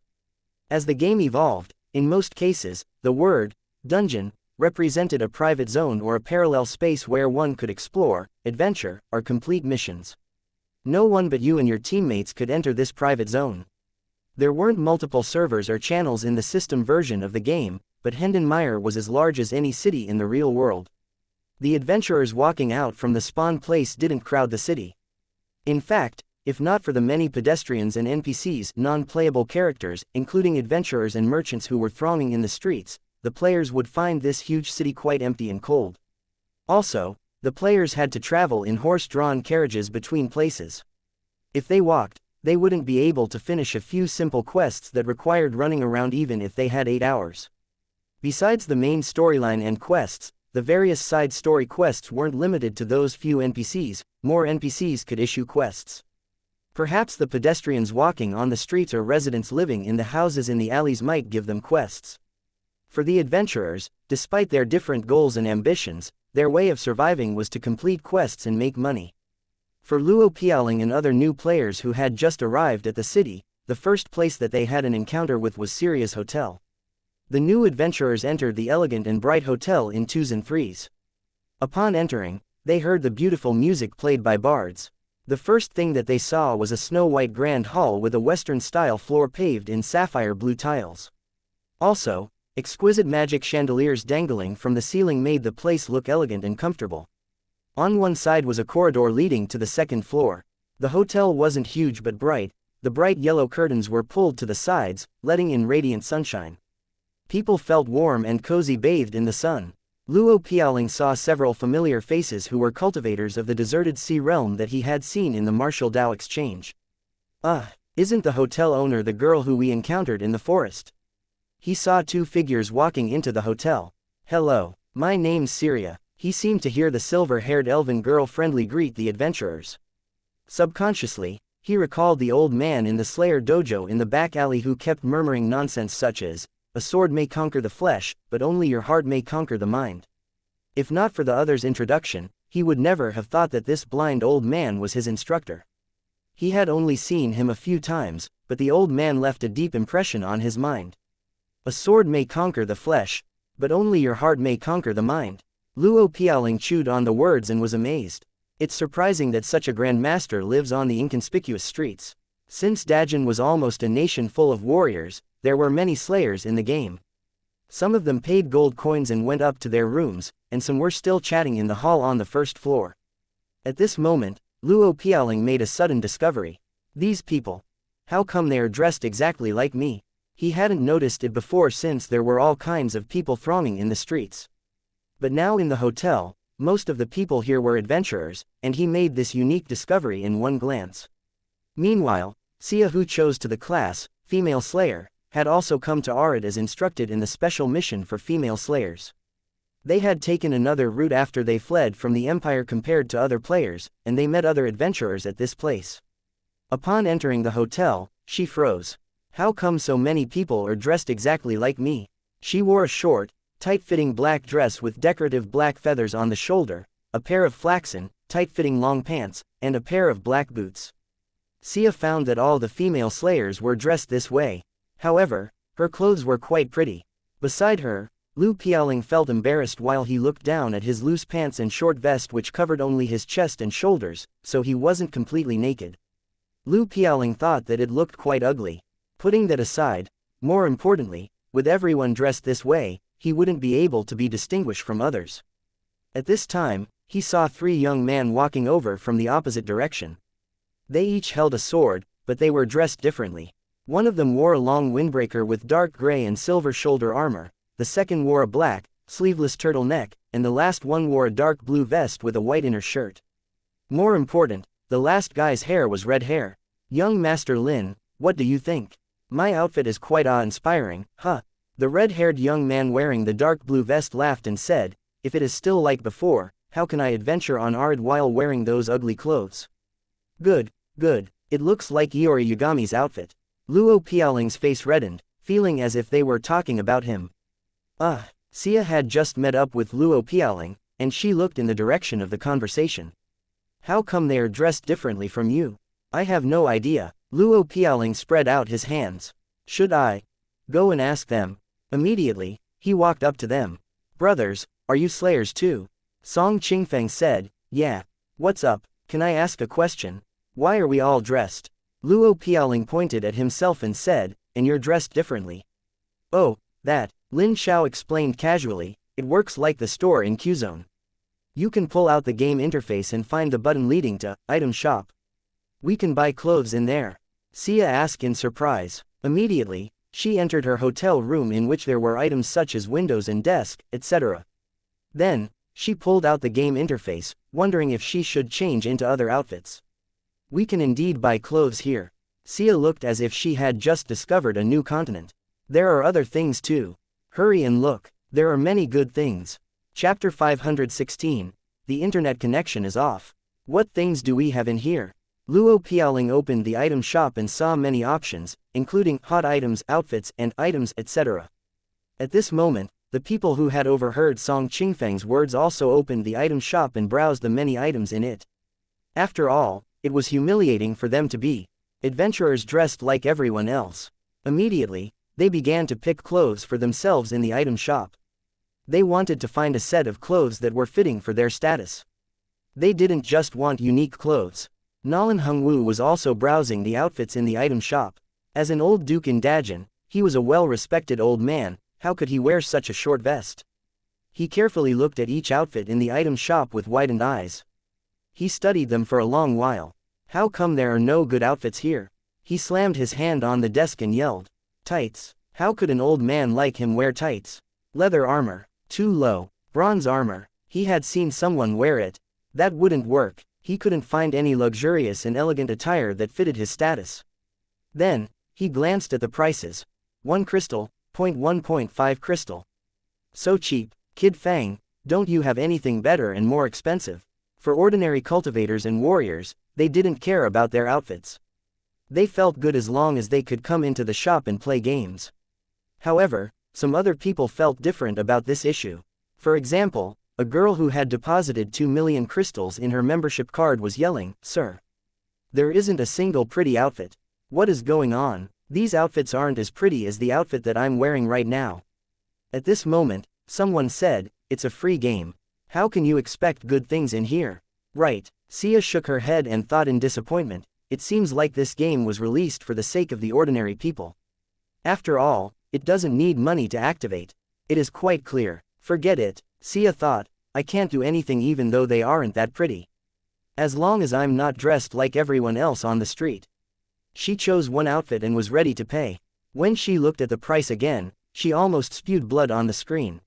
As the game evolved, in most cases, the word, dungeon, represented a private zone or a parallel space where one could explore, adventure, or complete missions. No one but you and your teammates could enter this private zone. There weren't multiple servers or channels in the system version of the game, but Hendenmeier was as large as any city in the real world. The adventurers walking out from the spawn place didn't crowd the city. In fact, if not for the many pedestrians and NPCs, non-playable characters, including adventurers and merchants who were thronging in the streets, the players would find this huge city quite empty and cold. Also, the players had to travel in horse-drawn carriages between places. If they walked, they wouldn't be able to finish a few simple quests that required running around even if they had 8 hours. Besides the main storyline and quests, the various side story quests weren't limited to those few NPCs, more NPCs could issue quests. Perhaps the pedestrians walking on the streets or residents living in the houses in the alleys might give them quests. For the adventurers, despite their different goals and ambitions, their way of surviving was to complete quests and make money. For Luo Pialing and other new players who had just arrived at the city, the first place that they had an encounter with was Syria's hotel. The new adventurers entered the elegant and bright hotel in 2s and 3s. Upon entering, they heard the beautiful music played by bards. The first thing that they saw was a snow-white grand hall with a Western-style floor paved in sapphire blue tiles. Also, exquisite magic chandeliers dangling from the ceiling made the place look elegant and comfortable. On one side was a corridor leading to the second floor. The hotel wasn't huge but bright. The bright yellow curtains were pulled to the sides, letting in radiant sunshine. People felt warm and cozy bathed in the sun. Luo Pialing saw several familiar faces who were cultivators of the deserted sea realm that he had seen in the Martial Dao exchange. Isn't the hotel owner the girl who we encountered in the forest? He saw 2 figures walking into the hotel. Hello, my name's Syria. He seemed to hear the silver-haired elven girl friendly greet the adventurers. Subconsciously, he recalled the old man in the Slayer dojo in the back alley who kept murmuring nonsense such as, "A sword may conquer the flesh, but only your heart may conquer the mind." If not for the other's introduction, he would never have thought that this blind old man was his instructor. He had only seen him a few times, but the old man left a deep impression on his mind. A sword may conquer the flesh, but only your heart may conquer the mind. Luo Pialing chewed on the words and was amazed. It's surprising that such a grand master lives on the inconspicuous streets. Since Dajin was almost a nation full of warriors, there were many slayers in the game. Some of them paid gold coins and went up to their rooms, and some were still chatting in the hall on the first floor. At this moment, Luo Pialing made a sudden discovery. These people. How come they are dressed exactly like me? He hadn't noticed it before since there were all kinds of people thronging in the streets. But now in the hotel, most of the people here were adventurers, and he made this unique discovery in one glance. Meanwhile, Sia, who chose to the class, Female Slayer, had also come to Arid as instructed in the special mission for female slayers. They had taken another route after they fled from the Empire compared to other players, and they met other adventurers at this place. Upon entering the hotel, she froze. How come so many people are dressed exactly like me? She wore a short, tight-fitting black dress with decorative black feathers on the shoulder, a pair of flaxen, tight-fitting long pants, and a pair of black boots. Sia found that all the female slayers were dressed this way. However, her clothes were quite pretty. Beside her, Lu Pialing felt embarrassed while he looked down at his loose pants and short vest which covered only his chest and shoulders, so he wasn't completely naked. Lu Pialing thought that it looked quite ugly. Putting that aside, more importantly, with everyone dressed this way, he wouldn't be able to be distinguished from others. At this time, he saw 3 young men walking over from the opposite direction. They each held a sword, but they were dressed differently. One of them wore a long windbreaker with dark gray and silver shoulder armor, the second wore a black, sleeveless turtleneck, and the last one wore a dark blue vest with a white inner shirt. More important, the last guy's hair was red hair. Young Master Lin, what do you think? My outfit is quite awe-inspiring, huh? The red-haired young man wearing the dark blue vest laughed and said, if it is still like before, how can I adventure on Arid while wearing those ugly clothes? Good, good, it looks like Iori Yagami's outfit. Luo Pialing's face reddened, feeling as if they were talking about him. Sia had just met up with Luo Pialing, and she looked in the direction of the conversation. How come they are dressed differently from you? I have no idea. Luo Pialing spread out his hands. Should I go and ask them? Immediately, he walked up to them. Brothers, are you slayers too? Song Qingfeng said, yeah. What's up? Can I ask a question? Why are we all dressed? Luo Pialing pointed at himself and said, and you're dressed differently. Oh, that, Lin Xiao explained casually, it works like the store in Qzone. You can pull out the game interface and find the button leading to item shop. We can buy clothes in there? Sia asked in surprise. Immediately, she entered her hotel room in which there were items such as windows and desk, etc. Then, she pulled out the game interface, wondering if she should change into other outfits. We can indeed buy clothes here. Sia looked as if she had just discovered a new continent. There are other things too. Hurry and look, there are many good things. Chapter 516, the internet connection is off. What things do we have in here? Luo Piaoling opened the item shop and saw many options, including hot items, outfits, and items, etc. At this moment, the people who had overheard Song Qingfeng's words also opened the item shop and browsed the many items in it. After all, it was humiliating for them to be adventurers dressed like everyone else. Immediately, they began to pick clothes for themselves in the item shop. They wanted to find a set of clothes that were fitting for their status. They didn't just want unique clothes. Nolan Hongwu was also browsing the outfits in the item shop. As an old duke in Dajin, he was a well-respected old man. How could he wear such a short vest? He carefully looked at each outfit in the item shop with widened eyes. He studied them for a long while. How come there are no good outfits here? He slammed his hand on the desk and yelled. Tights. How could an old man like him wear tights? Leather armor. Too low. Bronze armor. He had seen someone wear it. That wouldn't work. He couldn't find any luxurious and elegant attire that fitted his status. Then, he glanced at the prices. 1 crystal, 0.1.5 crystal. So cheap. Kid Fang, don't you have anything better and more expensive? For ordinary cultivators and warriors, they didn't care about their outfits. They felt good as long as they could come into the shop and play games. However, some other people felt different about this issue. For example, a girl who had deposited 2 million crystals in her membership card was yelling, "Sir, there isn't a single pretty outfit. What is going on? These outfits aren't as pretty as the outfit that I'm wearing right now." At this moment, someone said, "It's a free game. How can you expect good things in here?" Right. Sia shook her head and thought in disappointment, it seems like this game was released for the sake of the ordinary people. After all, it doesn't need money to activate. It is quite clear. Forget it, Sia thought, I can't do anything even though they aren't that pretty. As long as I'm not dressed like everyone else on the street. She chose one outfit and was ready to pay. When she looked at the price again, she almost spewed blood on the screen.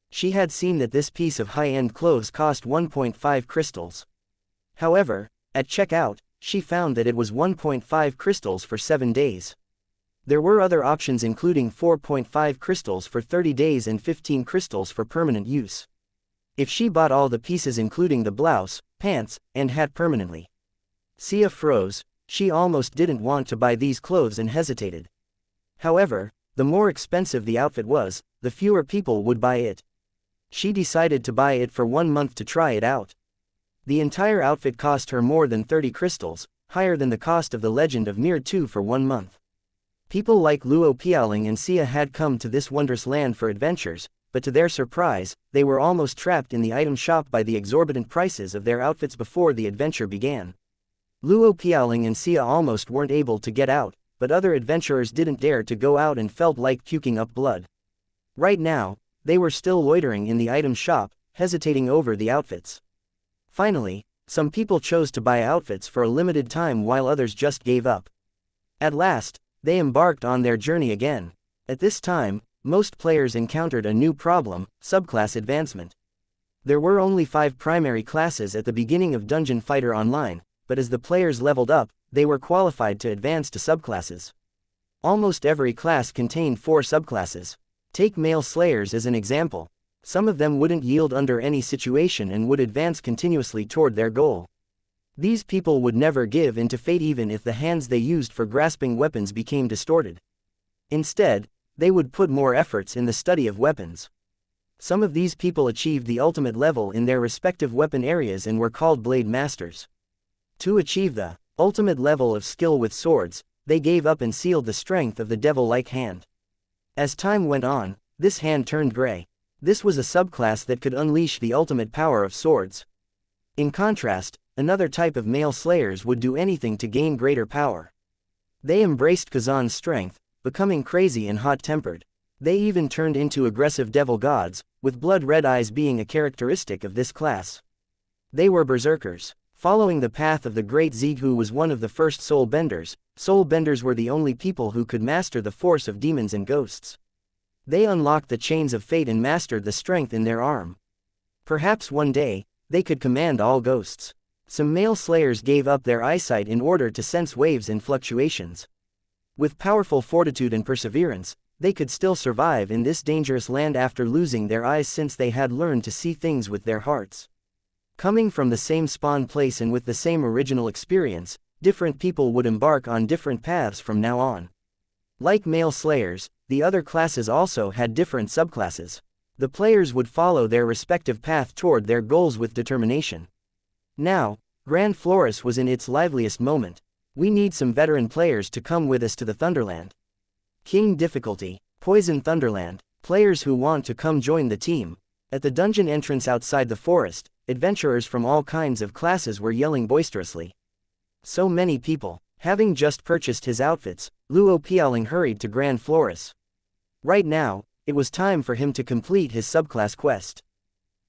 She had seen that this piece of high-end clothes cost 1.5 crystals. However, at checkout, she found that it was 1.5 crystals for 7 days. There were other options including 4.5 crystals for 30 days and 15 crystals for permanent use. If she bought all the pieces including the blouse, pants, and hat permanently. Sia froze, she almost didn't want to buy these clothes and hesitated. However, the more expensive the outfit was, the fewer people would buy it. She decided to buy it for 1 month to try it out. The entire outfit cost her more than 30 crystals, higher than the cost of the Legend of Mir 2 for 1 month. People like Luo Piaoling and Sia had come to this wondrous land for adventures, but to their surprise, they were almost trapped in the item shop by the exorbitant prices of their outfits before the adventure began. Luo Piaoling and Sia almost weren't able to get out, but other adventurers didn't dare to go out and felt like puking up blood. Right now, they were still loitering in the item shop, hesitating over the outfits. Finally, some people chose to buy outfits for a limited time while others just gave up. At last, they embarked on their journey again. At this time, most players encountered a new problem, subclass advancement. There were only 5 primary classes at the beginning of Dungeon Fighter Online, but as the players leveled up, they were qualified to advance to subclasses. Almost every class contained 4 subclasses. Take male slayers as an example. Some of them wouldn't yield under any situation and would advance continuously toward their goal. These people would never give in to fate even if the hands they used for grasping weapons became distorted. Instead, they would put more efforts in the study of weapons. Some of these people achieved the ultimate level in their respective weapon areas and were called blade masters. To achieve the ultimate level of skill with swords, they gave up and sealed the strength of the devil-like hand. As time went on, this hand turned gray. This was a subclass that could unleash the ultimate power of swords. In contrast, another type of male slayers would do anything to gain greater power. They embraced Kazan's strength, becoming crazy and hot-tempered. They even turned into aggressive devil gods, with blood-red eyes being a characteristic of this class. They were berserkers. Following the path of the great Zeke, who was one of the first soul benders were the only people who could master the force of demons and ghosts. They unlocked the chains of fate and mastered the strength in their arm. Perhaps one day, they could command all ghosts. Some male slayers gave up their eyesight in order to sense waves and fluctuations. With powerful fortitude and perseverance, they could still survive in this dangerous land after losing their eyes, since they had learned to see things with their hearts. Coming from the same spawn place and with the same original experience, different people would embark on different paths from now on. Like male slayers, the other classes also had different subclasses. The players would follow their respective path toward their goals with determination. Now, Grand Florus was in its liveliest moment. We need some veteran players to come with us to the Thunderland. King difficulty, Poison Thunderland. Players who want to come join the team. At the dungeon entrance outside the forest, adventurers from all kinds of classes were yelling boisterously. So many people. Having just purchased his outfits, Luo Pialing hurried to Grand Florus. Right now, it was time for him to complete his subclass quest.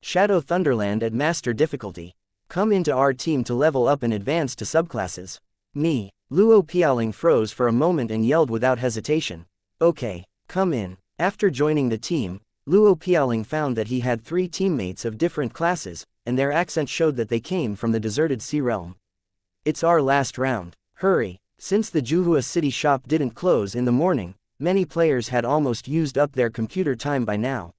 Shadow Thunderland at Master difficulty. Come into our team to level up and advance to subclasses. Me. Luo Pialing froze for a moment and yelled without hesitation. Okay, come in. After joining the team, Luo Pialing found that he had 3 teammates of different classes, and their accents showed that they came from the deserted sea realm. It's our last round. Hurry. Since the Juhua City shop didn't close in the morning, many players had almost used up their computer time by now.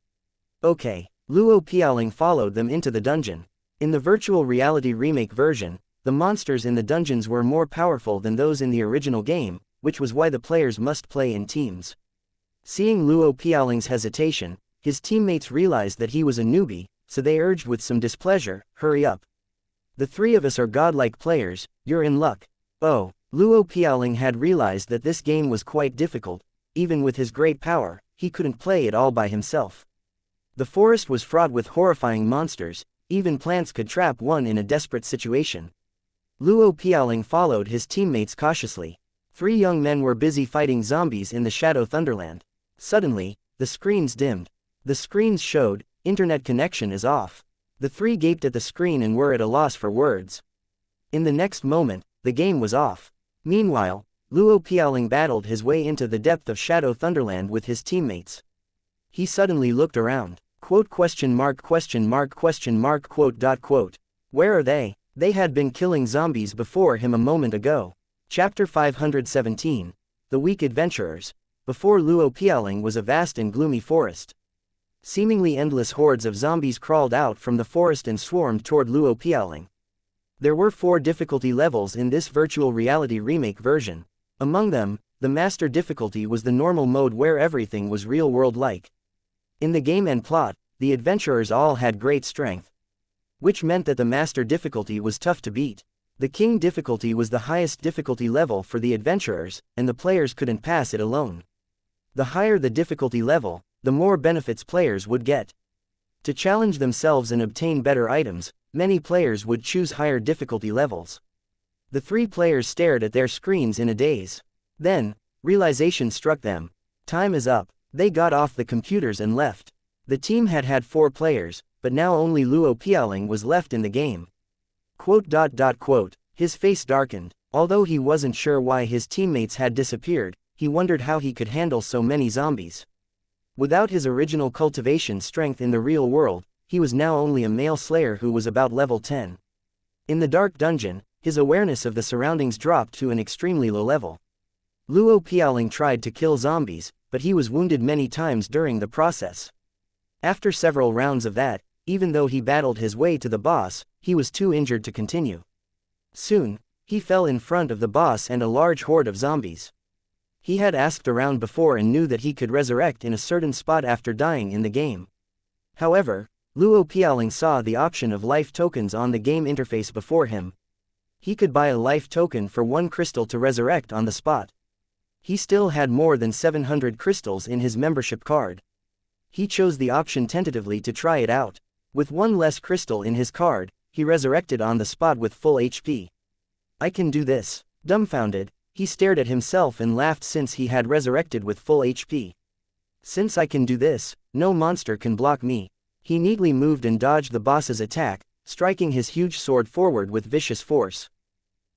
Okay. Luo Pialing followed them into the dungeon. In the virtual reality remake version, the monsters in the dungeons were more powerful than those in the original game, which was why the players must play in teams. Seeing Luo Pialing's hesitation, his teammates realized that he was a newbie, so they urged with some displeasure, "Hurry up. The 3 of us are godlike players, you're in luck." Oh, Luo Pialing had realized that this game was quite difficult. Even with his great power, he couldn't play it all by himself. The forest was fraught with horrifying monsters, even plants could trap one in a desperate situation. Luo Pialing followed his teammates cautiously. 3 young men were busy fighting zombies in the Shadow Thunderland. Suddenly, the screens dimmed. The screens showed, "Internet connection is off." The 3 gaped at the screen and were at a loss for words. In the next moment, the game was off. Meanwhile, Luo Pialing battled his way into the depth of Shadow Thunderland with his teammates. He suddenly looked around. Quote, question mark, quote. Where are they? They had been killing zombies before him a moment ago. Chapter 517. The Weak Adventurers. Before Luo Pialing was a vast and gloomy forest. Seemingly endless hordes of zombies crawled out from the forest and swarmed toward Luo Pialing. There were 4 difficulty levels in this virtual reality remake version. Among them, the master difficulty was the normal mode where everything was real-world-like. In the game and plot, the adventurers all had great strength, which meant that the master difficulty was tough to beat. The king difficulty was the highest difficulty level for the adventurers, and the players couldn't pass it alone. The higher the difficulty level, the more benefits players would get. To challenge themselves and obtain better items, many players would choose higher difficulty levels. The 3 players stared at their screens in a daze. Then, realization struck them. Time is up. They got off the computers and left. The team had 4 players, but now only Luo Pialing was left in the game. Quote. His face darkened. Although he wasn't sure why his teammates had disappeared, he wondered how he could handle so many zombies. Without his original cultivation strength in the real world, he was now only a male slayer who was about level 10. In the dark dungeon, his awareness of the surroundings dropped to an extremely low level. Luo Pialing tried to kill zombies, but he was wounded many times during the process. After several rounds of that, even though he battled his way to the boss, he was too injured to continue. Soon, he fell in front of the boss and a large horde of zombies. He had asked around before and knew that he could resurrect in a certain spot after dying in the game. However, Luo Pialing saw the option of life tokens on the game interface before him. He could buy a life token for 1 crystal to resurrect on the spot. He still had more than 700 crystals in his membership card. He chose the option tentatively to try it out. With 1 less crystal in his card, he resurrected on the spot with full HP. I can do this. Dumbfounded, he stared at himself and laughed since he had resurrected with full HP. Since I can do this, no monster can block me. He neatly moved and dodged the boss's attack, striking his huge sword forward with vicious force.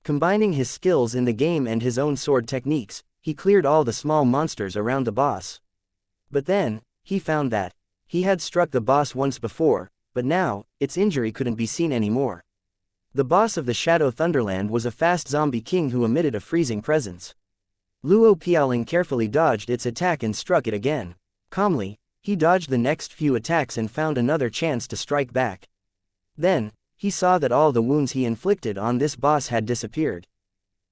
Combining his skills in the game and his own sword techniques, he cleared all the small monsters around the boss. But then, he found that he had struck the boss once before, but now, its injury couldn't be seen anymore. The boss of the Shadow Thunderland was a fast zombie king who emitted a freezing presence. Luo Piaoling carefully dodged its attack and struck it again. Calmly, he dodged the next few attacks and found another chance to strike back. Then, he saw that all the wounds he inflicted on this boss had disappeared.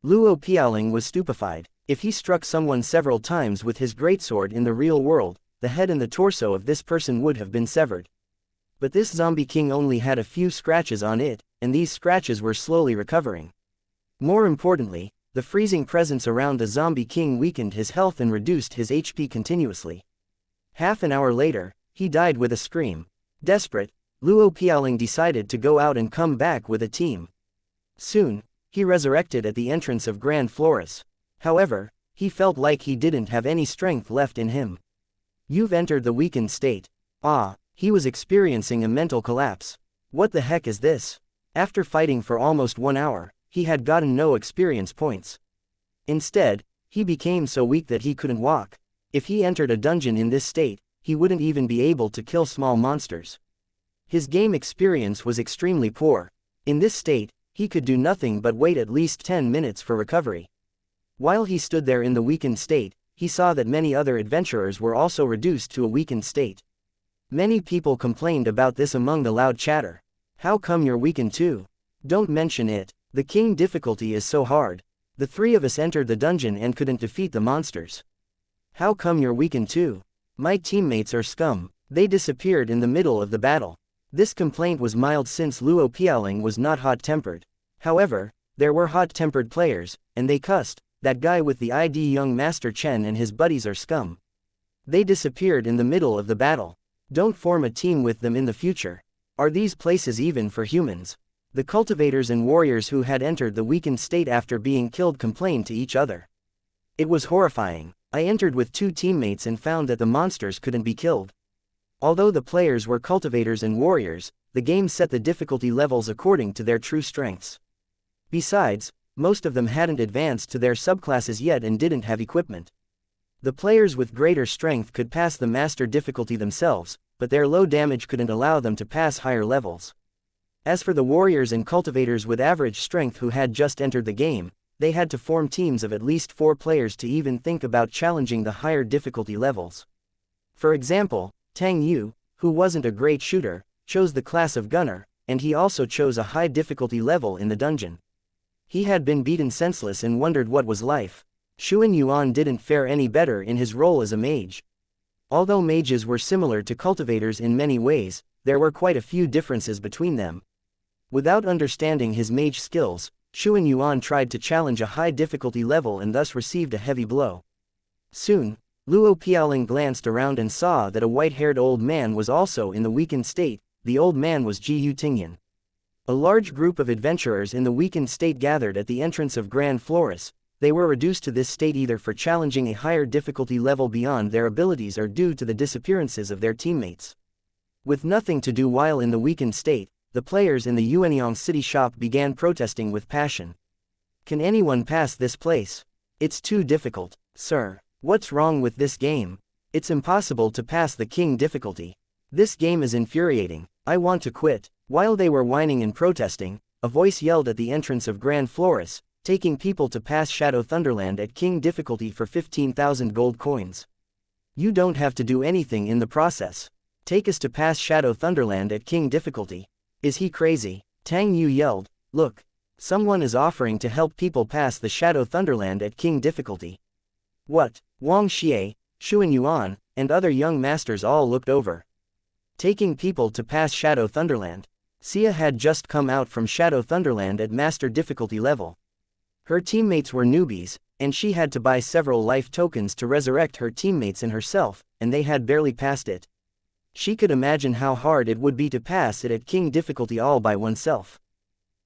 Luo Piaoling was stupefied. If he struck someone several times with his greatsword in the real world, the head and the torso of this person would have been severed. But this zombie king only had a few scratches on it, and these scratches were slowly recovering. More importantly, the freezing presence around the zombie king weakened his health and reduced his HP continuously. Half an hour later, he died with a scream. Desperate, Luo Piaoling decided to go out and come back with a team. Soon, he resurrected at the entrance of Grand Flores. However, he felt like he didn't have any strength left in him. You've entered the weakened state. Ah, he was experiencing a mental collapse. What the heck is this? After fighting for almost 1 hour, he had gotten no experience points. Instead, he became so weak that he couldn't walk. If he entered a dungeon in this state, he wouldn't even be able to kill small monsters. His game experience was extremely poor. In this state, he could do nothing but wait at least 10 minutes for recovery. While he stood there in the weakened state, he saw that many other adventurers were also reduced to a weakened state. Many people complained about this among the loud chatter. How come you're weakened too? Don't mention it. The king difficulty is so hard. The 3 of us entered the dungeon and couldn't defeat the monsters. How come you're weakened too? My teammates are scum. They disappeared in the middle of the battle. This complaint was mild since Luo Piaoling was not hot-tempered. However, there were hot-tempered players, and they cussed. That guy with the ID young Master Chen and his buddies are scum. They disappeared in the middle of the battle. Don't form a team with them in the future. Are these places even for humans? The cultivators and warriors who had entered the weakened state after being killed complained to each other. It was horrifying. I entered with 2 teammates and found that the monsters couldn't be killed. Although the players were cultivators and warriors, the game set the difficulty levels according to their true strengths. Besides, most of them hadn't advanced to their subclasses yet and didn't have equipment. The players with greater strength could pass the master difficulty themselves, but their low damage couldn't allow them to pass higher levels. As for the warriors and cultivators with average strength who had just entered the game, they had to form teams of at least 4 players to even think about challenging the higher difficulty levels. For example, Tang Yu, who wasn't a great shooter, chose the class of gunner, and he also chose a high difficulty level in the dungeon. He had been beaten senseless and wondered what was life. Xuan Yuan didn't fare any better in his role as a mage. Although mages were similar to cultivators in many ways, there were quite a few differences between them. Without understanding his mage skills, Xuan Yuan tried to challenge a high difficulty level and thus received a heavy blow. Soon, Luo Piaoling glanced around and saw that a white-haired old man was also in the weakened state. The old man was Ji Yu Tingyan. A large group of adventurers in the weakened state gathered at the entrance of Grand Flores. They were reduced to this state either for challenging a higher difficulty level beyond their abilities or due to the disappearances of their teammates. With nothing to do while in the weakened state, the players in the Yuanyang city shop began protesting with passion. Can anyone pass this place? It's too difficult, sir. What's wrong with this game? It's impossible to pass the king difficulty. This game is infuriating. I want to quit. While they were whining and protesting, a voice yelled at the entrance of Grand Flores, taking people to pass Shadow Thunderland at king difficulty for 15,000 gold coins. You don't have to do anything in the process. Take us to pass Shadow Thunderland at king difficulty. Is he crazy? Tang Yu yelled. Look. Someone is offering to help people pass the Shadow Thunderland at king difficulty. What? Wang Xie, Xuan Yuan, and other young masters all looked over. Taking people to pass Shadow Thunderland. Xia had just come out from Shadow Thunderland at master difficulty level. Her teammates were newbies, and she had to buy several life tokens to resurrect her teammates and herself, and they had barely passed it. She could imagine how hard it would be to pass it at king difficulty all by oneself.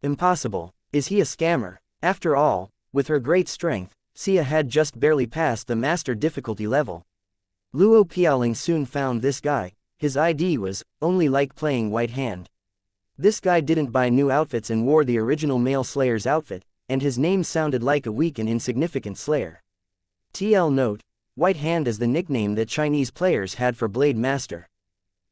Impossible. Is he a scammer? After all, with her great strength, Xia had just barely passed the master difficulty level. Luo Piaoling soon found this guy. His ID was, only like playing white hand. This guy didn't buy new outfits and wore the original male Slayer's outfit, and his name sounded like a weak and insignificant Slayer. TL note, White Hand is the nickname that Chinese players had for Blade Master.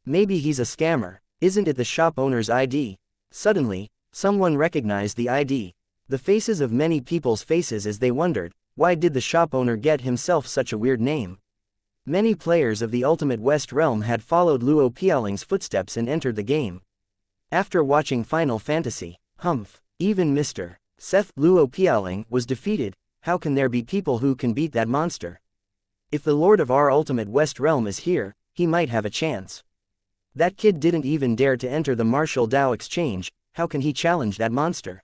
Maybe he's a scammer, isn't it the shop owner's ID? Suddenly, someone recognized the ID. The faces of many people's faces as they wondered, why did the shop owner get himself such a weird name? Many players of the Ultimate West realm had followed Luo Piaoling's footsteps and entered the game. After watching Final Fantasy, even Mr. Seth Luo Piaoling was defeated. How can there be people who can beat that monster? If the Lord of our Ultimate West realm is here, he might have a chance. That kid didn't even dare to enter the Martial Dao exchange, how can he challenge that monster?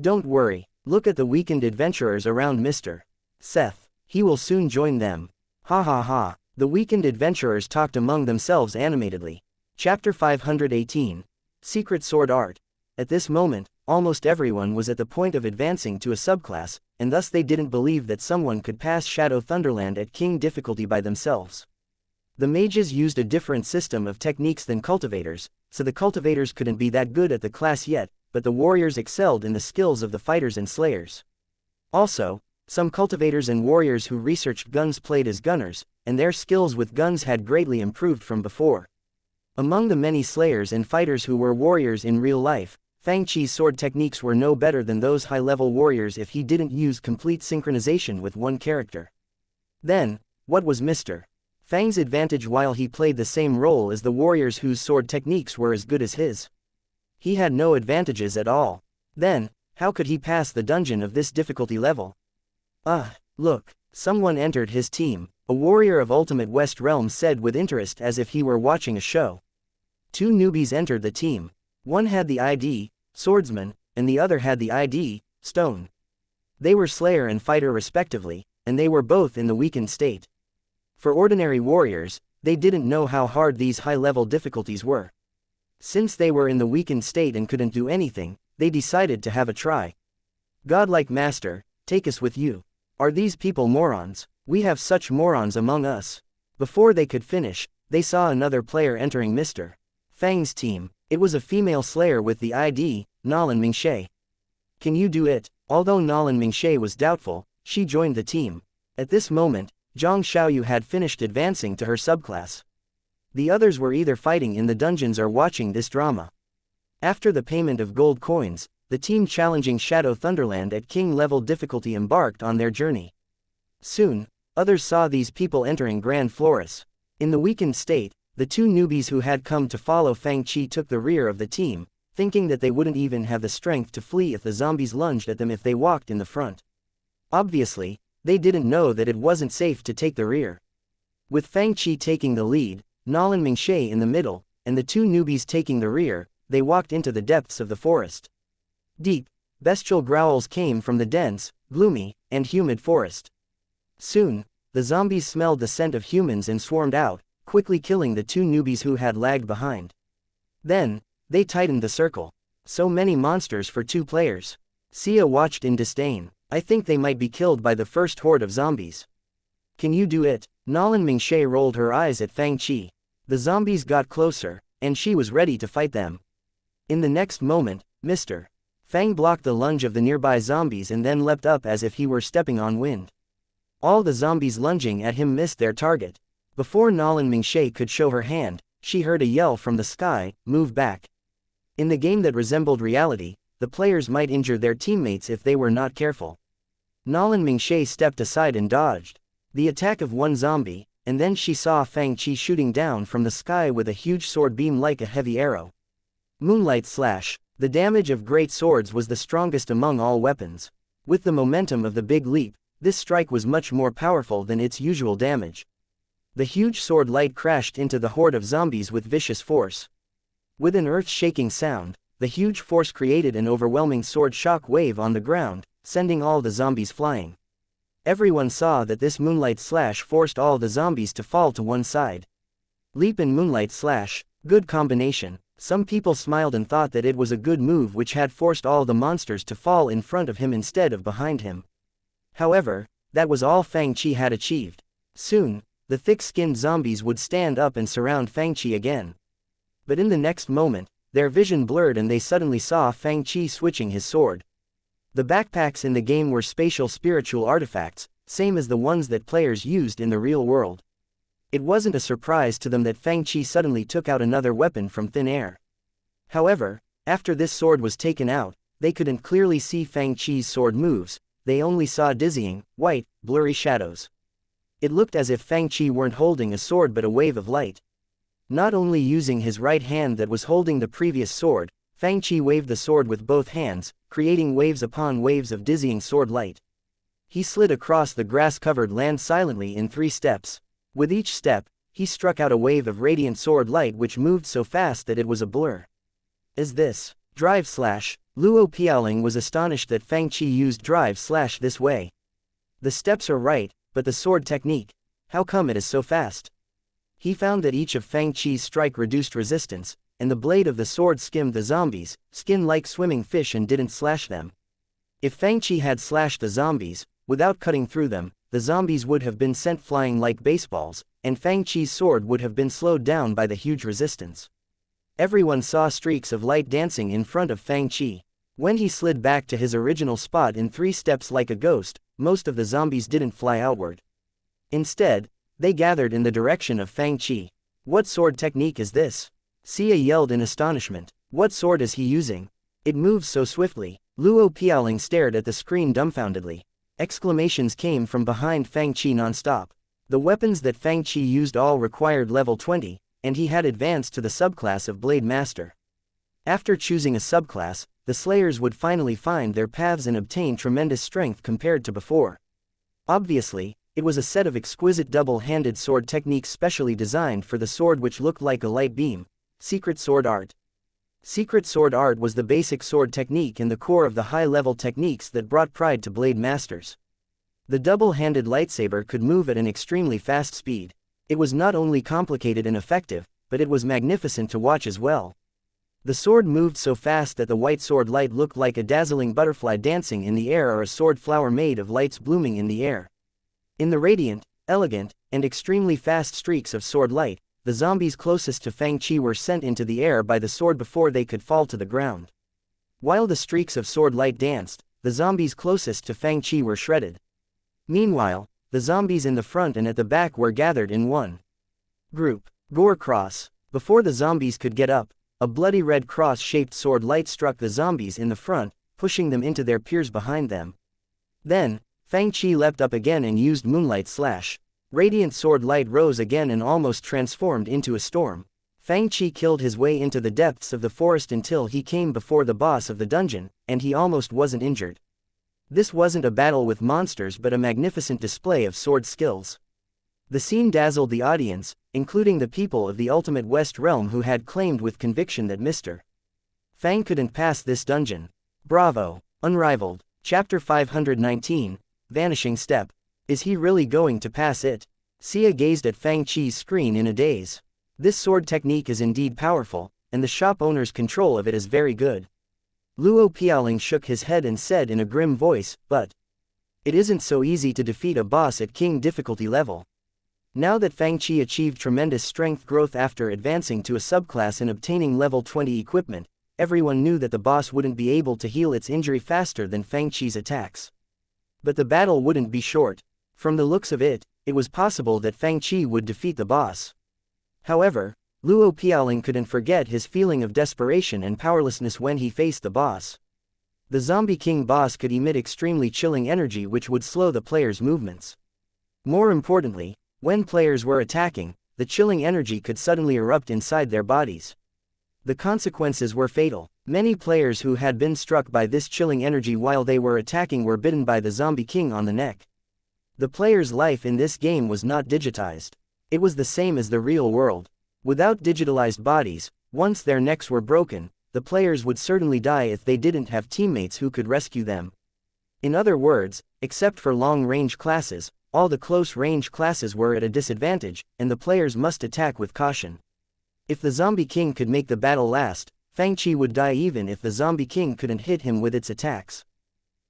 Don't worry, look at the weakened adventurers around Mr. Seth. He will soon join them. Ha ha ha. The weakened adventurers talked among themselves animatedly. Chapter 518. Secret Sword Art. At this moment, almost everyone was at the point of advancing to a subclass, and thus they didn't believe that someone could pass Shadow Thunderland at King difficulty by themselves. The mages used a different system of techniques than cultivators, so the cultivators couldn't be that good at the class yet, but the warriors excelled in the skills of the fighters and slayers. Also, some cultivators and warriors who researched guns played as gunners, and their skills with guns had greatly improved from before. Among the many slayers and fighters who were warriors in real life, Fang Chi's sword techniques were no better than those high-level warriors if he didn't use complete synchronization with one character. Then, what was Mr. Fang's advantage while he played the same role as the warriors whose sword techniques were as good as his? He had no advantages at all. Then, how could he pass the dungeon of this difficulty level? Look, someone entered his team, a warrior of Ultimate West Realm said with interest as if he were watching a show. Two newbies entered the team. One had the ID, Swordsman, and the other had the ID, Stone. They were Slayer and Fighter respectively, and they were both in the weakened state. For ordinary warriors, they didn't know how hard these high-level difficulties were. Since they were in the weakened state and couldn't do anything, they decided to have a try. Godlike Master, take us with you. Are these people morons? We have such morons among us. Before they could finish, they saw another player entering Mr. Fang's team. It was a female slayer with the ID, Nolan Mingshe. Can you do it? Although Nolan Mingshe was doubtful, she joined the team. At this moment, Zhang Xiaoyu had finished advancing to her subclass. The others were either fighting in the dungeons or watching this drama. After the payment of gold coins, the team challenging Shadow Thunderland at King-level difficulty embarked on their journey. Soon, others saw these people entering Grand Flores. In the weakened state, the two newbies who had come to follow Fang Chi took the rear of the team, thinking that they wouldn't even have the strength to flee if the zombies lunged at them if they walked in the front. Obviously, they didn't know that it wasn't safe to take the rear. With Fang Chi taking the lead, Nolan Mingshe in the middle, and the two newbies taking the rear, they walked into the depths of the forest. Deep, bestial growls came from the dense, gloomy, and humid forest. Soon, the zombies smelled the scent of humans and swarmed out, quickly killing the two newbies who had lagged behind. Then, they tightened the circle. So many monsters for two players. Sia watched in disdain. I think they might be killed by the first horde of zombies. Can you do it? Nolan Mingshe rolled her eyes at Fang Chi. The zombies got closer, and she was ready to fight them. In the next moment, Mr. Fang blocked the lunge of the nearby zombies and then leapt up as if he were stepping on wind. All the zombies lunging at him missed their target. Before Nolan Mingshe could show her hand, she heard a yell from the sky, "Move back." In the game that resembled reality, the players might injure their teammates if they were not careful. Nolan Mingshe stepped aside and dodged the attack of one zombie, and then she saw Fang Chi shooting down from the sky with a huge sword beam like a heavy arrow. Moonlight Slash. The damage of great swords was the strongest among all weapons. With the momentum of the big leap, this strike was much more powerful than its usual damage. The huge sword light crashed into the horde of zombies with vicious force. With an earth-shaking sound, the huge force created an overwhelming sword shock wave on the ground, sending all the zombies flying. Everyone saw that this Moonlight Slash forced all the zombies to fall to one side. Leap and Moonlight Slash, good combination. Some people smiled and thought that it was a good move which had forced all the monsters to fall in front of him instead of behind him. However, that was all Fang Chi had achieved. Soon, the thick-skinned zombies would stand up and surround Fang Chi again. But in the next moment, their vision blurred and they suddenly saw Fang Chi switching his sword. The backpacks in the game were spatial spiritual artifacts, same as the ones that players used in the real world. It wasn't a surprise to them that Fang Chi suddenly took out another weapon from thin air. However, after this sword was taken out, they couldn't clearly see Fang Chi's sword moves, they only saw dizzying, white, blurry shadows. It looked as if Fang Chi weren't holding a sword but a wave of light. Not only using his right hand that was holding the previous sword, Fang Chi waved the sword with both hands, creating waves upon waves of dizzying sword light. He slid across the grass-covered land silently in 3 steps. With each step, he struck out a wave of radiant sword light which moved so fast that it was a blur. Is this drive slash? Luo Piaoling was astonished that Fang Chi used drive slash this way. The steps are right, but the sword technique, how come it is so fast? He found that each of Fang Chi's strike reduced resistance, and the blade of the sword skimmed the zombies' skin like swimming fish and didn't slash them. If Fang Chi had slashed the zombies, without cutting through them, the zombies would have been sent flying like baseballs, and Fang Chi's sword would have been slowed down by the huge resistance. Everyone saw streaks of light dancing in front of Fang Chi. When he slid back to his original spot in 3 steps like a ghost, most of the zombies didn't fly outward. Instead, they gathered in the direction of Fang Chi. What sword technique is this? Sia yelled in astonishment. What sword is he using? It moves so swiftly. Luo Piaoling stared at the screen dumbfoundedly. Exclamations came from behind Fang Chi non-stop. The weapons that Fang Chi used all required level 20, and he had advanced to the subclass of Blade Master. After choosing a subclass, the Slayers would finally find their paths and obtain tremendous strength compared to before. Obviously, it was a set of exquisite double-handed sword techniques specially designed for the sword which looked like a light beam. Secret Sword Art. Secret Sword Art was the basic sword technique and the core of the high-level techniques that brought pride to Blade Masters. The double-handed lightsaber could move at an extremely fast speed. It was not only complicated and effective, but it was magnificent to watch as well. The sword moved so fast that the white sword light looked like a dazzling butterfly dancing in the air or a sword flower made of lights blooming in the air. In the radiant, elegant, and extremely fast streaks of sword light, the zombies closest to Fang Chi were sent into the air by the sword before they could fall to the ground. While the streaks of sword light danced, the zombies closest to Fang Chi were shredded. Meanwhile, the zombies in the front and at the back were gathered in one group. Gore Cross. Before the zombies could get up, a bloody red cross-shaped sword light struck the zombies in the front, pushing them into their peers behind them. Then, Fang Chi leapt up again and used Moonlight Slash. Radiant sword light rose again and almost transformed into a storm. Fang Chi killed his way into the depths of the forest until he came before the boss of the dungeon, and he almost wasn't injured. This wasn't a battle with monsters but a magnificent display of sword skills. The scene dazzled the audience, including the people of the Ultimate West Realm who had claimed with conviction that Mr. Fang couldn't pass this dungeon. Bravo! Unrivaled. Chapter 519, Vanishing Step. Is he really going to pass it? Sia gazed at Fang Chi's screen in a daze. This sword technique is indeed powerful, and the shop owner's control of it is very good. Luo Piaoling shook his head and said in a grim voice, but it isn't so easy to defeat a boss at King difficulty level. Now that Fang Chi achieved tremendous strength growth after advancing to a subclass and obtaining level 20 equipment, everyone knew that the boss wouldn't be able to heal its injury faster than Fang Chi's attacks. But the battle wouldn't be short. From the looks of it, it was possible that Fang Chi would defeat the boss. However, Luo Piaoling couldn't forget his feeling of desperation and powerlessness when he faced the boss. The Zombie King boss could emit extremely chilling energy which would slow the players' movements. More importantly, when players were attacking, the chilling energy could suddenly erupt inside their bodies. The consequences were fatal. Many players who had been struck by this chilling energy while they were attacking were bitten by the Zombie King on the neck. The player's life in this game was not digitized. It was the same as the real world. Without digitalized bodies, once their necks were broken, the players would certainly die if they didn't have teammates who could rescue them. In other words, except for long-range classes, all the close-range classes were at a disadvantage, and the players must attack with caution. If the Zombie King could make the battle last, Fang Chi would die even if the Zombie King couldn't hit him with its attacks.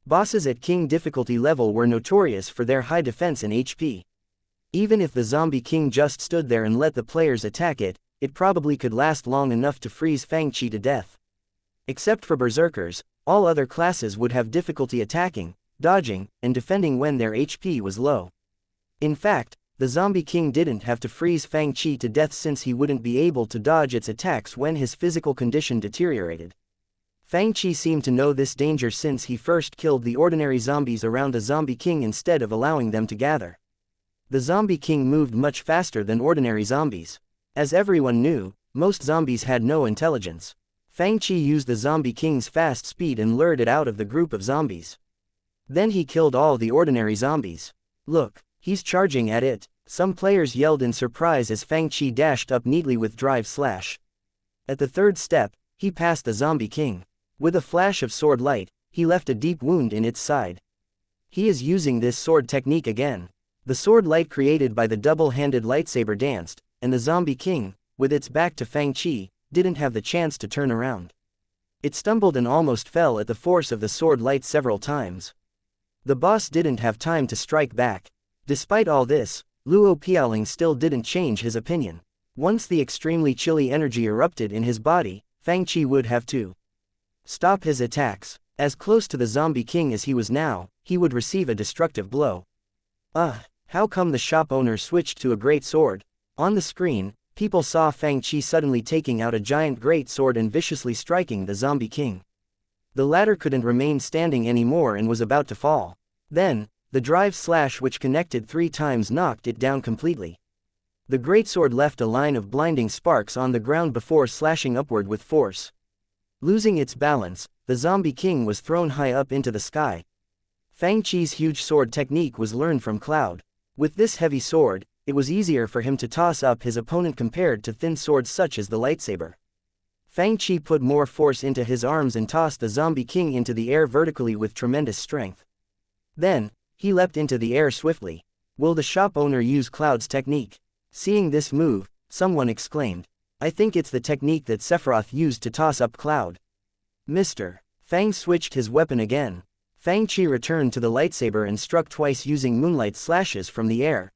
Bosses at King difficulty level were notorious for their high defense and HP. Even if the Zombie King just stood there and let the players attack it, it probably could last long enough to freeze Fang Chi to death. Except for berserkers, all other classes would have difficulty attacking, dodging, and defending when their HP was low. In fact, the Zombie King didn't have to freeze Fang Chi to death since he wouldn't be able to dodge its attacks when his physical condition deteriorated. Fang Chi seemed to know this danger since he first killed the ordinary zombies around the Zombie King instead of allowing them to gather. The Zombie King moved much faster than ordinary zombies. As everyone knew, most zombies had no intelligence. Fang Chi used the Zombie King's fast speed and lured it out of the group of zombies. Then he killed all the ordinary zombies. "Look, he's charging at it," some players yelled in surprise as Fang Chi dashed up neatly with drive slash. At the third step, he passed the Zombie King. With a flash of sword light, he left a deep wound in its side. He is using this sword technique again. The sword light created by the double-handed lightsaber danced, and the Zombie King, with its back to Fang Chi, didn't have the chance to turn around. It stumbled and almost fell at the force of the sword light several times. The boss didn't have time to strike back. Despite all this, Luo Piaoling still didn't change his opinion. Once the extremely chilly energy erupted in his body, Fang Chi would have to stop his attacks. As close to the Zombie King as he was now, he would receive a destructive blow. How come the shop owner switched to a great sword? On the screen, people saw Fang Chi suddenly taking out a giant great sword and viciously striking the Zombie King. The latter couldn't remain standing anymore and was about to fall. Then, the drive slash which connected 3 times knocked it down completely. The greatsword left a line of blinding sparks on the ground before slashing upward with force. Losing its balance, the Zombie King was thrown high up into the sky. Fang Chi's huge sword technique was learned from Cloud. With this heavy sword, it was easier for him to toss up his opponent compared to thin swords such as the lightsaber. Fang Chi put more force into his arms and tossed the Zombie King into the air vertically with tremendous strength. Then, he leapt into the air swiftly. Will the shop owner use Cloud's technique? Seeing this move, someone exclaimed, "I think it's the technique that Sephiroth used to toss up Cloud." Mr. Fang switched his weapon again. Fang Chi returned to the lightsaber and struck twice using moonlight slashes from the air.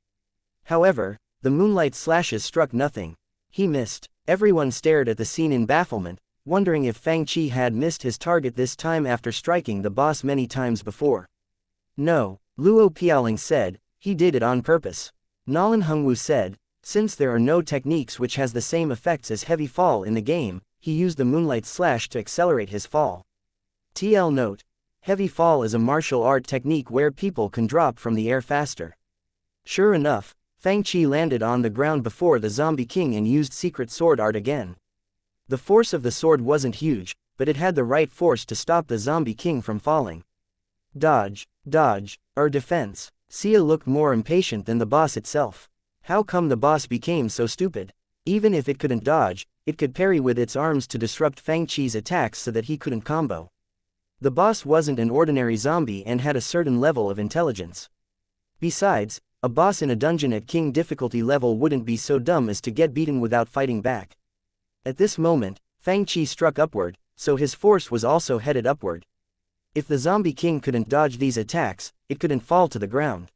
However, the moonlight slashes struck nothing. He missed. Everyone stared at the scene in bafflement, wondering if Fang Chi had missed his target this time after striking the boss many times before. "No," Luo Piaoling said, "he did it on purpose." Nolan Hungwu said, "Since there are no techniques which has the same effects as heavy fall in the game, he used the moonlight slash to accelerate his fall." TL note: heavy fall is a martial art technique where people can drop from the air faster. Sure enough, Fang Chi landed on the ground before the Zombie King and used secret sword art again. The force of the sword wasn't huge, but it had the right force to stop the Zombie King from falling. Dodge, or defense. Sia looked more impatient than the boss itself. How come the boss became so stupid? Even if it couldn't dodge, it could parry with its arms to disrupt Fang Chi's attacks so that he couldn't combo. The boss wasn't an ordinary zombie and had a certain level of intelligence. Besides, a boss in a dungeon at King difficulty level wouldn't be so dumb as to get beaten without fighting back. At this moment, Fang Chi struck upward, so his force was also headed upward. If the Zombie King couldn't dodge these attacks, it couldn't fall to the ground.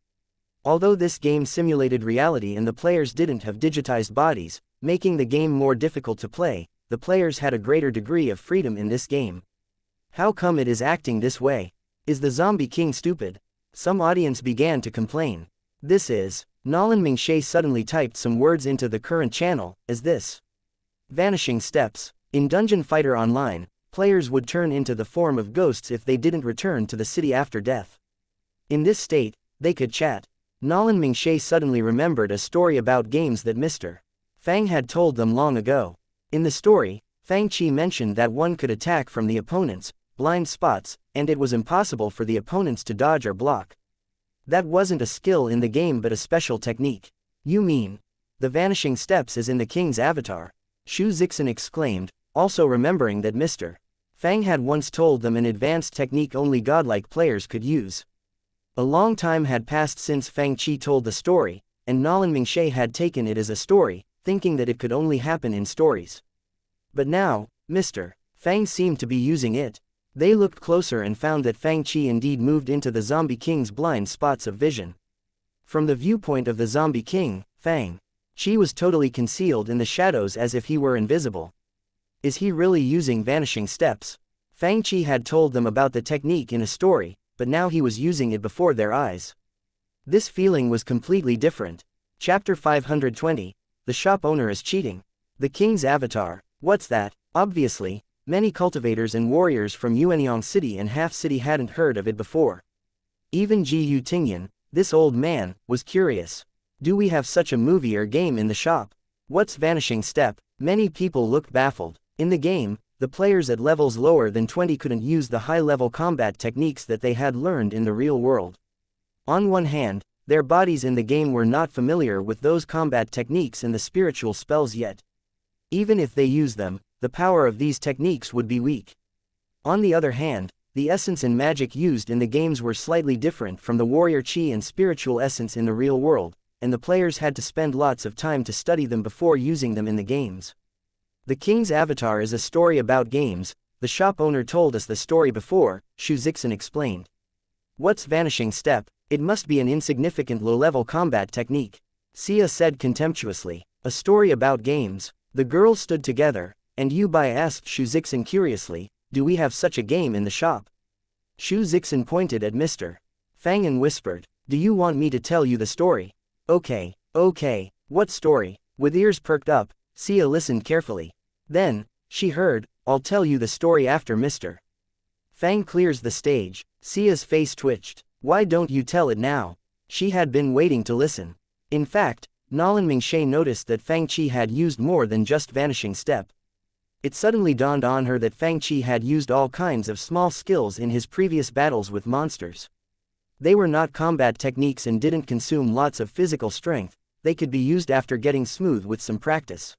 Although this game simulated reality and the players didn't have digitized bodies, making the game more difficult to play, the players had a greater degree of freedom in this game. How come it is acting this way? Is the Zombie King stupid? Some audience began to complain. This is, Nolan Mingshay suddenly typed some words into the current channel, as this. Vanishing steps. In Dungeon Fighter Online, players would turn into the form of ghosts if they didn't return to the city after death. In this state, they could chat. Nolan Mingshay suddenly remembered a story about games that Mr. Fang had told them long ago. In the story, Fang Chi mentioned that one could attack from the opponent's blind spots, and it was impossible for the opponents to dodge or block. That wasn't a skill in the game but a special technique. You mean, the vanishing steps is in the king's avatar? Shu Zixin exclaimed, also remembering that Mr. Fang had once told them an advanced technique only godlike players could use. A long time had passed since Fang Chi told the story, and Nolan Mingshay had taken it as a story, thinking that it could only happen in stories. But now, Mr. Fang seemed to be using it. They looked closer and found that Fang Chi indeed moved into the Zombie King's blind spots of vision. From the viewpoint of the Zombie King, Fang Qi was totally concealed in the shadows as if he were invisible. Is he really using vanishing steps? Fang Qi had told them about the technique in a story, but now he was using it before their eyes. This feeling was completely different. Chapter 520. The shop owner is cheating. The king's avatar. What's that? Obviously, many cultivators and warriors from Yuanyang City and Half City hadn't heard of it before. Even Ji Yu Tingyan, this old man, was curious. Do we have such a movie or game in the shop? What's vanishing step? Many people looked baffled. In the game, the players at levels lower than 20 couldn't use the high-level combat techniques that they had learned in the real world. On one hand, their bodies in the game were not familiar with those combat techniques and the spiritual spells yet. Even if they used them, the power of these techniques would be weak. On the other hand, the essence and magic used in the games were slightly different from the warrior chi and spiritual essence in the real world, and the players had to spend lots of time to study them before using them in the games. The King's Avatar is a story about games. The shop owner told us the story before, Shu Zixin explained. What's vanishing step? It must be an insignificant low-level combat technique. Sia said contemptuously. A story about games. The girls stood together, and Yu Bai asked Shu Zixin curiously, do we have such a game in the shop? Shu Zixin pointed at Mr. Fang and whispered, do you want me to tell you the story? Okay. What story? With ears perked up, Sia listened carefully. Then, she heard, I'll tell you the story after Mr. Fang clears the stage. Sia's face twitched. Why don't you tell it now? She had been waiting to listen. In fact, Nolan Mingshe noticed that Fang Qi had used more than just vanishing step. It suddenly dawned on her that Fang Qi had used all kinds of small skills in his previous battles with monsters. They were not combat techniques and didn't consume lots of physical strength, they could be used after getting smooth with some practice.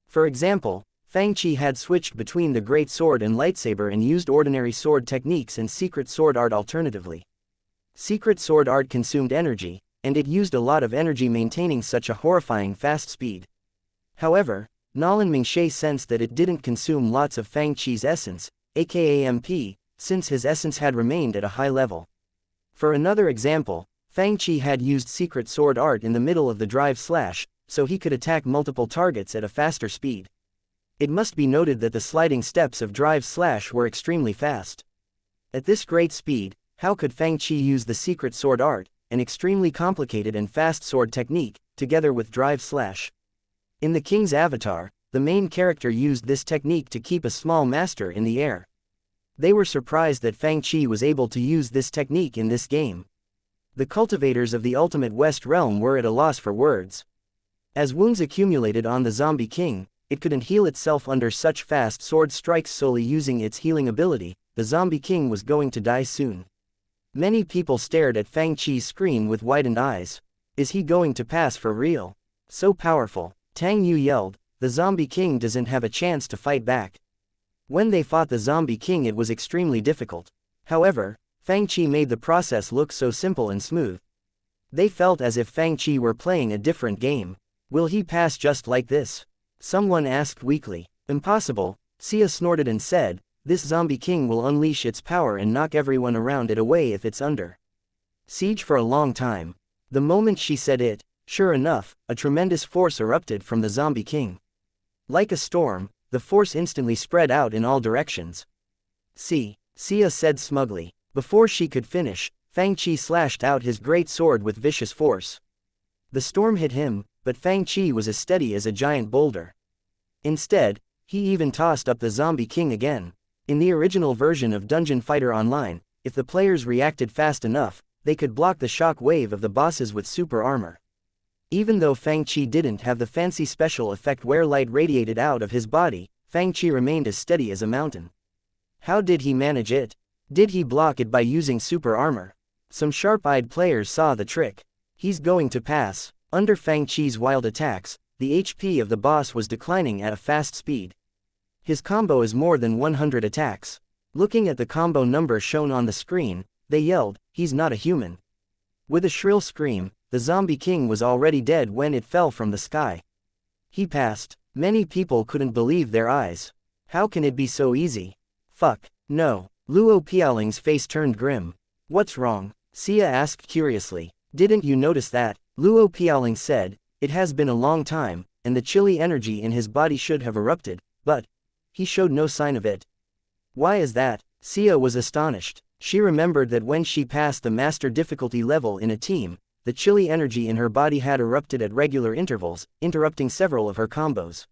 For example, Fang Qi had switched between the great sword and lightsaber and used ordinary sword techniques and secret sword art alternatively. Secret sword art consumed energy, and it used a lot of energy maintaining such a horrifying fast speed. However, Nolan Mingshe sensed that it didn't consume lots of Fang Qi's essence, aka MP, since his essence had remained at a high level. For another example, Fang Qi had used secret sword art in the middle of the drive slash, so he could attack multiple targets at a faster speed. It must be noted that the sliding steps of drive slash were extremely fast. At this great speed, how could Fang Qi use the secret sword art, an extremely complicated and fast sword technique, together with drive slash? In the King's Avatar, the main character used this technique to keep a small master in the air. They were surprised that Fang Qi was able to use this technique in this game. The cultivators of the Ultimate West Realm were at a loss for words. As wounds accumulated on the Zombie King, it couldn't heal itself under such fast sword strikes solely using its healing ability. The Zombie King was going to die soon. Many people stared at Fang Qi's screen with widened eyes. Is he going to pass for real? So powerful. Tang Yu yelled, the Zombie King doesn't have a chance to fight back. When they fought the Zombie King it was extremely difficult. However, Fang Qi made the process look so simple and smooth. They felt as if Fang Qi were playing a different game. Will he pass just like this? Someone asked weakly. Impossible, Sia snorted and said, this Zombie King will unleash its power and knock everyone around it away if it's under siege for a long time. The moment she said it, sure enough, a tremendous force erupted from the Zombie King. Like a storm, the force instantly spread out in all directions. See, Sia said smugly. Before she could finish, Fang Qi slashed out his great sword with vicious force. The storm hit him, but Fang Qi was as steady as a giant boulder. Instead, he even tossed up the Zombie King again. In the original version of Dungeon Fighter Online, if the players reacted fast enough, they could block the shock wave of the bosses with super armor. Even though Fang Qi didn't have the fancy special effect where light radiated out of his body, Fang Qi remained as steady as a mountain. How did he manage it? Did he block it by using super armor? Some sharp-eyed players saw the trick. He's going to pass. Under Fang Qi's wild attacks, the HP of the boss was declining at a fast speed. His combo is more than 100 attacks. Looking at the combo number shown on the screen, they yelled, he's not a human. With a shrill scream, the Zombie King was already dead when it fell from the sky. He passed. Many people couldn't believe their eyes. How can it be so easy? Fuck, no. Luo Piaoling's face turned grim. What's wrong? Sia asked curiously. Didn't you notice that? Luo Piaoling said, It has been a long time, and the chilly energy in his body should have erupted, but he showed no sign of it. Why is that? Sia was astonished. She remembered that when she passed the master difficulty level in a team, the chilly energy in her body had erupted at regular intervals, interrupting several of her combos.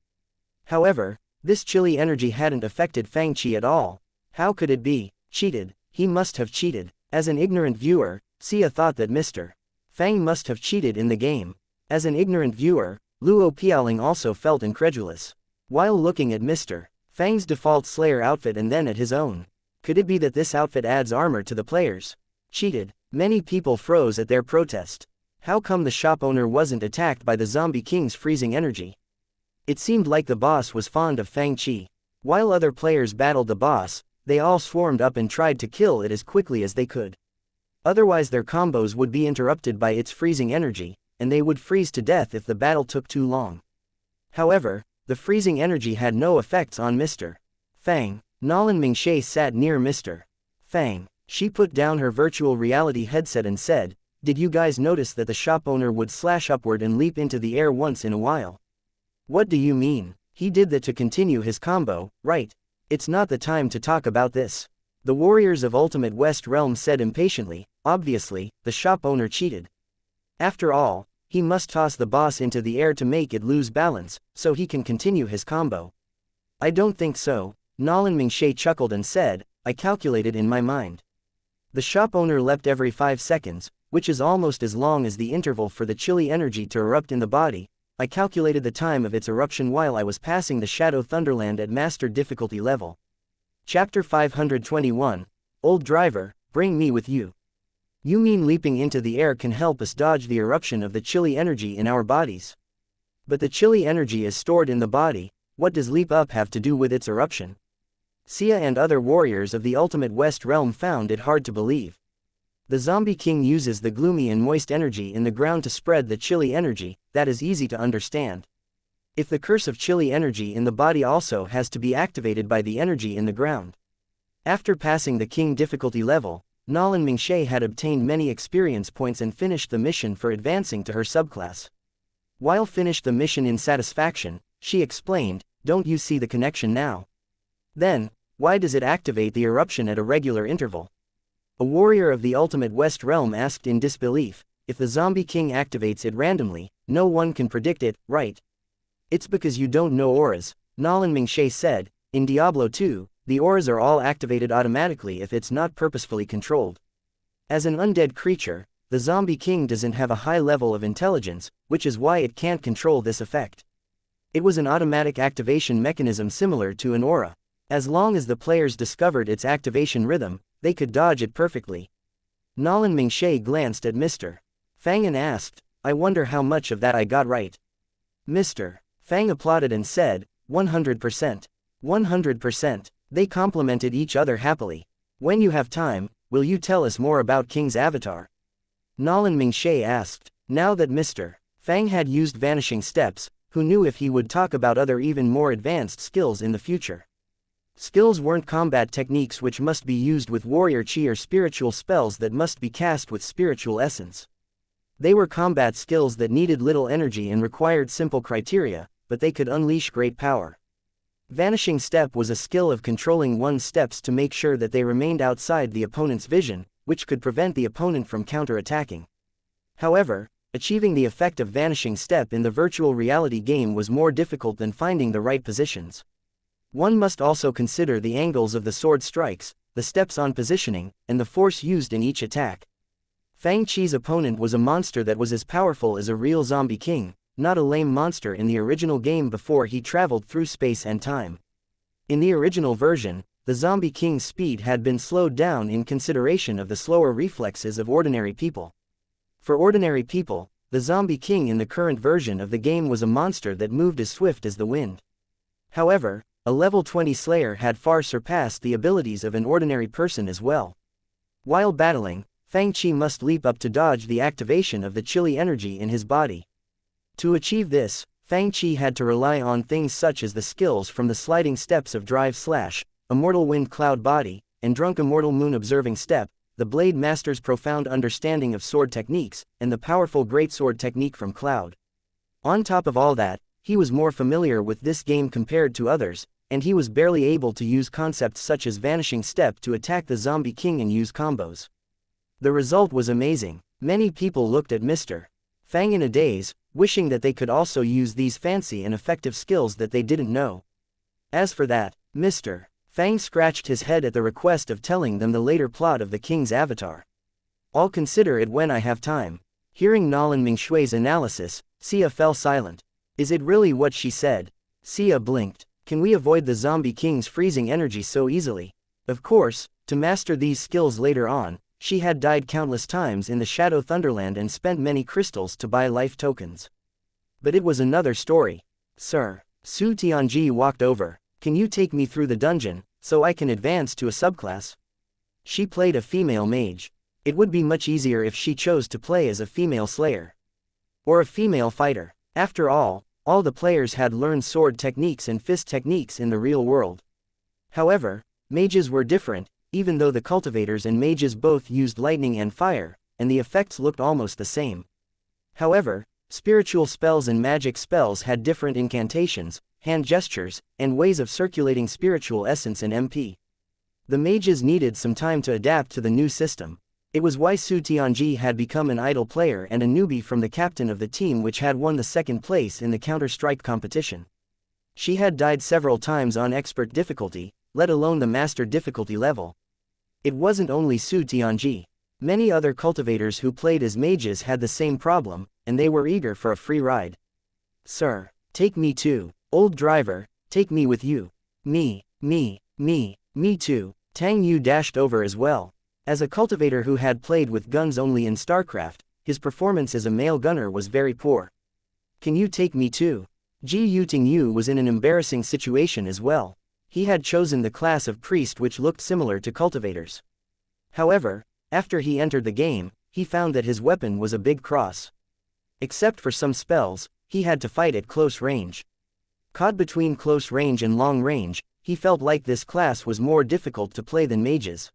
However, this chilly energy hadn't affected Fang Chi at all. How could it be? Cheated. He must have cheated. As an ignorant viewer, Sia thought that Mr. Fang must have cheated in the game. As an ignorant viewer, Luo Piaoling also felt incredulous. While looking at Mr. Fang's default Slayer outfit and then at his own, could it be that this outfit adds armor to the players? Cheated. Many people froze at their protest. How come the shop owner wasn't attacked by the Zombie King's freezing energy? It seemed like the boss was fond of Fang Chi. While other players battled the boss, they all swarmed up and tried to kill it as quickly as they could. Otherwise their combos would be interrupted by its freezing energy, and they would freeze to death if the battle took too long. However, the freezing energy had no effects on Mr. Fang. Nolan Mingxie sat near Mr. Fang. She put down her virtual reality headset and said, "Did you guys notice that the shop owner would slash upward and leap into the air once in a while?" "What do you mean? He did that to continue his combo, right? It's not the time to talk about this." The warriors of Ultimate West Realm said impatiently. Obviously, the shop owner cheated. After all, he must toss the boss into the air to make it lose balance, so he can continue his combo. "I don't think so," Nolan Mingxie chuckled and said, "I calculated in my mind. The shop owner leapt every 5 seconds, which is almost as long as the interval for the chilly energy to erupt in the body. I calculated the time of its eruption while I was passing the Shadow Thunderland at Master difficulty level." Chapter 521, Old Driver, Bring Me With You. You mean leaping into the air can help us dodge the eruption of the chilly energy in our bodies? But the chilly energy is stored in the body. What does leap up have to do with its eruption? Sia and other warriors of the Ultimate West Realm found it hard to believe. The Zombie King uses the gloomy and moist energy in the ground to spread the chilly energy. That is easy to understand. If the curse of chilly energy in the body also has to be activated by the energy in the ground. After passing the King difficulty level, Nolan Mingxie had obtained many experience points and finished the mission for advancing to her subclass. While finished the mission in satisfaction, she explained, "Don't you see the connection now? Then, why does it activate the eruption at a regular interval?" A warrior of the Ultimate West Realm asked in disbelief, "If the Zombie King activates it randomly, no one can predict it, right?" "It's because you don't know auras," Nolan Mingxie said. "In Diablo 2, the auras are all activated automatically if it's not purposefully controlled. As an undead creature, the Zombie King doesn't have a high level of intelligence, which is why it can't control this effect. It was an automatic activation mechanism similar to an aura. As long as the players discovered its activation rhythm, they could dodge it perfectly." Nolan Mingxie glanced at Mr. Fang and asked, "I wonder how much of that I got right." Mr. Fang applauded and said, 100%. 100%. They complimented each other happily. "When you have time, will you tell us more about King's avatar?" Nolan Mingxie asked. Now that Mr. Fang had used vanishing steps, who knew if he would talk about other even more advanced skills in the future? Skills weren't combat techniques which must be used with warrior chi or spiritual spells that must be cast with spiritual essence. They were combat skills that needed little energy and required simple criteria, but they could unleash great power. Vanishing Step was a skill of controlling one's steps to make sure that they remained outside the opponent's vision, which could prevent the opponent from counter-attacking. However, achieving the effect of Vanishing Step in the virtual reality game was more difficult than finding the right positions. One must also consider the angles of the sword strikes, the steps on positioning, and the force used in each attack. Fang Chi's opponent was a monster that was as powerful as a real Zombie King, not a lame monster in the original game before he traveled through space and time. In the original version, the Zombie King's speed had been slowed down in consideration of the slower reflexes of ordinary people. For ordinary people, the Zombie King in the current version of the game was a monster that moved as swift as the wind. However, a level 20 Slayer had far surpassed the abilities of an ordinary person as well. While battling, Fang Chi must leap up to dodge the activation of the chilly energy in his body. To achieve this, Fang Chi had to rely on things such as the skills from the sliding steps of Drive Slash, Immortal Wind Cloud Body, and Drunk Immortal Moon Observing Step, the Blade Master's profound understanding of sword techniques, and the powerful Greatsword technique from Cloud. On top of all that, he was more familiar with this game compared to others, and he was barely able to use concepts such as vanishing step to attack the zombie king and use combos. The result was amazing. Many people looked at Mr. Fang in a daze, wishing that they could also use these fancy and effective skills that they didn't know. As for that, Mr. Fang scratched his head at the request of telling them the later plot of the king's avatar. I'll consider it when I have time. Hearing Nolan Mingshui's analysis, Sia fell silent. Is it really what she said? Sia blinked. Can we avoid the zombie king's freezing energy so easily? Of course, to master these skills later on, she had died countless times in the Shadow Thunderland and spent many crystals to buy life tokens. But it was another story. Sir, Su Tianji walked over. Can you take me through the dungeon, so I can advance to a subclass? She played a female mage. It would be much easier if she chose to play as a female slayer. Or a female fighter. After all the players had learned sword techniques and fist techniques in the real world. However, mages were different, even though the cultivators and mages both used lightning and fire, and the effects looked almost the same. However, spiritual spells and magic spells had different incantations, hand gestures, and ways of circulating spiritual essence and MP. The mages needed some time to adapt to the new system. It was why Su Tianji had become an idle player and a newbie from the captain of the team which had won the second place in the Counter-Strike competition. She had died several times on expert difficulty, let alone the master difficulty level. It wasn't only Su Tianji. Many other cultivators who played as mages had the same problem, and they were eager for a free ride. Sir, take me too. Old driver, take me with you. Me too. Tang Yu dashed over as well. As a cultivator who had played with guns only in StarCraft, his performance as a male gunner was very poor. Can you take me too? Ji Yuting Yu was in an embarrassing situation as well. He had chosen the class of priest which looked similar to cultivators. However, after he entered the game, he found that his weapon was a big cross. Except for some spells, he had to fight at close range. Caught between close range and long range, he felt like this class was more difficult to play than mages.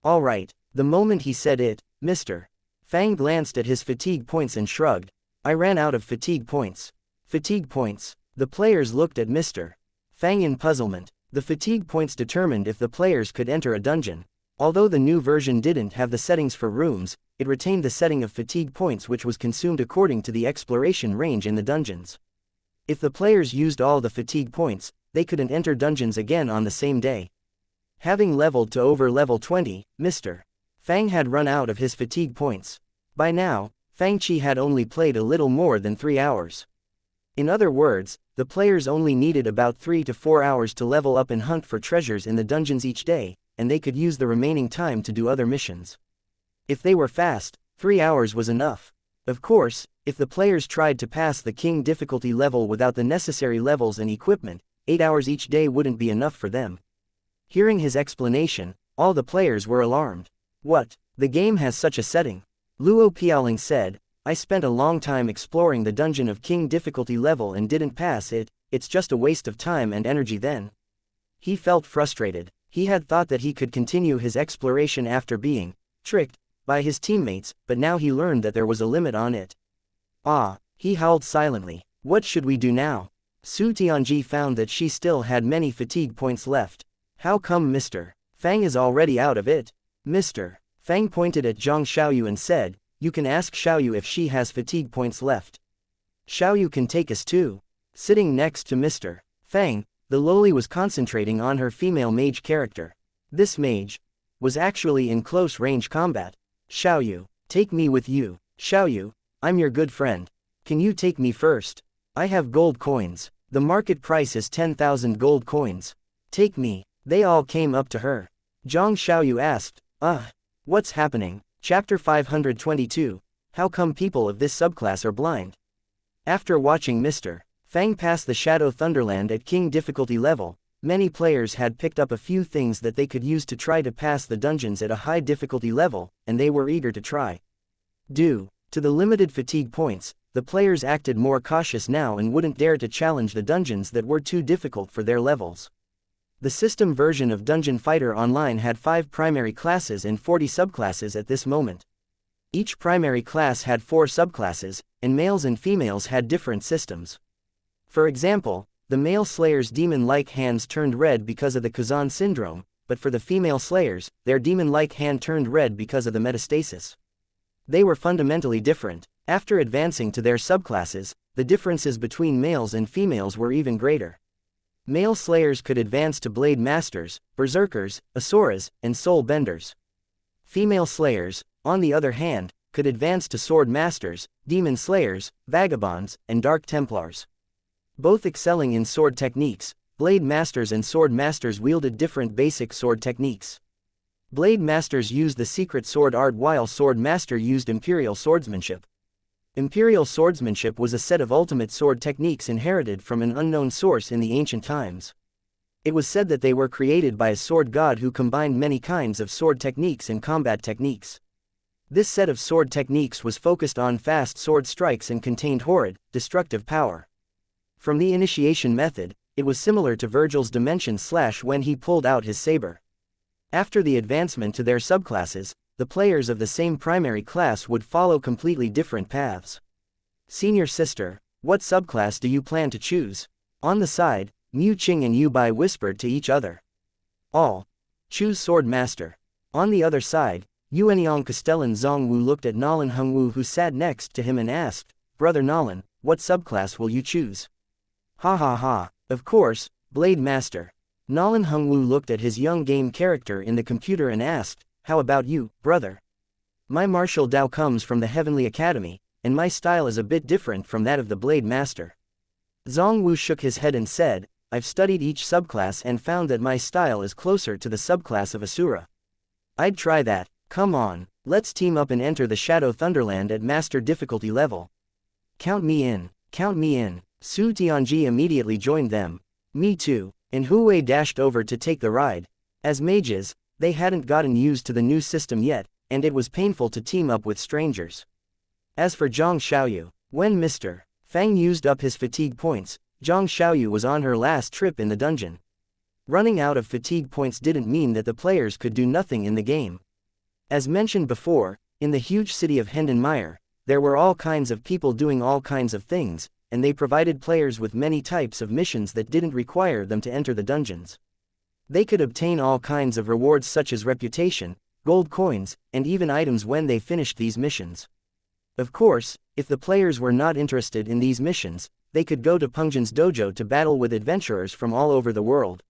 Alright, the moment he said it, Mr. Fang glanced at his fatigue points and shrugged. I ran out of fatigue points. Fatigue points. The players looked at Mr. Fang in puzzlement. The fatigue points determined if the players could enter a dungeon. Although the new version didn't have the settings for rooms, it retained the setting of fatigue points which was consumed according to the exploration range in the dungeons. If the players used all the fatigue points, they couldn't enter dungeons again on the same day. Having leveled to over level 20, Mr. Fang had run out of his fatigue points. By now, Fang Chi had only played a little more than 3 hours. In other words, the players only needed about 3 to 4 hours to level up and hunt for treasures in the dungeons each day, and they could use the remaining time to do other missions. If they were fast, 3 hours was enough. Of course, if the players tried to pass the king difficulty level without the necessary levels and equipment, 8 hours each day wouldn't be enough for them. Hearing his explanation, all the players were alarmed. What? The game has such a setting? Luo Piaoling said, I spent a long time exploring the dungeon of king difficulty level and didn't pass it, it's just a waste of time and energy then. He felt frustrated. He had thought that he could continue his exploration after being tricked by his teammates, but now he learned that there was a limit on it. He howled silently. What should we do now? Su Tianji found that she still had many fatigue points left. How come Mr. Fang is already out of it? Mr. Fang pointed at Zhang Xiaoyu and said, you can ask Xiaoyu if she has fatigue points left. Xiaoyu can take us too. Sitting next to Mr. Fang, the loli was concentrating on her female mage character. This mage was actually in close range combat. Xiaoyu, take me with you. Xiaoyu, I'm your good friend. Can you take me first? I have gold coins. The market price is 10,000 gold coins. Take me. They all came up to her. Zhang Xiaoyu asked, what's happening? Chapter 522, How come people of this subclass are blind? After watching Mr. Fang pass the Shadow Thunderland at King difficulty level, many players had picked up a few things that they could use to try to pass the dungeons at a high difficulty level, and they were eager to try. Due to the limited fatigue points, the players acted more cautious now and wouldn't dare to challenge the dungeons that were too difficult for their levels. The system version of Dungeon Fighter Online had 5 primary classes and 40 subclasses at this moment. Each primary class had 4 subclasses, and males and females had different systems. For example, the male slayers' demon-like hands turned red because of the Kazan syndrome, but for the female slayers, their demon-like hand turned red because of the metastasis. They were fundamentally different. After advancing to their subclasses, the differences between males and females were even greater. Male slayers could advance to blade masters, berserkers, asuras, and soul benders. Female slayers, on the other hand, could advance to sword masters, demon slayers, vagabonds, and dark templars. Both excelling in sword techniques, blade masters and sword masters wielded different basic sword techniques. Blade masters used the secret sword art while sword master used imperial swordsmanship. Imperial swordsmanship was a set of ultimate sword techniques inherited from an unknown source in the ancient times. It was said that they were created by a sword god who combined many kinds of sword techniques and combat techniques. This set of sword techniques was focused on fast sword strikes and contained horrid, destructive power. From the initiation method, it was similar to Virgil's dimension slash when he pulled out his saber. After the advancement to their subclasses, the players of the same primary class would follow completely different paths. Senior sister, what subclass do you plan to choose? On the side, Mu Qing and Yu Bai whispered to each other. All. Choose sword master. On the other side, Yuanyang Castellan Zhongwu looked at Nolan Hengwu who sat next to him and asked, Brother Nolan, what subclass will you choose? Ha ha ha, of course, Blade Master. Nolan Hengwu looked at his young game character in the computer and asked, how about you, brother? My martial Dao comes from the Heavenly Academy, and my style is a bit different from that of the Blade Master. Zhongwu shook his head and said, I've studied each subclass and found that my style is closer to the subclass of Asura. I'd try that. Come on, let's team up and enter the Shadow Thunderland at master difficulty level. Count me in, count me in. Su Tianji immediately joined them. Me too. And Hu Wei dashed over to take the ride. As mages, they hadn't gotten used to the new system yet, and it was painful to team up with strangers. As for Zhang Xiaoyu, when Mr. Fang used up his fatigue points, Zhang Xiaoyu was on her last trip in the dungeon. Running out of fatigue points didn't mean that the players could do nothing in the game. As mentioned before, in the huge city of Hendenmeyer, there were all kinds of people doing all kinds of things, and they provided players with many types of missions that didn't require them to enter the dungeons. They could obtain all kinds of rewards such as reputation, gold coins, and even items when they finished these missions. Of course, if the players were not interested in these missions, they could go to Pungjin's dojo to battle with adventurers from all over the world.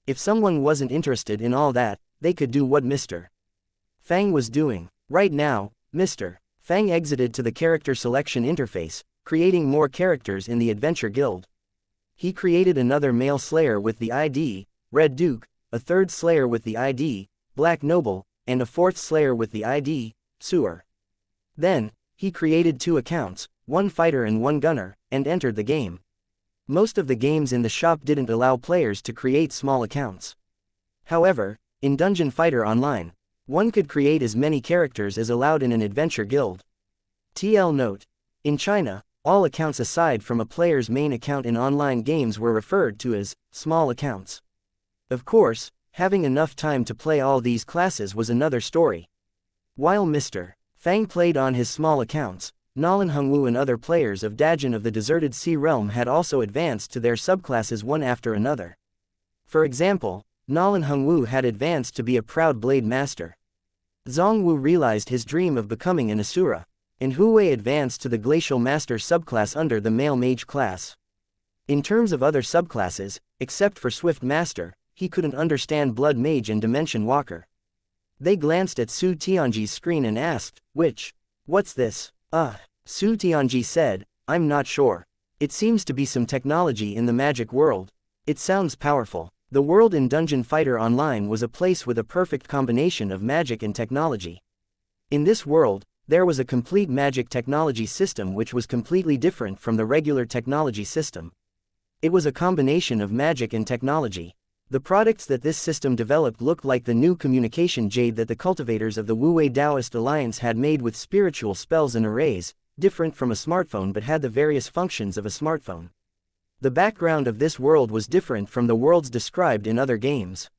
If someone wasn't interested in all that, they could do what Mr. Fang was doing. Right now, Mr. Fang exited to the character selection interface, creating more characters in the Adventure Guild. He created another male slayer with the ID, Red Duke, a third slayer with the ID, Black Noble, and a fourth slayer with the ID, Sewer. Then, he created 2 accounts, one fighter and one gunner, and entered the game. Most of the games in the shop didn't allow players to create small accounts. However, in Dungeon Fighter Online, one could create as many characters as allowed in an adventure guild. TL note: in China, all accounts aside from a player's main account in online games were referred to as small accounts. Of course, having enough time to play all these classes was another story. While Mr. Fang played on his small accounts, Nolan Hengwu and other players of Dajin of the Deserted Sea Realm had also advanced to their subclasses one after another. For example, Nolan Hengwu had advanced to be a proud blade master. Zhongwu realized his dream of becoming an Asura, and Hu Wei advanced to the Glacial Master subclass under the Male Mage class. In terms of other subclasses, except for Swift Master, he couldn't understand Blood Mage and Dimension Walker. They glanced at Su Tianji's screen and asked, what's this? Su Tianji said, I'm not sure. It seems to be some technology in the magic world. It sounds powerful. The world in Dungeon Fighter Online was a place with a perfect combination of magic and technology. In this world, there was a complete magic technology system which was completely different from the regular technology system. It was a combination of magic and technology. The products that this system developed looked like the new communication jade that the cultivators of the Wu-Wei Taoist Alliance had made with spiritual spells and arrays, different from a smartphone but had the various functions of a smartphone. The background of this world was different from the worlds described in other games.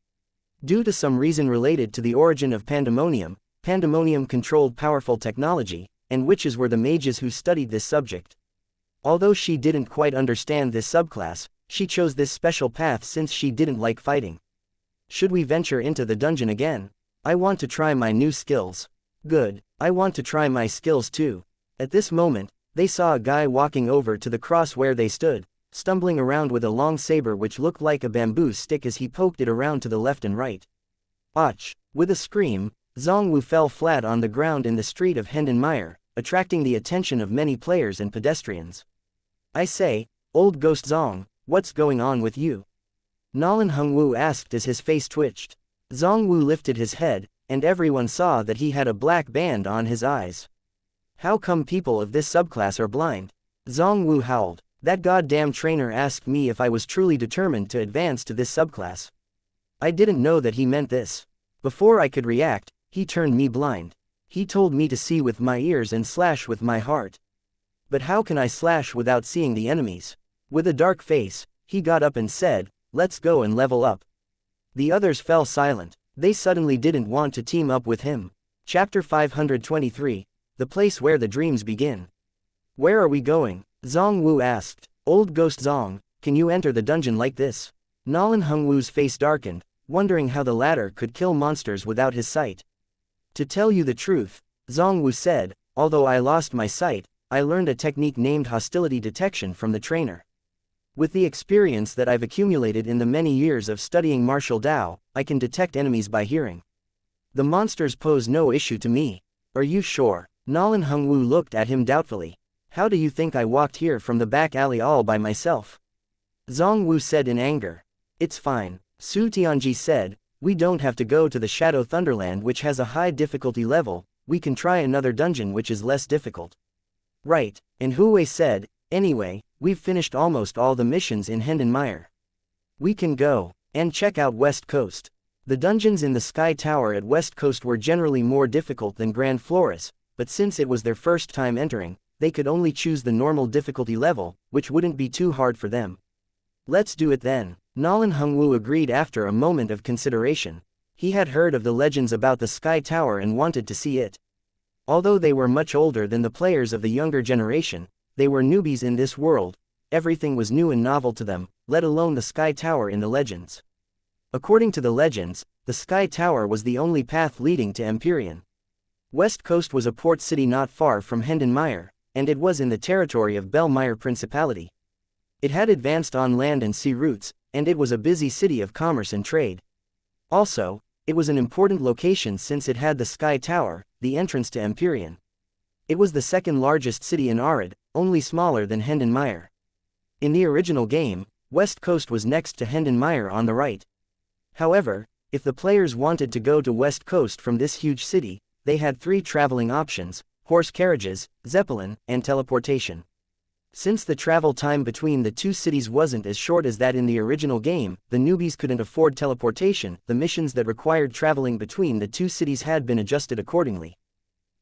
Due to some reason related to the origin of pandemonium, Pandemonium controlled powerful technology, and witches were the mages who studied this subject. Although she didn't quite understand this subclass, she chose this special path since she didn't like fighting. Should we venture into the dungeon again? I want to try my new skills. Good, I want to try my skills too. At this moment, they saw a guy walking over to the cross where they stood, stumbling around with a long saber which looked like a bamboo stick as he poked it around to the left and right. Ach! With a scream, Zhongwu fell flat on the ground in the street of Hendenmeyer, attracting the attention of many players and pedestrians. I say, old ghost Zong, what's going on with you? Nolan Hongwu asked as his face twitched. Zongwu lifted his head, and everyone saw that he had a black band on his eyes. How come people of this subclass are blind? Zongwu howled. That goddamn trainer asked me if I was truly determined to advance to this subclass. I didn't know that he meant this. Before I could react, he turned me blind. He told me to see with my ears and slash with my heart. But how can I slash without seeing the enemies? With a dark face, he got up and said, let's go and level up. The others fell silent. They suddenly didn't want to team up with him. Chapter 523, The Place Where the Dreams Begin. Where are we going? Zongwu asked. Old Ghost Zong, can you enter the dungeon like this? Nolan Hongwu's face darkened, wondering how the latter could kill monsters without his sight. To tell you the truth, Zongwu said, although I lost my sight, I learned a technique named hostility detection from the trainer. With the experience that I've accumulated in the many years of studying martial Dao, I can detect enemies by hearing. The monsters pose no issue to me. Are you sure? Nolan Hongwu looked at him doubtfully. How do you think I walked here from the back alley all by myself? Zongwu said in anger. It's fine, Su Tianji said, we don't have to go to the Shadow Thunderland which has a high difficulty level, we can try another dungeon which is less difficult. Right, and Huwei said, anyway, we've finished almost all the missions in Hendenmeyer. We can go and check out West Coast. The dungeons in the Sky Tower at West Coast were generally more difficult than Grand Flores, but since it was their first time entering, they could only choose the normal difficulty level, which wouldn't be too hard for them. Let's do it then. Nolan Hongwu agreed after a moment of consideration. He had heard of the legends about the Sky Tower and wanted to see it. Although they were much older than the players of the younger generation, they were newbies in this world. Everything was new and novel to them, let alone the Sky Tower in the legends. According to the legends, the Sky Tower was the only path leading to Empyrean. West Coast was a port city not far from Hendenmeyer, and it was in the territory of Belmeyer Principality. It had advanced on land and sea routes, and it was a busy city of commerce and trade. Also, it was an important location since it had the Sky Tower, the entrance to Empyrean. It was the second largest city in Arid, only smaller than Hendenmeyer. In the original game, West Coast was next to Hendenmeyer on the right. However, if the players wanted to go to West Coast from this huge city, they had 3 traveling options: horse carriages, zeppelin, and teleportation. Since the travel time between the two cities wasn't as short as that in the original game, the newbies couldn't afford teleportation. The missions that required traveling between the two cities had been adjusted accordingly.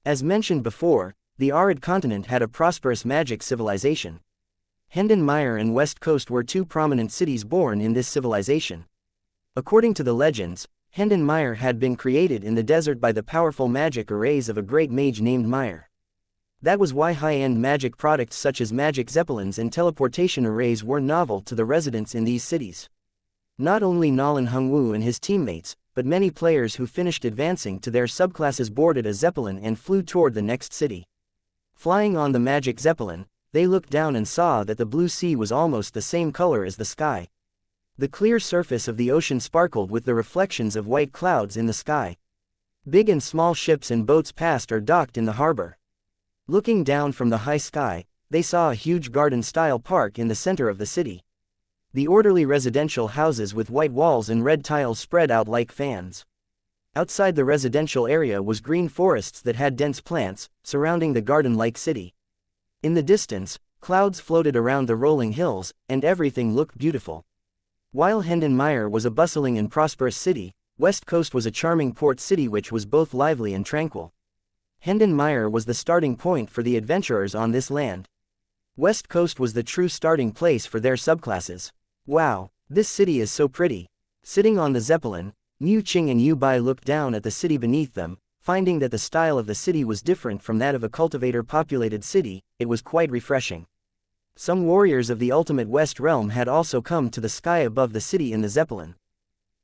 As mentioned before, the Arid continent had a prosperous magic civilization. Hendenmeyer and West Coast were 2 prominent cities born in this civilization. According to the legends, Hendenmeyer had been created in the desert by the powerful magic arrays of a great mage named Meyer. That was why high-end magic products such as magic zeppelins and teleportation arrays were novel to the residents in these cities. Not only Nolan Hongwu and his teammates, but many players who finished advancing to their subclasses boarded a zeppelin and flew toward the next city. Flying on the magic zeppelin, they looked down and saw that the blue sea was almost the same color as the sky. The clear surface of the ocean sparkled with the reflections of white clouds in the sky. Big and small ships and boats passed or docked in the harbor. Looking down from the high sky, they saw a huge garden-style park in the center of the city. The orderly residential houses with white walls and red tiles spread out like fans. Outside the residential area was green forests that had dense plants, surrounding the garden-like city. In the distance, clouds floated around the rolling hills, and everything looked beautiful. While Hendenmeyer was a bustling and prosperous city, West Coast was a charming port city which was both lively and tranquil. Hendenmeyer was the starting point for the adventurers on this land. West Coast was the true starting place for their subclasses. Wow, this city is so pretty. Sitting on the zeppelin, Niu Qing and Yu Bai looked down at the city beneath them, Finding that the style of the city was different from that of a cultivator-populated city, it was quite refreshing. Some warriors of the ultimate West Realm had also come to the sky above the city in the Zeppelin.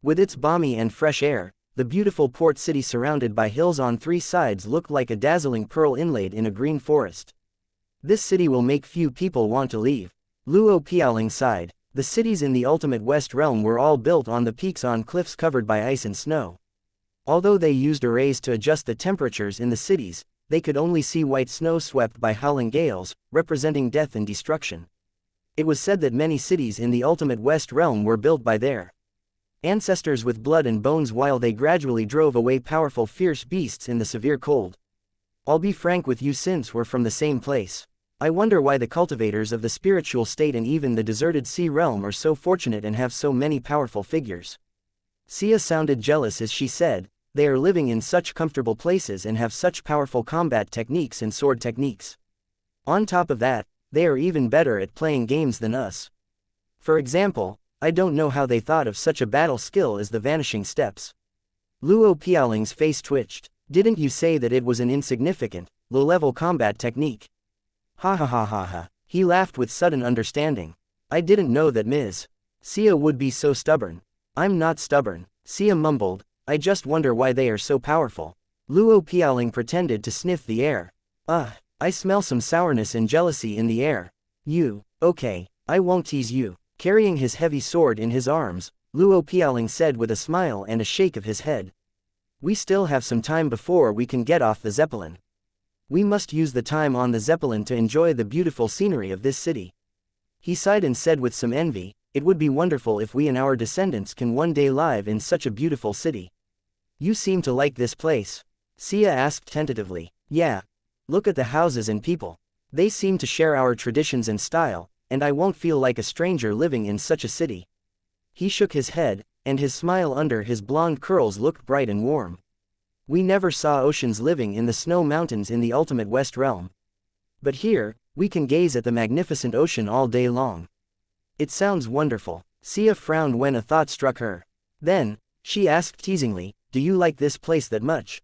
With its balmy and fresh air, the beautiful port city surrounded by hills on three sides looked like a dazzling pearl inlaid in a green forest. This city will make few people want to leave. Luo Piaoling sighed. The cities in the ultimate West Realm were all built on the peaks on cliffs covered by ice and snow. Although they used arrays to adjust the temperatures in the cities, they could only see white snow swept by howling gales, representing death and destruction. It was said that many cities in the ultimate West Realm were built by their ancestors with blood and bones while they gradually drove away powerful fierce beasts in the severe cold. I'll be frank with you, since we're from the same place, I wonder why the cultivators of the spiritual state and even the deserted sea realm are so fortunate and have so many powerful figures. Sia sounded jealous as she said, they are living in such comfortable places and have such powerful combat techniques and sword techniques. On top of that, they are even better at playing games than us. For example, I don't know how they thought of such a battle skill as the vanishing steps. Luo Piaoling's face twitched. Didn't you say that it was an insignificant, low-level combat technique? Ha ha ha ha ha. He laughed with sudden understanding. I didn't know that Ms. Sia would be so stubborn. I'm not stubborn, Sia mumbled, I just wonder why they are so powerful. Luo Piaoling pretended to sniff the air. I smell some sourness and jealousy in the air. Okay, I won't tease you. Carrying his heavy sword in his arms, Luo Piaoling said with a smile and a shake of his head. We still have some time before we can get off the Zeppelin. We must use the time on the Zeppelin to enjoy the beautiful scenery of this city. He sighed and said with some envy, it would be wonderful if we and our descendants can one day live in such a beautiful city. You seem to like this place? Sia asked tentatively. Yeah. Look at the houses and people. They seem to share our traditions and style, and I won't feel like a stranger living in such a city. He shook his head, and his smile under his blonde curls looked bright and warm. We never saw oceans living in the snow mountains in the ultimate West Realm. But here, we can gaze at the magnificent ocean all day long. It sounds wonderful. Sia frowned when a thought struck her. Then, she asked teasingly, do you like this place that much?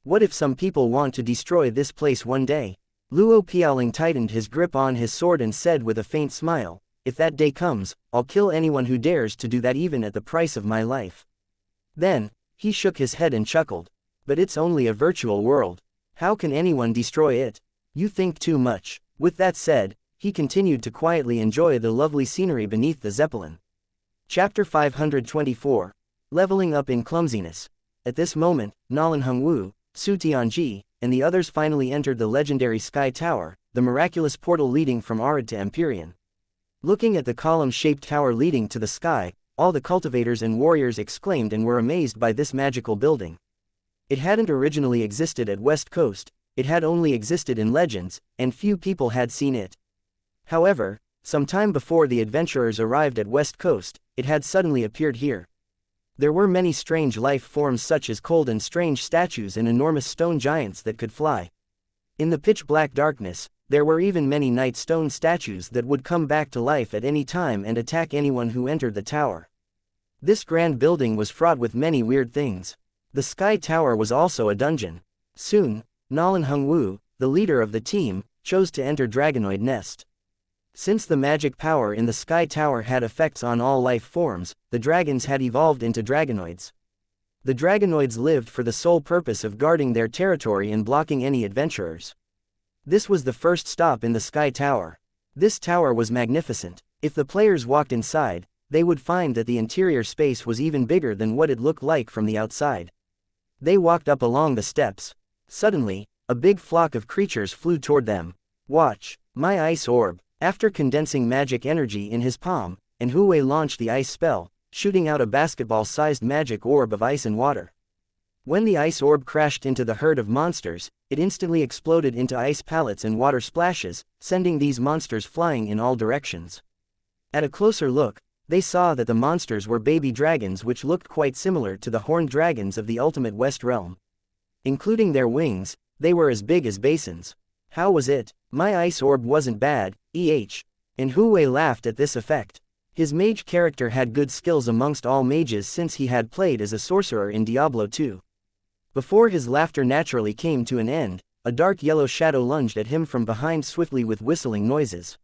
What if some people want to destroy this place one day? Luo Piaoling tightened his grip on his sword and said with a faint smile, if that day comes, I'll kill anyone who dares to do that even at the price of my life. Then, he shook his head and chuckled. But it's only a virtual world. How can anyone destroy it? You think too much. With that said, he continued to quietly enjoy the lovely scenery beneath the Zeppelin. Chapter 524. Leveling up in clumsiness. At this moment, Nalan Hongwu, Su Tianji, and the others finally entered the legendary Sky Tower, the miraculous portal leading from Arid to Empyrean. Looking at the column-shaped tower leading to the sky, all the cultivators and warriors exclaimed and were amazed by this magical building. It hadn't originally existed at West Coast, it had only existed in legends, and few people had seen it. However, some time before the adventurers arrived at West Coast, it had suddenly appeared here. There were many strange life forms such as cold and strange statues and enormous stone giants that could fly. In the pitch-black darkness, there were even many night stone statues that would come back to life at any time and attack anyone who entered the tower. This grand building was fraught with many weird things. The Sky Tower was also a dungeon. Soon, Nalan Hongwu, the leader of the team, chose to enter Dragonoid Nest. Since the magic power in the Sky Tower had effects on all life forms, the dragons had evolved into dragonoids. The dragonoids lived for the sole purpose of guarding their territory and blocking any adventurers. This was the first stop in the Sky Tower. This tower was magnificent. If the players walked inside, they would find that the interior space was even bigger than what it looked like from the outside. They walked up along the steps. Suddenly, a big flock of creatures flew toward them. Watch, my ice orb. After condensing magic energy in his palm, and Hui launched the ice spell, shooting out a basketball-sized magic orb of ice and water. When the ice orb crashed into the herd of monsters, it instantly exploded into ice pellets and water splashes, sending these monsters flying in all directions. At a closer look, they saw that the monsters were baby dragons which looked quite similar to the horned dragons of the ultimate West Realm. Including their wings, they were as big as basins. How was it? My ice orb wasn't bad, and Hui laughed at this effect. His mage character had good skills amongst all mages since he had played as a sorcerer in Diablo 2. Before his laughter naturally came to an end, a dark yellow shadow lunged at him from behind swiftly with whistling noises.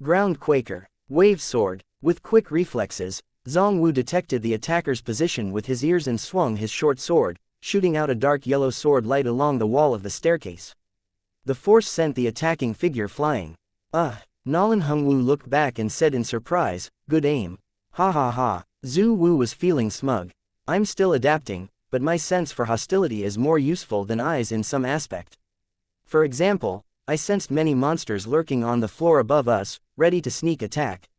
Ground Quaker. Wave Sword. With quick reflexes, Zhong Wu detected the attacker's position with his ears and swung his short sword, shooting out a dark yellow sword light along the wall of the staircase. The force sent the attacking figure flying. Nolan Hungwu looked back and said in surprise, "Good aim." Ha ha ha. Zhu Wu was feeling smug. "I'm still adapting, but my sense for hostility is more useful than eyes in some aspect. For example, I sensed many monsters lurking on the floor above us, ready to sneak attack."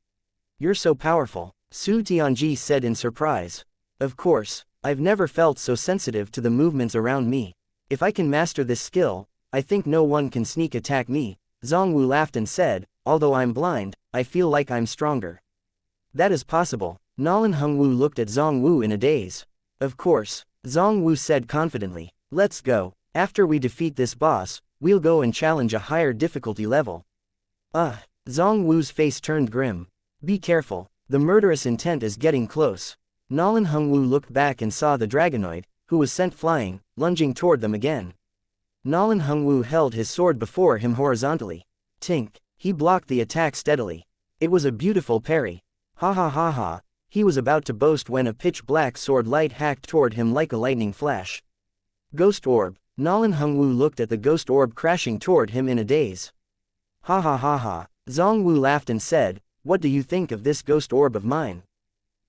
"You're so powerful," Su Tianji said in surprise. "Of course, I've never felt so sensitive to the movements around me. If I can master this skill, I think no one can sneak attack me." Zhong Wu laughed and said, "Although I'm blind, I feel like I'm stronger." "That is possible." Nolan Hungwu looked at Zhong Wu in a daze. "Of course," Zhong Wu said confidently. "Let's go. After we defeat this boss, we'll go and challenge a higher difficulty level." Zhong Wu's face turned grim. "Be careful, the murderous intent is getting close." Nolan Hungwu looked back and saw the dragonoid, who was sent flying, lunging toward them again. Nolan Hungwu held his sword before him horizontally. Tink. He blocked the attack steadily. It was a beautiful parry. Ha ha ha ha. He was about to boast when a pitch-black sword light hacked toward him like a lightning flash. Ghost Orb. Nolan Hungwu looked at the ghost orb crashing toward him in a daze. Ha ha ha ha. Zhong Wu laughed and said, "What do you think of this ghost orb of mine?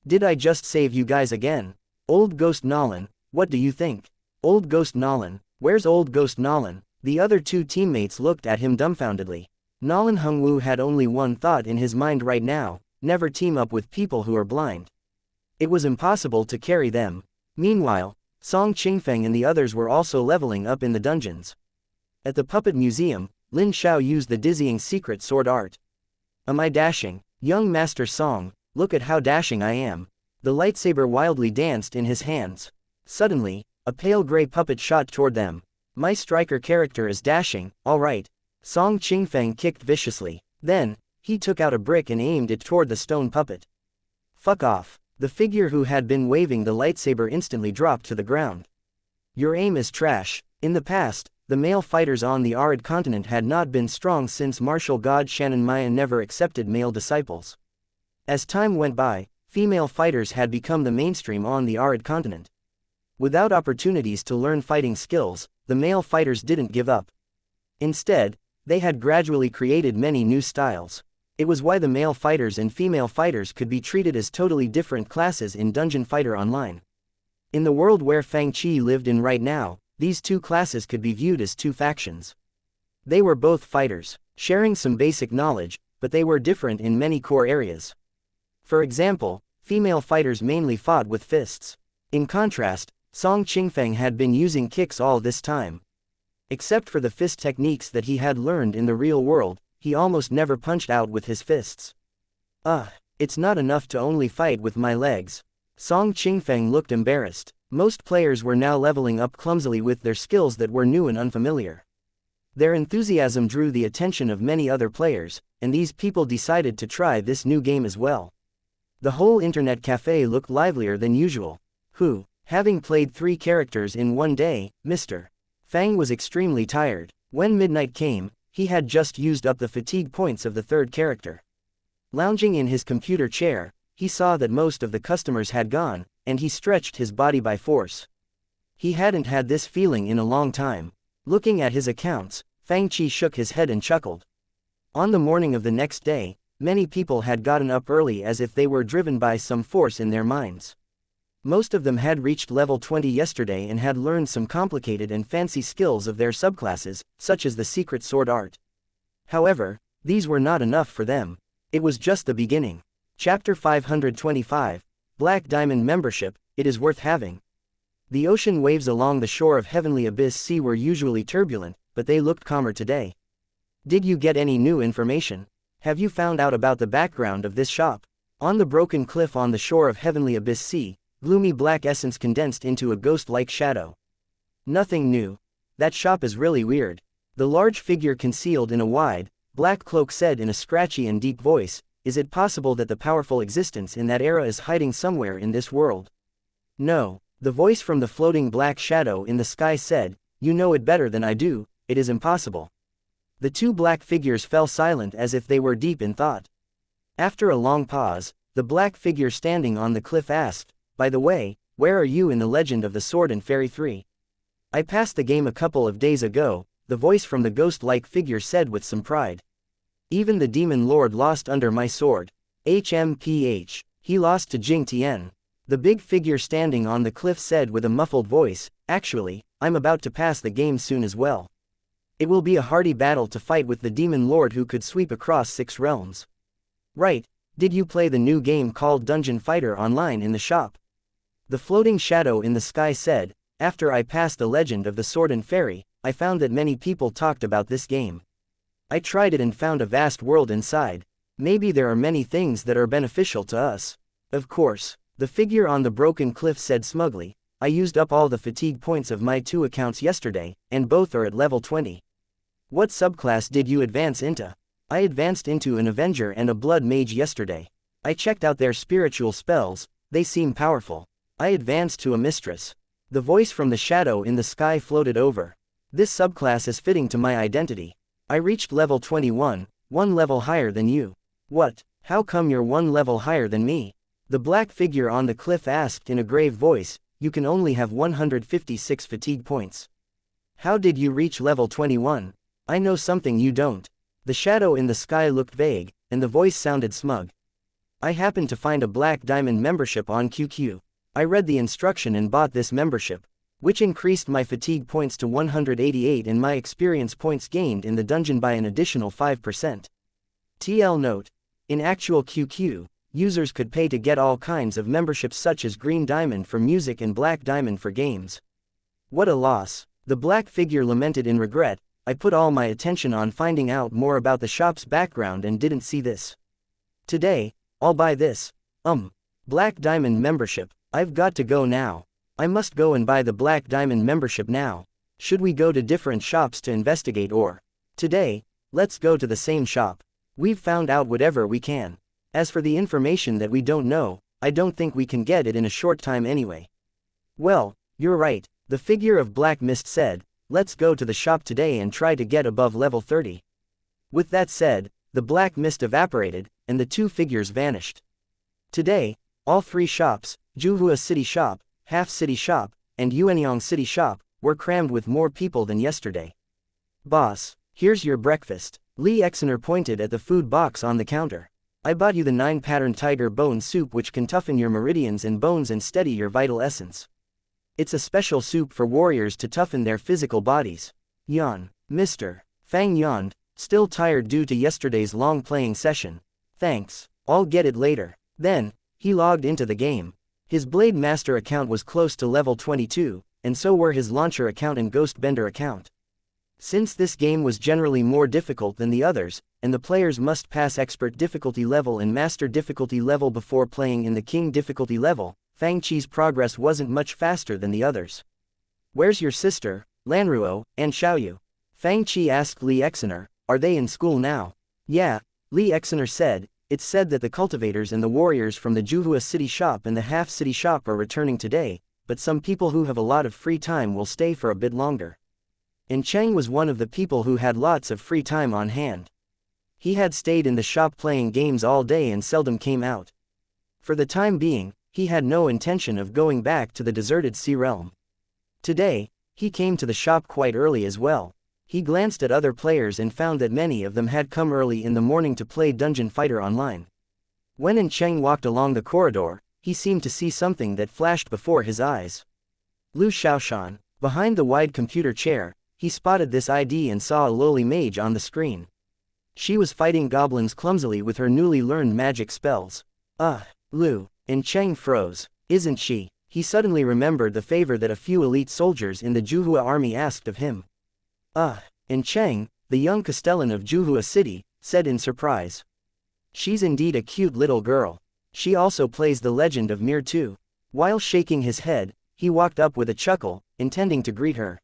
Did I just save you guys again? Old Ghost Nolan, what do you think? Old Ghost Nolan, where's Old Ghost Nolan?" The other two teammates looked at him dumbfoundedly. Nolan Hungwu had only one thought in his mind right now: never team up with people who are blind. It was impossible to carry them. Meanwhile, Song Qingfeng and the others were also leveling up in the dungeons. At the Puppet Museum, Lin Xiao used the dizzying secret sword art. "Am I dashing? Young Master Song, look at how dashing I am." The lightsaber wildly danced in his hands. Suddenly, a pale gray puppet shot toward them. "My striker character is dashing, alright." Song Qingfeng kicked viciously. Then, he took out a brick and aimed it toward the stone puppet. "Fuck off." The figure who had been waving the lightsaber instantly dropped to the ground. "Your aim is trash." In the past, the male fighters on the Arid continent had not been strong since martial god Shannon Maya never accepted male disciples. As time went by, female fighters had become the mainstream on the Arid continent. Without opportunities to learn fighting skills, the male fighters didn't give up. Instead, they had gradually created many new styles. It was why the male fighters and female fighters could be treated as totally different classes in Dungeon Fighter Online. In the world where Fang Qi lived in right now, these two classes could be viewed as two factions. They were both fighters, sharing some basic knowledge, but they were different in many core areas. For example, female fighters mainly fought with fists. In contrast, Song Qingfeng had been using kicks all this time. Except for the fist techniques that he had learned in the real world, he almost never punched out with his fists. It's not enough to only fight with my legs." Song Qingfeng looked embarrassed. Most players were now leveling up clumsily with their skills that were new and unfamiliar. Their enthusiasm drew the attention of many other players, and these people decided to try this new game as well. The whole internet cafe looked livelier than usual. Having played 3 characters in one day, Mr. Fang was extremely tired. When midnight came, he had just used up the fatigue points of the 3rd character. Lounging in his computer chair, he saw that most of the customers had gone, and he stretched his body by force. He hadn't had this feeling in a long time. Looking at his accounts, Fang Qi shook his head and chuckled. On the morning of the next day, many people had gotten up early as if they were driven by some force in their minds. Most of them had reached level 20 yesterday and had learned some complicated and fancy skills of their subclasses, such as the secret sword art. However, these were not enough for them. It was just the beginning. Chapter 525, Black Diamond Membership, It is Worth Having. The ocean waves along the shore of Heavenly Abyss Sea were usually turbulent, but they looked calmer today. "Did you get any new information? Have you found out about the background of this shop?" On the broken cliff on the shore of Heavenly Abyss Sea, gloomy black essence condensed into a ghost-like shadow. "Nothing new. That shop is really weird." The large figure concealed in a wide, black cloak said in a scratchy and deep voice, "Is it possible that the powerful existence in that era is hiding somewhere in this world?" "No, The voice from the floating black shadow in the sky said, "You know it better than I do, it is impossible." The two black figures fell silent as if they were deep in thought. After a long pause, the black figure standing on the cliff asked, "By the way, where are you in the Legend of the Sword and Fairy 3? I passed the game a couple of days ago," the voice from the ghost-like figure said with some pride. "Even the demon lord lost under my sword. HMPH. He lost to Jing Tian." The big figure standing on the cliff said with a muffled voice, "Actually, I'm about to pass the game soon as well. It will be a hardy battle to fight with the demon lord who could sweep across 6 realms. Right, did you play the new game called Dungeon Fighter online in the shop?" The floating shadow in the sky said, "After I passed the Legend of the Sword and Fairy, I found that many people talked about this game. I tried it and found a vast world inside. Maybe there are many things that are beneficial to us." "Of course," the figure on the broken cliff said smugly, "I used up all the fatigue points of my 2 accounts yesterday, and both are at level 20. What subclass did you advance into?" "I advanced into an Avenger and a Blood Mage yesterday. I checked out their spiritual spells, they seem powerful. I advanced to a Mistress." The voice from the shadow in the sky floated over. "This subclass is fitting to my identity. I reached level 21, 1 level higher than you." "What? How come you're 1 level higher than me?" The black figure on the cliff asked in a grave voice. "You can only have 156 fatigue points. How did you reach level 21? I know something you don't." The shadow in the sky looked vague, and the voice sounded smug. "I happened to find a Black Diamond membership on QQ. I read the instruction and bought this membership, which increased my fatigue points to 188 and my experience points gained in the dungeon by an additional 5%. TL note: in actual QQ, users could pay to get all kinds of memberships such as Green Diamond for music and Black Diamond for games. What a loss." The black figure lamented in regret. "I put all my attention on finding out more about the shop's background and didn't see this. Today, I'll buy this. Black Diamond membership. I've got to go now. I must go and buy the Black Diamond membership now. Should we go to different shops to investigate or? Today, let's go to the same shop. We've found out whatever we can. As for the information that we don't know, I don't think we can get it in a short time anyway." "Well, you're right," the figure of Black Mist said. "Let's go to the shop today and try to get above level 30. With that said, the black mist evaporated, and the 2 figures vanished. Today, all 3 shops, Juhua City Shop, Half City Shop, and Yuanyang City Shop, were crammed with more people than yesterday. "Boss, here's your breakfast." Lee Exener pointed at the food box on the counter. "I bought you the 9-pattern tiger bone soup which can toughen your meridians and bones and steady your vital essence. It's a special soup for warriors to toughen their physical bodies." "Yawn." Mr. Fang yawned, still tired due to yesterday's long playing session. "Thanks, I'll get it later." Then, he logged into the game. His Blade Master account was close to level 22, and so were his Launcher account and Ghostbender account. Since this game was generally more difficult than the others, and the players must pass Expert difficulty level and Master difficulty level before playing in the King difficulty level, Fang Chi's progress wasn't much faster than the others. "Where's your sister, Lanruo, and Xiaoyu?" Fang Chi asked Lee Exener. "Are they in school now?" "Yeah," Lee Exener said. "It's said that the cultivators and the warriors from the Juhua City Shop and the Half City Shop are returning today, but some people who have a lot of free time will stay for a bit longer." And Cheng was one of the people who had lots of free time on hand. He had stayed in the shop playing games all day and seldom came out. For the time being, he had no intention of going back to the deserted Sea Realm. Today, he came to the shop quite early as well. He glanced at other players and found that many of them had come early in the morning to play Dungeon Fighter online. When Cheng walked along the corridor, he seemed to see something that flashed before his eyes. Lu Xiaoshan. Behind the wide computer chair, he spotted this ID and saw a lowly mage on the screen. She was fighting goblins clumsily with her newly learned magic spells. Lu. And Cheng froze. "Isn't she?" He suddenly remembered the favor that a few elite soldiers in the Juhua army asked of him. And Cheng, the young castellan of Juhua City, said in surprise. "She's indeed a cute little girl. She also plays the Legend of Mir too." While shaking his head, he walked up with a chuckle, intending to greet her.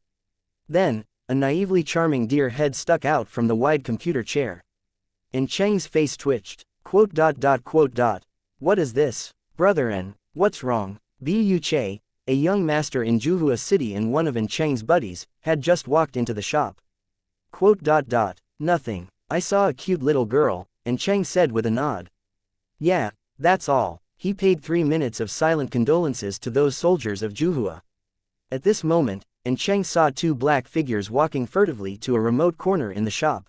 Then, a naively charming deer head stuck out from the wide computer chair. And Cheng's face twitched. "What is this? Brother N, what's wrong?" Bu Che, a young master in Juhua City and one of En Cheng's buddies, had just walked into the shop. Nothing. I saw a cute little girl, En Cheng said with a nod. Yeah, that's all. He paid 3 minutes of silent condolences to those soldiers of Juhua. At this moment, En Cheng saw 2 black figures walking furtively to a remote corner in the shop.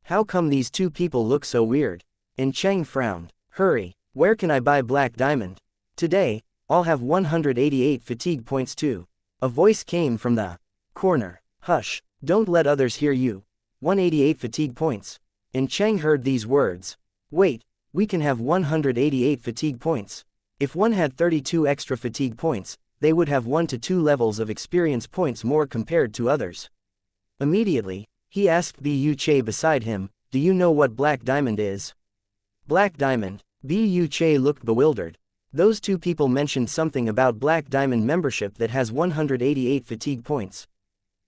How come these 2 people look so weird? En Cheng frowned. Hurry, where can I buy black diamond? Today, I'll have 188 fatigue points too. A voice came from the corner. Hush, don't let others hear you. 188 fatigue points. En Cheng heard these words. Wait, we can have 188 fatigue points. If one had 32 extra fatigue points, they would have 1 to 2 levels of experience points more compared to others. Immediately, he asked Bu Che beside him, do you know what black diamond is? Black diamond. Bu Che looked bewildered. Those 2 people mentioned something about black diamond membership that has 188 fatigue points.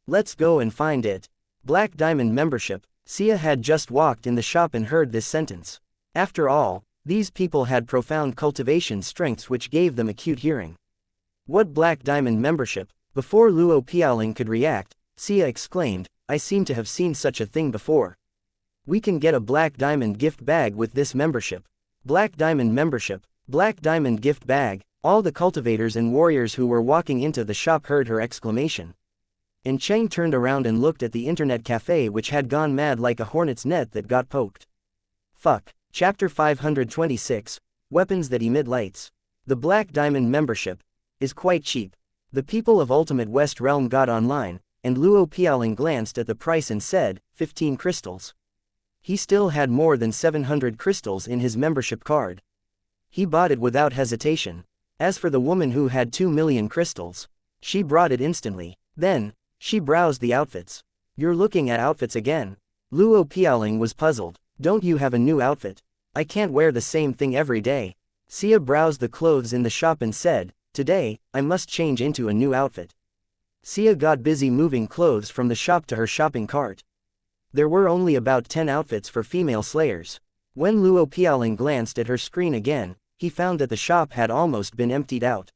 Let's go and find it. Black diamond membership. Sia had just walked in the shop and heard this sentence. After all, these people had profound cultivation strengths which gave them acute hearing. What black diamond membership? Before Luo Piaoling could react, Sia exclaimed, I seem to have seen such a thing before. We can get a black diamond gift bag with this membership. Black diamond membership. Black diamond gift bag. All the cultivators and warriors who were walking into the shop heard her exclamation. En Cheng turned around and looked at the internet cafe which had gone mad like a hornet's net that got poked. Fuck. Chapter 526, Weapons that Emit Lights. The Black Diamond membership is quite cheap. The people of Ultimate West Realm got online, and Luo Piaoling glanced at the price and said, 15 crystals. He still had more than 700 crystals in his membership card. He bought it without hesitation. As for the woman who had 2 million crystals, she brought it instantly. Then, she browsed the outfits. You're looking at outfits again? Luo Piaoling was puzzled. Don't you have a new outfit? I can't wear the same thing every day. Sia browsed the clothes in the shop and said, today, I must change into a new outfit. Sia got busy moving clothes from the shop to her shopping cart. There were only about 10 outfits for female slayers. When Luo Piaoling glanced at her screen again, he found that the shop had almost been emptied out.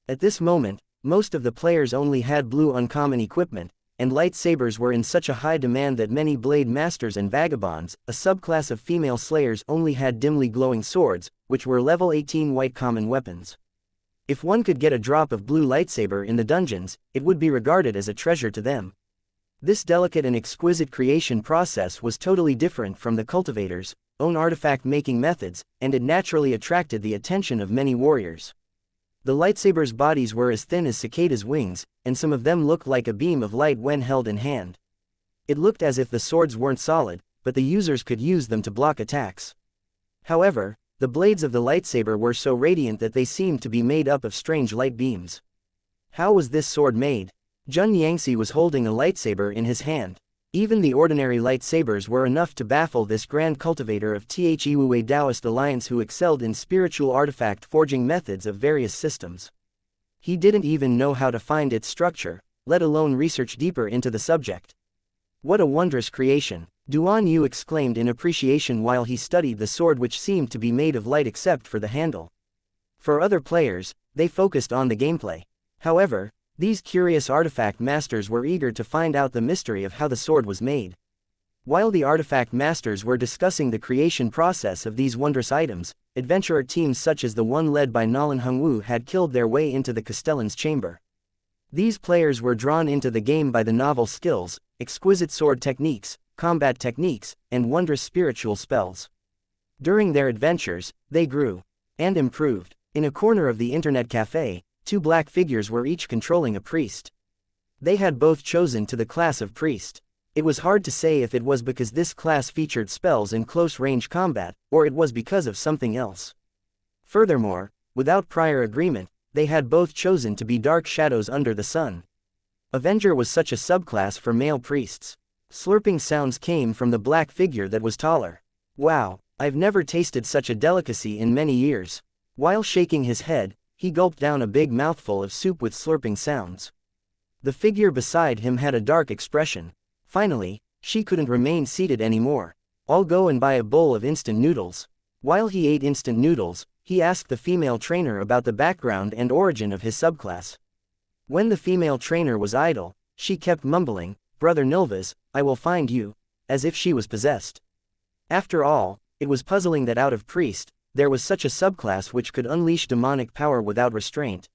At this moment, most of the players only had blue uncommon equipment, and lightsabers were in such a high demand that many blade masters and vagabonds, a subclass of female slayers, only had dimly glowing swords, which were level 18 white common weapons. If one could get a drop of blue lightsaber in the dungeons, it would be regarded as a treasure to them. This delicate and exquisite creation process was totally different from the cultivators' own artifact-making methods, and it naturally attracted the attention of many warriors. The lightsabers' bodies were as thin as cicadas' wings, and some of them looked like a beam of light when held in hand. It looked as if the swords weren't solid, but the users could use them to block attacks. However, the blades of the lightsaber were so radiant that they seemed to be made up of strange light beams. How was this sword made? Jun Yangxi was holding a lightsaber in his hand. Even the ordinary lightsabers were enough to baffle this grand cultivator of Thewei Taoist alliance who excelled in spiritual artifact forging methods of various systems. He didn't even know how to find its structure, let alone research deeper into the subject. What a wondrous creation, Duan Yu exclaimed in appreciation while he studied the sword which seemed to be made of light except for the handle. For other players, they focused on the gameplay. However, these curious artifact masters were eager to find out the mystery of how the sword was made. While the artifact masters were discussing the creation process of these wondrous items, adventurer teams such as the one led by Nolan Hongwu had killed their way into the Castellan's chamber. These players were drawn into the game by the novel skills, exquisite sword techniques, combat techniques, and wondrous spiritual spells. During their adventures, they grew and improved. In a corner of the internet cafe, 2 black figures were each controlling a priest. They had both chosen to the class of priest. It was hard to say if it was because this class featured spells in close-range combat, or it was because of something else. Furthermore, without prior agreement, they had both chosen to be dark shadows under the sun. Avenger was such a subclass for male priests. Slurping sounds came from the black figure that was taller. Wow, I've never tasted such a delicacy in many years. While shaking his head, he gulped down a big mouthful of soup with slurping sounds. The figure beside him had a dark expression. Finally, she couldn't remain seated anymore. I'll go and buy a bowl of instant noodles. While he ate instant noodles, he asked the female trainer about the background and origin of his subclass. When the female trainer was idle, she kept mumbling, "Brother Nilvas, I will find you," as if she was possessed. After all, it was puzzling that out of priest, there was such a subclass which could unleash demonic power without restraint.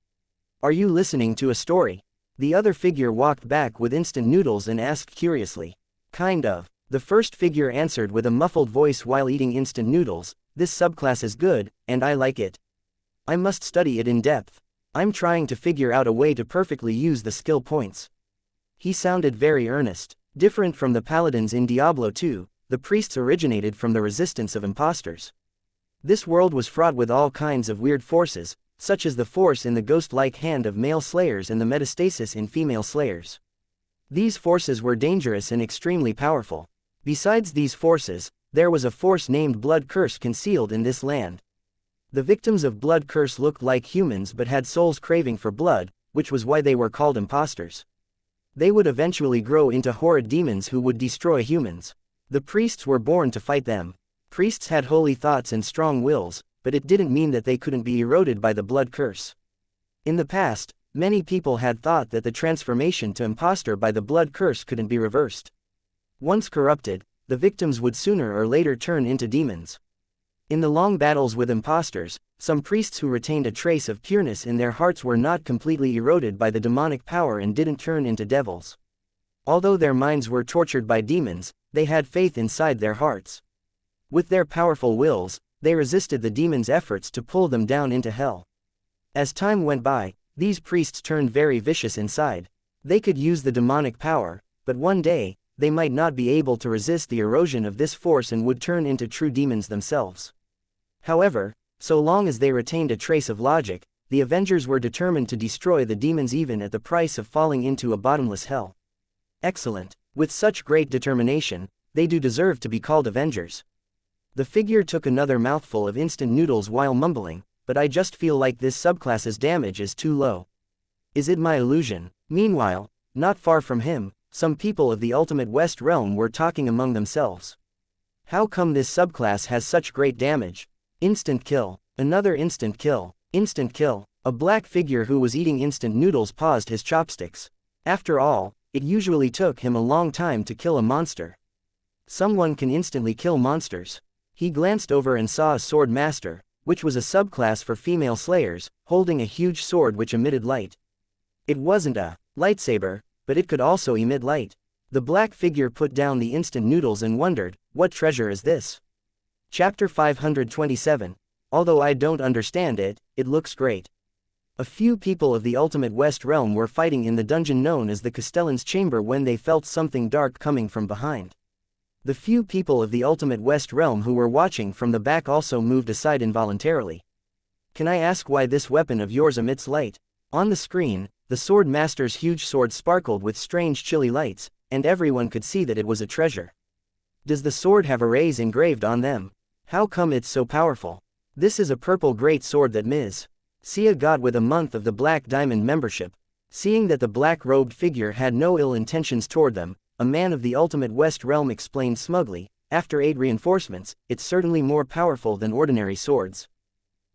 "Are you listening to a story?" The other figure walked back with instant noodles and asked curiously. "Kind of." The first figure answered with a muffled voice while eating instant noodles, "This subclass is good, and I like it. I must study it in depth. I'm trying to figure out a way to perfectly use the skill points." He sounded very earnest. Different from the paladins in Diablo 2, the priests originated from the resistance of imposters. This world was fraught with all kinds of weird forces, such as the force in the ghost-like hand of male slayers and the metastasis in female slayers. These forces were dangerous and extremely powerful. Besides these forces, there was a force named Blood Curse concealed in this land. The victims of Blood Curse looked like humans but had souls craving for blood, which was why they were called imposters. They would eventually grow into horrid demons who would destroy humans. The priests were born to fight them. Priests had holy thoughts and strong wills, but it didn't mean that they couldn't be eroded by the Blood Curse. In the past, many people had thought that the transformation to imposter by the Blood Curse couldn't be reversed. Once corrupted, the victims would sooner or later turn into demons. In the long battles with imposters, some priests who retained a trace of pureness in their hearts were not completely eroded by the demonic power and didn't turn into devils. Although their minds were tortured by demons, they had faith inside their hearts. With their powerful wills, they resisted the demons' efforts to pull them down into hell. As time went by, these priests turned very vicious inside. They could use the demonic power, but one day, they might not be able to resist the erosion of this force and would turn into true demons themselves. However, so long as they retained a trace of logic, the Avengers were determined to destroy the demons even at the price of falling into a bottomless hell. Excellent. With such great determination, they do deserve to be called Avengers. The figure took another mouthful of instant noodles while mumbling, "But I just feel like this subclass's damage is too low. Is it my illusion?" Meanwhile, not far from him, some people of the Ultimate West realm were talking among themselves. "How come this subclass has such great damage? Instant kill. Another instant kill. Instant kill." A black figure who was eating instant noodles paused his chopsticks. After all, it usually took him a long time to kill a monster. Someone can instantly kill monsters. He glanced over and saw a sword master, which was a subclass for female slayers, holding a huge sword which emitted light. It wasn't a lightsaber, but it could also emit light. The black figure put down the instant noodles and wondered, "What treasure is this?" Chapter 527. Although I don't understand it, it looks great. A few people of the Ultimate West realm were fighting in the dungeon known as the Castellan's Chamber when they felt something dark coming from behind. The few people of the Ultimate West realm who were watching from the back also moved aside involuntarily. "Can I ask why this weapon of yours emits light?" On the screen, the sword master's huge sword sparkled with strange chilly lights, and everyone could see that it was a treasure. "Does the sword have arrays engraved on them? How come it's so powerful?" "This is a purple great sword that Ms. Sia got with a month of the Black Diamond membership." Seeing that the black-robed figure had no ill intentions toward them, a man of the Ultimate West realm explained smugly, "After 8 reinforcements, it's certainly more powerful than ordinary swords."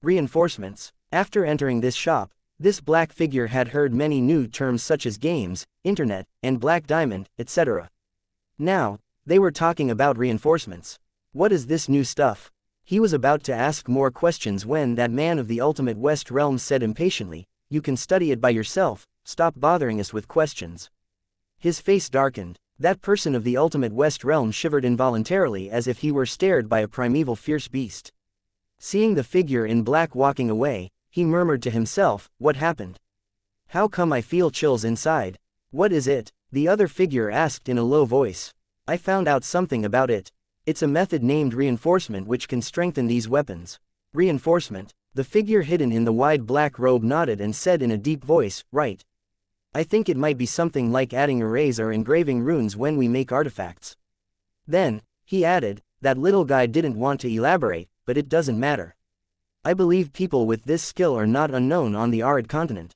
Reinforcements. After entering this shop, this black figure had heard many new terms such as games, internet, and black diamond, etc. Now, they were talking about reinforcements. What is this new stuff? He was about to ask more questions when that man of the Ultimate West realm said impatiently, "You can study it by yourself, stop bothering us with questions." His face darkened. That person of the Ultimate West realm shivered involuntarily as if he were stared by a primeval fierce beast. Seeing the figure in black walking away, he murmured to himself, "What happened? How come I feel chills inside? What is it?" The other figure asked in a low voice. "I found out something about it. It's a method named reinforcement which can strengthen these weapons." Reinforcement. The figure hidden in the wide black robe nodded and said in a deep voice, "Right. I think it might be something like adding arrays or engraving runes when we make artifacts." Then, he added, "That little guy didn't want to elaborate, but it doesn't matter. I believe people with this skill are not unknown on the arid continent.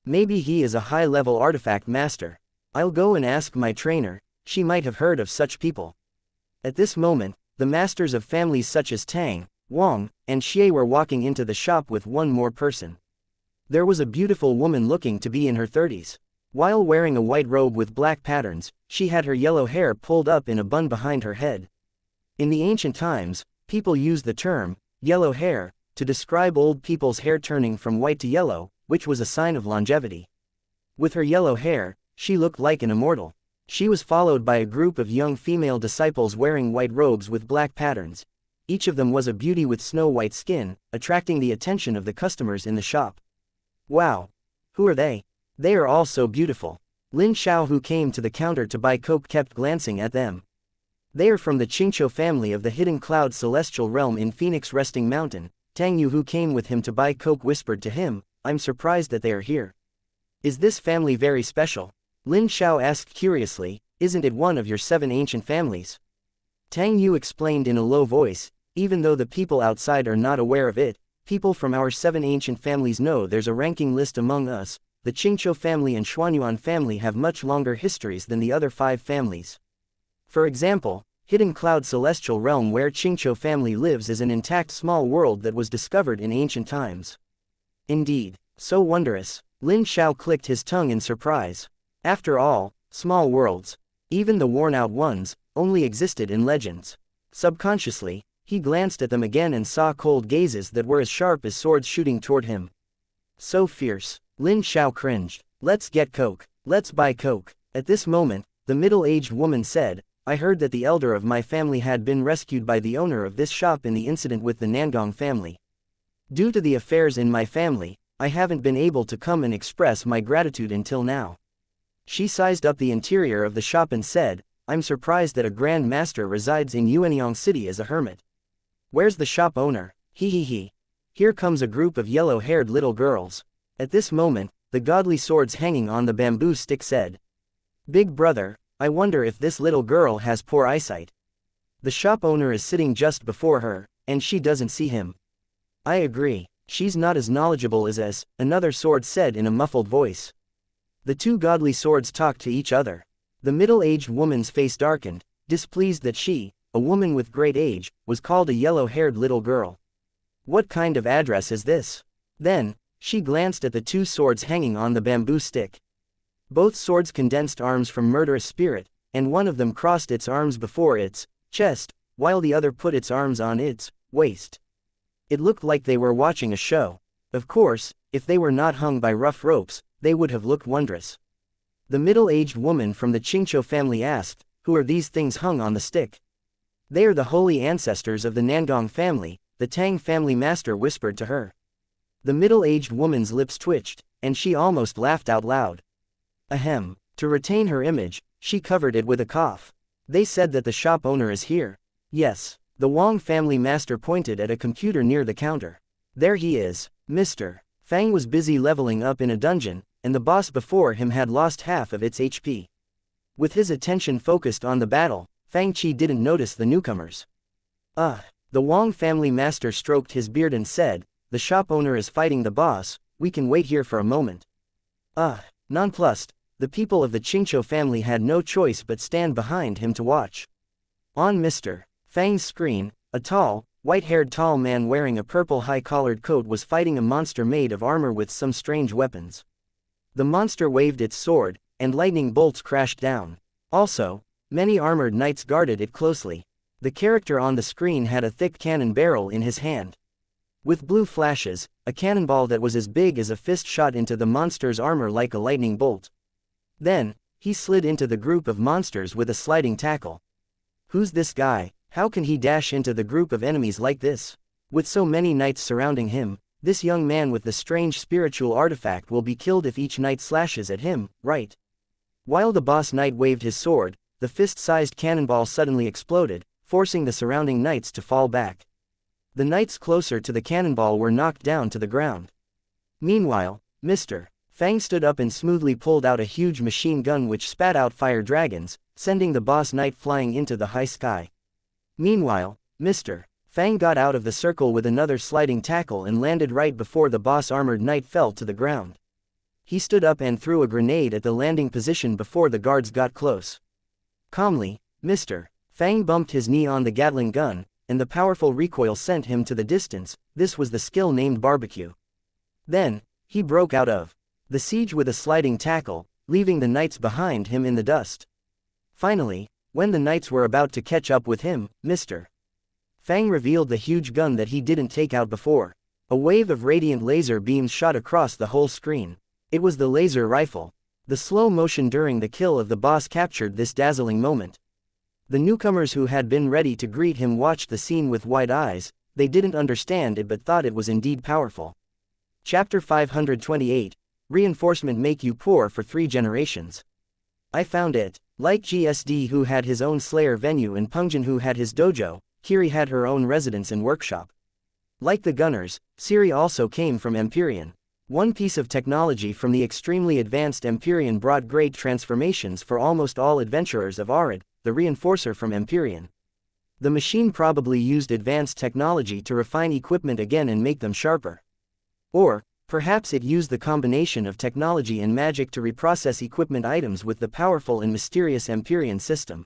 Maybe he is a high-level artifact master. I'll go and ask my trainer, she might have heard of such people." At this moment, the masters of families such as Tang, Wang and Xie were walking into the shop with one more person. There was a beautiful woman looking to be in her 30s. While wearing a white robe with black patterns, she had her yellow hair pulled up in a bun behind her head. In the ancient times, people used the term, yellow hair, to describe old people's hair turning from white to yellow, which was a sign of longevity. With her yellow hair, she looked like an immortal. She was followed by a group of young female disciples wearing white robes with black patterns. Each of them was a beauty with snow-white skin, attracting the attention of the customers in the shop. Wow! Who are they? They are all so beautiful. Lin Xiao, who came to the counter to buy coke, kept glancing at them. They are from the Qingqiu family of the Hidden Cloud Celestial Realm in Phoenix Resting Mountain. Tang Yu, who came with him to buy coke, whispered to him, "I'm surprised that they are here. Is this family very special?" Lin Xiao asked curiously, "Isn't it one of your 7 ancient families?" Tang Yu explained in a low voice, "Even though the people outside are not aware of it, people from our 7 ancient families know there's a ranking list among us. The Qingqiu family and Xuanyuan family have much longer histories than the other 5 families. For example, Hidden Cloud Celestial Realm, where Qingqiu family lives, is an intact small world that was discovered in ancient times." Indeed, so wondrous. Lin Xiao clicked his tongue in surprise. After all, small worlds, even the worn-out ones, only existed in legends. Subconsciously, he glanced at them again and saw cold gazes that were as sharp as swords shooting toward him. So fierce. Lin Xiao cringed. "Let's get coke. Let's buy coke." At this moment, the middle-aged woman said, "I heard that the elder of my family had been rescued by the owner of this shop in the incident with the Nangong family. Due to the affairs in my family, I haven't been able to come and express my gratitude until now." She sized up the interior of the shop and said, "I'm surprised that a Grand Master resides in Yuanyang City as a hermit. Where's the shop owner? He. Here comes a group of yellow-haired little girls." At this moment, the godly swords hanging on the bamboo stick said, "Big brother, I wonder if this little girl has poor eyesight. The shop owner is sitting just before her, and she doesn't see him." "I agree, she's not as knowledgeable as us," another sword said in a muffled voice. The 2 godly swords talked to each other. The middle-aged woman's face darkened, displeased that she, a woman with great age, was called a yellow-haired little girl. What kind of address is this? Then, she glanced at the 2 swords hanging on the bamboo stick. Both swords condensed arms from murderous spirit, and one of them crossed its arms before its chest, while the other put its arms on its waist. It looked like they were watching a show. Of course, if they were not hung by rough ropes, they would have looked wondrous. The middle-aged woman from the Qingqiu family asked, "Who are these things hung on the stick?" "They are the holy ancestors of the Nangong family," the Tang family master whispered to her. The middle-aged woman's lips twitched, and she almost laughed out loud. Ahem. To retain her image, she covered it with a cough. "They said that the shop owner is here." "Yes." The Wang family master pointed at a computer near the counter. "There he is, Mr. Fang was busy leveling up in a dungeon, and the boss before him had lost half of its HP. With his attention focused on the battle, Fang Qi didn't notice the newcomers. The Wang family master stroked his beard and said, "The shop owner is fighting the boss, we can wait here for a moment." Nonplussed, the people of the Qingqiu family had no choice but stand behind him to watch. On Mr. Fang's screen, a tall, white-haired tall man wearing a purple high-collared coat was fighting a monster made of armor with some strange weapons. The monster waved its sword, and lightning bolts crashed down. Also, many armored knights guarded it closely. The character on the screen had a thick cannon barrel in his hand. With blue flashes, a cannonball that was as big as a fist shot into the monster's armor like a lightning bolt. Then, he slid into the group of monsters with a sliding tackle. Who's this guy? How can he dash into the group of enemies like this? With so many knights surrounding him, this young man with the strange spiritual artifact will be killed if each knight slashes at him, right? While the boss knight waved his sword, the fist-sized cannonball suddenly exploded, forcing the surrounding knights to fall back. The knights closer to the cannonball were knocked down to the ground. Meanwhile, Mr. Fang stood up and smoothly pulled out a huge machine gun which spat out fire dragons, sending the boss knight flying into the high sky. Meanwhile, Mr. Fang got out of the circle with another sliding tackle and landed right before the boss armored knight fell to the ground. He stood up and threw a grenade at the landing position before the guards got close. Calmly, Mr. Fang bumped his knee on the Gatling gun, and the powerful recoil sent him to the distance. This was the skill named barbecue. Then, he broke out of the siege with a sliding tackle, leaving the knights behind him in the dust. Finally, when the knights were about to catch up with him, Mr. Fang revealed the huge gun that he didn't take out before. A wave of radiant laser beams shot across the whole screen. It was the laser rifle. The slow motion during the kill of the boss captured this dazzling moment. The newcomers who had been ready to greet him watched the scene with wide eyes. They didn't understand it but thought it was indeed powerful. Chapter 528, Reinforcement Make You Poor for 3 Generations. I found it. Like GSD who had his own Slayer venue and Pungjin who had his dojo, Kiri had her own residence and workshop. Like the Gunners, Siri also came from Empyrean. One piece of technology from the extremely advanced Empyrean brought great transformations for almost all adventurers of Arid, the reinforcer from Empyrean. The machine probably used advanced technology to refine equipment again and make them sharper. Or, perhaps it used the combination of technology and magic to reprocess equipment items with the powerful and mysterious Empyrean system.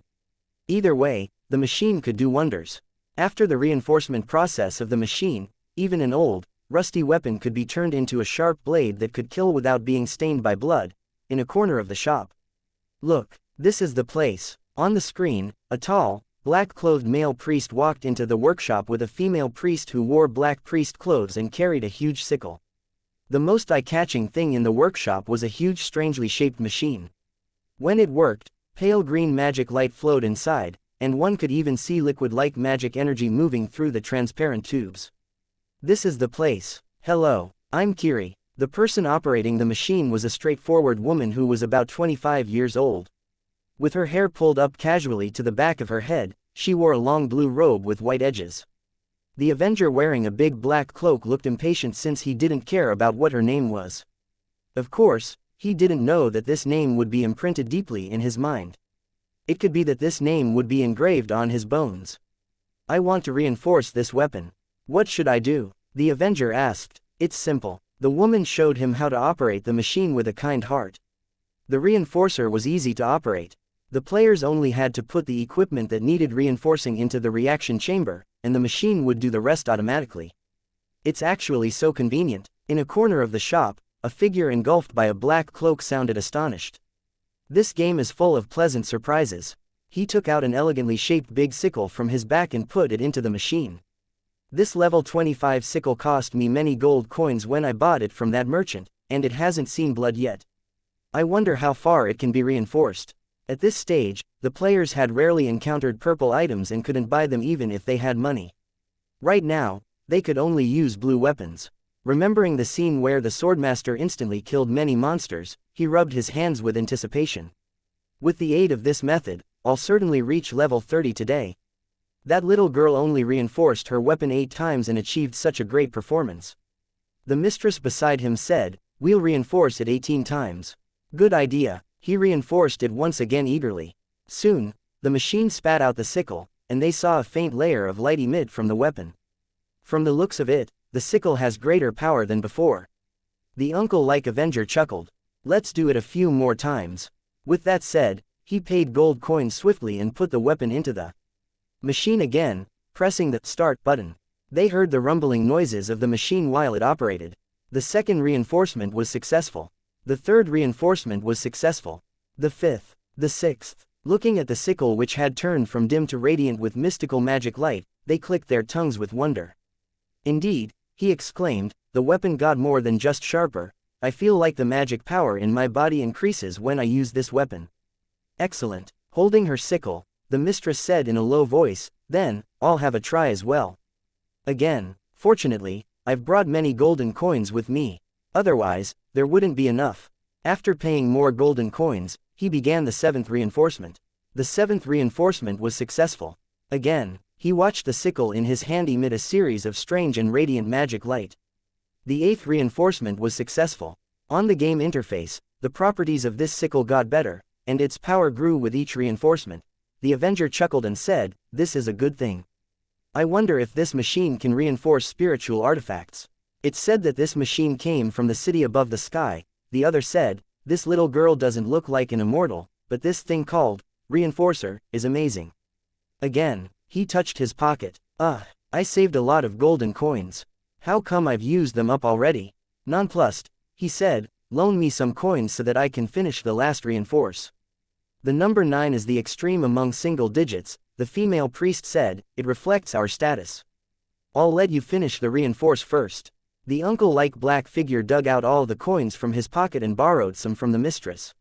Either way, the machine could do wonders. After the reinforcement process of the machine, even an old, rusty weapon could be turned into a sharp blade that could kill without being stained by blood. In a corner of the shop. Look, this is the place. On the screen, a tall, black-clothed male priest walked into the workshop with a female priest who wore black priest clothes and carried a huge sickle. The most eye-catching thing in the workshop was a huge strangely shaped machine. When it worked, pale green magic light flowed inside, and one could even see liquid-like magic energy moving through the transparent tubes. This is the place. Hello, I'm Kiri. The person operating the machine was a straightforward woman who was about 25 years old. With her hair pulled up casually to the back of her head, she wore a long blue robe with white edges. The Avenger wearing a big black cloak looked impatient since he didn't care about what her name was. Of course, he didn't know that this name would be imprinted deeply in his mind. It could be that this name would be engraved on his bones. I want to reinforce this weapon. What should I do? The Avenger asked. It's simple. The woman showed him how to operate the machine with a kind heart. The reinforcer was easy to operate. The players only had to put the equipment that needed reinforcing into the reaction chamber, and the machine would do the rest automatically. It's actually so convenient. In a corner of the shop, a figure engulfed by a black cloak sounded astonished. This game is full of pleasant surprises. He took out an elegantly shaped big sickle from his back and put it into the machine. This level 25 sickle cost me many gold coins when I bought it from that merchant, and it hasn't seen blood yet. I wonder how far it can be reinforced. At this stage, the players had rarely encountered purple items and couldn't buy them even if they had money. Right now, they could only use blue weapons. Remembering the scene where the swordmaster instantly killed many monsters, he rubbed his hands with anticipation. With the aid of this method, I'll certainly reach level 30 today. That little girl only reinforced her weapon 8 times and achieved such a great performance. The mistress beside him said, "We'll reinforce it 18 times. Good idea." He reinforced it once again eagerly. Soon, the machine spat out the sickle, and they saw a faint layer of light emit from the weapon. From the looks of it, the sickle has greater power than before. The uncle-like Avenger chuckled. Let's do it a few more times. With that said, he paid gold coins swiftly and put the weapon into the machine again, pressing the start button. They heard the rumbling noises of the machine while it operated. The second reinforcement was successful. The third reinforcement was successful. The fifth. The sixth. Looking at the sickle which had turned from dim to radiant with mystical magic light, they clicked their tongues with wonder. Indeed, he exclaimed, the weapon got more than just sharper. I feel like the magic power in my body increases when I use this weapon. Excellent. Holding her sickle, the mistress said in a low voice, then, I'll have a try as well. Again, fortunately, I've brought many golden coins with me. Otherwise, there wouldn't be enough. After paying more golden coins, he began the 7th reinforcement. The 7th reinforcement was successful. Again, he watched the sickle in his hand emit a series of strange and radiant magic light. The 8th reinforcement was successful. On the game interface, the properties of this sickle got better, and its power grew with each reinforcement. The Avenger chuckled and said, this is a good thing. I wonder if this machine can reinforce spiritual artifacts. It's said that this machine came from the city above the sky. The other said, this little girl doesn't look like an immortal, but this thing called reinforcer is amazing. Again, he touched his pocket. I saved a lot of golden coins. How come I've used them up already? Nonplussed, he said, loan me some coins so that I can finish the last reinforce. The number 9 is the extreme among single digits, the female priest said, it reflects our status. I'll let you finish the reinforce first. The uncle-like black figure dug out all the coins from his pocket and borrowed some from the mistress.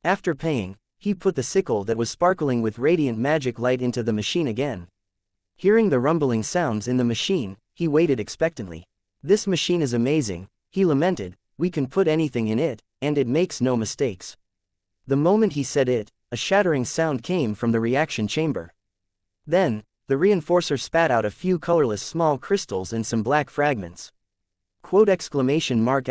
After paying, he put the sickle that was sparkling with radiant magic light into the machine again. Hearing the rumbling sounds in the machine, he waited expectantly. This machine is amazing, he lamented, we can put anything in it, and it makes no mistakes. The moment he said it, a shattering sound came from the reaction chamber. Then, the reinforcer spat out a few colorless small crystals and some black fragments. Quote exclamation mark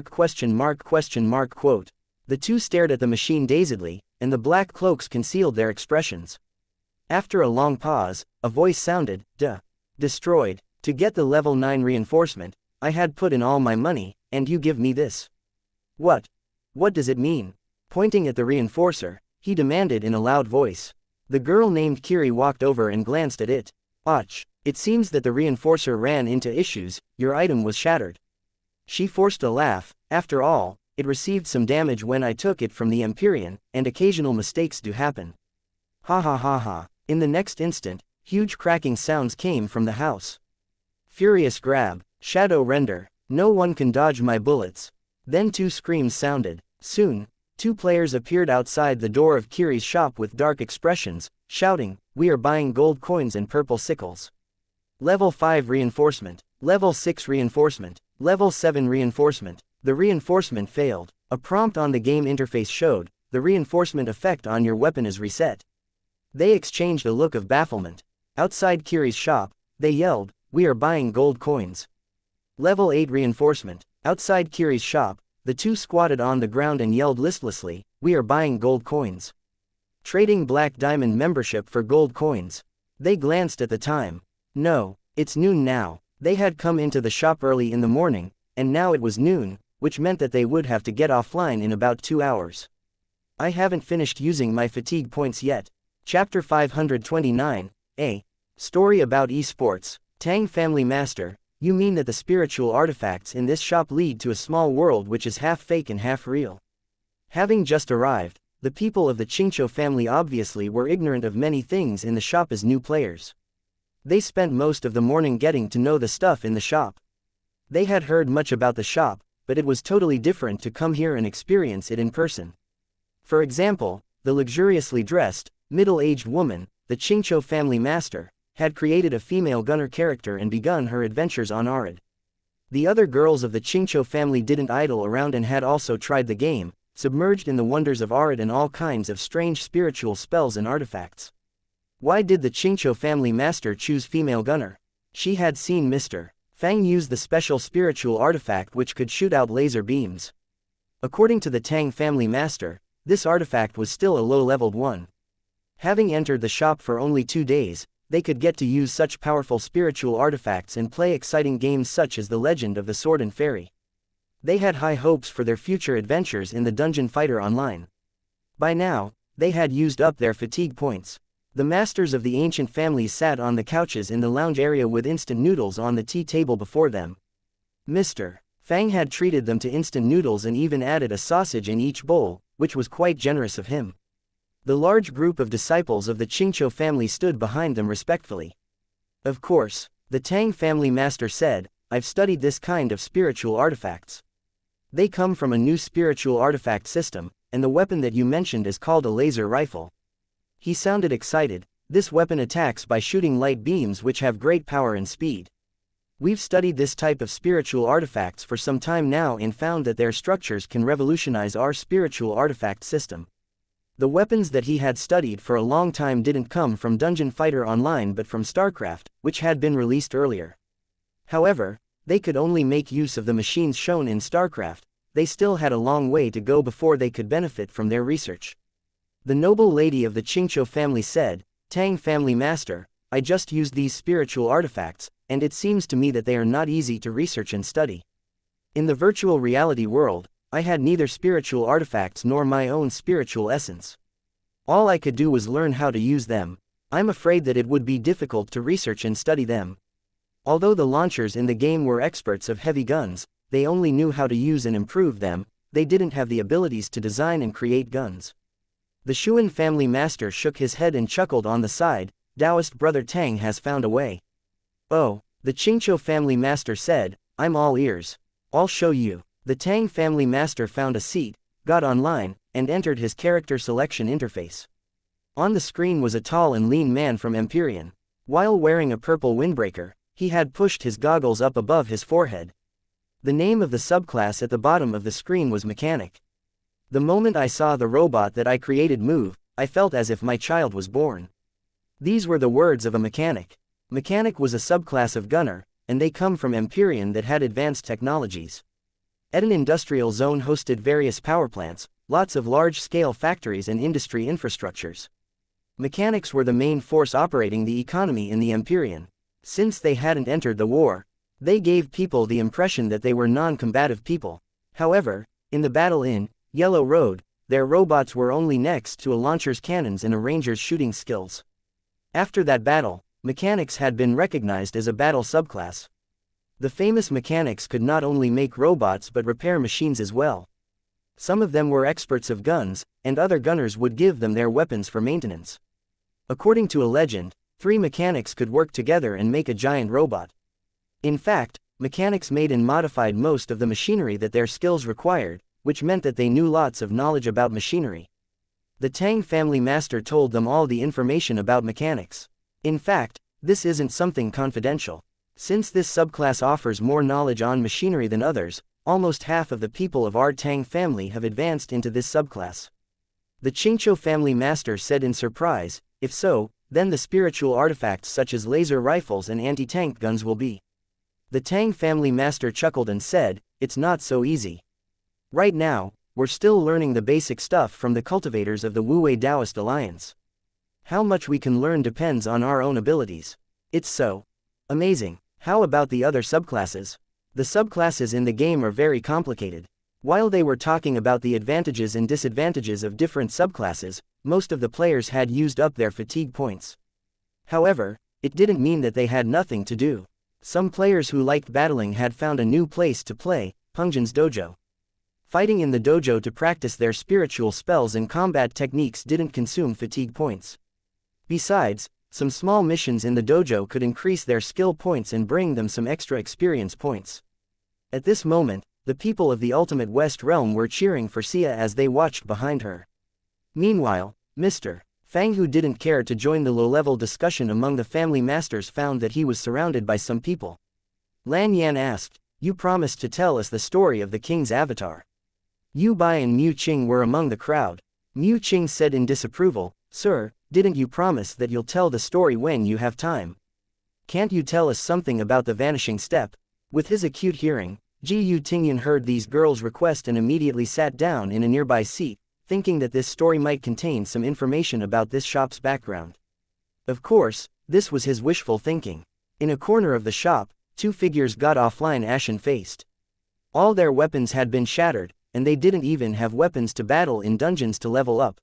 question mark quote. The two stared at the machine dazedly, and the black cloaks concealed their expressions. After a long pause, a voice sounded, destroyed. To get the level 9 reinforcement, I had put in all my money, and you give me this. What? What does it mean? Pointing at the reinforcer, he demanded in a loud voice. The girl named Kiri walked over and glanced at it. Och, it seems that the reinforcer ran into issues, your item was shattered. She forced a laugh, after all, it received some damage when I took it from the Empyrean, and occasional mistakes do happen. Ha ha ha ha. In the next instant, huge cracking sounds came from the house. Furious grab, shadow render, no one can dodge my bullets. Then two screams sounded. Soon, two players appeared outside the door of Kiri's shop with dark expressions, shouting, we are buying gold coins and purple sickles. Level 5 reinforcement, level 6 reinforcement, level 7 reinforcement. The reinforcement failed. A prompt on the game interface showed, the reinforcement effect on your weapon is reset. They exchanged a look of bafflement. Outside Kiri's shop, they yelled, we are buying gold coins. Level 8 reinforcement. Outside Kiri's shop, the two squatted on the ground and yelled listlessly, we are buying gold coins. Trading Black Diamond membership for gold coins. They glanced at the time. No, it's noon now. They had come into the shop early in the morning, and now it was noon, which meant that they would have to get offline in about 2 hours. I haven't finished using my fatigue points yet. Chapter 529, A. Story about esports. Tang Family Master, you mean that the spiritual artifacts in this shop lead to a small world which is half fake and half real? Having just arrived, the people of the Qingqiu family obviously were ignorant of many things in the shop as new players. They spent most of the morning getting to know the stuff in the shop. They had heard much about the shop, but it was totally different to come here and experience it in person. For example, the luxuriously dressed, middle-aged woman, the Qingqiu family master, had created a female gunner character and begun her adventures on Arid. The other girls of the Qingqiu family didn't idle around and had also tried the game, submerged in the wonders of Arid and all kinds of strange spiritual spells and artifacts. Why did the Qingqiu family master choose female gunner? She had seen Mr. Fang use the special spiritual artifact which could shoot out laser beams. According to the Tang family master, this artifact was still a low-leveled one. Having entered the shop for only 2 days, they could get to use such powerful spiritual artifacts and play exciting games such as The Legend of the Sword and Fairy. They had high hopes for their future adventures in the Dungeon Fighter Online. By now, they had used up their fatigue points. The masters of the ancient families sat on the couches in the lounge area with instant noodles on the tea table before them. Mr. Fang had treated them to instant noodles and even added a sausage in each bowl, which was quite generous of him. The large group of disciples of the Qingqiu family stood behind them respectfully. Of course, the Tang family master said, I've studied this kind of spiritual artifacts. They come from a new spiritual artifact system, and the weapon that you mentioned is called a laser rifle. He sounded excited. This weapon attacks by shooting light beams which have great power and speed. We've studied this type of spiritual artifacts for some time now and found that their structures can revolutionize our spiritual artifact system. The weapons that he had studied for a long time didn't come from Dungeon Fighter Online but from StarCraft, which had been released earlier. However, they could only make use of the machines shown in StarCraft. They still had a long way to go before they could benefit from their research. The noble lady of the Qingqiu family said, Tang family master, I just used these spiritual artifacts, and it seems to me that they are not easy to research and study. In the virtual reality world, I had neither spiritual artifacts nor my own spiritual essence. All I could do was learn how to use them. I'm afraid that it would be difficult to research and study them. Although the launchers in the game were experts of heavy guns, they only knew how to use and improve them, they didn't have the abilities to design and create guns. The Shuan family master shook his head and chuckled on the side. Taoist brother Tang has found a way. Oh, the Qingqiu family master said, I'm all ears. I'll show you. The Tang family master found a seat, got online, and entered his character selection interface. On the screen was a tall and lean man from Empyrean. While wearing a purple windbreaker, he had pushed his goggles up above his forehead. The name of the subclass at the bottom of the screen was Mechanic. The moment I saw the robot that I created move, I felt as if my child was born. These were the words of a mechanic. Mechanic was a subclass of gunner, and they come from Empyrean that had advanced technologies. Eden industrial zone hosted various power plants, lots of large-scale factories and industry infrastructures. Mechanics were the main force operating the economy in the Empyrean. Since they hadn't entered the war, they gave people the impression that they were non-combative people. However, in the battle in Yellow Road, their robots were only next to a launcher's cannons and a ranger's shooting skills. After that battle, mechanics had been recognized as a battle subclass. The famous mechanics could not only make robots but repair machines as well. Some of them were experts of guns, and other gunners would give them their weapons for maintenance. According to a legend, 3 mechanics could work together and make a giant robot. In fact, mechanics made and modified most of the machinery that their skills required, which meant that they knew lots of knowledge about machinery. The Tang family master told them all the information about mechanics. In fact, this isn't something confidential. Since this subclass offers more knowledge on machinery than others, almost half of the people of our Tang family have advanced into this subclass. The Qingqiu family master said in surprise, if so, then the spiritual artifacts such as laser rifles and anti-tank guns will be. The Tang family master chuckled and said, it's not so easy. Right now, we're still learning the basic stuff from the cultivators of the Wu-Wei Taoist Alliance. How much we can learn depends on our own abilities. It's so amazing. How about the other subclasses? The subclasses in the game are very complicated. While they were talking about the advantages and disadvantages of different subclasses, most of the players had used up their fatigue points. However, it didn't mean that they had nothing to do. Some players who liked battling had found a new place to play, Pungjin's dojo. Fighting in the dojo to practice their spiritual spells and combat techniques didn't consume fatigue points. Besides, some small missions in the dojo could increase their skill points and bring them some extra experience points. At this moment, the people of the Ultimate West Realm were cheering for Sia as they watched behind her. Meanwhile, Mr. Fang, who didn't care to join the low-level discussion among the family masters, found that he was surrounded by some people. Lan Yan asked, you promised to tell us the story of the king's avatar. Yu Bai and Mu Qing were among the crowd. Mu Qing said in disapproval, sir, didn't you promise that you'll tell the story when you have time? Can't you tell us something about the vanishing step? With his acute hearing, Ji Yu Tingyan heard these girls' request and immediately sat down in a nearby seat, thinking that this story might contain some information about this shop's background. Of course, this was his wishful thinking. In a corner of the shop, 2 figures got offline ashen-faced. All their weapons had been shattered, and they didn't even have weapons to battle in dungeons to level up.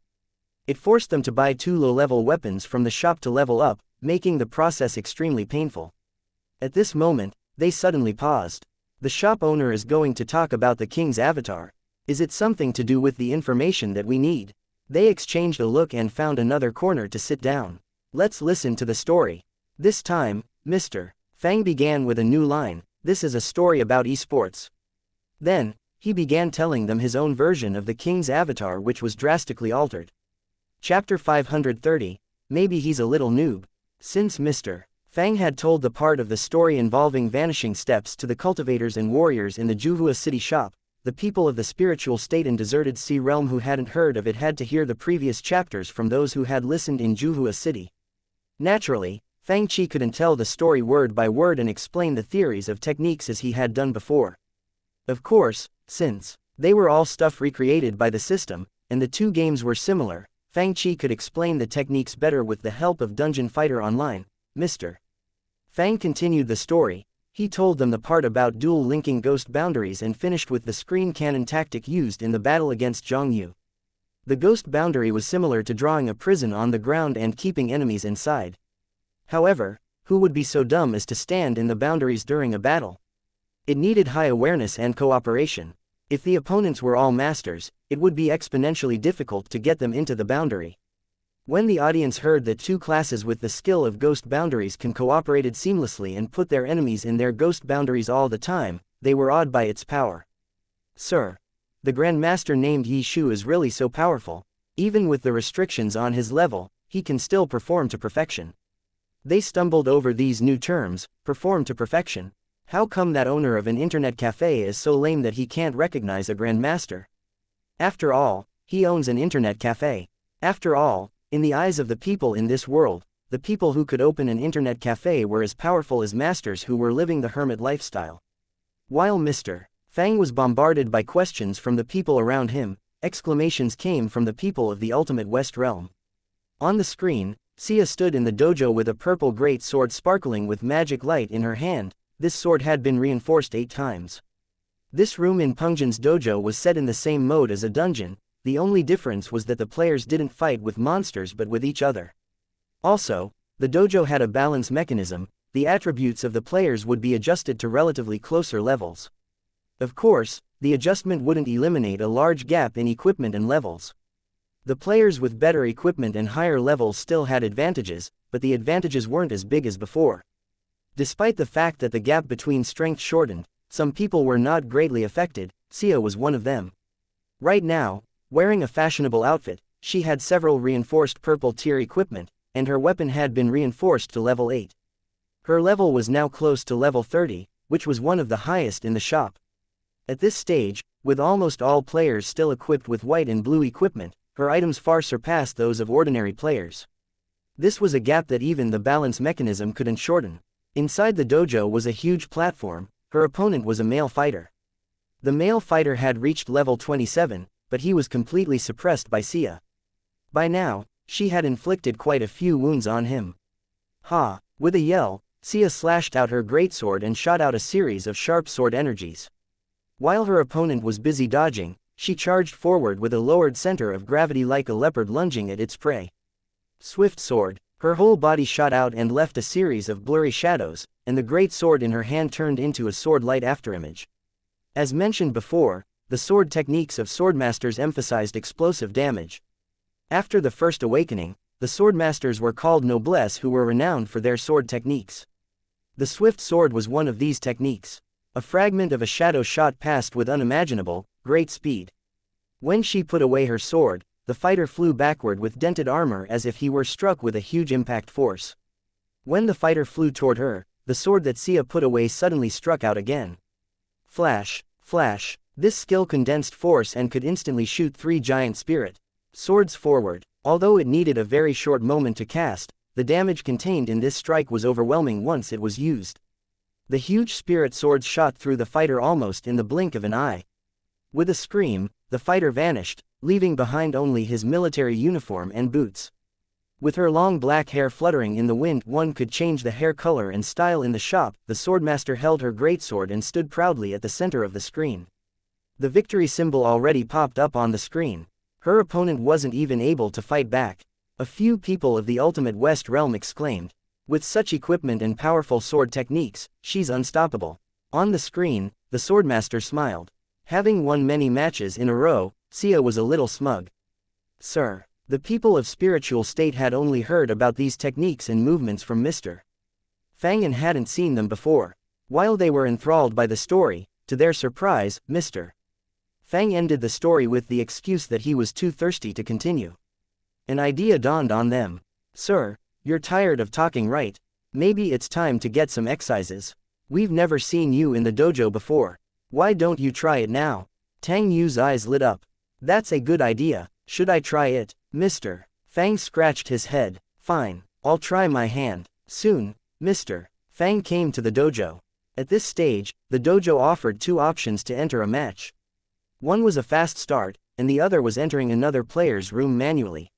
It forced them to buy 2 low-level weapons from the shop to level up, making the process extremely painful. At this moment, they suddenly paused. The shop owner is going to talk about the king's avatar. Is it something to do with the information that we need? They exchanged a look and found another corner to sit down. Let's listen to the story. This time, Mr. Fang began with a new line, this is a story about esports. Then, he began telling them his own version of the king's avatar, which was drastically altered. Chapter 530, maybe he's a little noob. Since Mr. Fang had told the part of the story involving vanishing steps to the cultivators and warriors in the Juhua city shop, the people of the spiritual state and deserted sea realm who hadn't heard of it had to hear the previous chapters from those who had listened in Juhua city. Naturally, Fang Qi couldn't tell the story word by word and explain the theories of techniques as he had done before. Of course, since they were all stuff recreated by the system, and the 2 games were similar, Fang Qi could explain the techniques better with the help of Dungeon Fighter Online. Mr. Fang continued the story. He told them the part about dual-linking ghost boundaries and finished with the screen cannon tactic used in the battle against Zhang Yu. The ghost boundary was similar to drawing a prison on the ground and keeping enemies inside. However, who would be so dumb as to stand in the boundaries during a battle? It needed high awareness and cooperation. If the opponents were all masters, it would be exponentially difficult to get them into the boundary. When the audience heard that two classes with the skill of ghost boundaries can cooperated seamlessly and put their enemies in their ghost boundaries all the time, they were awed by its power. Sir, the Grandmaster named Yi Shu is really so powerful. Even with the restrictions on his level, he can still perform to perfection. They stumbled over these new terms, perform to perfection. How come that owner of an internet cafe is so lame that he can't recognize a Grandmaster? After all, he owns an internet cafe. After all, in the eyes of the people in this world, the people who could open an internet cafe were as powerful as masters who were living the hermit lifestyle. While Mr. Fang was bombarded by questions from the people around him, exclamations came from the people of the Ultimate West Realm. On the screen, Sia stood in the dojo with a purple great sword sparkling with magic light in her hand. This sword had been reinforced 8 times. This room in Pungjin's dojo was set in the same mode as a dungeon. The only difference was that the players didn't fight with monsters but with each other. Also, the dojo had a balance mechanism. The attributes of the players would be adjusted to relatively closer levels. Of course, the adjustment wouldn't eliminate a large gap in equipment and levels. The players with better equipment and higher levels still had advantages, but the advantages weren't as big as before. Despite the fact that the gap between strength shortened, some people were not greatly affected. Sia was one of them. Right now, wearing a fashionable outfit, she had several reinforced purple tier equipment, and her weapon had been reinforced to level 8. Her level was now close to level 30, which was one of the highest in the shop. At this stage, with almost all players still equipped with white and blue equipment, her items far surpassed those of ordinary players. This was a gap that even the balance mechanism couldn't shorten. Inside the dojo was a huge platform. Her opponent was a male fighter. The male fighter had reached level 27, but he was completely suppressed by Sia. By now, she had inflicted quite a few wounds on him. Ha! With a yell, Sia slashed out her greatsword and shot out a series of sharp sword energies. While her opponent was busy dodging, she charged forward with a lowered center of gravity like a leopard lunging at its prey. Swift sword. Her whole body shot out and left a series of blurry shadows, and the great sword in her hand turned into a sword light afterimage. As mentioned before, the sword techniques of swordmasters emphasized explosive damage. After the First Awakening, the swordmasters were called noblesse who were renowned for their sword techniques. The swift sword was one of these techniques. A fragment of a shadow shot past with unimaginable, great speed. When she put away her sword, the fighter flew backward with dented armor as if he were struck with a huge impact force. When the fighter flew toward her, the sword that Sia put away suddenly struck out again. Flash, flash. This skill condensed force and could instantly shoot 3 giant spirit swords forward. Although it needed a very short moment to cast, the damage contained in this strike was overwhelming once it was used. The huge spirit swords shot through the fighter almost in the blink of an eye. With a scream, the fighter vanished, leaving behind only his military uniform and boots. With her long black hair fluttering in the wind, one could change the hair color and style in the shop. The swordmaster held her greatsword and stood proudly at the center of the screen. The victory symbol already popped up on the screen. Her opponent wasn't even able to fight back. A few people of the Ultimate West Realm exclaimed, "With such equipment and powerful sword techniques, she's unstoppable." On the screen, the swordmaster smiled. Having won many matches in a row, Sia was a little smug. Sir, the people of spiritual state had only heard about these techniques and movements from Mr. Fang and hadn't seen them before. While they were enthralled by the story, to their surprise, Mr. Fang ended the story with the excuse that he was too thirsty to continue. An idea dawned on them. Sir, you're tired of talking, right? Maybe it's time to get some exercises. We've never seen you in the dojo before. Why don't you try it now? Tang Yu's eyes lit up. That's a good idea. Should I try it? Mr. Fang scratched his head. Fine, I'll try my hand. Soon, Mr. Fang came to the dojo. At this stage, the dojo offered 2 options to enter a match. One was a fast start, and the other was entering another player's room manually.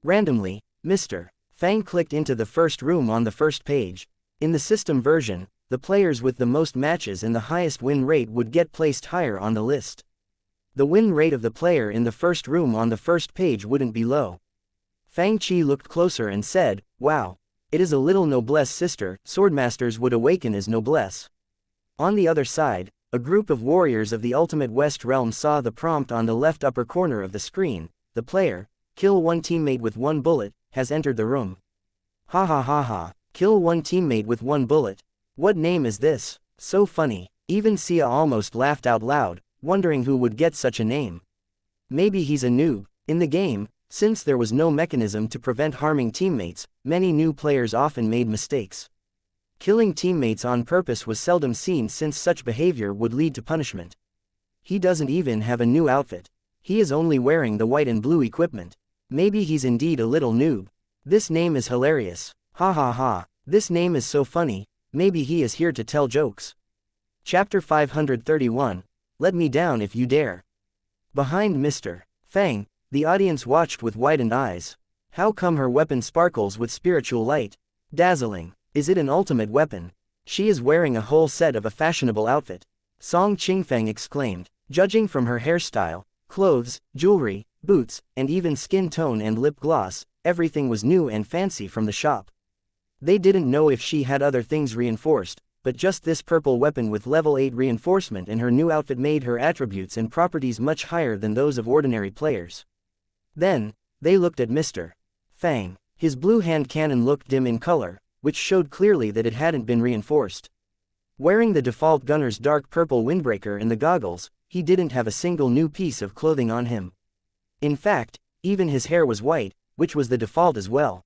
Randomly, Mr. Fang clicked into the first room on the first page. In the system version, the players with the most matches and the highest win rate would get placed higher on the list. The win rate of the player in the first room on the first page wouldn't be low. Fang Qi looked closer and said, "Wow. It is a little noblesse sister, swordmasters would awaken as noblesse." On the other side, a group of warriors of the ultimate West realm saw the prompt on the left upper corner of the screen. The player, kill one teammate with one bullet, has entered the room. Ha ha ha ha, kill one teammate with one bullet. What name is this? So funny. Even Sia almost laughed out loud, wondering who would get such a name. Maybe he's a noob. In the game, since there was no mechanism to prevent harming teammates, many new players often made mistakes. Killing teammates on purpose was seldom seen since such behavior would lead to punishment. He doesn't even have a new outfit. He is only wearing the white and blue equipment. Maybe he's indeed a little noob. This name is hilarious. Ha ha ha, this name is so funny, maybe he is here to tell jokes. Chapter 531, Let Me Down If You Dare. Behind Mr. Fang, the audience watched with widened eyes. How come her weapon sparkles with spiritual light? Dazzling. Is it an ultimate weapon? She is wearing a whole set of a fashionable outfit. Song Qingfeng exclaimed. Judging from her hairstyle, clothes, jewelry, boots, and even skin tone and lip gloss, everything was new and fancy from the shop. They didn't know if she had other things reinforced, but just this purple weapon with level 8 reinforcement in her new outfit made her attributes and properties much higher than those of ordinary players. Then, they looked at Mr. Fang. His blue hand cannon looked dim in color, which showed clearly that it hadn't been reinforced. Wearing the default gunner's dark purple windbreaker and the goggles, he didn't have a single new piece of clothing on him. In fact, even his hair was white, which was the default as well.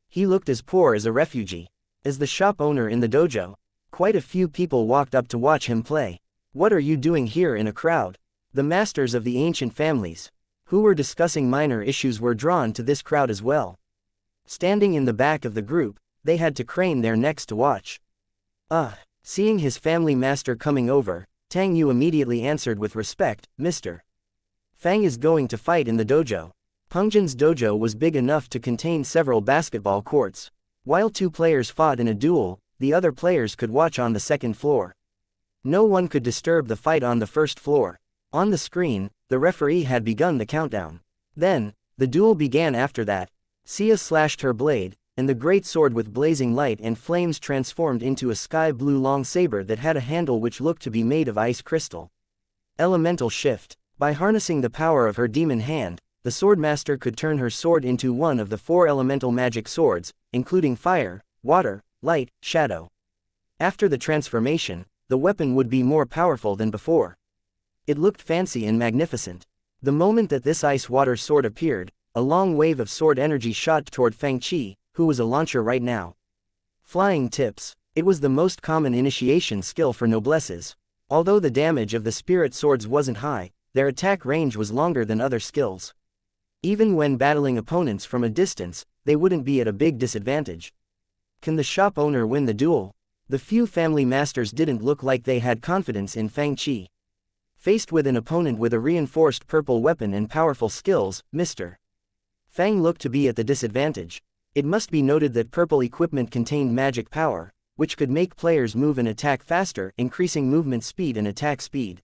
He looked as poor as a refugee. As the shop owner in the dojo, quite a few people walked up to watch him play. What are you doing here in a crowd? The masters of the ancient families, who were discussing minor issues, were drawn to this crowd as well. Standing in the back of the group, they had to crane their necks to watch. Seeing his family master coming over, Tang Yu immediately answered with respect, Mr. Fang is going to fight in the dojo. Pungjin's dojo was big enough to contain several basketball courts. While two players fought in a duel, the other players could watch on the second floor. No one could disturb the fight on the first floor. On the screen, the referee had begun the countdown. Then, the duel began after that. Sia slashed her blade, and the great sword with blazing light and flames transformed into a sky-blue long saber that had a handle which looked to be made of ice crystal. Elemental shift. By harnessing the power of her demon hand, the swordmaster could turn her sword into one of the 4 elemental magic swords, including fire, water, light, shadow. After the transformation, the weapon would be more powerful than before. It looked fancy and magnificent. The moment that this ice-water sword appeared, a long wave of sword energy shot toward Fang Qi, who was a launcher right now. Flying tips. It was the most common initiation skill for noblesses. Although the damage of the spirit swords wasn't high, their attack range was longer than other skills. Even when battling opponents from a distance, they wouldn't be at a big disadvantage. Can the shop owner win the duel? The few family masters didn't look like they had confidence in Fang Qi. Faced with an opponent with a reinforced purple weapon and powerful skills, Mr. Fang looked to be at the disadvantage. It must be noted that purple equipment contained magic power, which could make players move and attack faster, increasing movement speed and attack speed.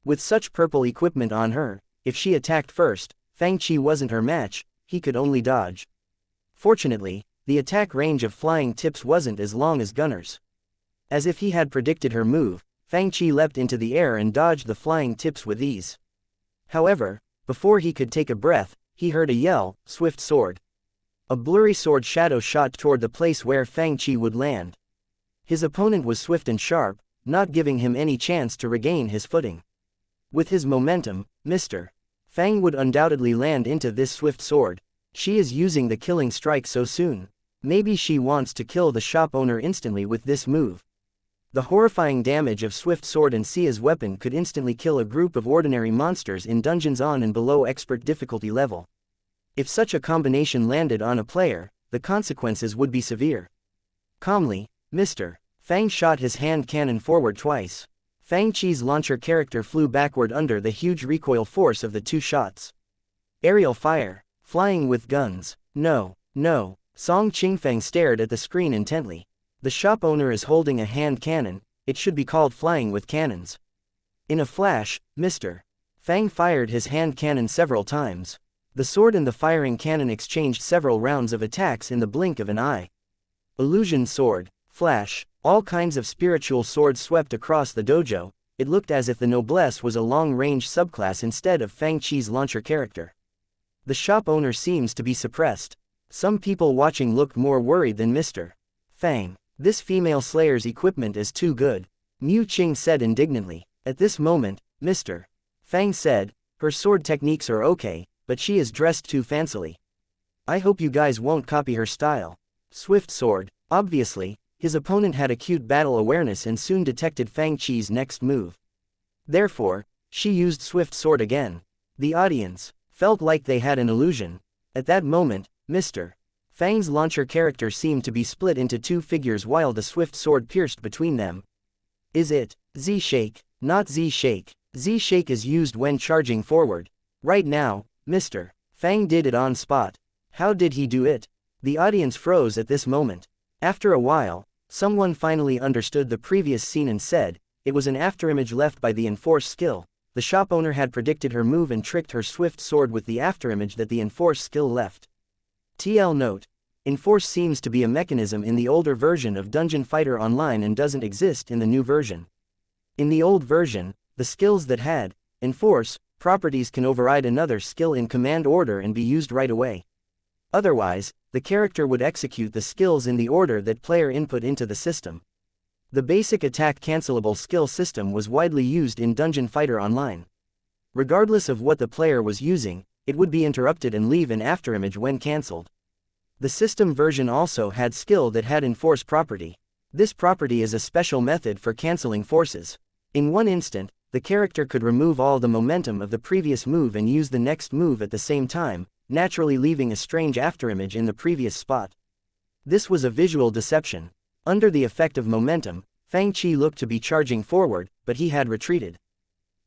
With such purple equipment on her, if she attacked first, Fang Qi wasn't her match, he could only dodge. Fortunately, the attack range of flying tips wasn't as long as Gunner's. As if he had predicted her move, Fang Qi leapt into the air and dodged the flying tips with ease. However, before he could take a breath, he heard a yell, "Swift sword." A blurry sword shadow shot toward the place where Fang Qi would land. His opponent was swift and sharp, not giving him any chance to regain his footing. With his momentum, Mr. Fang would undoubtedly land into this swift sword. She is using the killing strike so soon. Maybe she wants to kill the shop owner instantly with this move. The horrifying damage of swift sword and Sia's weapon could instantly kill a group of ordinary monsters in dungeons on and below expert difficulty level. If such a combination landed on a player, the consequences would be severe. Calmly, Mr. Fang shot his hand cannon forward twice. Fang Qi's launcher character flew backward under the huge recoil force of the two shots. Aerial fire. Flying with guns. No. Song Qingfeng stared at the screen intently. The shop owner is holding a hand cannon, it should be called flying with cannons. In a flash, Mr. Fang fired his hand cannon several times. The sword and the firing cannon exchanged several rounds of attacks in the blink of an eye. Illusion sword, flash, all kinds of spiritual swords swept across the dojo. It looked as if the noblesse was a long-range subclass instead of Fang Chi's launcher character. The shop owner seems to be suppressed. Some people watching looked more worried than Mr. Fang. This female slayer's equipment is too good, Mu Qing said indignantly. At this moment, Mr. Fang said, her sword techniques are okay, but she is dressed too fancily. I hope you guys won't copy her style. Swift sword. Obviously, his opponent had acute battle awareness and soon detected Fang Chi's next move. Therefore, she used swift sword again. The audience felt like they had an illusion. At that moment, Mr. Fang's launcher character seemed to be split into two figures while the swift sword pierced between them. Is it Z-shake? Not Z-shake. Z-shake is used when charging forward. Right now, Mr. Fang did it on spot. How did he do it? The audience froze at this moment. After a while, someone finally understood the previous scene and said, it was an afterimage left by the enforce skill. The shop owner had predicted her move and tricked her swift sword with the afterimage that the enforce skill left. TL note. Enforce seems to be a mechanism in the older version of Dungeon Fighter Online and doesn't exist in the new version. In the old version, the skills that had enforce properties can override another skill in command order and be used right away. Otherwise, the character would execute the skills in the order that player input into the system. The basic attack cancelable skill system was widely used in Dungeon Fighter Online. Regardless of what the player was using, it would be interrupted and leave an afterimage when cancelled. The system version also had skill that had enforce property. This property is a special method for cancelling forces. In one instant, the character could remove all the momentum of the previous move and use the next move at the same time, naturally leaving a strange afterimage in the previous spot. This was a visual deception. Under the effect of momentum, Fang Chi looked to be charging forward, but he had retreated.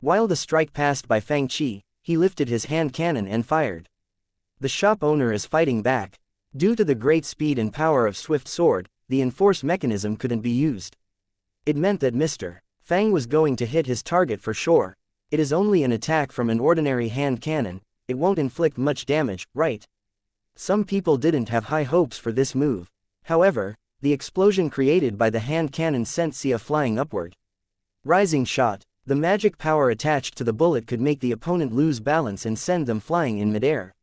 While the strike passed by Fang Chi, he lifted his hand cannon and fired. The shop owner is fighting back. Due to the great speed and power of Swift Sword, the enforce mechanism couldn't be used. It meant that Mr. Fang was going to hit his target for sure. It is only an attack from an ordinary hand cannon. It won't inflict much damage, right? Some people didn't have high hopes for this move. However, the explosion created by the hand cannon sent Sia flying upward. Rising shot. The magic power attached to the bullet could make the opponent lose balance and send them flying in midair.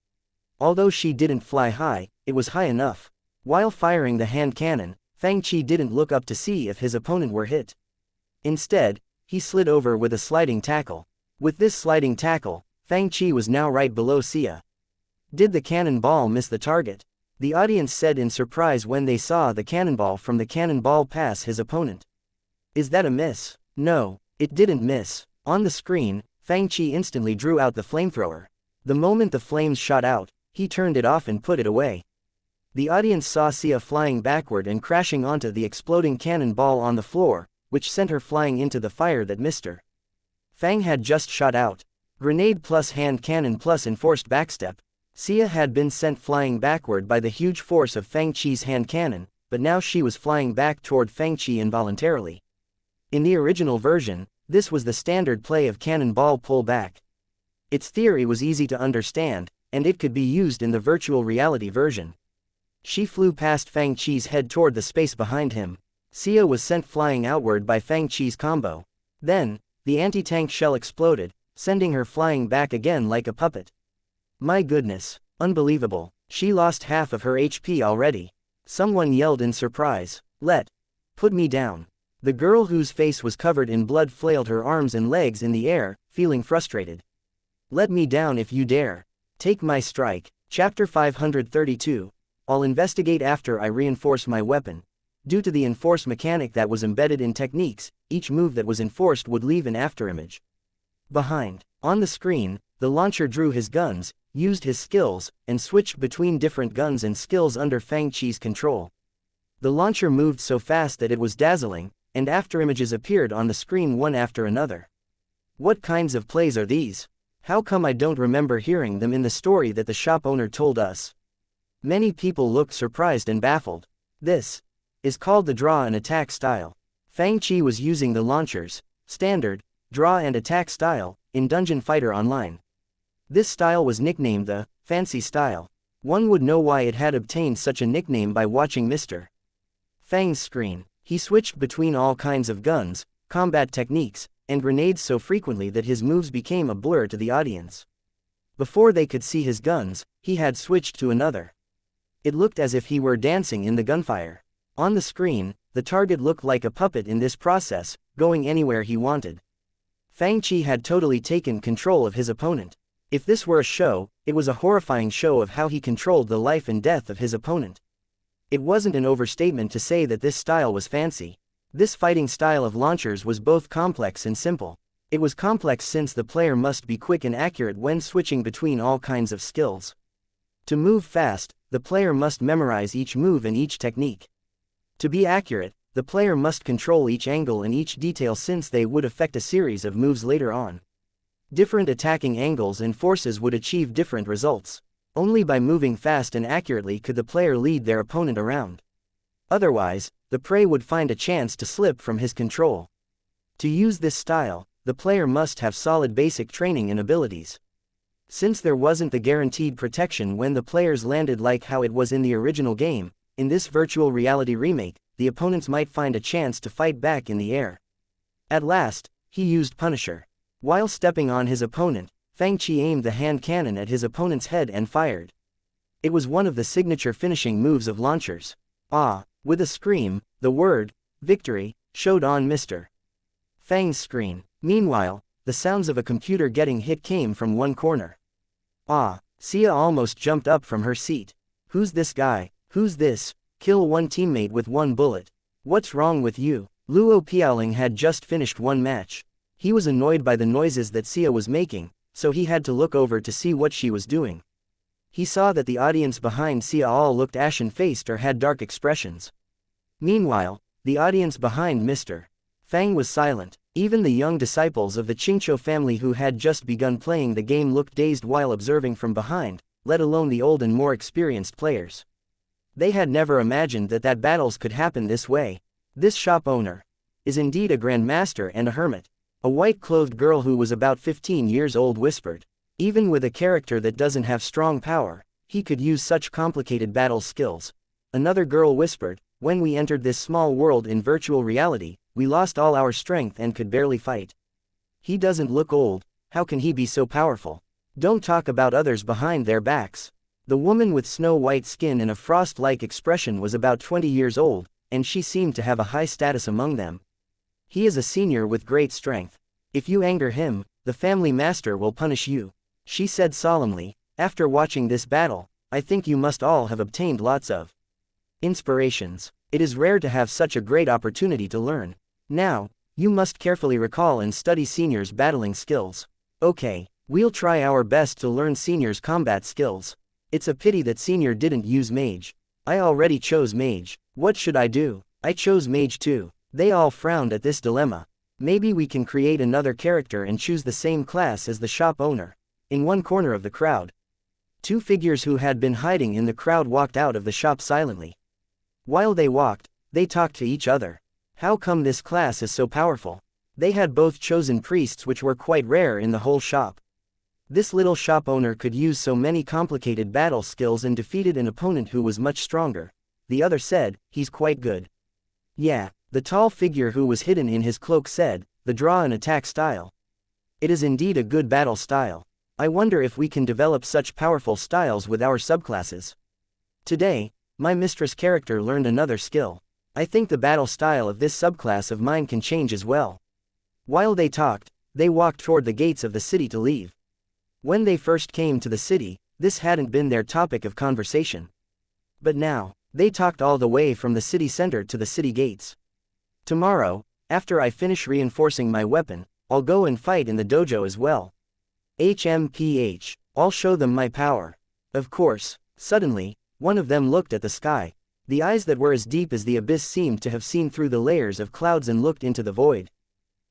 Although she didn't fly high, it was high enough. While firing the hand cannon, Fang Chi didn't look up to see if his opponent were hit. Instead, he slid over with a sliding tackle. With this sliding tackle, Fang Chi was now right below Sia. Did the cannonball miss the target? The audience said in surprise when they saw the cannonball from the cannonball pass his opponent. Is that a miss? No, it didn't miss. On the screen, Fang Chi instantly drew out the flamethrower. The moment the flames shot out, he turned it off and put it away. The audience saw Sia flying backward and crashing onto the exploding cannonball on the floor, which sent her flying into the fire that Mr. Fang had just shot out. Grenade plus hand cannon plus enforced backstep. Sia had been sent flying backward by the huge force of Fang Chi's hand cannon, but now she was flying back toward Fang Chi involuntarily. In the original version, this was the standard play of cannonball pullback. Its theory was easy to understand, and it could be used in the virtual reality version. She flew past Fang Chi's head toward the space behind him. Sia was sent flying outward by Fang Chi's combo. Then, the anti-tank shell exploded, sending her flying back again like a puppet. My goodness, unbelievable, she lost half of her HP already. Someone yelled in surprise. Put me down. The girl whose face was covered in blood flailed her arms and legs in the air, feeling frustrated. Let me down if you dare. Take my strike. Chapter 532. I'll investigate after I reinforce my weapon. Due to the enforce mechanic that was embedded in techniques, each move that was enforced would leave an afterimage behind. On the screen, the launcher drew his guns, used his skills, and switched between different guns and skills under Fang Chi's control. The launcher moved so fast that it was dazzling, and afterimages appeared on the screen one after another. What kinds of plays are these? How come I don't remember hearing them in the story that the shop owner told us? Many people looked surprised and baffled. This is called the draw and attack style. Fang Chi was using the launcher's standard draw and attack style, in Dungeon Fighter Online. This style was nicknamed the fancy style. One would know why it had obtained such a nickname by watching Mr. Fang's screen. He switched between all kinds of guns, combat techniques, and grenades so frequently that his moves became a blur to the audience. Before they could see his guns, he had switched to another. It looked as if he were dancing in the gunfire. On the screen, the target looked like a puppet in this process, going anywhere he wanted. Fang Chi had totally taken control of his opponent. If this were a show, it was a horrifying show of how he controlled the life and death of his opponent. It wasn't an overstatement to say that this style was fancy. This fighting style of launchers was both complex and simple. It was complex since the player must be quick and accurate when switching between all kinds of skills. To move fast, the player must memorize each move and each technique. To be accurate, the player must control each angle and each detail since they would affect a series of moves later on. Different attacking angles and forces would achieve different results. Only by moving fast and accurately could the player lead their opponent around. Otherwise, the prey would find a chance to slip from his control. To use this style, the player must have solid basic training and abilities. Since there wasn't the guaranteed protection when the players landed like how it was in the original game, in this virtual reality remake, the opponents might find a chance to fight back in the air. At last, he used Punisher. While stepping on his opponent, Fang Chi aimed the hand cannon at his opponent's head and fired. It was one of the signature finishing moves of launchers. Ah! With a scream, the word, victory, showed on Mr. Fang's screen. Meanwhile, the sounds of a computer getting hit came from one corner. Ah! Sia almost jumped up from her seat. Who's this guy? Who's this? Kill one teammate with one bullet. What's wrong with you? Luo Piaoling had just finished one match. He was annoyed by the noises that Sia was making, so he had to look over to see what she was doing. He saw that the audience behind Sia all looked ashen-faced or had dark expressions. Meanwhile, the audience behind Mr. Fang was silent. Even the young disciples of the Qingqiu family who had just begun playing the game looked dazed while observing from behind, let alone the old and more experienced players. They had never imagined that battles could happen this way. This shop owner is indeed a grandmaster and a hermit. A white-clothed girl who was about 15 years old whispered. Even with a character that doesn't have strong power, he could use such complicated battle skills. Another girl whispered, when we entered this small world in virtual reality, we lost all our strength and could barely fight. He doesn't look old, how can he be so powerful? Don't talk about others behind their backs. The woman with snow-white skin and a frost-like expression was about 20 years old, and she seemed to have a high status among them. He is a senior with great strength. If you anger him, the family master will punish you. She said solemnly, after watching this battle, I think you must all have obtained lots of inspirations. It is rare to have such a great opportunity to learn. Now, you must carefully recall and study seniors' battling skills. Okay, we'll try our best to learn seniors' combat skills. It's a pity that senior didn't use mage. I already chose mage. What should I do? I chose mage too. They all frowned at this dilemma. Maybe we can create another character and choose the same class as the shop owner. In one corner of the crowd, two figures who had been hiding in the crowd walked out of the shop silently. While they walked, they talked to each other. How come this class is so powerful? They had both chosen priests which were quite rare in the whole shop. This little shop owner could use so many complicated battle skills and defeated an opponent who was much stronger. The other said, he's quite good. Yeah, the tall figure who was hidden in his cloak said, the draw and attack style. It is indeed a good battle style. I wonder if we can develop such powerful styles with our subclasses. Today, my mistress character learned another skill. I think the battle style of this subclass of mine can change as well. While they talked, they walked toward the gates of the city to leave. When they first came to the city, this hadn't been their topic of conversation. But now, they talked all the way from the city center to the city gates. Tomorrow, after I finish reinforcing my weapon, I'll go and fight in the dojo as well. HMPH, I'll show them my power. Of course, suddenly, one of them looked at the sky. The eyes that were as deep as the abyss seemed to have seen through the layers of clouds and looked into the void.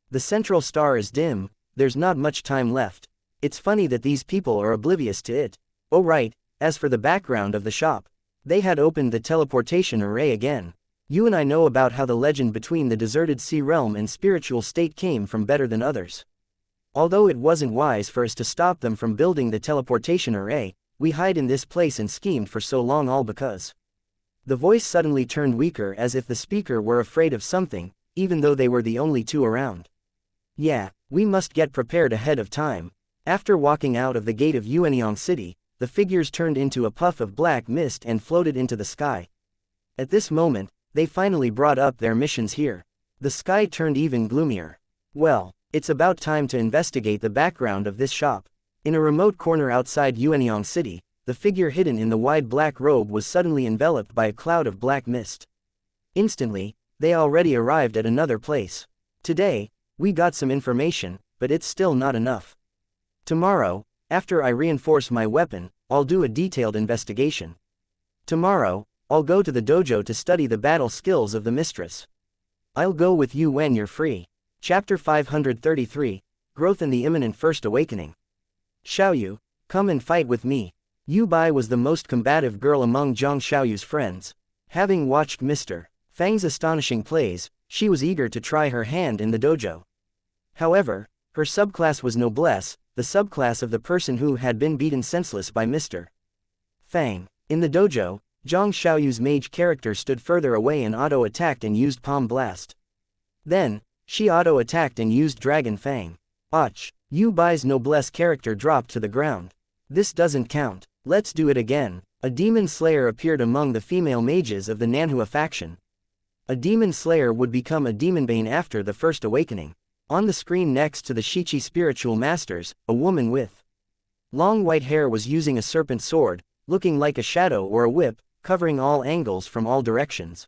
The central star is dim, there's not much time left. It's funny that these people are oblivious to it. Oh right, as for the background of the shop, they had opened the teleportation array again. You and I know about how the legend between the deserted sea realm and spiritual state came from better than others. Although it wasn't wise for us to stop them from building the teleportation array, we hide in this place and schemed for so long all because. The voice suddenly turned weaker as if the speaker were afraid of something, even though they were the only two around. Yeah, we must get prepared ahead of time. After walking out of the gate of Yuanyang City, the figures turned into a puff of black mist and floated into the sky. At this moment, they finally brought up their missions here. The sky turned even gloomier. Well, it's about time to investigate the background of this shop. In a remote corner outside Yuanyang City, the figure hidden in the wide black robe was suddenly enveloped by a cloud of black mist. Instantly, they already arrived at another place. Today, we got some information, but it's still not enough. Tomorrow, after I reinforce my weapon, I'll do a detailed investigation. Tomorrow, I'll go to the dojo to study the battle skills of the mistress. I'll go with you when you're free. Chapter 533, Growth and the Imminent First Awakening. Xiaoyu, come and fight with me. Yu Bai was the most combative girl among Zhang Xiaoyu's friends. Having watched Mr. Fang's astonishing plays, she was eager to try her hand in the dojo. However, her subclass was noblesse, the subclass of the person who had been beaten senseless by Mr. Fang. In the dojo, Zhang Xiaoyu's mage character stood further away and auto-attacked and used Palm Blast. Then, she auto-attacked and used Dragon Fang. Och! Yu Bai's noblesse character dropped to the ground. This doesn't count. Let's do it again. A demon slayer appeared among the female mages of the Nanhua faction. A demon slayer would become a demonbane after the first awakening. On the screen next to the Shichi spiritual masters, a woman with long white hair was using a serpent sword, looking like a shadow or a whip, covering all angles from all directions.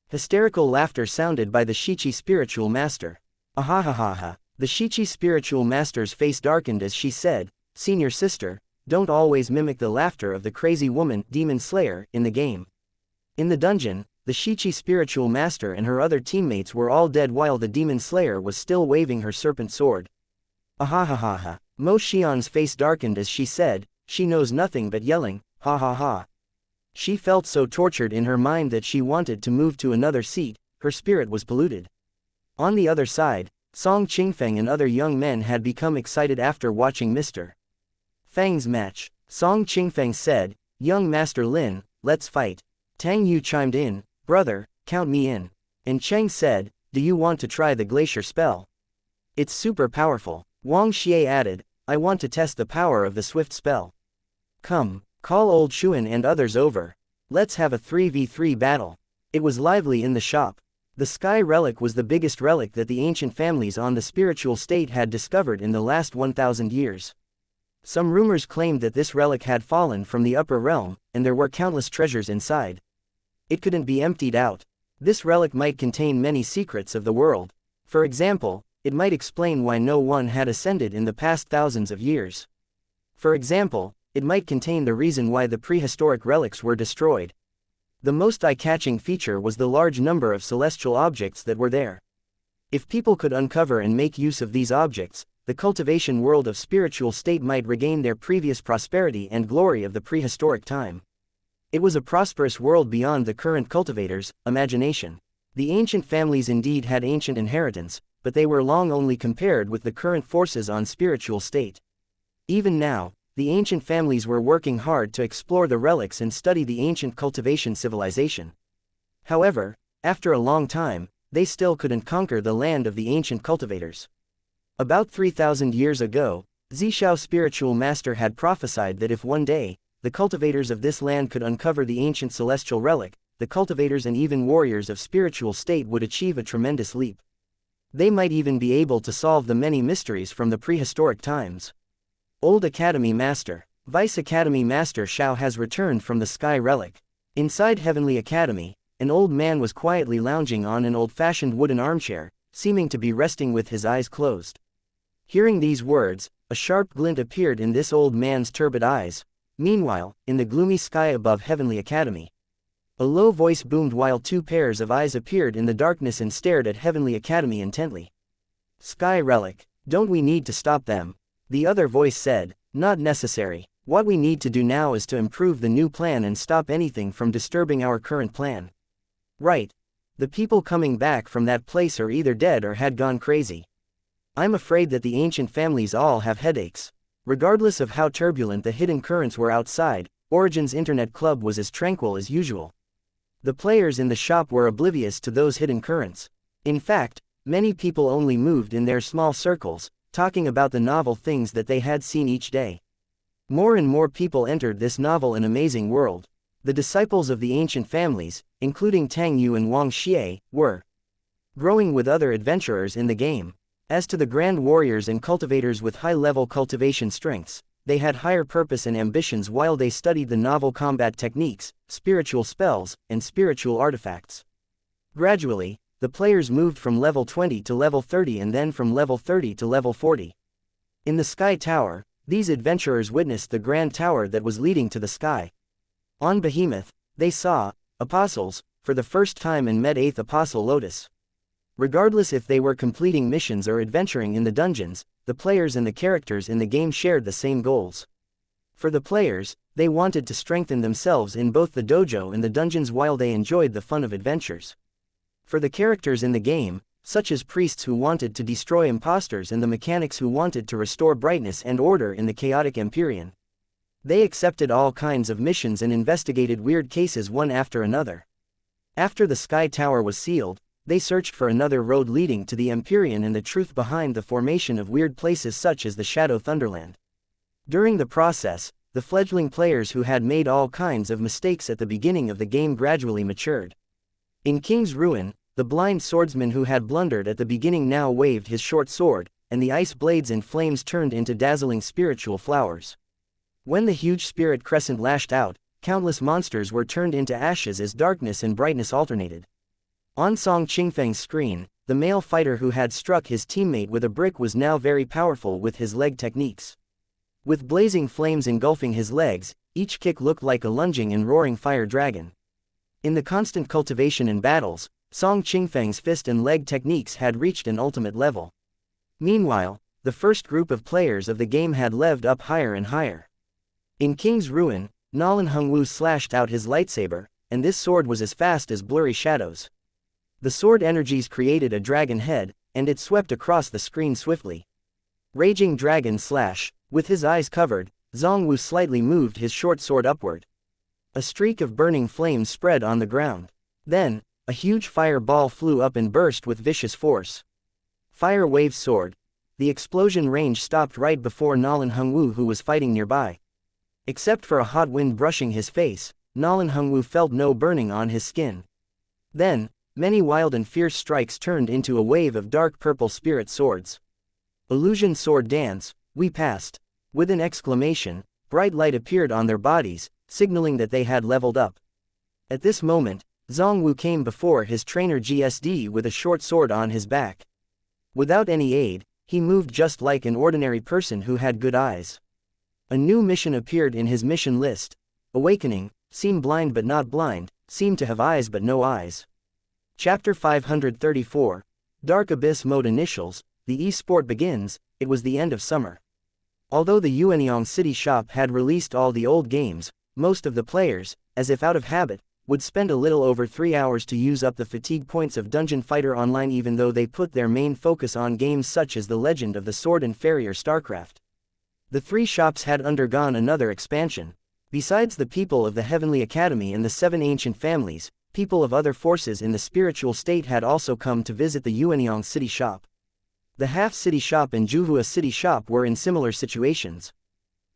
Hysterical laughter sounded by the Shichi spiritual master. Ahahaha. The Shichi spiritual master's face darkened as she said, "Senior sister, don't always mimic the laughter of the crazy woman, demon slayer, in the game." In the dungeon, the Shichi spiritual master and her other teammates were all dead while the demon slayer was still waving her serpent sword. Ahahaha. Mo Xian's face darkened as she said, "She knows nothing but yelling, ha ha ha." She felt so tortured in her mind that she wanted to move to another seat, her spirit was polluted. On the other side, Song Qingfeng and other young men had become excited after watching Mr. Fang's match. Song Qingfeng said, "Young Master Lin, let's fight." Tang Yu chimed in, "Brother, count me in." And Cheng said, "Do you want to try the glacier spell? It's super powerful." Wang Xie added, "I want to test the power of the swift spell." "Come, call old Shuan and others over. Let's have a 3v3 battle." It was lively in the shop. The Sky Relic was the biggest relic that the ancient families on the spiritual state had discovered in the last 1,000 years. Some rumors claimed that this relic had fallen from the upper realm, and there were countless treasures inside. It couldn't be emptied out. This relic might contain many secrets of the world. For example, it might explain why no one had ascended in the past thousands of years. For example, it might contain the reason why the prehistoric relics were destroyed. The most eye-catching feature was the large number of celestial objects that were there. If people could uncover and make use of these objects, the cultivation world of spiritual state might regain their previous prosperity and glory of the prehistoric time. It was a prosperous world beyond the current cultivators' imagination. The ancient families indeed had ancient inheritance, but they were long only compared with the current forces on spiritual state. Even now, the ancient families were working hard to explore the relics and study the ancient cultivation civilization. However, after a long time, they still couldn't conquer the land of the ancient cultivators. About 3,000 years ago, Zishao spiritual master had prophesied that if one day, the cultivators of this land could uncover the ancient celestial relic, the cultivators and even warriors of spiritual state would achieve a tremendous leap. They might even be able to solve the many mysteries from the prehistoric times. Old Academy Master. Vice Academy Master Xiao has returned from the Sky Relic. Inside Heavenly Academy, an old man was quietly lounging on an old-fashioned wooden armchair, seeming to be resting with his eyes closed. Hearing these words, a sharp glint appeared in this old man's turbid eyes. Meanwhile, in the gloomy sky above Heavenly Academy, a low voice boomed while two pairs of eyes appeared in the darkness and stared at Heavenly Academy intently. "Sky Relic, don't we need to stop them?" The other voice said, "Not necessary. What we need to do now is to improve the new plan and stop anything from disturbing our current plan." "Right. The people coming back from that place are either dead or had gone crazy. I'm afraid that the ancient families all have headaches. Regardless of how turbulent the hidden currents were outside, Origin's Internet Club was as tranquil as usual. The players in the shop were oblivious to those hidden currents. In fact, many people only moved in their small circles, talking about the novel things that they had seen each day. More and more people entered this novel and amazing world. The disciples of the ancient families, including Tang Yu and Wang Xie, were growing with other adventurers in the game. As to the grand warriors and cultivators with high-level cultivation strengths, they had higher purpose and ambitions while they studied the novel combat techniques, spiritual spells, and spiritual artifacts. Gradually, the players moved from level 20 to level 30 and then from level 30 to level 40. In the Sky Tower, these adventurers witnessed the grand tower that was leading to the sky. On Behemoth, they saw apostles for the first time and met 8th Apostle Lotus. Regardless if they were completing missions or adventuring in the dungeons, the players and the characters in the game shared the same goals. For the players, they wanted to strengthen themselves in both the dojo and the dungeons while they enjoyed the fun of adventures. For the characters in the game, such as priests who wanted to destroy imposters and the mechanics who wanted to restore brightness and order in the chaotic Empyrean, they accepted all kinds of missions and investigated weird cases one after another. After the Sky Tower was sealed, they searched for another road leading to the Empyrean and the truth behind the formation of weird places such as the Shadow Thunderland. During the process, the fledgling players who had made all kinds of mistakes at the beginning of the game gradually matured. In King's Ruin, the blind swordsman who had blundered at the beginning now waved his short sword, and the ice blades and flames turned into dazzling spiritual flowers. When the huge spirit crescent lashed out, countless monsters were turned into ashes as darkness and brightness alternated. On Song Qingfeng's screen, the male fighter who had struck his teammate with a brick was now very powerful with his leg techniques. With blazing flames engulfing his legs, each kick looked like a lunging and roaring fire dragon. In the constant cultivation and battles, Song Qingfeng's fist and leg techniques had reached an ultimate level. Meanwhile, the first group of players of the game had leveled up higher and higher. In King's Ruin, Nolan Hongwu slashed out his lightsaber, and this sword was as fast as blurry shadows. The sword energies created a dragon head, and it swept across the screen swiftly. Raging Dragon Slash. With his eyes covered, Zhongwu slightly moved his short sword upward. A streak of burning flames spread on the ground. Then, a huge fireball flew up and burst with vicious force. Fire Wave Sword. The explosion range stopped right before Nolan Hongwu, who was fighting nearby. Except for a hot wind brushing his face, Nolan Hongwu felt no burning on his skin. Then, many wild and fierce strikes turned into a wave of dark purple spirit swords. Illusion Sword Dance. We passed. With an exclamation, bright light appeared on their bodies, signaling that they had leveled up. At this moment, Zhongwu came before his trainer GSD with a short sword on his back. Without any aid, he moved just like an ordinary person who had good eyes. A new mission appeared in his mission list. Awakening, seem blind but not blind, seem to have eyes but no eyes. Chapter 534. Dark Abyss Mode Initials. The e-sport begins. It was the end of summer. Although the Yuanyang City shop had released all the old games, most of the players, as if out of habit, would spend a little over 3 hours to use up the fatigue points of Dungeon Fighter Online, even though they put their main focus on games such as The Legend of the Sword and Fairy or StarCraft. The 3 shops had undergone another expansion. Besides the people of the Heavenly Academy and the 7 ancient families, people of other forces in the spiritual state had also come to visit the Yuanyang City shop. The Half City shop and Juhua City shop were in similar situations.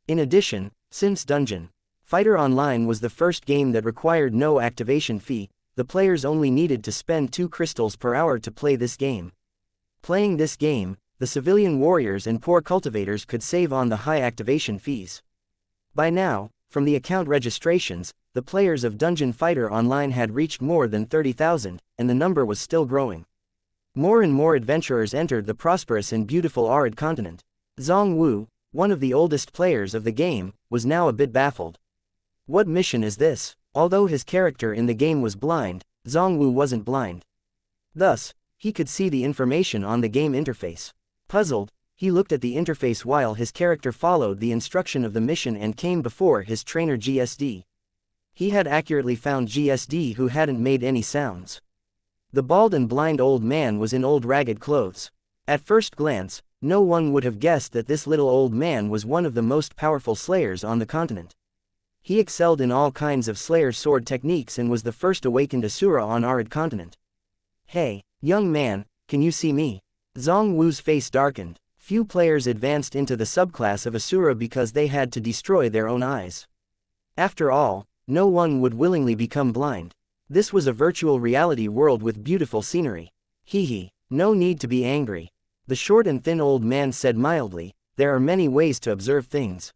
In addition, since Dungeon Fighter Online was the first game that required no activation fee, the players only needed to spend 2 crystals per hour to play this game. Playing this game, the civilian warriors and poor cultivators could save on the high activation fees. By now, from the account registrations, the players of Dungeon Fighter Online had reached more than 30,000, and the number was still growing. More and more adventurers entered the prosperous and beautiful arid continent. Zhongwu, one of the oldest players of the game, was now a bit baffled. What mission is this? Although his character in the game was blind, Zhongwu wasn't blind. Thus, he could see the information on the game interface. Puzzled, he looked at the interface while his character followed the instruction of the mission and came before his trainer GSD. He had accurately found GSD, who hadn't made any sounds. The bald and blind old man was in old ragged clothes. At first glance, no one would have guessed that this little old man was one of the most powerful slayers on the continent. He excelled in all kinds of slayer sword techniques and was the first awakened Asura on Arid continent. "Hey, young man, can you see me?" Zhong Wu's face darkened. Few players advanced into the subclass of Asura because they had to destroy their own eyes. After all, no one would willingly become blind. This was a virtual reality world with beautiful scenery. Hee, no need to be angry. The short and thin old man said mildly, there are many ways to observe things.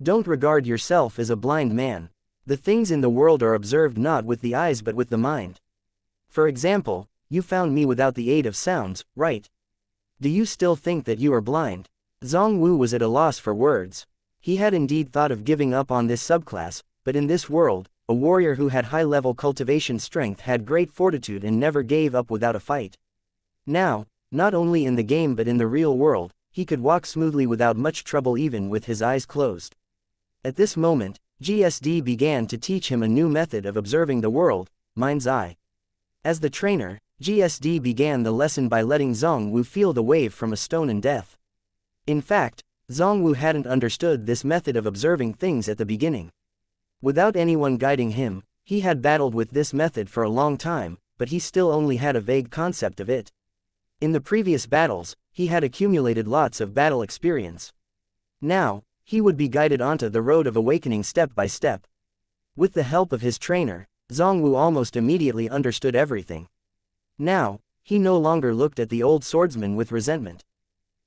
Don't regard yourself as a blind man. The things in the world are observed not with the eyes but with the mind. For example, you found me without the aid of sounds, right? Do you still think that you are blind? Zhong Wu was at a loss for words. He had indeed thought of giving up on this subclass, but in this world, a warrior who had high-level cultivation strength had great fortitude and never gave up without a fight. Now, not only in the game but in the real world, he could walk smoothly without much trouble even with his eyes closed. At this moment, GSD began to teach him a new method of observing the world, mind's eye. As the trainer, GSD began the lesson by letting Zhong Wu feel the wave from a stone in death. In fact, Zhong Wu hadn't understood this method of observing things at the beginning. Without anyone guiding him, he had battled with this method for a long time, but he still only had a vague concept of it. In the previous battles, he had accumulated lots of battle experience. Now, he would be guided onto the road of awakening step by step. With the help of his trainer, Zhong Wu almost immediately understood everything. Now, he no longer looked at the old swordsman with resentment.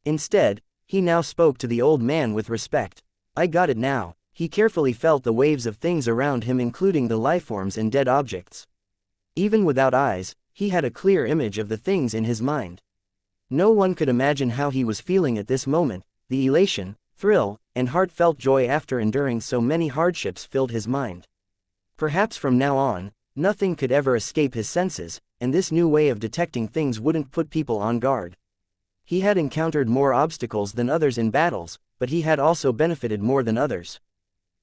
Instead, he now spoke to the old man with respect. I got it now. He carefully felt the waves of things around him, including the lifeforms and dead objects. Even without eyes, he had a clear image of the things in his mind. No one could imagine how he was feeling at this moment. The elation, thrill, and heartfelt joy after enduring so many hardships filled his mind. Perhaps from now on, nothing could ever escape his senses, and this new way of detecting things wouldn't put people on guard. He had encountered more obstacles than others in battles, but he had also benefited more than others.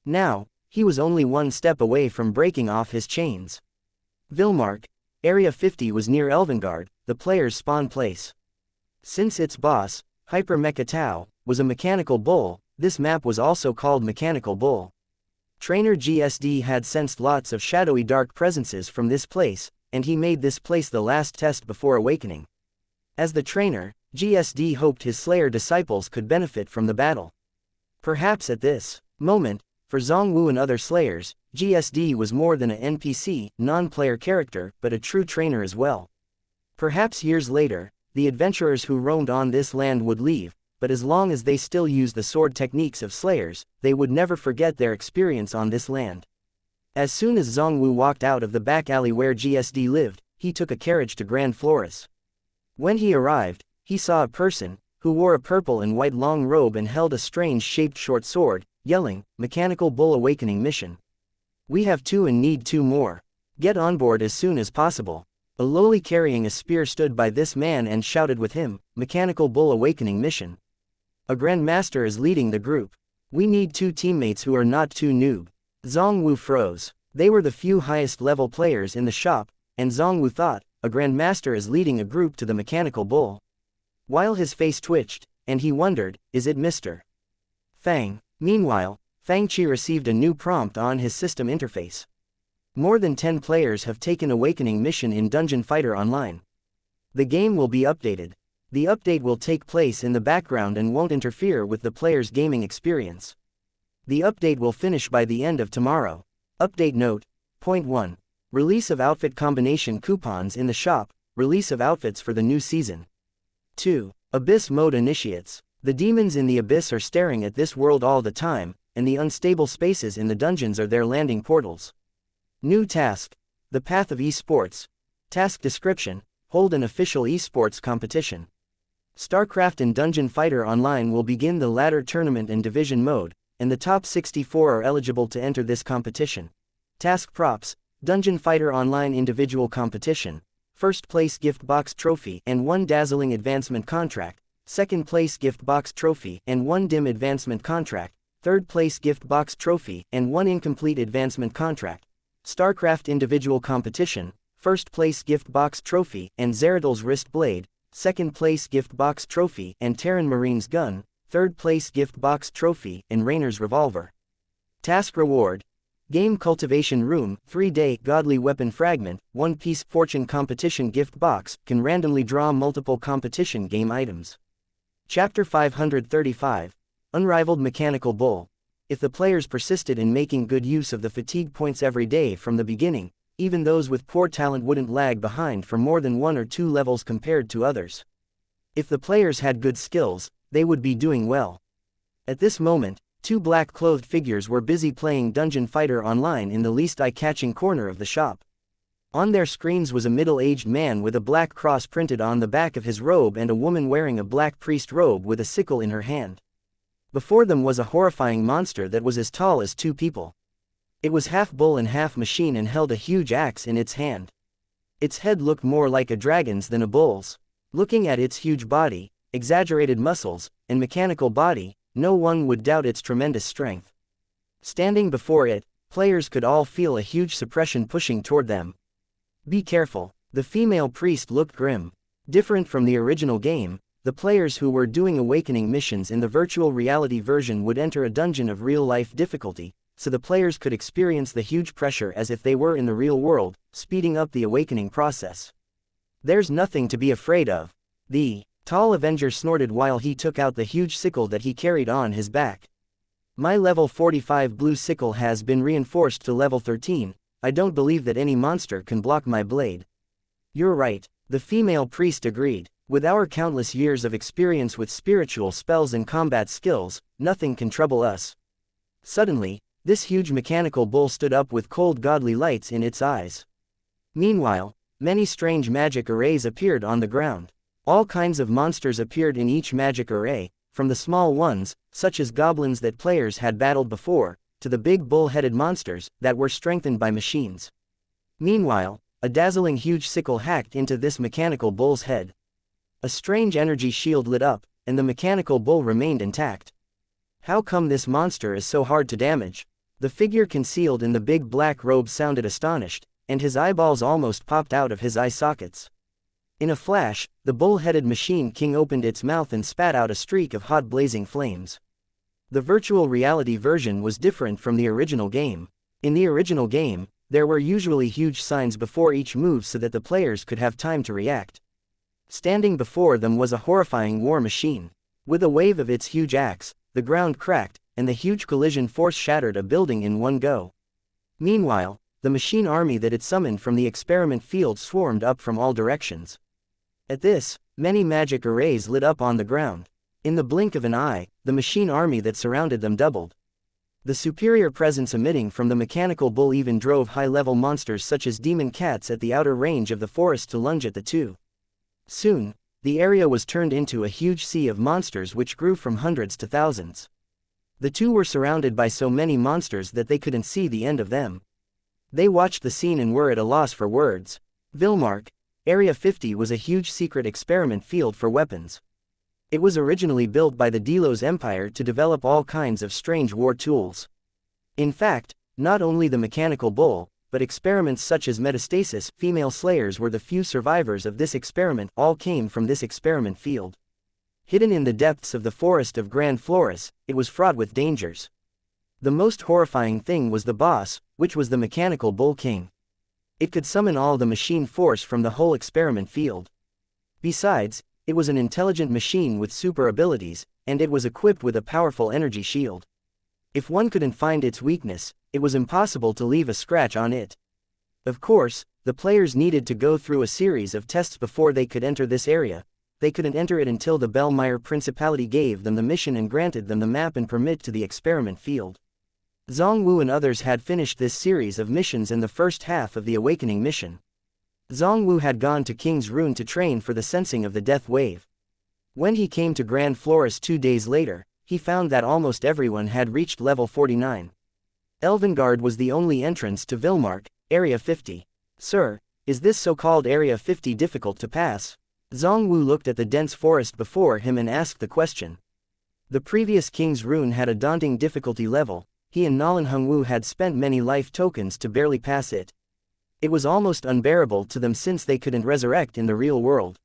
Now, he was only one step away from breaking off his chains. Vilmark, Area 50 was near Elvengard, the player's spawn place. Since its boss, Hyper Mecha Tau, was a mechanical bull, this map was also called Mechanical Bull. Trainer GSD had sensed lots of shadowy dark presences from this place, and he made this place the last test before awakening. As the trainer, GSD hoped his Slayer disciples could benefit from the battle. Perhaps at this moment, for Zhong Wu and other Slayers, GSD was more than an NPC, non-player character, but a true trainer as well. Perhaps years later, the adventurers who roamed on this land would leave, but as long as they still used the sword techniques of Slayers, they would never forget their experience on this land. As soon as Zhong Wu walked out of the back alley where GSD lived, he took a carriage to Grand Flores. When he arrived, he saw a person, who wore a purple and white long robe and held a strange-shaped short sword, yelling, Mechanical Bull Awakening Mission. We have 2 and need 2 more. Get on board as soon as possible. A lowly carrying a spear stood by this man and shouted with him, Mechanical Bull Awakening Mission. A Grandmaster is leading the group. We need 2 teammates who are not too noob. Zhong Wu froze. They were the few highest level players in the shop, and Zhong Wu thought, a Grandmaster is leading a group to the Mechanical Bull. While his face twitched, and he wondered, is it Mr. Fang? Meanwhile, Fang Chi received a new prompt on his system interface. More than 10 players have taken Awakening Mission in Dungeon Fighter Online. The game will be updated. The update will take place in the background and won't interfere with the player's gaming experience. The update will finish by the end of tomorrow. Update note, point 1. Release of outfit combination coupons in the shop, release of outfits for the new season. 2. Abyss mode initiates. The demons in the abyss are staring at this world all the time, and the unstable spaces in the dungeons are their landing portals. New task. The Path of Esports. Task description, hold an official esports competition. StarCraft and Dungeon Fighter Online will begin the ladder tournament and division mode, and the top 64 are eligible to enter this competition. Task props, Dungeon Fighter Online individual competition, first place gift box trophy and 1 dazzling advancement contract, second place gift box trophy and 1 dim advancement contract, third place gift box trophy and 1 incomplete advancement contract. StarCraft individual competition, first place gift box trophy and Zeradol's wrist blade, 2nd place gift box trophy and Terran Marine's gun, 3rd place gift box trophy and Rainer's revolver. Task reward. Game cultivation room, 3-day godly weapon fragment, 1-piece fortune competition gift box, can randomly draw multiple competition game items. Chapter 535. Unrivaled Mechanical Bull. If the players persisted in making good use of the fatigue points every day from the beginning, even those with poor talent wouldn't lag behind for more than 1 or 2 levels compared to others. If the players had good skills, they would be doing well. At this moment, 2 black-clothed figures were busy playing Dungeon Fighter Online in the least eye-catching corner of the shop. On their screens was a middle-aged man with a black cross printed on the back of his robe and a woman wearing a black priest robe with a sickle in her hand. Before them was a horrifying monster that was as tall as 2 people. It was half bull and half machine and held a huge axe in its hand. Its head looked more like a dragon's than a bull's. Looking at its huge body, exaggerated muscles, and mechanical body, no one would doubt its tremendous strength. Standing before it, players could all feel a huge suppression pushing toward them. Be careful, the female priest looked grim. Different from the original game, the players who were doing awakening missions in the virtual reality version would enter a dungeon of real-life difficulty, so the players could experience the huge pressure as if they were in the real world, speeding up the awakening process. There's nothing to be afraid of. The tall Avenger snorted while he took out the huge sickle that he carried on his back. My level 45 blue sickle has been reinforced to level 13, I don't believe that any monster can block my blade. You're right, the female priest agreed. With our countless years of experience with spiritual spells and combat skills, nothing can trouble us. Suddenly, this huge mechanical bull stood up with cold godly lights in its eyes. Meanwhile, many strange magic arrays appeared on the ground. All kinds of monsters appeared in each magic array, from the small ones, such as goblins that players had battled before, to the big bull-headed monsters that were strengthened by machines. Meanwhile, a dazzling huge sickle hacked into this mechanical bull's head. A strange energy shield lit up, and the mechanical bull remained intact. How come this monster is so hard to damage? The figure concealed in the big black robe sounded astonished, and his eyeballs almost popped out of his eye sockets. In a flash, the bull-headed machine king opened its mouth and spat out a streak of hot blazing flames. The virtual reality version was different from the original game. In the original game, there were usually huge signs before each move so that the players could have time to react. Standing before them was a horrifying war machine. With a wave of its huge axe, the ground cracked, and the huge collision force shattered a building in one go. Meanwhile, the machine army that it summoned from the experiment field swarmed up from all directions. At this, many magic arrays lit up on the ground. In the blink of an eye, the machine army that surrounded them doubled. The superior presence emitting from the mechanical bull even drove high-level monsters such as demon cats at the outer range of the forest to lunge at the two. Soon, the area was turned into a huge sea of monsters which grew from hundreds to thousands. The two were surrounded by so many monsters that they couldn't see the end of them. They watched the scene and were at a loss for words. Vilmark, Area 50 was a huge secret experiment field for weapons. It was originally built by the Delos Empire to develop all kinds of strange war tools. In fact, not only the mechanical bull, but experiments such as metastasis, female slayers were the few survivors of this experiment, all came from this experiment field. Hidden in the depths of the forest of Grand Flores, it was fraught with dangers. The most horrifying thing was the boss, which was the mechanical bull king. It could summon all the machine force from the whole experiment field. Besides, it was an intelligent machine with super abilities, and it was equipped with a powerful energy shield. If one couldn't find its weakness, it was impossible to leave a scratch on it. Of course, the players needed to go through a series of tests before they could enter this area. They couldn't enter it until the Belmire Principality gave them the mission and granted them the map and permit to the experiment field. Zhongwu and others had finished this series of missions in the first half of the Awakening mission. Zhongwu had gone to King's Rune to train for the sensing of the death wave. When he came to Grand Flores 2 days later, he found that almost everyone had reached level 49. Elvengard was the only entrance to Vilmark, Area 50. Sir, is this so-called Area 50 difficult to pass? Zhongwu looked at the dense forest before him and asked the question. The previous King's Rune had a daunting difficulty level. He and Nolan Hongwu had spent many life tokens to barely pass it. It was almost unbearable to them since they couldn't resurrect in the real world.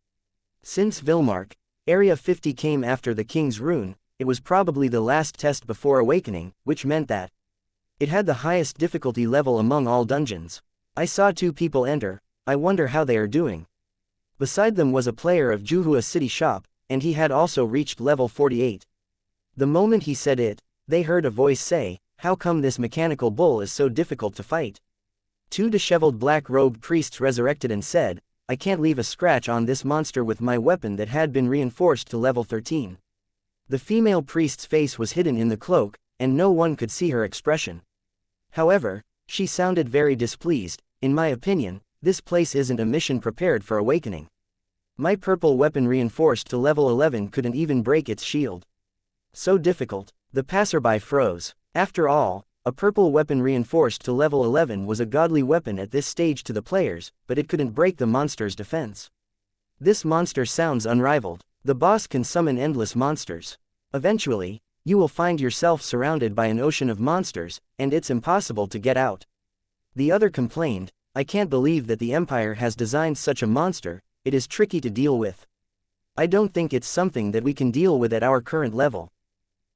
Since Vilmark, Area 50 came after the King's Rune, it was probably the last test before awakening, which meant that it had the highest difficulty level among all dungeons. I saw 2 people enter, I wonder how they are doing. Beside them was a player of Juhua City Shop, and he had also reached level 48. The moment he said it, they heard a voice say, "How come this mechanical bull is so difficult to fight?" 2 disheveled black-robed priests resurrected and said, "I can't leave a scratch on this monster with my weapon that had been reinforced to level 13. The female priest's face was hidden in the cloak, and no one could see her expression. However, she sounded very displeased. "In my opinion, this place isn't a mission prepared for awakening. My purple weapon reinforced to level 11 couldn't even break its shield. So difficult." The passerby froze. After all, a purple weapon reinforced to level 11 was a godly weapon at this stage to the players, but it couldn't break the monster's defense. This monster sounds unrivaled. The boss can summon endless monsters. Eventually, you will find yourself surrounded by an ocean of monsters, and it's impossible to get out. The other complained, "I can't believe that the Empire has designed such a monster, it is tricky to deal with. I don't think it's something that we can deal with at our current level."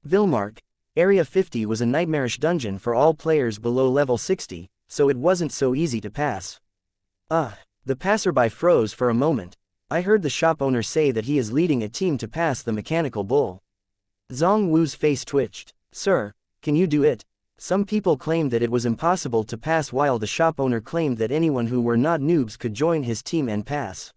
Vilmark, Area 50 was a nightmarish dungeon for all players below level 60, so it wasn't so easy to pass. The passerby froze for a moment. I heard the shop owner say that he is leading a team to pass the mechanical bull. Zhong Wu's face twitched. "Sir, can you do it?" Some people claimed that it was impossible to pass, while the shop owner claimed that anyone who were not noobs could join his team and pass.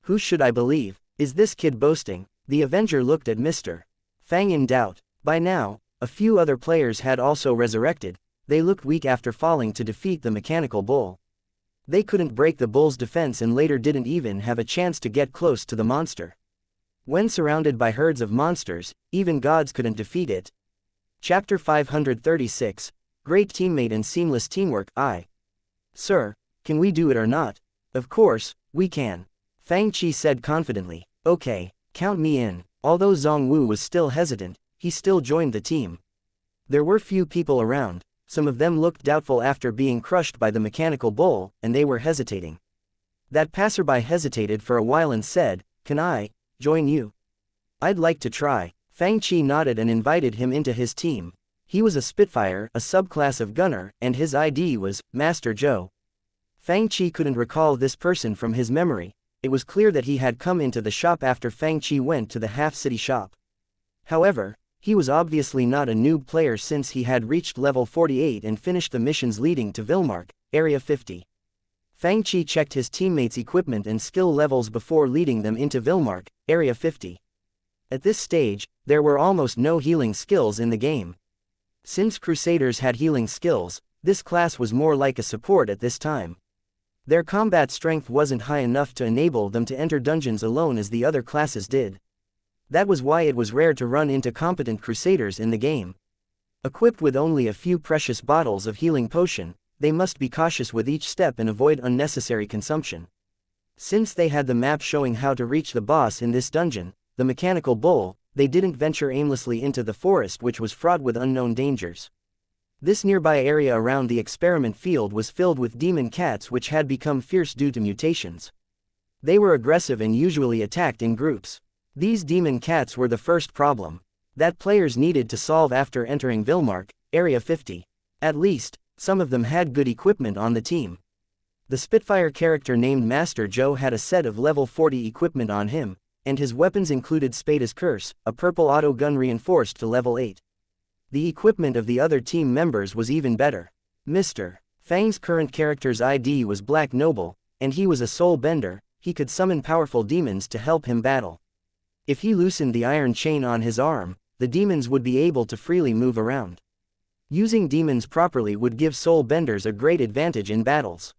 Who should I believe? Is this kid boasting? The Avenger looked at Mr. Fang in doubt. By now, a few other players had also resurrected. They looked weak after falling to defeat the mechanical bull. They couldn't break the bull's defense and later didn't even have a chance to get close to the monster. When surrounded by herds of monsters, even gods couldn't defeat it. Chapter 536, Great Teammate and Seamless Teamwork. Sir, can we do it or not? Of course, we can. Fang Qi said confidently. Okay, count me in. Although Zhong Wu was still hesitant, he still joined the team. There were few people around, some of them looked doubtful after being crushed by the mechanical bull, and they were hesitating. That passerby hesitated for a while and said, "Can I join you?" "I'd like to try." Fang Qi nodded and invited him into his team. He was a Spitfire, a subclass of gunner, and his ID was Master Zhou. Fang Qi couldn't recall this person from his memory. It was clear that he had come into the shop after Fang Qi went to the half-city shop. However, he was obviously not a noob player since he had reached level 48 and finished the missions leading to Vilmark, Area 50. Fang Qi checked his teammates' equipment and skill levels before leading them into Vilmark, Area 50. At this stage, there were almost no healing skills in the game. Since Crusaders had healing skills, this class was more like a support at this time. Their combat strength wasn't high enough to enable them to enter dungeons alone as the other classes did. That was why it was rare to run into competent Crusaders in the game. Equipped with only a few precious bottles of healing potion, they must be cautious with each step and avoid unnecessary consumption. Since they had the map showing how to reach the boss in this dungeon, the mechanical bull, they didn't venture aimlessly into the forest, which was fraught with unknown dangers. This nearby area around the experiment field was filled with demon cats which had become fierce due to mutations. They were aggressive and usually attacked in groups. These demon cats were the first problem that players needed to solve after entering Vilmark, Area 50. At least, some of them had good equipment on the team. The Spitfire character named Master Zhou had a set of level 40 equipment on him, and his weapons included Spada's Curse, a purple auto gun reinforced to level 8. The equipment of the other team members was even better. Mr. Fang's current character's ID was Black Noble, and he was a soul bender. He could summon powerful demons to help him battle. If he loosened the iron chain on his arm, the demons would be able to freely move around. Using demons properly would give soul benders a great advantage in battles.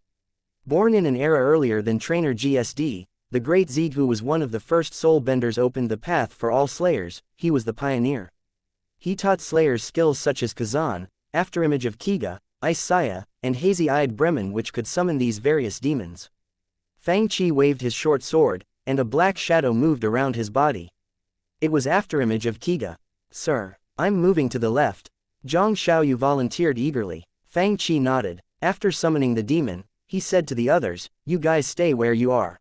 Born in an era earlier than Trainer GSD, the Great Zighu was one of the first soul benders, opened the path for all slayers. He was the pioneer. He taught slayers skills such as Kazan, Afterimage of Kiga, Ice Saya, and Hazy-Eyed Bremen, which could summon these various demons. Fang Qi waved his short sword, and a black shadow moved around his body. It was Afterimage of Kiga. "Sir, I'm moving to the left." Zhang Xiaoyu volunteered eagerly. Fang Qi nodded. After summoning the demon, he said to the others, "You guys stay where you are."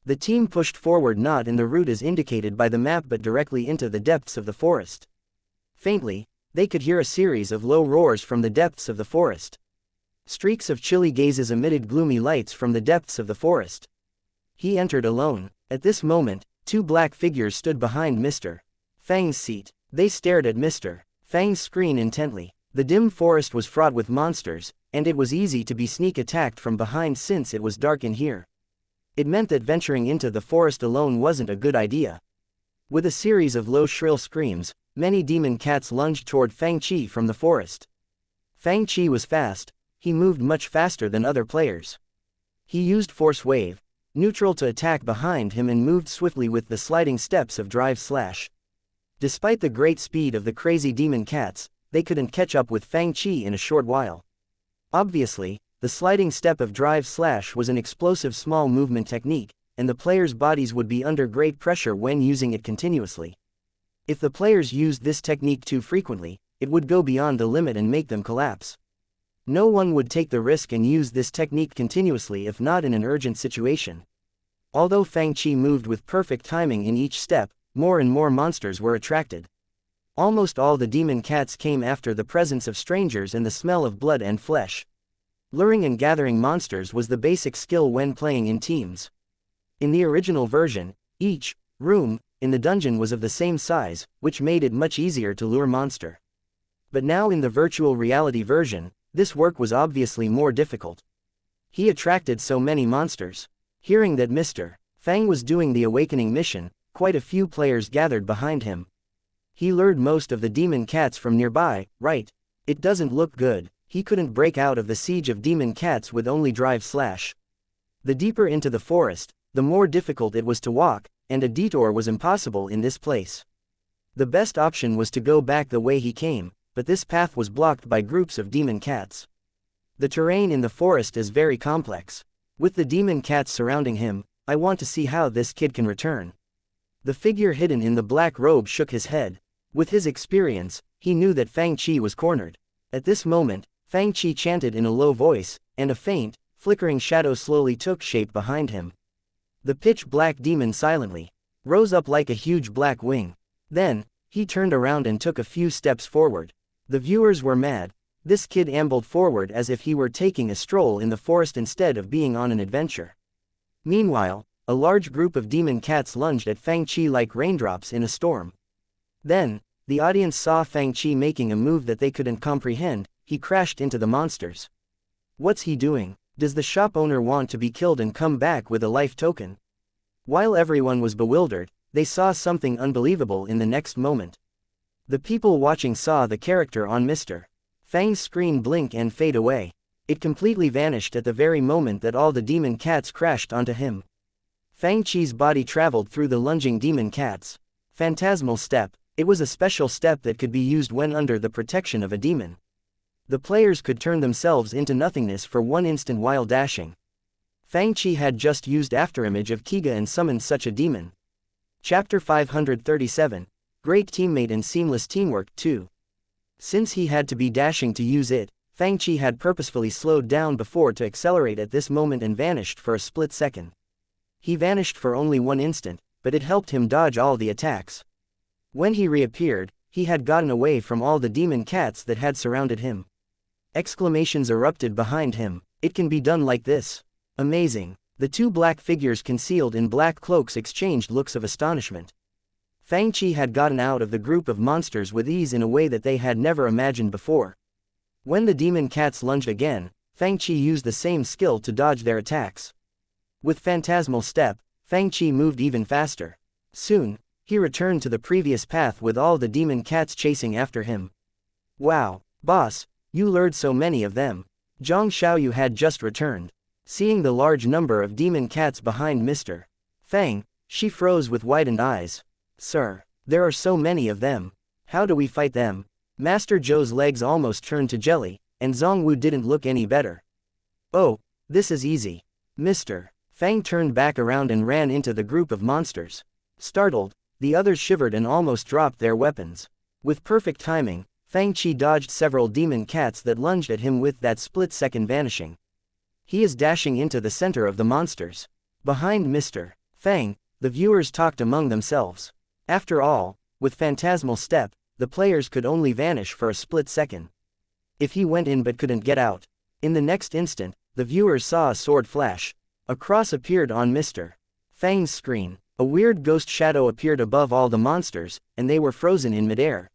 The team pushed forward not in the route as indicated by the map but directly into the depths of the forest. Faintly, they could hear a series of low roars from the depths of the forest. Streaks of chilly gazes emitted gloomy lights from the depths of the forest. He entered alone. At this moment, two black figures stood behind Mr. Fang's seat. They stared at Mr. Fang's screen intently. The dim forest was fraught with monsters, and it was easy to be sneak attacked from behind since it was dark in here. It meant that venturing into the forest alone wasn't a good idea. With a series of low shrill screams, many demon cats lunged toward Fang Chi from the forest. Fang Chi was fast. He moved much faster than other players. He used Force Wave, neutral to attack behind him and moved swiftly with the sliding steps of Drive Slash. Despite the great speed of the crazy demon cats, they couldn't catch up with Fang Chi in a short while. Obviously, the sliding step of Drive Slash was an explosive small movement technique, and the players' bodies would be under great pressure when using it continuously. If the players used this technique too frequently, it would go beyond the limit and make them collapse. No one would take the risk and use this technique continuously if not in an urgent situation. Although Fang Chi moved with perfect timing in each step, more and more monsters were attracted. Almost all the demon cats came after the presence of strangers and the smell of blood and flesh. Luring and gathering monsters was the basic skill when playing in teams. In the original version, each room in the dungeon was of the same size, which made it much easier to lure monster. But now in the virtual reality version, this work was obviously more difficult. He attracted so many monsters. Hearing that Mr. Fang was doing the awakening mission, quite a few players gathered behind him. He lured most of the demon cats from nearby, right? It doesn't look good. He couldn't break out of the siege of demon cats with only Drive Slash. The deeper into the forest, the more difficult it was to walk, and a detour was impossible in this place. The best option was to go back the way he came, but this path was blocked by groups of demon cats. The terrain in the forest is very complex. With the demon cats surrounding him, I want to see how this kid can return. The figure hidden in the black robe shook his head. With his experience, he knew that Fang Chi was cornered. At this moment, Fang Chi chanted in a low voice, and a faint, flickering shadow slowly took shape behind him. The pitch-black demon silently rose up like a huge black wing. Then, he turned around and took a few steps forward. The viewers were mad. This kid ambled forward as if he were taking a stroll in the forest instead of being on an adventure. Meanwhile, a large group of demon cats lunged at Fang Chi like raindrops in a storm. Then, the audience saw Fang Chi making a move that they couldn't comprehend. He crashed into the monsters. What's he doing? Does the shop owner want to be killed and come back with a life token? While everyone was bewildered, they saw something unbelievable in the next moment. The people watching saw the character on Mr. Fang's screen blink and fade away. It completely vanished at the very moment that all the demon cats crashed onto him. Fang Chi's body traveled through the lunging demon cats. Phantasmal step. It was a special step that could be used when under the protection of a demon. The players could turn themselves into nothingness for one instant while dashing. Fang Chi had just used Afterimage of Kiga and summoned such a demon. Chapter 537. Great Teammate and Seamless Teamwork 2. Since he had to be dashing to use it, Fang Chi had purposefully slowed down before to accelerate at this moment and vanished for a split second. He vanished for only one instant, but it helped him dodge all the attacks. When he reappeared, he had gotten away from all the demon cats that had surrounded him. Exclamations erupted behind him. It can be done like this. Amazing. The two black figures concealed in black cloaks exchanged looks of astonishment. Fang Chi had gotten out of the group of monsters with ease in a way that they had never imagined before. When the demon cats lunged again, Fang Chi used the same skill to dodge their attacks. With Phantasmal Step, Fang Chi moved even faster. Soon, he returned to the previous path with all the demon cats chasing after him. Wow, boss, you lured so many of them. Zhang Xiaoyu had just returned. Seeing the large number of demon cats behind Mr. Fang, she froze with widened eyes. Sir, there are so many of them. How do we fight them? Master Zhou's legs almost turned to jelly, and Zhongwu didn't look any better. Oh, this is easy. Mr. Fang turned back around and ran into the group of monsters. Startled, the others shivered and almost dropped their weapons. With perfect timing, Fang Chi dodged several demon cats that lunged at him with that split-second vanishing. He is dashing into the center of the monsters. Behind Mr. Fang, the viewers talked among themselves. After all, with Phantasmal Step, the players could only vanish for a split second. If he went in but couldn't get out. In the next instant, the viewers saw a sword flash. A cross appeared on Mr. Fang's screen. A weird ghost shadow appeared above all the monsters, and they were frozen in midair.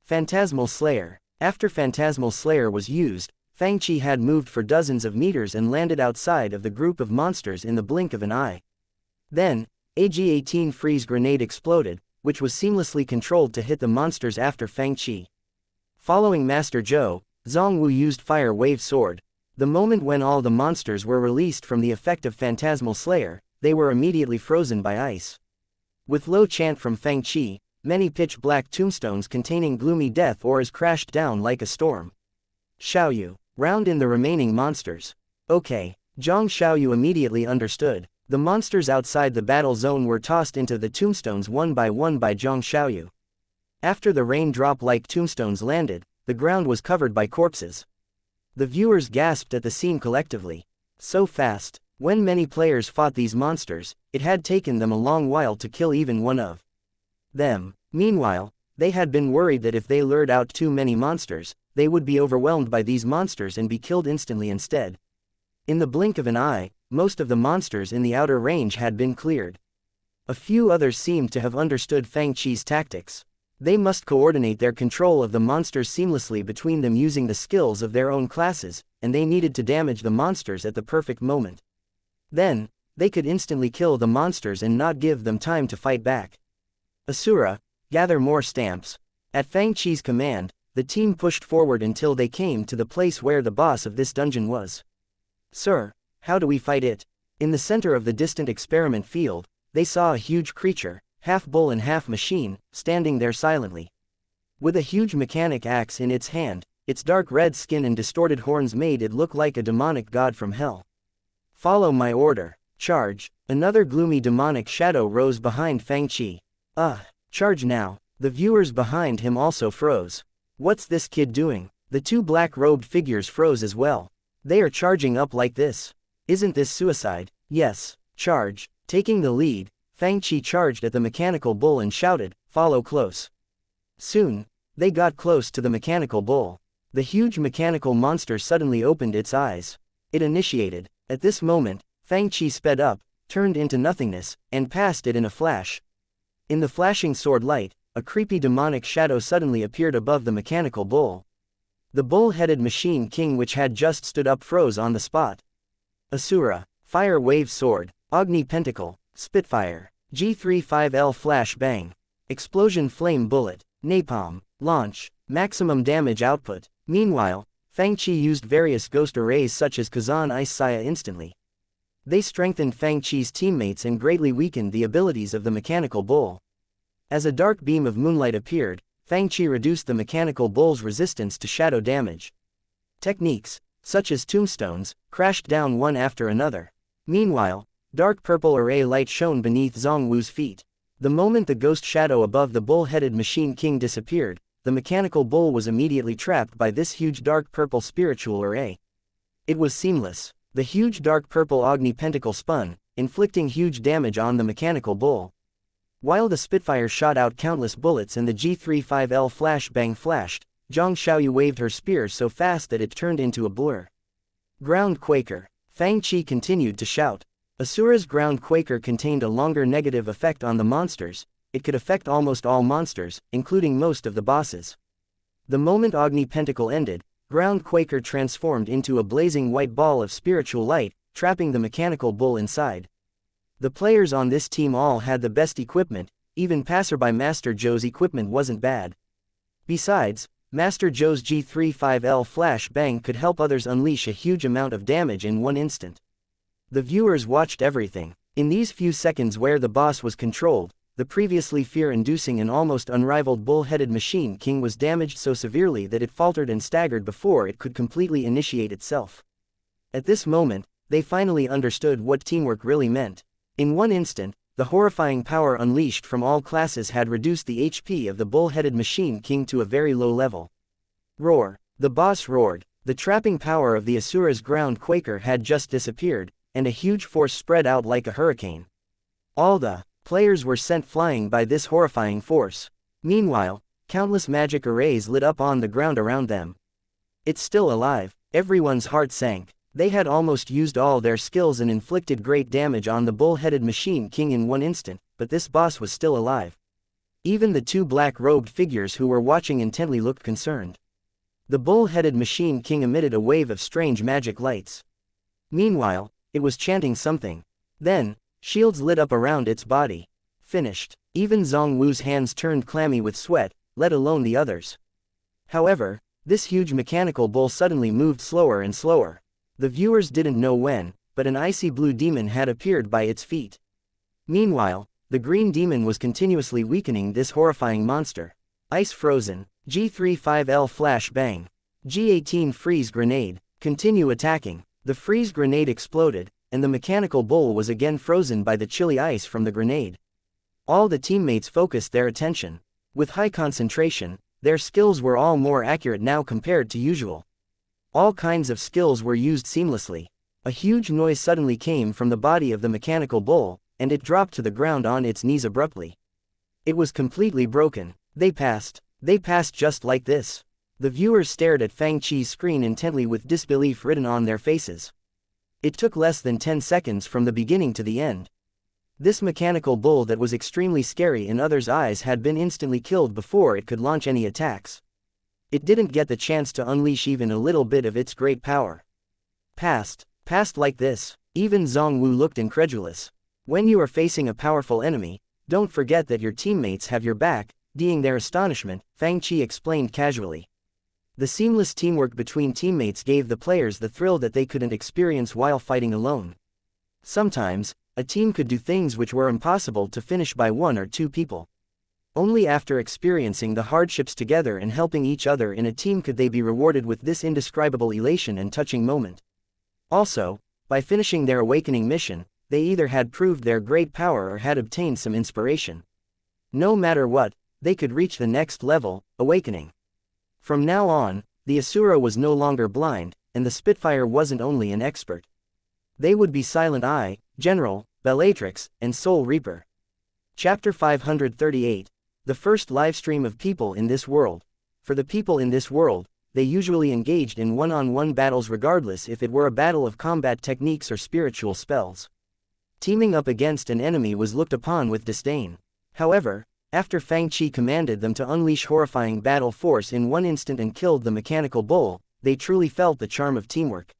Phantasmal Slayer. After Phantasmal Slayer was used, Fang Chi had moved for dozens of meters and landed outside of the group of monsters in the blink of an eye. Then, AG-18 freeze grenade exploded, which was seamlessly controlled to hit the monsters after Fang Chi. Following Master Zhou, Zhongwu used Fire Wave Sword. The moment when all the monsters were released from the effect of Phantasmal Slayer, they were immediately frozen by ice. With low chant from Fang Chi, many pitch-black tombstones containing gloomy death auras crashed down like a storm. Xiaoyu. Round in the remaining monsters. Okay. Zhang Xiaoyu immediately understood. The monsters outside the battle zone were tossed into the tombstones one by Zhang Xiaoyu. After the raindrop-like tombstones landed, the ground was covered by corpses. The viewers gasped at the scene collectively. So fast. When many players fought these monsters, it had taken them a long while to kill even one of them. Meanwhile, they had been worried that if they lured out too many monsters, they would be overwhelmed by these monsters and be killed instantly instead. In the blink of an eye, most of the monsters in the outer range had been cleared. A few others seemed to have understood Fang Chi's tactics. They must coordinate their control of the monsters seamlessly between them using the skills of their own classes, and they needed to damage the monsters at the perfect moment. Then, they could instantly kill the monsters and not give them time to fight back. Asura, gather more stamps. At Fang Chi's command, the team pushed forward until they came to the place where the boss of this dungeon was. Sir, how do we fight it? In the center of the distant experiment field, they saw a huge creature, half bull and half machine, standing there silently. With a huge mechanic axe in its hand, its dark red skin and distorted horns made it look like a demonic god from hell. Follow my order. Charge. Another gloomy demonic shadow rose behind Fang Chi. Charge now. The viewers behind him also froze. What's this kid doing? The two black-robed figures froze as well. They are charging up like this. Isn't this suicide? Yes. Charge. Taking the lead, Fang Chi charged at the mechanical bull and shouted, "Follow close." Soon, they got close to the mechanical bull. The huge mechanical monster suddenly opened its eyes. It initiated. At this moment, Fang Chi sped up, turned into nothingness, and passed it in a flash. In the flashing sword light, a creepy demonic shadow suddenly appeared above the mechanical bull. The bull-headed machine king which had just stood up froze on the spot. Asura. Fire Wave Sword. Agni Pentacle. Spitfire. G35L Flash Bang. Explosion Flame Bullet. Napalm. Launch. Maximum damage output. Meanwhile, Fang Chi used various ghost arrays such as Kazan Ice Saya instantly. They strengthened Fang Chi's teammates and greatly weakened the abilities of the mechanical bull. As a dark beam of moonlight appeared, Fang Chi reduced the mechanical bull's resistance to shadow damage. Techniques, such as tombstones, crashed down one after another. Meanwhile, dark purple array light shone beneath Zhongwu's feet. The moment the ghost shadow above the bull-headed machine king disappeared, the mechanical bull was immediately trapped by this huge dark purple spiritual array. It was seamless. The huge dark purple Agni Pentacle spun, inflicting huge damage on the mechanical bull. While the Spitfire shot out countless bullets and the G35L Flash Bang flashed, Zhang Xiaoyu waved her spear so fast that it turned into a blur. Ground Quaker. Fang Chi continued to shout. Asura's Ground Quaker contained a longer negative effect on the monsters. It could affect almost all monsters, including most of the bosses. The moment Agni Pentacle ended, Ground Quaker transformed into a blazing white ball of spiritual light, trapping the mechanical bull inside. The players on this team all had the best equipment, even passerby Master Zhou's equipment wasn't bad. Besides, Master Zhou's G35L Flash Bang could help others unleash a huge amount of damage in one instant. The viewers watched everything. In these few seconds where the boss was controlled, the previously fear-inducing and almost unrivaled bull-headed machine king was damaged so severely that it faltered and staggered before it could completely initiate itself. At this moment, they finally understood what teamwork really meant. In one instant, the horrifying power unleashed from all classes had reduced the HP of the bull-headed machine king to a very low level. Roar. The boss roared. The trapping power of the Asura's Ground Quaker had just disappeared, and a huge force spread out like a hurricane. All the players were sent flying by this horrifying force. Meanwhile, countless magic arrays lit up on the ground around them. It's still alive. Everyone's heart sank. They had almost used all their skills and inflicted great damage on the bull-headed Machine King in one instant, but this boss was still alive. Even the two black-robed figures who were watching intently looked concerned. The bull-headed Machine King emitted a wave of strange magic lights. Meanwhile, it was chanting something. Then, shields lit up around its body. Finished. Even Zongwu's hands turned clammy with sweat, let alone the others. However, this huge mechanical bull suddenly moved slower and slower. The viewers didn't know when, but an icy blue demon had appeared by its feet. Meanwhile, the green demon was continuously weakening this horrifying monster. Ice frozen. G35L flash bang. G18 freeze grenade. Continue attacking. The freeze grenade exploded, and the mechanical bull was again frozen by the chilly ice from the grenade. All the teammates focused their attention. With high concentration, their skills were all more accurate now compared to usual. All kinds of skills were used seamlessly. A huge noise suddenly came from the body of the mechanical bull, and it dropped to the ground on its knees abruptly. It was completely broken. They passed just like this. The viewers stared at Fang Chi's screen intently with disbelief written on their faces. It took less than 10 seconds from the beginning to the end. This mechanical bull that was extremely scary in others' eyes had been instantly killed before it could launch any attacks. It didn't get the chance to unleash even a little bit of its great power. Passed like this. Even Zongwu looked incredulous. When you are facing a powerful enemy, don't forget that your teammates have your back. Seeing their astonishment, Fang Chi explained casually. The seamless teamwork between teammates gave the players the thrill that they couldn't experience while fighting alone. Sometimes, a team could do things which were impossible to finish by one or two people. Only after experiencing the hardships together and helping each other in a team could they be rewarded with this indescribable elation and touching moment. Also, by finishing their awakening mission, they either had proved their great power or had obtained some inspiration. No matter what, they could reach the next level, awakening. From now on, the Asura was no longer blind, and the Spitfire wasn't only an expert. They would be Silent Eye, General, Bellatrix, and Soul Reaper. Chapter 538. The first livestream of people in this world. For the people in this world, they usually engaged in one-on-one battles regardless if it were a battle of combat techniques or spiritual spells. Teaming up against an enemy was looked upon with disdain. However, after Fang Chi commanded them to unleash horrifying battle force in one instant and killed the mechanical bull, they truly felt the charm of teamwork.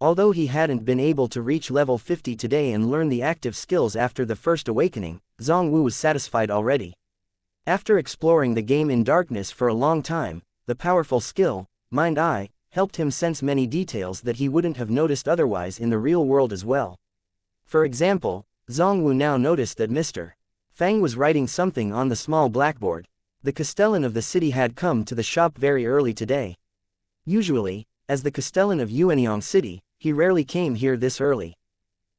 Although he hadn't been able to reach level 50 today and learn the active skills after the first awakening, Zongwu was satisfied already. After exploring the game in darkness for a long time, the powerful skill, Mind Eye, helped him sense many details that he wouldn't have noticed otherwise in the real world as well. For example, Zongwu now noticed that Mr. Fang was writing something on the small blackboard. The Castellan of the city had come to the shop very early today. Usually, as the Castellan of Yuanyang City, he rarely came here this early.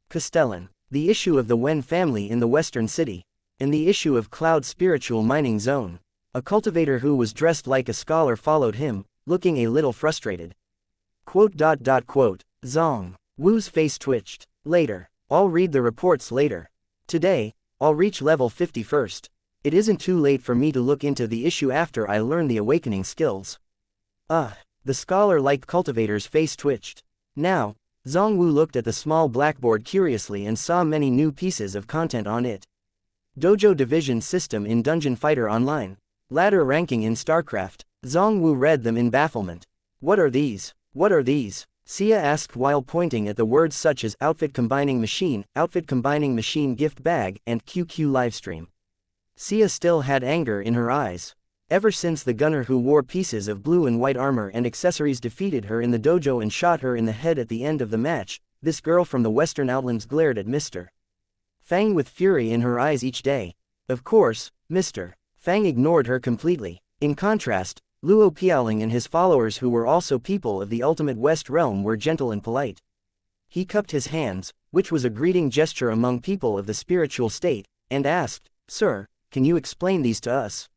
Castellan, the issue of the Wen family in the western city, and the issue of Cloud Spiritual Mining Zone. A cultivator who was dressed like a scholar followed him, looking a little frustrated. Zong Wu's face twitched. Later. I'll read the reports later. Today, I'll reach level 50 first. It isn't too late for me to look into the issue after I learn the awakening skills. The scholar-like cultivator's face twitched. Now, Zongwu looked at the small blackboard curiously and saw many new pieces of content on it. Dojo Division System in Dungeon Fighter Online. Ladder ranking in StarCraft. Zongwu read them in bafflement. What are these? What are these? Sia asked while pointing at the words such as outfit combining machine gift bag, and QQ livestream. Sia still had anger in her eyes. Ever since the gunner who wore pieces of blue and white armor and accessories defeated her in the dojo and shot her in the head at the end of the match, this girl from the Western Outlands glared at Mr. Fang with fury in her eyes each day. Of course, Mr. Fang ignored her completely. In contrast, Luo Piaoling and his followers, who were also people of the ultimate West realm, were gentle and polite. He cupped his hands, which was a greeting gesture among people of the spiritual state, and asked, "Sir, can you explain these to us?"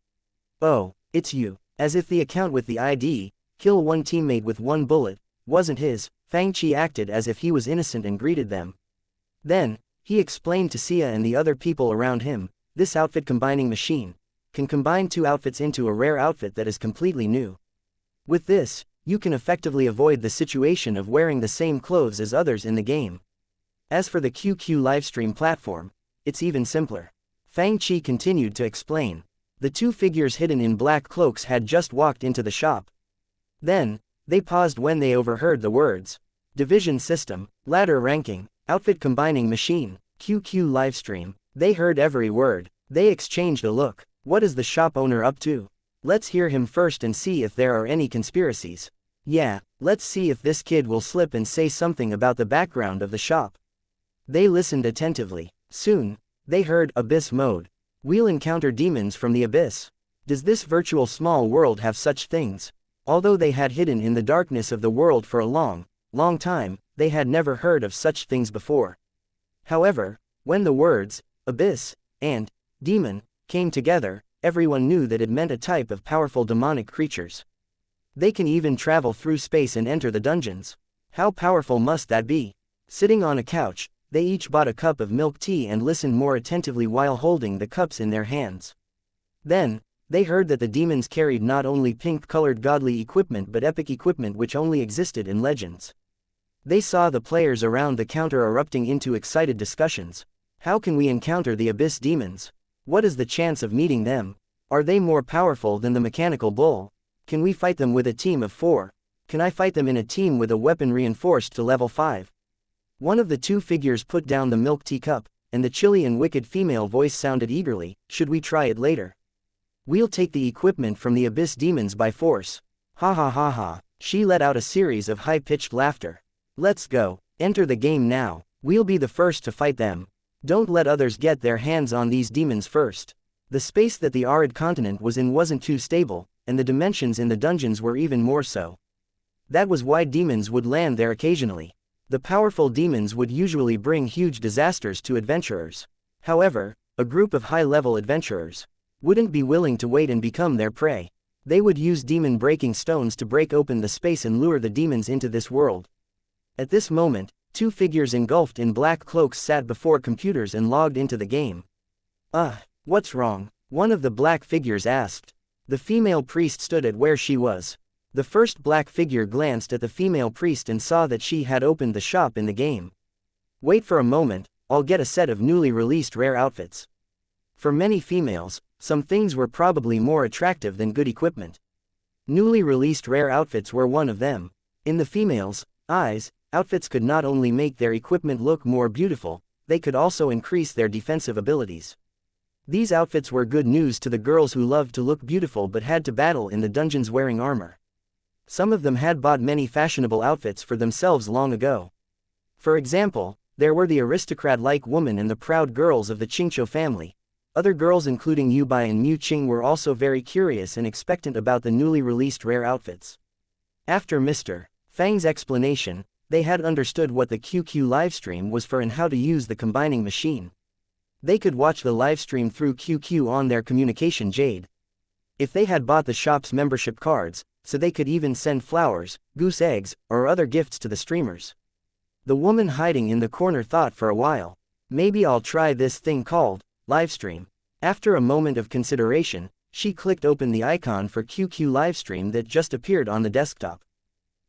"Oh, it's you." As if the account with the ID, "kill one teammate with one bullet," wasn't his, Fang Chi acted as if he was innocent and greeted them. Then, He explained to Sia and the other people around him, this outfit combining machine can combine two outfits into a rare outfit that is completely new. With this, you can effectively avoid the situation of wearing the same clothes as others in the game. As for the QQ livestream platform, it's even simpler. Fang Chi continued to explain. The two figures hidden in black cloaks had just walked into the shop. Then, they paused when they overheard the words. Division system, ladder ranking, outfit combining machine, QQ livestream. They heard every word. They exchanged a look. What is the shop owner up to? Let's hear him first and see if there are any conspiracies. Yeah, let's see if this kid will slip and say something about the background of the shop. They listened attentively. Soon, they heard Abyss mode. We'll encounter demons from the abyss. Does this virtual small world have such things? Although they had hidden in the darkness of the world for a long time, they had never heard of such things before. However, when the words, abyss, and demon, came together, everyone knew that it meant a type of powerful demonic creatures. They can even travel through space and enter the dungeons. How powerful must that be? Sitting on a couch, they each bought a cup of milk tea and listened more attentively while holding the cups in their hands. Then, they heard that the demons carried not only pink-colored godly equipment but epic equipment which only existed in legends. They saw the players around the counter erupting into excited discussions. How can we encounter the abyss demons? What is the chance of meeting them? Are they more powerful than the mechanical bull? Can we fight them with a team of 4? Can I fight them in a team with a weapon reinforced to level 5? One of the two figures put down the milk tea cup, and the chilly and wicked female voice sounded eagerly, should we try it later? We'll take the equipment from the abyss demons by force. Ha ha ha ha. She let out a series of high-pitched laughter. Let's go. Enter the game now. We'll be the first to fight them. Don't let others get their hands on these demons first. The space that the arid continent was in wasn't too stable, and the dimensions in the dungeons were even more so. That was why demons would land there occasionally. The powerful demons would usually bring huge disasters to adventurers. However, a group of high-level adventurers wouldn't be willing to wait and become their prey. They would use demon-breaking stones to break open the space and lure the demons into this world. At this moment, two figures engulfed in black cloaks sat before computers and logged into the game. What's wrong? One of the black figures asked. The female priest stood at where she was. The first black figure glanced at the female priest and saw that she had opened the shop in the game. Wait for a moment, I'll get a set of newly released rare outfits. For many females, some things were probably more attractive than good equipment. Newly released rare outfits were one of them. In the females' eyes, outfits could not only make their equipment look more beautiful, they could also increase their defensive abilities. These outfits were good news to the girls who loved to look beautiful but had to battle in the dungeons wearing armor. Some of them had bought many fashionable outfits for themselves long ago. For example, there were the aristocrat-like woman and the proud girls of the Qingqiu family. Other girls including Yu Bai and Mu Qing were also very curious and expectant about the newly released rare outfits. After Mr. Fang's explanation, they had understood what the QQ livestream was for and how to use the combining machine. They could watch the livestream through QQ on their communication jade. If they had bought the shop's membership cards, so they could even send flowers, goose eggs, or other gifts to the streamers. The woman hiding in the corner thought for a while. Maybe I'll try this thing called livestream. After a moment of consideration, she clicked open the icon for QQ livestream that just appeared on the desktop.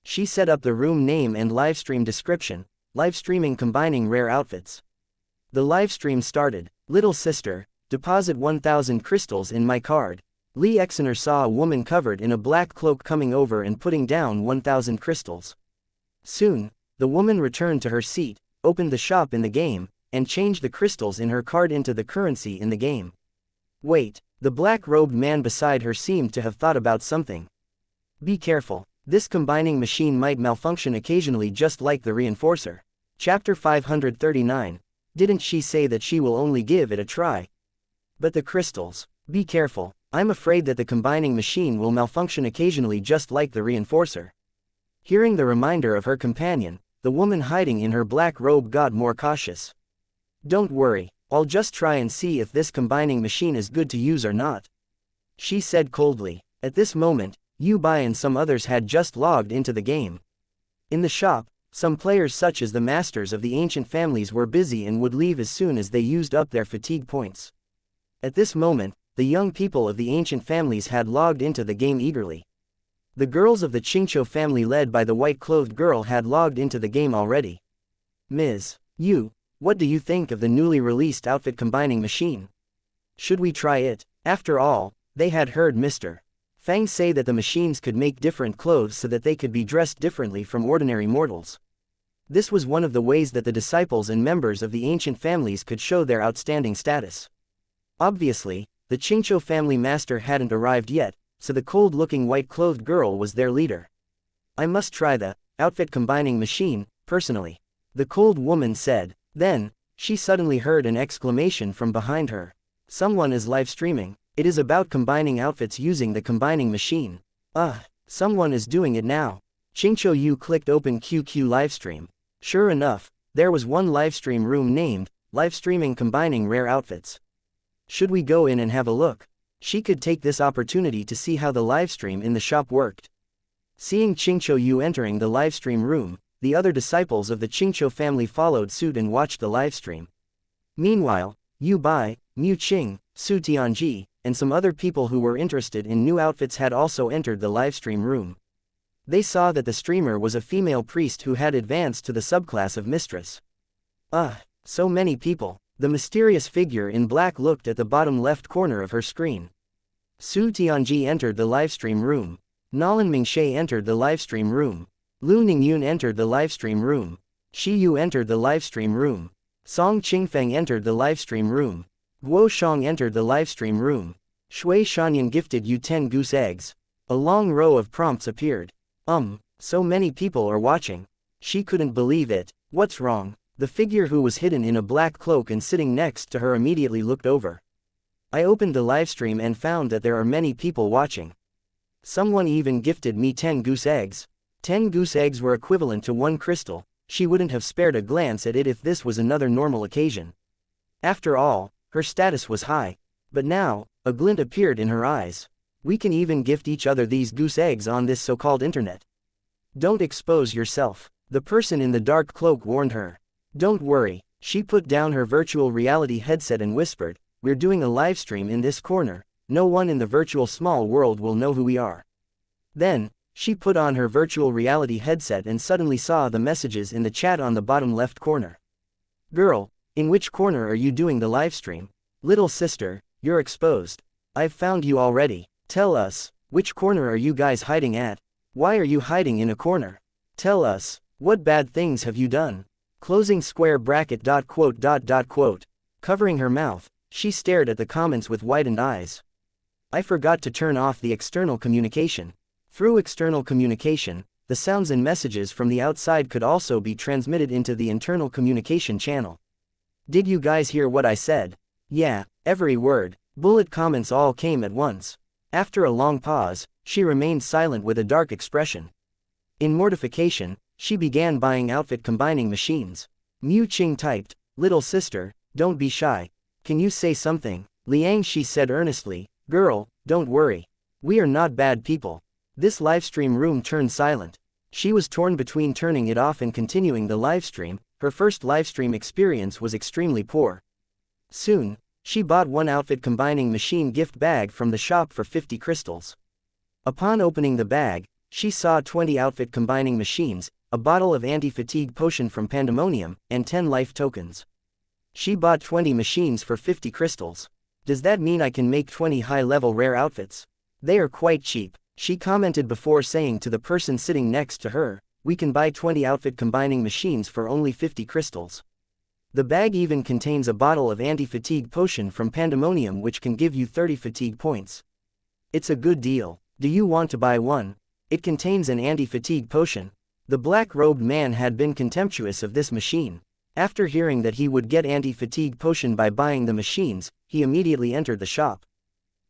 She set up the room name and livestream description, livestreaming combining rare outfits. The livestream started. Little sister, deposit 1,000 crystals in my card. Lee Exener saw a woman covered in a black cloak coming over and putting down 1,000 crystals. Soon, the woman returned to her seat, opened the shop in the game, and changed the crystals in her card into the currency in the game. Wait, the black-robed man beside her seemed to have thought about something. Be careful, this combining machine might malfunction occasionally just like the reinforcer. Chapter 539. Didn't she say that she will only give it a try? But the crystals. Be careful, I'm afraid that the combining machine will malfunction occasionally just like the reinforcer. Hearing the reminder of her companion, the woman hiding in her black robe got more cautious. Don't worry, I'll just try and see if this combining machine is good to use or not. She said coldly. At this moment, Yu Bai and some others had just logged into the game. In the shop, Some players such as the masters of the ancient families were busy and would leave as soon as they used up their fatigue points. At this moment, the young people of the ancient families had logged into the game eagerly. The girls of the Qingqiu family led by the white-clothed girl had logged into the game already. Ms. Yu, what do you think of the newly released outfit combining machine? Should we try it? After all, they had heard Mr. Fang say that the machines could make different clothes so that they could be dressed differently from ordinary mortals. This was one of the ways that the disciples and members of the ancient families could show their outstanding status. Obviously, the Qingqiu family master hadn't arrived yet, so the cold-looking white-clothed girl was their leader. I must try the outfit combining machine, personally, the cold woman said. Then, she suddenly heard an exclamation from behind her. Someone is live streaming. It is about combining outfits using the combining machine. Someone is doing it now. Qingqiu Yu clicked open QQ livestream. Sure enough, there was one livestream room named Live Streaming Combining Rare Outfits. Should we go in and have a look? She could take this opportunity to see how the livestream in the shop worked. Seeing Qingqiu Yu entering the livestream room, the other disciples of the Qingqiu family followed suit and watched the livestream. Meanwhile, Yu Bai, Mu Qing, Su Tianji, and some other people who were interested in new outfits had also entered the livestream room. They saw that the streamer was a female priest who had advanced to the subclass of mistress. So many people. The mysterious figure in black looked at the bottom left corner of her screen. Su Tianji entered the livestream room. Nalan Mingxie entered the livestream room. Lu Ningyun entered the livestream room. Shi Yu entered the livestream room. Song Qingfeng entered the livestream room. Guo Shang entered the livestream room. Shui Shanyan gifted you 10 goose eggs. A long row of prompts appeared. So many people are watching. She couldn't believe it. What's wrong? The figure who was hidden in a black cloak and sitting next to her immediately looked over. I opened the livestream and found that there are many people watching. Someone even gifted me 10 goose eggs. 10 goose eggs were equivalent to 1 crystal. She wouldn't have spared a glance at it if this was another normal occasion. After all, her status was high. But now, a glint appeared in her eyes. We can even gift each other these goose eggs on this so-called internet. Don't expose yourself, the person in the dark cloak warned her. Don't worry, she put down her virtual reality headset and whispered, we're doing a live stream in this corner, no one in the virtual small world will know who we are. Then, she put on her virtual reality headset and suddenly saw the messages in the chat on the bottom left corner. Girl, in which corner are you doing the live stream? Little sister, you're exposed. I've found you already. Tell us, which corner are you guys hiding at? Why are you hiding in a corner? Tell us, what bad things have you done? Closing square bracket quote. Covering her mouth, she stared at the comments with widened eyes. I forgot to turn off the external communication. Through external communication, the sounds and messages from the outside could also be transmitted into the internal communication channel. Did you guys hear what I said? Yeah, every word. Bullet comments all came at once. After a long pause, she remained silent with a dark expression. In mortification, she began buying outfit combining machines. Mu Qing typed, little sister, don't be shy. Can you say something? Liang Shi said earnestly, girl, don't worry. We are not bad people. This livestream room turned silent. She was torn between turning it off and continuing the livestream. Her first livestream experience was extremely poor. Soon, she bought one outfit combining machine gift bag from the shop for 50 crystals. Upon opening the bag, she saw 20 outfit combining machines, a bottle of anti-fatigue potion from Pandemonium, and 10 life tokens. She bought 20 machines for 50 crystals. Does that mean I can make 20 high-level rare outfits? They are quite cheap, she commented before saying to the person sitting next to her, we can buy 20 outfit combining machines for only 50 crystals. The bag even contains a bottle of anti-fatigue potion from Pandemonium which can give you 30 fatigue points. It's a good deal. Do you want to buy one? It contains an anti-fatigue potion. The black-robed man had been contemptuous of this machine. After hearing that he would get anti-fatigue potion by buying the machines, he immediately entered the shop.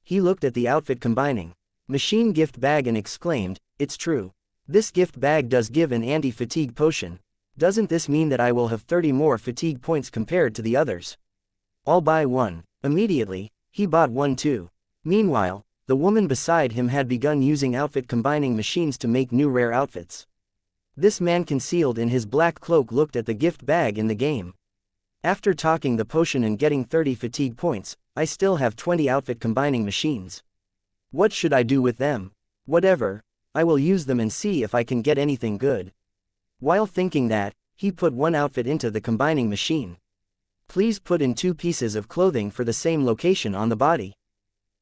He looked at the outfit combining machine gift bag and exclaimed, it's true. This gift bag does give an anti-fatigue potion. Doesn't this mean that I will have 30 more fatigue points compared to the others? I'll buy one. Immediately, he bought one too. Meanwhile, the woman beside him had begun using outfit combining machines to make new rare outfits. This man concealed in his black cloak looked at the gift bag in the game. After talking the potion and getting 30 fatigue points, I still have 20 outfit combining machines. What should I do with them? Whatever, I will use them and see if I can get anything good. While thinking that, he put one outfit into the combining machine. Please put in 2 pieces of clothing for the same location on the body.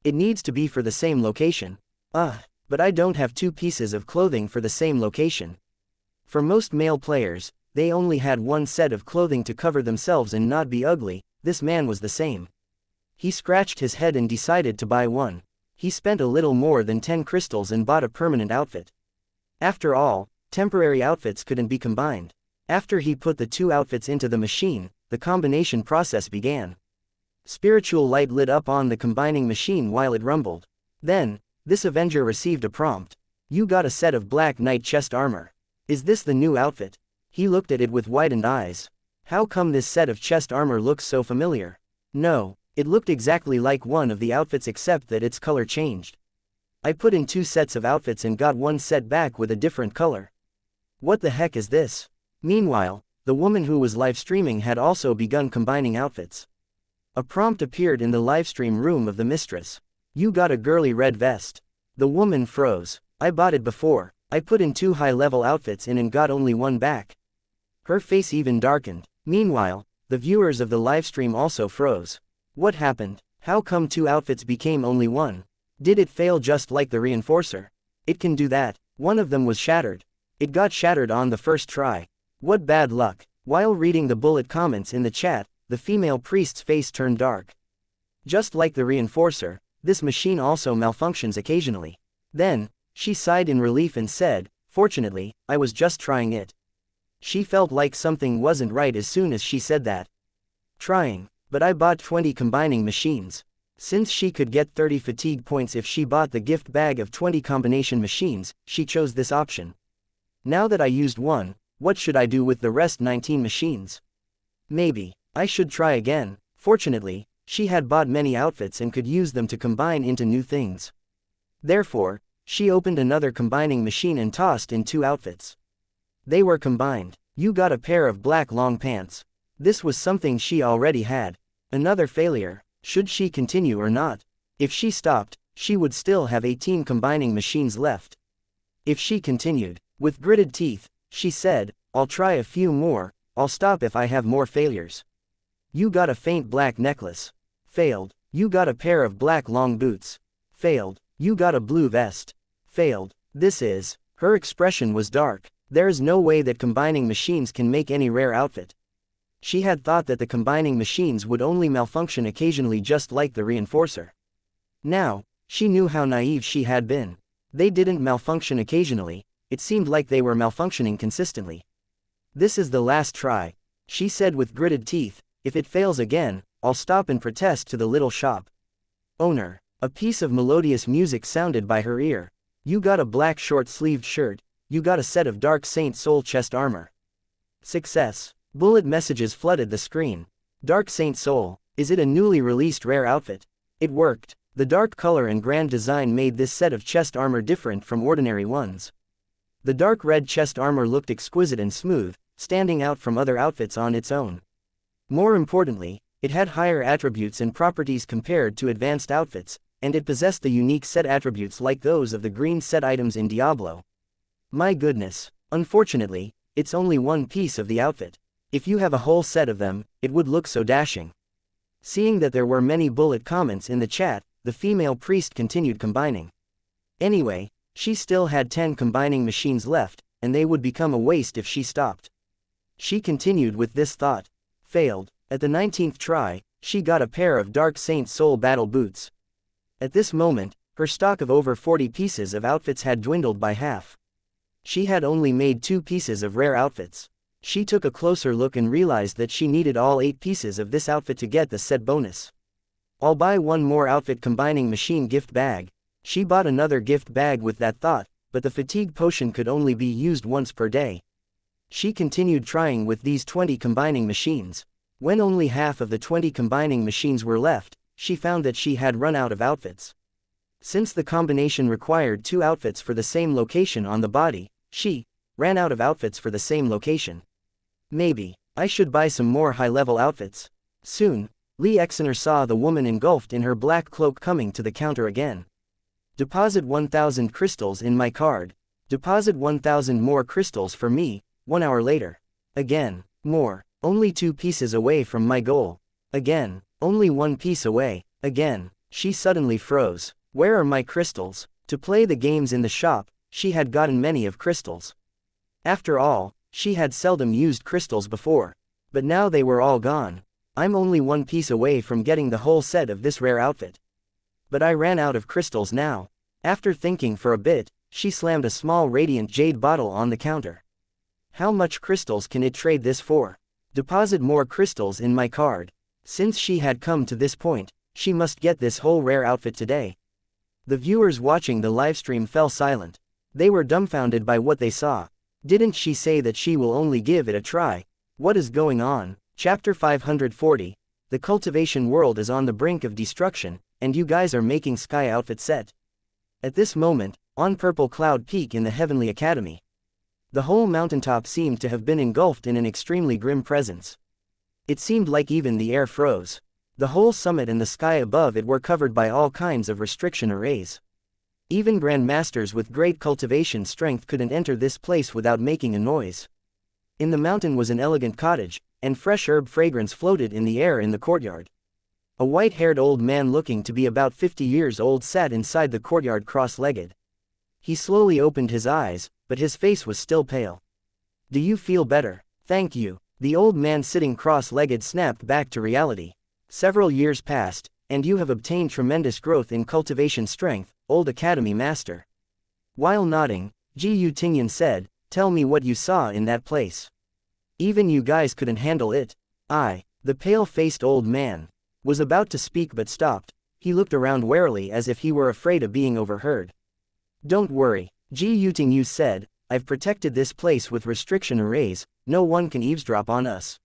It needs to be for the same location. But I don't have 2 pieces of clothing for the same location. For most male players, they only had one set of clothing to cover themselves and not be ugly. This man was the same. He scratched his head and decided to buy one. He spent a little more than 10 crystals and bought a permanent outfit. After all, temporary outfits couldn't be combined. After he put the 2 outfits into the machine, the combination process began. Spiritual light lit up on the combining machine while it rumbled. Then, this Avenger received a prompt. You got a set of Black Knight chest armor. Is this the new outfit? He looked at it with widened eyes. How come this set of chest armor looks so familiar? No, it looked exactly like one of the outfits except that its color changed. I put in 2 sets of outfits and got one set back with a different color. What the heck is this? Meanwhile, the woman who was live streaming had also begun combining outfits. A prompt appeared in the livestream room of the mistress. You got a girly red vest. The woman froze. I bought it before. I put in 2 high-level outfits in and got only one back. Her face even darkened. Meanwhile, the viewers of the livestream also froze. What happened? How come 2 outfits became only one? Did it fail just like the reinforcer? It can do that. One of them was shattered. It got shattered on the first try. What bad luck. While reading the bullet comments in the chat, the female priest's face turned dark. Just like the reinforcer, this machine also malfunctions occasionally. Then, she sighed in relief and said, fortunately, I was just trying it. She felt like something wasn't right as soon as she said that. Trying, but I bought 20 combining machines. Since she could get 30 fatigue points if she bought the gift bag of 20 combination machines, she chose this option. Now that I used one, what should I do with the rest 19 machines? Maybe, I should try again. Fortunately, she had bought many outfits and could use them to combine into new things. Therefore, she opened another combining machine and tossed in 2 outfits. They were combined. You got a pair of black long pants. This was something she already had. Another failure. Should she continue or not? If she stopped, she would still have 18 combining machines left. If she continued, with gritted teeth, she said, I'll try a few more, I'll stop if I have more failures. You got a faint black necklace. Failed. You got a pair of black long boots. Failed. You got a blue vest. Failed. This is. Her expression was dark. There is no way that combining machines can make any rare outfit. She had thought that the combining machines would only malfunction occasionally just like the reinforcer. Now, she knew how naive she had been. They didn't malfunction occasionally, it seemed like they were malfunctioning consistently. This is the last try, she said with gritted teeth. If it fails again, I'll stop and protest to the little shop owner. A piece of melodious music sounded by her ear. You got a black short-sleeved shirt. You got a set of Dark Saint Soul chest armor. Success. Bullet messages flooded the screen. Dark Saint Soul, is it a newly released rare outfit? It worked. The dark color and grand design made this set of chest armor different from ordinary ones. The dark red chest armor looked exquisite and smooth, standing out from other outfits on its own. More importantly, it had higher attributes and properties compared to advanced outfits, and it possessed the unique set attributes like those of the green set items in Diablo. My goodness. Unfortunately, it's only one piece of the outfit. If you have a whole set of them, it would look so dashing. Seeing that there were many bullet comments in the chat, the female priest continued combining. Anyway, she still had 10 combining machines left, and they would become a waste if she stopped. She continued with this thought. Failed. At the 19th try, she got a pair of Dark Saint Soul battle boots. At this moment, her stock of over 40 pieces of outfits had dwindled by half. She had only made 2 pieces of rare outfits. She took a closer look and realized that she needed all 8 pieces of this outfit to get the set bonus. I'll buy one more outfit combining machine gift bag. She bought another gift bag with that thought, but the fatigue potion could only be used once per day. She continued trying with these 20 combining machines. When only half of the 20 combining machines were left, she found that she had run out of outfits. Since the combination required 2 outfits for the same location on the body, she ran out of outfits for the same location. Maybe I should buy some more high-level outfits. Soon, Lee Exener saw the woman engulfed in her black cloak coming to the counter again. Deposit 1,000 crystals in my card. Deposit 1,000 more crystals for me. 1 hour later. Again. More. Only 2 pieces away from my goal. Again. Only 1 piece away. Again. She suddenly froze. Where are my crystals? To play the games in the shop, she had gotten many of crystals. After all, she had seldom used crystals before. But now they were all gone. I'm only 1 piece away from getting the whole set of this rare outfit. But I ran out of crystals now. After thinking for a bit, she slammed a small radiant jade bottle on the counter. How much crystals can it trade this for? Deposit more crystals in my card. Since she had come to this point, she must get this whole rare outfit today. The viewers watching the livestream fell silent. They were dumbfounded by what they saw. Didn't she say that she will only give it a try? What is going on? Chapter 540. The cultivation world is on the brink of destruction, and you guys are making sky outfit set. At this moment, on Purple Cloud Peak in the Heavenly Academy, the whole mountaintop seemed to have been engulfed in an extremely grim presence. It seemed like even the air froze. The whole summit and the sky above it were covered by all kinds of restriction arrays. Even grandmasters with great cultivation strength couldn't enter this place without making a noise. In the mountain was an elegant cottage, and fresh herb fragrance floated in the air in the courtyard. A white-haired old man looking to be about 50 years old sat inside the courtyard cross-legged. He slowly opened his eyes, but his face was still pale. Do you feel better? Thank you. The old man sitting cross-legged snapped back to reality. Several years passed, and you have obtained tremendous growth in cultivation strength, old academy master. While nodding, Ji Tingyan said, tell me what you saw in that place. Even you guys couldn't handle it. The pale-faced old man, was about to speak but stopped. He looked around warily as if he were afraid of being overheard. Don't worry, Ji Tingyu said, I've protected this place with restriction arrays, no one can eavesdrop on us.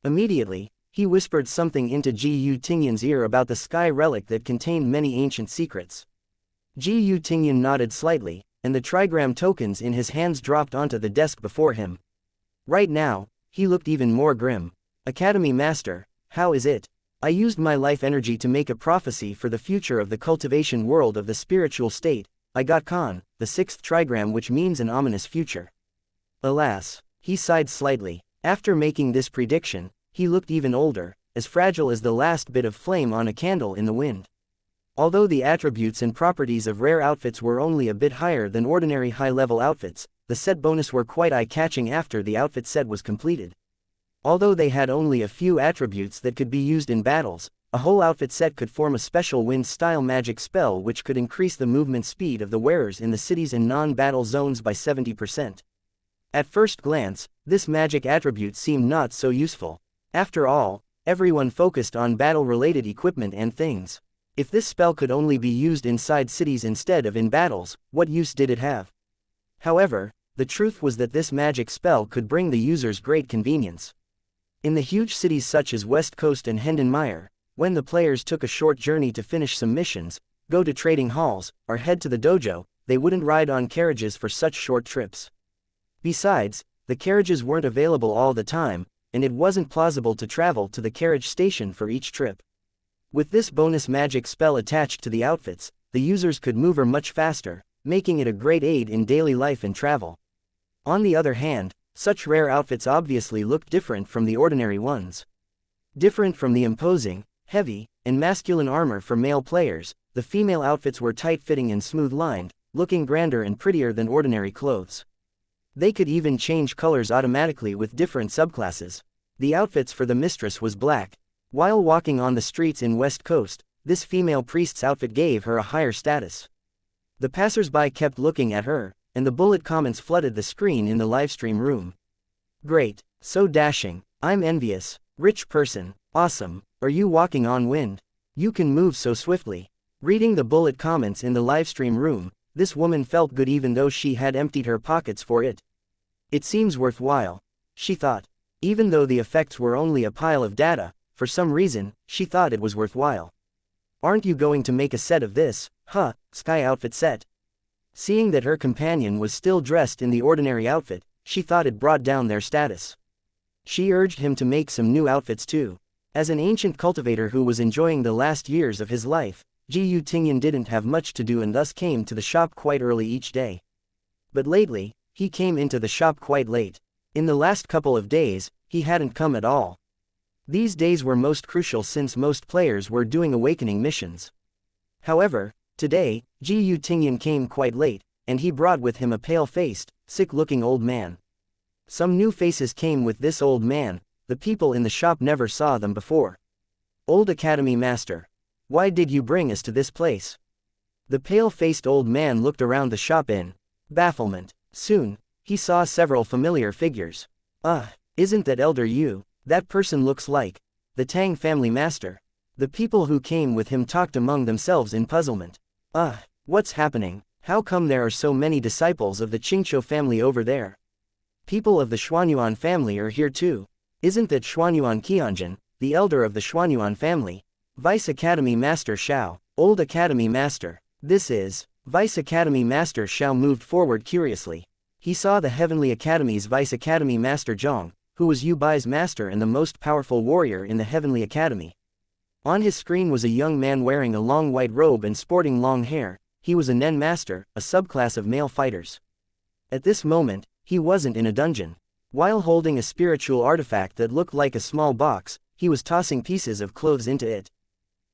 Immediately, he whispered something into Ji Tingyan's ear about the sky relic that contained many ancient secrets. Ji Tingyan nodded slightly, and the trigram tokens in his hands dropped onto the desk before him. Right now, he looked even more grim. Academy Master, how is it? I used my life energy to make a prophecy for the future of the cultivation world of the spiritual state. I got Khan, the 6th trigram, which means an ominous future. Alas, he sighed slightly. After making this prediction, he looked even older, as fragile as the last bit of flame on a candle in the wind. Although the attributes and properties of rare outfits were only a bit higher than ordinary high-level outfits, the set bonus were quite eye-catching after the outfit set was completed. Although they had only a few attributes that could be used in battles, a whole outfit set could form a special wind-style magic spell which could increase the movement speed of the wearers in the cities and non-battle zones by 70%. At first glance, this magic attribute seemed not so useful. After all, everyone focused on battle-related equipment and things. If this spell could only be used inside cities instead of in battles, what use did it have? However, the truth was that this magic spell could bring the users great convenience. In the huge cities such as West Coast and Hendenmeyer, when the players took a short journey to finish some missions, go to trading halls, or head to the dojo, they wouldn't ride on carriages for such short trips. Besides, the carriages weren't available all the time, and it wasn't plausible to travel to the carriage station for each trip. With this bonus magic spell attached to the outfits, the users could move much faster, making it a great aid in daily life and travel. On the other hand, such rare outfits obviously looked different from the ordinary ones. Different from the imposing, heavy, and masculine armor for male players, the female outfits were tight-fitting and smooth-lined, looking grander and prettier than ordinary clothes. They could even change colors automatically with different subclasses. The outfits for the mistress was black. While walking on the streets in West Coast, this female priest's outfit gave her a higher status. The passers-by kept looking at her, and the bullet comments flooded the screen in the livestream room. Great, so dashing, I'm envious, rich person, awesome, are you walking on wind? You can move so swiftly. Reading the bullet comments in the livestream room, this woman felt good even though she had emptied her pockets for it. It seems worthwhile, she thought. Even though the effects were only a pile of data, for some reason, she thought it was worthwhile. Aren't you going to make a set of this, sky outfit set? Seeing that her companion was still dressed in the ordinary outfit, she thought it brought down their status. She urged him to make some new outfits too. As an ancient cultivator who was enjoying the last years of his life, Jiyu Tingyan didn't have much to do and thus came to the shop quite early each day. But lately, he came into the shop quite late. In the last couple of days, he hadn't come at all. These days were most crucial since most players were doing awakening missions. However, today, Jiyu Tingyan came quite late, and he brought with him a pale-faced, sick-looking old man. Some new faces came with this old man. The people in the shop never saw them before. Old Academy Master, why did you bring us to this place? The pale-faced old man looked around the shop in bafflement. Soon, he saw several familiar figures. Isn't that Elder Yu? That person looks like the Tang family master. The people who came with him talked among themselves in puzzlement. What's happening? How come there are so many disciples of the Qingqiu family over there? People of the Xuanyuan family are here too. Isn't that Xuanyuan Qianjin, the elder of the Xuanyuan family? Vice Academy Master Xiao, Old Academy Master. This is. Vice Academy Master Xiao moved forward curiously. He saw the Heavenly Academy's Vice Academy Master Zhang, who was Yu Bai's master and the most powerful warrior in the Heavenly Academy. On his screen was a young man wearing a long white robe and sporting long hair. He was a Nen Master, a subclass of male fighters. At this moment, he wasn't in a dungeon. While holding a spiritual artifact that looked like a small box, he was tossing pieces of clothes into it.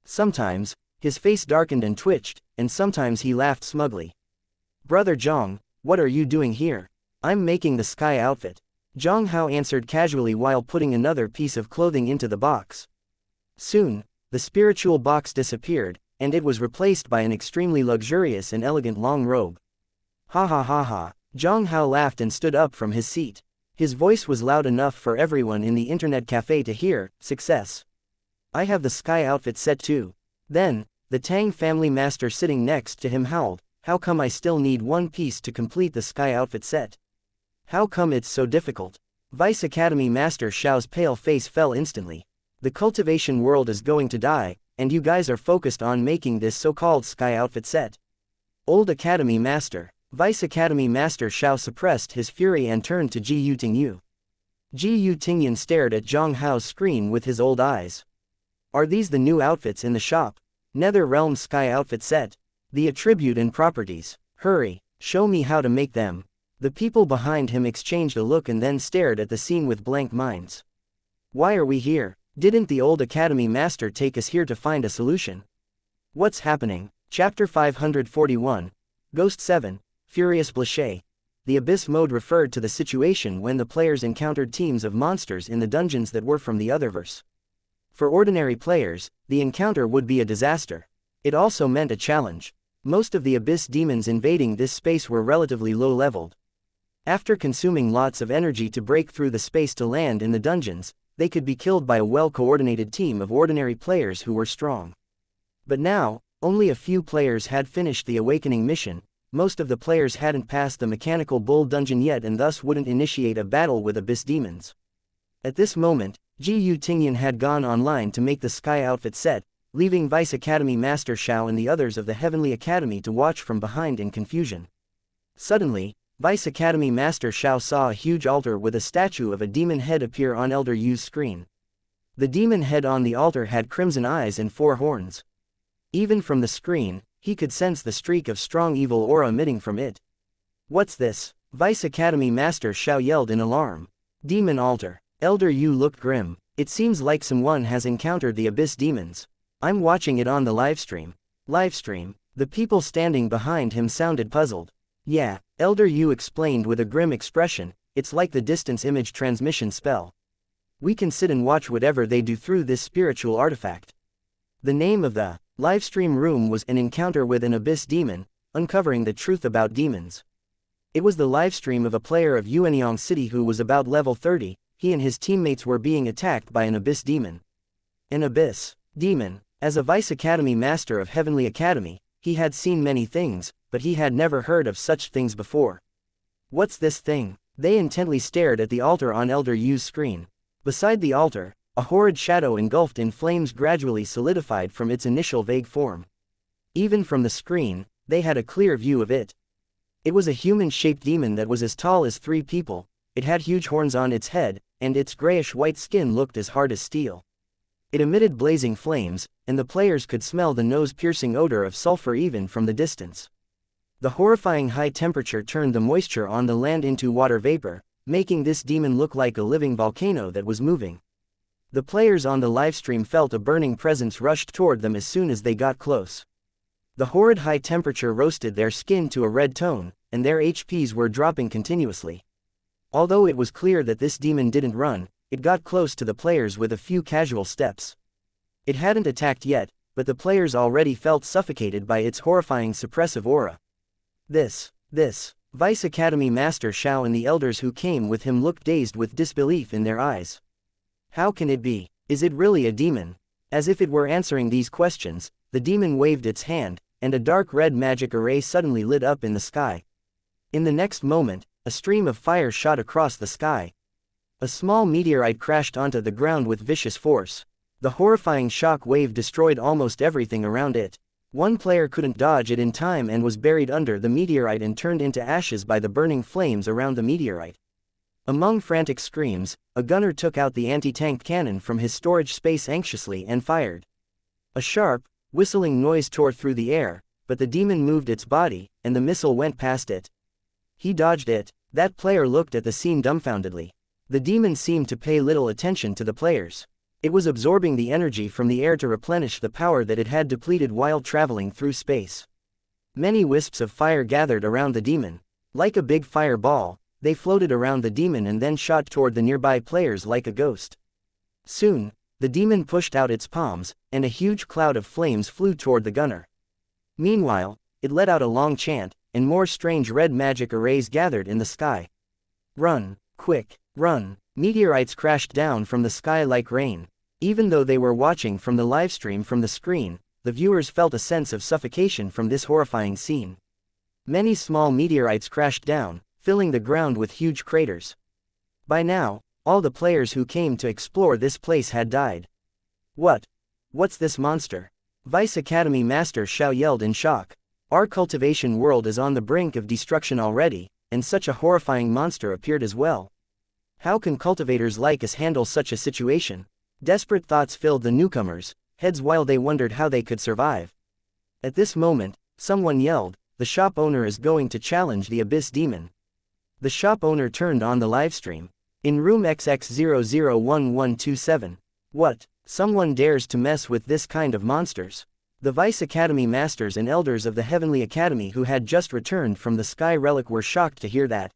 Sometimes, his face darkened and twitched, and sometimes he laughed smugly. Brother Zhang, what are you doing here? I'm making the sky outfit. Zhang Hao answered casually while putting another piece of clothing into the box. Soon, the spiritual box disappeared, and it was replaced by an extremely luxurious and elegant long robe. Ha ha ha ha. Zhang Hao laughed and stood up from his seat. His voice was loud enough for everyone in the internet cafe to hear. Success. I have the sky outfit set too. Then, the Tang family master sitting next to him howled, how come I still need one piece to complete the sky outfit set? How come it's so difficult? Vice Academy Master Xiao's pale face fell instantly. The cultivation world is going to die, and you guys are focused on making this so-called sky outfit set. Old Academy Master. Vice Academy Master Xiao suppressed his fury and turned to Jiyu Tingyu. Jiyu Tingyan stared at Zhang Hao's screen with his old eyes. Are these the new outfits in the shop? Nether Realm Sky Outfit Set. The attribute and properties. Hurry, show me how to make them. The people behind him exchanged a look and then stared at the scene with blank minds. Why are we here? Didn't the old Academy Master take us here to find a solution? What's happening? Chapter 541. Ghost 7. Furious Blachet. The Abyss mode referred to the situation when the players encountered teams of monsters in the dungeons that were from the Otherverse. For ordinary players, the encounter would be a disaster. It also meant a challenge. Most of the Abyss demons invading this space were relatively low-leveled. After consuming lots of energy to break through the space to land in the dungeons, they could be killed by a well-coordinated team of ordinary players who were strong. But now, only a few players had finished the awakening mission. Most of the players hadn't passed the mechanical bull dungeon yet and thus wouldn't initiate a battle with Abyss demons. At this moment, Jiyu Tingyan had gone online to make the sky outfit set, leaving Vice Academy Master Xiao and the others of the Heavenly Academy to watch from behind in confusion. Suddenly, Vice Academy Master Xiao saw a huge altar with a statue of a demon head appear on Elder Yu's screen. The demon head on the altar had crimson eyes and 4 horns. Even from the screen, he could sense the streak of strong evil aura emitting from it. What's this? Vice Academy Master Xiao yelled in alarm. Demon altar. Elder Yu looked grim. It seems like someone has encountered the Abyss demons. I'm watching it on the livestream. Livestream? The people standing behind him sounded puzzled. Yeah, Elder Yu explained with a grim expression, it's like the distance image transmission spell. We can sit and watch whatever they do through this spiritual artifact. The name of the livestream room was An Encounter with an Abyss Demon, Uncovering the Truth About Demons. It was the livestream of a player of Yuanyang City who was about level 30, he and his teammates were being attacked by an Abyss Demon. An Abyss Demon. As a Vice Academy Master of Heavenly Academy, he had seen many things, but he had never heard of such things before. What's this thing? They intently stared at the altar on Elder Yu's screen. Beside the altar, a horrid shadow engulfed in flames gradually solidified from its initial vague form. Even from the screen, they had a clear view of it. It was a human-shaped demon that was as tall as 3 people, it had huge horns on its head, and its grayish-white skin looked as hard as steel. It emitted blazing flames, and the players could smell the nose-piercing odor of sulfur even from the distance. The horrifying high temperature turned the moisture on the land into water vapor, making this demon look like a living volcano that was moving. The players on the livestream felt a burning presence rushed toward them as soon as they got close. The horrid high temperature roasted their skin to a red tone, and their HPs were dropping continuously. Although it was clear that this demon didn't run, it got close to the players with a few casual steps. It hadn't attacked yet, but the players already felt suffocated by its horrifying suppressive aura. This Vice Academy Master Shao and the elders who came with him looked dazed with disbelief in their eyes. How can it be? Is it really a demon? As if it were answering these questions, the demon waved its hand, and a dark red magic array suddenly lit up in the sky. In the next moment, a stream of fire shot across the sky. A small meteorite crashed onto the ground with vicious force. The horrifying shock wave destroyed almost everything around it. One player couldn't dodge it in time and was buried under the meteorite and turned into ashes by the burning flames around the meteorite. Among frantic screams, a gunner took out the anti-tank cannon from his storage space anxiously and fired. A sharp, whistling noise tore through the air, but the demon moved its body, and the missile went past it. He dodged it. That player looked at the scene dumbfoundedly. The demon seemed to pay little attention to the players. It was absorbing the energy from the air to replenish the power that it had depleted while traveling through space. Many wisps of fire gathered around the demon. Like a big fireball, they floated around the demon and then shot toward the nearby players like a ghost. Soon, the demon pushed out its palms, and a huge cloud of flames flew toward the gunner. Meanwhile, it let out a long chant, and more strange red magic arrays gathered in the sky. Run, quick, run! Meteorites crashed down from the sky like rain. Even though they were watching from the livestream from the screen, the viewers felt a sense of suffocation from this horrifying scene. Many small meteorites crashed down, filling the ground with huge craters. By now, all the players who came to explore this place had died. What's this monster? Vice Academy Master Shao yelled in shock. Our cultivation world is on the brink of destruction already, and such a horrifying monster appeared as well. How can cultivators like us handle such a situation? Desperate thoughts filled the newcomers' heads while they wondered how they could survive. At this moment, someone yelled, "The shop owner is going to challenge the Abyss Demon." The shop owner turned on the livestream. In room XX001127. What? Someone dares to mess with this kind of monsters? The Vice Academy Masters and Elders of the Heavenly Academy who had just returned from the Sky Relic were shocked to hear that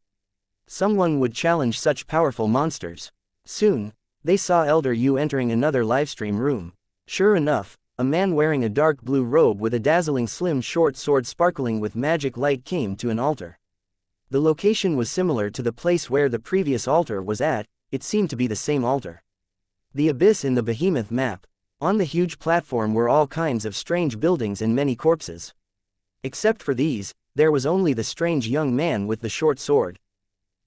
someone would challenge such powerful monsters. Soon, they saw Elder Yu entering another livestream room. Sure enough, a man wearing a dark blue robe with a dazzling slim short sword sparkling with magic light came to an altar. The location was similar to the place where the previous altar was at. It seemed to be the same altar. The abyss in the behemoth map. On the huge platform were all kinds of strange buildings and many corpses. Except for these, there was only the strange young man with the short sword.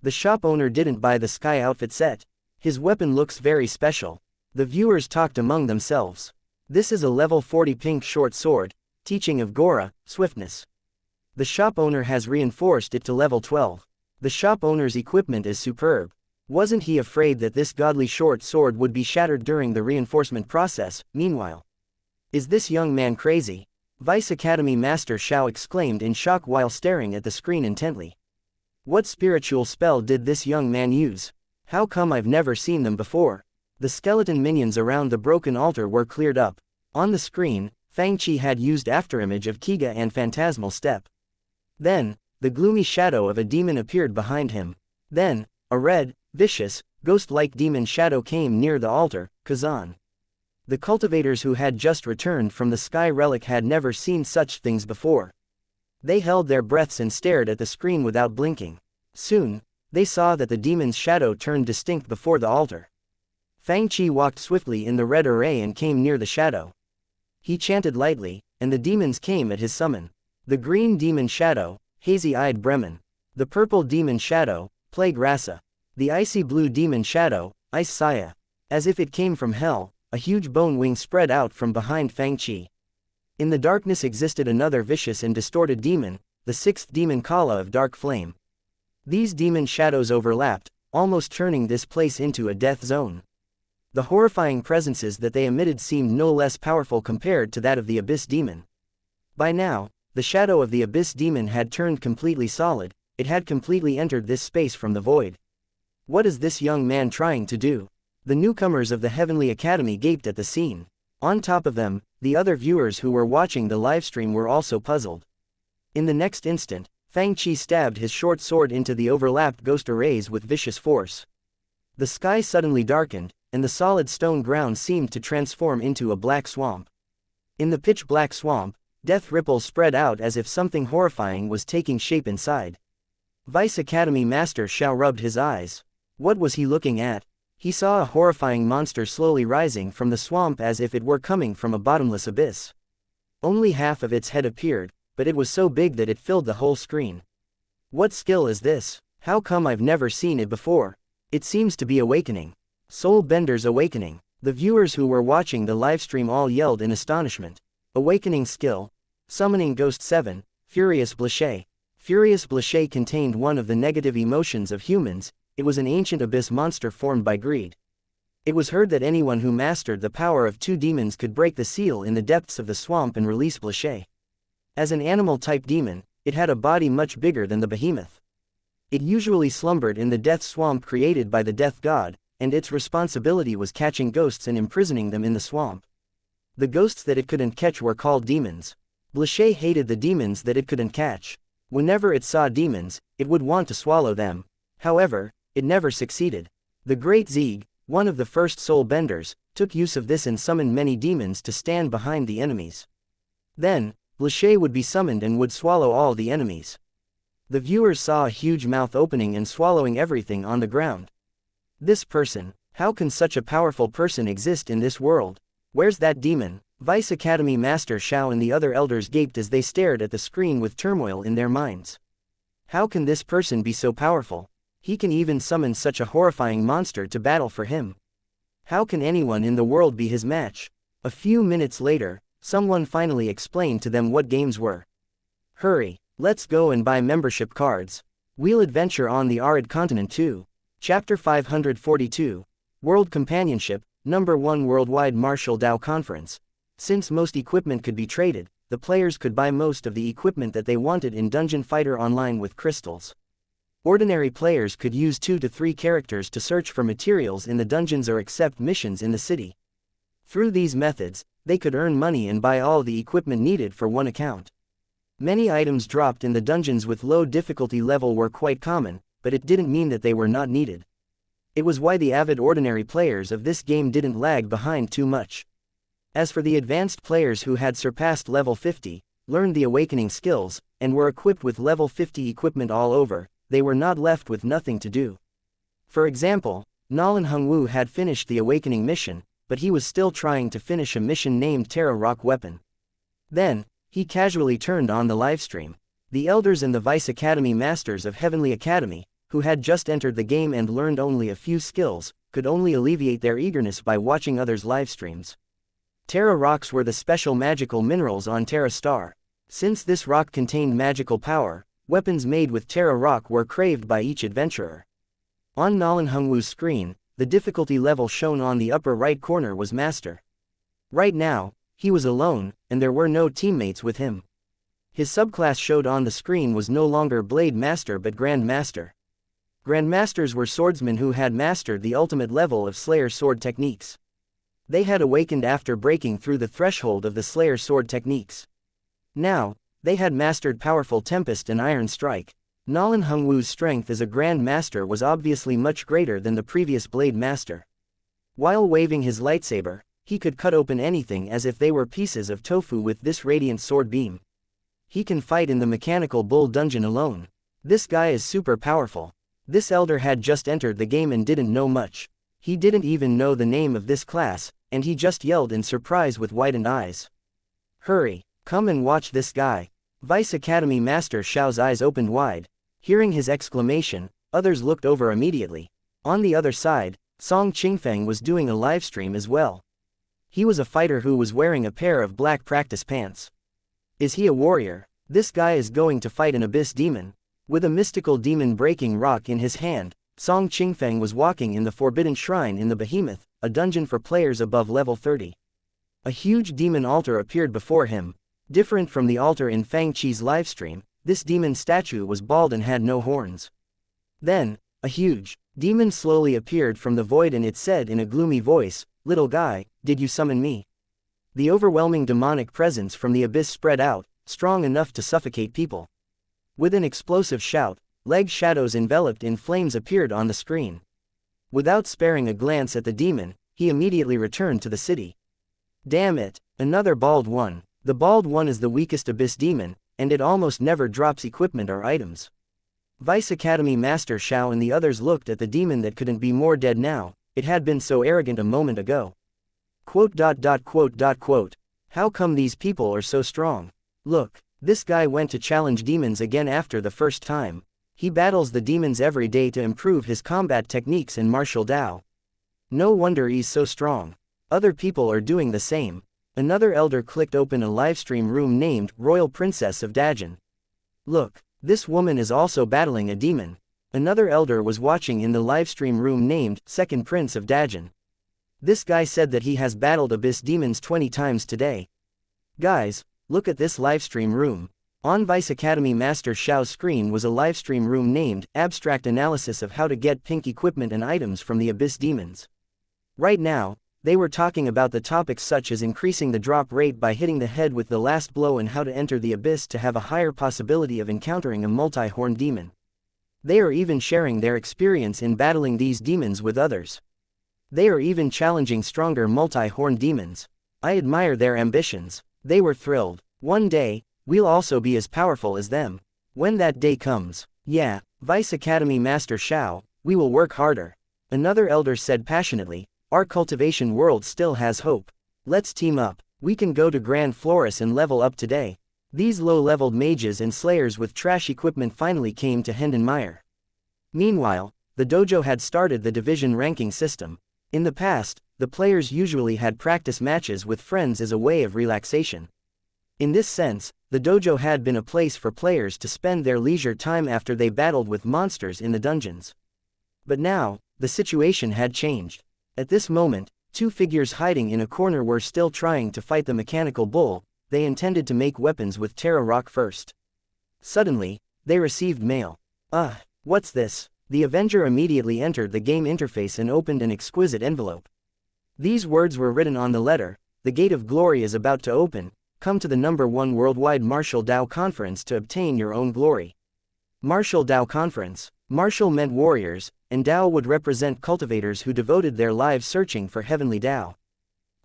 The shop owner didn't buy the sky outfit set. His weapon looks very special. The viewers talked among themselves. This is a level 40 pink short sword, teaching of Gora, swiftness. The shop owner has reinforced it to level 12. The shop owner's equipment is superb. Wasn't he afraid that this godly short sword would be shattered during the reinforcement process? Meanwhile, is this young man crazy? Vice Academy Master Shao exclaimed in shock while staring at the screen intently. What spiritual spell did this young man use? How come I've never seen them before? The skeleton minions around the broken altar were cleared up. On the screen, Fang had used afterimage of Kiga and phantasmal step. Then, the gloomy shadow of a demon appeared behind him. Then, a red, vicious, ghost-like demon shadow came near the altar, Kazan. The cultivators who had just returned from the Sky Relic had never seen such things before. They held their breaths and stared at the screen without blinking. Soon, they saw that the demon's shadow turned distinct before the altar. Fang walked swiftly in the red array and came near the shadow. He chanted lightly, and the demons came at his summon. The green demon shadow, hazy-eyed Bremen. The purple demon shadow, Plague Rasa. The icy blue demon shadow, Ice Saya. As if it came from hell, a huge bone wing spread out from behind Fang. In the darkness existed another vicious and distorted demon, the sixth demon Kala of dark flame. These demon shadows overlapped, almost turning this place into a death zone. The horrifying presences that they emitted seemed no less powerful compared to that of the Abyss Demon. By now, the shadow of the Abyss Demon had turned completely solid, it had completely entered this space from the void. What is this young man trying to do? The newcomers of the Heavenly Academy gaped at the scene. On top of them, the other viewers who were watching the livestream were also puzzled. In the next instant, Fang Chi stabbed his short sword into the overlapped ghost arrays with vicious force. The sky suddenly darkened, and the solid stone ground seemed to transform into a black swamp. In the pitch-black swamp, death ripples spread out as if something horrifying was taking shape inside. Vice Academy Master Xiao rubbed his eyes. What was he looking at? He saw a horrifying monster slowly rising from the swamp as if it were coming from a bottomless abyss. Only half of its head appeared, but it was so big that it filled the whole screen. What skill is this? How come I've never seen it before? It seems to be awakening. Soul Bender's awakening. The viewers who were watching the livestream all yelled in astonishment. Awakening skill. Summoning Ghost 7, Furious Blashay. Furious Blashay contained one of the negative emotions of humans. It was an ancient abyss monster formed by greed. It was heard that anyone who mastered the power of 2 demons could break the seal in the depths of the swamp and release Blashay. As an animal-type demon, it had a body much bigger than the behemoth. It usually slumbered in the death swamp created by the death god, and its responsibility was catching ghosts and imprisoning them in the swamp. The ghosts that it couldn't catch were called demons. Blashay hated the demons that it couldn't catch. Whenever it saw demons, it would want to swallow them. However, it never succeeded. The Great Zeeg, one of the first soul benders, took use of this and summoned many demons to stand behind the enemies. Then, Blashay would be summoned and would swallow all the enemies. The viewers saw a huge mouth opening and swallowing everything on the ground. This person, how can such a powerful person exist in this world? Where's that demon? Vice Academy Master Xiao and the other elders gaped as they stared at the screen with turmoil in their minds. How can this person be so powerful? He can even summon such a horrifying monster to battle for him. How can anyone in the world be his match? A few minutes later, someone finally explained to them what games were. Hurry, let's go and buy membership cards. We'll adventure on the Arid Continent too. Chapter 542, World Companionship, Number 1 Worldwide Martial Dao Conference. Since most equipment could be traded, the players could buy most of the equipment that they wanted in Dungeon Fighter Online with crystals. Ordinary players could use 2 to 3 characters to search for materials in the dungeons or accept missions in the city. Through these methods, they could earn money and buy all the equipment needed for one account. Many items dropped in the dungeons with low difficulty level were quite common, but it didn't mean that they were not needed. It was why the avid ordinary players of this game didn't lag behind too much. As for the advanced players who had surpassed level 50, learned the awakening skills, and were equipped with level 50 equipment all over, they were not left with nothing to do. For example, Nolan Hungwoo had finished the awakening mission, but he was still trying to finish a mission named Terra Rock Weapon. Then, he casually turned on the livestream. The elders and the Vice Academy Masters of Heavenly Academy, who had just entered the game and learned only a few skills, could only alleviate their eagerness by watching others' livestreams. Terra rocks were the special magical minerals on Terra Star. Since this rock contained magical power, weapons made with Terra rock were craved by each adventurer. On Nolan Hungwoo's screen, the difficulty level shown on the upper right corner was Master. Right now, he was alone, and there were no teammates with him. His subclass showed on the screen was no longer Blade Master but Grand Master. Grandmasters were swordsmen who had mastered the ultimate level of Slayer sword techniques. They had awakened after breaking through the threshold of the Slayer sword techniques. Now, they had mastered powerful Tempest and Iron Strike. Nolan Hungwoo's strength as a Grand Master was obviously much greater than the previous Blade Master. While waving his lightsaber, he could cut open anything as if they were pieces of tofu with this radiant sword beam. He can fight in the Mechanical Bull dungeon alone. This guy is super powerful. This elder had just entered the game and didn't know much. He didn't even know the name of this class, and he just yelled in surprise with widened eyes. Hurry, come and watch this guy. Vice Academy Master Xiao's eyes opened wide. Hearing his exclamation, others looked over immediately. On the other side, Song Qingfeng was doing a livestream as well. He was a fighter who was wearing a pair of black practice pants. Is he a warrior? This guy is going to fight an abyss demon. With a mystical demon-breaking rock in his hand, Song Qingfeng was walking in the Forbidden Shrine in the Behemoth, a dungeon for players above level 30. A huge demon altar appeared before him. Different from the altar in Fang Qi's livestream, this demon statue was bald and had no horns. Then, a huge demon slowly appeared from the void and it said in a gloomy voice, "Little guy, did you summon me?" The overwhelming demonic presence from the abyss spread out, strong enough to suffocate people. With an explosive shout, leg shadows enveloped in flames appeared on the screen. Without sparing a glance at the demon, he immediately returned to the city. Damn it, another bald one. The bald one is the weakest abyss demon, and it almost never drops equipment or items. Vice Academy Master Shao and the others looked at the demon that couldn't be more dead now, it had been so arrogant a moment ago. How come these people are so strong? Look, this guy went to challenge demons again after the first time. He battles the demons every day to improve his combat techniques and martial Dao. No wonder he's so strong. Other people are doing the same. Another elder clicked open a livestream room named Royal Princess of Dajin. Look, this woman is also battling a demon. Another elder was watching in the livestream room named Second Prince of Dajin. This guy said that he has battled abyss demons 20 times today. Guys, look at this livestream room. On Vice Academy Master Shao's screen was a livestream room named Abstract Analysis of How to Get Pink Equipment and Items from the Abyss Demons. Right now, they were talking about the topics such as increasing the drop rate by hitting the head with the last blow and how to enter the abyss to have a higher possibility of encountering a multi-horned demon. They are even sharing their experience in battling these demons with others. They are even challenging stronger multi-horned demons. I admire their ambitions. They were thrilled. One day, we'll also be as powerful as them. When that day comes, yeah, Vice Academy Master Shao, we will work harder. Another elder said passionately, our cultivation world still has hope. Let's team up. We can go to Grand Florus and level up today. These low-leveled mages and slayers with trash equipment finally came to Hendenmeyer. Meanwhile, the dojo had started the division ranking system. In the past, the players usually had practice matches with friends as a way of relaxation. In this sense, the dojo had been a place for players to spend their leisure time after they battled with monsters in the dungeons. But now, the situation had changed. At this moment, two figures hiding in a corner were still trying to fight the mechanical bull. They intended to make weapons with Terra Rock first. Suddenly, they received mail. What's this? The Avenger immediately entered the game interface and opened an exquisite envelope. These words were written on the letter, "The Gate of Glory is about to open. Come to the #1 Worldwide Martial Dao Conference to obtain your own glory." Martial Dao Conference. Martial meant warriors, and Dao would represent cultivators who devoted their lives searching for heavenly Dao.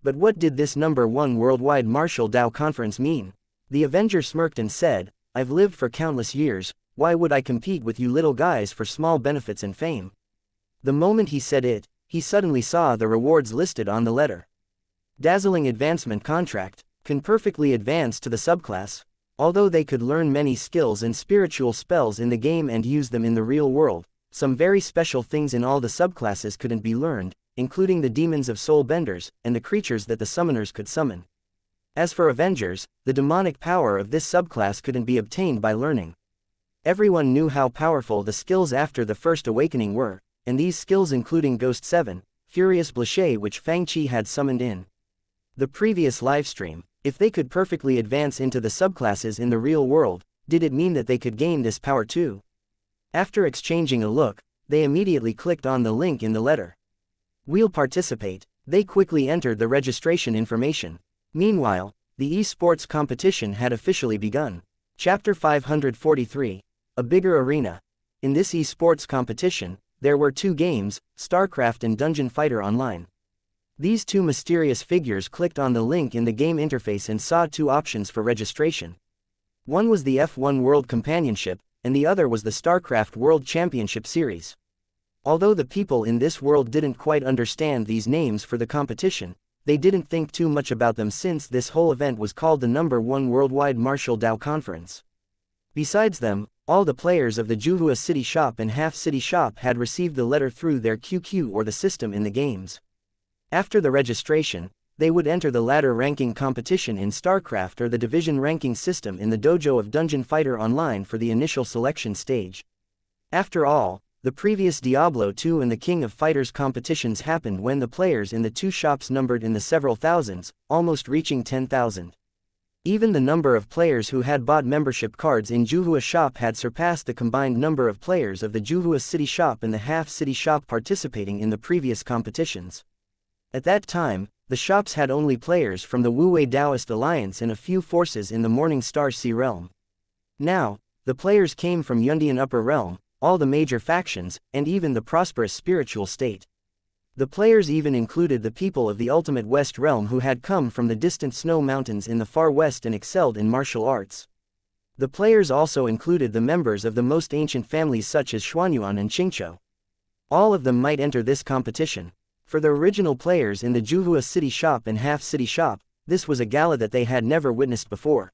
But what did this #1 Worldwide Martial Dao Conference mean? The Avenger smirked and said, "I've lived for countless years, why would I compete with you little guys for small benefits and fame?" The moment he said it, he suddenly saw the rewards listed on the letter. Dazzling advancement contract, can perfectly advance to the subclass. Although they could learn many skills and spiritual spells in the game and use them in the real world, some very special things in all the subclasses couldn't be learned, including the demons of soul benders, and the creatures that the summoners could summon. As for Avengers, the demonic power of this subclass couldn't be obtained by learning. Everyone knew how powerful the skills after the First Awakening were, and these skills including Ghost 7, Furious Blochet which Fang Qi had summoned in the previous livestream. If they could perfectly advance into the subclasses in the real world, did it mean that they could gain this power too? After exchanging a look, they immediately clicked on the link in the letter. We'll participate. They quickly entered the registration information. Meanwhile, the esports competition had officially begun. Chapter 543. A bigger arena. In this esports competition, there were two games, StarCraft and Dungeon Fighter Online. These two mysterious figures clicked on the link in the game interface and saw two options for registration. One was the F1 World Companionship, and the other was the StarCraft World Championship Series. Although the people in this world didn't quite understand these names for the competition, they didn't think too much about them since this whole event was called the #1 Worldwide Martial Dao Conference. Besides them, all the players of the Juhua City Shop and Half City Shop had received the letter through their QQ or the system in the games. After the registration, they would enter the ladder ranking competition in StarCraft or the division ranking system in the dojo of Dungeon Fighter Online for the initial selection stage. After all, the previous Diablo 2 and the King of Fighters competitions happened when the players in the two shops numbered in the several thousands, almost reaching 10,000. Even the number of players who had bought membership cards in Juhua shop had surpassed the combined number of players of the Juhua City shop and the Half City shop participating in the previous competitions. At that time, the shops had only players from the Wu-Wei Taoist Alliance and a few forces in the Morning Star Sea Realm. Now, the players came from Yundian Upper Realm, all the major factions, and even the prosperous spiritual state. The players even included the people of the Ultimate West Realm who had come from the distant snow mountains in the far west and excelled in martial arts. The players also included the members of the most ancient families such as Xuanyuan and Qingqiu. All of them might enter this competition. For the original players in the Juhua City shop and Half City shop, this was a gala that they had never witnessed before.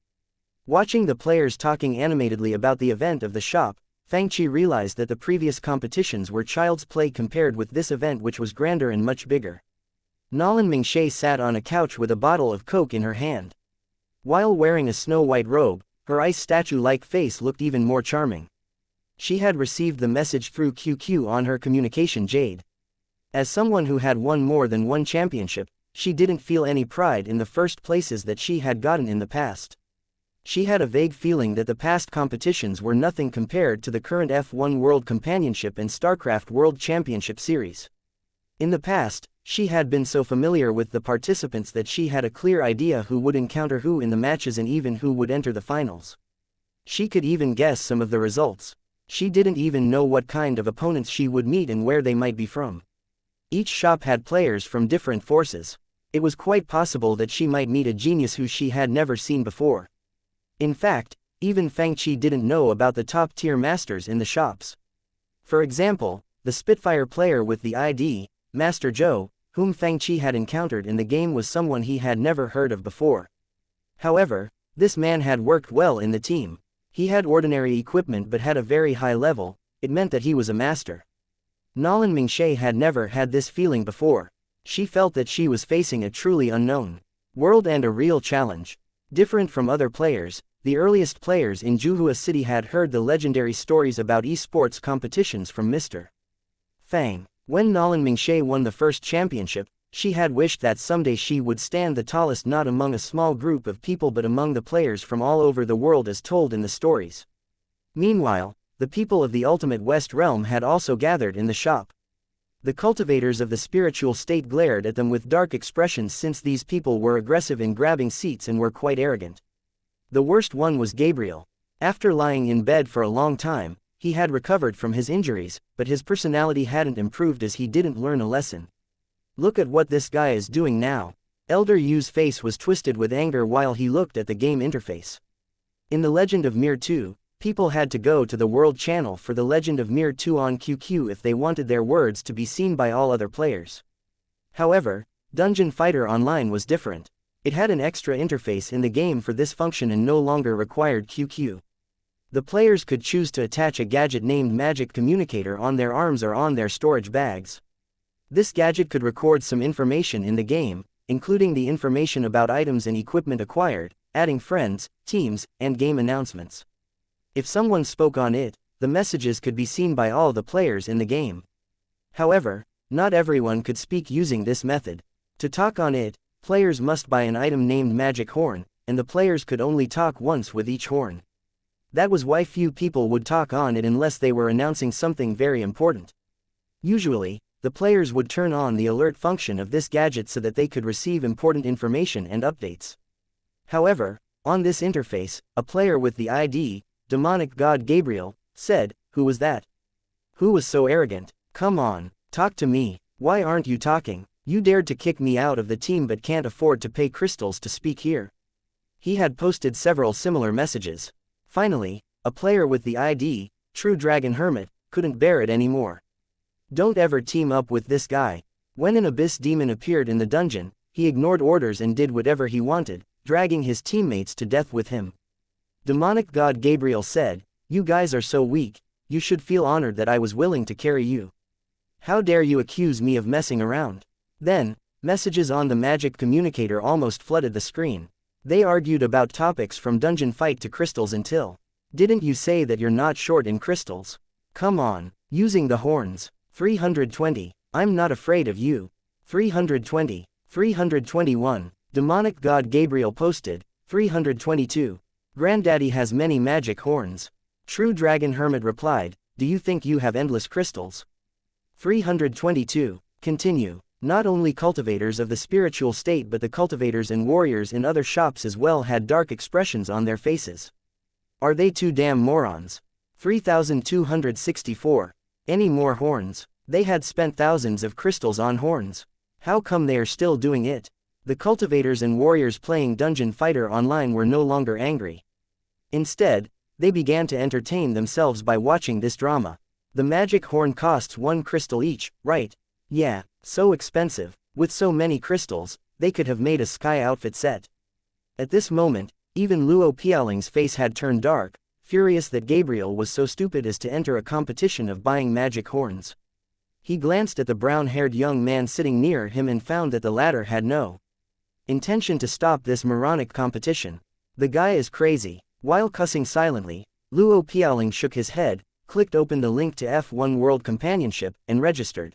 Watching the players talking animatedly about the event of the shop, Fang realized that the previous competitions were child's play compared with this event, which was grander and much bigger. Nolan Mingxie sat on a couch with a bottle of Coke in her hand. While wearing a snow-white robe, her ice statue-like face looked even more charming. She had received the message through QQ on her communication jade. As someone who had won more than one championship, she didn't feel any pride in the first places that she had gotten in the past. She had a vague feeling that the past competitions were nothing compared to the current F1 World Companionship and StarCraft World Championship series. In the past, she had been so familiar with the participants that she had a clear idea who would encounter who in the matches and even who would enter the finals. She could even guess some of the results. She didn't even know what kind of opponents she would meet and where they might be from. Each shop had players from different forces. It was quite possible that she might meet a genius who she had never seen before. In fact, even Fang didn't know about the top-tier masters in the shops. For example, the Spitfire player with the ID, Master Zhou, whom Fang had encountered in the game, was someone he had never heard of before. However, this man had worked well in the team. He had ordinary equipment but had a very high level. It meant that he was a master. Nolan Mingxie had never had this feeling before. She felt that she was facing a truly unknown world and a real challenge. Different from other players, the earliest players in Juhua City had heard the legendary stories about esports competitions from Mr. Fang. When Nolan Mingxie won the first championship, she had wished that someday she would stand the tallest not among a small group of people but among the players from all over the world as told in the stories. Meanwhile, the people of the Ultimate West Realm had also gathered in the shop. The cultivators of the spiritual state glared at them with dark expressions since these people were aggressive in grabbing seats and were quite arrogant. The worst one was Gabriel. After lying in bed for a long time, he had recovered from his injuries, but his personality hadn't improved as he didn't learn a lesson. Look at what this guy is doing now. Elder Yu's face was twisted with anger while he looked at the game interface. In the Legend of Mir 2, people had to go to the World Channel for the Legend of Mir 2 on QQ if they wanted their words to be seen by all other players. However, Dungeon Fighter Online was different. It had an extra interface in the game for this function and no longer required QQ. The players could choose to attach a gadget named Magic Communicator on their arms or on their storage bags. This gadget could record some information in the game, including the information about items and equipment acquired, adding friends, teams, and game announcements. If someone spoke on it, the messages could be seen by all the players in the game. However, not everyone could speak using this method. To talk on it, players must buy an item named Magic Horn, and the players could only talk once with each horn. That was why few people would talk on it unless they were announcing something very important. Usually, the players would turn on the alert function of this gadget so that they could receive important information and updates. However, on this interface, a player with the ID, Demonic God Gabriel, said, "Who was that? Who was so arrogant? Come on, talk to me. Why aren't you talking? You dared to kick me out of the team but can't afford to pay crystals to speak here." He had posted several similar messages. Finally, a player with the ID, True Dragon Hermit, couldn't bear it anymore. "Don't ever team up with this guy." When an abyss demon appeared in the dungeon, he ignored orders and did whatever he wanted, dragging his teammates to death with him. Demonic God Gabriel said, "You guys are so weak, you should feel honored that I was willing to carry you. How dare you accuse me of messing around?" Then, Messages on the magic communicator almost flooded the screen. They argued about topics from dungeon fight to crystals until. Didn't you say that you're not short in crystals? Come on. Using the horns. 320. I'm not afraid of you. 320. 321. Demonic god Gabriel posted. 322. Granddaddy has many magic horns. True Dragon Hermit replied, do you think you have endless crystals? 322. Continue. Not only cultivators of the spiritual state but the cultivators and warriors in other shops as well had dark expressions on their faces. Are they too damn morons? 3264. Any more horns? They had spent thousands of crystals on horns. How come they are still doing it? The cultivators and warriors playing Dungeon Fighter Online were no longer angry. Instead, they began to entertain themselves by watching this drama. The magic horn costs 1 crystal each, right? Yeah, so expensive. With so many crystals, they could have made a sky outfit set. At this moment, even Luo Piaoling's face had turned dark, furious that Gabriel was so stupid as to enter a competition of buying magic horns. He glanced at the brown-haired young man sitting near him and found that the latter had no intention to stop this moronic competition. The guy is crazy. While cussing silently, Luo Piaoling shook his head, clicked open the link to F1 World Companionship, and registered.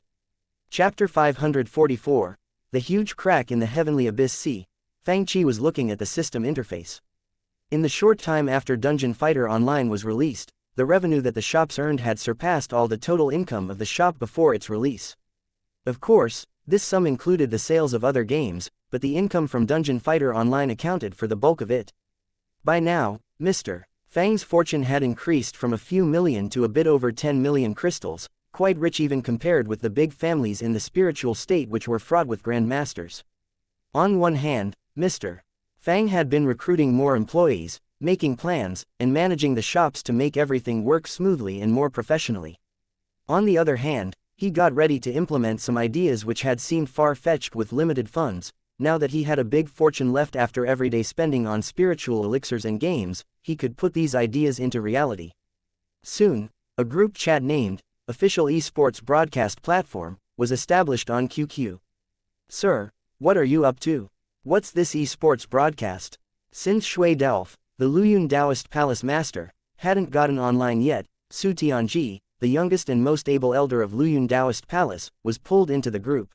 Chapter 544. The Huge Crack in the Heavenly Abyss. C. Fang Qi was looking at the system interface. In the short time after Dungeon Fighter Online was released, the revenue that the shops earned had surpassed all the total income of the shop before its release. Of course, this sum included the sales of other games, but the income from Dungeon Fighter Online accounted for the bulk of it. By now, Mr. Fang's fortune had increased from a few million to a bit over 10 million crystals, quite rich even compared with the big families in the spiritual state which were fraught with grandmasters. On one hand, Mr. Fang had been recruiting more employees, making plans, and managing the shops to make everything work smoothly and more professionally. On the other hand, he got ready to implement some ideas which had seemed far-fetched with limited funds. Now that he had a big fortune left after everyday spending on spiritual elixirs and games, he could put these ideas into reality. Soon, a group chat named Official Esports Broadcast Platform was established on QQ. Sir, what are you up to? What's this esports broadcast? Since Shui Delph, the Luyun Taoist Palace Master, hadn't gotten online yet, Su Tianji, the youngest and most able elder of Luyun Taoist Palace, was pulled into the group.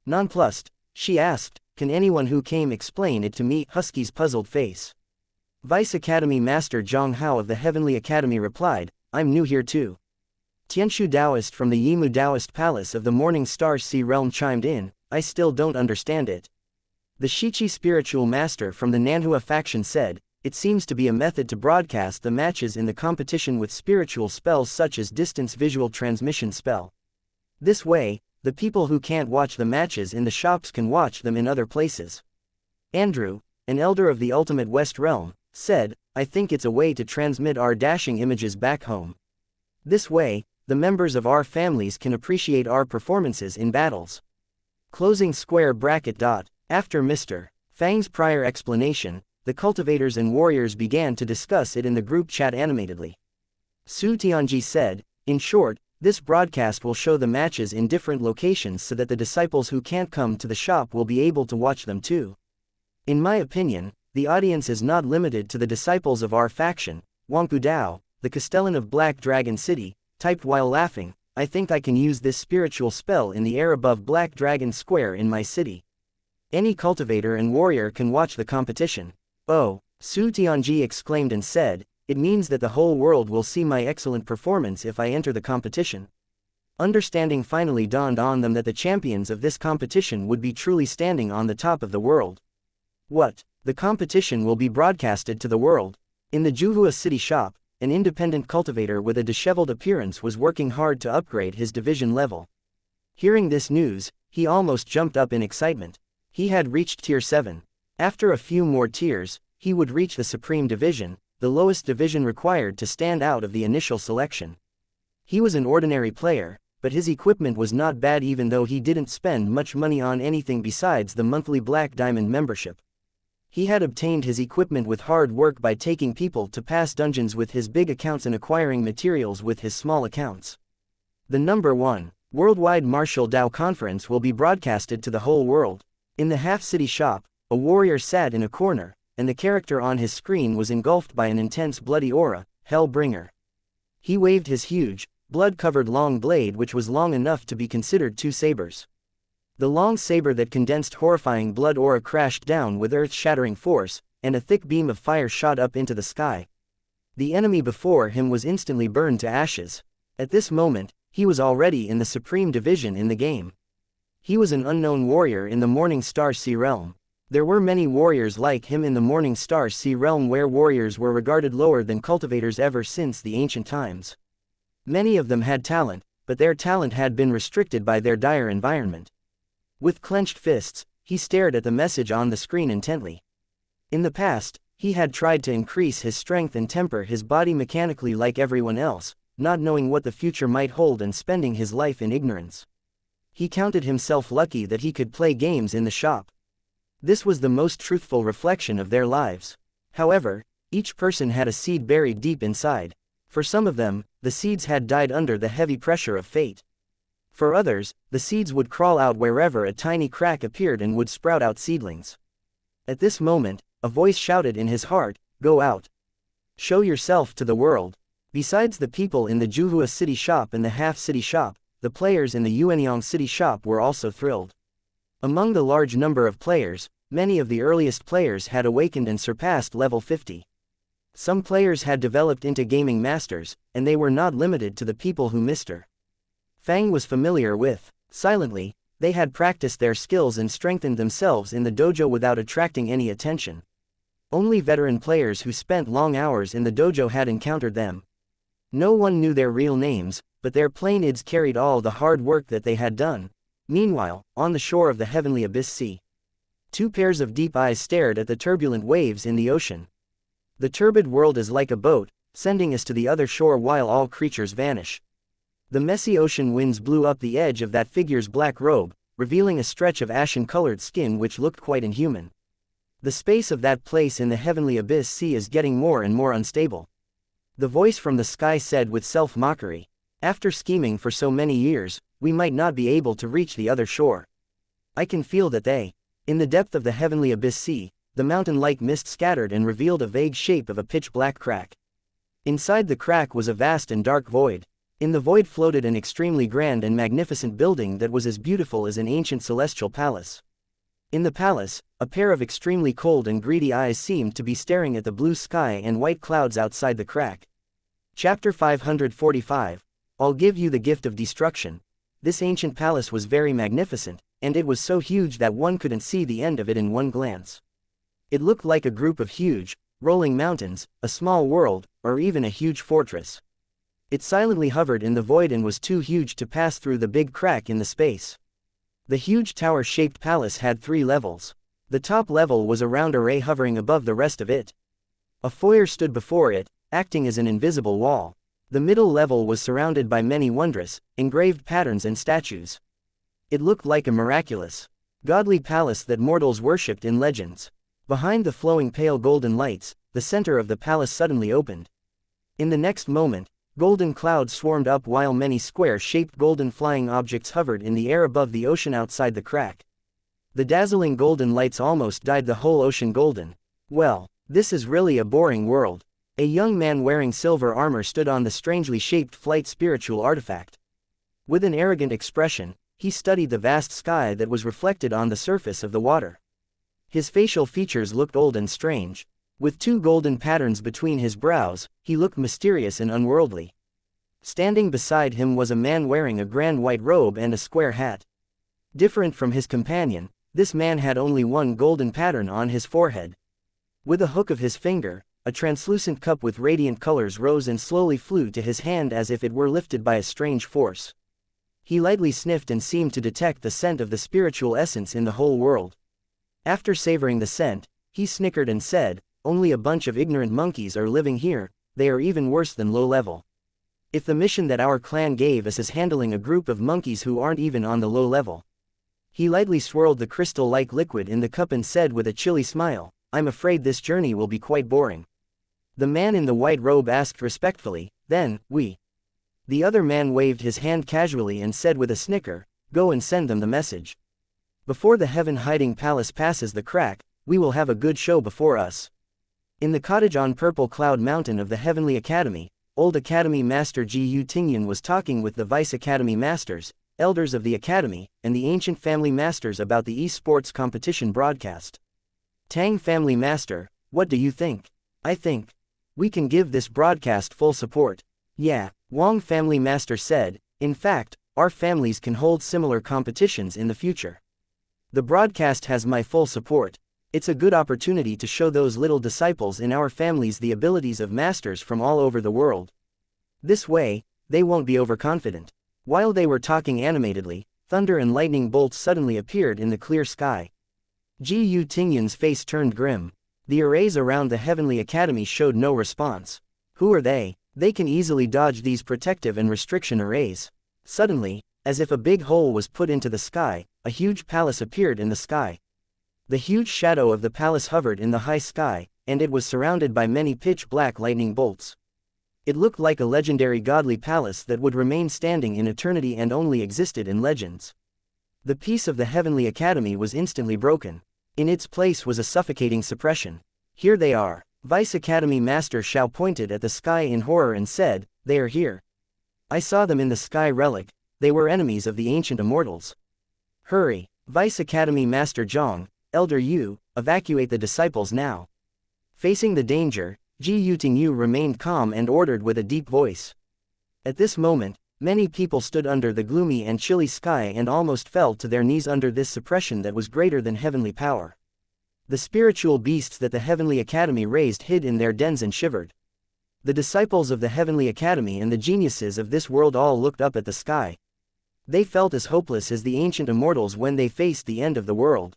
Nonplussed, she asked, can anyone who came explain it to me? Husky's puzzled face. Vice Academy Master Zhang Hao of the Heavenly Academy replied, I'm new here too. Tianshu Taoist from the Yimu Taoist Palace of the Morning Star Sea Realm chimed in, I still don't understand it. The Shichi Spiritual Master from the Nanhua faction said, it seems to be a method to broadcast the matches in the competition with spiritual spells such as distance visual transmission spell. This way, the people who can't watch the matches in the shops can watch them in other places. Andrew, an elder of the Ultimate West Realm, said, I think it's a way to transmit our dashing images back home. This way, the members of our families can appreciate our performances in battles. Closing square bracket. After Mr. Fang's prior explanation, the cultivators and warriors began to discuss it in the group chat animatedly. Su Tianji said, in short, this broadcast will show the matches in different locations so that the disciples who can't come to the shop will be able to watch them too. In my opinion, the audience is not limited to the disciples of our faction. Wangpu Dao, the Castellan of Black Dragon City, typed while laughing, I think I can use this spiritual spell in the air above Black Dragon Square in my city. Any cultivator and warrior can watch the competition. Oh, Su Tianji exclaimed and said, it means that the whole world will see my excellent performance if I enter the competition. Understanding finally dawned on them that the champions of this competition would be truly standing on the top of the world. What? The competition will be broadcasted to the world? In the Juhua City shop, an independent cultivator with a disheveled appearance was working hard to upgrade his division level. Hearing this news, he almost jumped up in excitement. He had reached Tier 7. After a few more tiers, he would reach the Supreme Division, the lowest division required to stand out of the initial selection. He was an ordinary player, but his equipment was not bad even though he didn't spend much money on anything besides the monthly Black Diamond membership. He had obtained his equipment with hard work by taking people to pass dungeons with his big accounts and acquiring materials with his small accounts. The number 1, Worldwide Martial Dao Conference will be broadcasted to the whole world. In the half-city shop, a warrior sat in a corner, and the character on his screen was engulfed by an intense bloody aura, Hellbringer. He waved his huge, blood-covered long blade which was long enough to be considered two sabers. The long saber that condensed horrifying blood aura crashed down with earth-shattering force, and a thick beam of fire shot up into the sky. The enemy before him was instantly burned to ashes. At this moment, he was already in the Supreme Division in the game. He was an unknown warrior in the Morning Star Sea realm. There were many warriors like him in the Morning Star Sea realm, where warriors were regarded lower than cultivators ever since the ancient times. Many of them had talent, but their talent had been restricted by their dire environment. With clenched fists, he stared at the message on the screen intently. In the past, he had tried to increase his strength and temper his body mechanically like everyone else, not knowing what the future might hold and spending his life in ignorance. He counted himself lucky that he could play games in the shop. This was the most truthful reflection of their lives. However, each person had a seed buried deep inside. For some of them, the seeds had died under the heavy pressure of fate. For others, the seeds would crawl out wherever a tiny crack appeared and would sprout out seedlings. At this moment, a voice shouted in his heart, "Go out. Show yourself to the world." Besides the people in the Juhua City shop and the half-city shop, the players in the Yuanyang City shop were also thrilled. Among the large number of players, many of the earliest players had awakened and surpassed level 50. Some players had developed into gaming masters, and they were not limited to the people who Mr. Fang was familiar with. Silently, they had practiced their skills and strengthened themselves in the dojo without attracting any attention. Only veteran players who spent long hours in the dojo had encountered them. No one knew their real names, but their plainids carried all the hard work that they had done. Meanwhile, on the shore of the heavenly abyss sea, two pairs of deep eyes stared at the turbulent waves in the ocean. The turbid world is like a boat, sending us to the other shore while all creatures vanish. The messy ocean winds blew up the edge of that figure's black robe, revealing a stretch of ashen-colored skin which looked quite inhuman. The space of that place in the heavenly abyss sea is getting more and more unstable. The voice from the sky said with self-mockery, "After scheming for so many years, we might not be able to reach the other shore. I can feel that they." In the depth of the heavenly abyss sea, the mountain-like mist scattered and revealed a vague shape of a pitch-black crack. Inside the crack was a vast and dark void. In the void floated an extremely grand and magnificent building that was as beautiful as an ancient celestial palace. In the palace, a pair of extremely cold and greedy eyes seemed to be staring at the blue sky and white clouds outside the crack. Chapter 545. I'll give you the gift of destruction. This ancient palace was very magnificent, and it was so huge that one couldn't see the end of it in one glance. It looked like a group of huge, rolling mountains, a small world, or even a huge fortress. It silently hovered in the void and was too huge to pass through the big crack in the space. The huge tower-shaped palace had 3 levels. The top level was a round array hovering above the rest of it. A foyer stood before it, acting as an invisible wall. The middle level was surrounded by many wondrous, engraved patterns and statues. It looked like a miraculous, godly palace that mortals worshipped in legends. Behind the flowing pale golden lights, the center of the palace suddenly opened. In the next moment, golden clouds swarmed up while many square-shaped golden flying objects hovered in the air above the ocean outside the crack. The dazzling golden lights almost dyed the whole ocean golden. Well, this is really a boring world. A young man wearing silver armor stood on the strangely shaped flight spiritual artifact. With an arrogant expression, he studied the vast sky that was reflected on the surface of the water. His facial features looked old and strange. With 2 golden patterns between his brows, he looked mysterious and unworldly. Standing beside him was a man wearing a grand white robe and a square hat. Different from his companion, this man had only 1 golden pattern on his forehead. With a hook of his finger, a translucent cup with radiant colors rose and slowly flew to his hand as if it were lifted by a strange force. He lightly sniffed and seemed to detect the scent of the spiritual essence in the whole world. After savoring the scent, he snickered and said, "Only a bunch of ignorant monkeys are living here, they are even worse than low level. If the mission that our clan gave us is handling a group of monkeys who aren't even on the low level." He lightly swirled the crystal-like liquid in the cup and said with a chilly smile, "I'm afraid this journey will be quite boring." The man in the white robe asked respectfully, "Then, we The other man waved his hand casually and said with a snicker, "Go and send them the message. Before the heaven-hiding palace passes the crack, we will have a good show before us." In the cottage on Purple Cloud Mountain of the Heavenly Academy, Old Academy Master Ji Tingyun was talking with the Vice Academy Masters, elders of the Academy, and the ancient family masters about the esports competition broadcast. "Tang Family Master, what do you think?" "I think we can give this broadcast full support." "Yeah," Wang Family Master said, "in fact, our families can hold similar competitions in the future. The broadcast has my full support. It's a good opportunity to show those little disciples in our families the abilities of masters from all over the world. This way, they won't be overconfident." While they were talking animatedly, thunder and lightning bolts suddenly appeared in the clear sky. Ji Tingyun's face turned grim. The arrays around the Heavenly Academy showed no response. Who are they? They can easily dodge these protective and restriction arrays. Suddenly, as if a big hole was put into the sky, a huge palace appeared in the sky. The huge shadow of the palace hovered in the high sky, and it was surrounded by many pitch-black lightning bolts. It looked like a legendary godly palace that would remain standing in eternity and only existed in legends. The peace of the Heavenly Academy was instantly broken. In its place was a suffocating suppression. "Here they are." Vice Academy Master Shao pointed at the sky in horror and said, "They are here. I saw them in the sky relic. They were enemies of the ancient immortals." "Hurry." Vice Academy Master Zhang, Elder Yu, evacuate the disciples now. Facing the danger, Ji Tingyu remained calm and ordered with a deep voice. At this moment, many people stood under the gloomy and chilly sky and almost fell to their knees under this suppression that was greater than heavenly power. The spiritual beasts that the Heavenly Academy raised hid in their dens and shivered. The disciples of the Heavenly Academy and the geniuses of this world all looked up at the sky. They felt as hopeless as the ancient immortals when they faced the end of the world.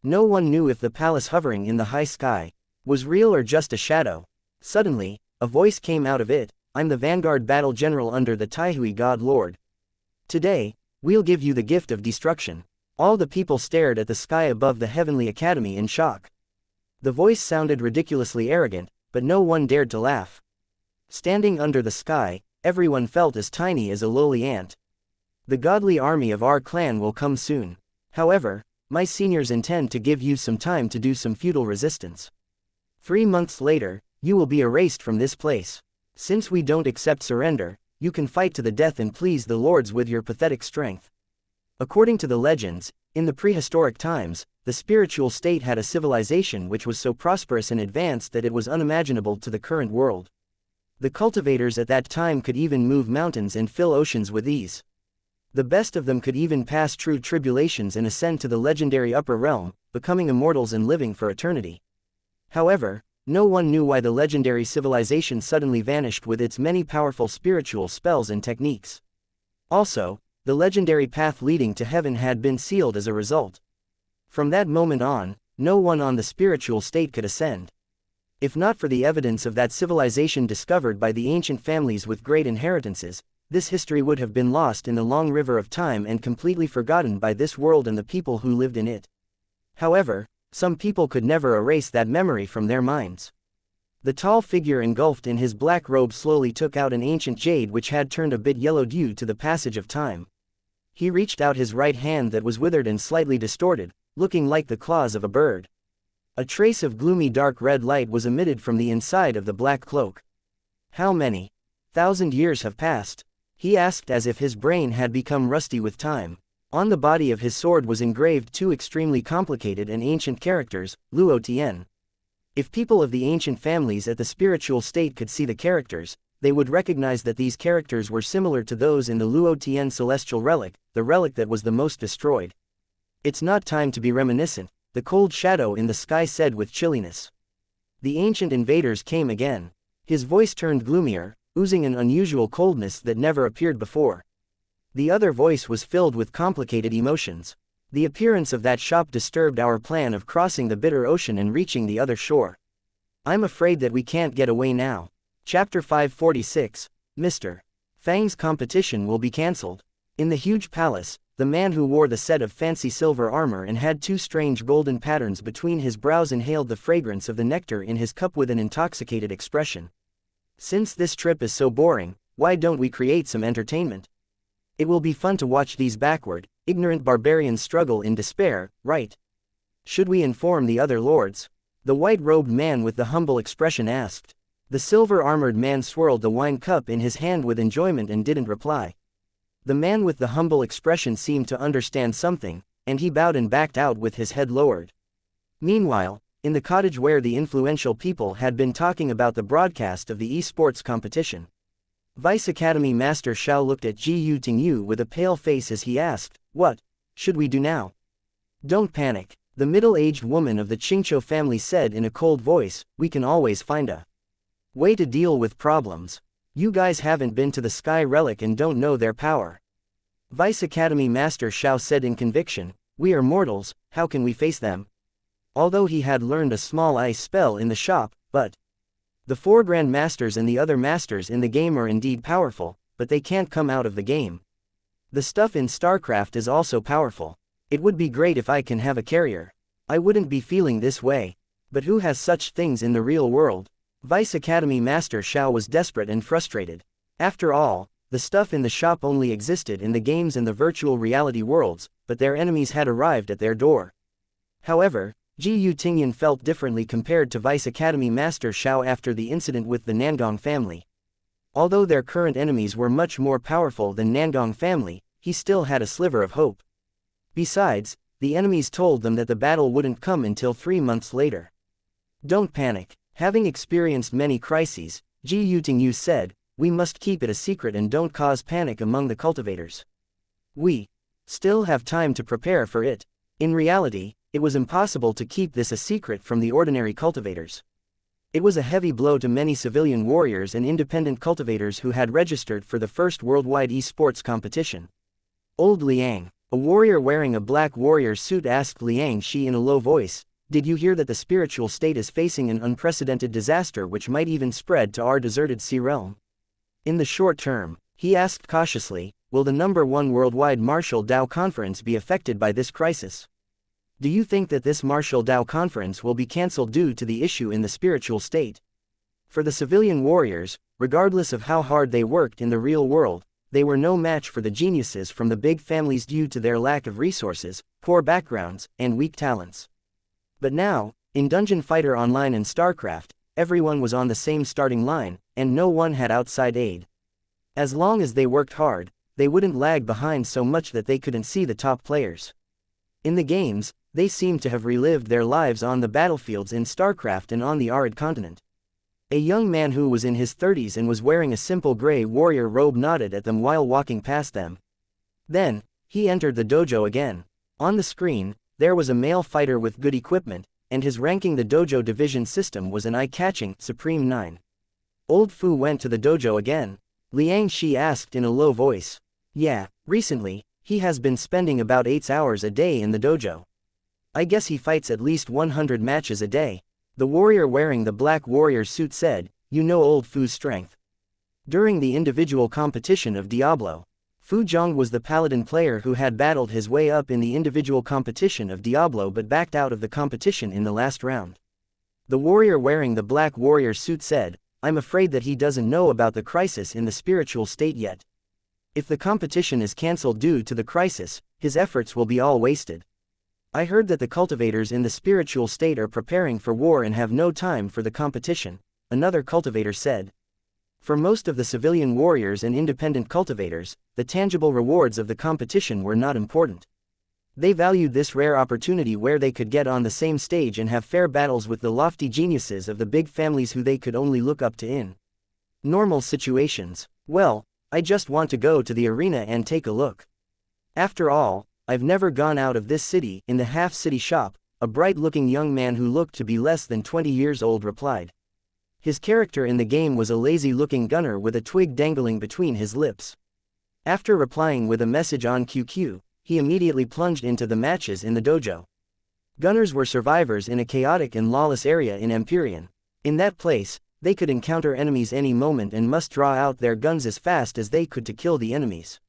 No one knew if the palace hovering in the high sky was real or just a shadow. Suddenly, a voice came out of it, "I'm the Vanguard Battle General under the Taihui God Lord. Today, we'll give you the gift of destruction." All the people stared at the sky above the Heavenly Academy in shock. The voice sounded ridiculously arrogant, but no one dared to laugh. Standing under the sky, everyone felt as tiny as a lowly ant. "The godly army of our clan will come soon. However, my seniors intend to give you some time to do some futile resistance. 3 months later, you will be erased from this place. Since we don't accept surrender, you can fight to the death and please the lords with your pathetic strength." According to the legends, in the prehistoric times, the spiritual state had a civilization which was so prosperous and advanced that it was unimaginable to the current world. The cultivators at that time could even move mountains and fill oceans with ease. The best of them could even pass true tribulations and ascend to the legendary upper realm, becoming immortals and living for eternity. However, no one knew why the legendary civilization suddenly vanished with its many powerful spiritual spells and techniques. Also, the legendary path leading to heaven had been sealed as a result. From that moment on, no one on the spiritual state could ascend. If not for the evidence of that civilization discovered by the ancient families with great inheritances, this history would have been lost in the long river of time and completely forgotten by this world and the people who lived in it. However, some people could never erase that memory from their minds. The tall figure engulfed in his black robe slowly took out an ancient jade which had turned a bit yellow due to the passage of time. He reached out his right hand that was withered and slightly distorted, looking like the claws of a bird. A trace of gloomy dark red light was emitted from the inside of the black cloak. "How many 1,000 years have passed?" he asked as if his brain had become rusty with time. On the body of his sword was engraved 2 extremely complicated and ancient characters, Luo Tian. If people of the ancient families at the spiritual state could see the characters, they would recognize that these characters were similar to those in the Luo Tian celestial relic, the relic that was the most destroyed. "It's not time to be reminiscent," the cold shadow in the sky said with chilliness. The ancient invaders came again. His voice turned gloomier, oozing an unusual coldness that never appeared before. The other voice was filled with complicated emotions. "The appearance of that shop disturbed our plan of crossing the bitter ocean and reaching the other shore. I'm afraid that we can't get away now." Chapter 546, Mr. Fang's competition will be cancelled. In the huge palace, the man who wore the set of fancy silver armor and had 2 strange golden patterns between his brows inhaled the fragrance of the nectar in his cup with an intoxicated expression. "Since this trip is so boring, why don't we create some entertainment? It will be fun to watch these backward, ignorant barbarians struggle in despair, right? Should we inform the other lords? The white-robed man with the humble expression asked. The silver-armored man swirled the wine cup in his hand with enjoyment and didn't reply. The man with the humble expression seemed to understand something, and he bowed and backed out with his head lowered. Meanwhile, in the cottage where the influential people had been talking about the broadcast of the esports competition, Vice Academy Master Xiao looked at Ji Tingyu with a pale face as he asked, "What should we do now?" "Don't panic," the middle-aged woman of the Qingqiu family said in a cold voice, "we can always find a way to deal with problems. You guys haven't been to the Sky Relic and don't know their power." Vice Academy Master Xiao said in conviction, "We are mortals, how can we face them?" Although he had learned a small ice spell in the shop, but the 4 Grand Masters and the other masters in the game are indeed powerful, but they can't come out of the game. The stuff in StarCraft is also powerful. It would be great if I can have a carrier. I wouldn't be feeling this way. But who has such things in the real world? Vice Academy Master Xiao was desperate and frustrated. After all, the stuff in the shop only existed in the games and the virtual reality worlds, but their enemies had arrived at their door. However, Ji Tingyan felt differently compared to Vice Academy Master Xiao after the incident with the Nangong family. Although their current enemies were much more powerful than Nangong family, he still had a sliver of hope. Besides, the enemies told them that the battle wouldn't come until 3 months later. "Don't panic." Having experienced many crises, Ji Tingyu said, "We must keep it a secret and don't cause panic among the cultivators. We still have time to prepare for it." In reality, it was impossible to keep this a secret from the ordinary cultivators. It was a heavy blow to many civilian warriors and independent cultivators who had registered for the first worldwide esports competition. Old Liang, a warrior wearing a black warrior suit, asked Liang Shi in a low voice, "Did you hear that the spiritual state is facing an unprecedented disaster which might even spread to our deserted sea realm?" In the short term, he asked cautiously, "Will the #1 worldwide Martial Dao Conference be affected by this crisis? Do you think that this Martial Dao Conference will be cancelled due to the issue in the spiritual state?" For the civilian warriors, regardless of how hard they worked in the real world, they were no match for the geniuses from the big families due to their lack of resources, poor backgrounds, and weak talents. But now, in Dungeon Fighter Online and StarCraft, everyone was on the same starting line, and no one had outside aid. As long as they worked hard, they wouldn't lag behind so much that they couldn't see the top players. In the games, they seemed to have relived their lives on the battlefields in StarCraft and on the arid continent. A young man who was in his 30s and was wearing a simple gray warrior robe nodded at them while walking past them. Then, he entered the dojo again. On the screen, there was a male fighter with good equipment, and his ranking the dojo division system was an eye-catching Supreme 9. Old Fu went to the dojo again. Liang Shi asked in a low voice. "Yeah, recently, he has been spending about 8 hours a day in the dojo. I guess he fights at least 100 matches a day." The warrior wearing the black warrior suit said, "You know Old Fu's strength." During the individual competition of Diablo, Fu Zhong was the paladin player who had battled his way up in the individual competition of Diablo but backed out of the competition in the last round. The warrior wearing the black warrior suit said, "I'm afraid that he doesn't know about the crisis in the spiritual state yet. If the competition is cancelled due to the crisis, his efforts will be all wasted. I heard that the cultivators in the spiritual state are preparing for war and have no time for the competition," another cultivator said. For most of the civilian warriors and independent cultivators, the tangible rewards of the competition were not important. They valued this rare opportunity where they could get on the same stage and have fair battles with the lofty geniuses of the big families who they could only look up to in normal situations. "Well, I just want to go to the arena and take a look. After all, I've never gone out of this city." In the half-city shop, a bright-looking young man who looked to be less than 20 years old replied. His character in the game was a lazy-looking gunner with a twig dangling between his lips. After replying with a message on QQ, he immediately plunged into the matches in the dojo. Gunners were survivors in a chaotic and lawless area in Empyrean. In that place, they could encounter enemies any moment and must draw out their guns as fast as they could to kill the enemies.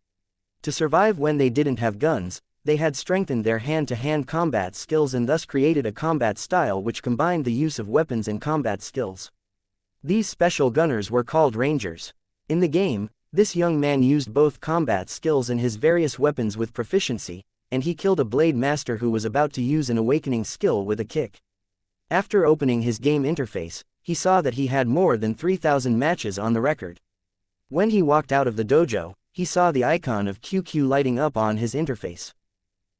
To survive when they didn't have guns, they had strengthened their hand-to-hand combat skills and thus created a combat style which combined the use of weapons and combat skills. These special gunners were called rangers. In the game, This young man used both combat skills and his various weapons with proficiency, and he killed a blade master who was about to use an awakening skill with a kick. After opening his game interface, he saw that he had more than 3,000 matches on the record. When he walked out of the dojo, he saw the icon of QQ lighting up on his interface.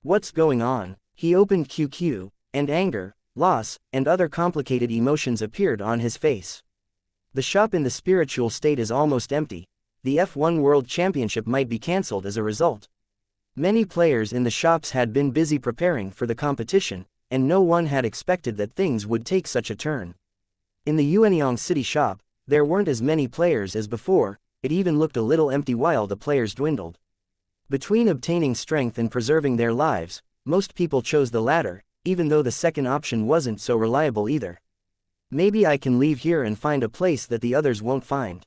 What's going on? He opened QQ, and anger, loss, and other complicated emotions appeared on his face. The shop in the spiritual state is almost empty. The F1 World Championship might be cancelled as a result. Many players in the shops had been busy preparing for the competition, and no one had expected that things would take such a turn. In the Yuanyang City shop, there weren't as many players as before. It even looked a little empty while the players dwindled. Between obtaining strength and preserving their lives, most people chose the latter, even though the second option wasn't so reliable either. Maybe I can leave here and find a place that the others won't find.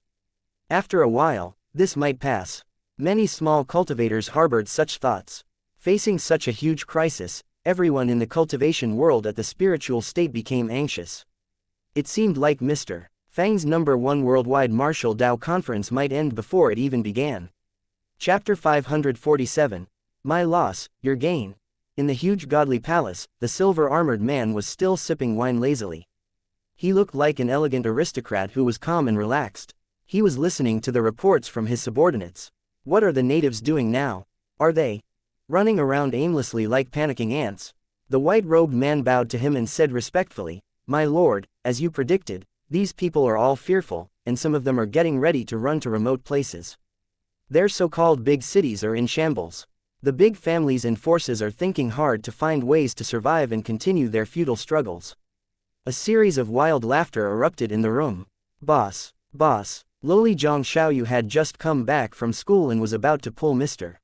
After a while, this might pass. Many small cultivators harbored such thoughts. Facing such a huge crisis, everyone in the cultivation world at the spiritual state became anxious. It seemed like Mr. Fang's #1 worldwide martial Dao conference might end before it even began. Chapter 547. My loss, your gain. In the huge godly palace, the silver-armored man was still sipping wine lazily. He looked like an elegant aristocrat who was calm and relaxed. He was listening to the reports from his subordinates. What are the natives doing now? Are they running around aimlessly like panicking ants? The white-robed man bowed to him and said respectfully, My lord, as you predicted, these people are all fearful, and some of them are getting ready to run to remote places. Their so-called big cities are in shambles. The big families and forces are thinking hard to find ways to survive and continue their feudal struggles. A series of wild laughter erupted in the room. Boss, Loli Zhang Xiaoyu had just come back from school and was about to pull Mr.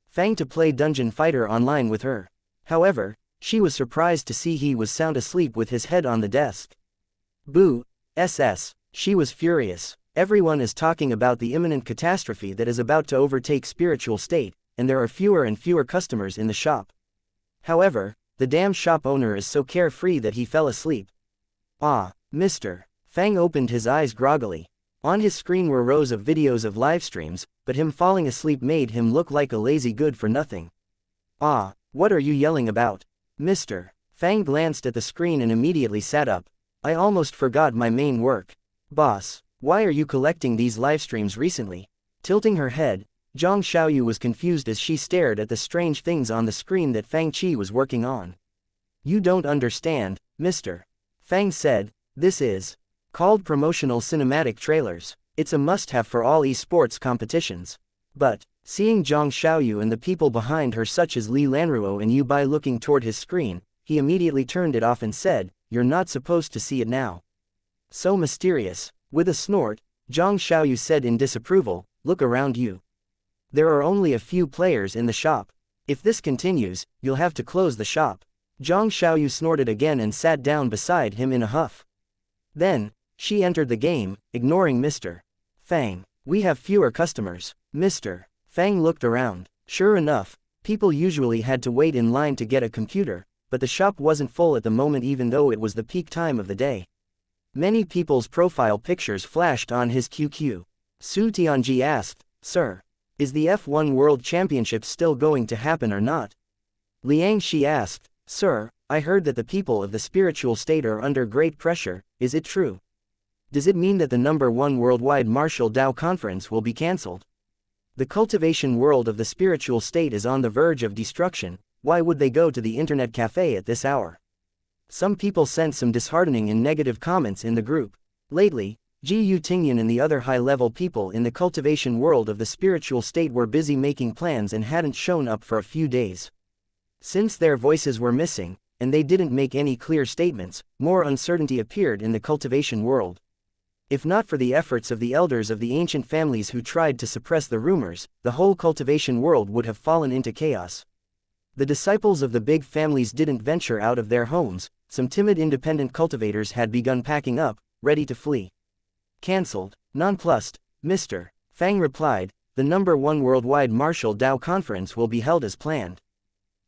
Fang to play Dungeon Fighter online with her. However, she was surprised to see he was sound asleep with his head on the desk. Boo, she was furious. Everyone is talking about the imminent catastrophe that is about to overtake spiritual state, and there are fewer and fewer customers in the shop. However, the damn shop owner is so carefree that he fell asleep. Mr. Fang opened his eyes groggily. On his screen were rows of videos of live streams, but him falling asleep made him look like a lazy good-for-nothing. What are you yelling about? Mr. Fang glanced at the screen and immediately sat up. I almost forgot my main work. Boss, why are you collecting these live streams recently? Tilting her head, Zhang Xiaoyu was confused as she stared at the strange things on the screen that Fang Qi was working on. You don't understand, Mr. Fang said, this is called promotional cinematic trailers. It's a must-have for all esports competitions. But, seeing Zhang Xiaoyu and the people behind her such as Li Lanruo and Yu Bai looking toward his screen, he immediately turned it off and said, You're not supposed to see it now. So mysterious. With a snort, Zhang Xiaoyu said in disapproval, Look around you. There are only a few players in the shop. If this continues, you'll have to close the shop. Zhang Xiaoyu snorted again and sat down beside him in a huff. Then, she entered the game, ignoring Mr. Fang. We have fewer customers. Mr. Fang looked around. Sure enough, people usually had to wait in line to get a computer, but the shop wasn't full at the moment even though it was the peak time of the day. Many people's profile pictures flashed on his QQ. Su Tianji asked, Sir, is the F1 World Championship still going to happen or not? Liang Shi asked, Sir, I heard that the people of the spiritual state are under great pressure, is it true? Does it mean that the #1 worldwide martial Dao conference will be cancelled? The cultivation world of the spiritual state is on the verge of destruction. Why would they go to the internet cafe at this hour? Some people sent some disheartening and negative comments in the group. Lately, Ji Yu Tingyan and the other high-level people in the cultivation world of the spiritual state were busy making plans and hadn't shown up for a few days. Since their voices were missing, and they didn't make any clear statements, more uncertainty appeared in the cultivation world. If not for the efforts of the elders of the ancient families who tried to suppress the rumors, the whole cultivation world would have fallen into chaos. The disciples of the big families didn't venture out of their homes. Some timid independent cultivators had begun packing up, ready to flee. Cancelled. Nonplussed, Mr. Fang replied, the #1 worldwide martial Dao conference will be held as planned.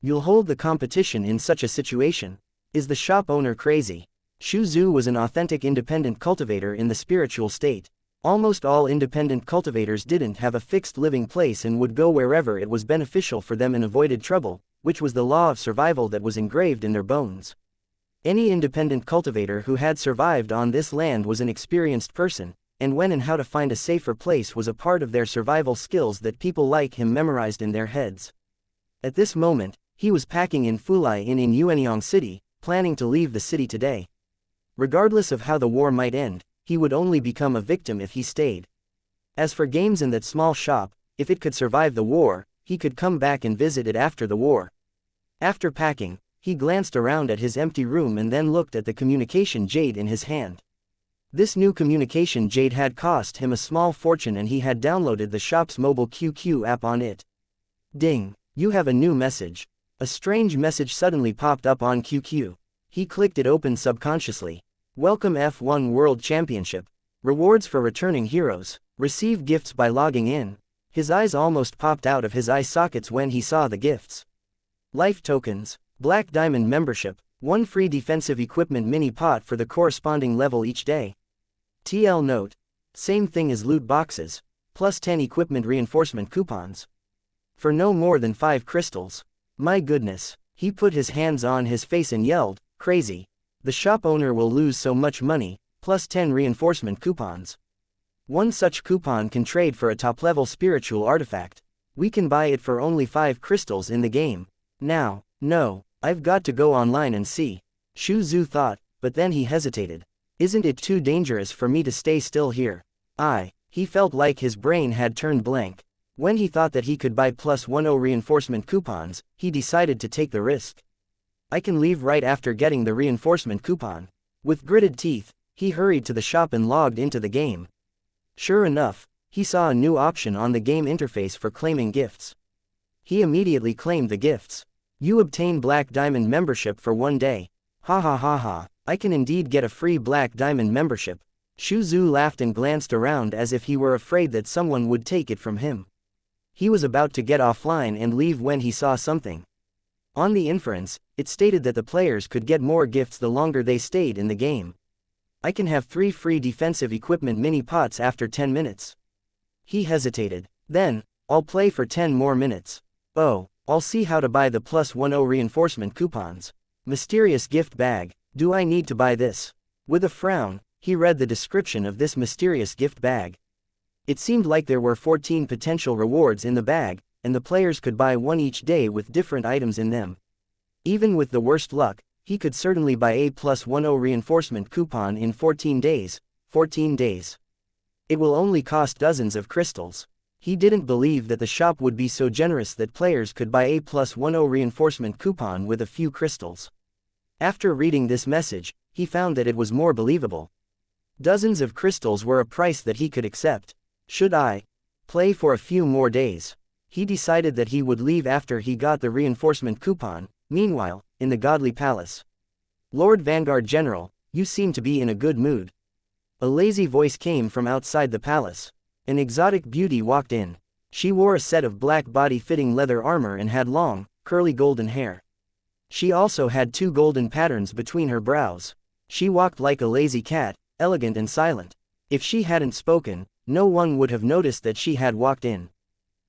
You'll hold the competition in such a situation. Is the shop owner crazy? Shu Zhu was an authentic independent cultivator in the spiritual state. Almost all independent cultivators didn't have a fixed living place and would go wherever it was beneficial for them and avoided trouble, which was the law of survival that was engraved in their bones. Any independent cultivator who had survived on this land was an experienced person, and when and how to find a safer place was a part of their survival skills that people like him memorized in their heads. At this moment, he was packing in Fulai Inn in Yuanyang City, planning to leave the city today. Regardless of how the war might end, he would only become a victim if he stayed. As for games in that small shop, if it could survive the war, he could come back and visit it after the war. After packing, he glanced around at his empty room and then looked at the communication jade in his hand. This new communication jade had cost him a small fortune and he had downloaded the shop's mobile QQ app on it. Ding! You have a new message. A strange message suddenly popped up on QQ. He clicked it open subconsciously. Welcome F1 World Championship. Rewards for returning heroes. Receive gifts by logging in. His eyes almost popped out of his eye sockets when he saw the gifts. Life tokens. Black Diamond membership. 1 free defensive equipment mini pot for the corresponding level each day. TL note. Same thing as loot boxes. Plus 10 equipment reinforcement coupons. For no more than 5 crystals. My goodness. He put his hands on his face and yelled, crazy. The shop owner will lose so much money, plus 10 reinforcement coupons. One such coupon can trade for a top-level spiritual artifact. We can buy it for only 5 crystals in the game. Now, no, I've got to go online and see. Shu Zhu thought, but then he hesitated. Isn't it too dangerous for me to stay still here? He felt like his brain had turned blank. When he thought that he could buy plus 10 reinforcement coupons, he decided to take the risk. I can leave right after getting the reinforcement coupon. With gritted teeth, he hurried to the shop and logged into the game. Sure enough, he saw a new option on the game interface for claiming gifts. He immediately claimed the gifts. You obtain Black Diamond membership for 1 day. Ha ha ha ha, I can indeed get a free Black Diamond membership. Shu Zhu laughed and glanced around as if he were afraid that someone would take it from him. He was about to get offline and leave when he saw something. On the inference, it stated that the players could get more gifts the longer they stayed in the game. I can have 3 free defensive equipment mini pots after 10 minutes. He hesitated. Then, I'll play for 10 more minutes. Oh, I'll see how to buy the plus 10 reinforcement coupons. Mysterious gift bag. Do I need to buy this? With a frown, he read the description of this mysterious gift bag. It seemed like there were 14 potential rewards in the bag, and the players could buy 1 each day with different items in them. Even with the worst luck, he could certainly buy a plus 10 reinforcement coupon in 14 days. 14 days. It will only cost dozens of crystals. He didn't believe that the shop would be so generous that players could buy a plus 10 reinforcement coupon with a few crystals. After reading this message, he found that it was more believable. Dozens of crystals were a price that he could accept. Should I play for a few more days? He decided that he would leave after he got the reinforcement coupon. Meanwhile, in the Godly Palace. Lord Vanguard General, you seem to be in a good mood. A lazy voice came from outside the palace. An exotic beauty walked in. She wore a set of black body-fitting leather armor and had long, curly golden hair. She also had 2 golden patterns between her brows. She walked like a lazy cat, elegant and silent. If she hadn't spoken, no one would have noticed that she had walked in.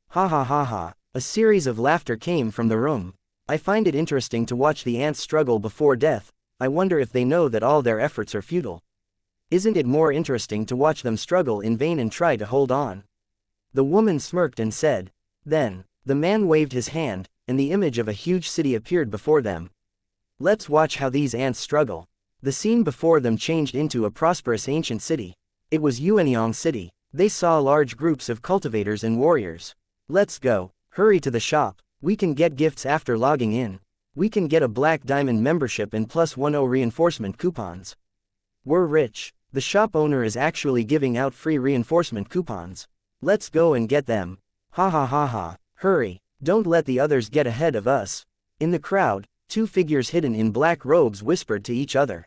Ha ha ha ha. A series of laughter came from the room. I find it interesting to watch the ants struggle before death. I wonder if they know that all their efforts are futile. Isn't it more interesting to watch them struggle in vain and try to hold on? The woman smirked and said. Then, the man waved his hand, and the image of a huge city appeared before them. Let's watch how these ants struggle. The scene before them changed into a prosperous ancient city. It was Yuanyang City. They saw large groups of cultivators and warriors. Let's go. Hurry to the shop. We can get gifts after logging in. We can get a Black Diamond membership and plus 10 reinforcement coupons. We're rich. The shop owner is actually giving out free reinforcement coupons. Let's go and get them. Ha ha ha ha. Hurry. Don't let the others get ahead of us. In the crowd, 2 figures hidden in black robes whispered to each other.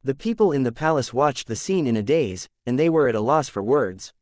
The people in the palace watched the scene in a daze, and they were at a loss for words.